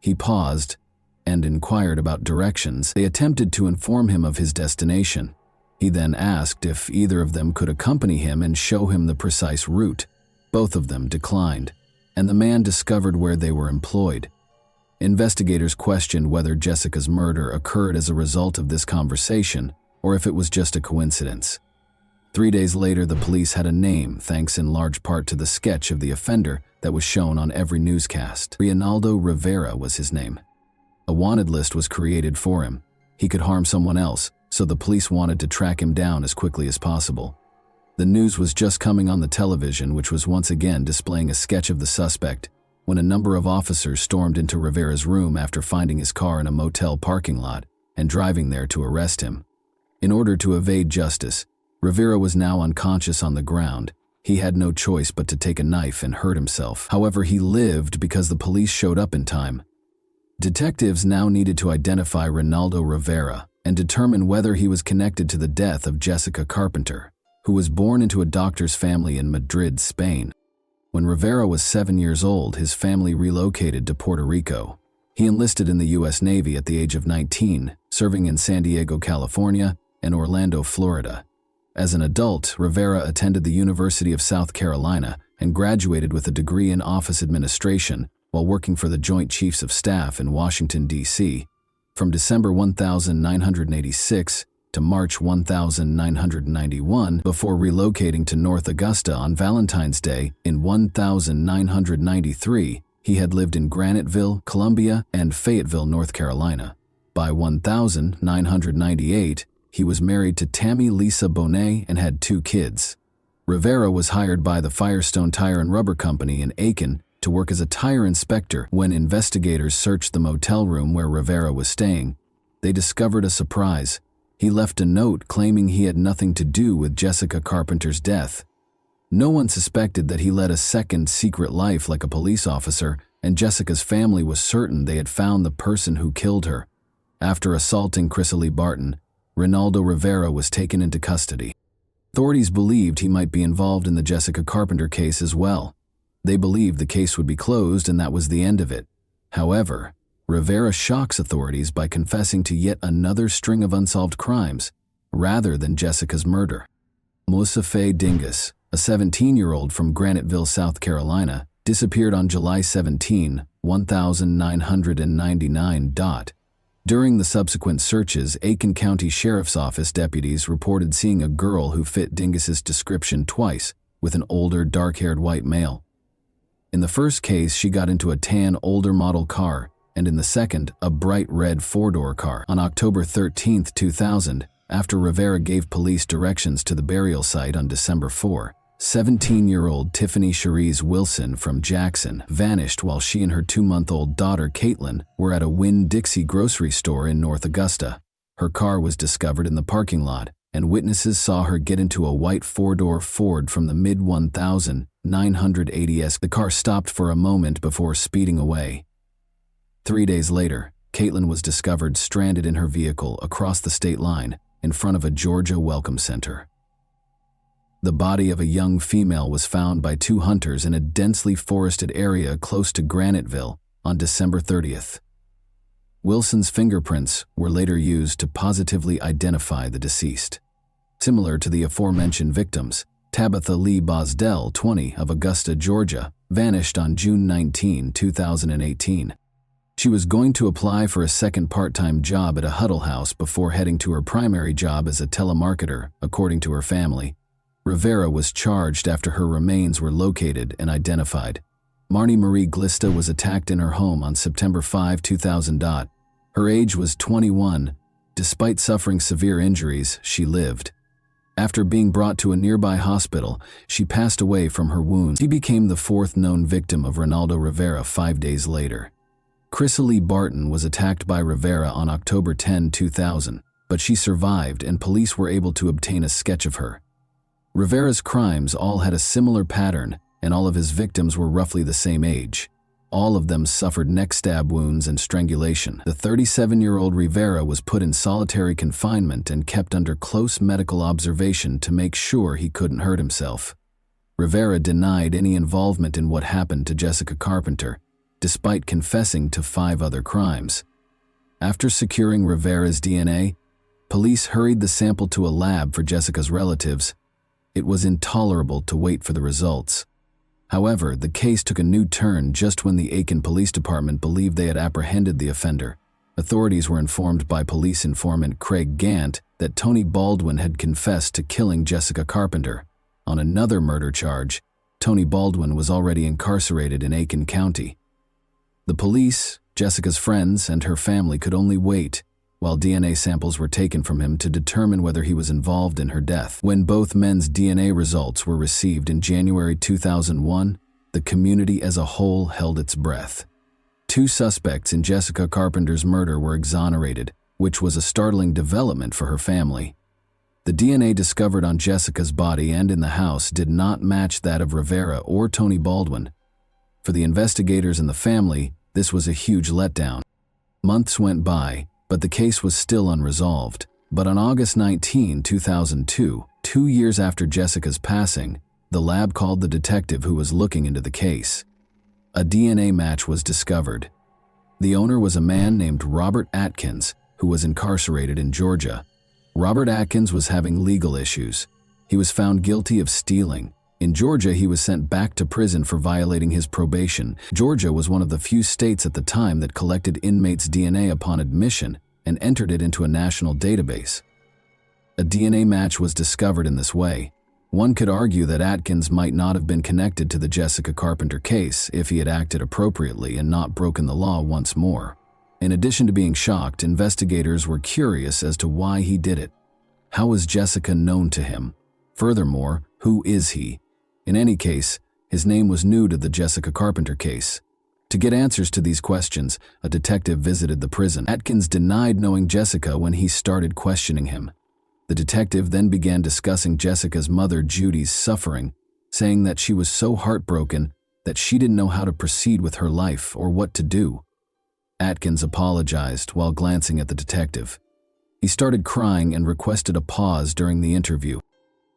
A: He paused and inquired about directions. They attempted to inform him of his destination. He then asked if either of them could accompany him and show him the precise route. Both of them declined, and the man discovered where they were employed. Investigators questioned whether Jessica's murder occurred as a result of this conversation or if it was just a coincidence. 3 days later, the police had a name, thanks in large part to the sketch of the offender that was shown on every newscast. Reinaldo Rivera was his name. A wanted list was created for him. He could harm someone else, so the police wanted to track him down as quickly as possible. The news was just coming on the television, which was once again displaying a sketch of the suspect, when a number of officers stormed into Rivera's room after finding his car in a motel parking lot and driving there to arrest him. In order to evade justice, Rivera was now unconscious on the ground. He had no choice but to take a knife and hurt himself. However, he lived because the police showed up in time. Detectives now needed to identify Reinaldo Rivera and determine whether he was connected to the death of Jessica Carpenter, who was born into a doctor's family in Madrid, Spain. When Rivera was 7 years old, his family relocated to Puerto Rico. He enlisted in the U.S. Navy at the age of 19, serving in San Diego, California, and Orlando, Florida. As an adult, Rivera attended the University of South Carolina and graduated with a degree in office administration while working for the Joint Chiefs of Staff in Washington, D.C. From December 1986 to March 1991, before relocating to North Augusta on Valentine's Day in 1993, he had lived in Graniteville, Columbia, and Fayetteville, North Carolina. By 1998, he was married to Tammy Lisa Bonet and had 2 kids. Rivera was hired by the Firestone Tire and Rubber Company in Aiken to work as a tire inspector. When investigators searched the motel room where Rivera was staying, they discovered a surprise. He left a note claiming he had nothing to do with Jessica Carpenter's death. No one suspected that he led a second secret life like a police officer, and Jessica's family was certain they had found the person who killed her. After assaulting Chrysalie Barton, Reinaldo Rivera was taken into custody. Authorities believed he might be involved in the Jessica Carpenter case as well. They believed the case would be closed and that was the end of it. However, Rivera shocks authorities by confessing to yet another string of unsolved crimes, rather than Jessica's murder. Moussa Faye Dingus, a 17-year-old from Graniteville, South Carolina, disappeared on July 17, 1999. During the subsequent searches, Aiken County Sheriff's Office deputies reported seeing a girl who fit Dingus's description twice, with an older, dark-haired white male. In the first case, she got into a tan, older model car, and in the second, a bright red four-door car. On October 13, 2000, after Rivera gave police directions to the burial site on December 4, 17-year-old Tiffany Cherise Wilson from Jackson vanished while she and her 2-month-old daughter Caitlin were at a Winn-Dixie grocery store in North Augusta. Her car was discovered in the parking lot, and witnesses saw her get into a white four-door Ford from the mid-1980s. The car stopped for a moment before speeding away. 3 days later, Caitlin was discovered stranded in her vehicle across the state line in front of a Georgia Welcome Center. The body of a young female was found by 2 hunters in a densely forested area close to Graniteville on December 30th. Wilson's fingerprints were later used to positively identify the deceased. Similar to the aforementioned victims, Tabitha Lee Bosdell, 20, of Augusta, Georgia, vanished on June 19, 2018. She was going to apply for a second part-time job at a Huddle House before heading to her primary job as a telemarketer, according to her family. Rivera was charged after her remains were located and identified. Marnie Marie Glista was attacked in her home on September 5, 2000. Her age was 21. Despite suffering severe injuries, she lived. After being brought to a nearby hospital, she passed away from her wounds. She became the 4th known victim of Ronaldo Rivera 5 days later. Chrysalie Barton was attacked by Rivera on October 10, 2000, but she survived and police were able to obtain a sketch of her. Rivera's crimes all had a similar pattern, and all of his victims were roughly the same age. All of them suffered neck stab wounds and strangulation. The 37-year-old Rivera was put in solitary confinement and kept under close medical observation to make sure he couldn't hurt himself. Rivera denied any involvement in what happened to Jessica Carpenter, despite confessing to 5 other crimes. After securing Rivera's DNA, police hurried the sample to a lab for Jessica's relatives. It was intolerable to wait for the results. However, the case took a new turn just when the Aiken Police Department believed they had apprehended the offender. Authorities were informed by police informant Craig Gant that Tony Baldwin had confessed to killing Jessica Carpenter. On another murder charge, Tony Baldwin was already incarcerated in Aiken County. The police, Jessica's friends, and her family could only wait while DNA samples were taken from him to determine whether he was involved in her death. When both men's DNA results were received in January 2001, the community as a whole held its breath. 2 suspects in Jessica Carpenter's murder were exonerated, which was a startling development for her family. The DNA discovered on Jessica's body and in the house did not match that of Rivera or Tony Baldwin. For the investigators and the family, this was a huge letdown. Months went by, but the case was still unresolved. But on August 19, 2002, 2 years after Jessica's passing, the lab called the detective who was looking into the case. A DNA match was discovered. The owner was a man named Robert Atkins, who was incarcerated in Georgia. Robert Atkins was having legal issues. He was found guilty of stealing. In Georgia, he was sent back to prison for violating his probation. Georgia was one of the few states at the time that collected inmates' DNA upon admission and entered it into a national database. A DNA match was discovered in this way. One could argue that Atkins might not have been connected to the Jessica Carpenter case if he had acted appropriately and not broken the law once more. In addition to being shocked, investigators were curious as to why he did it. How was Jessica known to him? Furthermore, who is he? In any case, his name was new to the Jessica Carpenter case. To get answers to these questions, a detective visited the prison. Atkins denied knowing Jessica when he started questioning him. The detective then began discussing Jessica's mother Judy's suffering, saying that she was so heartbroken that she didn't know how to proceed with her life or what to do. Atkins apologized while glancing at the detective. He started crying and requested a pause during the interview.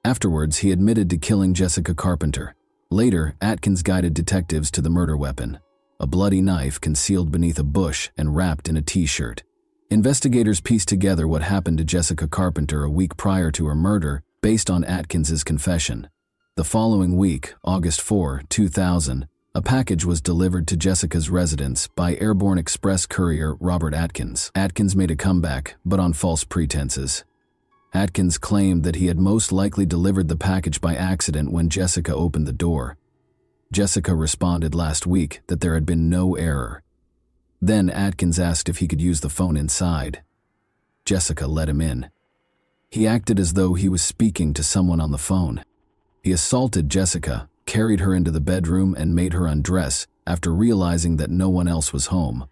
A: Afterwards, he admitted to killing Jessica Carpenter. Later, Atkins guided detectives to the murder weapon, a bloody knife concealed beneath a bush and wrapped in a t-shirt. Investigators pieced together what happened to Jessica Carpenter a week prior to her murder based on Atkins's confession. The following week, August 4, 2000, A package was delivered to Jessica's residence by airborne express courier Robert Atkins. Atkins made a comeback, but on false pretenses. Atkins claimed that he had most likely delivered the package by accident when Jessica opened the door. Jessica responded last week that there had been no error. Then Atkins asked if he could use the phone inside. Jessica let him in. He acted as though he was speaking to someone on the phone. He assaulted Jessica, carried her into the bedroom, and made her undress after realizing that no one else was home.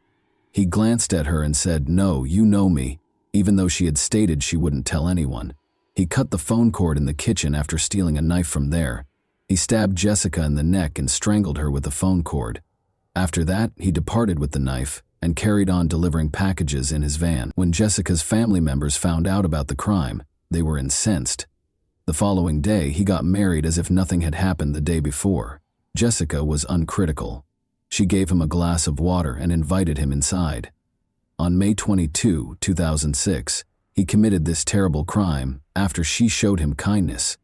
A: He glanced at her and said, "No, you know me," even though she had stated she wouldn't tell anyone. He cut the phone cord in the kitchen after stealing a knife from there. He stabbed Jessica in the neck and strangled her with the phone cord. After that, he departed with the knife and carried on delivering packages in his van. When Jessica's family members found out about the crime, they were incensed. The following day, he got married as if nothing had happened the day before. Jessica was uncritical. She gave him a glass of water and invited him inside. On May 22, 2006, he committed this terrible crime after she showed him kindness.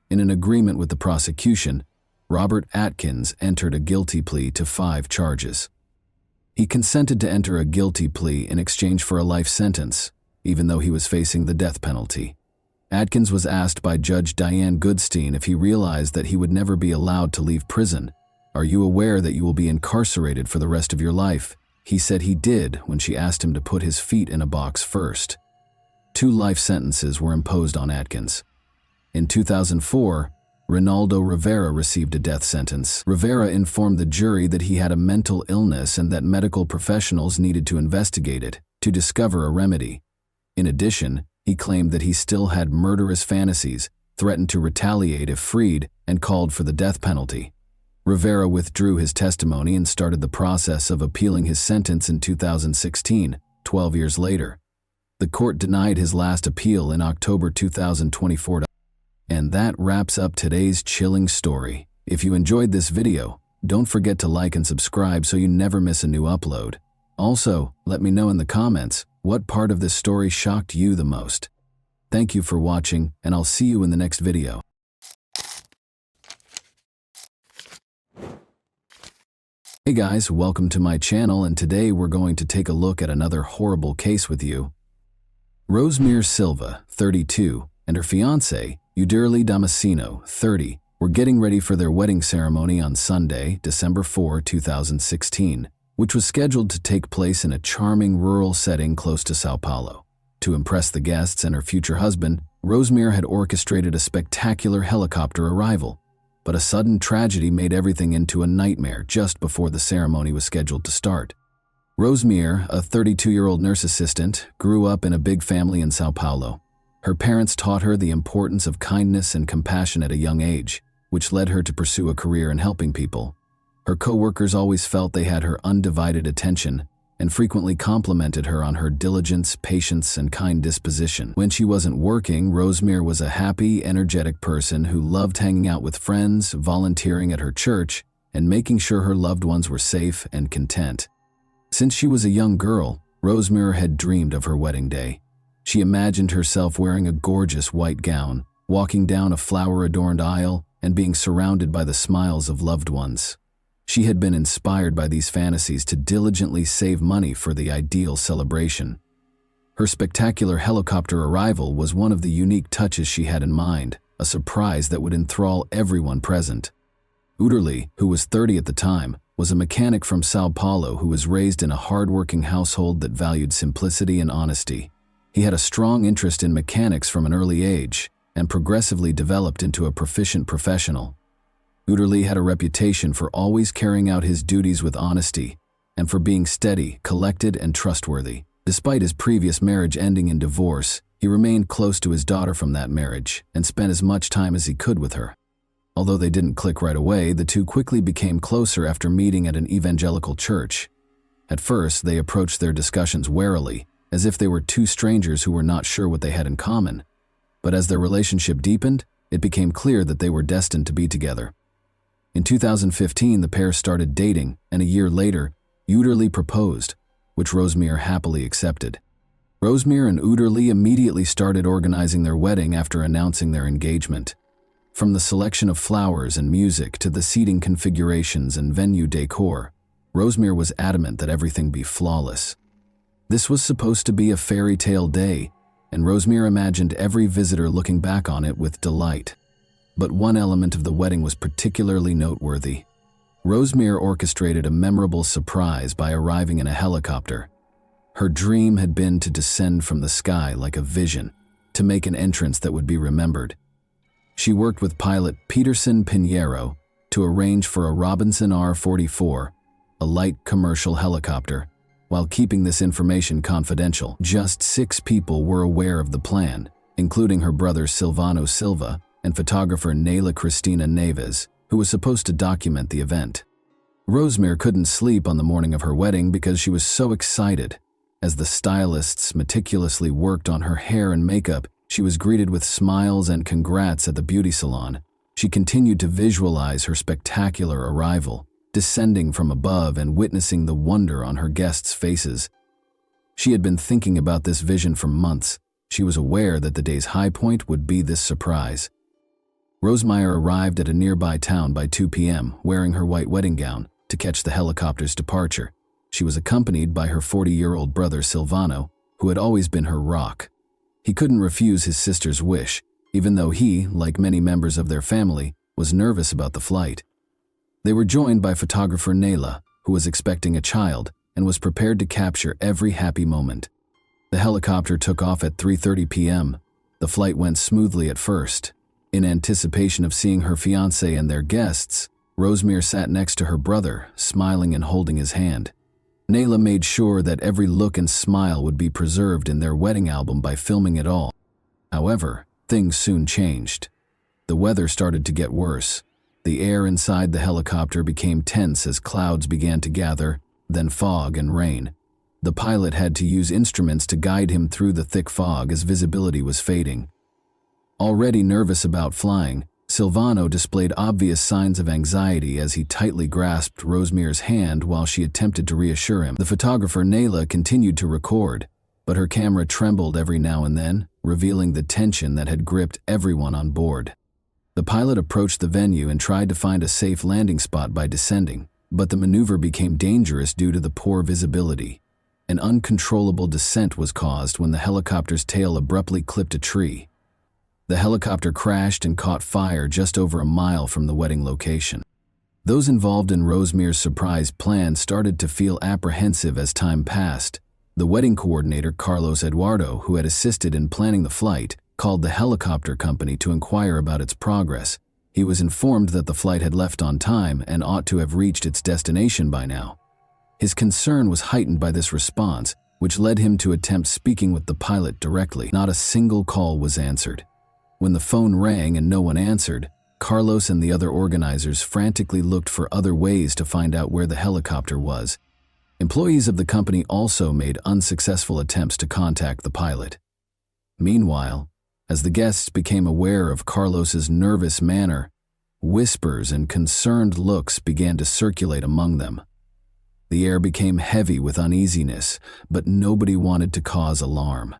A: In an agreement with the prosecution, Robert Atkins entered a guilty plea to 5 charges. He consented to enter a guilty plea in exchange for a life sentence, even though he was facing the death penalty. Atkins was asked by Judge Diane Goodstein if he realized that he would never be allowed to leave prison. "Are you aware that you will be incarcerated for the rest of your life?" He said he did when she asked him to put his feet in a box first. 2 life sentences were imposed on Atkins. In 2004, Ronaldo Rivera received a death sentence. Rivera informed the jury that he had a mental illness and that medical professionals needed to investigate it to discover a remedy. In addition, he claimed that he still had murderous fantasies, threatened to retaliate if freed, and called for the death penalty. Rivera withdrew his testimony and started the process of appealing his sentence in 2016, 12 years later. The court denied his last appeal in October 2024. And that wraps up today's chilling story. If you enjoyed this video, don't forget to like and subscribe so you never miss a new upload. Also, let me know in the comments what part of this story shocked you the most. Thank you for watching, and I'll see you in the next video. Hey guys, welcome to my channel, and today we're going to take a look at another horrible case with you. Rosemary Silva, 32, and her fiancé, Uderli Damasceno, 30, were getting ready for their wedding ceremony on Sunday, December 4, 2016, which was scheduled to take place in a charming rural setting close to Sao Paulo. To impress the guests and her future husband, Rosemary had orchestrated a spectacular helicopter arrival, but a sudden tragedy made everything into a nightmare just before the ceremony was scheduled to start. Rosemary, a 32-year-old nurse assistant, grew up in a big family in Sao Paulo. Her parents taught her the importance of kindness and compassion at a young age, which led her to pursue a career in helping people. Her co-workers always felt they had her undivided attention and frequently complimented her on her diligence, patience, and kind disposition. When she wasn't working, Rosemary was a happy, energetic person who loved hanging out with friends, volunteering at her church, and making sure her loved ones were safe and content. Since she was a young girl, Rosemary had dreamed of her wedding day. She imagined herself wearing a gorgeous white gown, walking down a flower-adorned aisle, and being surrounded by the smiles of loved ones. She had been inspired by these fantasies to diligently save money for the ideal celebration. Her spectacular helicopter arrival was one of the unique touches she had in mind, a surprise that would enthrall everyone present. Uderli, who was 30 at the time, was a mechanic from Sao Paulo who was raised in a hard-working household that valued simplicity and honesty. He had a strong interest in mechanics from an early age and progressively developed into a proficient professional. Uderli had a reputation for always carrying out his duties with honesty and for being steady, collected, and trustworthy. Despite his previous marriage ending in divorce, he remained close to his daughter from that marriage and spent as much time as he could with her. Although they didn't click right away, the two quickly became closer after meeting at an evangelical church. At first, they approached their discussions warily, as if they were two strangers who were not sure what they had in common. But as their relationship deepened, it became clear that they were destined to be together. In 2015, the pair started dating, and a year later, Uderli proposed, which Rosemary happily accepted. Rosemary and Uderli immediately started organizing their wedding after announcing their engagement. From the selection of flowers and music to the seating configurations and venue decor, Rosemary was adamant that everything be flawless. This was supposed to be a fairy tale day, and Rosemary imagined every visitor looking back on it with delight. But one element of the wedding was particularly noteworthy. Rosemary orchestrated a memorable surprise by arriving in a helicopter. Her dream had been to descend from the sky like a vision, to make an entrance that would be remembered. She worked with pilot Peterson Pinheiro to arrange for a Robinson R-44, a light commercial helicopter. While keeping this information confidential, just 6 people were aware of the plan, including her brother Silvano Silva and photographer Nayla Cristina Neves, who was supposed to document the event. Rosemary couldn't sleep on the morning of her wedding because she was so excited. As the stylists meticulously worked on her hair and makeup, she was greeted with smiles and congrats at the beauty salon. She continued to visualize her spectacular arrival, descending from above and witnessing the wonder on her guests' faces. She had been thinking about this vision for months. She was aware that the day's high point would be this surprise. Rosemary arrived at a nearby town by 2 p.m., wearing her white wedding gown, to catch the helicopter's departure. She was accompanied by her 40-year-old brother Silvano, who had always been her rock. He couldn't refuse his sister's wish, even though he, like many members of their family, was nervous about the flight. They were joined by photographer Nayla, who was expecting a child and was prepared to capture every happy moment. The helicopter took off at 3:30 p.m. The flight went smoothly at first. In anticipation of seeing her fiancé and their guests, Rosemary sat next to her brother, smiling and holding his hand. Nayla made sure that every look and smile would be preserved in their wedding album by filming it all. However, things soon changed. The weather started to get worse. The air inside the helicopter became tense as clouds began to gather, then fog and rain. The pilot had to use instruments to guide him through the thick fog as visibility was fading. Already nervous about flying, Silvano displayed obvious signs of anxiety as he tightly grasped Rosemary's hand while she attempted to reassure him. The photographer Nayla continued to record, but her camera trembled every now and then, revealing the tension that had gripped everyone on board. The pilot approached the venue and tried to find a safe landing spot by descending, but the maneuver became dangerous due to the poor visibility. An uncontrollable descent was caused when the helicopter's tail abruptly clipped a tree. The helicopter crashed and caught fire just over a mile from the wedding location. Those involved in Rosemary's surprise plan started to feel apprehensive as time passed. The wedding coordinator, Carlos Eduardo, who had assisted in planning the flight, called the helicopter company to inquire about its progress. He was informed that the flight had left on time and ought to have reached its destination by now. His concern was heightened by this response, which led him to attempt speaking with the pilot directly. Not a single call was answered. When the phone rang and no one answered, Carlos and the other organizers frantically looked for other ways to find out where the helicopter was. Employees of the company also made unsuccessful attempts to contact the pilot. Meanwhile, as the guests became aware of Carlos's nervous manner, whispers and concerned looks began to circulate among them. The air became heavy with uneasiness, but nobody wanted to cause alarm.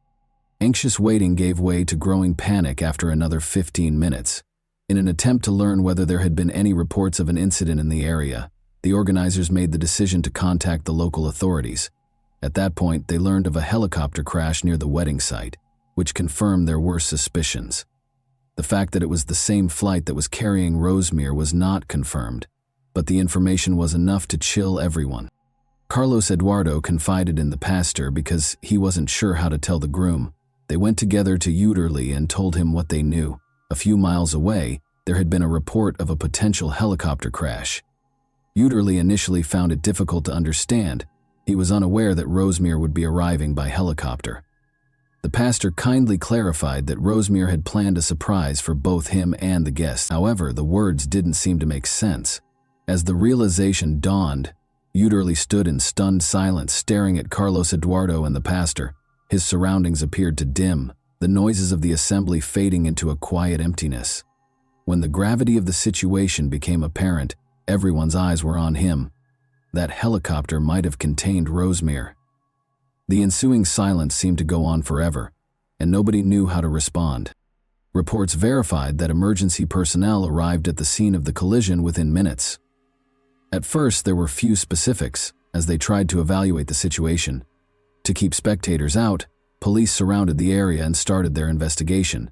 A: Anxious waiting gave way to growing panic after another 15 minutes. In an attempt to learn whether there had been any reports of an incident in the area, the organizers made the decision to contact the local authorities. At that point, they learned of a helicopter crash near the wedding site, which confirmed their worst suspicions. The fact that it was the same flight that was carrying Rosemary was not confirmed, but the information was enough to chill everyone. Carlos Eduardo confided in the pastor because he wasn't sure how to tell the groom. They went together to Uterly and told him what they knew. A few miles away, there had been a report of a potential helicopter crash. Uterly initially found it difficult to understand. He was unaware that Rosemary would be arriving by helicopter. The pastor kindly clarified that Rosemary had planned a surprise for both him and the guests. However, the words didn't seem to make sense. As the realization dawned, Uterly stood in stunned silence, staring at Carlos Eduardo and the pastor. His surroundings appeared to dim, the noises of the assembly fading into a quiet emptiness. When the gravity of the situation became apparent, everyone's eyes were on him. That helicopter might have contained Rosemary. The ensuing silence seemed to go on forever, and nobody knew how to respond. Reports verified that emergency personnel arrived at the scene of the collision within minutes. At first, there were few specifics as they tried to evaluate the situation. To keep spectators out, police surrounded the area and started their investigation.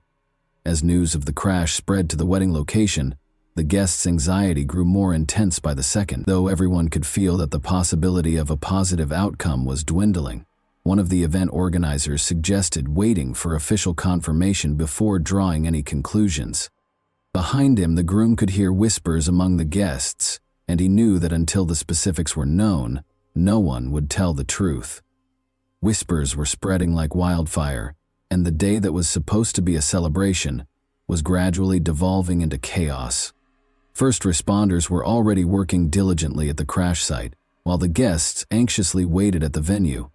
A: As news of the crash spread to the wedding location, the guests' anxiety grew more intense by the second, though everyone could feel that the possibility of a positive outcome was dwindling. One of the event organizers suggested waiting for official confirmation before drawing any conclusions. Behind him, the groom could hear whispers among the guests, and he knew that until the specifics were known, no one would tell the truth. Whispers were spreading like wildfire, and the day that was supposed to be a celebration was gradually devolving into chaos. First responders were already working diligently at the crash site, while the guests anxiously waited at the venue.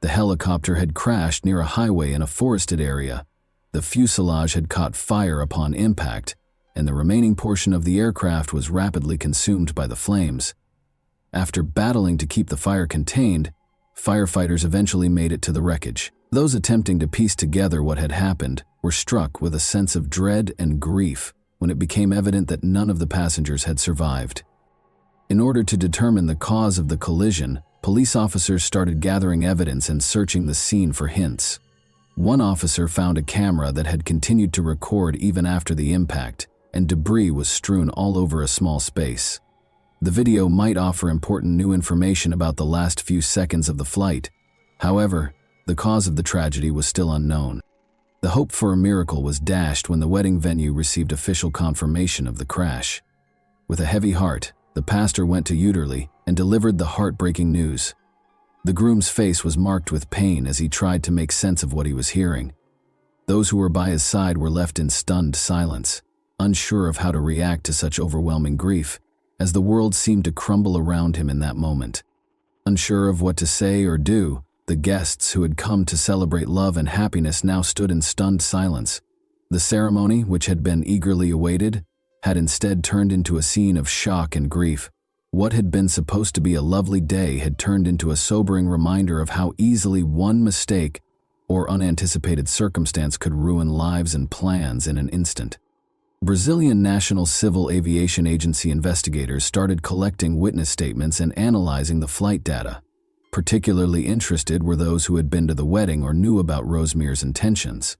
A: The helicopter had crashed near a highway in a forested area. The fuselage had caught fire upon impact, and the remaining portion of the aircraft was rapidly consumed by the flames. After battling to keep the fire contained, firefighters eventually made it to the wreckage. Those attempting to piece together what had happened were struck with a sense of dread and grief when it became evident that none of the passengers had survived. In order to determine the cause of the collision, police officers started gathering evidence and searching the scene for hints. One officer found a camera that had continued to record even after the impact, and debris was strewn all over a small space. The video might offer important new information about the last few seconds of the flight. However, the cause of the tragedy was still unknown. The hope for a miracle was dashed when the wedding venue received official confirmation of the crash. With a heavy heart, the pastor went to Uterly and delivered the heartbreaking news. The groom's face was marked with pain as he tried to make sense of what he was hearing. Those who were by his side were left in stunned silence, unsure of how to react to such overwhelming grief, as the world seemed to crumble around him in that moment. Unsure of what to say or do, the guests who had come to celebrate love and happiness now stood in stunned silence. The ceremony, which had been eagerly awaited, had instead turned into a scene of shock and grief. What had been supposed to be a lovely day had turned into a sobering reminder of how easily one mistake or unanticipated circumstance could ruin lives and plans in an instant. Brazilian National Civil Aviation Agency investigators started collecting witness statements and analyzing the flight data. Particularly interested were those who had been to the wedding or knew about Rosemary's intentions.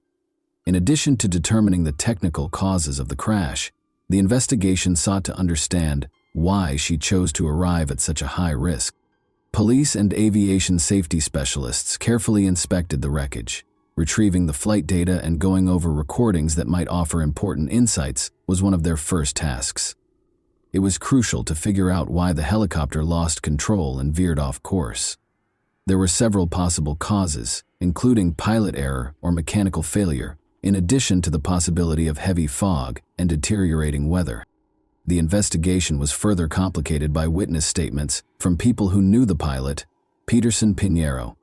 A: In addition to determining the technical causes of the crash, the investigation sought to understand why she chose to arrive at such a high risk. Police and aviation safety specialists carefully inspected the wreckage. Retrieving the flight data and going over recordings that might offer important insights was one of their first tasks. It was crucial to figure out why the helicopter lost control and veered off course. There were several possible causes, including pilot error or mechanical failure, in addition to the possibility of heavy fog and deteriorating weather. The investigation was further complicated by witness statements from people who knew the pilot, Peterson Pinheiro.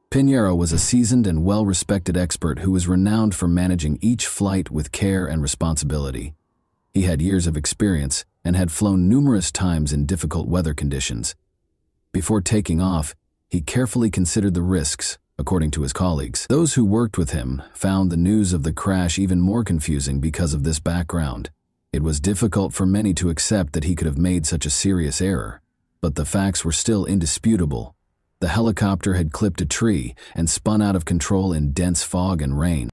A: Pinheiro was a seasoned and well-respected expert who was renowned for managing each flight with care and responsibility. He had years of experience and had flown numerous times in difficult weather conditions. Before taking off, he carefully considered the risks, according to his colleagues. Those who worked with him found the news of the crash even more confusing because of this background. It was difficult for many to accept that he could have made such a serious error, but the facts were still indisputable. The helicopter had clipped a tree and spun out of control in dense fog and rain.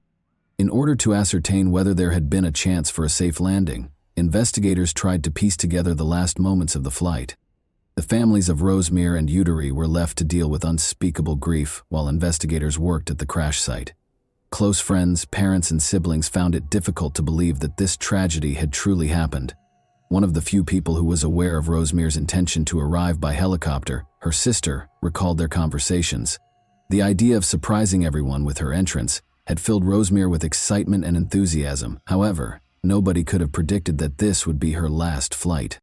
A: In order to ascertain whether there had been a chance for a safe landing, investigators tried to piece together the last moments of the flight. The families of Rosemary and Utery were left to deal with unspeakable grief while investigators worked at the crash site. Close friends, parents, and siblings found it difficult to believe that this tragedy had truly happened. One of the few people who was aware of Rosemary's intention to arrive by helicopter, her sister, recalled their conversations. The idea of surprising everyone with her entrance had filled Rosemary with excitement and enthusiasm. However, nobody could have predicted that this would be her last flight.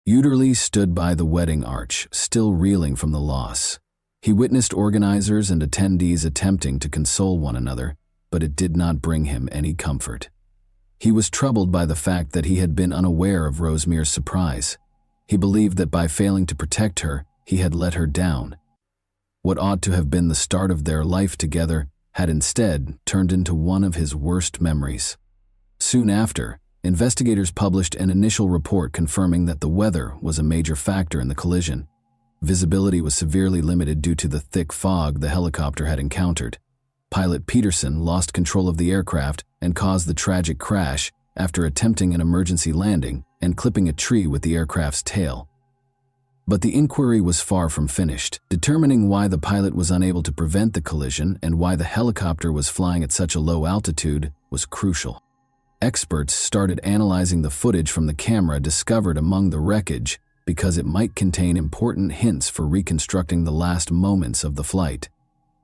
A: Uterly stood by the wedding arch, still reeling from the loss. He witnessed organizers and attendees attempting to console one another, but it did not bring him any comfort. He was troubled by the fact that he had been unaware of Rosemary's surprise. He believed that by failing to protect her, he had let her down. What ought to have been the start of their life together had instead turned into one of his worst memories. Soon after, investigators published an initial report confirming that the weather was a major factor in the collision. Visibility was severely limited due to the thick fog the helicopter had encountered. Pilot Peterson lost control of the aircraft and caused the tragic crash after attempting an emergency landing and clipping a tree with the aircraft's tail. But the inquiry was far from finished. Determining why the pilot was unable to prevent the collision and why the helicopter was flying at such a low altitude was crucial. Experts started analyzing the footage from the camera discovered among the wreckage because it might contain important hints for reconstructing the last moments of the flight.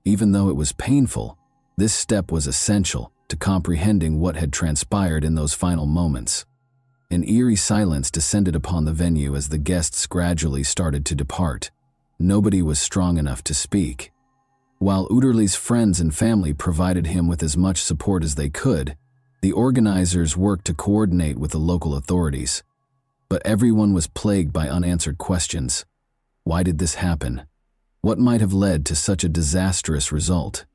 A: Even though it was painful, this step was essential to comprehending what had transpired in those final moments. An eerie silence descended upon the venue as the guests gradually started to depart. Nobody was strong enough to speak. While Uderli's friends and family provided him with as much support as they could, the organizers worked to coordinate with the local authorities. But everyone was plagued by unanswered questions. Why did this happen? What might have led to such a disastrous result?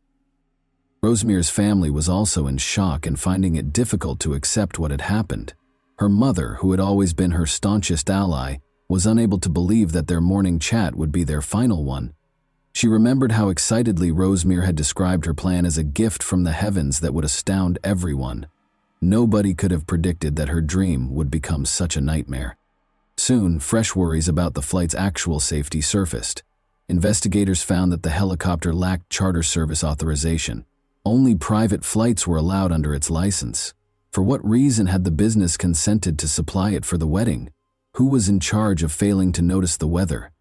A: Rosmir's family was also in shock and finding it difficult to accept what had happened. Her mother, who had always been her staunchest ally, was unable to believe that their morning chat would be their final one. She remembered how excitedly Rosmir had described her plan as a gift from the heavens that would astound everyone. Nobody could have predicted that her dream would become such a nightmare. Soon, fresh worries about the flight's actual safety surfaced. Investigators found that the helicopter lacked charter service authorization. Only private flights were allowed under its license. For what reason had the business consented to supply it for the wedding? Who was in charge of failing to notice the weather?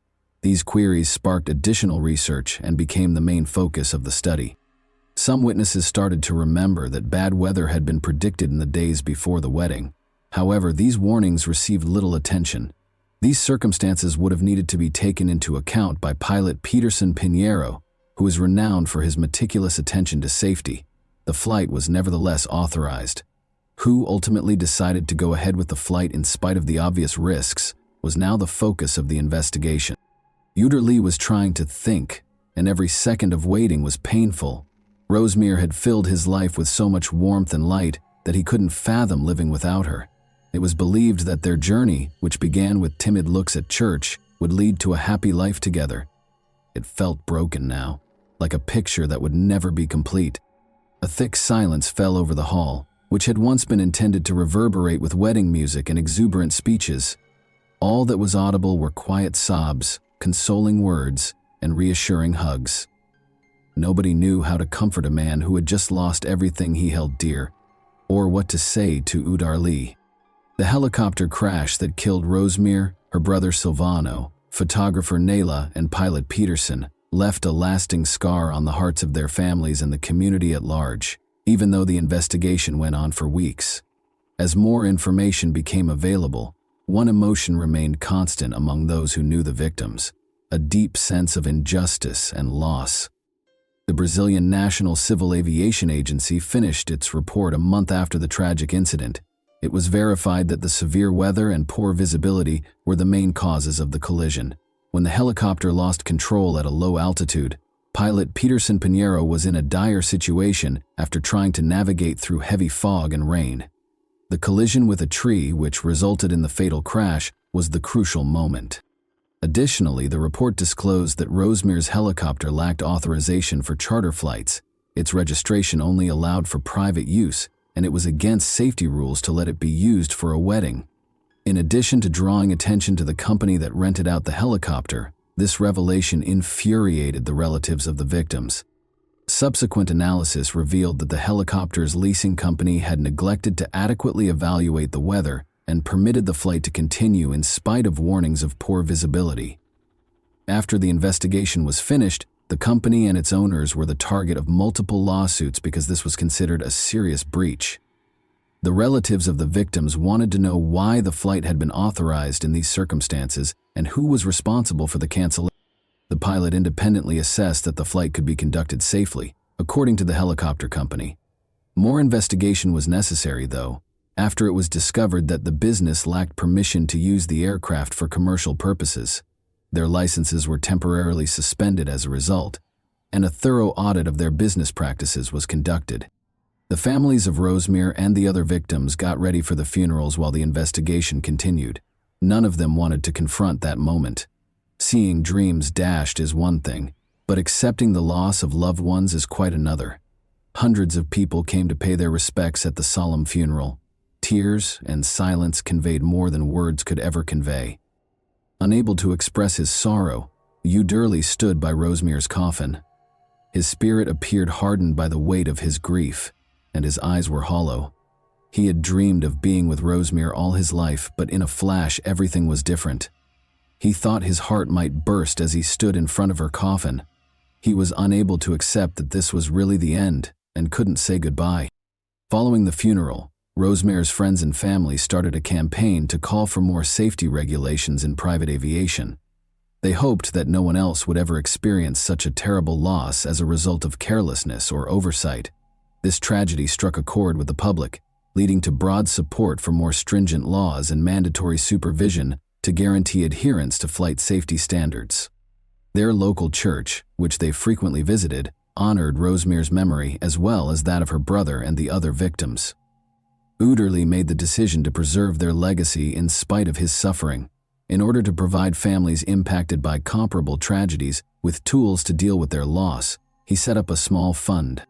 A: These queries sparked additional research and became the main focus of the study. Some witnesses started to remember that bad weather had been predicted in the days before the wedding. However, these warnings received little attention. These circumstances would have needed to be taken into account by pilot Peterson Pinheiro, who is renowned for his meticulous attention to safety. The flight was nevertheless authorized. Who ultimately decided to go ahead with the flight in spite of the obvious risks was now the focus of the investigation. Uderli was trying to think, and every second of waiting was painful. Rosmir had filled his life with so much warmth and light that he couldn't fathom living without her. It was believed that their journey, which began with timid looks at church, would lead to a happy life together. It felt broken now, like a picture that would never be complete. A thick silence fell over the hall, which had once been intended to reverberate with wedding music and exuberant speeches. All that was audible were quiet sobs, consoling words, and reassuring hugs. Nobody knew how to comfort a man who had just lost everything he held dear, or what to say to Udarli. The helicopter crash that killed Rosmir, her brother Silvano, photographer Nayla, and pilot Peterson left a lasting scar on the hearts of their families and the community at large, even though the investigation went on for weeks. As more information became available, one emotion remained constant among those who knew the victims: a deep sense of injustice and loss. The Brazilian National Civil Aviation Agency finished its report a month after the tragic incident. It was verified that the severe weather and poor visibility were the main causes of the collision. When the helicopter lost control at a low altitude, pilot Peterson Pinheiro was in a dire situation after trying to navigate through heavy fog and rain. The collision with a tree, which resulted in the fatal crash, was the crucial moment. Additionally, the report disclosed that Rosmir's helicopter lacked authorization for charter flights. Its registration only allowed for private use, and it was against safety rules to let it be used for a wedding. In addition to drawing attention to the company that rented out the helicopter, this revelation infuriated the relatives of the victims. Subsequent analysis revealed that the helicopter's leasing company had neglected to adequately evaluate the weather and permitted the flight to continue in spite of warnings of poor visibility. After the investigation was finished, the company and its owners were the target of multiple lawsuits because this was considered a serious breach. The relatives of the victims wanted to know why the flight had been authorized in these circumstances and who was responsible for the cancellation. The pilot independently assessed that the flight could be conducted safely, according to the helicopter company. More investigation was necessary, though, after it was discovered that the business lacked permission to use the aircraft for commercial purposes. Their licenses were temporarily suspended as a result, and a thorough audit of their business practices was conducted. The families of Rosemere and the other victims got ready for the funerals while the investigation continued. None of them wanted to confront that moment. Seeing dreams dashed is one thing, but accepting the loss of loved ones is quite another. Hundreds of people came to pay their respects at the solemn funeral. Tears and silence conveyed more than words could ever convey. Unable to express his sorrow, Durley stood by Rosemere's coffin. His spirit appeared hardened by the weight of his grief, and his eyes were hollow. He had dreamed of being with Rosemere all his life, but in a flash everything was different. He thought his heart might burst as he stood in front of her coffin. He was unable to accept that this was really the end, and couldn't say goodbye. Following the funeral, Rosemere's friends and family started a campaign to call for more safety regulations in private aviation. They hoped that no one else would ever experience such a terrible loss as a result of carelessness or oversight. This tragedy struck a chord with the public, leading to broad support for more stringent laws and mandatory supervision to guarantee adherence to flight safety standards. Their local church, which they frequently visited, honored Rosemere's memory as well as that of her brother and the other victims. Durley made the decision to preserve their legacy in spite of his suffering, in order to provide families impacted by comparable tragedies with tools to deal with their loss. He set up a small fund.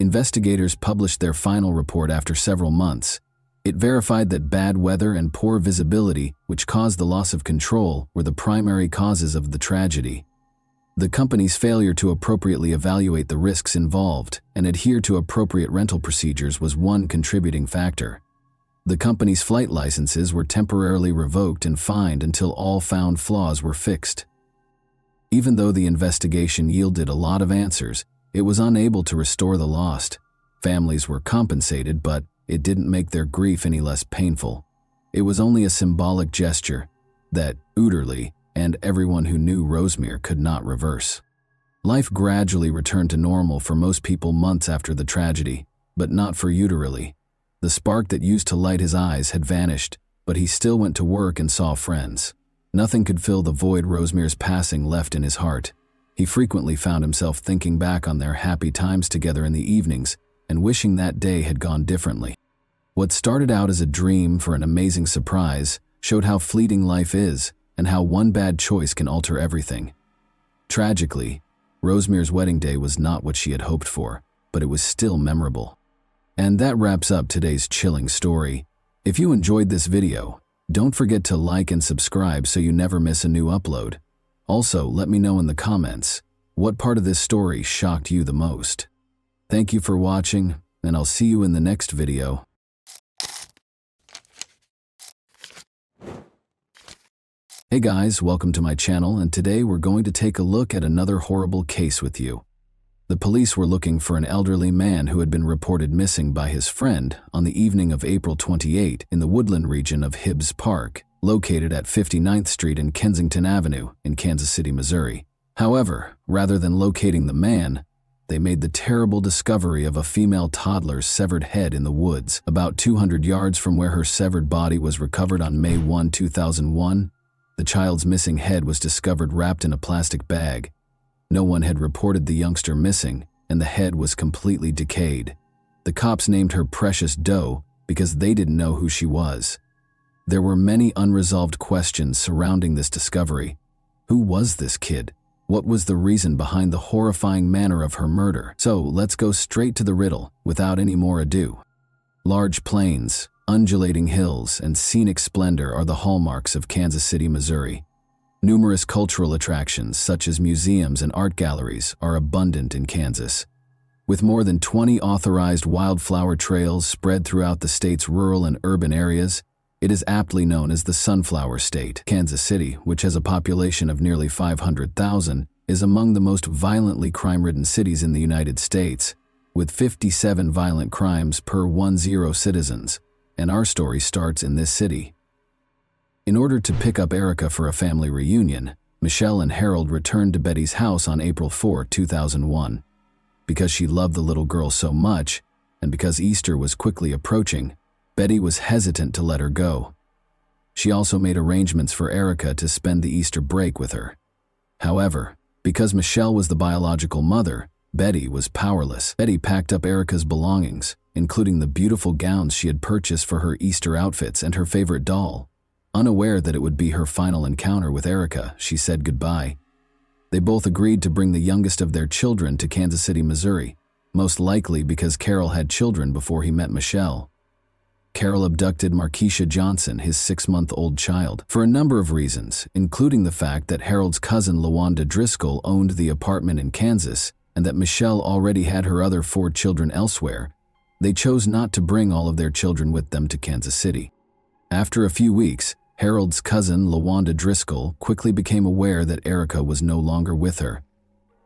A: Investigators published their final report after several months. It verified that bad weather and poor visibility, which caused the loss of control, were the primary causes of the tragedy. The company's failure to appropriately evaluate the risks involved and adhere to appropriate rental procedures was one contributing factor. The company's flight licenses were temporarily revoked and fined until all found flaws were fixed. Even though the investigation yielded a lot of answers, it was unable to restore the lost. Families were compensated, but it didn't make their grief any less painful. It was only a symbolic gesture that Durley and everyone who knew Rosemere could not reverse. Life gradually returned to normal for most people months after the tragedy, but not for Durley. The spark that used to light his eyes had vanished, but he still went to work and saw friends. Nothing could fill the void Rosemere's passing left in his heart. He frequently found himself thinking back on their happy times together in the evenings and wishing that day had gone differently. What started out as a dream for an amazing surprise showed how fleeting life is and how one bad choice can alter everything. Tragically, Rosemere's wedding day was not what she had hoped for, but it was still memorable. And that wraps up today's chilling story. If you enjoyed this video, don't forget to like and subscribe so you never miss a new upload. Also, let me know in the comments, what part of this story shocked you the most? Thank you for watching, and I'll see you in the next video. Hey guys, welcome to my channel, and today we're going to take a look at another horrible case with you. The police were looking for an elderly man who had been reported missing by his friend on the evening of April 28 in the woodland region of Hibbs Park, located at 59th Street and Kensington Avenue in Kansas City, Missouri. However, rather than locating the man, they made the terrible discovery of a female toddler's severed head in the woods, about 200 yards from where her severed body was recovered on May 1, 2001. The child's missing head was discovered wrapped in a plastic bag. No one had reported the youngster missing, and the head was completely decayed. The cops named her Precious Doe because they didn't know who she was. There were many unresolved questions surrounding this discovery. Who was this kid? What was the reason behind the horrifying manner of her murder? So let's go straight to the riddle without any more ado. Large plains, undulating hills, and scenic splendor are the hallmarks of Kansas City, Missouri. Numerous cultural attractions, such as museums and art galleries, are abundant in Kansas. With more than 20 authorized wildflower trails spread throughout the state's rural and urban areas, it is aptly known as the Sunflower State. Kansas City, which has a population of nearly 500,000, is among the most violently crime-ridden cities in the United States, with 57 violent crimes per 10 citizens. And our story starts in this city. In order to pick up Erica for a family reunion, Michelle and Harold returned to Betty's house on April 4, 2001. Because she loved the little girl so much, and because Easter was quickly approaching, Betty was hesitant to let her go. She also made arrangements for Erica to spend the Easter break with her. However, because Michelle was the biological mother, Betty was powerless. Betty packed up Erica's belongings, including the beautiful gowns she had purchased for her Easter outfits and her favorite doll. Unaware that it would be her final encounter with Erica, she said goodbye. They both agreed to bring the youngest of their children to Kansas City, Missouri, most likely because Carol had children before he met Michelle. Carol abducted Markeisha Johnson, his 6-month-old child, for a number of reasons, including the fact that Harold's cousin LaWanda Driscoll owned the apartment in Kansas and that Michelle already had her other 4 children elsewhere. They chose not to bring all of their children with them to Kansas City. After a few weeks, Harold's cousin LaWanda Driscoll quickly became aware that Erica was no longer with her.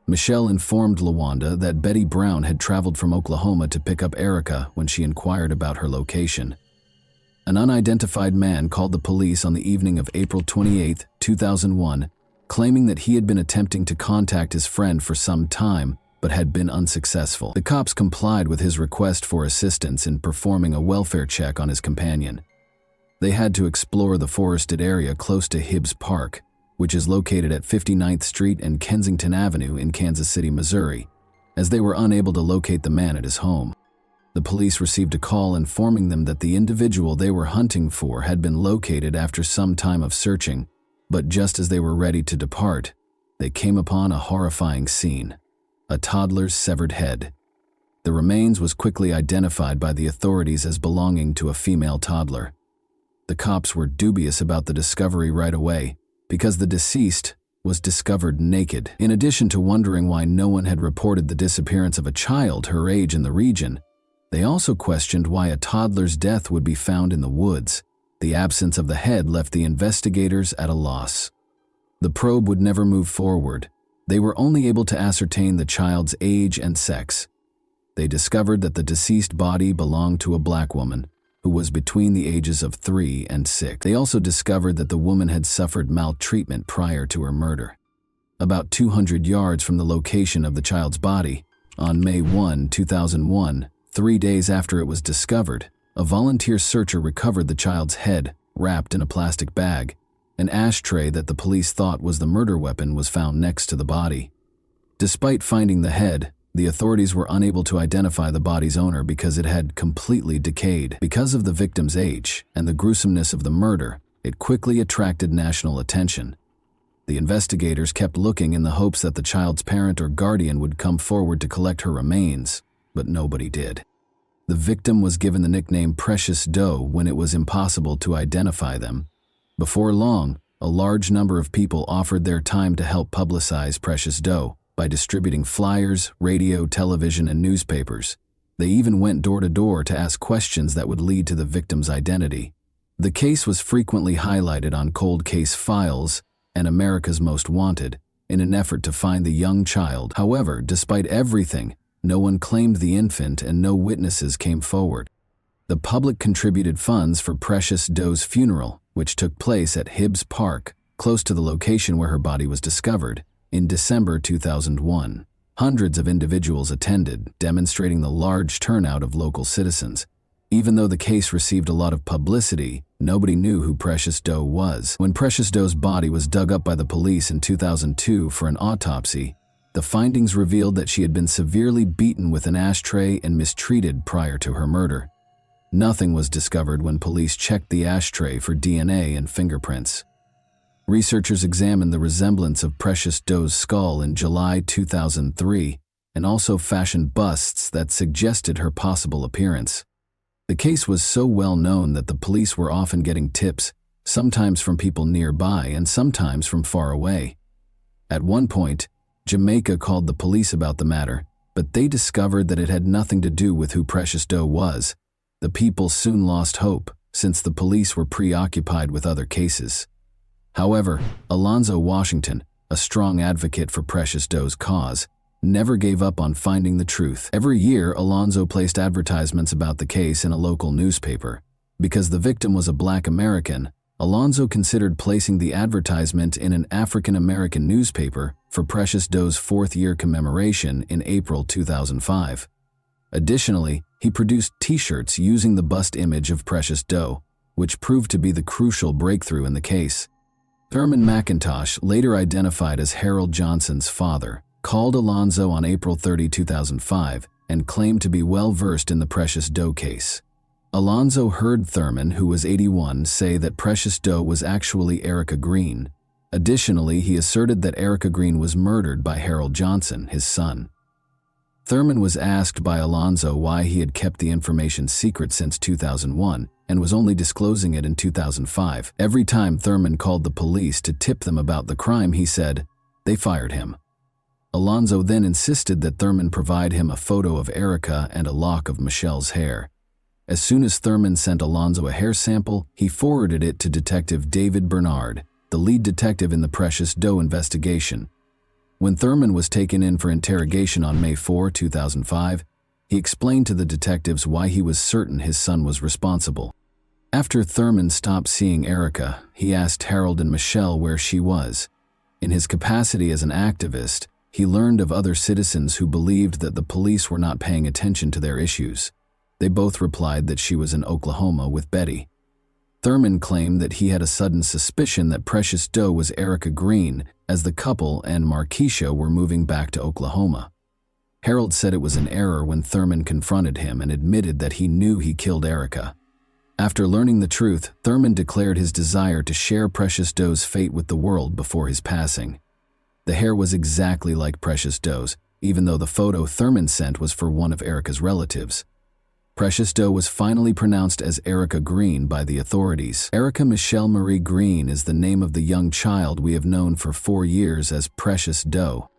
A: Michelle informed LaWanda that Betty Brown had traveled from Oklahoma to pick up Erica when she inquired about her location. An unidentified man called the police on the evening of April 28, 2001, claiming that he had been attempting to contact his friend for some time but had been unsuccessful. The cops complied with his request for assistance in performing a welfare check on his companion. They had to explore the forested area close to Hibbs Park, which is located at 59th Street and Kensington Avenue in Kansas City, Missouri, as they were unable to locate the man at his home. The police received a call informing them that the individual they were hunting for had been located after some time of searching, but just as they were ready to depart, they came upon a horrifying scene: a toddler's severed head. The remains was quickly identified by the authorities as belonging to a female toddler. The cops were dubious about the discovery right away, because the deceased was discovered naked. In addition to wondering why no one had reported the disappearance of a child her age in the region, they also questioned why a toddler's death would be found in the woods. The absence of the head left the investigators at a loss. The probe would never move forward. They were only able to ascertain the child's age and sex. They discovered that the deceased body belonged to a black woman who was between the ages of 3 and 6. They also discovered that the woman had suffered maltreatment prior to her murder. About 200 yards from the location of the child's body, on May 1, 2001, 3 days after it was discovered, a volunteer searcher recovered the child's head, wrapped in a plastic bag. An ashtray that the police thought was the murder weapon was found next to the body. Despite finding the head, the authorities were unable to identify the body's owner because it had completely decayed. Because of the victim's age and the gruesomeness of the murder, it quickly attracted national attention. The investigators kept looking in the hopes that the child's parent or guardian would come forward to collect her remains, but nobody did. The victim was given the nickname Precious Doe when it was impossible to identify them. Before long, a large number of people offered their time to help publicize Precious Doe by distributing flyers, radio, television, and newspapers. They even went door to door to ask questions that would lead to the victim's identity. The case was frequently highlighted on Cold Case Files and America's Most Wanted in an effort to find the young child. However, despite everything, no one claimed the infant and no witnesses came forward. The public contributed funds for Precious Doe's funeral, which took place at Hibbs Park, close to the location where her body was discovered, in December 2001. Hundreds of individuals attended, demonstrating the large turnout of local citizens. Even though the case received a lot of publicity, nobody knew who Precious Doe was. When Precious Doe's body was dug up by the police in 2002 for an autopsy, the findings revealed that she had been severely beaten with an ashtray and mistreated prior to her murder. Nothing was discovered when police checked the ashtray for DNA and fingerprints. Researchers examined the resemblance of Precious Doe's skull in July 2003 and also fashioned busts that suggested her possible appearance. The case was so well known that the police were often getting tips, sometimes from people nearby and sometimes from far away. At one point, Jamaica called the police about the matter, but they discovered that it had nothing to do with who Precious Doe was. The people soon lost hope, since the police were preoccupied with other cases. However, Alonzo Washington, a strong advocate for Precious Doe's cause, never gave up on finding the truth. Every year, Alonzo placed advertisements about the case in a local newspaper. Because the victim was a Black American, Alonzo considered placing the advertisement in an African American newspaper for Precious Doe's 4th-year commemoration in April 2005. Additionally, he produced T-shirts using the bust image of Precious Doe, which proved to be the crucial breakthrough in the case. Thurman McIntosh, later identified as Harold Johnson's father, called Alonzo on April 30, 2005, and claimed to be well-versed in the Precious Doe case. Alonzo heard Thurman, who was 81, say that Precious Doe was actually Erica Green. Additionally, he asserted that Erica Green was murdered by Harold Johnson, his son. Thurman was asked by Alonzo why he had kept the information secret since 2001 and was only disclosing it in 2005. Every time Thurman called the police to tip them about the crime, he said, "They fired him." Alonzo then insisted that Thurman provide him a photo of Erica and a lock of Michelle's hair. As soon as Thurman sent Alonzo a hair sample, he forwarded it to Detective David Bernard, the lead detective in the Precious Doe investigation. When Thurman was taken in for interrogation on May 4, 2005, he explained to the detectives why he was certain his son was responsible. After Thurman stopped seeing Erica, he asked Harold and Michelle where she was. In his capacity as an activist, he learned of other citizens who believed that the police were not paying attention to their issues. They both replied that she was in Oklahoma with Betty. Thurman claimed that he had a sudden suspicion that Precious Doe was Erica Green, as the couple and Markeisha were moving back to Oklahoma. Harold said it was an error when Thurman confronted him and admitted that he knew he killed Erica. After learning the truth, Thurman declared his desire to share Precious Doe's fate with the world before his passing. The hair was exactly like Precious Doe's, even though the photo Thurman sent was for one of Erica's relatives. Precious Doe was finally pronounced as Erica Green by the authorities. Erica Michelle Marie Green is the name of the young child we have known for 4 years as Precious Doe.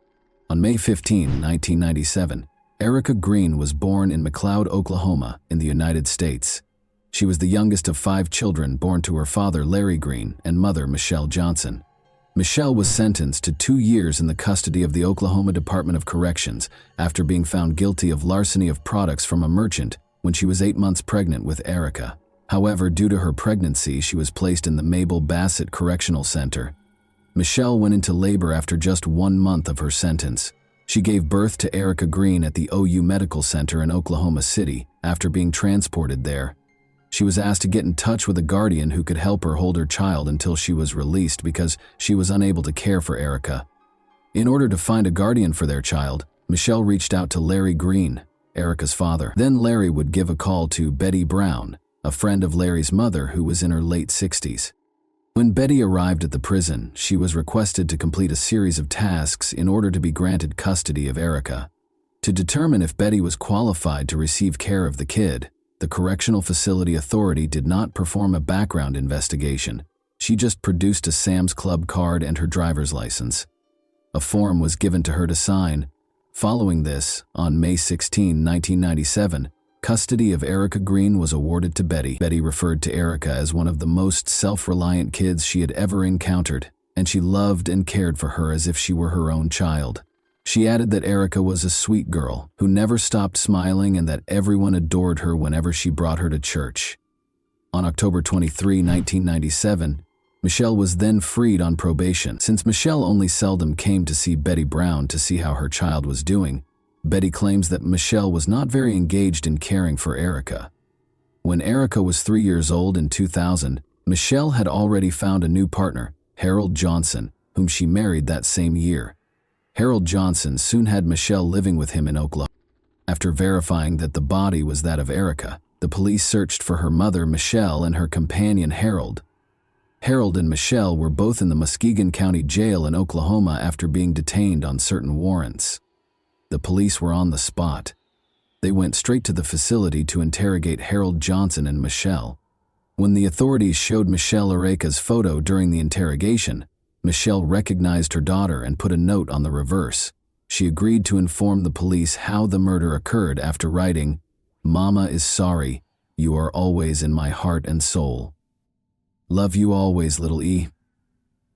A: On May 15, 1997, Erica Green was born in McLeod, Oklahoma, in the United States. She was the youngest of 5 children born to her father Larry Green and mother Michelle Johnson. Michelle was sentenced to 2 years in the custody of the Oklahoma Department of Corrections after being found guilty of larceny of products from a merchant when she was 8 months pregnant with Erica. However, due to her pregnancy, she was placed in the Mabel Bassett Correctional Center. Michelle went into labor after just 1 month of her sentence. She gave birth to Erica Green at the OU Medical Center in Oklahoma City after being transported there. She was asked to get in touch with a guardian who could help her hold her child until she was released because she was unable to care for Erica. In order to find a guardian for their child, Michelle reached out to Larry Green, Erica's father. Then Larry would give a call to Betty Brown, a friend of Larry's mother who was in her late 60s. When Betty arrived at the prison, she was requested to complete a series of tasks in order to be granted custody of Erica. To determine if Betty was qualified to receive care of the kid, the Correctional Facility Authority did not perform a background investigation. She just produced a Sam's Club card and her driver's license. A form was given to her to sign. Following this, on May 16, 1997, custody of Erica Green was awarded to Betty. Betty referred to Erica as one of the most self-reliant kids she had ever encountered, and she loved and cared for her as if she were her own child. She added that Erica was a sweet girl who never stopped smiling and that everyone adored her whenever she brought her to church. On October 23, 1997, Michelle was then freed on probation. Since Michelle only seldom came to see Betty Brown to see how her child was doing, Betty claims that Michelle was not very engaged in caring for Erica. When Erica was 3 years old in 2000, Michelle had already found a new partner, Harold Johnson, whom she married that same year. Harold Johnson soon had Michelle living with him in Oklahoma. After verifying that the body was that of Erica, the police searched for her mother, Michelle, and her companion, Harold. Harold and Michelle were both in the Muskegon County Jail in Oklahoma after being detained on certain warrants. The police were on the spot. They went straight to the facility to interrogate Harold Johnson and Michelle. When the authorities showed Michelle Erica's photo during the interrogation, Michelle recognized her daughter and put a note on the reverse. She agreed to inform the police how the murder occurred after writing, "Mama is sorry. You are always in my heart and soul. Love you always, little E."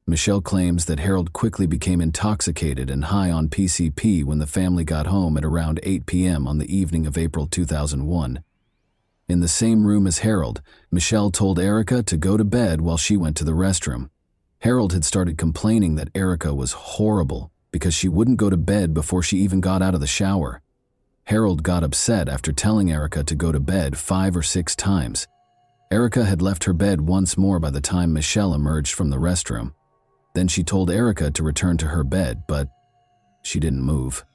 A: Michelle claims that Harold quickly became intoxicated and high on PCP when the family got home at around 8 p.m. on the evening of April 2001. In the same room as Harold, Michelle told Erica to go to bed while she went to the restroom. Harold had started complaining that Erica was horrible because she wouldn't go to bed before she even got out of the shower. Harold got upset after telling Erica to go to bed 5 or 6 times. Erica had left her bed once more by the time Michelle emerged from the restroom. Then she told Erica to return to her bed, but she didn't move.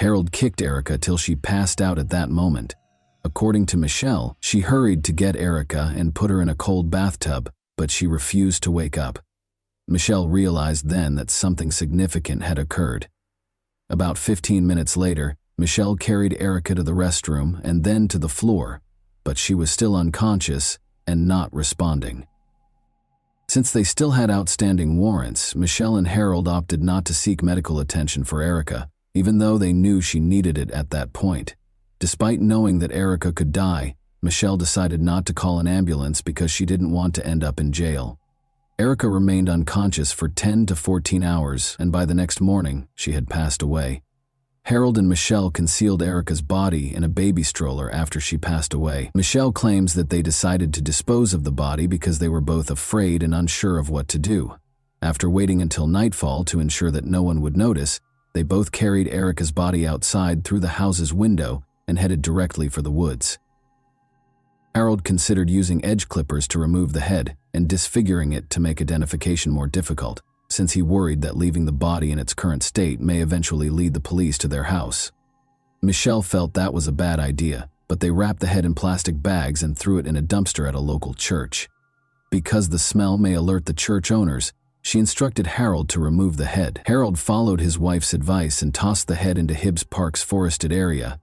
A: Harold kicked Erica till she passed out at that moment. According to Michelle, she hurried to get Erica and put her in a cold bathtub, but she refused to wake up. Michelle realized then that something significant had occurred. About 15 minutes later, Michelle carried Erica to the restroom and then to the floor, but she was still unconscious and not responding. Since they still had outstanding warrants, Michelle and Harold opted not to seek medical attention for Erica, even though they knew she needed it at that point. Despite knowing that Erica could die, Michelle decided not to call an ambulance because she didn't want to end up in jail. Erica remained unconscious for 10 to 14 hours, and by the next morning, she had passed away. Harold and Michelle concealed Erica's body in a baby stroller after she passed away. Michelle claims that they decided to dispose of the body because they were both afraid and unsure of what to do. After waiting until nightfall to ensure that no one would notice, they both carried Erica's body outside through the house's window and headed directly for the woods. Harold considered using edge clippers to remove the head and disfiguring it to make identification more difficult, since he worried that leaving the body in its current state may eventually lead the police to their house. Michelle felt that was a bad idea, but they wrapped the head in plastic bags and threw it in a dumpster at a local church. Because the smell may alert the church owners, she instructed Harold to remove the head. Harold followed his wife's advice and tossed the head into Hibbs Park's forested area.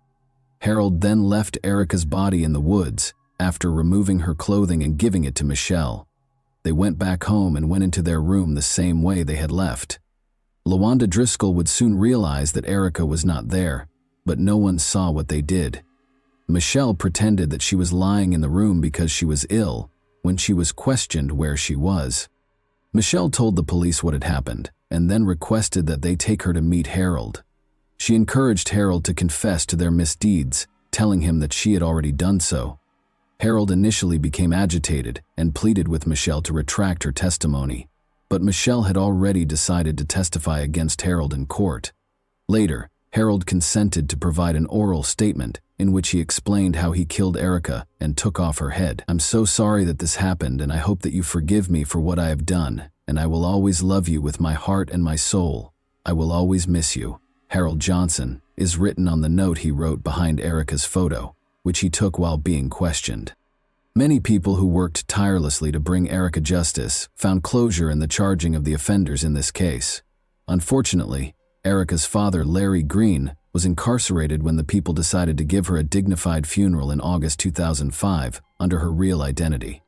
A: Harold then left Erica's body in the woods, after removing her clothing and giving it to Michelle. They went back home and went into their room the same way they had left. LaWanda Driscoll would soon realize that Erica was not there, but no one saw what they did. Michelle pretended that she was lying in the room because she was ill when she was questioned where she was. Michelle told the police what had happened and then requested that they take her to meet Harold. She encouraged Harold to confess to their misdeeds, telling him that she had already done so. Harold initially became agitated and pleaded with Michelle to retract her testimony, but Michelle had already decided to testify against Harold in court. Later, Harold consented to provide an oral statement in which he explained how he killed Erica and took off her head. "I'm so sorry that this happened, and I hope that you forgive me for what I have done, and I will always love you with my heart and my soul. I will always miss you. Harold Johnson," is written on the note he wrote behind Erica's photo, which he took while being questioned. Many people who worked tirelessly to bring Erica justice found closure in the charging of the offenders in this case. Unfortunately, Erica's father, Larry Green, was incarcerated when the people decided to give her a dignified funeral in August 2005 under her real identity.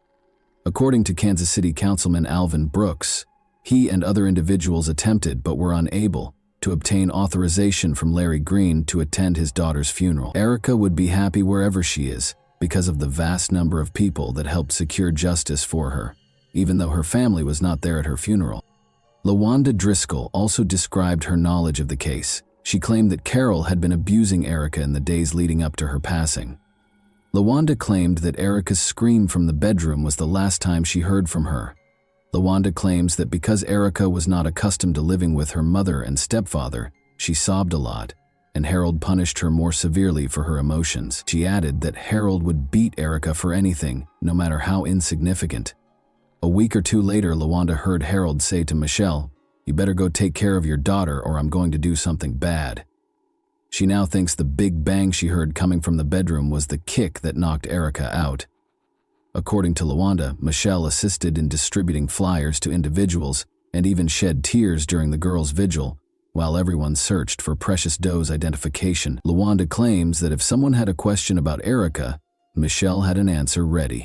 A: According to Kansas City Councilman Alvin Brooks, he and other individuals attempted but were unable to obtain authorization from Larry Green to attend his daughter's funeral. Erica would be happy wherever she is because of the vast number of people that helped secure justice for her, even though her family was not there at her funeral. LaWanda Driscoll also described her knowledge of the case. She claimed that Carol had been abusing Erica in the days leading up to her passing. LaWanda claimed that Erica's scream from the bedroom was the last time she heard from her. LaWanda claims that because Erica was not accustomed to living with her mother and stepfather, she sobbed a lot, and Harold punished her more severely for her emotions. She added that Harold would beat Erica for anything, no matter how insignificant. A week or two later, LaWanda heard Harold say to Michelle, "You better go take care of your daughter or I'm going to do something bad." She now thinks the big bang she heard coming from the bedroom was the kick that knocked Erica out. According to LaWanda, Michelle assisted in distributing flyers to individuals and even shed tears during the girls' vigil, while everyone searched for Precious Doe's identification. LaWanda claims that if someone had a question about Erica, Michelle had an answer ready.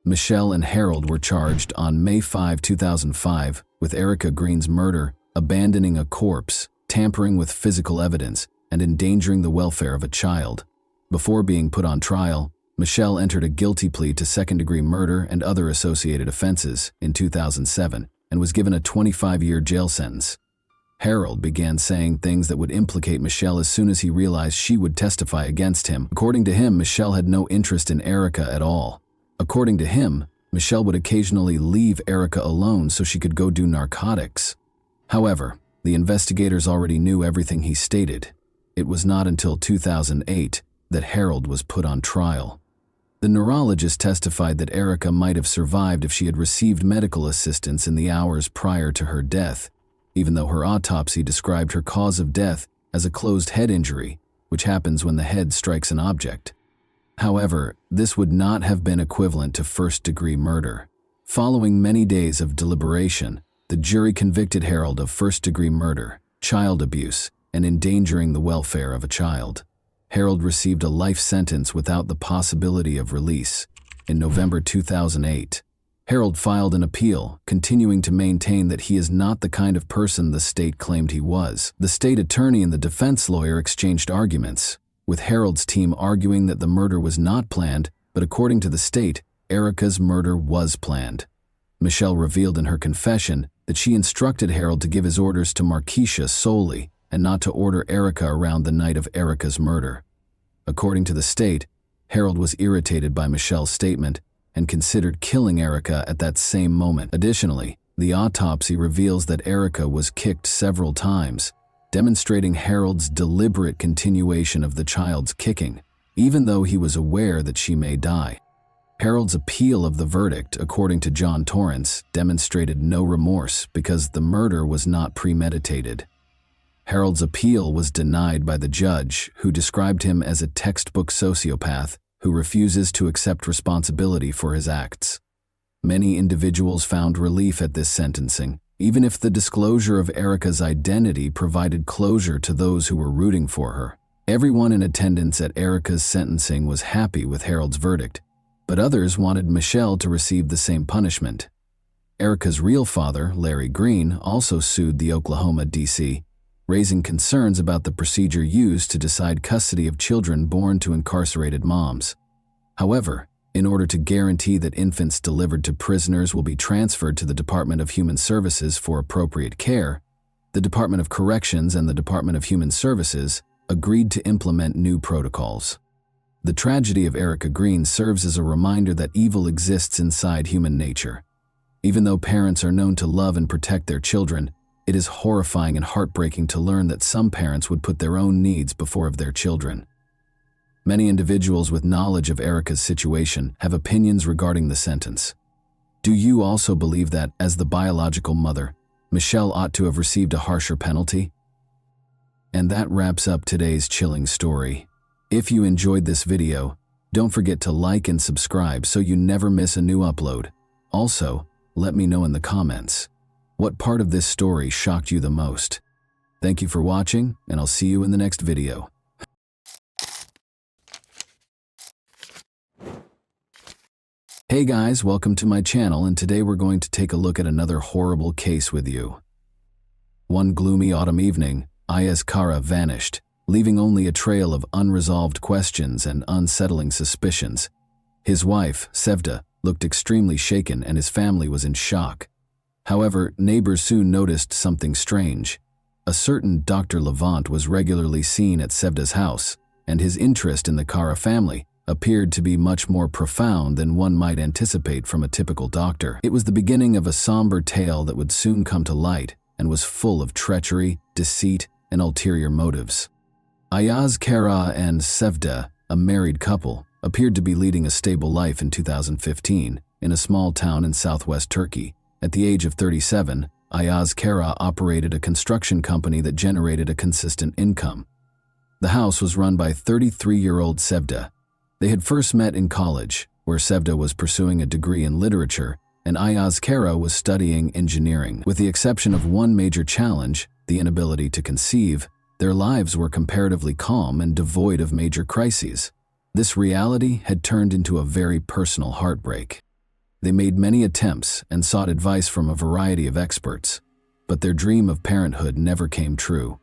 A: Michelle and Harold were charged on May 5, 2005 with Erica Green's murder, abandoning a corpse, tampering with physical evidence, and endangering the welfare of a child. Before being put on trial, Michelle entered a guilty plea to second-degree murder and other associated offenses in 2007 and was given a 25-year jail sentence. Harold began saying things that would implicate Michelle as soon as he realized she would testify against him. According to him, Michelle had no interest in Erica at all. According to him, Michelle would occasionally leave Erica alone so she could go do narcotics. However, the investigators already knew everything he stated. It was not until 2008 that Harold was put on trial. The neurologist testified that Erica might have survived if she had received medical assistance in the hours prior to her death, even though her autopsy described her cause of death as a closed head injury which happens when the head strikes an object. However, this would not have been equivalent to first-degree murder. Following many days of deliberation, the jury convicted Harold of first-degree murder, child abuse, and endangering the welfare of a child. Harold received a life sentence without the possibility of release. In November 2008, Harold filed an appeal, continuing to maintain that he is not the kind of person the state claimed he was. The state attorney and the defense lawyer exchanged arguments, with Harold's team arguing that the murder was not planned, but according to the state, Erica's murder was planned. Michelle revealed in her confession that she instructed Harold to give his orders to Markeisha solely and not to order Erica around the night of Erica's murder. According to the state, Harold was irritated by Michelle's statement and considered killing Erica at that same moment. Additionally, the autopsy reveals that Erica was kicked several times, demonstrating Harold's deliberate continuation of the child's kicking, even though he was aware that she may die. Harold's appeal of the verdict, according to John Torrance, demonstrated no remorse because the murder was not premeditated. Harold's appeal was denied by the judge, who described him as a textbook sociopath who refuses to accept responsibility for his acts. Many individuals found relief at this sentencing, even if the disclosure of Erica's identity provided closure to those who were rooting for her. Everyone in attendance at Erica's sentencing was happy with Harold's verdict, but others wanted Michelle to receive the same punishment. Erica's real father, Larry Green, also sued the Oklahoma D.C., raising concerns about the procedure used to decide custody of children born to incarcerated moms. However, in order to guarantee that infants delivered to prisoners will be transferred to the Department of Human Services for appropriate care, the Department of Corrections and the Department of Human Services agreed to implement new protocols. The tragedy of Erica Green serves as a reminder that evil exists inside human nature. Even though parents are known to love and protect their children, it is horrifying and heartbreaking to learn that some parents would put their own needs before of their children. Many individuals with knowledge of Erica's situation have opinions regarding the sentence. Do you also believe that, as the biological mother, Michelle ought to have received a harsher penalty? And that wraps up today's chilling story. If you enjoyed this video, don't forget to like and subscribe so you never miss a new upload. Also, let me know in the comments, what part of this story shocked you the most? Thank you for watching, and I'll see you in the next video. Hey guys, welcome to my channel, and today we're going to take a look at another horrible case with you. One gloomy autumn evening, Ayaz Kara vanished, leaving only a trail of unresolved questions and unsettling suspicions. His wife, Sevda, looked extremely shaken and his family was in shock. However, neighbors soon noticed something strange. A certain Dr. Levant was regularly seen at Sevda's house, and his interest in the Kara family appeared to be much more profound than one might anticipate from a typical doctor. It was the beginning of a somber tale that would soon come to light and was full of treachery, deceit, and ulterior motives. Ayaz Kara and Sevda, a married couple, appeared to be leading a stable life in 2015 in a small town in southwest Turkey. At the age of 37, Ayaz Kara operated a construction company that generated a consistent income. The house was run by 33-year-old Sevda. They had first met in college, where Sevda was pursuing a degree in literature and Ayaz Kara was studying engineering. With the exception of one major challenge, the inability to conceive, their lives were comparatively calm and devoid of major crises. This reality had turned into a very personal heartbreak. They made many attempts and sought advice from a variety of experts, but their dream of parenthood never came true.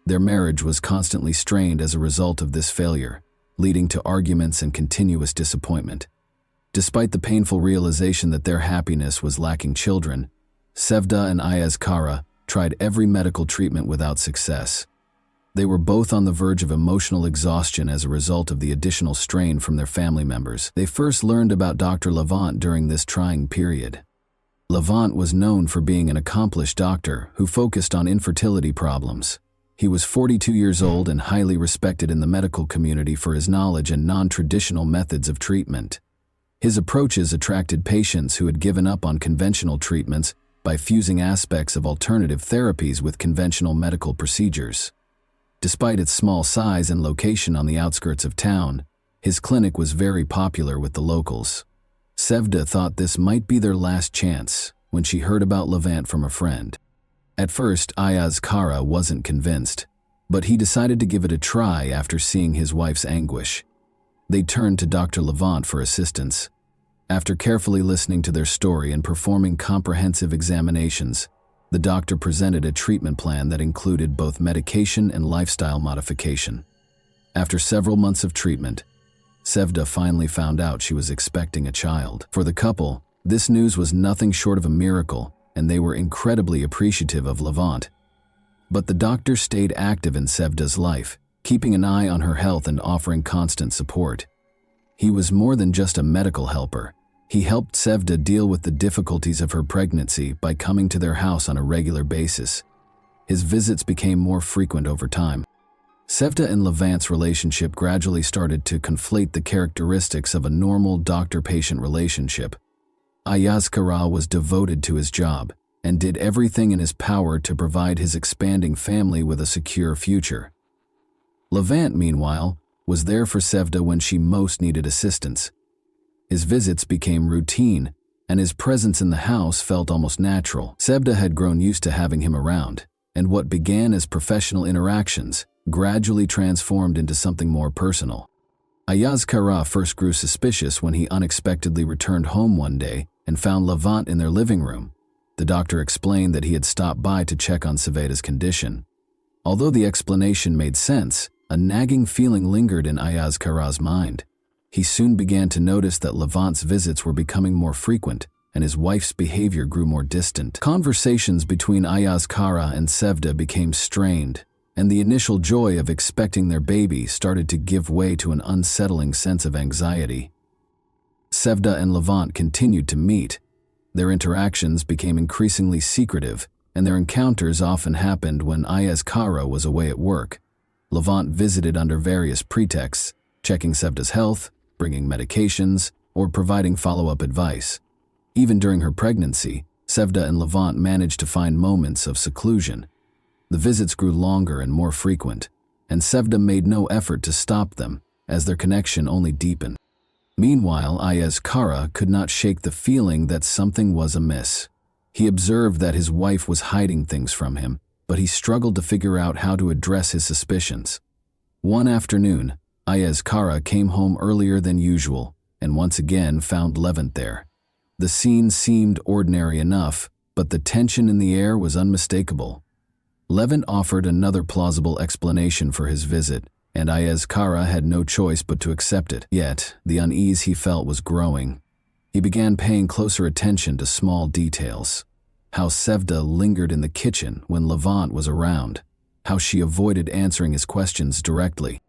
A: Their marriage was constantly strained as a result of this failure, leading to arguments and continuous disappointment. Despite the painful realization that their happiness was lacking children, Sevda and Ayaz Kara tried every medical treatment without success. They were both on the verge of emotional exhaustion as a result of the additional strain from their family members. They first learned about Dr. Levant during this trying period. Levant was known for being an accomplished doctor who focused on infertility problems. He was 42 years old and highly respected in the medical community for his knowledge and non-traditional methods of treatment. His approaches attracted patients who had given up on conventional treatments by fusing aspects of alternative therapies with conventional medical procedures. Despite its small size and location on the outskirts of town, his clinic was very popular with the locals. Sevda thought this might be their last chance when she heard about Levant from a friend. At first, Ayaz Kara wasn't convinced, but he decided to give it a try after seeing his wife's anguish. They turned to Dr. Levant for assistance. After carefully listening to their story and performing comprehensive examinations, the doctor presented a treatment plan that included both medication and lifestyle modification. After several months of treatment, Sevda finally found out she was expecting a child. For the couple, this news was nothing short of a miracle, and they were incredibly appreciative of Levant. But the doctor stayed active in Sevda's life, keeping an eye on her health and offering constant support. He was more than just a medical helper. He helped Sevda deal with the difficulties of her pregnancy by coming to their house on a regular basis. His visits became more frequent over time. Sevda and Levant's relationship gradually started to conflate the characteristics of a normal doctor-patient relationship. Ayaz Kara was devoted to his job and did everything in his power to provide his expanding family with a secure future. Levant, meanwhile, was there for Sevda when she most needed assistance. His visits became routine, and his presence in the house felt almost natural. Sevda had grown used to having him around, and what began as professional interactions gradually transformed into something more personal. Ayaz Kara first grew suspicious when he unexpectedly returned home one day and found Levant in their living room. The doctor explained that he had stopped by to check on Sevda's condition. Although the explanation made sense, a nagging feeling lingered in Ayaz Kara's mind. He soon began to notice that Levant's visits were becoming more frequent, and his wife's behavior grew more distant. Conversations between Ayaz Kara and Sevda became strained, and the initial joy of expecting their baby started to give way to an unsettling sense of anxiety. Sevda and Levant continued to meet. Their interactions became increasingly secretive, and their encounters often happened when Ayaz Kara was away at work. Levant visited under various pretexts, checking Sevda's health, bringing medications, or providing follow-up advice. Even during her pregnancy, Sevda and Levant managed to find moments of seclusion. The visits grew longer and more frequent, and Sevda made no effort to stop them, as their connection only deepened. Meanwhile, Ayaz Kara could not shake the feeling that something was amiss. He observed that his wife was hiding things from him, but he struggled to figure out how to address his suspicions. One afternoon, Ayaz Kara came home earlier than usual and once again found Levant there. The scene seemed ordinary enough, but the tension in the air was unmistakable. Levant offered another plausible explanation for his visit, and Ayaz Kara had no choice but to accept it. Yet, the unease he felt was growing. He began paying closer attention to small details. How Sevda lingered in the kitchen when Levant was around. How she avoided answering his questions directly.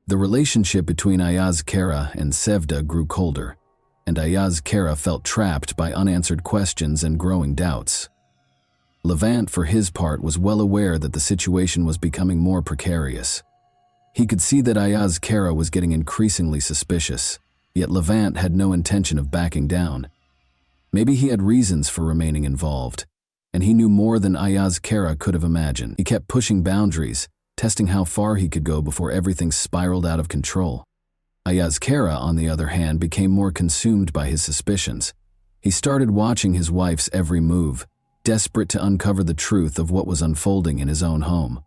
A: The relationship between Ayaz Kara and Sevda grew colder, and Ayaz Kara felt trapped by unanswered questions and growing doubts. Levant, for his part, was well aware that the situation was becoming more precarious. He could see that Ayaz Kara was getting increasingly suspicious, yet Levant had no intention of backing down. Maybe he had reasons for remaining involved, and he knew more than Ayaz Kara could have imagined. He kept pushing boundaries, testing how far he could go before everything spiraled out of control. Ayaz Kara, on the other hand, became more consumed by his suspicions. He started watching his wife's every move, desperate to uncover the truth of what was unfolding in his own home.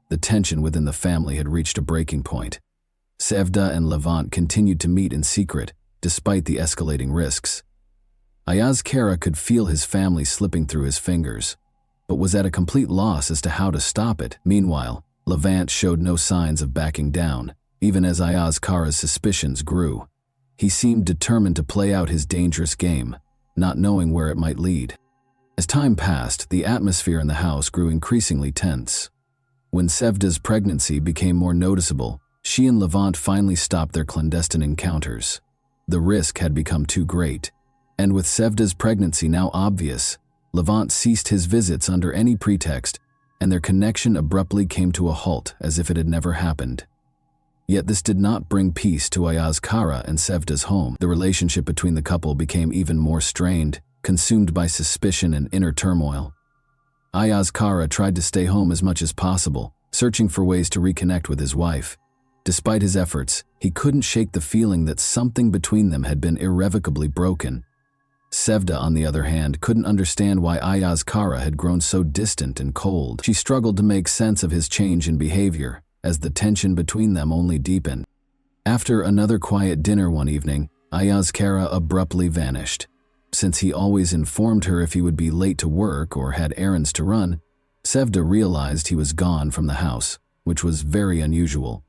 A: The tension within the family had reached a breaking point. Sevda and Levant continued to meet in secret, despite the escalating risks. Ayaz Kara could feel his family slipping through his fingers, but was at a complete loss as to how to stop it. Meanwhile, Levant showed no signs of backing down, even as Ayaz Kara's suspicions grew. He seemed determined to play out his dangerous game, not knowing where it might lead. As time passed, the atmosphere in the house grew increasingly tense. When Sevda's pregnancy became more noticeable, she and Levant finally stopped their clandestine encounters. The risk had become too great, and with Sevda's pregnancy now obvious, Levant ceased his visits under any pretext, and their connection abruptly came to a halt as if it had never happened. Yet this did not bring peace to Ayaz Kara and Sevda's home. The relationship between the couple became even more strained, consumed by suspicion and inner turmoil. Ayaz Kara tried to stay home as much as possible, searching for ways to reconnect with his wife. Despite his efforts, he couldn't shake the feeling that something between them had been irrevocably broken. Sevda, on the other hand, couldn't understand why Ayaz Kara had grown so distant and cold. She struggled to make sense of his change in behavior, as the tension between them only deepened. After another quiet dinner one evening, Ayaz Kara abruptly vanished. Since he always informed her if he would be late to work or had errands to run, Sevda realized he was gone from the house, which was very unusual.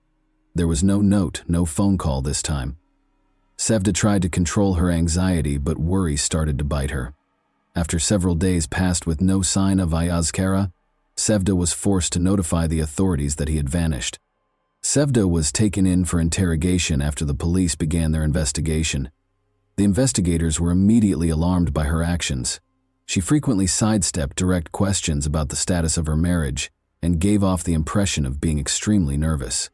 A: There was no note, no phone call this time. Sevda tried to control her anxiety, but worry started to bite her. After several days passed with no sign of Ayaz Kara, Sevda was forced to notify the authorities that he had vanished. Sevda was taken in for interrogation after the police began their investigation. The investigators were immediately alarmed by her actions. She frequently sidestepped direct questions about the status of her marriage and gave off the impression of being extremely nervous.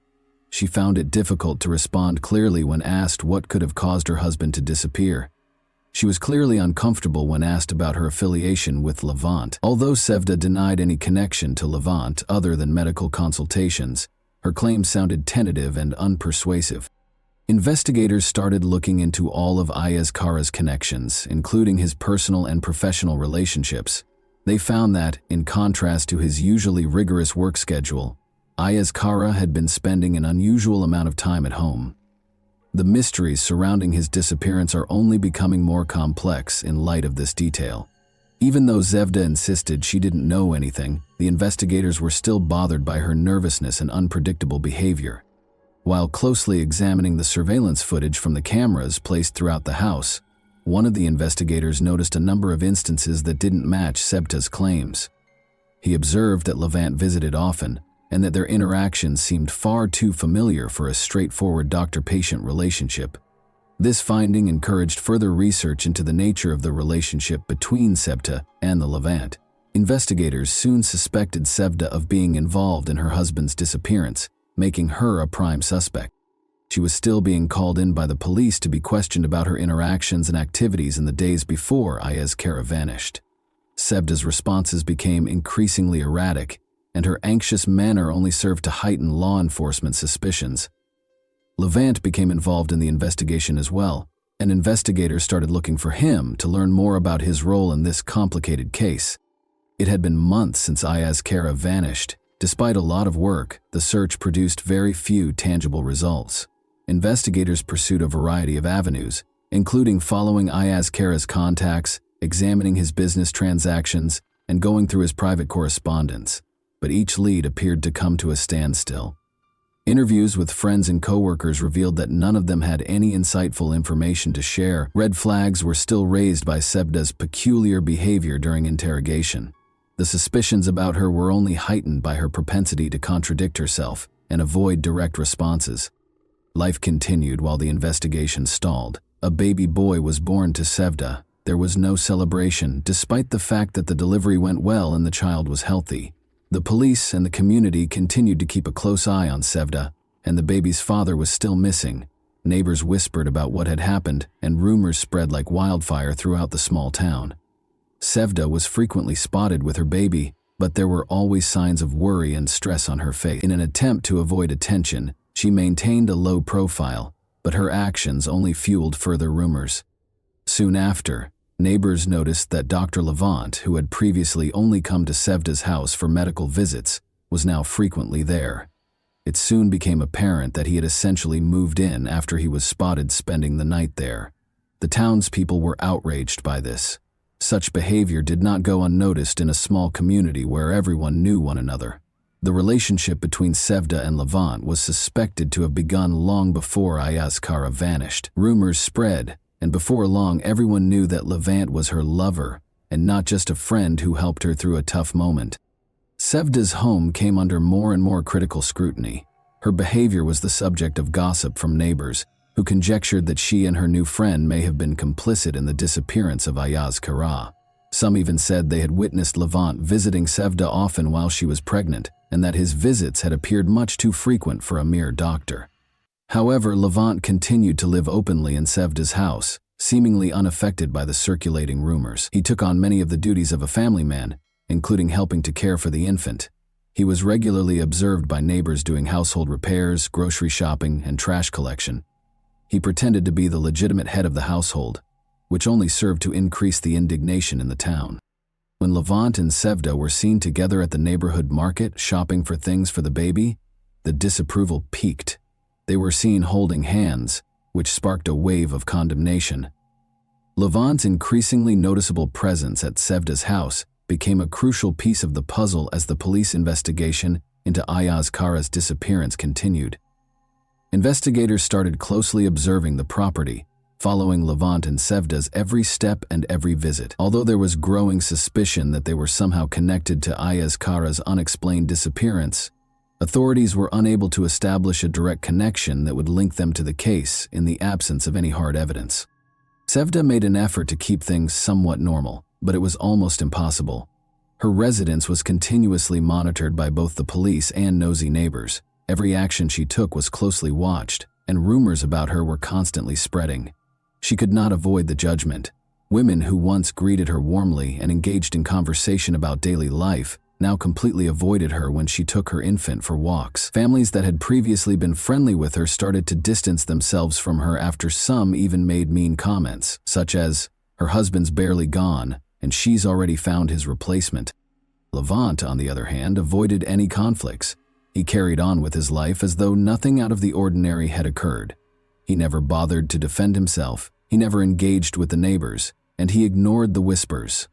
A: She found it difficult to respond clearly when asked what could have caused her husband to disappear. She was clearly uncomfortable when asked about her affiliation with Levant. Although Sevda denied any connection to Levant other than medical consultations, her claims sounded tentative and unpersuasive. Investigators started looking into all of Ayaz Kara's connections, including his personal and professional relationships. They found that, in contrast to his usually rigorous work schedule, Ayaz Kara had been spending an unusual amount of time at home. The mysteries surrounding his disappearance are only becoming more complex in light of this detail. Even though Sevda insisted she didn't know anything, the investigators were still bothered by her nervousness and unpredictable behavior. While closely examining the surveillance footage from the cameras placed throughout the house, one of the investigators noticed a number of instances that didn't match Sevda's claims. He observed that Levant visited often, and that their interactions seemed far too familiar for a straightforward doctor-patient relationship. This finding encouraged further research into the nature of the relationship between Sevda and the Levant. Investigators soon suspected Sevda of being involved in her husband's disappearance, making her a prime suspect. She was still being called in by the police to be questioned about her interactions and activities in the days before Ayaz Kara vanished. Sevda's responses became increasingly erratic, and her anxious manner only served to heighten law enforcement suspicions. Levant became involved in the investigation as well, and investigators started looking for him to learn more about his role in this complicated case. It had been months since Ayaz Kara vanished. Despite a lot of work, the search produced very few tangible results. Investigators pursued a variety of avenues, including following Ayaz Kara's contacts, examining his business transactions, and going through his private correspondence. But each lead appeared to come to a standstill. Interviews with friends and coworkers revealed that none of them had any insightful information to share. Red flags were still raised by Sevda's peculiar behavior during interrogation. The suspicions about her were only heightened by her propensity to contradict herself and avoid direct responses. Life continued while the investigation stalled. A baby boy was born to Sevda. There was no celebration, despite the fact that the delivery went well and the child was healthy. The police and the community continued to keep a close eye on Sevda, and the baby's father was still missing. Neighbors whispered about what had happened, and rumors spread like wildfire throughout the small town. Sevda was frequently spotted with her baby, but there were always signs of worry and stress on her face. In an attempt to avoid attention, she maintained a low profile, but her actions only fueled further rumors. Soon after, neighbors noticed that Dr. Levant, who had previously only come to Sevda's house for medical visits, was now frequently there. It soon became apparent that he had essentially moved in after he was spotted spending the night there. The townspeople were outraged by this. Such behavior did not go unnoticed in a small community where everyone knew one another. The relationship between Sevda and Levant was suspected to have begun long before Ayaz Kara vanished. Rumors spread, and before long everyone knew that Levant was her lover, and not just a friend who helped her through a tough moment. Sevda's home came under more and more critical scrutiny. Her behavior was the subject of gossip from neighbors, who conjectured that she and her new friend may have been complicit in the disappearance of Ayaz Kara. Some even said they had witnessed Levant visiting Sevda often while she was pregnant, and that his visits had appeared much too frequent for a mere doctor. However, Levant continued to live openly in Sevda's house, seemingly unaffected by the circulating rumors. He took on many of the duties of a family man, including helping to care for the infant. He was regularly observed by neighbors doing household repairs, grocery shopping, and trash collection. He pretended to be the legitimate head of the household, which only served to increase the indignation in the town. When Levant and Sevda were seen together at the neighborhood market shopping for things for the baby, the disapproval peaked. They were seen holding hands, which sparked a wave of condemnation. Levant's increasingly noticeable presence at Sevda's house became a crucial piece of the puzzle as the police investigation into Ayaz Kara's disappearance continued. Investigators started closely observing the property, following Levant and Sevda's every step and every visit. Although there was growing suspicion that they were somehow connected to Ayaz Kara's unexplained disappearance, authorities were unable to establish a direct connection that would link them to the case in the absence of any hard evidence. Sevda made an effort to keep things somewhat normal, but it was almost impossible. Her residence was continuously monitored by both the police and nosy neighbors. Every action she took was closely watched, and rumors about her were constantly spreading. She could not avoid the judgment. Women who once greeted her warmly and engaged in conversation about daily life now completely avoided her when she took her infant for walks. Families that had previously been friendly with her started to distance themselves from her after some even made mean comments, such as, "Her husband's barely gone, and she's already found his replacement." Levant, on the other hand, avoided any conflicts. He carried on with his life as though nothing out of the ordinary had occurred. He never bothered to defend himself, he never engaged with the neighbors, and he ignored the whispers.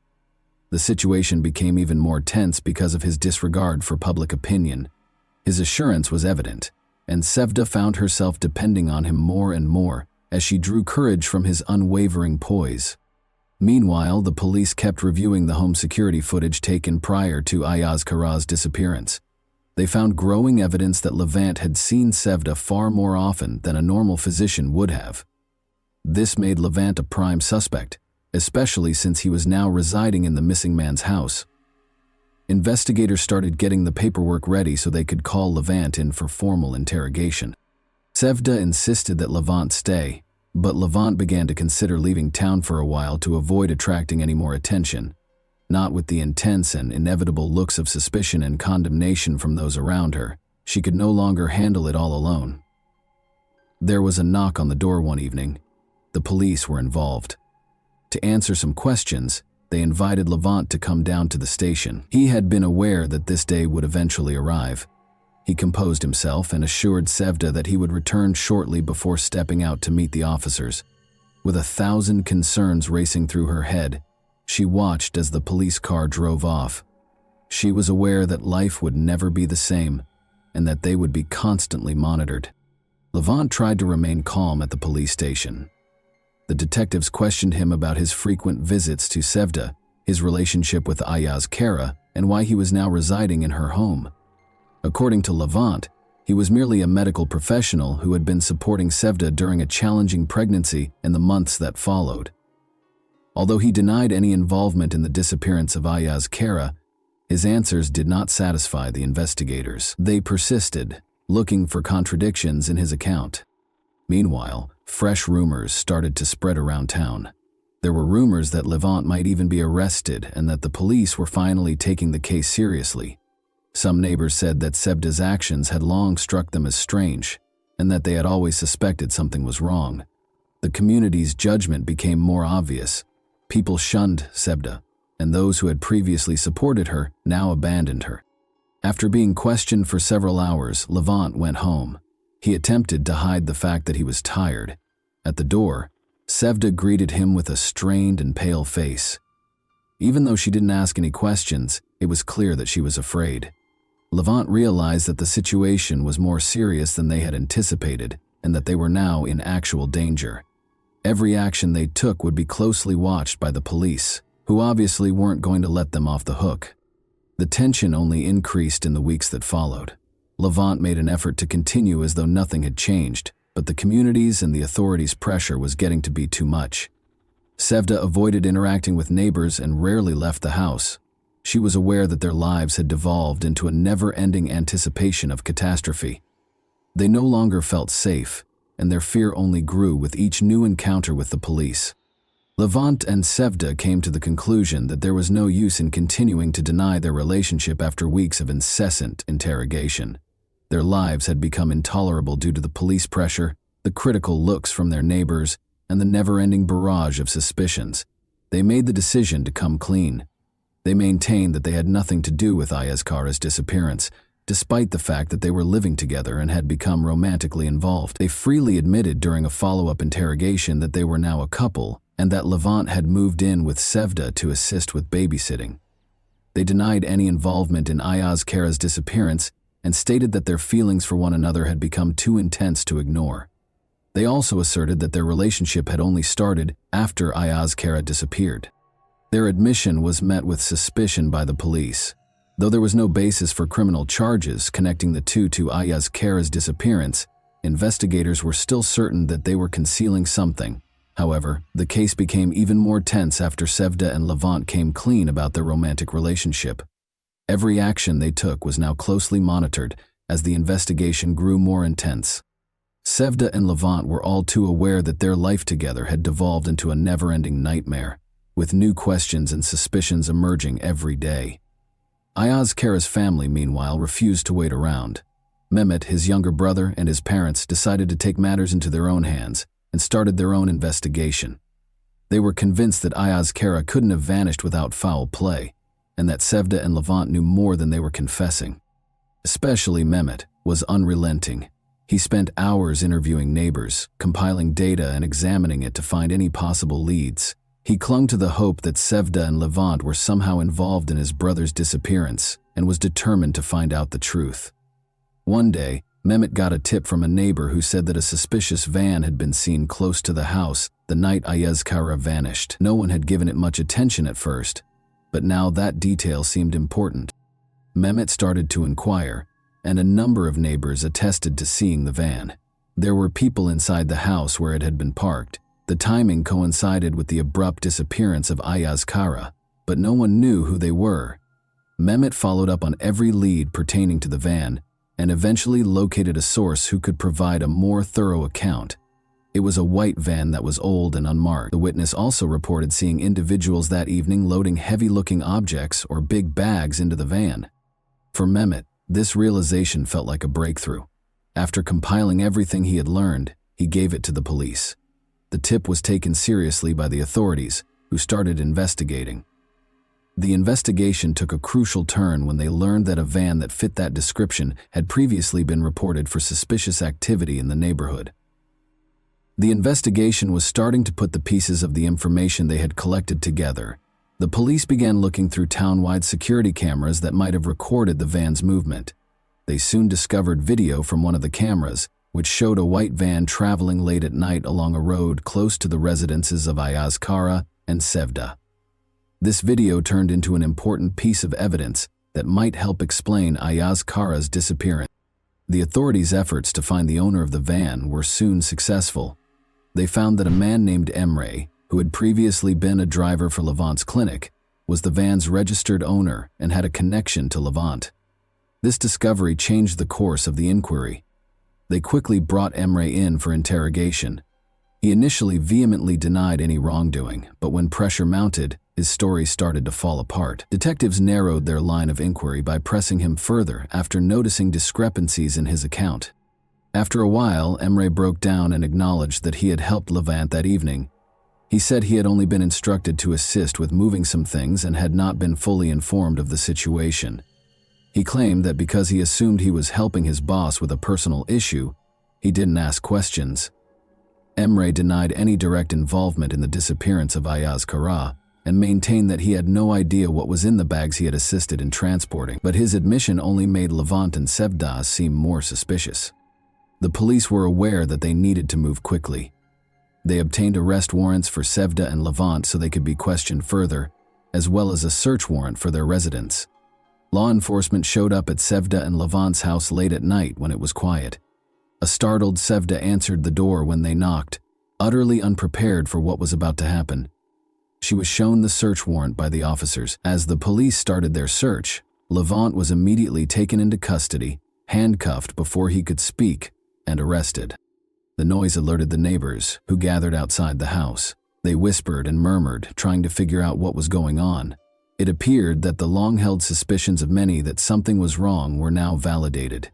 A: The situation became even more tense because of his disregard for public opinion. His assurance was evident, and Sevda found herself depending on him more and more as she drew courage from his unwavering poise. Meanwhile, the police kept reviewing the home security footage taken prior to Ayaz Kara's disappearance. They found growing evidence that Levant had seen Sevda far more often than a normal physician would have. This made Levant a prime suspect, especially since he was now residing in the missing man's house. Investigators started getting the paperwork ready so they could call Levant in for formal interrogation. Sevda insisted that Levant stay, but Levant began to consider leaving town for a while to avoid attracting any more attention. Not with the intense and inevitable looks of suspicion and condemnation from those around her. She could no longer handle it all alone. There was a knock on the door one evening. The police were involved. To answer some questions, they invited Levant to come down to the station. He had been aware that this day would eventually arrive. He composed himself and assured Sevda that he would return shortly before stepping out to meet the officers. With 1,000 concerns racing through her head, she watched as the police car drove off. She was aware that life would never be the same and that they would be constantly monitored. Levant tried to remain calm at the police station. The detectives questioned him about his frequent visits to Sevda, his relationship with Ayaz Kara, and why he was now residing in her home. According to Levant, he was merely a medical professional who had been supporting Sevda during a challenging pregnancy and the months that followed. Although he denied any involvement in the disappearance of Ayaz Kara, his answers did not satisfy the investigators. They persisted, looking for contradictions in his account. Meanwhile, fresh rumors started to spread around town. There were rumors that Levant might even be arrested and that the police were finally taking the case seriously. Some neighbors said that Sevda's actions had long struck them as strange, and that they had always suspected something was wrong. The community's judgment became more obvious. People shunned Sevda, and those who had previously supported her now abandoned her. After being questioned for several hours, Levant went home. He attempted to hide the fact that he was tired. At the door, Sevda greeted him with a strained and pale face. Even though she didn't ask any questions, it was clear that she was afraid. Levant realized that the situation was more serious than they had anticipated and that they were now in actual danger. Every action they took would be closely watched by the police, who obviously weren't going to let them off the hook. The tension only increased in the weeks that followed. Levant made an effort to continue as though nothing had changed, but the community's and the authorities' pressure was getting to be too much. Sevda avoided interacting with neighbors and rarely left the house. She was aware that their lives had devolved into a never-ending anticipation of catastrophe. They no longer felt safe, and their fear only grew with each new encounter with the police. Levant and Sevda came to the conclusion that there was no use in continuing to deny their relationship after weeks of incessant interrogation. Their lives had become intolerable due to the police pressure, the critical looks from their neighbors, and the never-ending barrage of suspicions. They made the decision to come clean. They maintained that they had nothing to do with Ayaz Kara's disappearance, despite the fact that they were living together and had become romantically involved. They freely admitted during a follow-up interrogation that they were now a couple, and that Levant had moved in with Sevda to assist with babysitting. They denied any involvement in Ayaz Kara's disappearance and stated that their feelings for one another had become too intense to ignore. They also asserted that their relationship had only started after Ayaz Kara disappeared. Their admission was met with suspicion by the police. Though there was no basis for criminal charges connecting the two to Ayaz Kara's disappearance, investigators were still certain that they were concealing something. However, the case became even more tense after Sevda and Levant came clean about their romantic relationship. Every action they took was now closely monitored as the investigation grew more intense. Sevda and Levant were all too aware that their life together had devolved into a never-ending nightmare, with new questions and suspicions emerging every day. Ayaz Kara's family, meanwhile, refused to wait around. Mehmet, his younger brother, and his parents decided to take matters into their own hands and started their own investigation. They were convinced that Ayaz Kara couldn't have vanished without foul play, and that Sevda and Levant knew more than they were confessing. Especially Mehmet was unrelenting. He spent hours interviewing neighbors, compiling data and examining it to find any possible leads. He clung to the hope that Sevda and Levant were somehow involved in his brother's disappearance and was determined to find out the truth. One day, Mehmet got a tip from a neighbor who said that a suspicious van had been seen close to the house the night Ayaz Kara vanished. No one had given it much attention at first, but now that detail seemed important. Mehmet started to inquire, and a number of neighbors attested to seeing the van. There were people inside the house where it had been parked. The timing coincided with the abrupt disappearance of Ayaz Kara, but no one knew who they were. Mehmet followed up on every lead pertaining to the van and eventually located a source who could provide a more thorough account. It was a white van that was old and unmarked. The witness also reported seeing individuals that evening loading heavy-looking objects or big bags into the van. For Mehmet, this realization felt like a breakthrough. After compiling everything he had learned, he gave it to the police. The tip was taken seriously by the authorities, who started investigating. The investigation took a crucial turn when they learned that a van that fit that description had previously been reported for suspicious activity in the neighborhood. The investigation was starting to put the pieces of the information they had collected together. The police began looking through town-wide security cameras that might have recorded the van's movement. They soon discovered video from one of the cameras, which showed a white van traveling late at night along a road close to the residences of Ayaz Kara and Sevda. This video turned into an important piece of evidence that might help explain Ayaz Kara's disappearance. The authorities' efforts to find the owner of the van were soon successful. They found that a man named Emre, who had previously been a driver for Levant's clinic, was the van's registered owner and had a connection to Levant. This discovery changed the course of the inquiry. They quickly brought Emre in for interrogation. He initially vehemently denied any wrongdoing, but when pressure mounted, his story started to fall apart. Detectives narrowed their line of inquiry by pressing him further after noticing discrepancies in his account. After a while, Emre broke down and acknowledged that he had helped Levant that evening. He said he had only been instructed to assist with moving some things and had not been fully informed of the situation. He claimed that because he assumed he was helping his boss with a personal issue, he didn't ask questions. Emre denied any direct involvement in the disappearance of Ayaz Kara and maintained that he had no idea what was in the bags he had assisted in transporting, but his admission only made Levant and Sevda seem more suspicious. The police were aware that they needed to move quickly. They obtained arrest warrants for Sevda and Levant so they could be questioned further, as well as a search warrant for their residence. Law enforcement showed up at Sevda and Levant's house late at night when it was quiet. A startled Sevda answered the door when they knocked, utterly unprepared for what was about to happen. She was shown the search warrant by the officers. As the police started their search, Levant was immediately taken into custody, handcuffed before he could speak, and arrested. The noise alerted the neighbors, who gathered outside the house. They whispered and murmured, trying to figure out what was going on. It appeared that the long-held suspicions of many that something was wrong were now validated.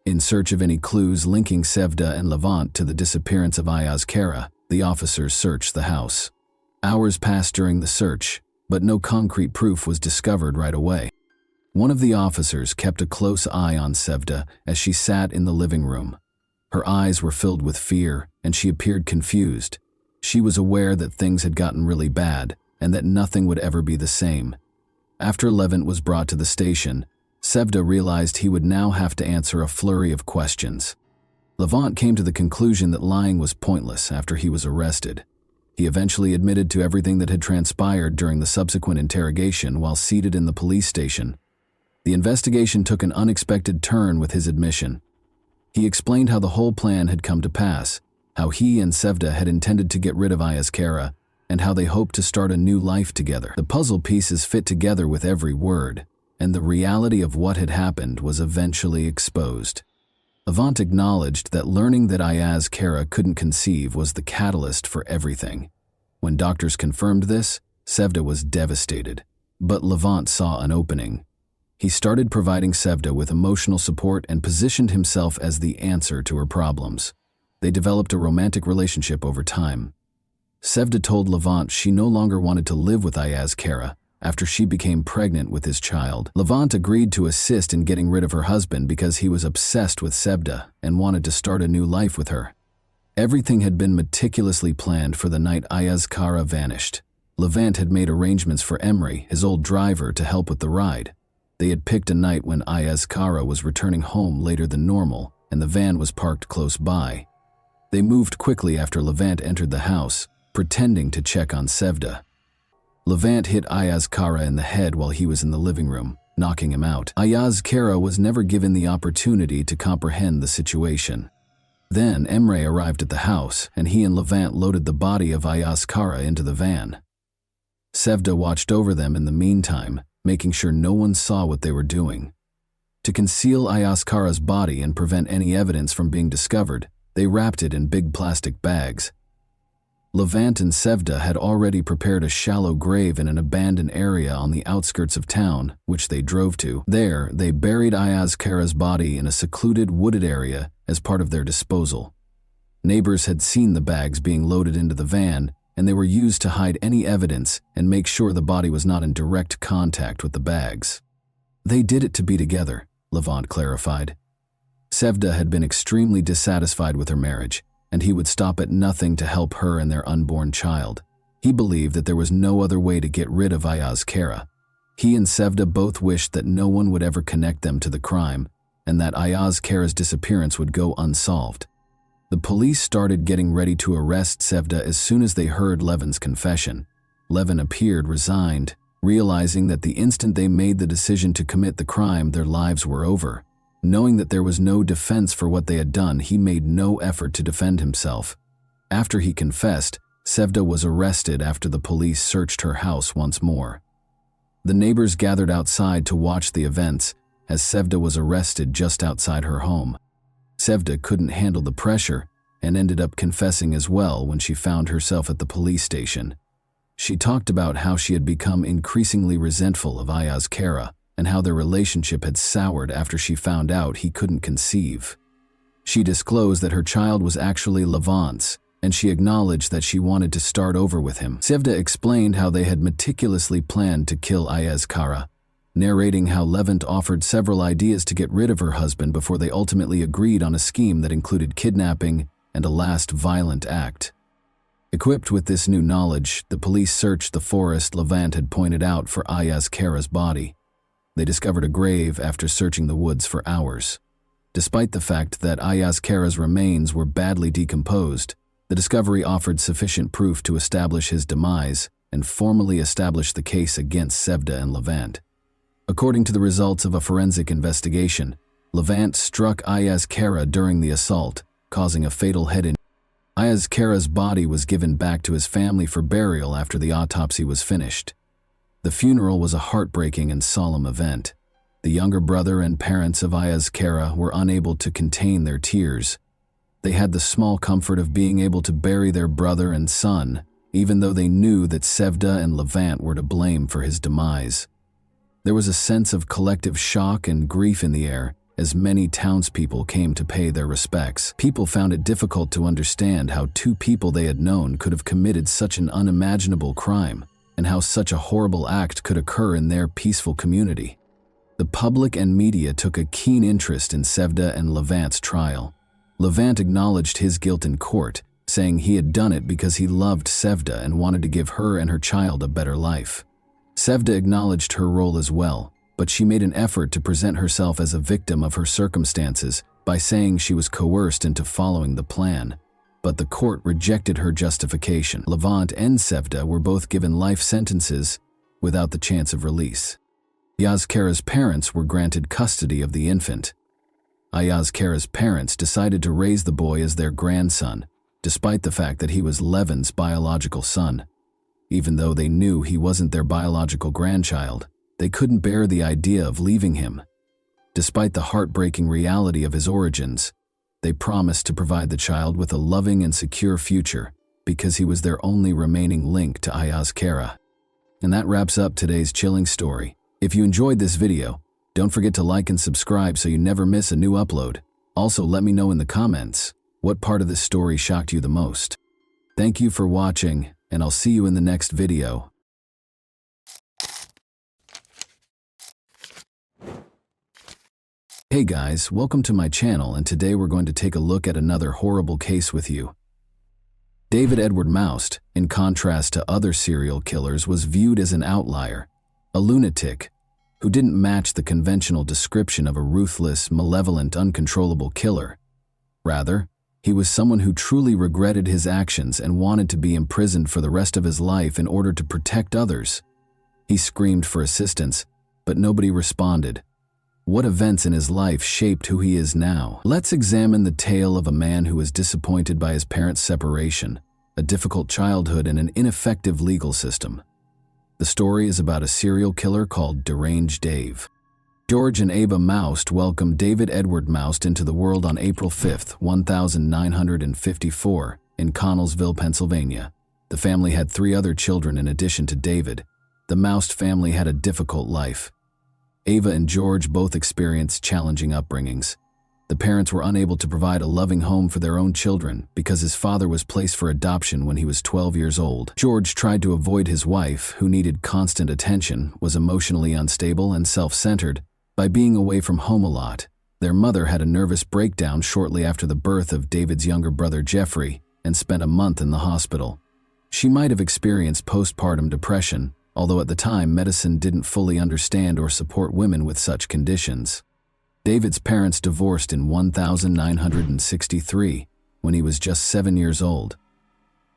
A: In search of any clues linking Sevda and Levant to the disappearance of Ayaz Kara, the officers searched the house. Hours passed during the search, but no concrete proof was discovered right away. One of the officers kept a close eye on Sevda as she sat in the living room. Her eyes were filled with fear, and she appeared confused. She was aware that things had gotten really bad, and that nothing would ever be the same. After Levant was brought to the station, Sevda realized he would now have to answer a flurry of questions. Levant came to the conclusion that lying was pointless after he was arrested. He eventually admitted to everything that had transpired during the subsequent interrogation while seated in the police station. The investigation took an unexpected turn with his admission. He explained how the whole plan had come to pass, how he and Sevda had intended to get rid of Ayaz Kara, and how they hoped to start a new life together. The puzzle pieces fit together with every word, and the reality of what had happened was eventually exposed. Levant acknowledged that learning that Ayaz Kara couldn't conceive was the catalyst for everything. When doctors confirmed this, Sevda was devastated, but Levant saw an opening. He started providing Sevda with emotional support and positioned himself as the answer to her problems. They developed a romantic relationship over time. Sevda told Levant she no longer wanted to live with Ayaz Kara after she became pregnant with his child. Levant agreed to assist in getting rid of her husband because he was obsessed with Sevda and wanted to start a new life with her. Everything had been meticulously planned for the night Ayaz Kara vanished. Levant had made arrangements for Emre, his old driver, to help with the ride. They had picked a night when Ayaz Kara was returning home later than normal, and the van was parked close by. They moved quickly after Levant entered the house, pretending to check on Sevda. Levant hit Ayaz Kara in the head while he was in the living room, knocking him out. Ayaz Kara was never given the opportunity to comprehend the situation. Then Emre arrived at the house, and he and Levant loaded the body of Ayaz Kara into the van. Sevda watched over them in the meantime, making sure no one saw what they were doing. To conceal Ayaz Kara's body and prevent any evidence from being discovered, they wrapped it in big plastic bags. Levant and Sevda had already prepared a shallow grave in an abandoned area on the outskirts of town, which they drove to. There, they buried Ayaz Kara's body in a secluded wooded area as part of their disposal. Neighbors had seen the bags being loaded into the van, and they were used to hide any evidence and make sure the body was not in direct contact with the bags. They did it to be together, Levant clarified. Sevda had been extremely dissatisfied with her marriage, and he would stop at nothing to help her and their unborn child. He believed that there was no other way to get rid of Ayaz Kara. He and Sevda both wished that no one would ever connect them to the crime, and that Ayaz Kara's disappearance would go unsolved. The police started getting ready to arrest Sevda as soon as they heard Levin's confession. Levin appeared resigned, realizing that the instant they made the decision to commit the crime, their lives were over. Knowing that there was no defense for what they had done, he made no effort to defend himself. After he confessed, Sevda was arrested after the police searched her house once more. The neighbors gathered outside to watch the events as Sevda was arrested just outside her home. Sevda couldn't handle the pressure and ended up confessing as well when she found herself at the police station. She talked about how she had become increasingly resentful of Ayaz Kara and how their relationship had soured after she found out he couldn't conceive. She disclosed that her child was actually Levant's, and she acknowledged that she wanted to start over with him. Sevda explained how they had meticulously planned to kill Ayaz Kara, narrating how Levant offered several ideas to get rid of her husband before they ultimately agreed on a scheme that included kidnapping and a last violent act. Equipped with this new knowledge, the police searched the forest Levant had pointed out for Ayaz Kara's body. They discovered a grave after searching the woods for hours. Despite the fact that Ayaz Kara's remains were badly decomposed, the discovery offered sufficient proof to establish his demise and formally establish the case against Sevda and Levant. According to the results of a forensic investigation, Levant struck Ayaz Kara during the assault, causing a fatal head injury. Ayaz Kara's body was given back to his family for burial after the autopsy was finished. The funeral was a heartbreaking and solemn event. The younger brother and parents of Ayaz Kara were unable to contain their tears. They had the small comfort of being able to bury their brother and son, even though they knew that Sevda and Levant were to blame for his demise. There was a sense of collective shock and grief in the air as many townspeople came to pay their respects. People found it difficult to understand how two people they had known could have committed such an unimaginable crime, and how such a horrible act could occur in their peaceful community. The public and media took a keen interest in Sevda and Levant's trial. Levant acknowledged his guilt in court, saying he had done it because he loved Sevda and wanted to give her and her child a better life. Sevda acknowledged her role as well, but she made an effort to present herself as a victim of her circumstances by saying she was coerced into following the plan. But the court rejected her justification. Levant and Sevda were both given life sentences without the chance of release. Yazkara's parents were granted custody of the infant. Yazkara's parents decided to raise the boy as their grandson, despite the fact that he was Levin's biological son. Even though they knew he wasn't their biological grandchild, they couldn't bear the idea of leaving him. Despite the heartbreaking reality of his origins, they promised to provide the child with a loving and secure future because he was their only remaining link to Yazkara. And that wraps up today's chilling story. If you enjoyed this video, don't forget to like and subscribe so you never miss a new upload. Also, let me know in the comments what part of this story shocked you the most. Thank you for watching, and I'll see you in the next video. Hey guys, welcome to my channel, and today we're going to take a look at another horrible case with you. David Edward Moust, in contrast to other serial killers, was viewed as an outlier, a lunatic, who didn't match the conventional description of a ruthless, malevolent, uncontrollable killer. Rather, he was someone who truly regretted his actions and wanted to be imprisoned for the rest of his life in order to protect others. He screamed for assistance, but nobody responded. What events in his life shaped who he is now? Let's examine the tale of a man who was disappointed by his parents' separation, a difficult childhood, and an ineffective legal system. The story is about a serial killer called Deranged Dave. George and Ava Moust welcomed David Edward Moust into the world on April 5, 1954, in Connellsville, Pennsylvania. The family had 3 other children in addition to David. The Moust family had a difficult life. Ava and George both experienced challenging upbringings. The parents were unable to provide a loving home for their own children because his father was placed for adoption when he was 12 years old. George tried to avoid his wife, who needed constant attention, was emotionally unstable and self-centered, by being away from home a lot. Their mother had a nervous breakdown shortly after the birth of David's younger brother Jeffrey and spent a month in the hospital. She might have experienced postpartum depression, although at the time medicine didn't fully understand or support women with such conditions. David's parents divorced in 1963 when he was just 7 years old.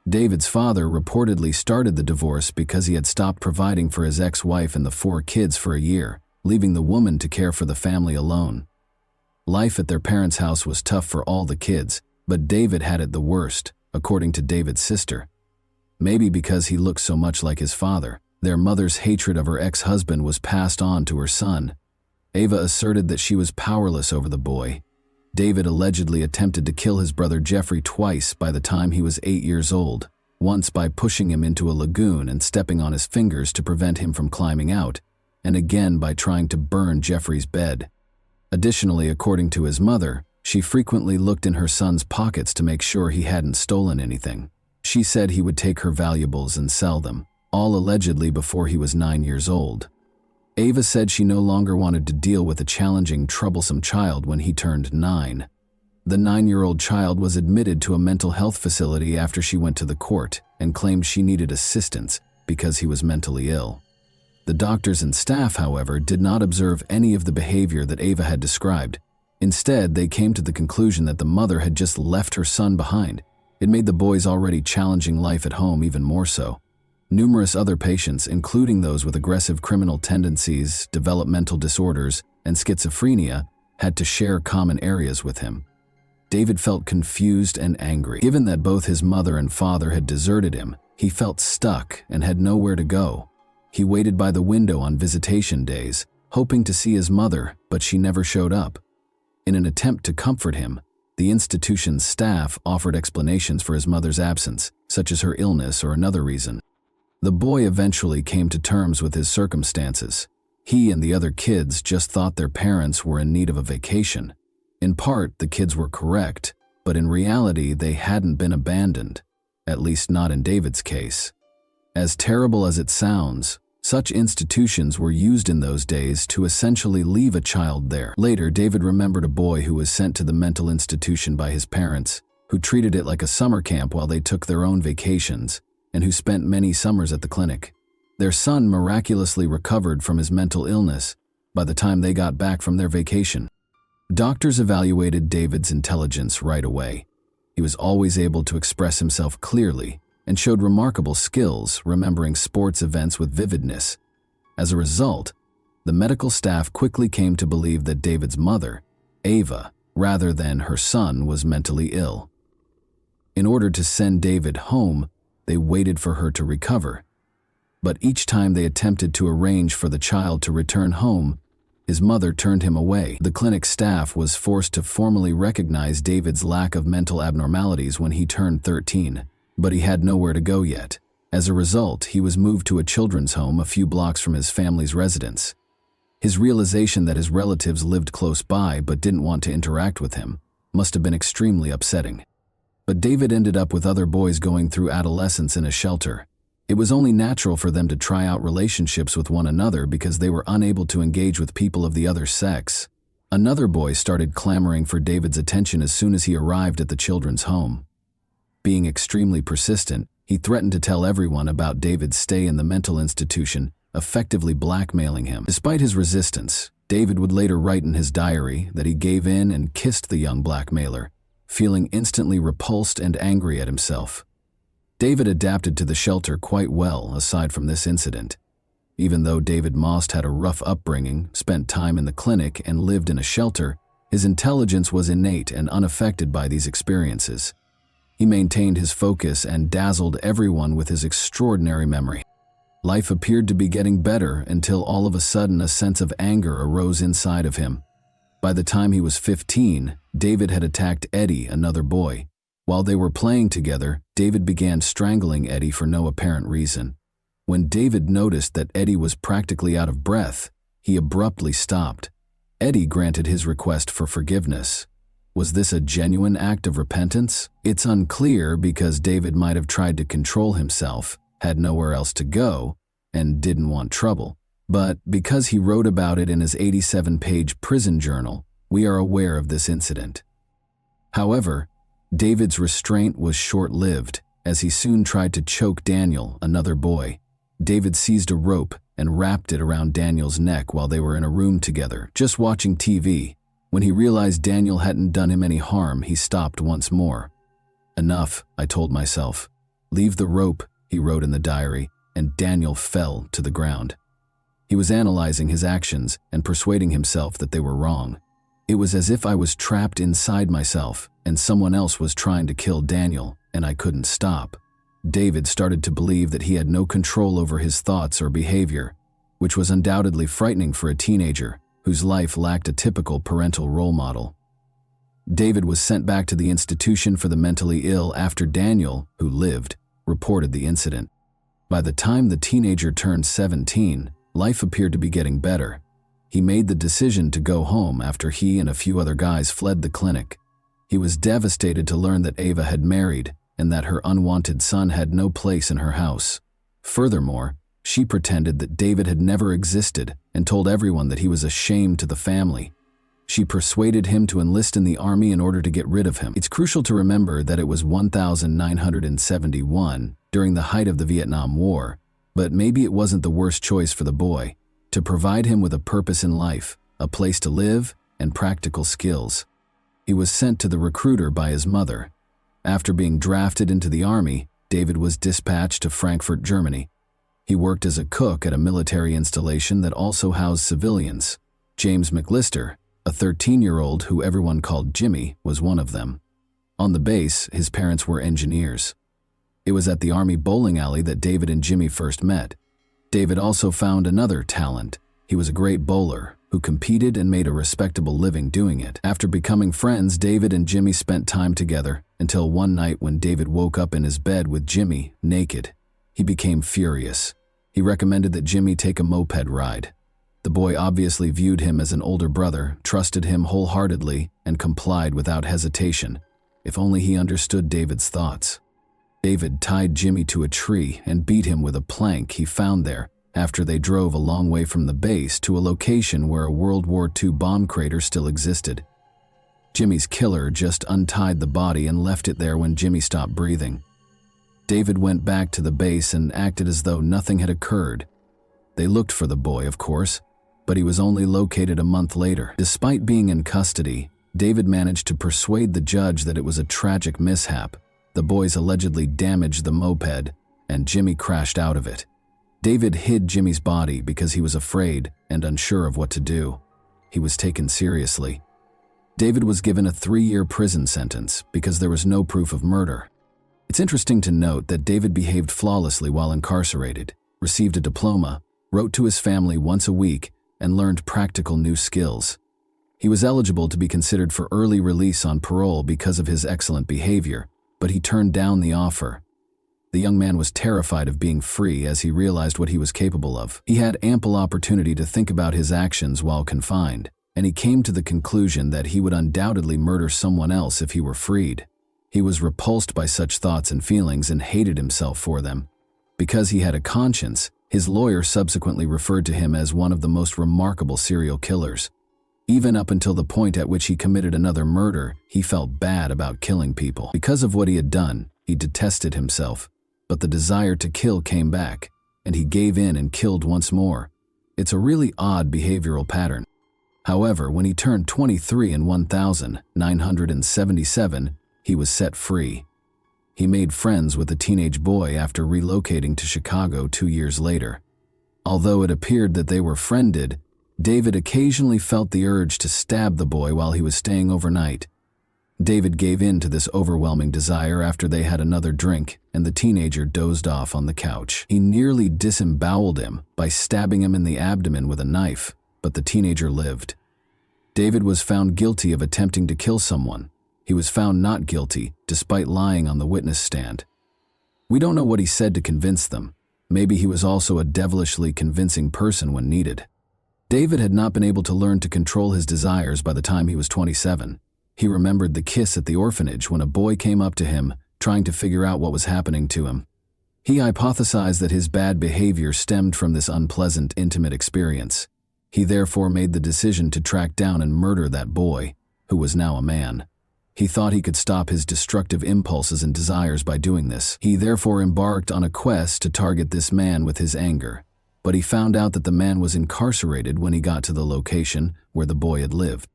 A: David's father reportedly started the divorce because he had stopped providing for his ex-wife and the 4 kids for a year, leaving the woman to care for the family alone. Life at their parents' house was tough for all the kids, but David had it the worst, according to David's sister. Maybe because he looked so much like his father, their mother's hatred of her ex-husband was passed on to her son. Ava asserted that she was powerless over the boy. David allegedly attempted to kill his brother Jeffrey twice by the time he was 8 years old, once by pushing him into a lagoon and stepping on his fingers to prevent him from climbing out, and again by trying to burn Jeffrey's bed. Additionally, according to his mother, she frequently looked in her son's pockets to make sure he hadn't stolen anything. She said he would take her valuables and sell them, all allegedly before he was 9 years old. Ava said she no longer wanted to deal with a challenging, troublesome child when he turned 9. The 9-year-old child was admitted to a mental health facility after she went to the court and claimed she needed assistance because he was mentally ill. The doctors and staff, however, did not observe any of the behavior that Ava had described. Instead, they came to the conclusion that the mother had just left her son behind. It made the boy's already challenging life at home even more so. Numerous other patients, including those with aggressive criminal tendencies, developmental disorders, and schizophrenia, had to share common areas with him. David felt confused and angry. Given that both his mother and father had deserted him, he felt stuck and had nowhere to go. He waited by the window on visitation days, hoping to see his mother, but she never showed up. In an attempt to comfort him, The institution's staff offered explanations for his mother's absence, such as her illness or another reason. The boy eventually came to terms with his circumstances. He and the other kids just thought their parents were in need of a vacation. In part, the kids were correct, but in reality, they hadn't been abandoned, at least not in David's case. As terrible as it sounds, such institutions were used in those days to essentially leave a child there. Later, David remembered a boy who was sent to the mental institution by his parents, who treated it like a summer camp while they took their own vacations, and who spent many summers at the clinic. Their son miraculously recovered from his mental illness by the time they got back from their vacation. Doctors evaluated David's intelligence right away. He was always able to express himself clearly and showed remarkable skills remembering sports events with vividness. As a result, the medical staff quickly came to believe that David's mother, Ava, rather than her son, was mentally ill. In order to send David home, they waited for her to recover. But each time they attempted to arrange for the child to return home, his mother turned him away. The clinic staff was forced to formally recognize David's lack of mental abnormalities when he turned 13, but he had nowhere to go yet. As a result, he was moved to a children's home a few blocks from his family's residence. His realization that his relatives lived close by but didn't want to interact with him must have been extremely upsetting. But David ended up with other boys going through adolescence in a shelter. It was only natural for them to try out relationships with one another because they were unable to engage with people of the other sex. Another boy started clamoring for David's attention as soon as he arrived at the children's home. Being extremely persistent, he threatened to tell everyone about David's stay in the mental institution, effectively blackmailing him. Despite his resistance, David would later write in his diary that he gave in and kissed the young blackmailer, feeling instantly repulsed and angry at himself. David adapted to the shelter quite well aside from this incident. Even though David Most had a rough upbringing, spent time in the clinic, and lived in a shelter, his intelligence was innate and unaffected by these experiences. He maintained his focus and dazzled everyone with his extraordinary memory. Life appeared to be getting better until all of a sudden a sense of anger arose inside of him. By the time he was 15, David had attacked Eddie, another boy. While they were playing together, David began strangling Eddie for no apparent reason. When David noticed that Eddie was practically out of breath, he abruptly stopped. Eddie granted his request for forgiveness. Was this a genuine act of repentance? It's unclear because David might have tried to control himself, had nowhere else to go, and didn't want trouble. But because he wrote about it in his 87-page prison journal, we are aware of this incident. However, David's restraint was short-lived, as he soon tried to choke Daniel, another boy. David seized a rope and wrapped it around Daniel's neck while they were in a room together, just watching TV. When he realized Daniel hadn't done him any harm, he stopped once more. "Enough," I told myself. "Leave the rope," he wrote in the diary, and Daniel fell to the ground. He was analyzing his actions and persuading himself that they were wrong. It was as if I was trapped inside myself and someone else was trying to kill Daniel, and I couldn't stop. David started to believe that he had no control over his thoughts or behavior, which was undoubtedly frightening for a teenager whose life lacked a typical parental role model. David was sent back to the institution for the mentally ill after Daniel, who lived, reported the incident. By the time the teenager turned 17, life appeared to be getting better. He made the decision to go home after he and a few other guys fled the clinic. He was devastated to learn that Ava had married and that her unwanted son had no place in her house. Furthermore, she pretended that David had never existed and told everyone that he was a shame to the family. She persuaded him to enlist in the army in order to get rid of him. It's crucial to remember that it was 1971, during the height of the Vietnam War, but maybe it wasn't the worst choice for the boy, to provide him with a purpose in life, a place to live, and practical skills. He was sent to the recruiter by his mother. After being drafted into the army, David was dispatched to Frankfurt, Germany. He worked as a cook at a military installation that also housed civilians. James McLister, a 13-year-old who everyone called Jimmy, was one of them. On the base, his parents were engineers. It was at the Army bowling alley that David and Jimmy first met. David also found another talent. He was a great bowler, who competed and made a respectable living doing it. After becoming friends, David and Jimmy spent time together until one night when David woke up in his bed with Jimmy, naked. He became furious. He recommended that Jimmy take a moped ride. The boy obviously viewed him as an older brother, trusted him wholeheartedly, and complied without hesitation. If only he understood David's thoughts. David tied Jimmy to a tree and beat him with a plank he found there after they drove a long way from the base to a location where a World War II bomb crater still existed. Jimmy's killer just untied the body and left it there when Jimmy stopped breathing. David went back to the base and acted as though nothing had occurred. They looked for the boy, of course, but he was only located a month later. Despite being in custody, David managed to persuade the judge that it was a tragic mishap. The boys allegedly damaged the moped, and Jimmy crashed out of it. David hid Jimmy's body because he was afraid and unsure of what to do. He was taken seriously. David was given a 3-year prison sentence because there was no proof of murder. It's interesting to note that David behaved flawlessly while incarcerated, received a diploma, wrote to his family once a week, and learned practical new skills. He was eligible to be considered for early release on parole because of his excellent behavior, but he turned down the offer. The young man was terrified of being free as he realized what he was capable of. He had ample opportunity to think about his actions while confined, and he came to the conclusion that he would undoubtedly murder someone else if he were freed. He was repulsed by such thoughts and feelings and hated himself for them. Because he had a conscience, his lawyer subsequently referred to him as one of the most remarkable serial killers. Even up until the point at which he committed another murder, he felt bad about killing people. Because of what he had done, he detested himself, but the desire to kill came back, and he gave in and killed once more. It's a really odd behavioral pattern. However, when he turned 23 in 1977, he was set free. He made friends with a teenage boy after relocating to Chicago 2 years later. Although it appeared that they were friended, David occasionally felt the urge to stab the boy while he was staying overnight. David gave in to this overwhelming desire after they had another drink, and the teenager dozed off on the couch. He nearly disemboweled him by stabbing him in the abdomen with a knife, but the teenager lived. David was found guilty of attempting to kill someone. He was found not guilty, despite lying on the witness stand. We don't know what he said to convince them. Maybe he was also a devilishly convincing person when needed. David had not been able to learn to control his desires by the time he was 27. He remembered the kiss at the orphanage when a boy came up to him, trying to figure out what was happening to him. He hypothesized that his bad behavior stemmed from this unpleasant, intimate experience. He therefore made the decision to track down and murder that boy, who was now a man. He thought he could stop his destructive impulses and desires by doing this. He therefore embarked on a quest to target this man with his anger. But he found out that the man was incarcerated when he got to the location where the boy had lived.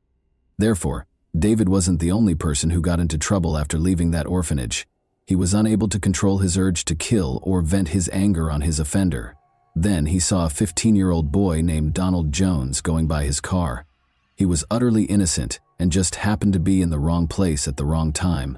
A: Therefore, David wasn't the only person who got into trouble after leaving that orphanage. He was unable to control his urge to kill or vent his anger on his offender. Then he saw a 15-year-old boy named Donald Jones going by his car. He was utterly innocent and just happened to be in the wrong place at the wrong time.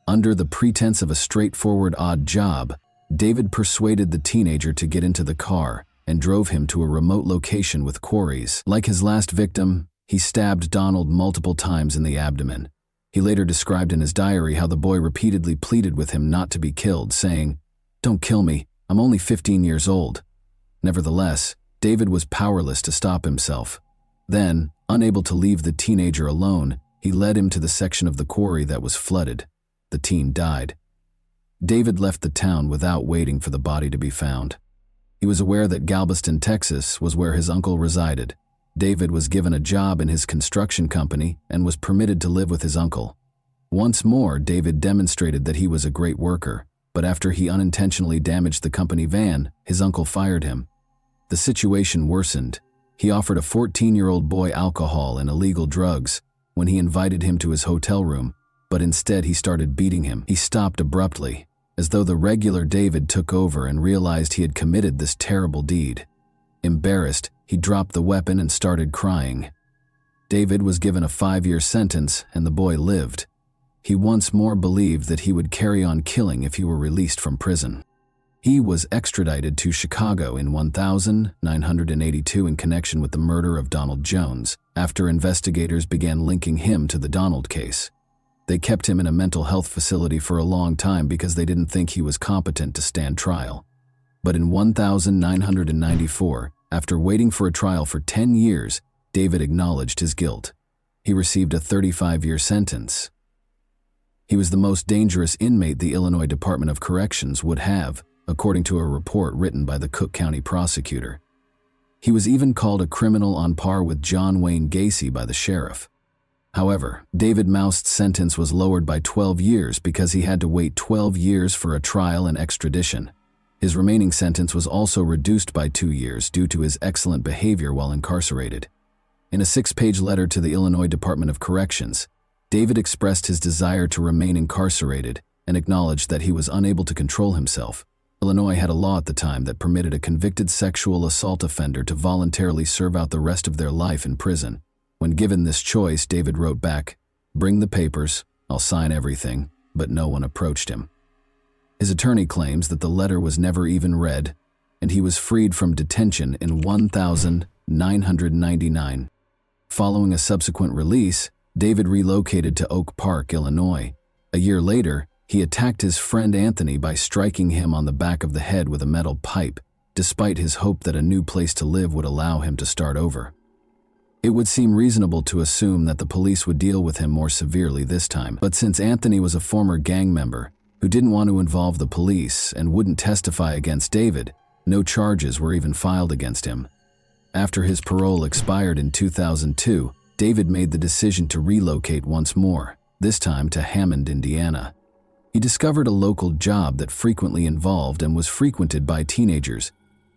A: Under the pretense of a straightforward odd job, David persuaded the teenager to get into the car and drove him to a remote location with quarries. Like his last victim, he stabbed Donald multiple times in the abdomen. He later described in his diary how the boy repeatedly pleaded with him not to be killed, saying, "Don't kill me, I'm only 15 years old." Nevertheless, David was powerless to stop himself. Then, unable to leave the teenager alone, he led him to the section of the quarry that was flooded. The teen died. David left the town without waiting for the body to be found. He was aware that Galveston, Texas, was where his uncle resided. David was given a job in his construction company and was permitted to live with his uncle. Once more, David demonstrated that he was a great worker, but after he unintentionally damaged the company van, his uncle fired him. The situation worsened. He offered a 14-year-old boy alcohol and illegal drugs when he invited him to his hotel room, but instead he started beating him. He stopped abruptly, as though the regular David took over and realized he had committed this terrible deed. Embarrassed, he dropped the weapon and started crying. David was given a 5-year sentence and the boy lived. He once more believed that he would carry on killing if he were released from prison. He was extradited to Chicago in 1982 in connection with the murder of Donald Jones, after investigators began linking him to the Donald case. They kept him in a mental health facility for a long time because they didn't think he was competent to stand trial. But in 1994, after waiting for a trial for 10 years, David acknowledged his guilt. He received a 35-year sentence. He was the most dangerous inmate the Illinois Department of Corrections would have, according to a report written by the Cook County prosecutor. He was even called a criminal on par with John Wayne Gacy by the sheriff. However, David Moust's sentence was lowered by 12 years because he had to wait 12 years for a trial and extradition. His remaining sentence was also reduced by 2 years due to his excellent behavior while incarcerated. In a 6-page letter to the Illinois Department of Corrections, David expressed his desire to remain incarcerated and acknowledged that he was unable to control himself. Illinois had a law at the time that permitted a convicted sexual assault offender to voluntarily serve out the rest of their life in prison. When given this choice, David wrote back, "Bring the papers, I'll sign everything," but no one approached him. His attorney claims that the letter was never even read, and he was freed from detention in 1999. Following a subsequent release, David relocated to Oak Park, Illinois. A year later, he attacked his friend Anthony by striking him on the back of the head with a metal pipe, despite his hope that a new place to live would allow him to start over. It would seem reasonable to assume that the police would deal with him more severely this time, but since Anthony was a former gang member who didn't want to involve the police and wouldn't testify against David, no charges were even filed against him. After his parole expired in 2002, David made the decision to relocate once more, this time to Hammond, Indiana. He discovered a local job that frequently involved and was frequented by teenagers.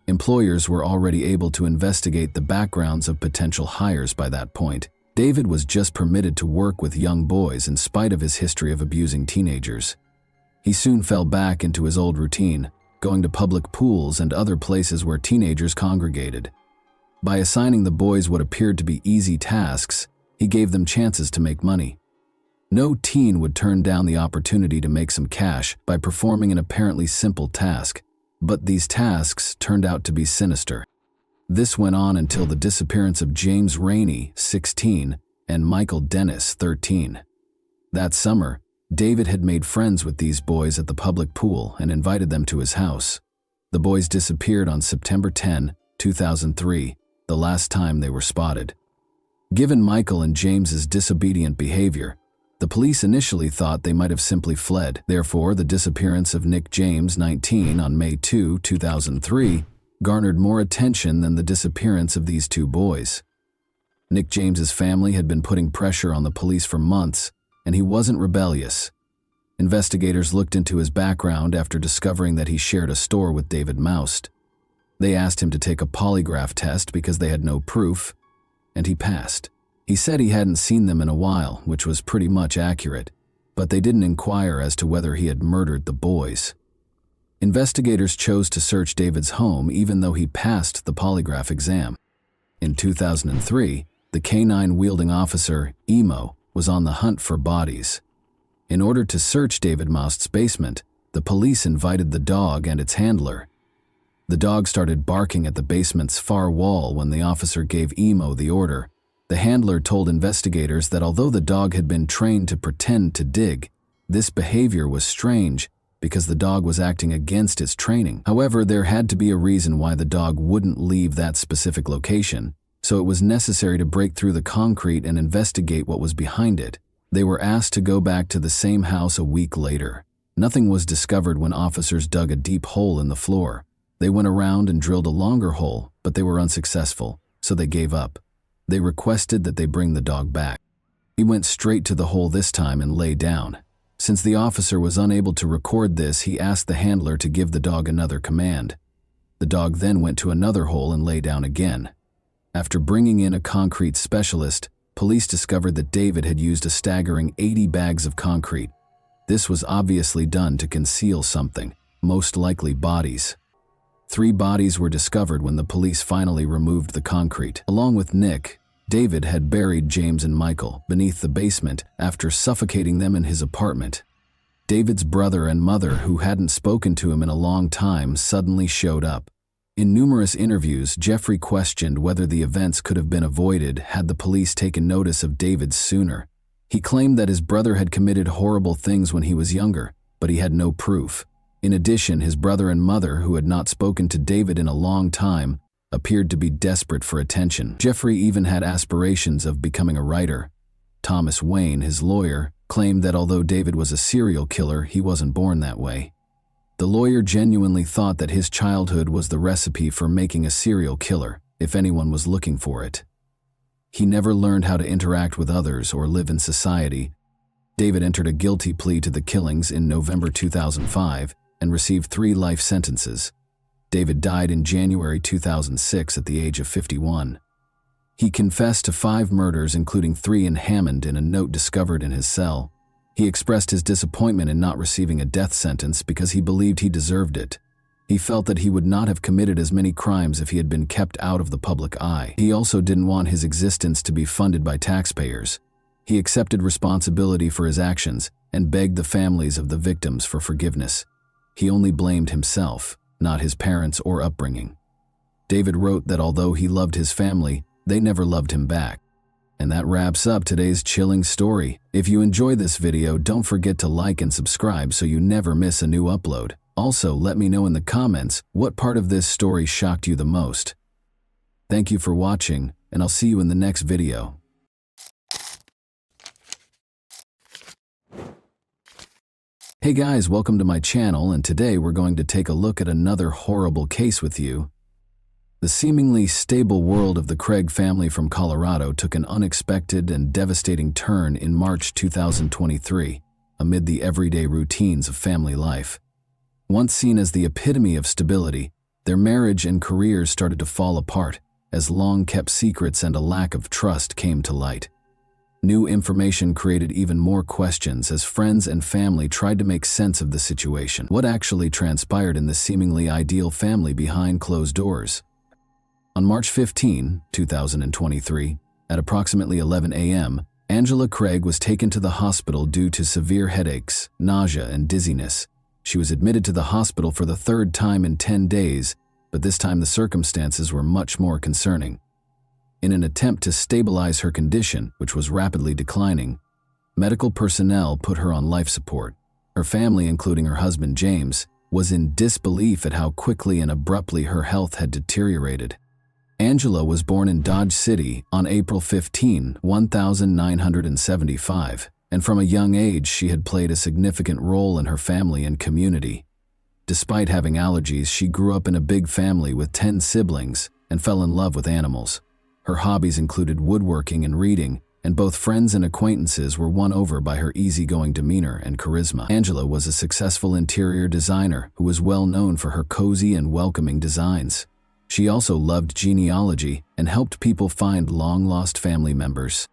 A: Employers were already able to investigate the backgrounds of potential hires by that point. David was just permitted to work with young boys in spite of his history of abusing teenagers. He soon fell back into his old routine, going to public pools and other places where teenagers congregated. By assigning the boys what appeared to be easy tasks, he gave them chances to make money. No teen would turn down the opportunity to make some cash by performing an apparently simple task, but these tasks turned out to be sinister. This went on until the disappearance of James Rainey, 16, and Michael Dennis, 13. That summer, David had made friends with these boys at the public pool and invited them to his house. The boys disappeared on September 10, 2003, the last time they were spotted. Given Michael and James's disobedient behavior, the police initially thought they might have simply fled. Therefore, the disappearance of Nick James, 19, on May 2, 2003, garnered more attention than the disappearance of these two boys. Nick James's family had been putting pressure on the police for months, and he wasn't rebellious. Investigators looked into his background after discovering that he shared a store with David Moust. They asked him to take a polygraph test because they had no proof, and he passed. He said he hadn't seen them in a while, which was pretty much accurate, but they didn't inquire as to whether he had murdered the boys. Investigators chose to search David's home even though he passed the polygraph exam. In 2003, the K-9-wielding officer, Emo, was on the hunt for bodies. In order to search David Moust's basement, the police invited the dog and its handler. The dog started barking at the basement's far wall when the officer gave Emo the order. The handler told investigators that although the dog had been trained to pretend to dig, this behavior was strange because the dog was acting against its training. However, there had to be a reason why the dog wouldn't leave that specific location, so it was necessary to break through the concrete and investigate what was behind it. They were asked to go back to the same house a week later. Nothing was discovered when officers dug a deep hole in the floor. They went around and drilled a longer hole, but they were unsuccessful, so they gave up. They requested that they bring the dog back. He went straight to the hole this time and lay down. Since the officer was unable to record this, he asked the handler to give the dog another command. The dog then went to another hole and lay down again. After bringing in a concrete specialist, police discovered that David had used a staggering 80 bags of concrete. This was obviously done to conceal something, most likely bodies. 3 bodies were discovered when the police finally removed the concrete. Along with Nick, David had buried James and Michael beneath the basement after suffocating them in his apartment. David's brother and mother, who hadn't spoken to him in a long time, suddenly showed up. In numerous interviews, Jeffrey questioned whether the events could have been avoided had the police taken notice of David sooner. He claimed that his brother had committed horrible things when he was younger, but he had no proof. In addition, his brother and mother, who had not spoken to David in a long time, appeared to be desperate for attention. Jeffrey even had aspirations of becoming a writer. Thomas Wayne, his lawyer, claimed that although David was a serial killer, he wasn't born that way. The lawyer genuinely thought that his childhood was the recipe for making a serial killer, if anyone was looking for it. He never learned how to interact with others or live in society. David entered a guilty plea to the killings in November 2005 and received 3 life sentences. David died in January 2006 at the age of 51. He confessed to 5 murders, including 3 in Hammond, in a note discovered in his cell. He expressed his disappointment in not receiving a death sentence because he believed he deserved it. He felt that he would not have committed as many crimes if he had been kept out of the public eye. He also didn't want his existence to be funded by taxpayers. He accepted responsibility for his actions and begged the families of the victims for forgiveness. He only blamed himself, not his parents or upbringing. David wrote that although he loved his family, they never loved him back. And that wraps up today's chilling story. If you enjoy this video, don't forget to like and subscribe so you never miss a new upload. Also, let me know in the comments what part of this story shocked you the most. Thank you for watching, and I'll see you in the next video. Hey guys, welcome to my channel, and today we're going to take a look at another horrible case with you. The seemingly stable world of the Craig family from Colorado took an unexpected and devastating turn in March 2023, amid the everyday routines of family life. Once seen as the epitome of stability, their marriage and careers started to fall apart as long-kept secrets and a lack of trust came to light. New information created even more questions as friends and family tried to make sense of the situation. What actually transpired in this seemingly ideal family behind closed doors? On March 15, 2023, at approximately 11 a.m., Angela Craig was taken to the hospital due to severe headaches, nausea, and dizziness. She was admitted to the hospital for the 3rd time in 10 days, but this time the circumstances were much more concerning. In an attempt to stabilize her condition, which was rapidly declining, medical personnel put her on life support. Her family, including her husband James, was in disbelief at how quickly and abruptly her health had deteriorated. Angela was born in Dodge City on April 15, 1975, and from a young age she had played a significant role in her family and community. Despite having allergies, she grew up in a big family with 10 siblings and fell in love with animals. Her hobbies included woodworking and reading, and both friends and acquaintances were won over by her easygoing demeanor and charisma. Angela was a successful interior designer who was well known for her cozy and welcoming designs. She also loved genealogy and helped people find long-lost family members.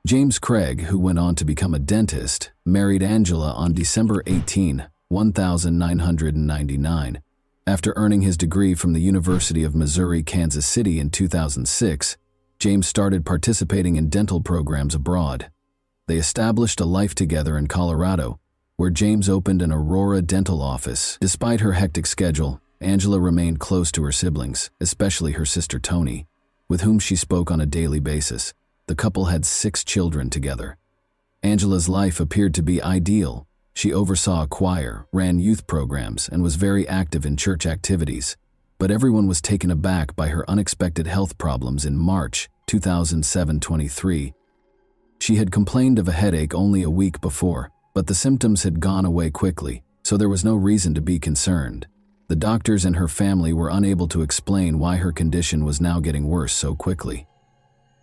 A: James Craig, who went on to become a dentist, married Angela on December 18, 1999. After earning his degree from the University of Missouri, Kansas City in 2006, James started participating in dental programs abroad. They established a life together in Colorado, where James opened an Aurora dental office. Despite her hectic schedule, Angela remained close to her siblings, especially her sister Toni, with whom she spoke on a daily basis. The couple had 6 children together. Angela's life appeared to be ideal. She oversaw a choir, ran youth programs, and was very active in church activities. But everyone was taken aback by her unexpected health problems in March 2023. She had complained of a headache only a week before, but the symptoms had gone away quickly, so there was no reason to be concerned. The doctors and her family were unable to explain why her condition was now getting worse so quickly.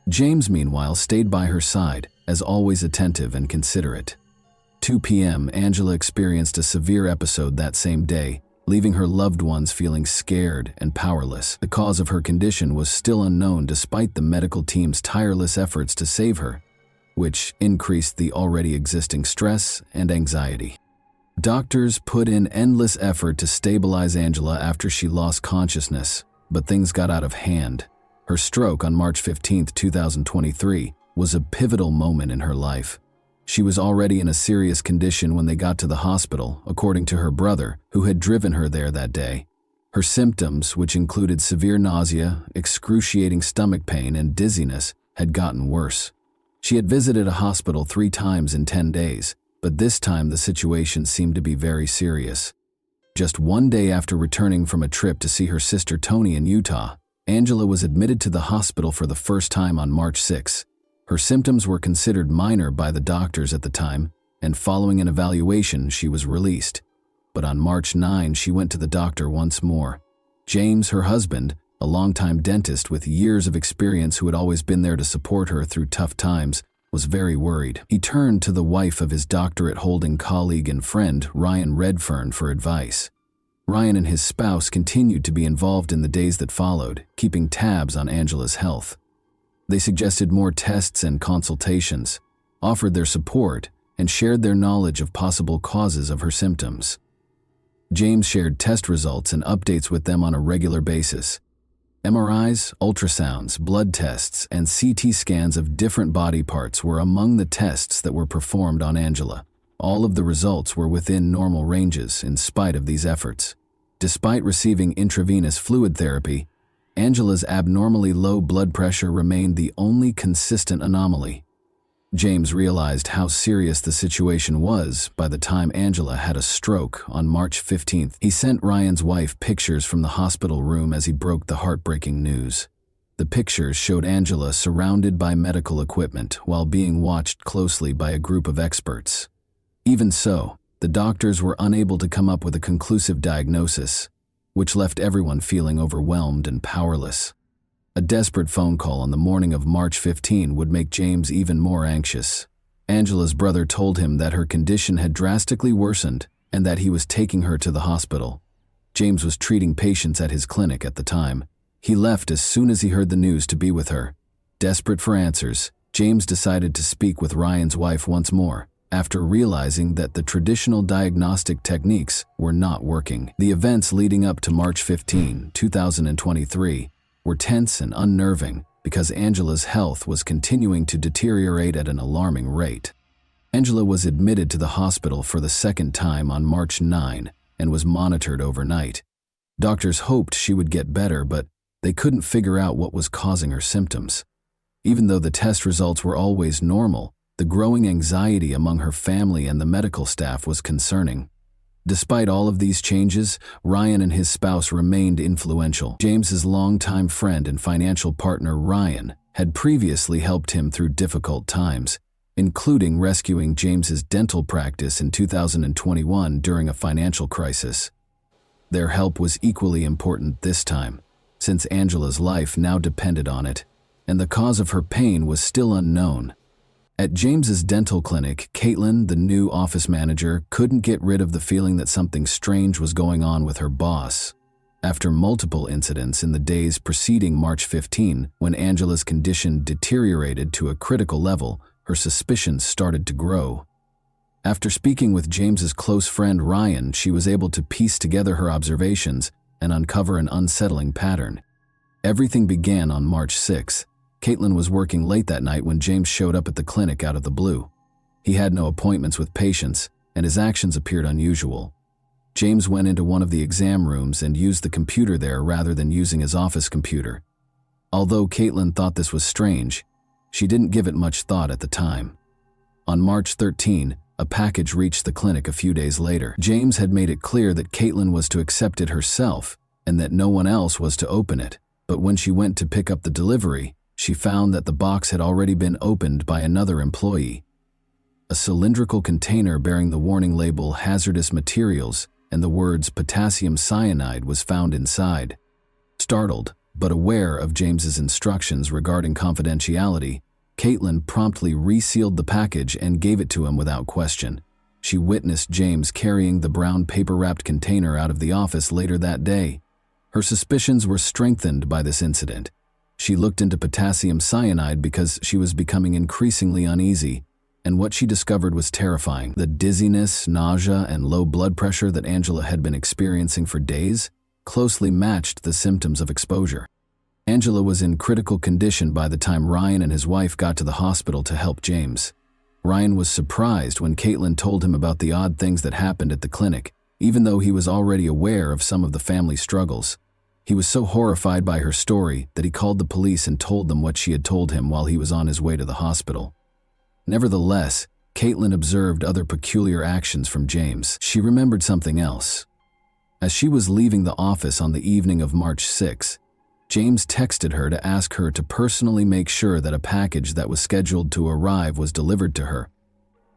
A: James, meanwhile, stayed by her side, as always attentive and considerate. 2 p.m., Angela experienced a severe episode that same day, leaving her loved ones feeling scared and powerless. The cause of her condition was still unknown despite the medical team's tireless efforts to save her, which increased the already existing stress and anxiety. Doctors put in endless effort to stabilize Angela after she lost consciousness, but things got out of hand. Her stroke on March 15, 2023, was a pivotal moment in her life. She was already in a serious condition when they got to the hospital, according to her brother, who had driven her there that day. Her symptoms, which included severe nausea, excruciating stomach pain, and dizziness, had gotten worse. She had visited a hospital 3 times in 10 days, but this time the situation seemed to be very serious. Just 1 day after returning from a trip to see her sister Tony in Utah, Angela was admitted to the hospital for the first time on March 6. Her symptoms were considered minor by the doctors at the time, and following an evaluation, she was released. But on March 9, she went to the doctor once more. James, her husband, a longtime dentist with years of experience who had always been there to support her through tough times, was very worried. He turned to the wife of his doctorate-holding colleague and friend, Ryan Redfern, for advice. Ryan and his spouse continued to be involved in the days that followed, keeping tabs on Angela's health. They suggested more tests and consultations, offered their support, and shared their knowledge of possible causes of her symptoms. James shared test results and updates with them on a regular basis. MRIs, ultrasounds, blood tests, and CT scans of different body parts were among the tests that were performed on Angela. All of the results were within normal ranges in spite of these efforts. Despite receiving intravenous fluid therapy, Angela's abnormally low blood pressure remained the only consistent anomaly. James realized how serious the situation was by the time Angela had a stroke on March 15th. He sent Ryan's wife pictures from the hospital room as he broke the heartbreaking news. The pictures showed Angela surrounded by medical equipment while being watched closely by a group of experts. Even so, the doctors were unable to come up with a conclusive diagnosis, which left everyone feeling overwhelmed and powerless. A desperate phone call on the morning of March 15 would make James even more anxious. Angela's brother told him that her condition had drastically worsened and that he was taking her to the hospital. James was treating patients at his clinic at the time. He left as soon as he heard the news to be with her. Desperate for answers, James decided to speak with Ryan's wife once more, after realizing that the traditional diagnostic techniques were not working. The events leading up to March 15, 2023, were tense and unnerving because Angela's health was continuing to deteriorate at an alarming rate. Angela was admitted to the hospital for the second time on March 9 and was monitored overnight. Doctors hoped she would get better, but they couldn't figure out what was causing her symptoms. Even though the test results were always normal, the growing anxiety among her family and the medical staff was concerning. Despite all of these changes, Ryan and his spouse remained influential. James's longtime friend and financial partner, Ryan, had previously helped him through difficult times, including rescuing James's dental practice in 2021 during a financial crisis. Their help was equally important this time, since Angela's life now depended on it, and the cause of her pain was still unknown. At James's dental clinic, Caitlin, the new office manager, couldn't get rid of the feeling that something strange was going on with her boss. After multiple incidents in the days preceding March 15, when Angela's condition deteriorated to a critical level, her suspicions started to grow. After speaking with James's close friend Ryan, she was able to piece together her observations and uncover an unsettling pattern. Everything began on March 6. Caitlin was working late that night when James showed up at the clinic out of the blue. He had no appointments with patients, and his actions appeared unusual. James went into one of the exam rooms and used the computer there rather than using his office computer. Although Caitlin thought this was strange, she didn't give it much thought at the time. On March 13, a package reached the clinic a few days later. James had made it clear that Caitlin was to accept it herself and that no one else was to open it, but when she went to pick up the delivery, she found that the box had already been opened by another employee. A cylindrical container bearing the warning label "hazardous materials" and the words "potassium cyanide" was found inside. Startled, but aware of James's instructions regarding confidentiality, Caitlin promptly resealed the package and gave it to him without question. She witnessed James carrying the brown paper-wrapped container out of the office later that day. Her suspicions were strengthened by this incident. She looked into potassium cyanide because she was becoming increasingly uneasy, and what she discovered was terrifying. The dizziness, nausea, and low blood pressure that Angela had been experiencing for days closely matched the symptoms of exposure. Angela was in critical condition by the time Ryan and his wife got to the hospital to help James. Ryan was surprised when Caitlin told him about the odd things that happened at the clinic, even though he was already aware of some of the family struggles. He was so horrified by her story that he called the police and told them what she had told him while he was on his way to the hospital. Nevertheless, Caitlin observed other peculiar actions from James. She remembered something else. As she was leaving the office on the evening of March 6, James texted her to ask her to personally make sure that a package that was scheduled to arrive was delivered to her.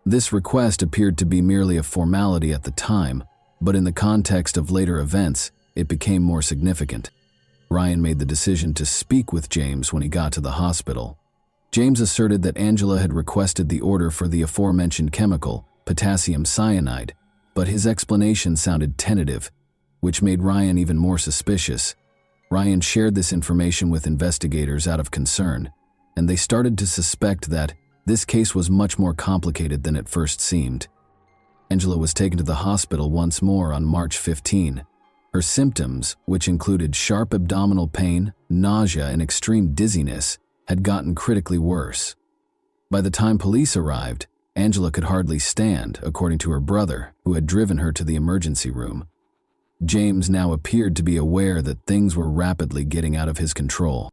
A: This request appeared to be merely a formality at the time, but in the context of later events, it became more significant. Ryan made the decision to speak with James when he got to the hospital. James asserted that Angela had requested the order for the aforementioned chemical, potassium cyanide, but his explanation sounded tentative, which made Ryan even more suspicious. Ryan shared this information with investigators out of concern, and they started to suspect that this case was much more complicated than it first seemed. Angela was taken to the hospital once more on March 15. Her symptoms, which included sharp abdominal pain, nausea, and extreme dizziness, had gotten critically worse. By the time police arrived, Angela could hardly stand, according to her brother, who had driven her to the emergency room. James now appeared to be aware that things were rapidly getting out of his control.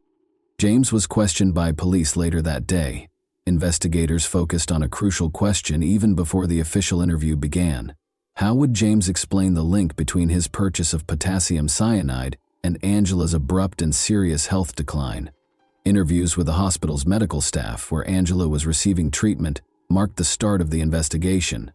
A: James was questioned by police later that day. Investigators focused on a crucial question even before the official interview began. How would James explain the link between his purchase of potassium cyanide and Angela's abrupt and serious health decline? Interviews with the hospital's medical staff, where Angela was receiving treatment, marked the start of the investigation.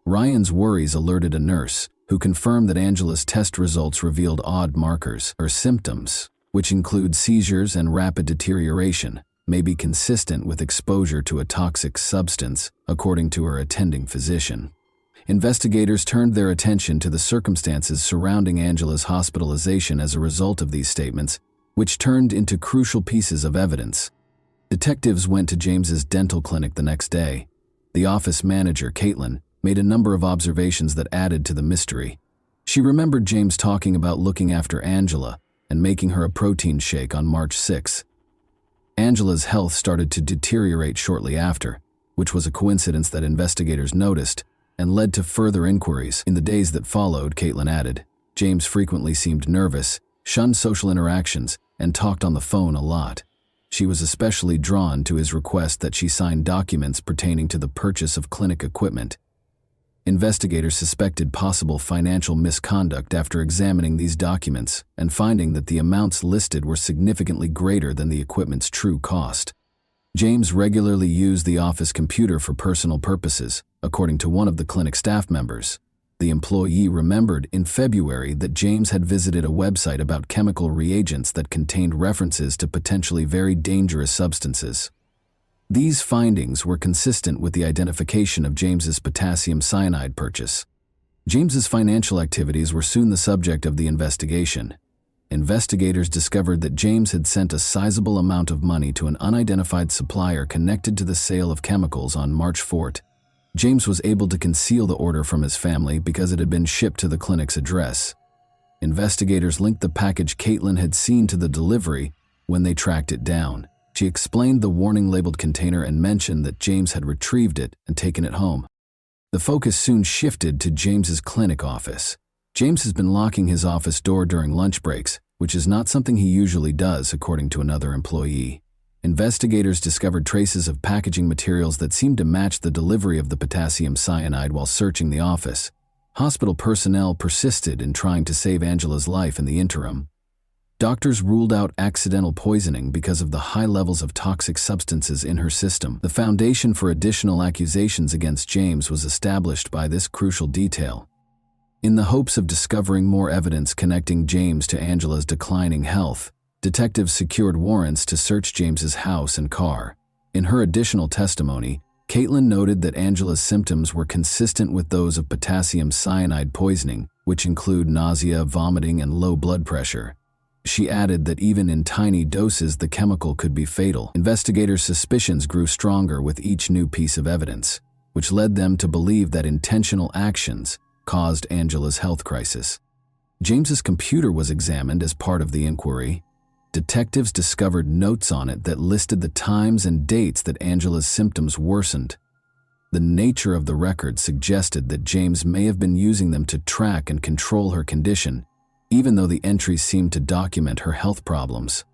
A: Ryan's worries alerted a nurse, who confirmed that Angela's test results revealed odd markers. Her symptoms, which include seizures and rapid deterioration, may be consistent with exposure to a toxic substance, according to her attending physician. Investigators turned their attention to the circumstances surrounding Angela's hospitalization as a result of these statements, which turned into crucial pieces of evidence. Detectives went to James's dental clinic the next day. The office manager, Caitlin, made a number of observations that added to the mystery. She remembered James talking about looking after Angela and making her a protein shake on March 6. Angela's health started to deteriorate shortly after, which was a coincidence that investigators noticed and led to further inquiries. In the days that followed, Caitlin added, James frequently seemed nervous, shunned social interactions, and talked on the phone a lot. She was especially drawn to his request that she sign documents pertaining to the purchase of clinic equipment. Investigators suspected possible financial misconduct after examining these documents and finding that the amounts listed were significantly greater than the equipment's true cost. James regularly used the office computer for personal purposes, according to one of the clinic staff members. The employee remembered in February that James had visited a website about chemical reagents that contained references to potentially very dangerous substances. These findings were consistent with the identification of James's potassium cyanide purchase. James's financial activities were soon the subject of the investigation. Investigators discovered that James had sent a sizable amount of money to an unidentified supplier connected to the sale of chemicals on March 4. James was able to conceal the order from his family because it had been shipped to the clinic's address. Investigators linked the package Caitlin had seen to the delivery when they tracked it down. She explained the warning-labeled container and mentioned that James had retrieved it and taken it home. The focus soon shifted to James's clinic office. James has been locking his office door during lunch breaks, which is not something he usually does, according to another employee. Investigators discovered traces of packaging materials that seemed to match the delivery of the potassium cyanide while searching the office. Hospital personnel persisted in trying to save Angela's life in the interim. Doctors ruled out accidental poisoning because of the high levels of toxic substances in her system. The foundation for additional accusations against James was established by this crucial detail. In the hopes of discovering more evidence connecting James to Angela's declining health, detectives secured warrants to search James's house and car. In her additional testimony, Caitlin noted that Angela's symptoms were consistent with those of potassium cyanide poisoning, which include nausea, vomiting, and low blood pressure. She added that even in tiny doses the chemical could be fatal. Investigators' suspicions grew stronger with each new piece of evidence, which led them to believe that intentional actions caused Angela's health crisis. James's computer was examined as part of the inquiry. Detectives discovered notes on it that listed the times and dates that Angela's symptoms worsened. The nature of the records suggested that James may have been using them to track and control her condition, even though the entries seemed to document her health problems.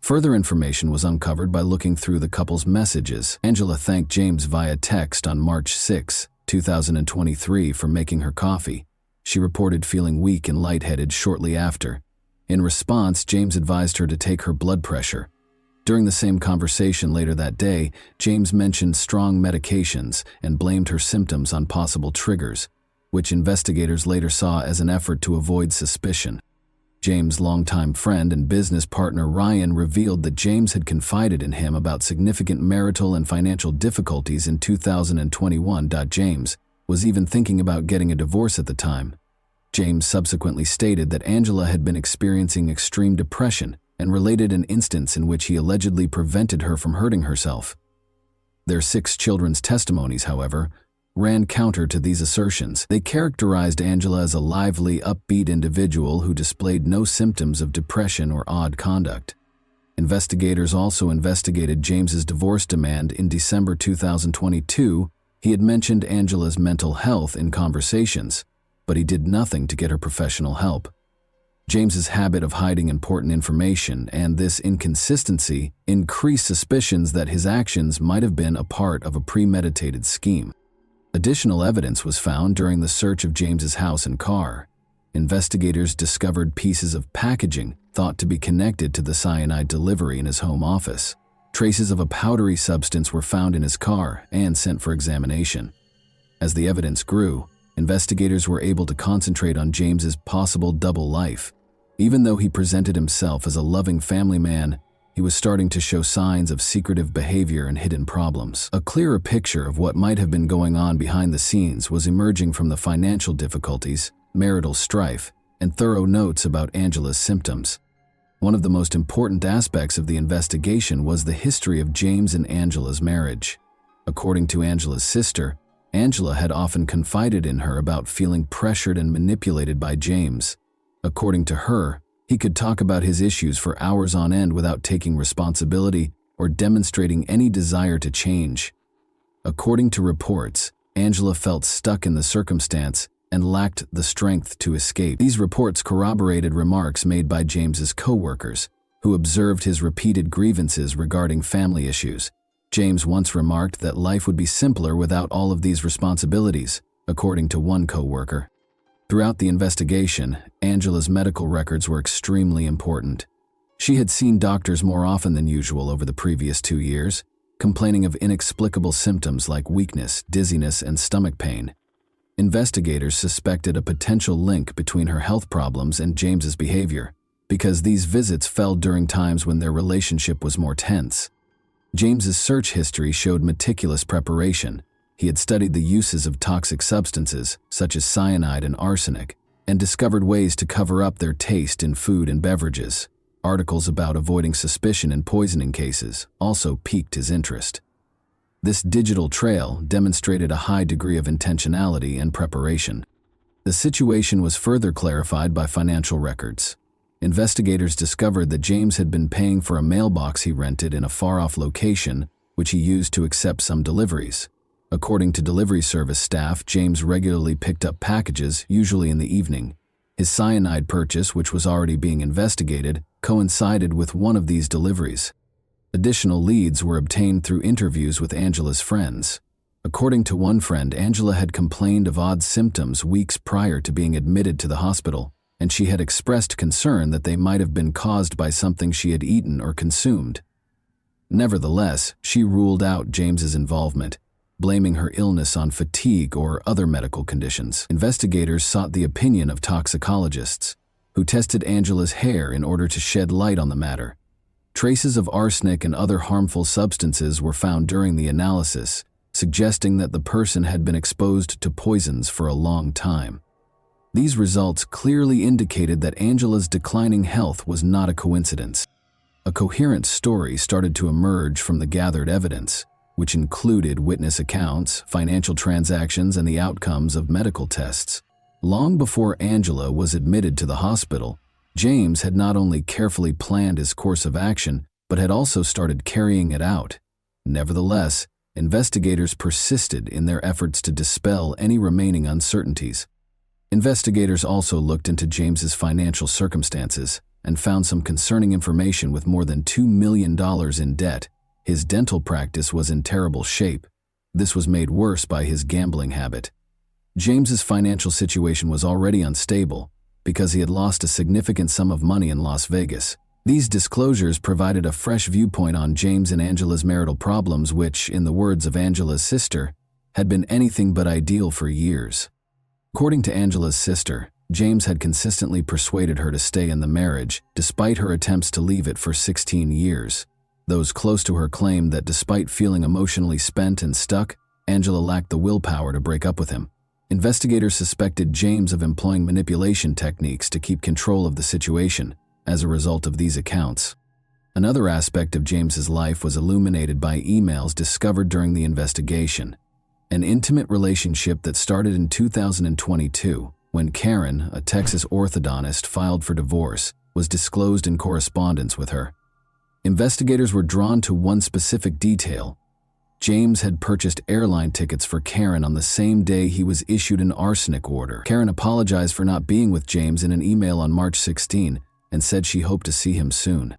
A: Further information was uncovered by looking through the couple's messages. Angela thanked James via text on March 6, 2023 for making her coffee. She reported feeling weak and lightheaded shortly after. In response, James advised her to take her blood pressure. During the same conversation later that day, James mentioned strong medications and blamed her symptoms on possible triggers, which investigators later saw as an effort to avoid suspicion. James' longtime friend and business partner Ryan revealed that James had confided in him about significant marital and financial difficulties in 2021. James was even thinking about getting a divorce at the time. James subsequently stated that Angela had been experiencing extreme depression and related an instance in which he allegedly prevented her from hurting herself. Their 6 children's testimonies, however, ran counter to these assertions. They characterized Angela as a lively, upbeat individual who displayed no symptoms of depression or odd conduct. Investigators also investigated James's divorce demand. In December 2022, he had mentioned Angela's mental health in conversations, but he did nothing to get her professional help. James's habit of hiding important information and this inconsistency increased suspicions that his actions might have been a part of a premeditated scheme. Additional evidence was found during the search of James's house and car. Investigators discovered pieces of packaging thought to be connected to the cyanide delivery in his home office. Traces of a powdery substance were found in his car and sent for examination. As the evidence grew, investigators were able to concentrate on James's possible double life. Even though he presented himself as a loving family man, he was starting to show signs of secretive behavior and hidden problems. A clearer picture of what might have been going on behind the scenes was emerging from the financial difficulties, marital strife, and thorough notes about Angela's symptoms. One of the most important aspects of the investigation was the history of James and Angela's marriage. According to Angela's sister, Angela had often confided in her about feeling pressured and manipulated by James. According to her, he could talk about his issues for hours on end without taking responsibility or demonstrating any desire to change. According to reports, Angela felt stuck in the circumstance and lacked the strength to escape. These reports corroborated remarks made by James's co-workers, who observed his repeated grievances regarding family issues. James once remarked that life would be simpler without all of these responsibilities, according to one co-worker. Throughout the investigation, Angela's medical records were extremely important. She had seen doctors more often than usual over the previous 2 years, complaining of inexplicable symptoms like weakness, dizziness, and stomach pain. Investigators suspected a potential link between her health problems and James's behavior, because these visits fell during times when their relationship was more tense. James's search history showed meticulous preparation. He had studied the uses of toxic substances, such as cyanide and arsenic, and discovered ways to cover up their taste in food and beverages. Articles about avoiding suspicion in poisoning cases also piqued his interest. This digital trail demonstrated a high degree of intentionality and preparation. The situation was further clarified by financial records. Investigators discovered that James had been paying for a mailbox he rented in a far-off location, which he used to accept some deliveries. According to delivery service staff, James regularly picked up packages, usually in the evening. His cyanide purchase, which was already being investigated, coincided with one of these deliveries. Additional leads were obtained through interviews with Angela's friends. According to one friend, Angela had complained of odd symptoms weeks prior to being admitted to the hospital, and she had expressed concern that they might have been caused by something she had eaten or consumed. Nevertheless, she ruled out James's involvement, blaming her illness on fatigue or other medical conditions. Investigators sought the opinion of toxicologists, who tested Angela's hair in order to shed light on the matter. Traces of arsenic and other harmful substances were found during the analysis, suggesting that the person had been exposed to poisons for a long time. These results clearly indicated that Angela's declining health was not a coincidence. A coherent story started to emerge from the gathered evidence, which included witness accounts, financial transactions, and the outcomes of medical tests. Long before Angela was admitted to the hospital, James had not only carefully planned his course of action, but had also started carrying it out. Nevertheless, investigators persisted in their efforts to dispel any remaining uncertainties. Investigators also looked into James's financial circumstances and found some concerning information. With more than $2 million in debt, his dental practice was in terrible shape. This was made worse by his gambling habit. James's financial situation was already unstable because he had lost a significant sum of money in Las Vegas. These disclosures provided a fresh viewpoint on James and Angela's marital problems, which, in the words of Angela's sister, had been anything but ideal for years. According to Angela's sister, James had consistently persuaded her to stay in the marriage, despite her attempts to leave it for 16 years. Those close to her claimed that despite feeling emotionally spent and stuck, Angela lacked the willpower to break up with him. Investigators suspected James of employing manipulation techniques to keep control of the situation. As a result of these accounts, another aspect of James's life was illuminated by emails discovered during the investigation. An intimate relationship that started in 2022, when Karen, a Texas orthodontist, filed for divorce, was disclosed in correspondence with her. Investigators were drawn to one specific detail. James had purchased airline tickets for Karen on the same day he was issued an arsenic order. Karen apologized for not being with James in an email on March 16 and said she hoped to see him soon.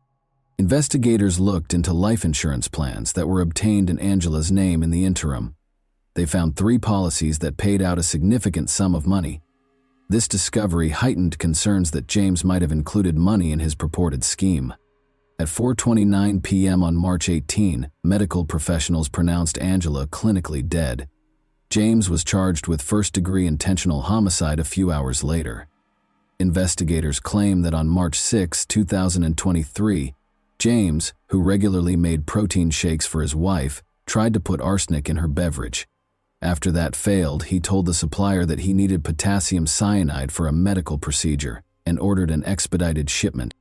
A: Investigators looked into life insurance plans that were obtained in Angela's name in the interim. They found 3 policies that paid out a significant sum of money. This discovery heightened concerns that James might have included money in his purported scheme. At 4:29 p.m. on March 18, medical professionals pronounced Angela clinically dead. James was charged with first-degree intentional homicide a few hours later. Investigators claim that on March 6, 2023, James, who regularly made protein shakes for his wife, tried to put arsenic in her beverage. After that failed, he told the supplier that he needed potassium cyanide for a medical procedure and ordered an expedited shipment.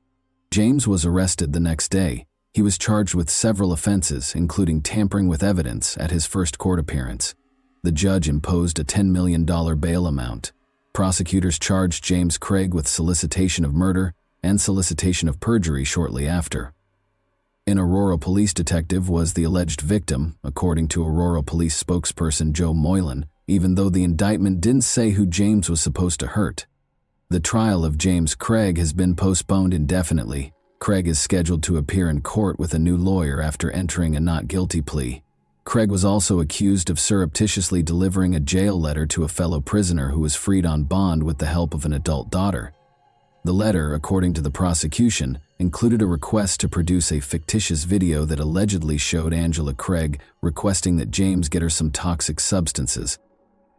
A: James was arrested the next day. He was charged with several offenses, including tampering with evidence, at his first court appearance. The judge imposed a $10 million bail amount. Prosecutors charged James Craig with solicitation of murder and solicitation of perjury shortly after. An Aurora police detective was the alleged victim, according to Aurora police spokesperson Joe Moylan, even though the indictment didn't say who James was supposed to hurt. The trial of James Craig has been postponed indefinitely. Craig is scheduled to appear in court with a new lawyer after entering a not guilty plea. Craig was also accused of surreptitiously delivering a jail letter to a fellow prisoner who was freed on bond with the help of an adult daughter. The letter, according to the prosecution, included a request to produce a fictitious video that allegedly showed Angela Craig requesting that James get her some toxic substances.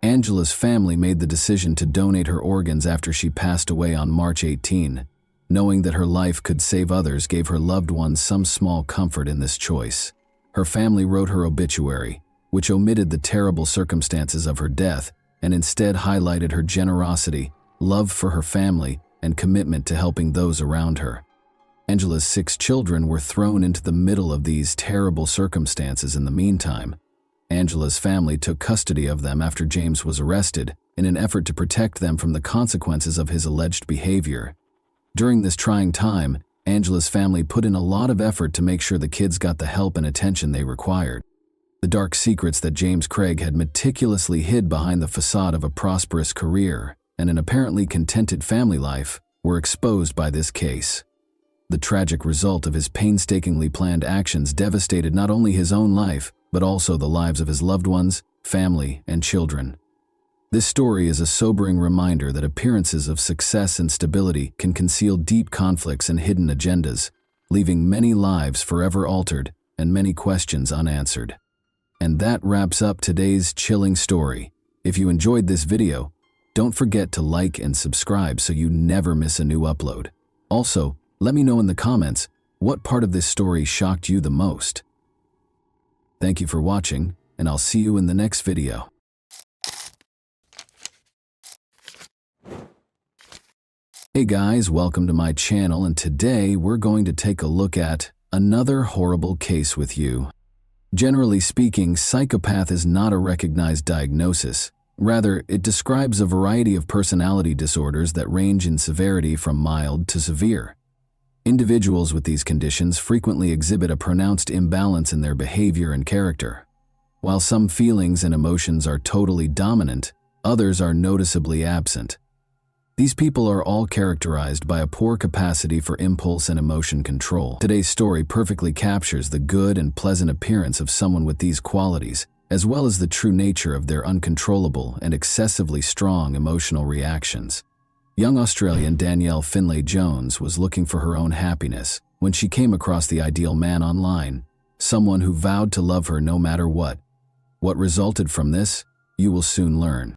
A: Angela's family made the decision to donate her organs after she passed away on March 18. Knowing that her life could save others gave her loved ones some small comfort in this choice. Her family wrote her obituary, which omitted the terrible circumstances of her death and instead highlighted her generosity, love for her family, and commitment to helping those around her. Angela's 6 children were thrown into the middle of these terrible circumstances in the meantime. Angela's family took custody of them after James was arrested in an effort to protect them from the consequences of his alleged behavior. During this trying time, Angela's family put in a lot of effort to make sure the kids got the help and attention they required. The dark secrets that James Craig had meticulously hid behind the facade of a prosperous career and an apparently contented family life were exposed by this case. The tragic result of his painstakingly planned actions devastated not only his own life, but also the lives of his loved ones, family, and children. This story is a sobering reminder that appearances of success and stability can conceal deep conflicts and hidden agendas, leaving many lives forever altered and many questions unanswered. And that wraps up today's chilling story. If you enjoyed this video, don't forget to like and subscribe so you never miss a new upload. Also, let me know in the comments what part of this story shocked you the most. Thank you for watching, and I'll see you in the next video. Hey guys, welcome to my channel, and today we're going to take a look at another horrible case with you. Generally speaking, psychopath is not a recognized diagnosis. Rather, it describes a variety of personality disorders that range in severity from mild to severe. Individuals with these conditions frequently exhibit a pronounced imbalance in their behavior and character. While some feelings and emotions are totally dominant, others are noticeably absent. These people are all characterized by a poor capacity for impulse and emotion control. Today's story perfectly captures the good and pleasant appearance of someone with these qualities, as well as the true nature of their uncontrollable and excessively strong emotional reactions. Young Australian Danielle Finlay Jones was looking for her own happiness when she came across the ideal man online, someone who vowed to love her no matter what. What resulted from this, you will soon learn.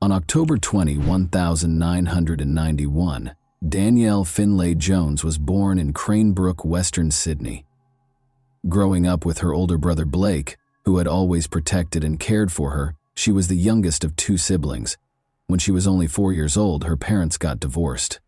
A: On October 20, 1991, Danielle Finlay Jones was born in Cranebrook, Western Sydney. Growing up with her older brother Blake, who had always protected and cared for her, she was the youngest of two siblings. When she was only 4 years old, her parents got divorced.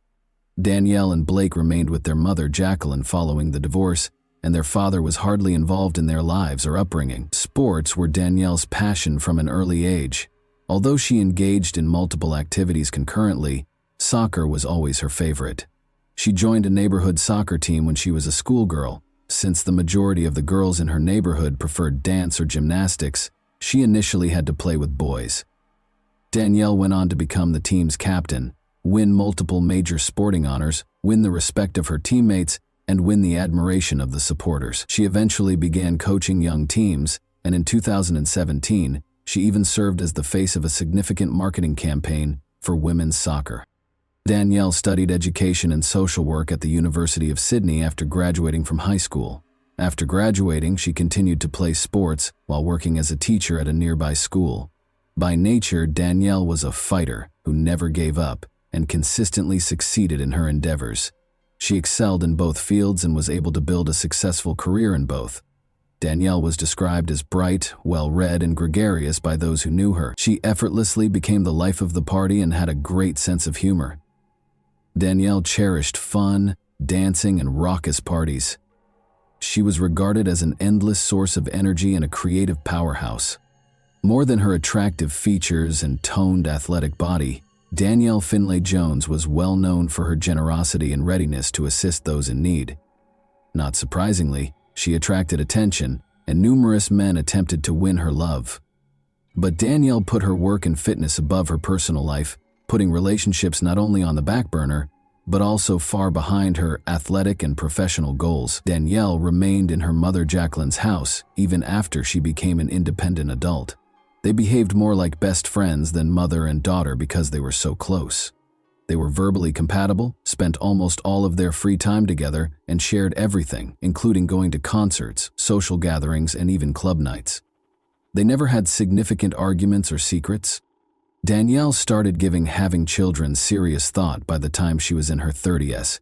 A: Danielle and Blake remained with their mother Jacqueline following the divorce, and their father was hardly involved in their lives or upbringing. Sports were Danielle's passion from an early age. Although she engaged in multiple activities concurrently, soccer was always her favorite. She joined a neighborhood soccer team when she was a schoolgirl. Since the majority of the girls in her neighborhood preferred dance or gymnastics, she initially had to play with boys. Danielle went on to become the team's captain, win multiple major sporting honors, win the respect of her teammates, and win the admiration of the supporters. She eventually began coaching young teams, and in 2017, she even served as the face of a significant marketing campaign for women's soccer. Danielle studied education and social work at the University of Sydney after graduating from high school. After graduating, she continued to play sports while working as a teacher at a nearby school. By nature, Danielle was a fighter who never gave up and consistently succeeded in her endeavors. She excelled in both fields and was able to build a successful career in both. Danielle was described as bright, well-read, and gregarious by those who knew her. She effortlessly became the life of the party and had a great sense of humor. Danielle cherished fun, dancing, and raucous parties. She was regarded as an endless source of energy and a creative powerhouse. More than her attractive features and toned athletic body, Danielle Finlay Jones was well known for her generosity and readiness to assist those in need. Not surprisingly, she attracted attention, and numerous men attempted to win her love. But Danielle put her work and fitness above her personal life, putting relationships not only on the back burner, but also far behind her athletic and professional goals. Danielle remained in her mother Jacqueline's house even after she became an independent adult. They behaved more like best friends than mother and daughter because they were so close. They were verbally compatible, spent almost all of their free time together, and shared everything, including going to concerts, social gatherings, and even club nights. They never had significant arguments or secrets. Danielle started giving having children serious thought by the time she was in her 30s.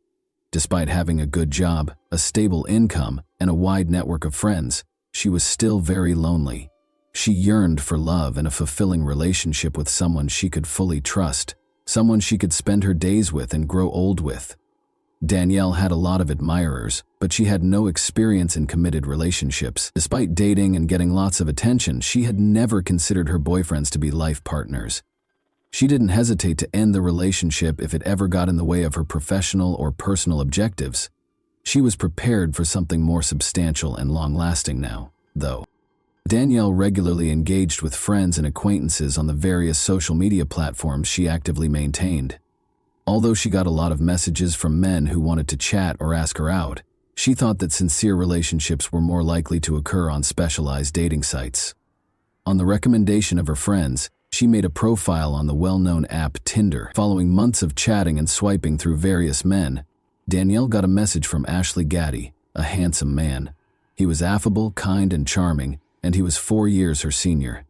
A: Despite having a good job, a stable income, and a wide network of friends, she was still very lonely. She yearned for love and a fulfilling relationship with someone she could fully trust, someone she could spend her days with and grow old with. Danielle had a lot of admirers, but she had no experience in committed relationships. Despite dating and getting lots of attention, she had never considered her boyfriends to be life partners. She didn't hesitate to end the relationship if it ever got in the way of her professional or personal objectives. She was prepared for something more substantial and long-lasting now, though. Danielle regularly engaged with friends and acquaintances on the various social media platforms she actively maintained. Although she got a lot of messages from men who wanted to chat or ask her out, she thought that sincere relationships were more likely to occur on specialized dating sites. On the recommendation of her friends, she made a profile on the well-known app Tinder. Following months of chatting and swiping through various men, Danielle got a message from Ashley Gaddy, a handsome man. He was affable, kind, and charming, and he was 4 years her senior.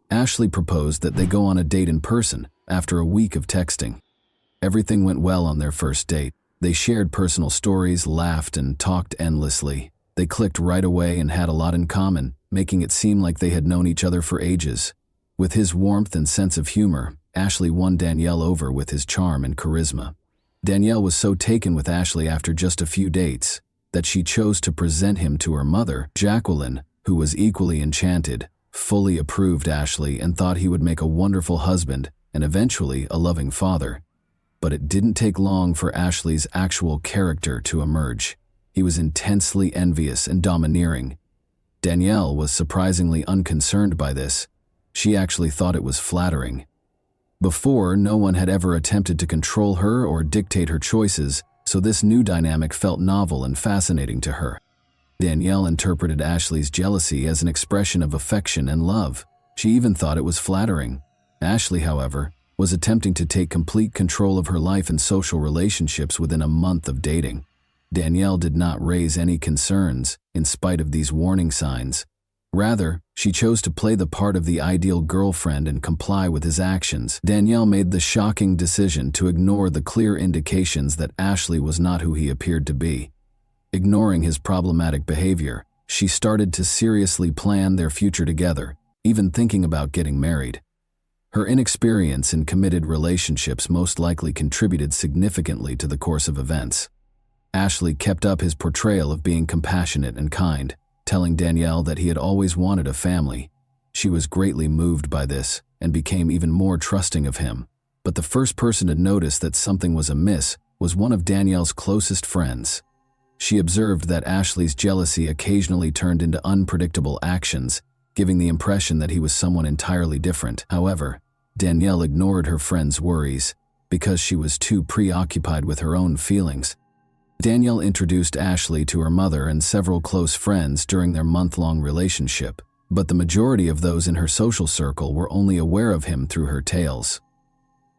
A: Ashley proposed that they go on a date in person after a week of texting. Everything went well on their first date. They shared personal stories, laughed, and talked endlessly. They clicked right away and had a lot in common, making it seem like they had known each other for ages. With his warmth and sense of humor, Ashley won Danielle over with his charm and charisma. Danielle was so taken with Ashley after just a few dates that she chose to present him to her mother, Jacqueline, who was equally enchanted, fully approved Ashley, and thought he would make a wonderful husband and eventually a loving father. But it didn't take long for Ashley's actual character to emerge. He was intensely envious and domineering. Danielle was surprisingly unconcerned by this. She actually thought it was flattering. Before, no one had ever attempted to control her or dictate her choices, so this new dynamic felt novel and fascinating to her. Danielle interpreted Ashley's jealousy as an expression of affection and love. She even thought it was flattering. Ashley, however, was attempting to take complete control of her life and social relationships within a month of dating. Danielle did not raise any concerns, in spite of these warning signs. Rather, she chose to play the part of the ideal girlfriend and comply with his actions. Danielle made the shocking decision to ignore the clear indications that Ashley was not who he appeared to be. Ignoring his problematic behavior, she started to seriously plan their future together, even thinking about getting married. Her inexperience in committed relationships most likely contributed significantly to the course of events. Ashley kept up his portrayal of being compassionate and kind, telling Danielle that he had always wanted a family. She was greatly moved by this and became even more trusting of him. But the first person to notice that something was amiss was one of Danielle's closest friends. She observed that Ashley's jealousy occasionally turned into unpredictable actions, giving the impression that he was someone entirely different. However, Danielle ignored her friend's worries because she was too preoccupied with her own feelings. Danielle introduced Ashley to her mother and several close friends during their month-long relationship, but the majority of those in her social circle were only aware of him through her tales.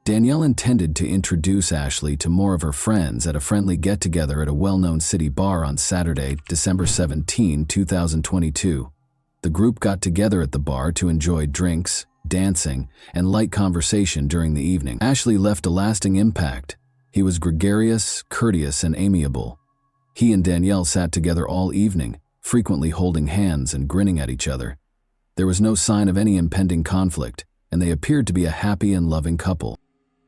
A: Danielle intended to introduce Ashley to more of her friends at a friendly get-together at a well-known city bar on Saturday, December 17, 2022. The group got together at the bar to enjoy drinks, dancing, and light conversation during the evening. Ashley left a lasting impact. He was gregarious, courteous, and amiable. He and Danielle sat together all evening, frequently holding hands and grinning at each other. There was no sign of any impending conflict, and they appeared to be a happy and loving couple.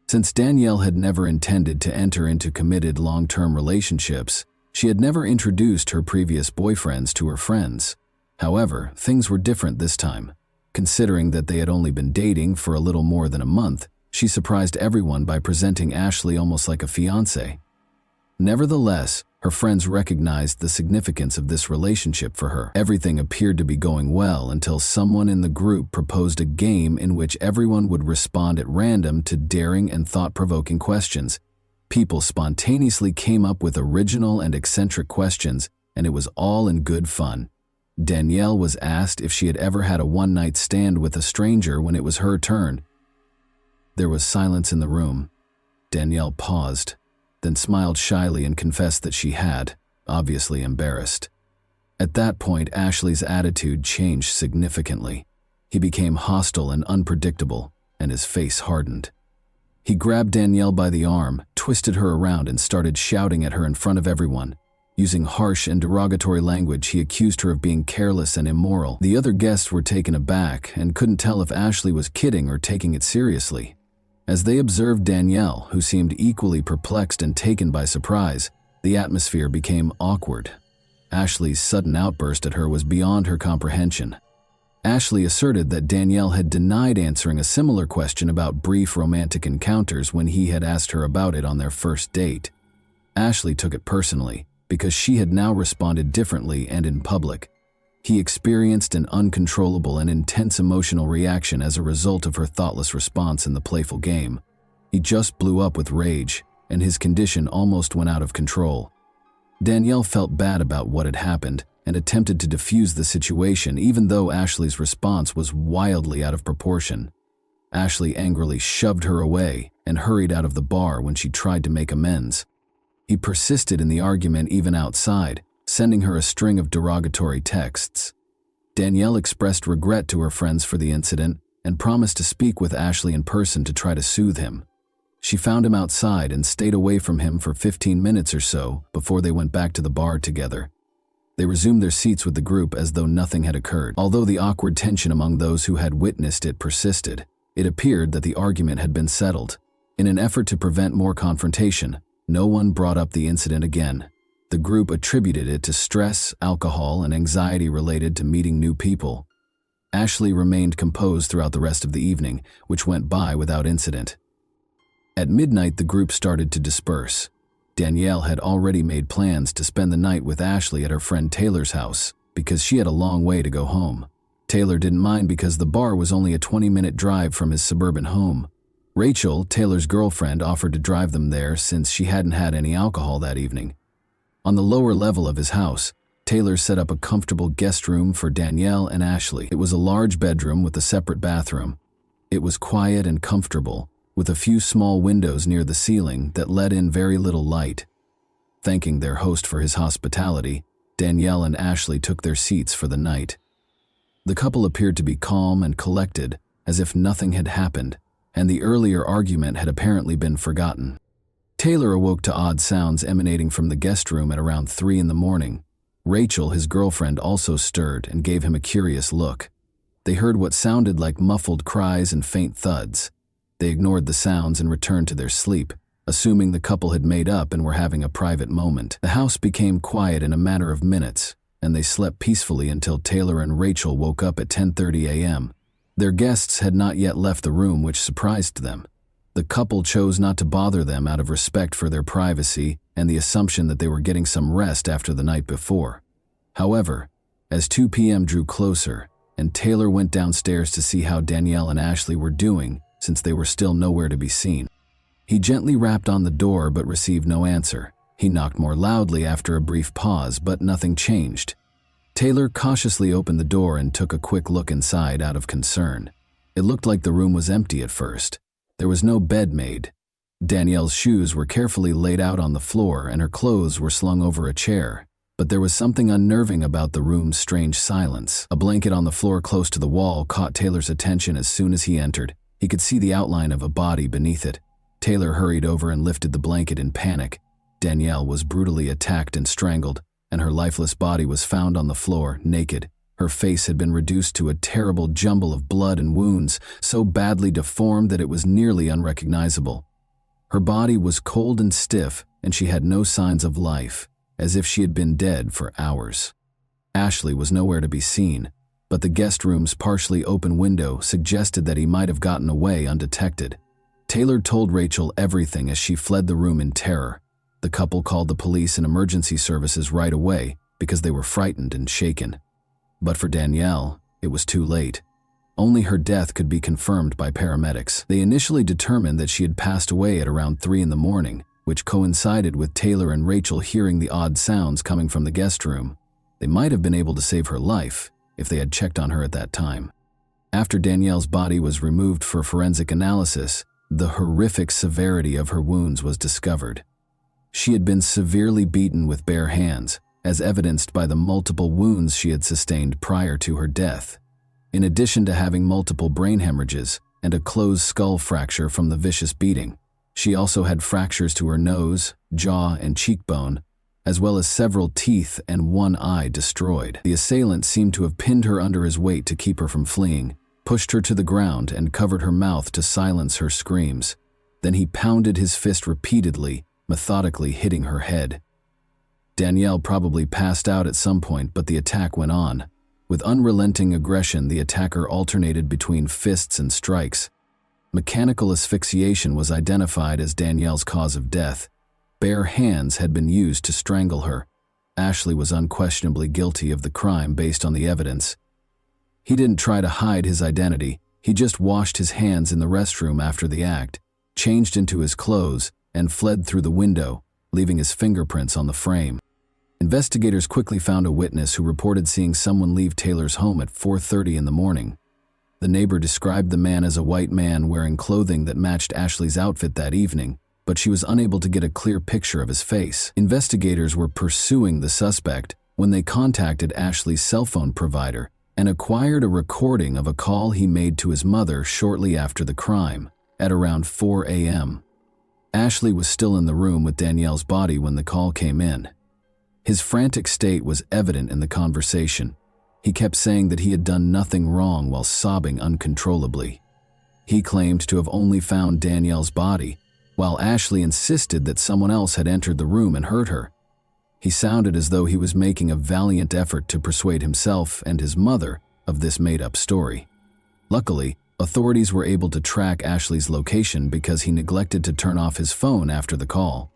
A: Since Danielle had never intended to enter into committed long-term relationships, she had never introduced her previous boyfriends to her friends. However, things were different this time. Considering that they had only been dating for a little more than a month, she surprised everyone by presenting Ashley almost like a fiancé. Nevertheless, her friends recognized the significance of this relationship for her. Everything appeared to be going well until someone in the group proposed a game in which everyone would respond at random to daring and thought-provoking questions. People spontaneously came up with original and eccentric questions, and it was all in good fun. Danielle was asked if she had ever had a one-night stand with a stranger when it was her turn. There was silence in the room. Danielle paused, then smiled shyly and confessed that she had, obviously embarrassed. At that point, Ashley's attitude changed significantly. He became hostile and unpredictable, and his face hardened. He grabbed Danielle by the arm, twisted her around, and started shouting at her in front of everyone. Using harsh and derogatory language, he accused her of being careless and immoral. The other guests were taken aback and couldn't tell if Ashley was kidding or taking it seriously. As they observed Danielle, who seemed equally perplexed and taken by surprise, the atmosphere became awkward. Ashley's sudden outburst at her was beyond her comprehension. Ashley asserted that Danielle had denied answering a similar question about brief romantic encounters when he had asked her about it on their first date. Ashley took it personally, because she had now responded differently and in public. He experienced an uncontrollable and intense emotional reaction as a result of her thoughtless response in the playful game. He just blew up with rage, and his condition almost went out of control. Danielle felt bad about what had happened and attempted to defuse the situation, even though Ashley's response was wildly out of proportion. Ashley angrily shoved her away and hurried out of the bar when she tried to make amends. He persisted in the argument even outside, sending her a string of derogatory texts. Danielle expressed regret to her friends for the incident and promised to speak with Ashley in person to try to soothe him. She found him outside and stayed away from him for 15 minutes or so before they went back to the bar together. They resumed their seats with the group as though nothing had occurred. Although the awkward tension among those who had witnessed it persisted, it appeared that the argument had been settled. In an effort to prevent more confrontation, no one brought up the incident again. The group attributed it to stress, alcohol, and anxiety related to meeting new people. Ashley remained composed throughout the rest of the evening, which went by without incident. At midnight, the group started to disperse. Danielle had already made plans to spend the night with Ashley at her friend Taylor's house, because she had a long way to go home. Taylor didn't mind because the bar was only a 20-minute drive from his suburban home. Rachel, Taylor's girlfriend, offered to drive them there since she hadn't had any alcohol that evening. On the lower level of his house, Taylor set up a comfortable guest room for Danielle and Ashley. It was a large bedroom with a separate bathroom. It was quiet and comfortable, with a few small windows near the ceiling that let in very little light. Thanking their host for his hospitality, Danielle and Ashley took their seats for the night. The couple appeared to be calm and collected, as if nothing had happened, and the earlier argument had apparently been forgotten. Taylor awoke to odd sounds emanating from the guest room at around 3 a.m. Rachel, his girlfriend, also stirred and gave him a curious look. They heard what sounded like muffled cries and faint thuds. They ignored the sounds and returned to their sleep, assuming the couple had made up and were having a private moment. The house became quiet in a matter of minutes, and they slept peacefully until Taylor and Rachel woke up at 10:30 a.m. Their guests had not yet left the room, which surprised them. The couple chose not to bother them out of respect for their privacy and the assumption that they were getting some rest after the night before. However, as 2 p.m. drew closer, and Taylor went downstairs to see how Danielle and Ashley were doing, since they were still nowhere to be seen, he gently rapped on the door but received no answer. He knocked more loudly after a brief pause, but nothing changed. Taylor cautiously opened the door and took a quick look inside out of concern. It looked like the room was empty at first. There was no bed made. Danielle's shoes were carefully laid out on the floor and her clothes were slung over a chair. But there was something unnerving about the room's strange silence. A blanket on the floor close to the wall caught Taylor's attention as soon as he entered. He could see the outline of a body beneath it. Taylor hurried over and lifted the blanket in panic. Danielle was brutally attacked and strangled, and her lifeless body was found on the floor, naked. Her face had been reduced to a terrible jumble of blood and wounds, so badly deformed that it was nearly unrecognizable. Her body was cold and stiff, and she had no signs of life, as if she had been dead for hours. Ashley was nowhere to be seen, but the guest room's partially open window suggested that he might have gotten away undetected. Taylor told Rachel everything as she fled the room in terror. The couple called the police and emergency services right away because they were frightened and shaken. But for Danielle, it was too late. Only her death could be confirmed by paramedics. They initially determined that she had passed away at around 3 a.m, which coincided with Taylor and Rachel hearing the odd sounds coming from the guest room. They might have been able to save her life if they had checked on her at that time. After Danielle's body was removed for forensic analysis, the horrific severity of her wounds was discovered. She had been severely beaten with bare hands, as evidenced by the multiple wounds she had sustained prior to her death. In addition to having multiple brain hemorrhages and a closed skull fracture from the vicious beating, she also had fractures to her nose, jaw, and cheekbone, as well as several teeth and one eye destroyed. The assailant seemed to have pinned her under his weight to keep her from fleeing, pushed her to the ground, and covered her mouth to silence her screams. Then he pounded his fist repeatedly, methodically hitting her head. Danielle probably passed out at some point, but the attack went on. With unrelenting aggression, the attacker alternated between fists and strikes. Mechanical asphyxiation was identified as Danielle's cause of death. Bare hands had been used to strangle her. Ashley was unquestionably guilty of the crime based on the evidence. He didn't try to hide his identity. He just washed his hands in the restroom after the act, changed into his clothes, and fled through the window, leaving his fingerprints on the frame. Investigators quickly found a witness who reported seeing someone leave Taylor's home at 4:30 in the morning. The neighbor described the man as a white man wearing clothing that matched Ashley's outfit that evening, but she was unable to get a clear picture of his face. Investigators were pursuing the suspect when they contacted Ashley's cell phone provider and acquired a recording of a call he made to his mother shortly after the crime, at around 4 a.m. Ashley was still in the room with Danielle's body when the call came in. His frantic state was evident in the conversation. He kept saying that he had done nothing wrong while sobbing uncontrollably. He claimed to have only found Danielle's body, while Ashley insisted that someone else had entered the room and hurt her. He sounded as though he was making a valiant effort to persuade himself and his mother of this made-up story. Luckily, authorities were able to track Ashley's location because he neglected to turn off his phone after the call.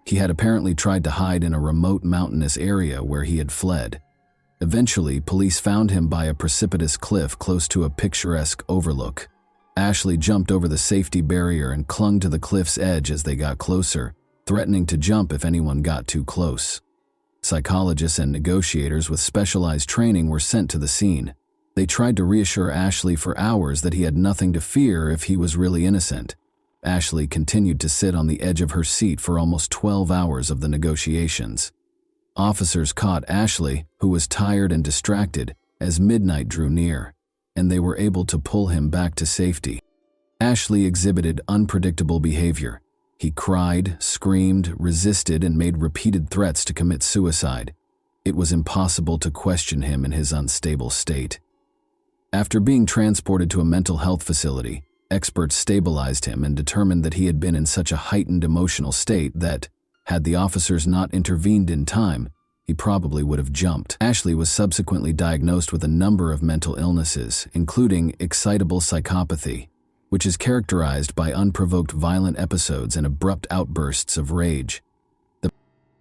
A: He had apparently tried to hide in a remote mountainous area where he had fled. Eventually, police found him by a precipitous cliff close to a picturesque overlook. Ashley jumped over the safety barrier and clung to the cliff's edge as they got closer, threatening to jump if anyone got too close. Psychologists and negotiators with specialized training were sent to the scene. They tried to reassure Ashley for hours that he had nothing to fear if he was really innocent. Ashley continued to sit on the edge of her seat for almost 12 hours of the negotiations. Officers caught Ashley, who was tired and distracted, as midnight drew near, and they were able to pull him back to safety. Ashley exhibited unpredictable behavior. He cried, screamed, resisted, and made repeated threats to commit suicide. It was impossible to question him in his unstable state. After being transported to a mental health facility, experts stabilized him and determined that he had been in such a heightened emotional state that, had the officers not intervened in time, he probably would have jumped. Ashley was subsequently diagnosed with a number of mental illnesses, including excitable psychopathy, which is characterized by unprovoked violent episodes and abrupt outbursts of rage. The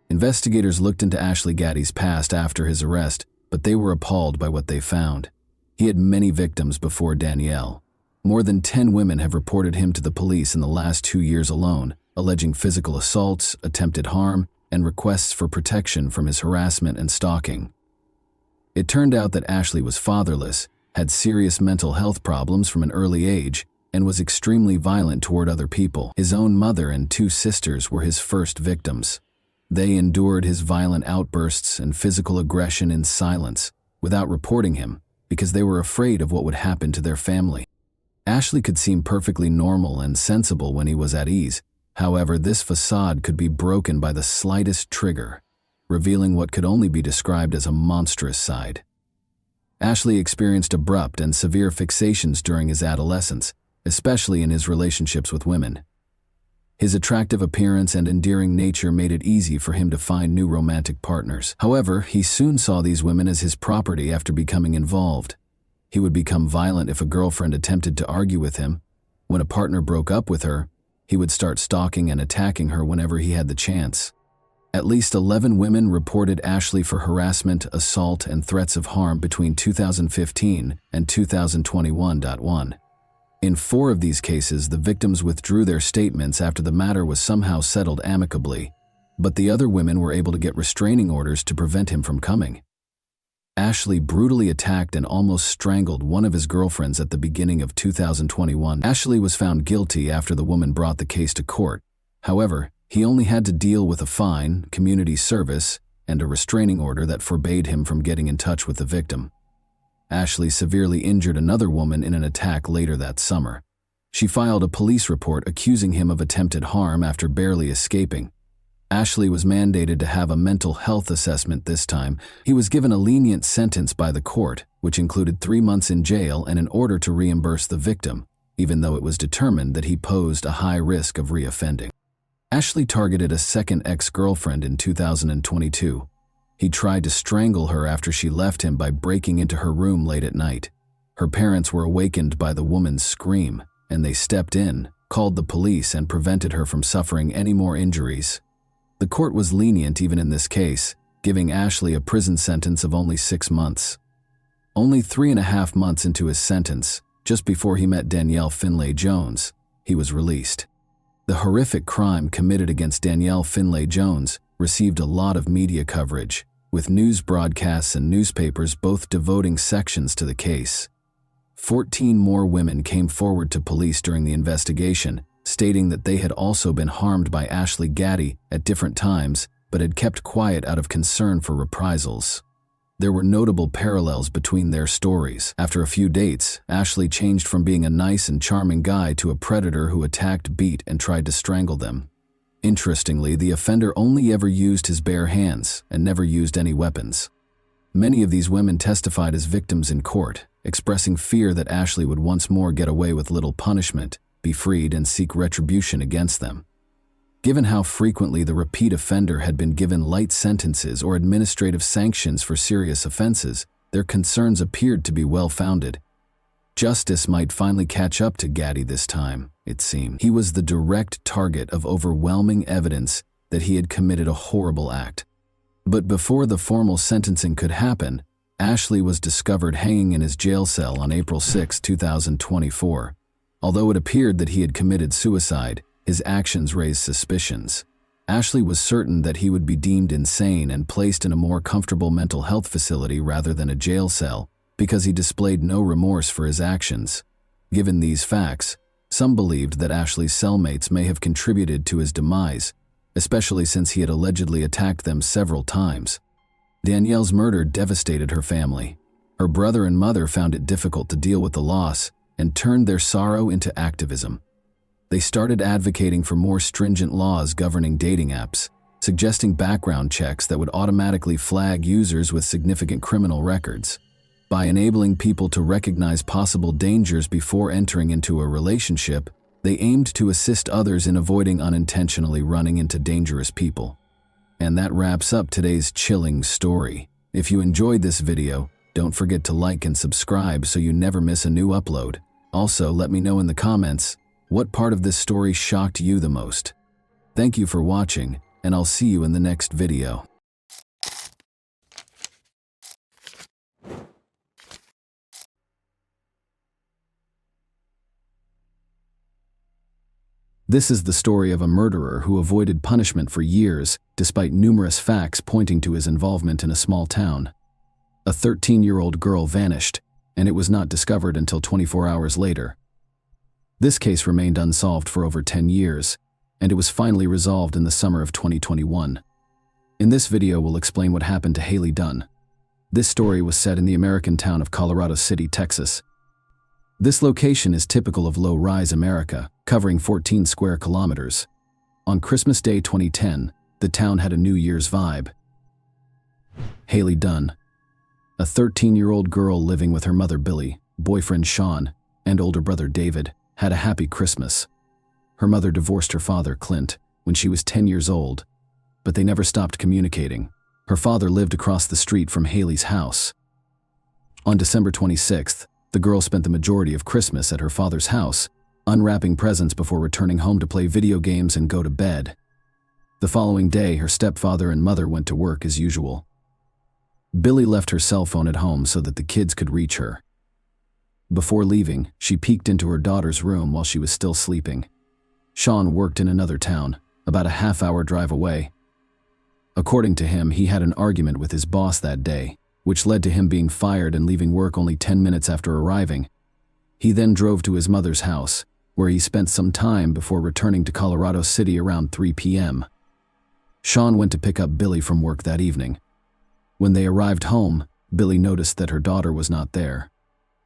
A: investigators looked into Ashley Gaddy's past after his arrest, but they were appalled by what they found. He had many victims before Danielle. More than 10 women have reported him to the police in the last 2 years alone, alleging physical assaults, attempted harm, and requests for protection from his harassment and stalking. It turned out that Ashley was fatherless, had serious mental health problems from an early age, and was extremely violent toward other people. His own mother and 2 sisters were his first victims. They endured his violent outbursts and physical aggression in silence, without reporting him, because they were afraid of what would happen to their family. Ashley could seem perfectly normal and sensible when he was at ease. However, this facade could be broken by the slightest trigger, revealing what could only be described as a monstrous side. Ashley experienced abrupt and severe fixations during his adolescence, especially in his relationships with women. His attractive appearance and endearing nature made it easy for him to find new romantic partners. However, he soon saw these women as his property after becoming involved. He would become violent if a girlfriend attempted to argue with him. When a partner broke up with her, he would start stalking and attacking her whenever he had the chance. At least 11 women reported Ashley for harassment, assault, and threats of harm between 2015 and 2021. In 4 of these cases, the victims withdrew their statements after the matter was somehow settled amicably, but the other women were able to get restraining orders to prevent him from coming. Ashley brutally attacked and almost strangled one of his girlfriends at the beginning of 2021. Ashley was found guilty after the woman brought the case to court. However, he only had to deal with a fine, community service, and a restraining order that forbade him from getting in touch with the victim. Ashley severely injured another woman in an attack later that summer. She filed a police report accusing him of attempted harm after barely escaping. Ashley was mandated to have a mental health assessment this time. He was given a lenient sentence by the court, which included 3 months in jail and an order to reimburse the victim, even though it was determined that he posed a high risk of reoffending. Ashley targeted a second ex-girlfriend in 2022. He tried to strangle her after she left him by breaking into her room late at night. Her parents were awakened by the woman's scream, and they stepped in, called the police, and prevented her from suffering any more injuries. The court was lenient even in this case, giving Ashley a prison sentence of only 6 months. Only 3.5 months into his sentence, just before he met Danielle Finlay Jones, he was released. The horrific crime committed against Danielle Finlay Jones received a lot of media coverage, with news broadcasts and newspapers both devoting sections to the case. 14 more women came forward to police during the investigation, stating that they had also been harmed by Ashley Gaddy at different times, but had kept quiet out of concern for reprisals. There were notable parallels between their stories. After a few dates, Ashley changed from being a nice and charming guy to a predator who attacked, beat, and tried to strangle them. Interestingly, the offender only ever used his bare hands and never used any weapons. Many of these women testified as victims in court, expressing fear that Ashley would once more get away with little punishment, be freed, and seek retribution against them. Given how frequently the repeat offender had been given light sentences or administrative sanctions for serious offenses, their concerns appeared to be well-founded. Justice might finally catch up to Gaddy this time, it seemed. He was the direct target of overwhelming evidence that he had committed a horrible act. But before the formal sentencing could happen, Ashley was discovered hanging in his jail cell on April 6, 2024. Although it appeared that he had committed suicide, his actions raised suspicions. Ashley was certain that he would be deemed insane and placed in a more comfortable mental health facility rather than a jail cell, because he displayed no remorse for his actions. Given these facts, some believed that Ashley's cellmates may have contributed to his demise, especially since he had allegedly attacked them several times. Danielle's murder devastated her family. Her brother and mother found it difficult to deal with the loss and turned their sorrow into activism. They started advocating for more stringent laws governing dating apps, suggesting background checks that would automatically flag users with significant criminal records. By enabling people to recognize possible dangers before entering into a relationship, they aimed to assist others in avoiding unintentionally running into dangerous people. And that wraps up today's chilling story. If you enjoyed this video, don't forget to like and subscribe so you never miss a new upload. Also, let me know in the comments, what part of this story shocked you the most? Thank you for watching, and I'll see you in the next video. This is the story of a murderer who avoided punishment for years, despite numerous facts pointing to his involvement in a small town. A 13-year-old girl vanished, and it was not discovered until 24 hours later. This case remained unsolved for over 10 years, and it was finally resolved in the summer of 2021. In this video, we'll explain what happened to Haley Dunn. This story was set in the American town of Colorado City, Texas. This location is typical of low-rise America, covering 14 square kilometers. On Christmas Day 2010, the town had a New Year's vibe. Haley Dunn, a 13-year-old girl living with her mother Billy, boyfriend Sean, and older brother David, had a happy Christmas. Her mother divorced her father, Clint, when she was 10 years old, but they never stopped communicating. Her father lived across the street from Haley's house. On December 26th, the girl spent the majority of Christmas at her father's house, unwrapping presents before returning home to play video games and go to bed. The following day, her stepfather and mother went to work as usual. Billy left her cell phone at home so that the kids could reach her. Before leaving, she peeked into her daughter's room while she was still sleeping. Sean worked in another town, about a half-hour drive away. According to him, he had an argument with his boss that day, which led to him being fired and leaving work only 10 minutes after arriving. He then drove to his mother's house, where he spent some time before returning to Colorado City around 3 p.m. Sean went to pick up Billy from work that evening. When they arrived home, Billy noticed that her daughter was not there.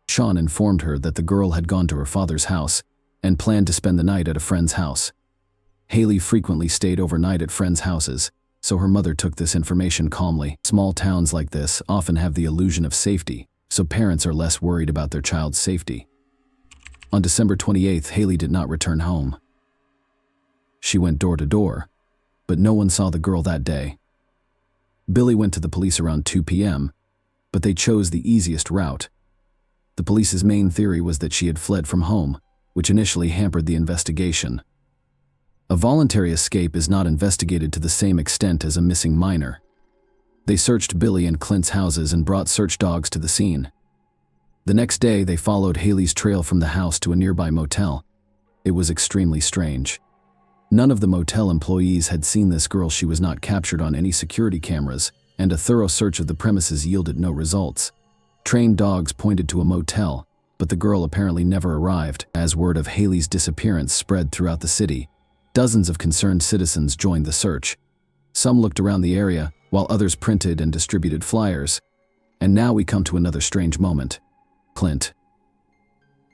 A: Sean informed her that the girl had gone to her father's house and planned to spend the night at a friend's house. Haley frequently stayed overnight at friends' houses, so her mother took this information calmly. Small towns like this often have the illusion of safety, so parents are less worried about their child's safety. On December 28th, Haley did not return home. She went door to door, but no one saw the girl that day. Billy went to the police around 2 p.m., but they chose the easiest route. The police's main theory was that she had fled from home, which initially hampered the investigation. A voluntary escape is not investigated to the same extent as a missing minor. They searched Billy and Clint's houses and brought search dogs to the scene. The next day, they followed Haley's trail from the house to a nearby motel. It was extremely strange. None of the motel employees had seen this girl. She was not captured on any security cameras, and a thorough search of the premises yielded no results. Trained dogs pointed to a motel, but the girl apparently never arrived. As word of Haley's disappearance spread throughout the city, dozens of concerned citizens joined the search. Some looked around the area, while others printed and distributed flyers. And now we come to another strange moment. Clint,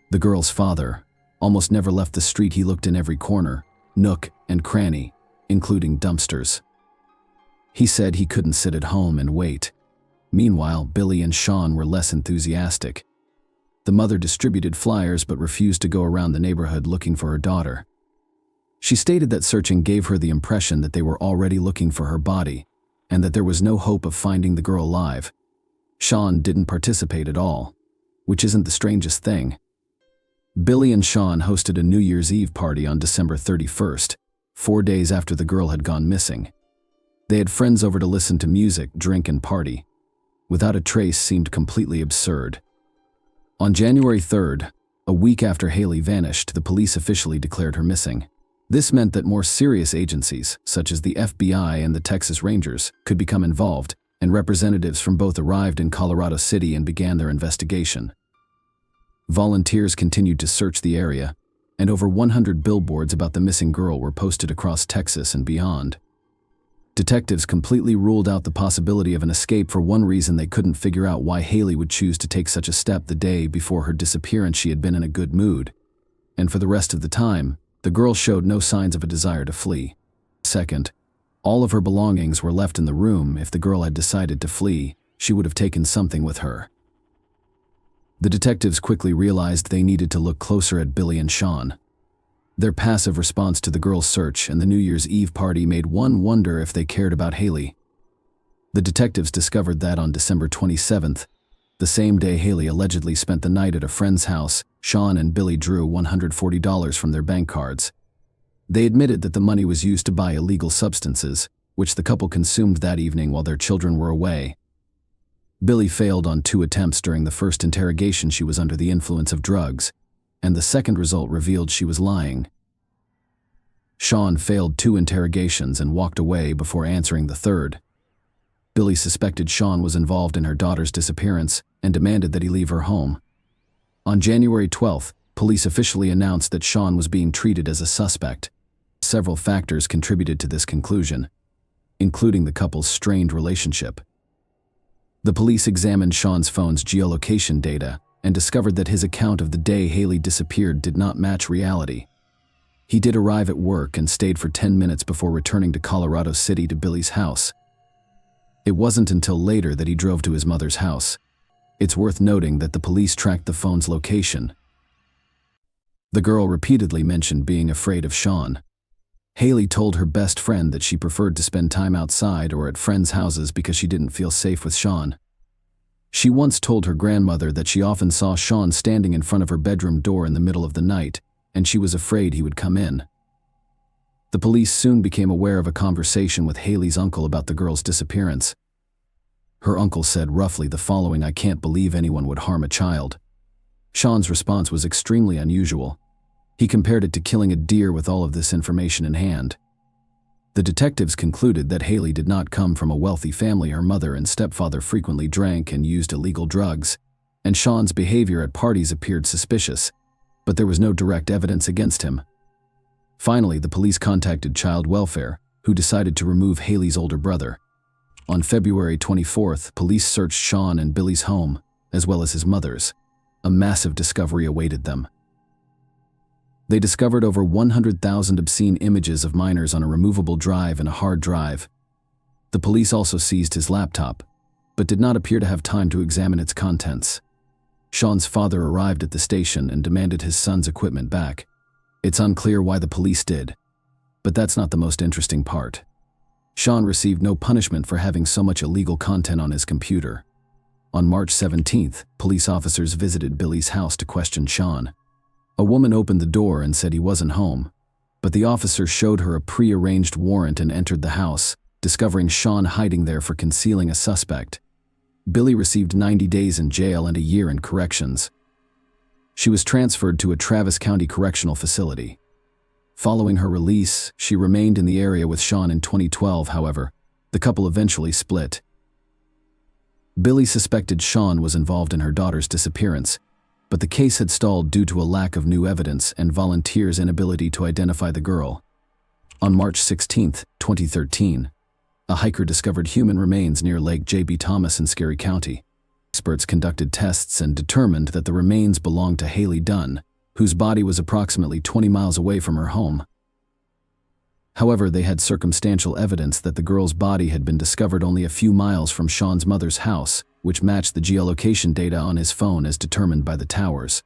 A: the girl's father, almost never left the street. He looked in every corner, nook and cranny, including dumpsters. He said he couldn't sit at home and wait. Meanwhile, Billy and Sean were less enthusiastic. The mother distributed flyers but refused to go around the neighborhood looking for her daughter. She stated that searching gave her the impression that they were already looking for her body, and that there was no hope of finding the girl alive. Sean didn't participate at all, which isn't the strangest thing. Billy and Sean hosted a New Year's Eve party on December 31st, 4 days after the girl had gone missing. They had friends over to listen to music, drink, and party. without a trace seemed completely absurd. On January 3rd, a week after Haley vanished, the police officially declared her missing. This meant that more serious agencies, such as the FBI and the Texas Rangers, could become involved, and representatives from both arrived in Colorado City and began their investigation. Volunteers continued to search the area, and over 100 billboards about the missing girl were posted across Texas and beyond. Detectives completely ruled out the possibility of an escape for one reason: they couldn't figure out why Haley would choose to take such a step the day before her disappearance. She had been in a good mood, and for the rest of the time, the girl showed no signs of a desire to flee. Second, all of her belongings were left in the room. If the girl had decided to flee, she would have taken something with her. The detectives quickly realized they needed to look closer at Billy and Sean. Their passive response to the girl's search and the New Year's Eve party made one wonder if they cared about Haley. The detectives discovered that on December 27th, the same day Haley allegedly spent the night at a friend's house, Sean and Billy drew $140 from their bank cards. They admitted that the money was used to buy illegal substances, which the couple consumed that evening while their children were away. Billy failed on 2 attempts. During the first interrogation, she was under the influence of drugs, and the second result revealed she was lying. Sean failed 2 interrogations and walked away before answering the third. Billy suspected Sean was involved in her daughter's disappearance and demanded that he leave her home. On January 12th, police officially announced that Sean was being treated as a suspect. Several factors contributed to this conclusion, including the couple's strained relationship. The police examined Sean's phone's geolocation data and discovered that his account of the day Haley disappeared did not match reality. He did arrive at work and stayed for 10 minutes before returning to Colorado City to Billy's house. It wasn't until later that he drove to his mother's house. It's worth noting that the police tracked the phone's location. The girl repeatedly mentioned being afraid of Sean. Haley told her best friend that she preferred to spend time outside or at friends' houses because she didn't feel safe with Sean. She once told her grandmother that she often saw Sean standing in front of her bedroom door in the middle of the night, and she was afraid he would come in. The police soon became aware of a conversation with Haley's uncle about the girl's disappearance. Her uncle said roughly the following: "I can't believe anyone would harm a child." Sean's response was extremely unusual. He compared it to killing a deer with all of this information in hand. The detectives concluded that Haley did not come from a wealthy family. Her mother and stepfather frequently drank and used illegal drugs, and Sean's behavior at parties appeared suspicious, but there was no direct evidence against him. Finally, the police contacted Child Welfare, who decided to remove Haley's older brother. On February 24th, police searched Sean and Billy's home, as well as his mother's. A massive discovery awaited them. They discovered over 100,000 obscene images of minors on a removable drive and a hard drive. The police also seized his laptop, but did not appear to have time to examine its contents. Sean's father arrived at the station and demanded his son's equipment back. It's unclear why the police did, but that's not the most interesting part. Sean received no punishment for having so much illegal content on his computer. On March 17th, police officers visited Billy's house to question Sean. A woman opened the door and said he wasn't home, but the officer showed her a pre-arranged warrant and entered the house, discovering Sean hiding there for concealing a suspect. Billy received 90 days in jail and a year in corrections. She was transferred to a Travis County correctional facility. Following her release, she remained in the area with Sean. In 2012, however, the couple eventually split. Billy suspected Sean was involved in her daughter's disappearance, but the case had stalled due to a lack of new evidence and volunteers' inability to identify the girl. On March 16, 2013, a hiker discovered human remains near Lake J.B. Thomas in Scary County. Experts conducted tests and determined that the remains belonged to Haley Dunn, whose body was approximately 20 miles away from her home. However, they had circumstantial evidence that the girl's body had been discovered only a few miles from Sean's mother's house, which matched the geolocation data on his phone as determined by the towers.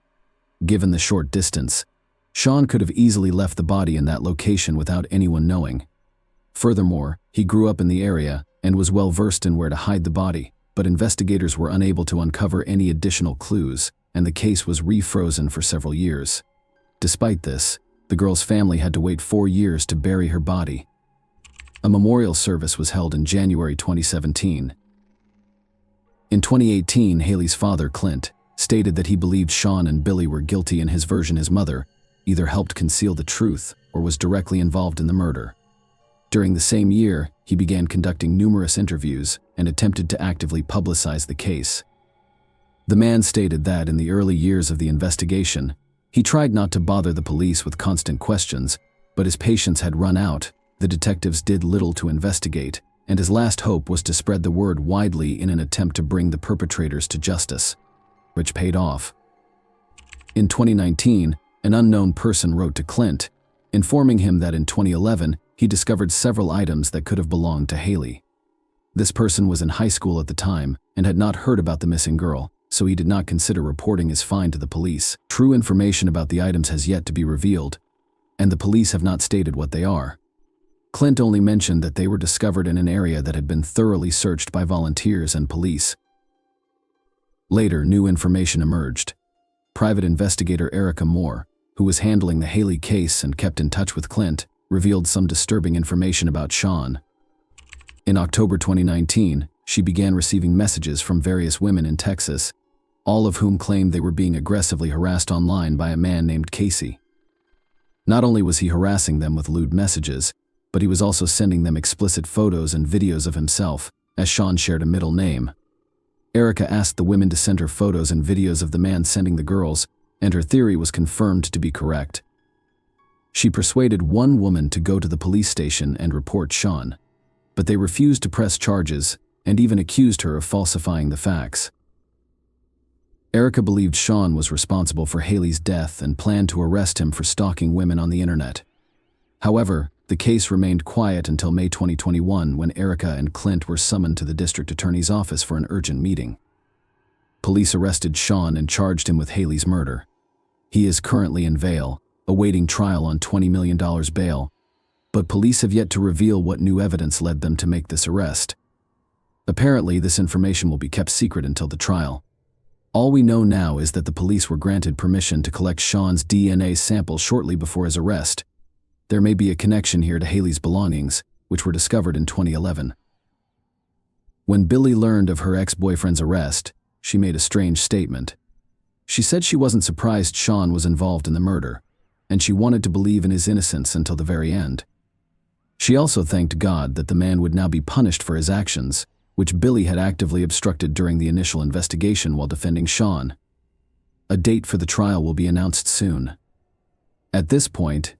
A: Given the short distance, Sean could have easily left the body in that location without anyone knowing. Furthermore, he grew up in the area and was well versed in where to hide the body, but investigators were unable to uncover any additional clues, and the case was refrozen for several years. Despite this, the girl's family had to wait 4 years to bury her body. A memorial service was held in January 2017. In 2018, Haley's father, Clint, stated that he believed Sean and Billy were guilty and his version, his mother, either helped conceal the truth or was directly involved in the murder. During the same year, he began conducting numerous interviews and attempted to actively publicize the case. The man stated that in the early years of the investigation, he tried not to bother the police with constant questions, but his patience had run out, the detectives did little to investigate, and his last hope was to spread the word widely in an attempt to bring the perpetrators to justice, which paid off. In 2019, an unknown person wrote to Clint, informing him that in 2011, he discovered several items that could have belonged to Haley. This person was in high school at the time and had not heard about the missing girl, so he did not consider reporting his find to the police. True information about the items has yet to be revealed, and the police have not stated what they are. Clint only mentioned that they were discovered in an area that had been thoroughly searched by volunteers and police. Later, new information emerged. Private investigator Erica Moore, who was handling the Haley case and kept in touch with Clint, revealed some disturbing information about Sean. In October 2019, she began receiving messages from various women in Texas, all of whom claimed they were being aggressively harassed online by a man named Casey. Not only was he harassing them with lewd messages, but he was also sending them explicit photos and videos of himself, as Sean shared a middle name. Erica asked the women to send her photos and videos of the man sending the girls, and her theory was confirmed to be correct. She persuaded one woman to go to the police station and report Sean, but they refused to press charges and even accused her of falsifying the facts. Erica believed Sean was responsible for Haley's death and planned to arrest him for stalking women on the internet. However, the case remained quiet until May 2021 when Erica and Clint were summoned to the district attorney's office for an urgent meeting. Police arrested Sean and charged him with Haley's murder. He is currently in Vail, awaiting trial on $20 million bail, but police have yet to reveal what new evidence led them to make this arrest. Apparently, this information will be kept secret until the trial. All we know now is that the police were granted permission to collect Sean's DNA sample shortly before his arrest. There may be a connection here to Haley's belongings, which were discovered in 2011. When Billy learned of her ex-boyfriend's arrest, she made a strange statement. She said she wasn't surprised Sean was involved in the murder, and she wanted to believe in his innocence until the very end. She also thanked God that the man would now be punished for his actions, which Billy had actively obstructed during the initial investigation while defending Sean. A date for the trial will be announced soon. At this point,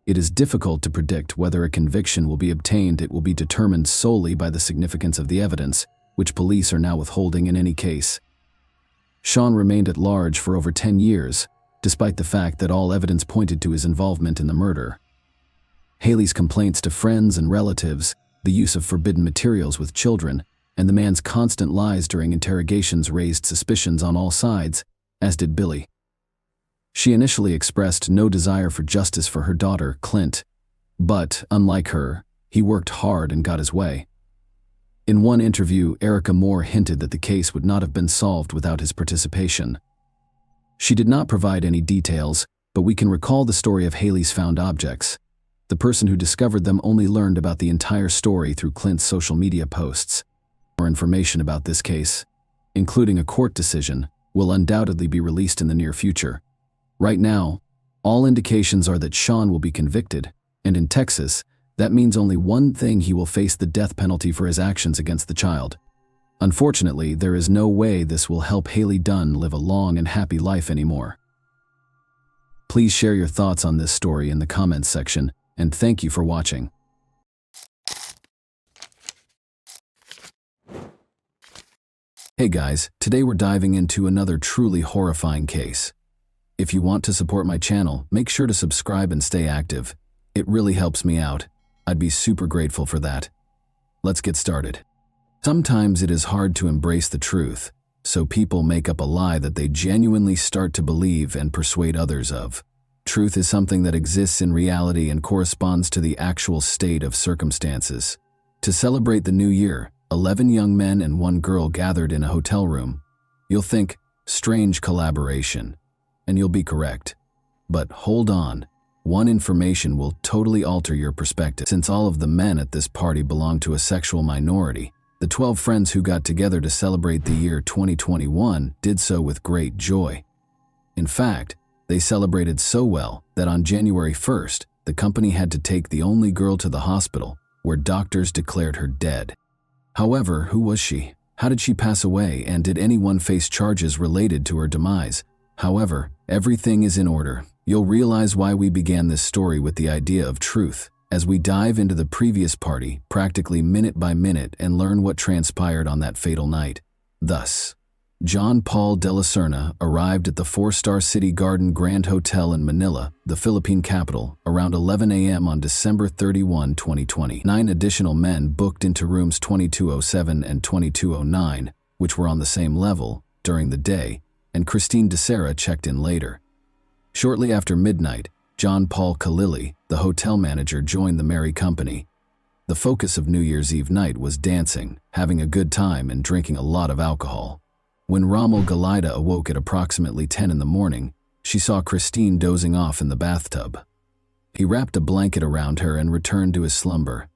A: it is difficult to predict whether a conviction will be obtained. It will be determined solely by the significance of the evidence, which police are now withholding in any case. Sean remained at large for over 10 years, despite the fact that all evidence pointed to his involvement in the murder. Haley's complaints to friends and relatives, the use of forbidden materials with children, and the man's constant lies during interrogations raised suspicions on all sides, as did Billy. She initially expressed no desire for justice for her daughter, Clint, but, unlike her, he worked hard and got his way. In one interview, Erica Moore hinted that the case would not have been solved without his participation. She did not provide any details, but we can recall the story of Haley's found objects. The person who discovered them only learned about the entire story through Clint's social media posts. More information about this case, including a court decision, will undoubtedly be released in the near future. Right now, all indications are that Sean will be convicted, and in Texas, that means only one thing: he will face the death penalty for his actions against the child. Unfortunately, there is no way this will help Haley Dunn live a long and happy life anymore. Please share your thoughts on this story in the comments section, and thank you for watching. Hey guys, today we're diving into another truly horrifying case. If you want to support my channel, make sure to subscribe and stay active. It really helps me out. I'd be super grateful for that. Let's get started. Sometimes it is hard to embrace the truth, so people make up a lie that they genuinely start to believe and persuade others of. Truth is something that exists in reality and corresponds to the actual state of circumstances. To celebrate the new year, 11 young men and 1 girl gathered in a hotel room. You'll think, strange collaboration, and you'll be correct. But hold on, one information will totally alter your perspective. Since all of the men at this party belong to a sexual minority, The 12 friends who got together to celebrate the year 2021 did so with great joy. In fact, they celebrated so well that on January 1st, the company had to take the only girl to the hospital, where doctors declared her dead. However, who was she? How did she pass away, and did anyone face charges related to her demise? However, everything is in order. You'll realize why we began this story with the idea of truth, as we dive into the previous party, practically minute by minute, and learn what transpired on that fatal night. Thus, John Paul de la Serna arrived at the 4-star City Garden Grand Hotel in Manila, the Philippine capital, around 11 a.m. on December 31, 2020. 9 additional men booked into rooms 2207 and 2209, which were on the same level, during the day, and Christine de Serra checked in later. Shortly after midnight, John Paul Kalili, the hotel manager, joined the merry company. The focus of New Year's Eve night was dancing, having a good time, and drinking a lot of alcohol. When Rommel Galida awoke at approximately 10 in the morning, she saw Christine dozing off in the bathtub. He wrapped a blanket around her and returned to his slumber.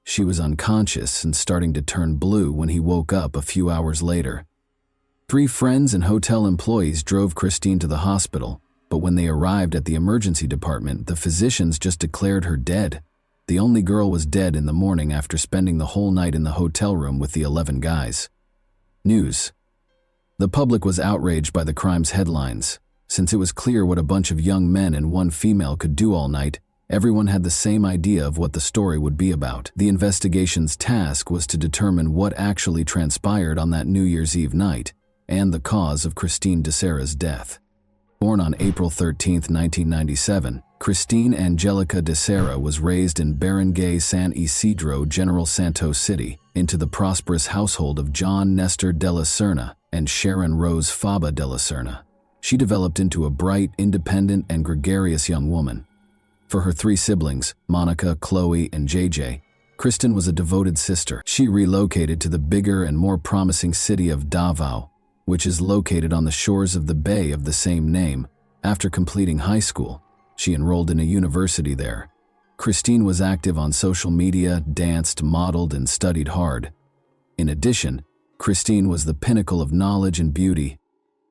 A: She was unconscious and starting to turn blue when he woke up a few hours later. 3 friends and hotel employees drove Christine to the hospital, but when they arrived at the emergency department, the physicians just declared her dead. The only girl was dead in the morning after spending the whole night in the hotel room with the 11 guys. News. The public was outraged by the crime's headlines. Since it was clear what a bunch of young men and 1 female could do all night, everyone had the same idea of what the story would be about. The investigation's task was to determine what actually transpired on that New Year's Eve night and the cause of Christine de Serra's death. Born on April 13, 1997, Christine Angelica de Serra was raised in Barangay San Isidro, General Santos City, into the prosperous household of John Nestor de la Serna and Sharon Rose Faba de la Serna. She developed into a bright, independent, and gregarious young woman. For her 3 siblings, Monica, Chloe, and JJ, Kristen was a devoted sister. She relocated to the bigger and more promising city of Davao, which is located on the shores of the bay of the same name. After completing high school, she enrolled in a university there. Christine was active on social media, danced, modeled, and studied hard. In addition, Christine was the pinnacle of knowledge and beauty.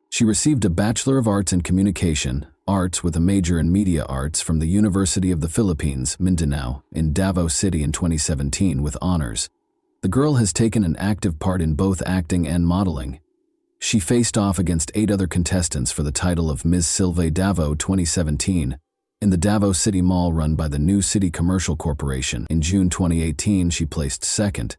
A: She received a Bachelor of Arts in Communication, Arts with a major in Media Arts from the University of the Philippines, Mindanao, in Davao City in 2017 with honors. The girl has taken an active part in both acting and modeling. She faced off against 8 other contestants for the title of Ms. Silve Davao 2017 in the Davao City Mall run by the New City Commercial Corporation. In June 2018, she placed 2nd.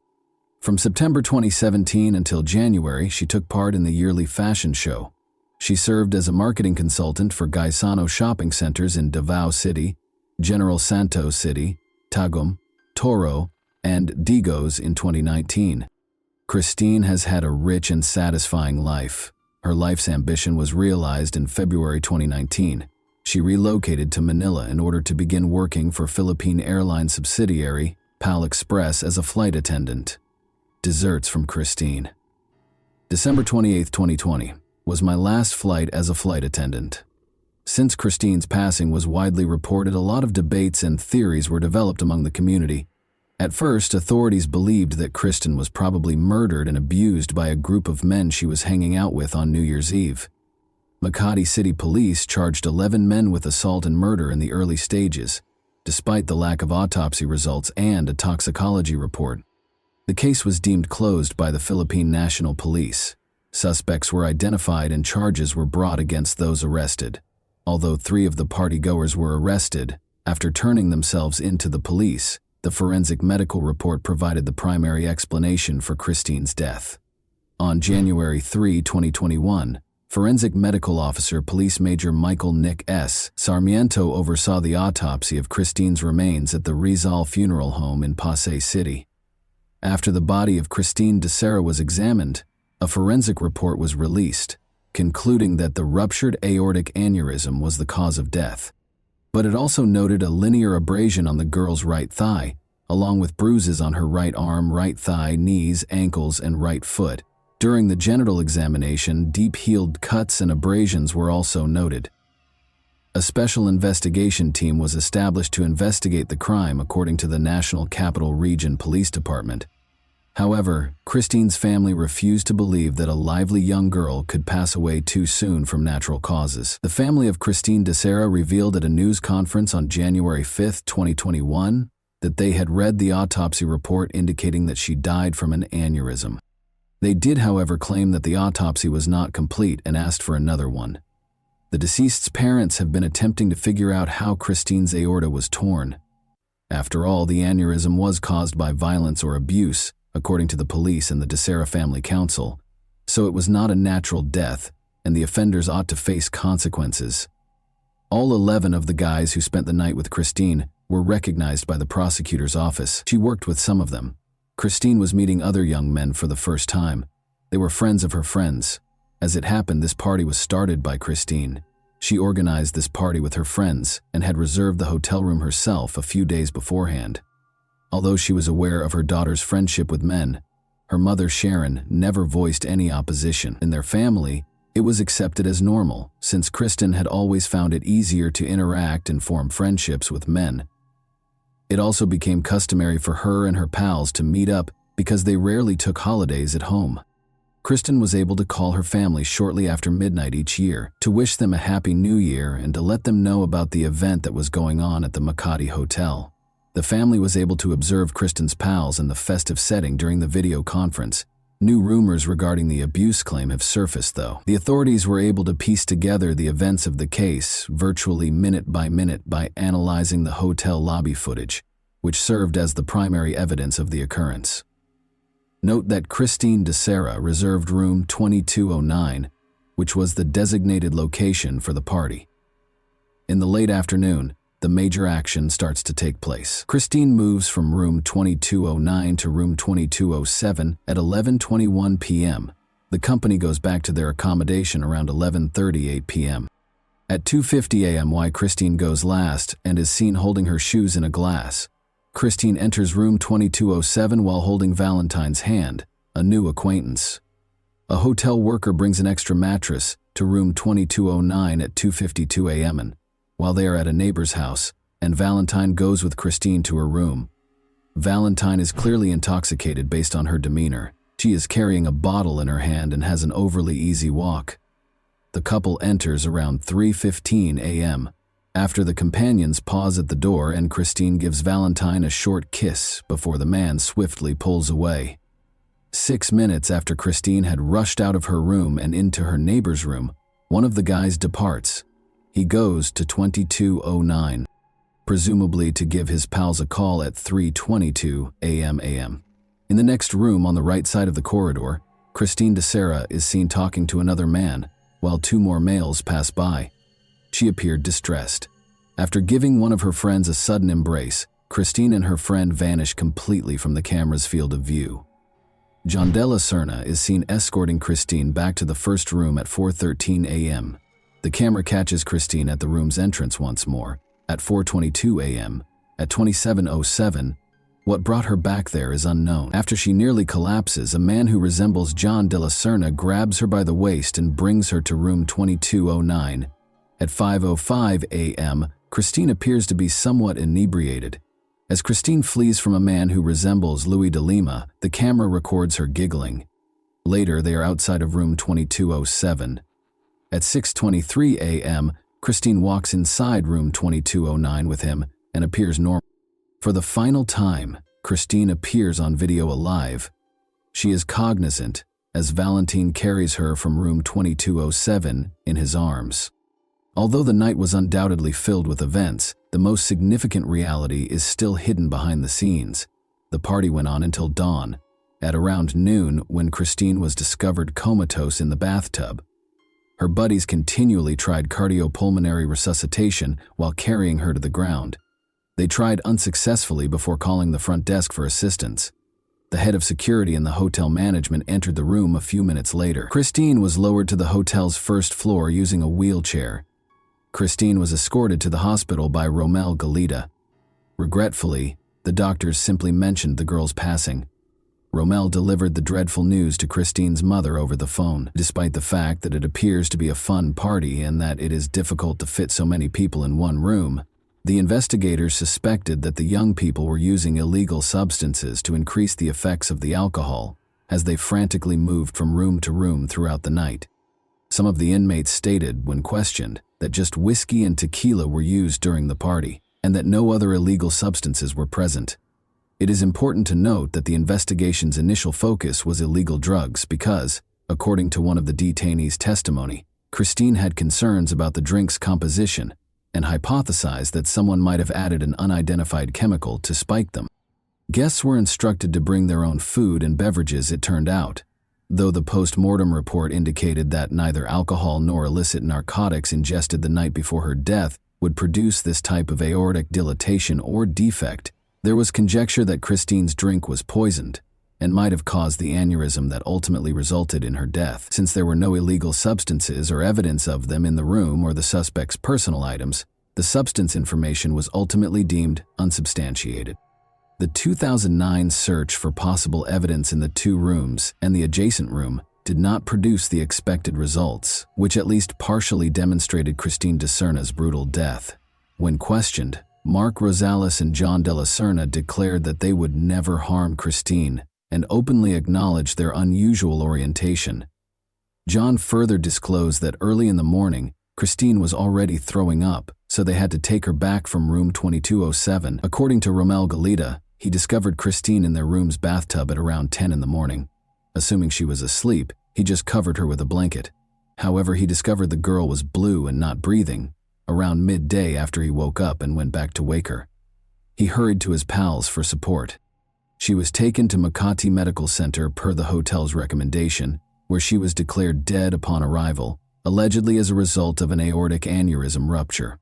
A: From September 2017 until January, she took part in the yearly fashion show. She served as a marketing consultant for Gaisano shopping centers in Davao City, General Santos City, Tagum, Toro, and Digos in 2019. Christine has had a rich and satisfying life. Her life's ambition was realized in February 2019. She relocated to Manila in order to begin working for Philippine Airlines subsidiary, PAL Express, as a flight attendant. Desserts from Christine. December 28, 2020, was my last flight as a flight attendant. Since Christine's passing was widely reported, a lot of debates and theories were developed among the community. At first, authorities believed that Kristen was probably murdered and abused by a group of men she was hanging out with on New Year's Eve. Makati City Police charged 11 men with assault and murder in the early stages, despite the lack of autopsy results and a toxicology report. The case was deemed closed by the Philippine National Police. Suspects were identified and charges were brought against those arrested. Although 3 of the partygoers were arrested, after turning themselves into the police, the forensic medical report provided the primary explanation for Christine's death. On January 3, 2021, Forensic Medical Officer Police Major Michael Nick S. Sarmiento oversaw the autopsy of Christine's remains at the Rizal Funeral Home in Pasay City. After the body of Christine de Serra was examined, a forensic report was released, concluding that the ruptured aortic aneurysm was the cause of death. But it also noted a linear abrasion on the girl's right thigh, along with bruises on her right arm, right thigh, knees, ankles, and right foot. During the genital examination, deep-healed cuts and abrasions were also noted. A special investigation team was established to investigate the crime according to the National Capital Region Police Department. However, Christine's family refused to believe that a lively young girl could pass away too soon from natural causes. The family of Christine DeSera revealed at a news conference on January 5, 2021, that they had read the autopsy report indicating that she died from an aneurysm. They did, however, claim that the autopsy was not complete and asked for another one. The deceased's parents have been attempting to figure out how Christine's aorta was torn. After all, the aneurysm was caused by violence or abuse, according to the police and the DeSera Family Council, so it was not a natural death, and the offenders ought to face consequences. All 11 of the guys who spent the night with Christine were recognized by the prosecutor's office. She worked with some of them. Christine was meeting other young men for the first time. They were friends of her friends. As it happened, this party was started by Christine. She organized this party with her friends and had reserved the hotel room herself a few days beforehand. Although she was aware of her daughter's friendship with men, her mother Sharon never voiced any opposition. In their family, it was accepted as normal, since Kristen had always found it easier to interact and form friendships with men. It also became customary for her and her pals to meet up because they rarely took holidays at home. Kristen was able to call her family shortly after midnight each year to wish them a happy new year and to let them know about the event that was going on at the Makati Hotel. The family was able to observe Kristen's pals in the festive setting during the video conference. New rumors regarding the abuse claim have surfaced, though. The authorities were able to piece together the events of the case virtually minute by analyzing the hotel lobby footage, which served as the primary evidence of the occurrence. Note that Christine DeSera reserved room 2209, which was the designated location for the party. In the late afternoon, the major action starts to take place. Christine moves from room 2209 to room 2207 at 11:21 p.m. The company goes back to their accommodation around 11:38 p.m. At 2:50 a.m. Christine goes last and is seen holding her shoes in a glass. Christine enters room 2207 while holding Valentine's hand, a new acquaintance. A hotel worker brings an extra mattress to room 2209 at 2:52 a.m. and while they are at a neighbor's house, and Valentine goes with Christine to her room. Valentine is clearly intoxicated based on her demeanor. She is carrying a bottle in her hand and has an overly easy walk. The couple enters around 3:15 a.m. after the companions pause at the door and Christine gives Valentine a short kiss before the man swiftly pulls away. 6 minutes after Christine had rushed out of her room and into her neighbor's room, one of the guys departs. He goes to 2209, presumably to give his pals a call at 3:22 a.m. In the next room on the right side of the corridor, Christine DeSera is seen talking to another man, while 2 more males pass by. She appeared distressed. After giving one of her friends a sudden embrace, Christine and her friend vanish completely from the camera's field of view. John Della Serna is seen escorting Christine back to the first room at 4:13 a.m. The camera catches Christine at the room's entrance once more, at 4:22 a.m. At 27:07, what brought her back there is unknown. After she nearly collapses, a man who resembles John Della Serna grabs her by the waist and brings her to room 2209. At 5:05 a.m., Christine appears to be somewhat inebriated. As Christine flees from a man who resembles Louis de Lima, the camera records her giggling. Later, they are outside of room 2207. At 6:23 a.m., Christine walks inside room 2209 with him and appears normal. For the final time, Christine appears on video alive. She is cognizant as Valentine carries her from room 2207 in his arms. Although the night was undoubtedly filled with events, the most significant reality is still hidden behind the scenes. The party went on until dawn, at around noon when Christine was discovered comatose in the bathtub. Her buddies continually tried cardiopulmonary resuscitation while carrying her to the ground. They tried unsuccessfully before calling the front desk for assistance. The head of security and the hotel management entered the room a few minutes later. Christine was lowered to the hotel's first floor using a wheelchair. Christine was escorted to the hospital by Romel Galita. Regretfully, the doctors simply mentioned the girl's passing. Romel delivered the dreadful news to Christine's mother over the phone, despite the fact that it appears to be a fun party and that it is difficult to fit so many people in one room. The investigators suspected that the young people were using illegal substances to increase the effects of the alcohol, as they frantically moved from room to room throughout the night. Some of the inmates stated, when questioned, that just whiskey and tequila were used during the party, and that no other illegal substances were present. It is important to note that the investigation's initial focus was illegal drugs because, according to one of the detainees' testimony, Christine had concerns about the drink's composition and hypothesized that someone might have added an unidentified chemical to spike them. Guests were instructed to bring their own food and beverages, it turned out, though the post-mortem report indicated that neither alcohol nor illicit narcotics ingested the night before her death would produce this type of aortic dilatation or defect. There was conjecture that Christine's drink was poisoned and might have caused the aneurysm that ultimately resulted in her death. Since there were no illegal substances or evidence of them in the room or the suspect's personal items, the substance information was ultimately deemed unsubstantiated. The 2009 search for possible evidence in the two rooms and the adjacent room did not produce the expected results, which at least partially demonstrated Christine de Serna's brutal death. When questioned, Mark Rosales and John de la Serna declared that they would never harm Christine and openly acknowledged their unusual orientation. John further disclosed that early in the morning, Christine was already throwing up, so they had to take her back from room 2207. According to Romel Galita, he discovered Christine in their room's bathtub at around 10 in the morning. Assuming she was asleep, he just covered her with a blanket. However, he discovered the girl was blue and not breathing around midday after he woke up and went back to wake her. He hurried to his pals for support. She was taken to Makati Medical Center per the hotel's recommendation, where she was declared dead upon arrival, allegedly as a result of an aortic aneurysm rupture.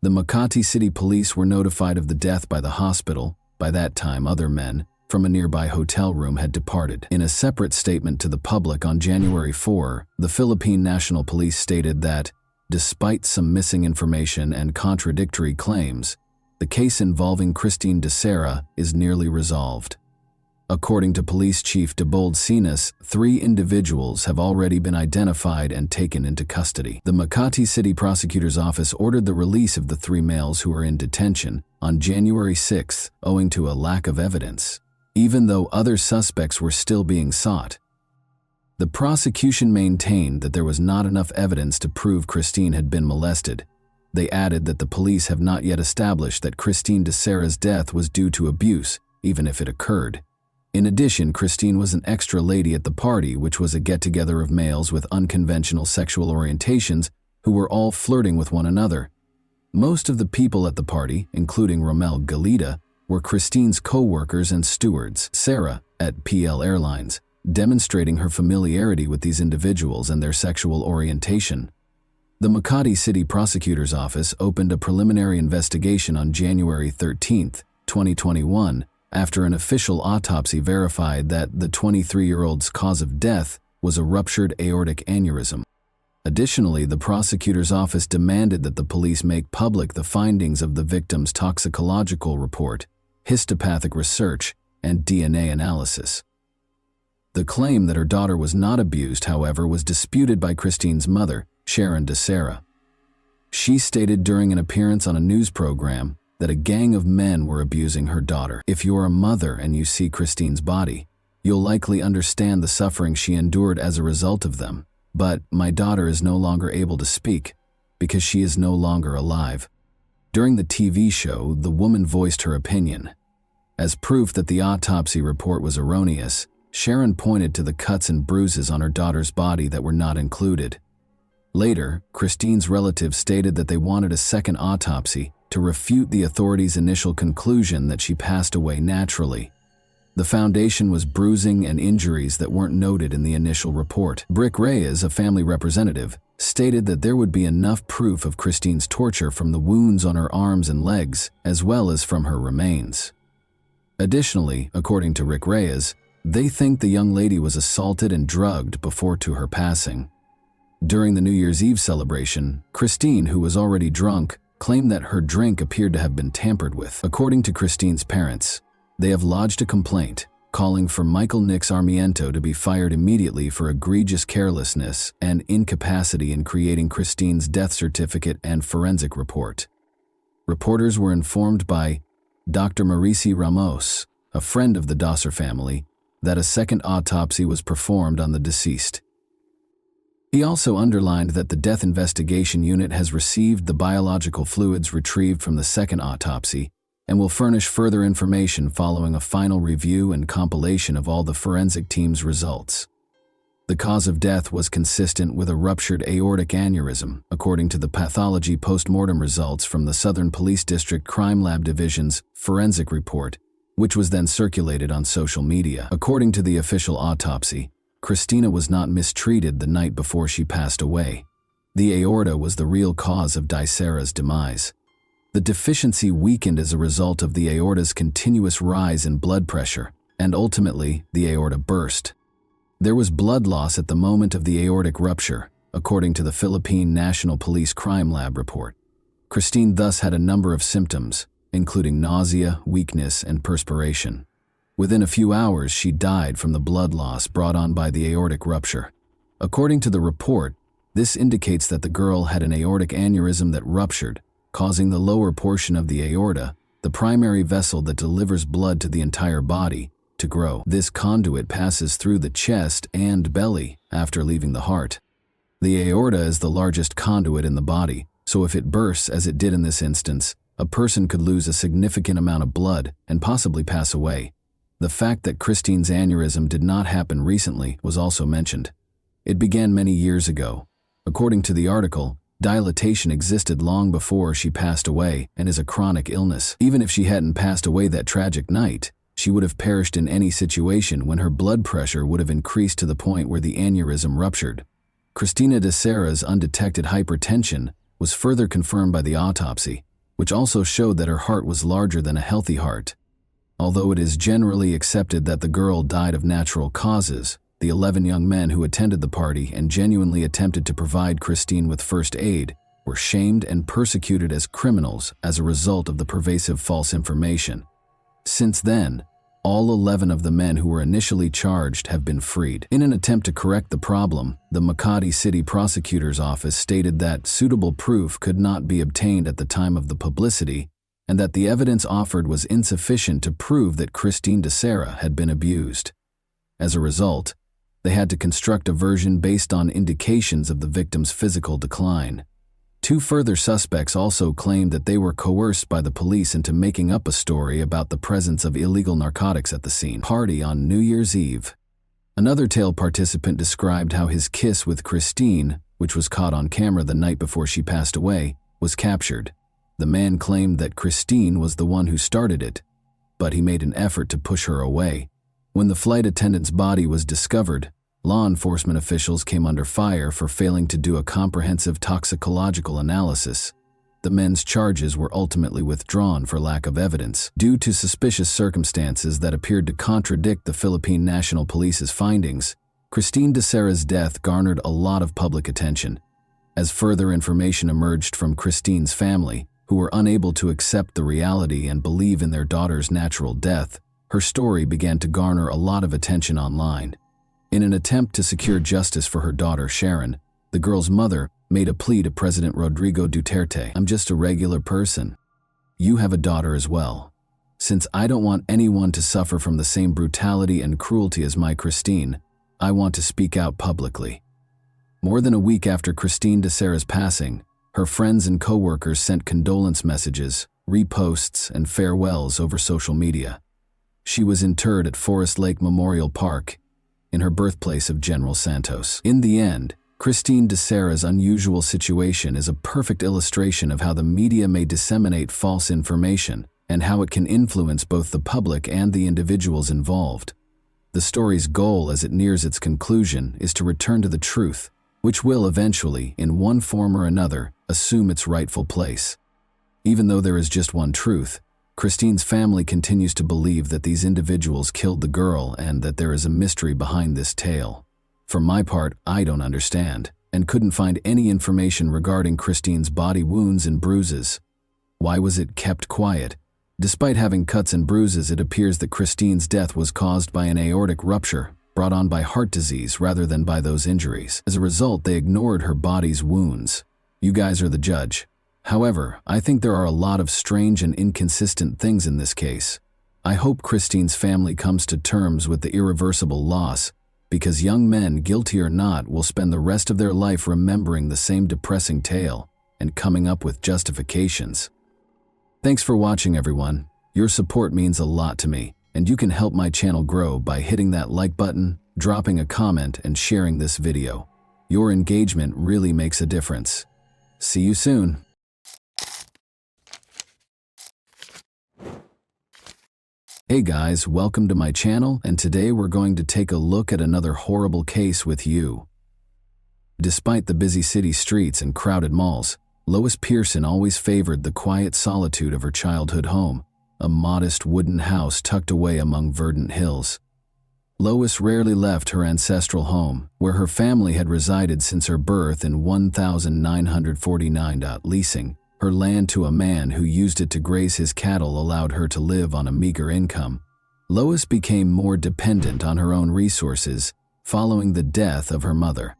A: The Makati City Police were notified of the death by the hospital. By that time, other men from a nearby hotel room had departed. In a separate statement to the public on January 4, the Philippine National Police stated that, despite some missing information and contradictory claims, the case involving Christine de Serra is nearly resolved. According to Police Chief Debold Sinas, 3 individuals have already been identified and taken into custody. The Makati City Prosecutor's Office ordered the release of the 3 males who are in detention on January 6 owing to a lack of evidence, even though other suspects were still being sought. The prosecution maintained that there was not enough evidence to prove Christine had been molested. They added that the police have not yet established that Christine de Serra's death was due to abuse, even if it occurred. In addition, Christine was an extra lady at the party, which was a get-together of males with unconventional sexual orientations who were all flirting with one another. Most of the people at the party, including Romel Galita, were Christine's co-workers and stewards, Sarah, at PL Airlines, demonstrating her familiarity with these individuals and their sexual orientation. The Makati City Prosecutor's Office opened a preliminary investigation on January 13, 2021, after an official autopsy verified that the 23-year-old's cause of death was a ruptured aortic aneurysm. Additionally, the prosecutor's office demanded that the police make public the findings of the victim's toxicological report, histopathic research, and DNA analysis. The claim that her daughter was not abused, however, was disputed by Christine's mother, Sharon de Serra. She stated during an appearance on a news program that a gang of men were abusing her daughter. If you're a mother and you see Christine's body, you'll likely understand the suffering she endured as a result of them. But my daughter is no longer able to speak because she is no longer alive. During the TV show, the woman voiced her opinion. As proof that the autopsy report was erroneous, Sharon pointed to the cuts and bruises on her daughter's body that were not included. Later, Christine's relatives stated that they wanted a second autopsy to refute the authorities' initial conclusion that she passed away naturally. The foundation was bruising and injuries that weren't noted in the initial report. Brick Reyes, a family representative, stated that there would be enough proof of Christine's torture from the wounds on her arms and legs, as well as from her remains. Additionally, according to Rick Reyes, they think the young lady was assaulted and drugged before to her passing. During the New Year's Eve celebration, Christine, who was already drunk, claimed that her drink appeared to have been tampered with. According to Christine's parents, they have lodged a complaint, calling for Michael Nix Armiento to be fired immediately for egregious carelessness and incapacity in creating Christine's death certificate and forensic report. Reporters were informed by Dr. Maurici Ramos, a friend of the Dosser family, that a second autopsy was performed on the deceased. He also underlined that the Death Investigation Unit has received the biological fluids retrieved from the second autopsy and will furnish further information following a final review and compilation of all the forensic team's results. The cause of death was consistent with a ruptured aortic aneurysm, according to the pathology post-mortem results from the Southern Police District Crime Lab Division's forensic report, which was then circulated on social media. According to the official autopsy, Christina was not mistreated the night before she passed away. The aorta was the real cause of Dicera's demise. The deficiency weakened as a result of the aorta's continuous rise in blood pressure, and ultimately, the aorta burst. There was blood loss at the moment of the aortic rupture, according to the Philippine National Police Crime Lab report. Christine thus had a number of symptoms, including nausea, weakness, and perspiration. Within a few hours, she died from the blood loss brought on by the aortic rupture. According to the report, this indicates that the girl had an aortic aneurysm that ruptured, causing the lower portion of the aorta, the primary vessel that delivers blood to the entire body, to grow. This conduit passes through the chest and belly after leaving the heart. The aorta is the largest conduit in the body, so if it bursts as it did in this instance, a person could lose a significant amount of blood and possibly pass away. The fact that Christine's aneurysm did not happen recently was also mentioned. It began many years ago. According to the article, dilatation existed long before she passed away and is a chronic illness. Even if she hadn't passed away that tragic night, she would have perished in any situation when her blood pressure would have increased to the point where the aneurysm ruptured. Christina Dicera's undetected hypertension was further confirmed by the autopsy, which also showed that her heart was larger than a healthy heart. Although it is generally accepted that the girl died of natural causes, the 11 young men who attended the party and genuinely attempted to provide Christine with first aid were shamed and persecuted as criminals as a result of the pervasive false information. Since then, all 11 of the men who were initially charged have been freed. In an attempt to correct the problem, the Makati City Prosecutor's Office stated that suitable proof could not be obtained at the time of the publicity and that the evidence offered was insufficient to prove that Christine Dicera had been abused. As a result, they had to construct a version based on indications of the victim's physical decline. 2 further suspects also claimed that they were coerced by the police into making up a story about the presence of illegal narcotics at the scene party on New Year's Eve. Another tale participant described how his kiss with Christine, which was caught on camera the night before she passed away, was captured. The man claimed that Christine was the one who started it, but he made an effort to push her away. When the flight attendant's body was discovered, law enforcement officials came under fire for failing to do a comprehensive toxicological analysis. The men's charges were ultimately withdrawn for lack of evidence, due to suspicious circumstances that appeared to contradict the Philippine National Police's findings. Christine Dicera's death garnered a lot of public attention. As further information emerged from Christine's family, who were unable to accept the reality and believe in their daughter's natural death, her story began to garner a lot of attention online. In an attempt to secure justice for her daughter Sharon, the girl's mother made a plea to President Rodrigo Duterte. "I'm just a regular person. You have a daughter as well. Since I don't want anyone to suffer from the same brutality and cruelty as my Christine, I want to speak out publicly." More than a week after Christine Dicera's passing, her friends and co-workers sent condolence messages, reposts, and farewells over social media. She was interred at Forest Lake Memorial Park, in her birthplace of General Santos. In the end, Christine Dicera's unusual situation is a perfect illustration of how the media may disseminate false information and how it can influence both the public and the individuals involved. The story's goal as it nears its conclusion is to return to the truth, which will eventually, in one form or another, assume its rightful place. Even though there is just one truth, Christine's family continues to believe that these individuals killed the girl and that there is a mystery behind this tale. For my part, I don't understand, and couldn't find any information regarding Christine's body wounds and bruises. Why was it kept quiet? Despite having cuts and bruises, it appears that Christine's death was caused by an aortic rupture, brought on by heart disease rather than by those injuries. As a result, they ignored her body's wounds. You guys are the judge. However, I think there are a lot of strange and inconsistent things in this case. I hope Christine's family comes to terms with the irreversible loss, because young men, guilty or not, will spend the rest of their life remembering the same depressing tale and coming up with justifications. Thanks for watching, everyone. Your support means a lot to me, and you can help my channel grow by hitting that like button, dropping a comment, and sharing this video. Your engagement really makes a difference. See you soon. Hey guys, welcome to my channel, and today we're going to take a look at another horrible case with you. Despite the busy city streets and crowded malls, Lois Pearson always favored the quiet solitude of her childhood home, a modest wooden house tucked away among verdant hills. Lois rarely left her ancestral home, where her family had resided since her birth in 1949. Leasing her land to a man who used it to graze his cattle allowed her to live on a meager income. Lois became more dependent on her own resources following the death of her mother.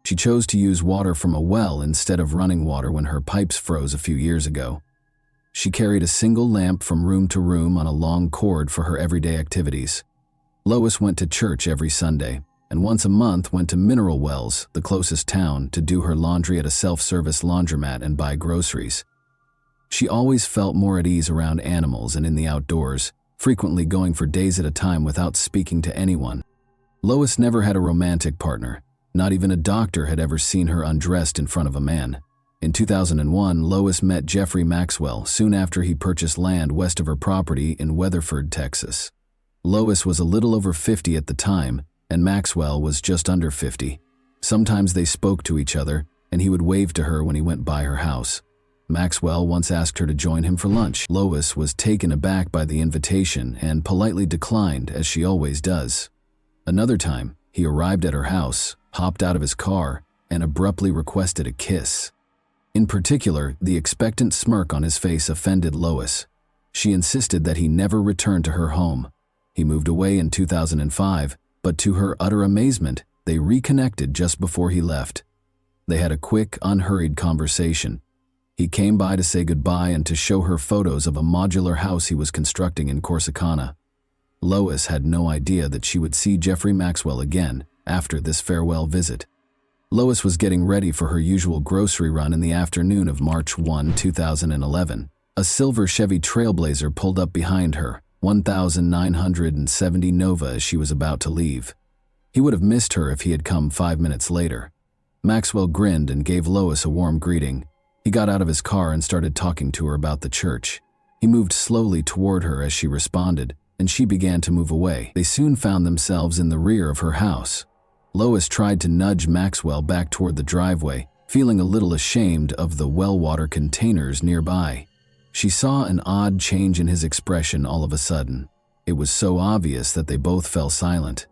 A: She chose to use water from a well instead of running water when her pipes froze a few years ago. She carried a single lamp from room to room on a long cord for her everyday activities. Lois went to church every Sunday, and once a month went to Mineral Wells, the closest town, to do her laundry at a self-service laundromat and buy groceries. She always felt more at ease around animals and in the outdoors, frequently going for days at a time without speaking to anyone. Lois never had a romantic partner. Not even a doctor had ever seen her undressed in front of a man. In 2001, Lois met Jeffrey Maxwell soon after he purchased land west of her property in Weatherford, Texas. Lois was a little over 50 at the time, and Maxwell was just under 50. Sometimes they spoke to each other, and he would wave to her when he went by her house. Maxwell once asked her to join him for lunch. Lois was taken aback by the invitation and politely declined, as she always does. Another time, he arrived at her house, hopped out of his car, and abruptly requested a kiss. In particular, the expectant smirk on his face offended Lois. She insisted that he never return to her home. He moved away in 2005, but to her utter amazement, they reconnected just before he left. They had a quick, unhurried conversation. He came by to say goodbye and to show her photos of a modular house he was constructing in Corsicana. Lois had no idea that she would see Jeffrey Maxwell again after this farewell visit. Lois was getting ready for her usual grocery run in the afternoon of March 1, 2011. A silver Chevy Trailblazer pulled up behind her, 1970 Nova, as she was about to leave. He would have missed her if he had come 5 minutes later. Maxwell grinned and gave Lois a warm greeting. He got out of his car and started talking to her about the church. He moved slowly toward her as she responded, and she began to move away. They soon found themselves in the rear of her house. Lois tried to nudge Maxwell back toward the driveway, feeling a little ashamed of the well water containers nearby. She saw an odd change in his expression all of a sudden. It was so obvious that they both fell silent.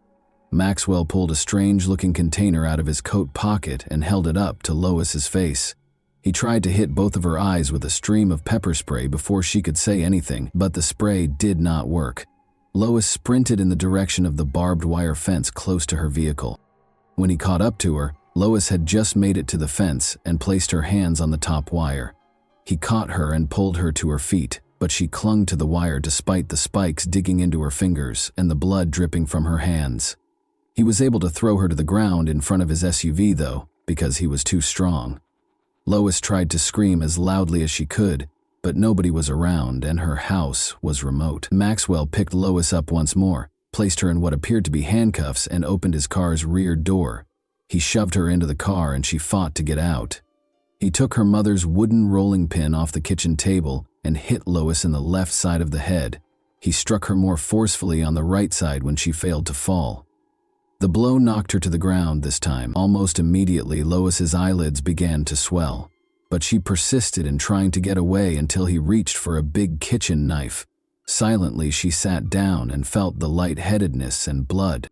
A: Maxwell pulled a strange-looking container out of his coat pocket and held it up to Lois's face. He tried to hit both of her eyes with a stream of pepper spray before she could say anything, but the spray did not work. Lois sprinted in the direction of the barbed wire fence close to her vehicle. When he caught up to her, Lois had just made it to the fence and placed her hands on the top wire. He caught her and pulled her to her feet, but she clung to the wire despite the spikes digging into her fingers and the blood dripping from her hands. He was able to throw her to the ground in front of his SUV, though, because he was too strong. Lois tried to scream as loudly as she could, but nobody was around and her house was remote. Maxwell picked Lois up once more, placed her in what appeared to be handcuffs, and opened his car's rear door. He shoved her into the car and she fought to get out. He took her mother's wooden rolling pin off the kitchen table and hit Lois in the left side of the head. He struck her more forcefully on the right side when she failed to fall. The blow knocked her to the ground this time. Almost immediately, Lois's eyelids began to swell, but she persisted in trying to get away until he reached for a big kitchen knife. Silently, she sat down and felt the lightheadedness and blood.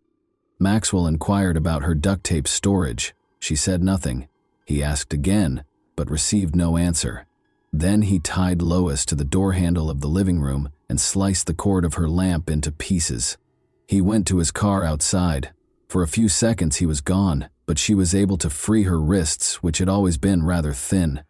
A: Maxwell inquired about her duct tape storage. She said nothing. He asked again, but received no answer. Then he tied Lois to the door handle of the living room and sliced the cord of her lamp into pieces. He went to his car outside. For a few seconds he was gone, but she was able to free her wrists, which had always been rather thin.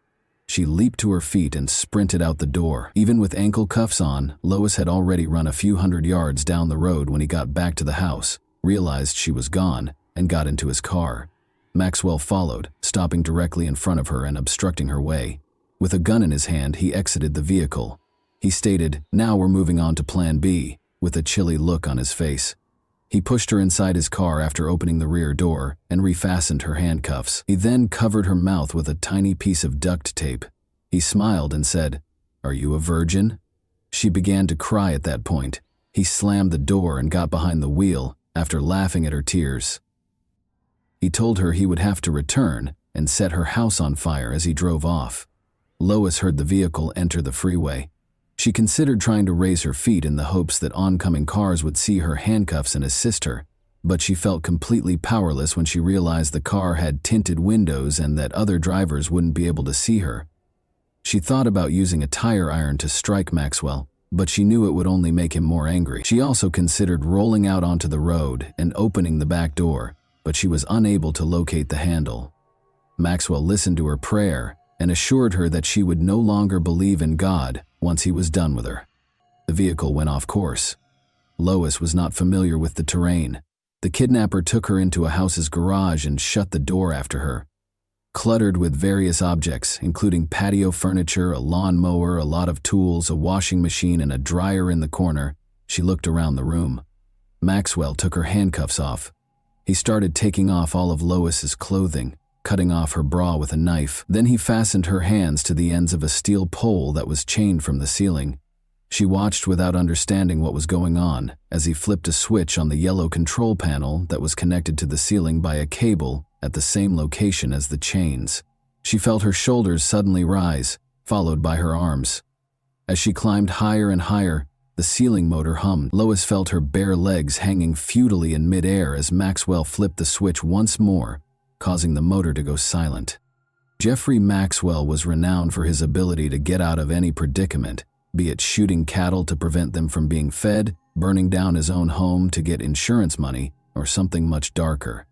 A: She leaped to her feet and sprinted out the door. Even with ankle cuffs on, Lois had already run a few hundred yards down the road when he got back to the house, realized she was gone, and got into his car. Maxwell followed, stopping directly in front of her and obstructing her way. With a gun in his hand, he exited the vehicle. He stated, "Now we're moving on to Plan B," with a chilly look on his face. He pushed her inside his car after opening the rear door and refastened her handcuffs. He then covered her mouth with a tiny piece of duct tape. He smiled and said, "Are you a virgin?" She began to cry at that point. He slammed the door and got behind the wheel after laughing at her tears. He told her he would have to return and set her house on fire as he drove off. Lois heard the vehicle enter the freeway. She considered trying to raise her feet in the hopes that oncoming cars would see her handcuffs and assist her, but she felt completely powerless when she realized the car had tinted windows and that other drivers wouldn't be able to see her. She thought about using a tire iron to strike Maxwell, but she knew it would only make him more angry. She also considered rolling out onto the road and opening the back door, but she was unable to locate the handle. Maxwell listened to her prayer and assured her that she would no longer believe in God once he was done with her. The vehicle went off course. Lois was not familiar with the terrain. The kidnapper took her into a house's garage and shut the door after her. Cluttered with various objects, including patio furniture, a lawnmower, a lot of tools, a washing machine, and a dryer in the corner, she looked around the room. Maxwell took her handcuffs off. He started taking off all of Lois's clothing, cutting off her bra with a knife. Then he fastened her hands to the ends of a steel pole that was chained from the ceiling. She watched without understanding what was going on as he flipped a switch on the yellow control panel that was connected to the ceiling by a cable at the same location as the chains. She felt her shoulders suddenly rise, followed by her arms. As she climbed higher and higher, the ceiling motor hummed. Lois felt her bare legs hanging futilely in midair as Maxwell flipped the switch once more, causing the motor to go silent. Jeffrey Maxwell was renowned for his ability to get out of any predicament, be it shooting cattle to prevent them from being fed, burning down his own home to get insurance money, or something much darker.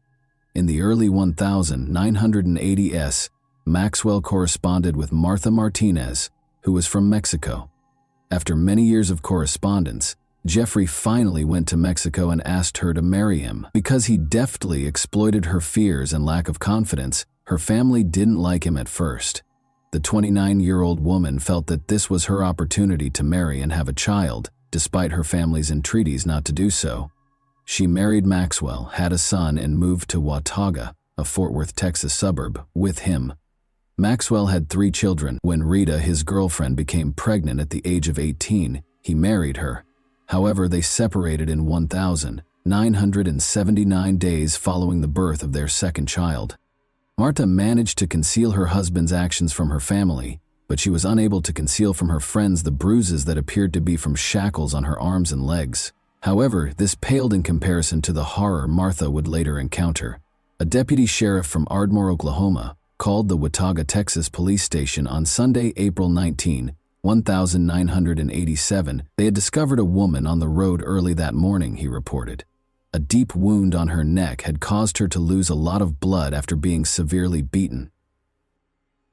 A: In the early 1980s, Maxwell corresponded with Martha Martinez, who was from Mexico. After many years of correspondence, Jeffrey finally went to Mexico and asked her to marry him. Because he deftly exploited her fears and lack of confidence, her family didn't like him at first. The 29-year-old woman felt that this was her opportunity to marry and have a child, despite her family's entreaties not to do so. She married Maxwell, had a son, and moved to Watauga, a Fort Worth, Texas suburb, with him. Maxwell had 3 children. When Rita, his girlfriend, became pregnant at the age of 18, he married her. However, they separated in 1,979 days following the birth of their second child. Martha managed to conceal her husband's actions from her family, but she was unable to conceal from her friends the bruises that appeared to be from shackles on her arms and legs. However, this paled in comparison to the horror Martha would later encounter. A deputy sheriff from Ardmore, Oklahoma, called the Watauga, Texas police station on Sunday, April 19, 1987. They had discovered a woman on the road early that morning, he reported. A deep wound on her neck had caused her to lose a lot of blood after being severely beaten.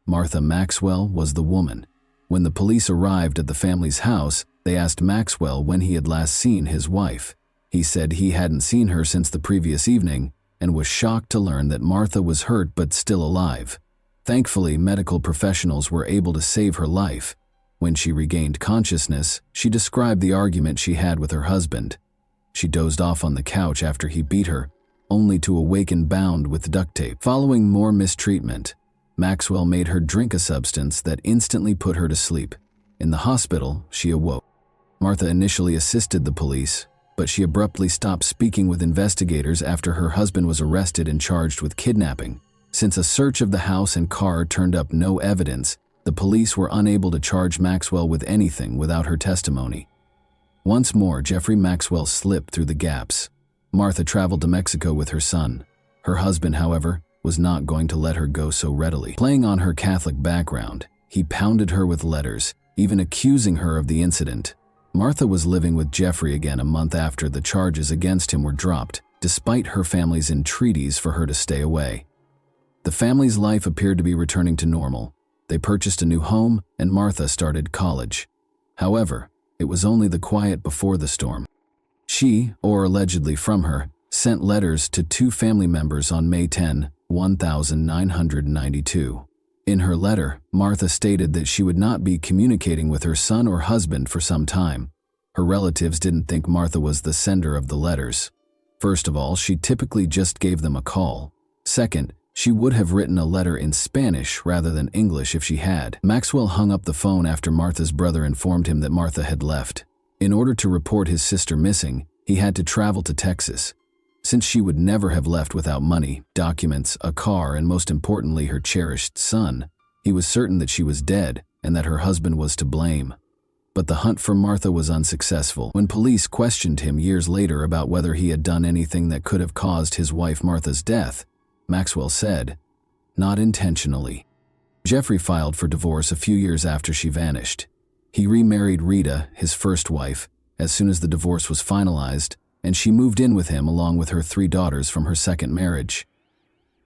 A: Martha Maxwell was the woman. When the police arrived at the family's house, they asked Maxwell when he had last seen his wife. He said he hadn't seen her since the previous evening and was shocked to learn that Martha was hurt but still alive. Thankfully, medical professionals were able to save her life. When she regained consciousness, she described the argument she had with her husband. She dozed off on the couch after he beat her, only to awaken bound with duct tape. Following more mistreatment, Maxwell made her drink a substance that instantly put her to sleep. In the hospital, she awoke. Martha initially assisted the police, but she abruptly stopped speaking with investigators after her husband was arrested and charged with kidnapping. Since a search of the house and car turned up no evidence, the police were unable to charge Maxwell with anything without her testimony. Once more, Jeffrey Maxwell slipped through the gaps. Martha traveled to Mexico with her son. Her husband, however, was not going to let her go so readily. Playing on her Catholic background, he pounded her with letters, even accusing her of the incident. Martha was living with Jeffrey again a month after the charges against him were dropped, despite her family's entreaties for her to stay away. The family's life appeared to be returning to normal. They purchased a new home, and Martha started college. However, it was only the quiet before the storm. She, or allegedly from her, sent letters to two family members on May 10, 1992. In her letter, Martha stated that she would not be communicating with her son or husband for some time. Her relatives didn't think Martha was the sender of the letters. First of all, she typically just gave them a call. Second, she would have written a letter in Spanish rather than English if she had. Maxwell hung up the phone after Martha's brother informed him that Martha had left. In order to report his sister missing, he had to travel to Texas. Since she would never have left without money, documents, a car, and most importantly her cherished son, he was certain that she was dead and that her husband was to blame. But the hunt for Martha was unsuccessful. When police questioned him years later about whether he had done anything that could have caused his wife Martha's death, Maxwell said, "Not intentionally." Jeffrey filed for divorce a few years after she vanished. He remarried Rita, his first wife, as soon as the divorce was finalized, and she moved in with him along with her 3 daughters from her second marriage.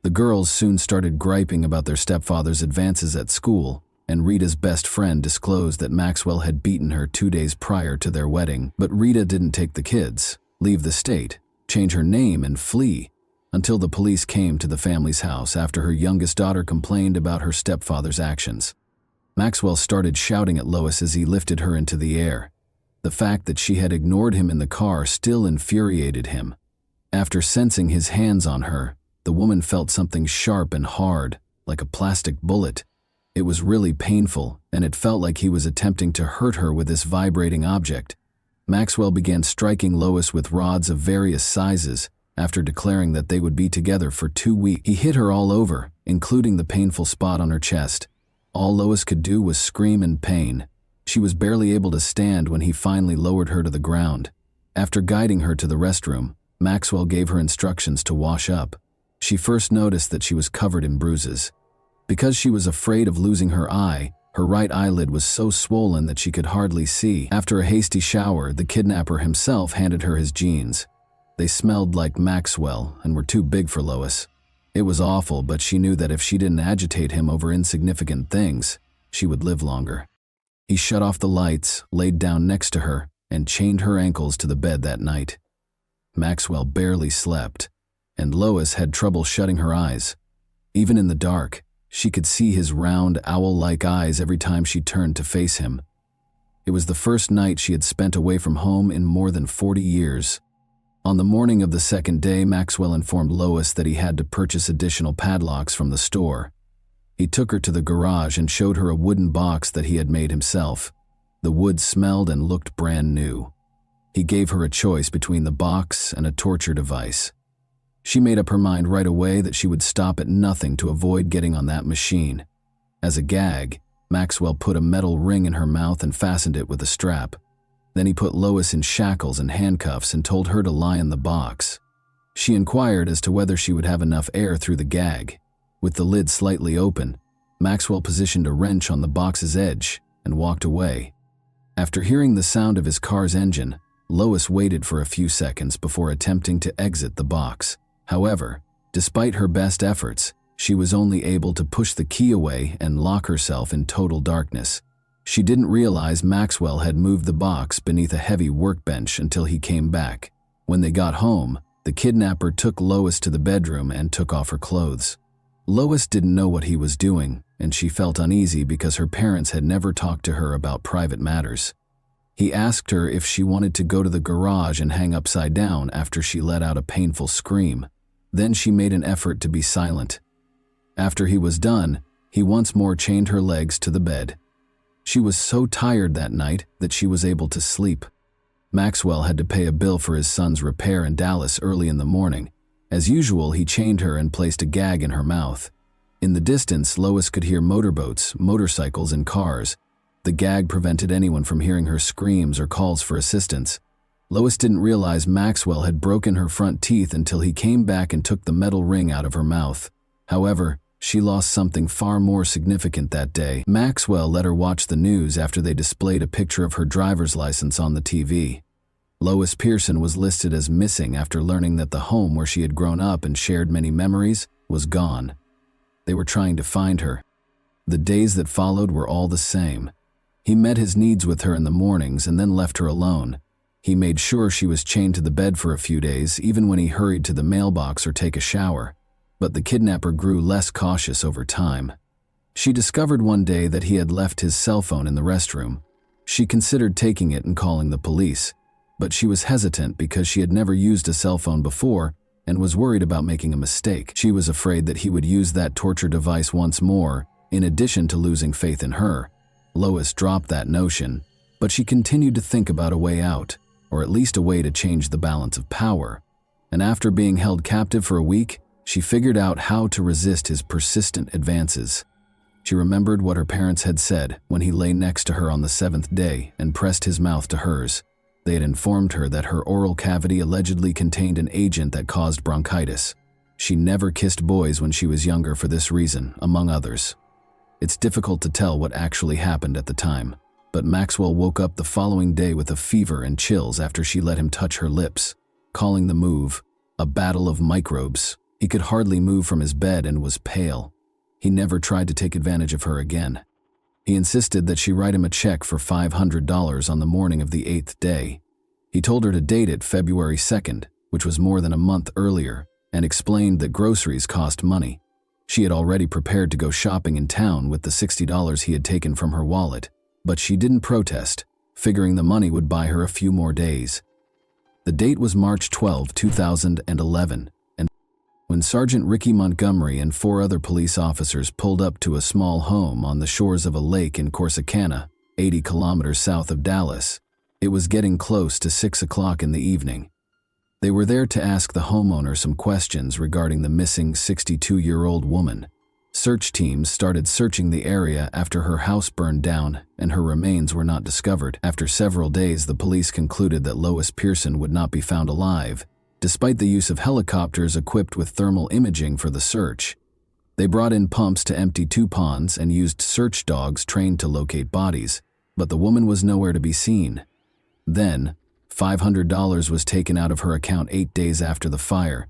A: The girls soon started griping about their stepfather's advances at school, and Rita's best friend disclosed that Maxwell had beaten her 2 days prior to their wedding. But Rita didn't take the kids, leave the state, change her name, and flee, until the police came to the family's house after her youngest daughter complained about her stepfather's actions. Maxwell started shouting at Lois as he lifted her into the air. The fact that she had ignored him in the car still infuriated him. After sensing his hands on her, the woman felt something sharp and hard, like a plastic bullet. It was really painful, and it felt like he was attempting to hurt her with this vibrating object. Maxwell began striking Lois with rods of various sizes after declaring that they would be together for 2 weeks. He hit her all over, including the painful spot on her chest. All Lois could do was scream in pain. She was barely able to stand when he finally lowered her to the ground. After guiding her to the restroom, Maxwell gave her instructions to wash up. She first noticed that she was covered in bruises. Because she was afraid of losing her eye, her right eyelid was so swollen that she could hardly see. After a hasty shower, the kidnapper himself handed her his jeans. They smelled like Maxwell and were too big for Lois. It was awful, but she knew that if she didn't agitate him over insignificant things, she would live longer. He shut off the lights, laid down next to her, and chained her ankles to the bed that night. Maxwell barely slept, and Lois had trouble shutting her eyes. Even in the dark, she could see his round, owl-like eyes every time she turned to face him. It was the first night she had spent away from home in more than 40 years. On the morning of the second day, Maxwell informed Lois that he had to purchase additional padlocks from the store. He took her to the garage and showed her a wooden box that he had made himself. The wood smelled and looked brand new. He gave her a choice between the box and a torture device. She made up her mind right away that she would stop at nothing to avoid getting on that machine. As a gag, Maxwell put a metal ring in her mouth and fastened it with a strap. Then he put Lois in shackles and handcuffs and told her to lie in the box. She inquired as to whether she would have enough air through the gag. With the lid slightly open, Maxwell positioned a wrench on the box's edge and walked away. After hearing the sound of his car's engine, Lois waited for a few seconds before attempting to exit the box. However, despite her best efforts, she was only able to push the key away and lock herself in total darkness. She didn't realize Maxwell had moved the box beneath a heavy workbench until he came back. When they got home, the kidnapper took Lois to the bedroom and took off her clothes. Lois didn't know what he was doing, and she felt uneasy because her parents had never talked to her about private matters. He asked her if she wanted to go to the garage and hang upside down after she let out a painful scream. Then she made an effort to be silent. After he was done, he once more chained her legs to the bed. She was so tired that night that she was able to sleep. Maxwell had to pay a bill for his son's repair in Dallas early in the morning. As usual, he chained her and placed a gag in her mouth. In the distance, Lois could hear motorboats, motorcycles, and cars. The gag prevented anyone from hearing her screams or calls for assistance. Lois didn't realize Maxwell had broken her front teeth until he came back and took the metal ring out of her mouth. However, she lost something far more significant that day. Maxwell let her watch the news after they displayed a picture of her driver's license on the TV. Lois Pearson was listed as missing after learning that the home where she had grown up and shared many memories was gone. They were trying to find her. The days that followed were all the same. He met his needs with her in the mornings and then left her alone. He made sure she was chained to the bed for a few days, even when he hurried to the mailbox or take a shower. But the kidnapper grew less cautious over time. She discovered one day that he had left his cell phone in the restroom. She considered taking it and calling the police, but she was hesitant because she had never used a cell phone before and was worried about making a mistake. She was afraid that he would use that torture device once more, in addition to losing faith in her. Lois dropped that notion, but she continued to think about a way out, or at least a way to change the balance of power. And after being held captive for a week, she figured out how to resist his persistent advances. She remembered what her parents had said when he lay next to her on the 7th day and pressed his mouth to hers. They had informed her that her oral cavity allegedly contained an agent that caused bronchitis. She never kissed boys when she was younger for this reason, among others. It's difficult to tell what actually happened at the time, but Maxwell woke up the following day with a fever and chills after she let him touch her lips, calling the move a battle of microbes. He could hardly move from his bed and was pale. He never tried to take advantage of her again. He insisted that she write him a check for $500 on the morning of the 8th day. He told her to date it February 2nd, which was more than a month earlier, and explained that groceries cost money. She had already prepared to go shopping in town with the $60 he had taken from her wallet, but she didn't protest, figuring the money would buy her a few more days. The date was March 12, 2011, and when Sergeant Ricky Montgomery and 4 other police officers pulled up to a small home on the shores of a lake in Corsicana, 80 kilometers south of Dallas, it was getting close to 6 o'clock in the evening. They were there to ask the homeowner some questions regarding the missing 62-year-old woman. Search teams started searching the area after her house burned down and her remains were not discovered. After several days, the police concluded that Lois Pearson would not be found alive, despite the use of helicopters equipped with thermal imaging for the search. They brought in pumps to empty 2 ponds and used search dogs trained to locate bodies, but the woman was nowhere to be seen. Then, $500 was taken out of her account 8 days after the fire.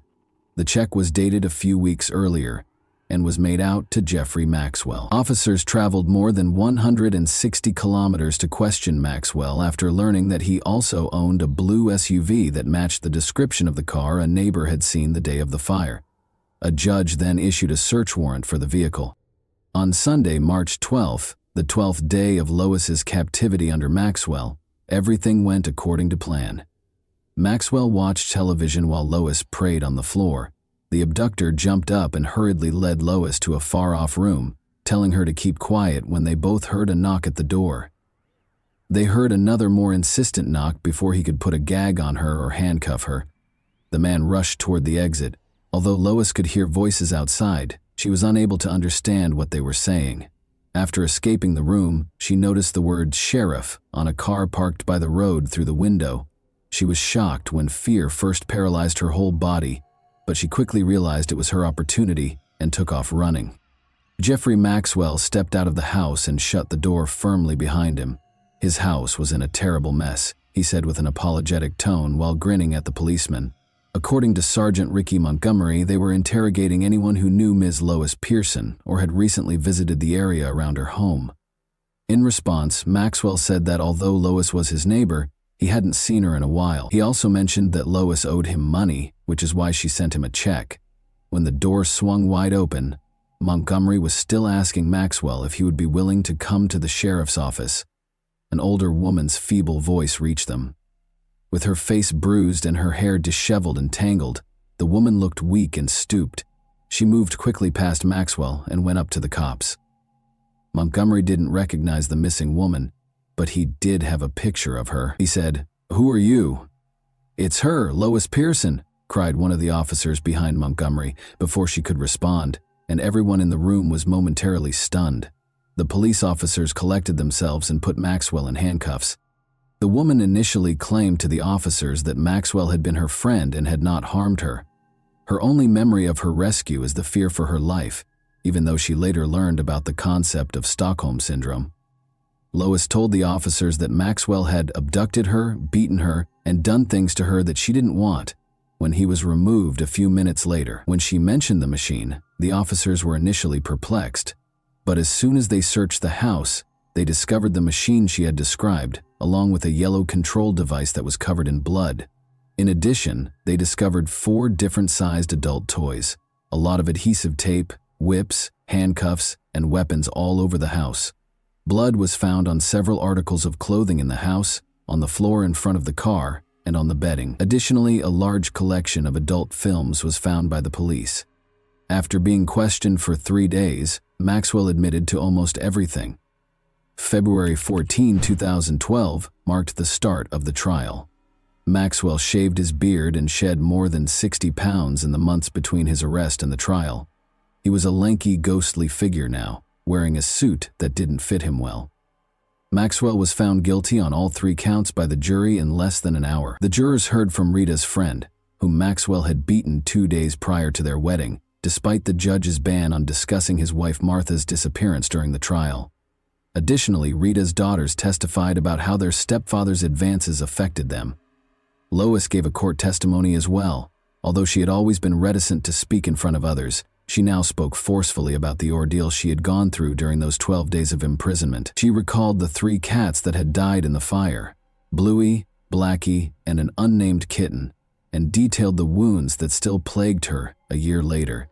A: The check was dated a few weeks earlier and was made out to Jeffrey Maxwell. Officers traveled more than 160 kilometers to question Maxwell after learning that he also owned a blue SUV that matched the description of the car a neighbor had seen the day of the fire. A judge then issued a search warrant for the vehicle. On Sunday, March 12th, the 12th day of Lois's captivity under Maxwell, everything went according to plan. Maxwell watched television while Lois prayed on the floor. The abductor jumped up and hurriedly led Lois to a far-off room, telling her to keep quiet when they both heard a knock at the door. They heard another more insistent knock before he could put a gag on her or handcuff her. The man rushed toward the exit. Although Lois could hear voices outside, she was unable to understand what they were saying. After escaping the room, she noticed the word sheriff on a car parked by the road through the window. She was shocked when fear first paralyzed her whole body, but she quickly realized it was her opportunity and took off running. Jeffrey Maxwell stepped out of the house and shut the door firmly behind him. His house was in a terrible mess, he said with an apologetic tone while grinning at the policeman. According to Sergeant Ricky Montgomery, they were interrogating anyone who knew Ms. Lois Pearson or had recently visited the area around her home. In response, Maxwell said that although Lois was his neighbor, he hadn't seen her in a while. He also mentioned that Lois owed him money, which is why she sent him a check. When the door swung wide open, Montgomery was still asking Maxwell if he would be willing to come to the sheriff's office. An older woman's feeble voice reached them. With her face bruised and her hair disheveled and tangled, the woman looked weak and stooped. She moved quickly past Maxwell and went up to the cops. Montgomery didn't recognize the missing woman, but he did have a picture of her. He said, "Who are you?" "It's her, Lois Pearson," cried one of the officers behind Montgomery before she could respond, and everyone in the room was momentarily stunned. The police officers collected themselves and put Maxwell in handcuffs. The woman initially claimed to the officers that Maxwell had been her friend and had not harmed her. Her only memory of her rescue is the fear for her life, even though she later learned about the concept of Stockholm Syndrome. Lois told the officers that Maxwell had abducted her, beaten her, and done things to her that she didn't want. When he was removed a few minutes later, when she mentioned the machine, the officers were initially perplexed. But as soon as they searched the house, they discovered the machine she had described, along with a yellow control device that was covered in blood. In addition, they discovered 4 different-sized adult toys, a lot of adhesive tape, whips, handcuffs, and weapons all over the house. Blood was found on several articles of clothing in the house, on the floor in front of the car, and on the bedding. Additionally, a large collection of adult films was found by the police. After being questioned for 3 days, Maxwell admitted to almost everything. February 14, 2012 marked the start of the trial. Maxwell shaved his beard and shed more than 60 pounds in the months between his arrest and the trial. He was a lanky, ghostly figure now, wearing a suit that didn't fit him well. Maxwell was found guilty on all 3 counts by the jury in less than an hour. The jurors heard from Rita's friend, whom Maxwell had beaten 2 days prior to their wedding, despite the judge's ban on discussing his wife Martha's disappearance during the trial. Additionally, Rita's daughters testified about how their stepfather's advances affected them. Lois gave a court testimony as well. Although she had always been reticent to speak in front of others, she now spoke forcefully about the ordeal she had gone through during those 12 days of imprisonment. She recalled the 3 cats that had died in the fire, Bluey, Blackie, and an unnamed kitten, and detailed the wounds that still plagued her a year later.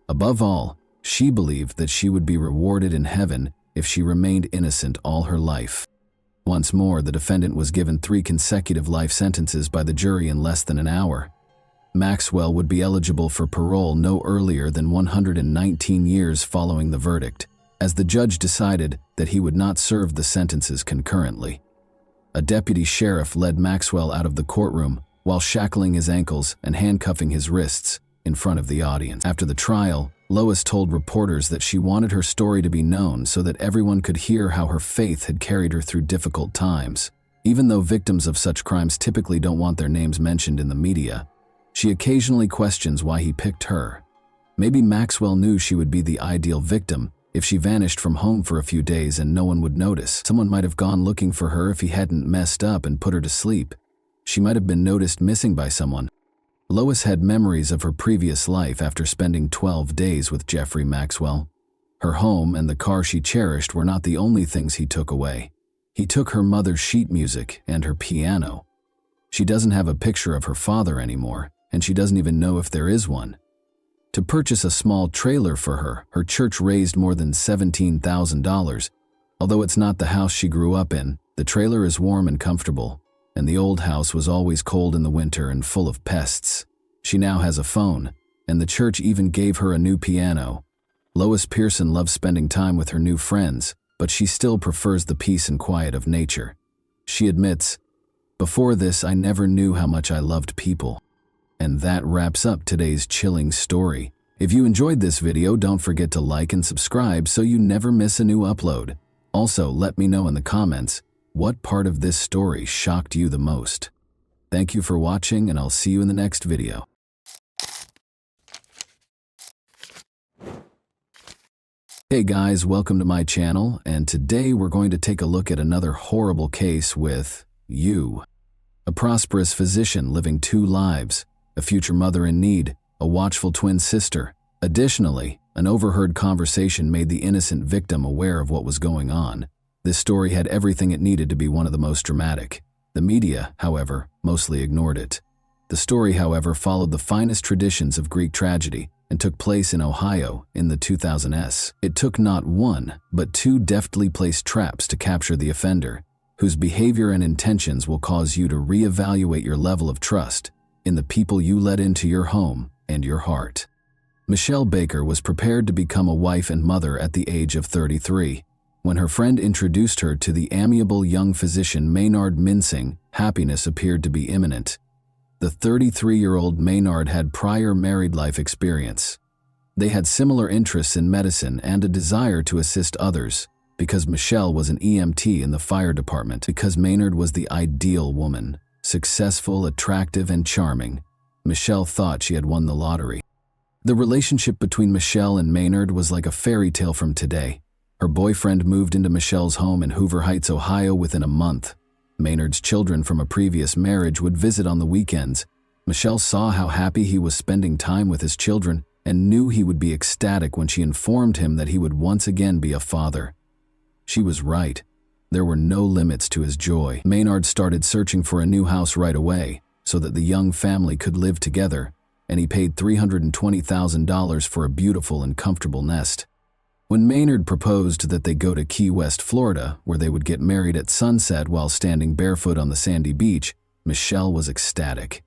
A: Above all, she believed that she would be rewarded in heaven if she remained innocent all her life. Once more, the defendant was given 3 consecutive life sentences by the jury in less than an hour. Maxwell would be eligible for parole no earlier than 119 years following the verdict, as the judge decided that he would not serve the sentences concurrently. A deputy sheriff led Maxwell out of the courtroom while shackling his ankles and handcuffing his wrists in front of the audience. After the trial, Lois told reporters that she wanted her story to be known so that everyone could hear how her faith had carried her through difficult times. Even though victims of such crimes typically don't want their names mentioned in the media, she occasionally questions why he picked her. Maybe Maxwell knew she would be the ideal victim if she vanished from home for a few days and no one would notice. Someone might have gone looking for her if he hadn't messed up and put her to sleep. She might have been noticed missing by someone. Lois had memories of her previous life after spending 12 days with Jeffrey Maxwell. Her home and the car she cherished were not the only things he took away. He took her mother's sheet music and her piano. She doesn't have a picture of her father anymore, and she doesn't even know if there is one. To purchase a small trailer for her, her church raised more than $17,000. Although it's not the house she grew up in, the trailer is warm and comfortable, and the old house was always cold in the winter and full of pests. She now has a phone, and the church even gave her a new piano. Lois Pearson loves spending time with her new friends, but she still prefers the peace and quiet of nature. She admits, "Before this, I never knew how much I loved people." And that wraps up today's chilling story. If you enjoyed this video, don't forget to like and subscribe so you never miss a new upload. Also, let me know in the comments, what part of this story shocked you the most? Thank you for watching, and I'll see you in the next video. Hey guys, welcome to my channel, and today we're going to take a look at another horrible case with you. A prosperous physician living 2 lives, a future mother in need, a watchful twin sister. Additionally, an overheard conversation made the innocent victim aware of what was going on. This story had everything it needed to be one of the most dramatic. The media, however, mostly ignored it. The story, however, followed the finest traditions of Greek tragedy and took place in Ohio in the 2000s. It took not 1, but 2 deftly placed traps to capture the offender, whose behavior and intentions will cause you to reevaluate your level of trust in the people you let into your home and your heart. Michelle Baker was prepared to become a wife and mother at the age of 33. When her friend introduced her to the amiable young physician Maynard Mincing, happiness appeared to be imminent. The 33-year-old Maynard had prior married life experience. They had similar interests in medicine and a desire to assist others, because Michelle was an EMT in the fire department. Because Maynard was the ideal woman, successful, attractive, and charming, Michelle thought she had won the lottery. The relationship between Michelle and Maynard was like a fairy tale from today. Her boyfriend moved into Michelle's home in Hoover Heights, Ohio within a month. Maynard's children from a previous marriage would visit on the weekends. Michelle saw how happy he was spending time with his children and knew he would be ecstatic when she informed him that he would once again be a father. She was right. There were no limits to his joy. Maynard started searching for a new house right away so that the young family could live together, and he paid $320,000 for a beautiful and comfortable nest. When Maynard proposed that they go to Key West, Florida, where they would get married at sunset while standing barefoot on the sandy beach, Michelle was ecstatic.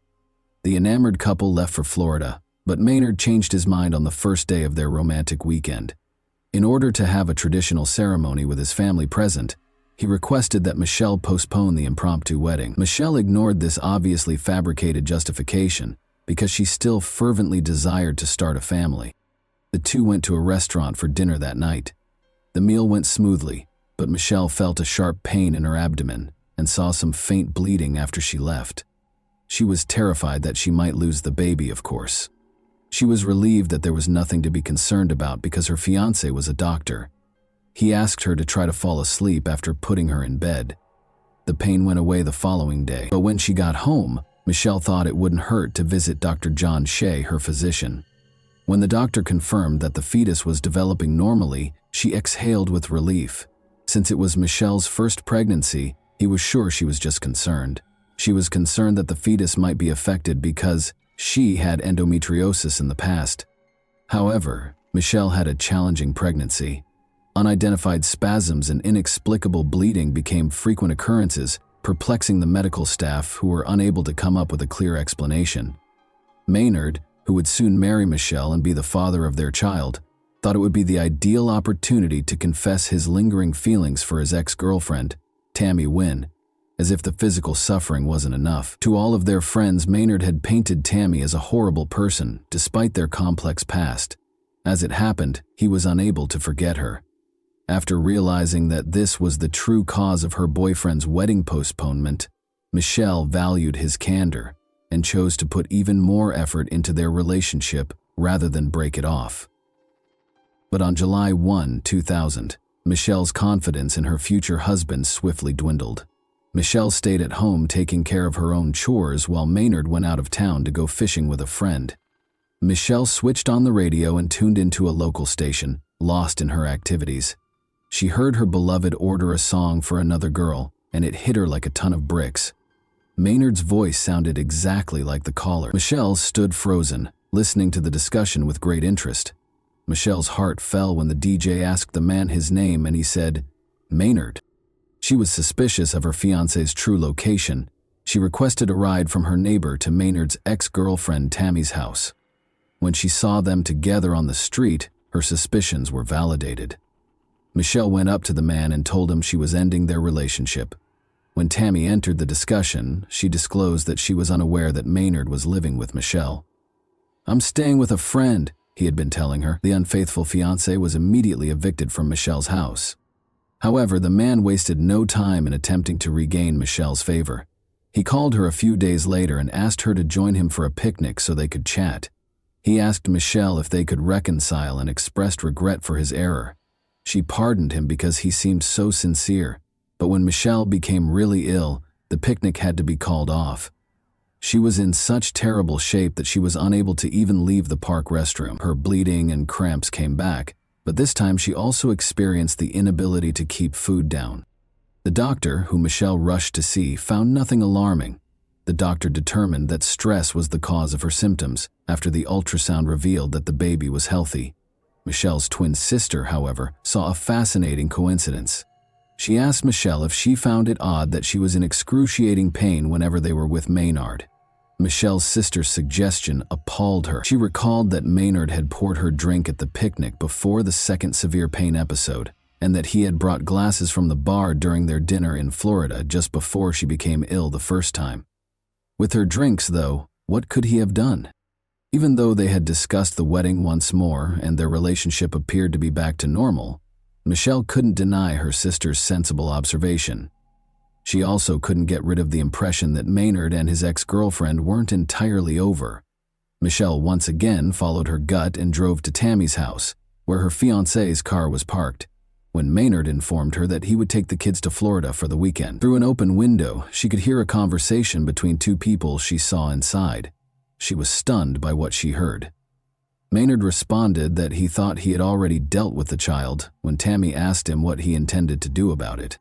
A: The enamored couple left for Florida, but Maynard changed his mind on the first day of their romantic weekend. In order to have a traditional ceremony with his family present, he requested that Michelle postpone the impromptu wedding. Michelle ignored this obviously fabricated justification because she still fervently desired to start a family. The two went to a restaurant for dinner that night. The meal went smoothly, but Michelle felt a sharp pain in her abdomen and saw some faint bleeding after she left. She was terrified that she might lose the baby, of course. She was relieved that there was nothing to be concerned about because her fiancé was a doctor. He asked her to try to fall asleep after putting her in bed. The pain went away the following day, but when she got home, Michelle thought it wouldn't hurt to visit Dr. John Shea, her physician. When the doctor confirmed that the fetus was developing normally, she exhaled with relief. Since it was Michelle's first pregnancy, he was sure she was just concerned. She was concerned that the fetus might be affected because she had endometriosis in the past. However, Michelle had a challenging pregnancy. Unidentified spasms and inexplicable bleeding became frequent occurrences, perplexing the medical staff who were unable to come up with a clear explanation. Maynard, who would soon marry Michelle and be the father of their child, thought it would be the ideal opportunity to confess his lingering feelings for his ex-girlfriend, Tammy Wynn, as if the physical suffering wasn't enough. To all of their friends, Maynard had painted Tammy as a horrible person, despite their complex past. As it happened, he was unable to forget her. After realizing that this was the true cause of her boyfriend's wedding postponement, Michelle valued his candor and chose to put even more effort into their relationship rather than break it off. But on July 1, 2000, Michelle's confidence in her future husband swiftly dwindled. Michelle stayed at home taking care of her own chores while Maynard went out of town to go fishing with a friend. Michelle switched on the radio and tuned into a local station, lost in her activities. She heard her beloved order a song for another girl, and it hit her like a ton of bricks. Maynard's voice sounded exactly like the caller. Michelle stood frozen, listening to the discussion with great interest. Michelle's heart fell when the DJ asked the man his name and he said, "Maynard." She was suspicious of her fiancé's true location. She requested a ride from her neighbor to Maynard's ex-girlfriend Tammy's house. When she saw them together on the street, her suspicions were validated. Michelle went up to the man and told him she was ending their relationship. When Tammy entered the discussion, she disclosed that she was unaware that Maynard was living with Michelle. "I'm staying with a friend," he had been telling her. The unfaithful fiancé was immediately evicted from Michelle's house. However, the man wasted no time in attempting to regain Michelle's favor. He called her a few days later and asked her to join him for a picnic so they could chat. He asked Michelle if they could reconcile and expressed regret for his error. She pardoned him because he seemed so sincere, but when Michelle became really ill, the picnic had to be called off. She was in such terrible shape that she was unable to even leave the park restroom. Her bleeding and cramps came back, but this time she also experienced the inability to keep food down. The doctor, who Michelle rushed to see, found nothing alarming. The doctor determined that stress was the cause of her symptoms after the ultrasound revealed that the baby was healthy. Michelle's twin sister, however, saw a fascinating coincidence. She asked Michelle if she found it odd that she was in excruciating pain whenever they were with Maynard. Michelle's sister's suggestion appalled her. She recalled that Maynard had poured her drink at the picnic before the second severe pain episode, and that he had brought glasses from the bar during their dinner in Florida just before she became ill the first time. With her drinks, though, what could he have done? Even though they had discussed the wedding once more and their relationship appeared to be back to normal, Michelle couldn't deny her sister's sensible observation. She also couldn't get rid of the impression that Maynard and his ex-girlfriend weren't entirely over. Michelle once again followed her gut and drove to Tammy's house, where her fiancé's car was parked, when Maynard informed her that he would take the kids to Florida for the weekend. Through an open window, she could hear a conversation between two people she saw inside. She was stunned by what she heard. Maynard responded that he thought he had already dealt with the child when Tammy asked him what he intended to do about it.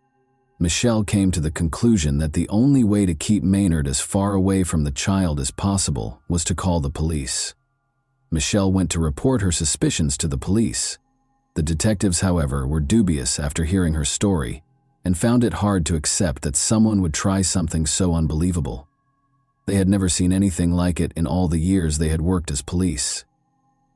A: Michelle came to the conclusion that the only way to keep Maynard as far away from the child as possible was to call the police. Michelle went to report her suspicions to the police. The detectives, however, were dubious after hearing her story and found it hard to accept that someone would try something so unbelievable. They had never seen anything like it in all the years they had worked as police.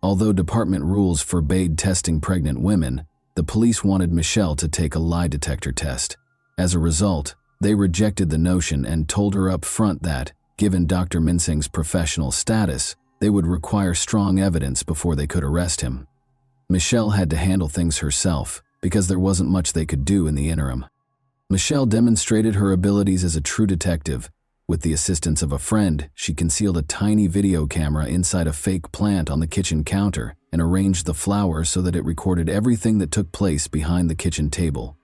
A: Although department rules forbade testing pregnant women, the police wanted Michelle to take a lie detector test. As a result, they rejected the notion and told her up front that, given Dr. Minsing's professional status, they would require strong evidence before they could arrest him. Michelle had to handle things herself because there wasn't much they could do in the interim. Michelle demonstrated her abilities as a true detective. With the assistance of a friend, she concealed a tiny video camera inside a fake plant on the kitchen counter and arranged the flowers so that it recorded everything that took place behind the kitchen table.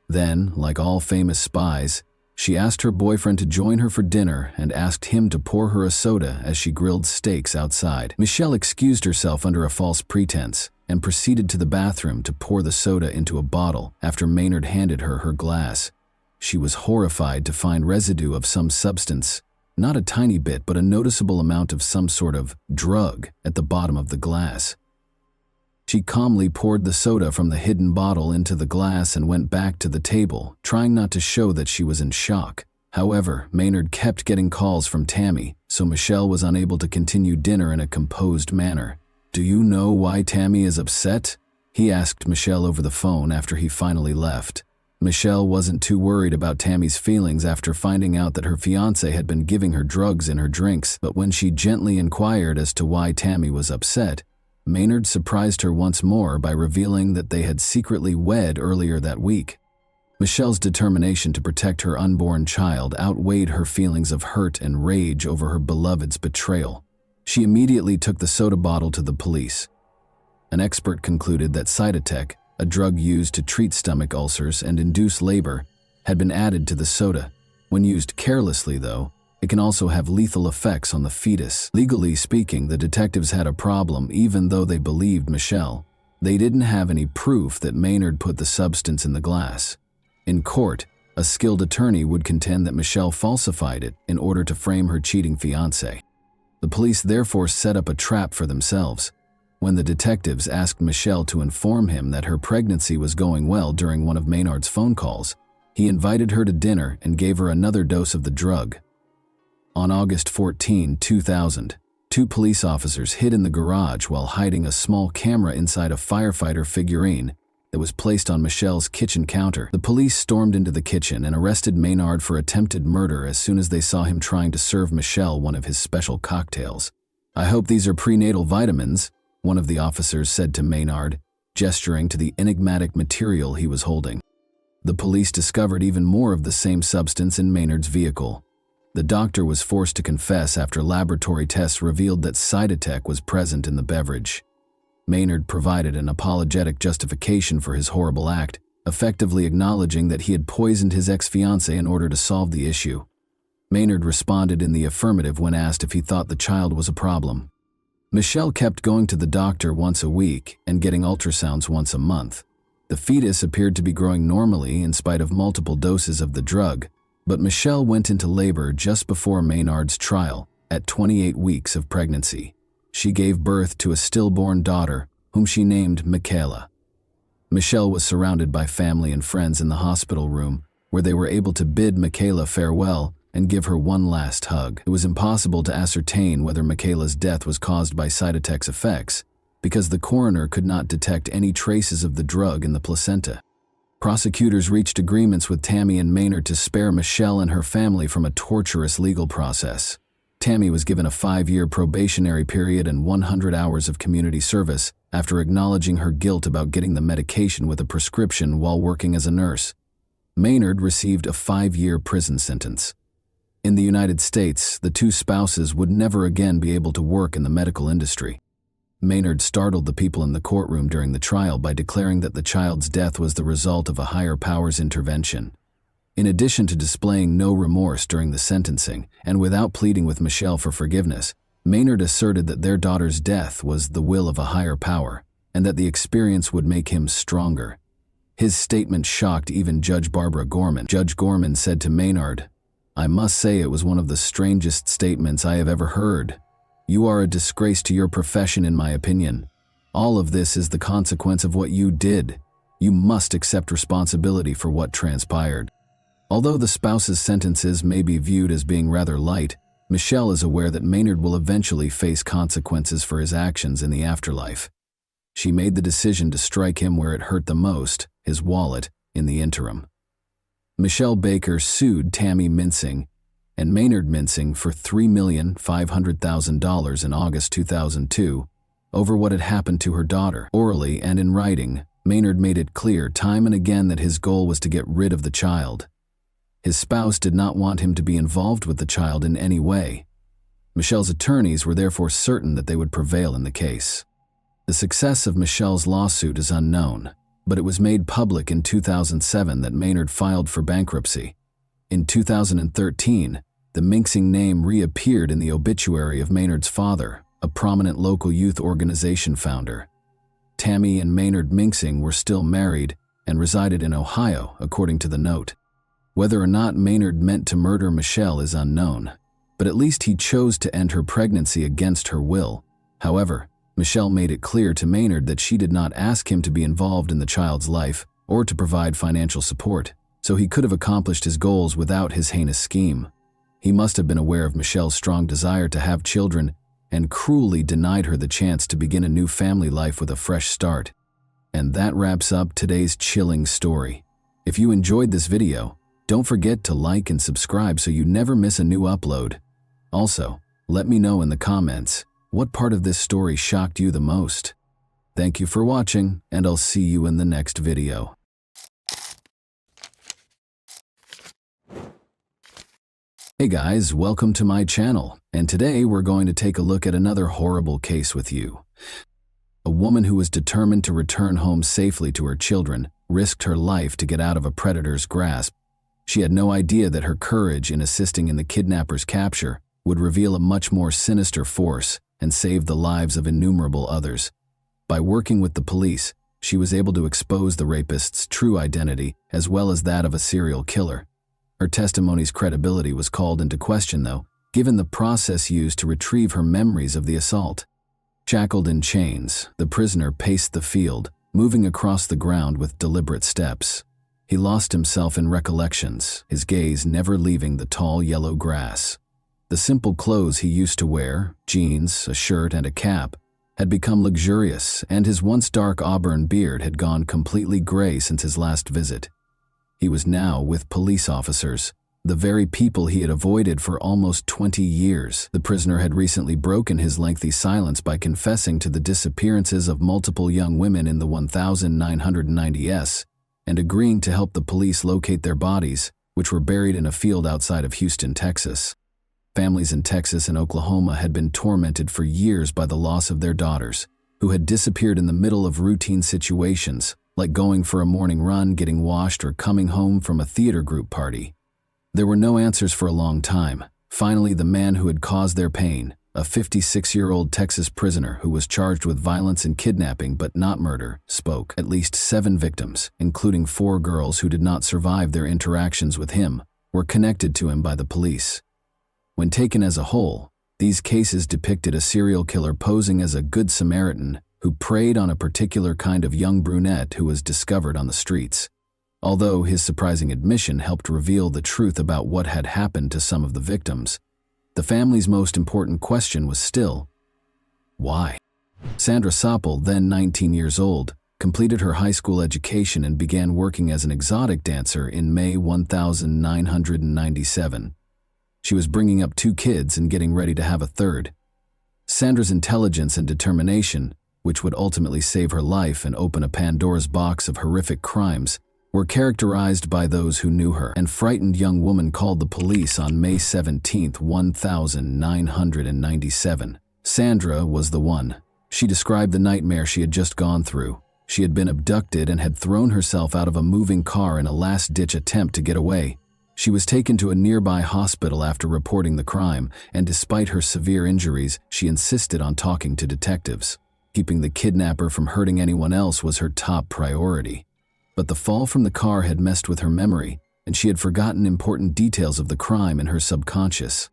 A: Then, like all famous spies, she asked her boyfriend to join her for dinner and asked him to pour her a soda as she grilled steaks outside. Michelle excused herself under a false pretense and proceeded to the bathroom to pour the soda into a bottle after Maynard handed her her glass. She was horrified to find residue of some substance, not a tiny bit but a noticeable amount of some sort of drug at the bottom of the glass. She calmly poured the soda from the hidden bottle into the glass and went back to the table, trying not to show that she was in shock. However, Maynard kept getting calls from Tammy, so Michelle was unable to continue dinner in a composed manner. "Do you know why Tammy is upset?" he asked Michelle over the phone after he finally left. Michelle wasn't too worried about Tammy's feelings after finding out that her fiancé had been giving her drugs in her drinks, but when she gently inquired as to why Tammy was upset, Maynard surprised her once more by revealing that they had secretly wed earlier that week. Michelle's determination to protect her unborn child outweighed her feelings of hurt and rage over her beloved's betrayal. She immediately took the soda bottle to the police. An expert concluded that Cytotec, a drug used to treat stomach ulcers and induce labor, had been added to the soda. When used carelessly, though, it can also have lethal effects on the fetus. Legally speaking, the detectives had a problem even though they believed Michelle. They didn't have any proof that Maynard put the substance in the glass. In court, a skilled attorney would contend that Michelle falsified it in order to frame her cheating fiancé. The police therefore set up a trap for themselves. When the detectives asked Michelle to inform him that her pregnancy was going well during one of Maynard's phone calls, he invited her to dinner and gave her another dose of the drug. On August 14, 2000, two police officers hid in the garage while hiding a small camera inside a firefighter figurine that was placed on Michelle's kitchen counter. The police stormed into the kitchen and arrested Maynard for attempted murder as soon as they saw him trying to serve Michelle one of his special cocktails. "I hope these are prenatal vitamins," one of the officers said to Maynard, gesturing to the enigmatic material he was holding. The police discovered even more of the same substance in Maynard's vehicle. The doctor was forced to confess after laboratory tests revealed that Cytotec was present in the beverage. Maynard provided an apologetic justification for his horrible act, effectively acknowledging that he had poisoned his ex-fiancée in order to solve the issue. Maynard responded in the affirmative when asked if he thought the child was a problem. Michelle kept going to the doctor once a week and getting ultrasounds once a month. The fetus appeared to be growing normally in spite of multiple doses of the drug, but Michelle went into labor just before Maynard's trial, at 28 weeks of pregnancy. She gave birth to a stillborn daughter, whom she named Michaela. Michelle was surrounded by family and friends in the hospital room, where they were able to bid Michaela farewell and give her one last hug. It was impossible to ascertain whether Michaela's death was caused by Cytotec's effects, because the coroner could not detect any traces of the drug in the placenta. Prosecutors reached agreements with Tammy and Maynard to spare Michelle and her family from a torturous legal process. Tammy was given a 5-year probationary period and 100 hours of community service after acknowledging her guilt about getting the medication with a prescription while working as a nurse. Maynard received a 5-year prison sentence. In the United States, the two spouses would never again be able to work in the medical industry. Maynard startled the people in the courtroom during the trial by declaring that the child's death was the result of a higher power's intervention. In addition to displaying no remorse during the sentencing, and without pleading with Michelle for forgiveness, Maynard asserted that their daughter's death was the will of a higher power, and that the experience would make him stronger. His statement shocked even Judge Barbara Gorman. Judge Gorman said to Maynard, "I must say it was one of the strangest statements I have ever heard. You are a disgrace to your profession, in my opinion. All of this is the consequence of what you did. You must accept responsibility for what transpired." Although the spouse's sentences may be viewed as being rather light, Michelle is aware that Maynard will eventually face consequences for his actions in the afterlife. She made the decision to strike him where it hurt the most, his wallet, in the interim. Michelle Baker sued Tammy Mincing and Maynard Mincing for $3,500,000 in August 2002 over what had happened to her daughter. Orally and in writing, Maynard made it clear time and again that his goal was to get rid of the child. His spouse did not want him to be involved with the child in any way. Michelle's attorneys were therefore certain that they would prevail in the case. The success of Michelle's lawsuit is unknown, but it was made public in 2007 that Maynard filed for bankruptcy. In 2013, the Mincing name reappeared in the obituary of Maynard's father, a prominent local youth organization founder. Tammy and Maynard Mincing were still married and resided in Ohio, according to the note. Whether or not Maynard meant to murder Michelle is unknown, but at least he chose to end her pregnancy against her will. However, Michelle made it clear to Maynard that she did not ask him to be involved in the child's life or to provide financial support, so he could have accomplished his goals without his heinous scheme. He must have been aware of Michelle's strong desire to have children and cruelly denied her the chance to begin a new family life with a fresh start. And that wraps up today's chilling story. If you enjoyed this video, don't forget to like and subscribe so you never miss a new upload. Also, let me know in the comments, what part of this story shocked you the most? Thank you for watching, and I'll see you in the next video. Hey guys, welcome to my channel, and today we're going to take a look at another horrible case with you. A woman who was determined to return home safely to her children risked her life to get out of a predator's grasp. She had no idea that her courage in assisting in the kidnapper's capture would reveal a much more sinister force and save the lives of innumerable others. By working with the police, she was able to expose the rapist's true identity as well as that of a serial killer. Her testimony's credibility was called into question, though, given the process used to retrieve her memories of the assault. Shackled in chains, the prisoner paced the field, moving across the ground with deliberate steps. He lost himself in recollections, his gaze never leaving the tall yellow grass. The simple clothes he used to wear, jeans, a shirt, and a cap, had become luxurious, and his once dark auburn beard had gone completely gray since his last visit. He was now with police officers, the very people he had avoided for almost 20 years. The prisoner had recently broken his lengthy silence by confessing to the disappearances of multiple young women in the 1990s, and agreeing to help the police locate their bodies, which were buried in a field outside of Houston, Texas. Families in Texas and Oklahoma had been tormented for years by the loss of their daughters, who had disappeared in the middle of routine situations, like going for a morning run, getting washed, or coming home from a theater group party. There were no answers for a long time. Finally, the man who had caused their pain, a 56-year-old Texas prisoner who was charged with violence and kidnapping but not murder, spoke. At least 7 victims, including 4 girls who did not survive their interactions with him, were connected to him by the police. When taken as a whole, these cases depicted a serial killer posing as a good Samaritan who preyed on a particular kind of young brunette who was discovered on the streets. Although his surprising admission helped reveal the truth about what had happened to some of the victims, the family's most important question was still, why? Sandra Soppel, then 19 years old, completed her high school education and began working as an exotic dancer in May 1997. She was bringing up 2 kids and getting ready to have a third. Sandra's intelligence and determination, which would ultimately save her life and open a Pandora's box of horrific crimes, were characterized by those who knew her. An frightened young woman called the police on May 17, 1997. Sandra was the one. She described the nightmare she had just gone through. She had been abducted and had thrown herself out of a moving car in a last-ditch attempt to get away. She was taken to a nearby hospital after reporting the crime, and despite her severe injuries, she insisted on talking to detectives. Keeping the kidnapper from hurting anyone else was her top priority. But the fall from the car had messed with her memory, and she had forgotten important details of the crime in her subconscious.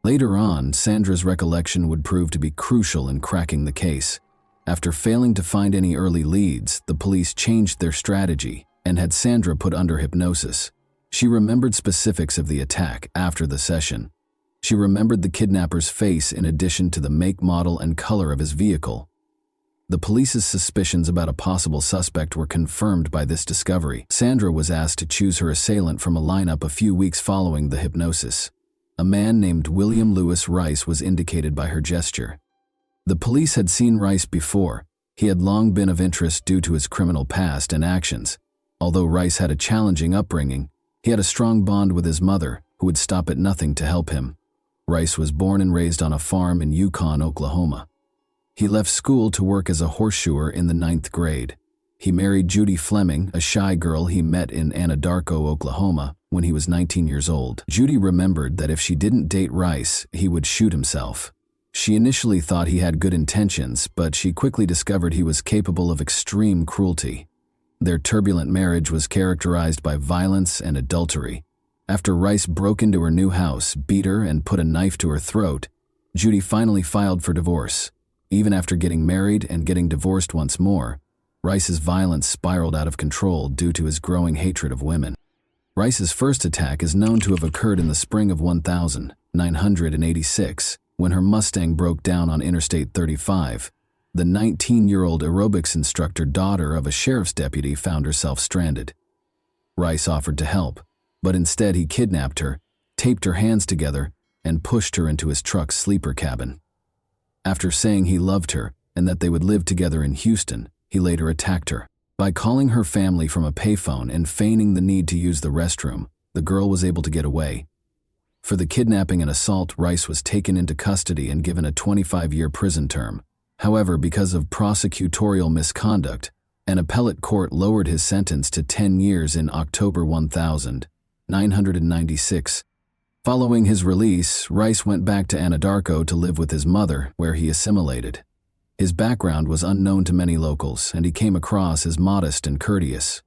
A: Later on, Sandra's recollection would prove to be crucial in cracking the case. After failing to find any early leads, the police changed their strategy and had Sandra put under hypnosis. She remembered specifics of the attack after the session. She remembered the kidnapper's face in addition to the make, model, and color of his vehicle. The police's suspicions about a possible suspect were confirmed by this discovery. Sandra was asked to choose her assailant from a lineup a few weeks following the hypnosis. A man named William Lewis Rice was indicated by her gesture. The police had seen Rice before. He had long been of interest due to his criminal past and actions. Although Rice had a challenging upbringing, he had a strong bond with his mother, who would stop at nothing to help him. Rice was born and raised on a farm in Yukon, Oklahoma. He left school to work as a horseshoer in the 9th grade. He married Judy Fleming, a shy girl he met in Anadarko, Oklahoma, when he was 19 years old. Judy remembered that if she didn't date Rice, he would shoot himself. She initially thought he had good intentions, but she quickly discovered he was capable of extreme cruelty. Their turbulent marriage was characterized by violence and adultery. After Rice broke into her new house, beat her, and put a knife to her throat, Judy finally filed for divorce. Even after getting married and getting divorced once more, Rice's violence spiraled out of control due to his growing hatred of women. Rice's first attack is known to have occurred in the spring of 1986, when her Mustang broke down on Interstate 35. The 19-year-old aerobics instructor, daughter of a sheriff's deputy, found herself stranded. Rice offered to help, but instead he kidnapped her, taped her hands together, and pushed her into his truck's sleeper cabin. After saying he loved her and that they would live together in Houston, he later attacked her. By calling her family from a payphone and feigning the need to use the restroom, the girl was able to get away. For the kidnapping and assault, Rice was taken into custody and given a 25-year prison term. However, because of prosecutorial misconduct, an appellate court lowered his sentence to 10 years in October 1996. Following his release, Rice went back to Anadarko to live with his mother, where he assimilated. His background was unknown to many locals, and he came across as modest and courteous.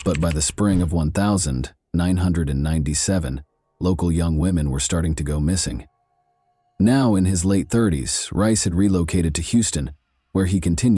A: But by the spring of 1997, local young women were starting to go missing. Now in his late 30s, Rice had relocated to Houston, where he continued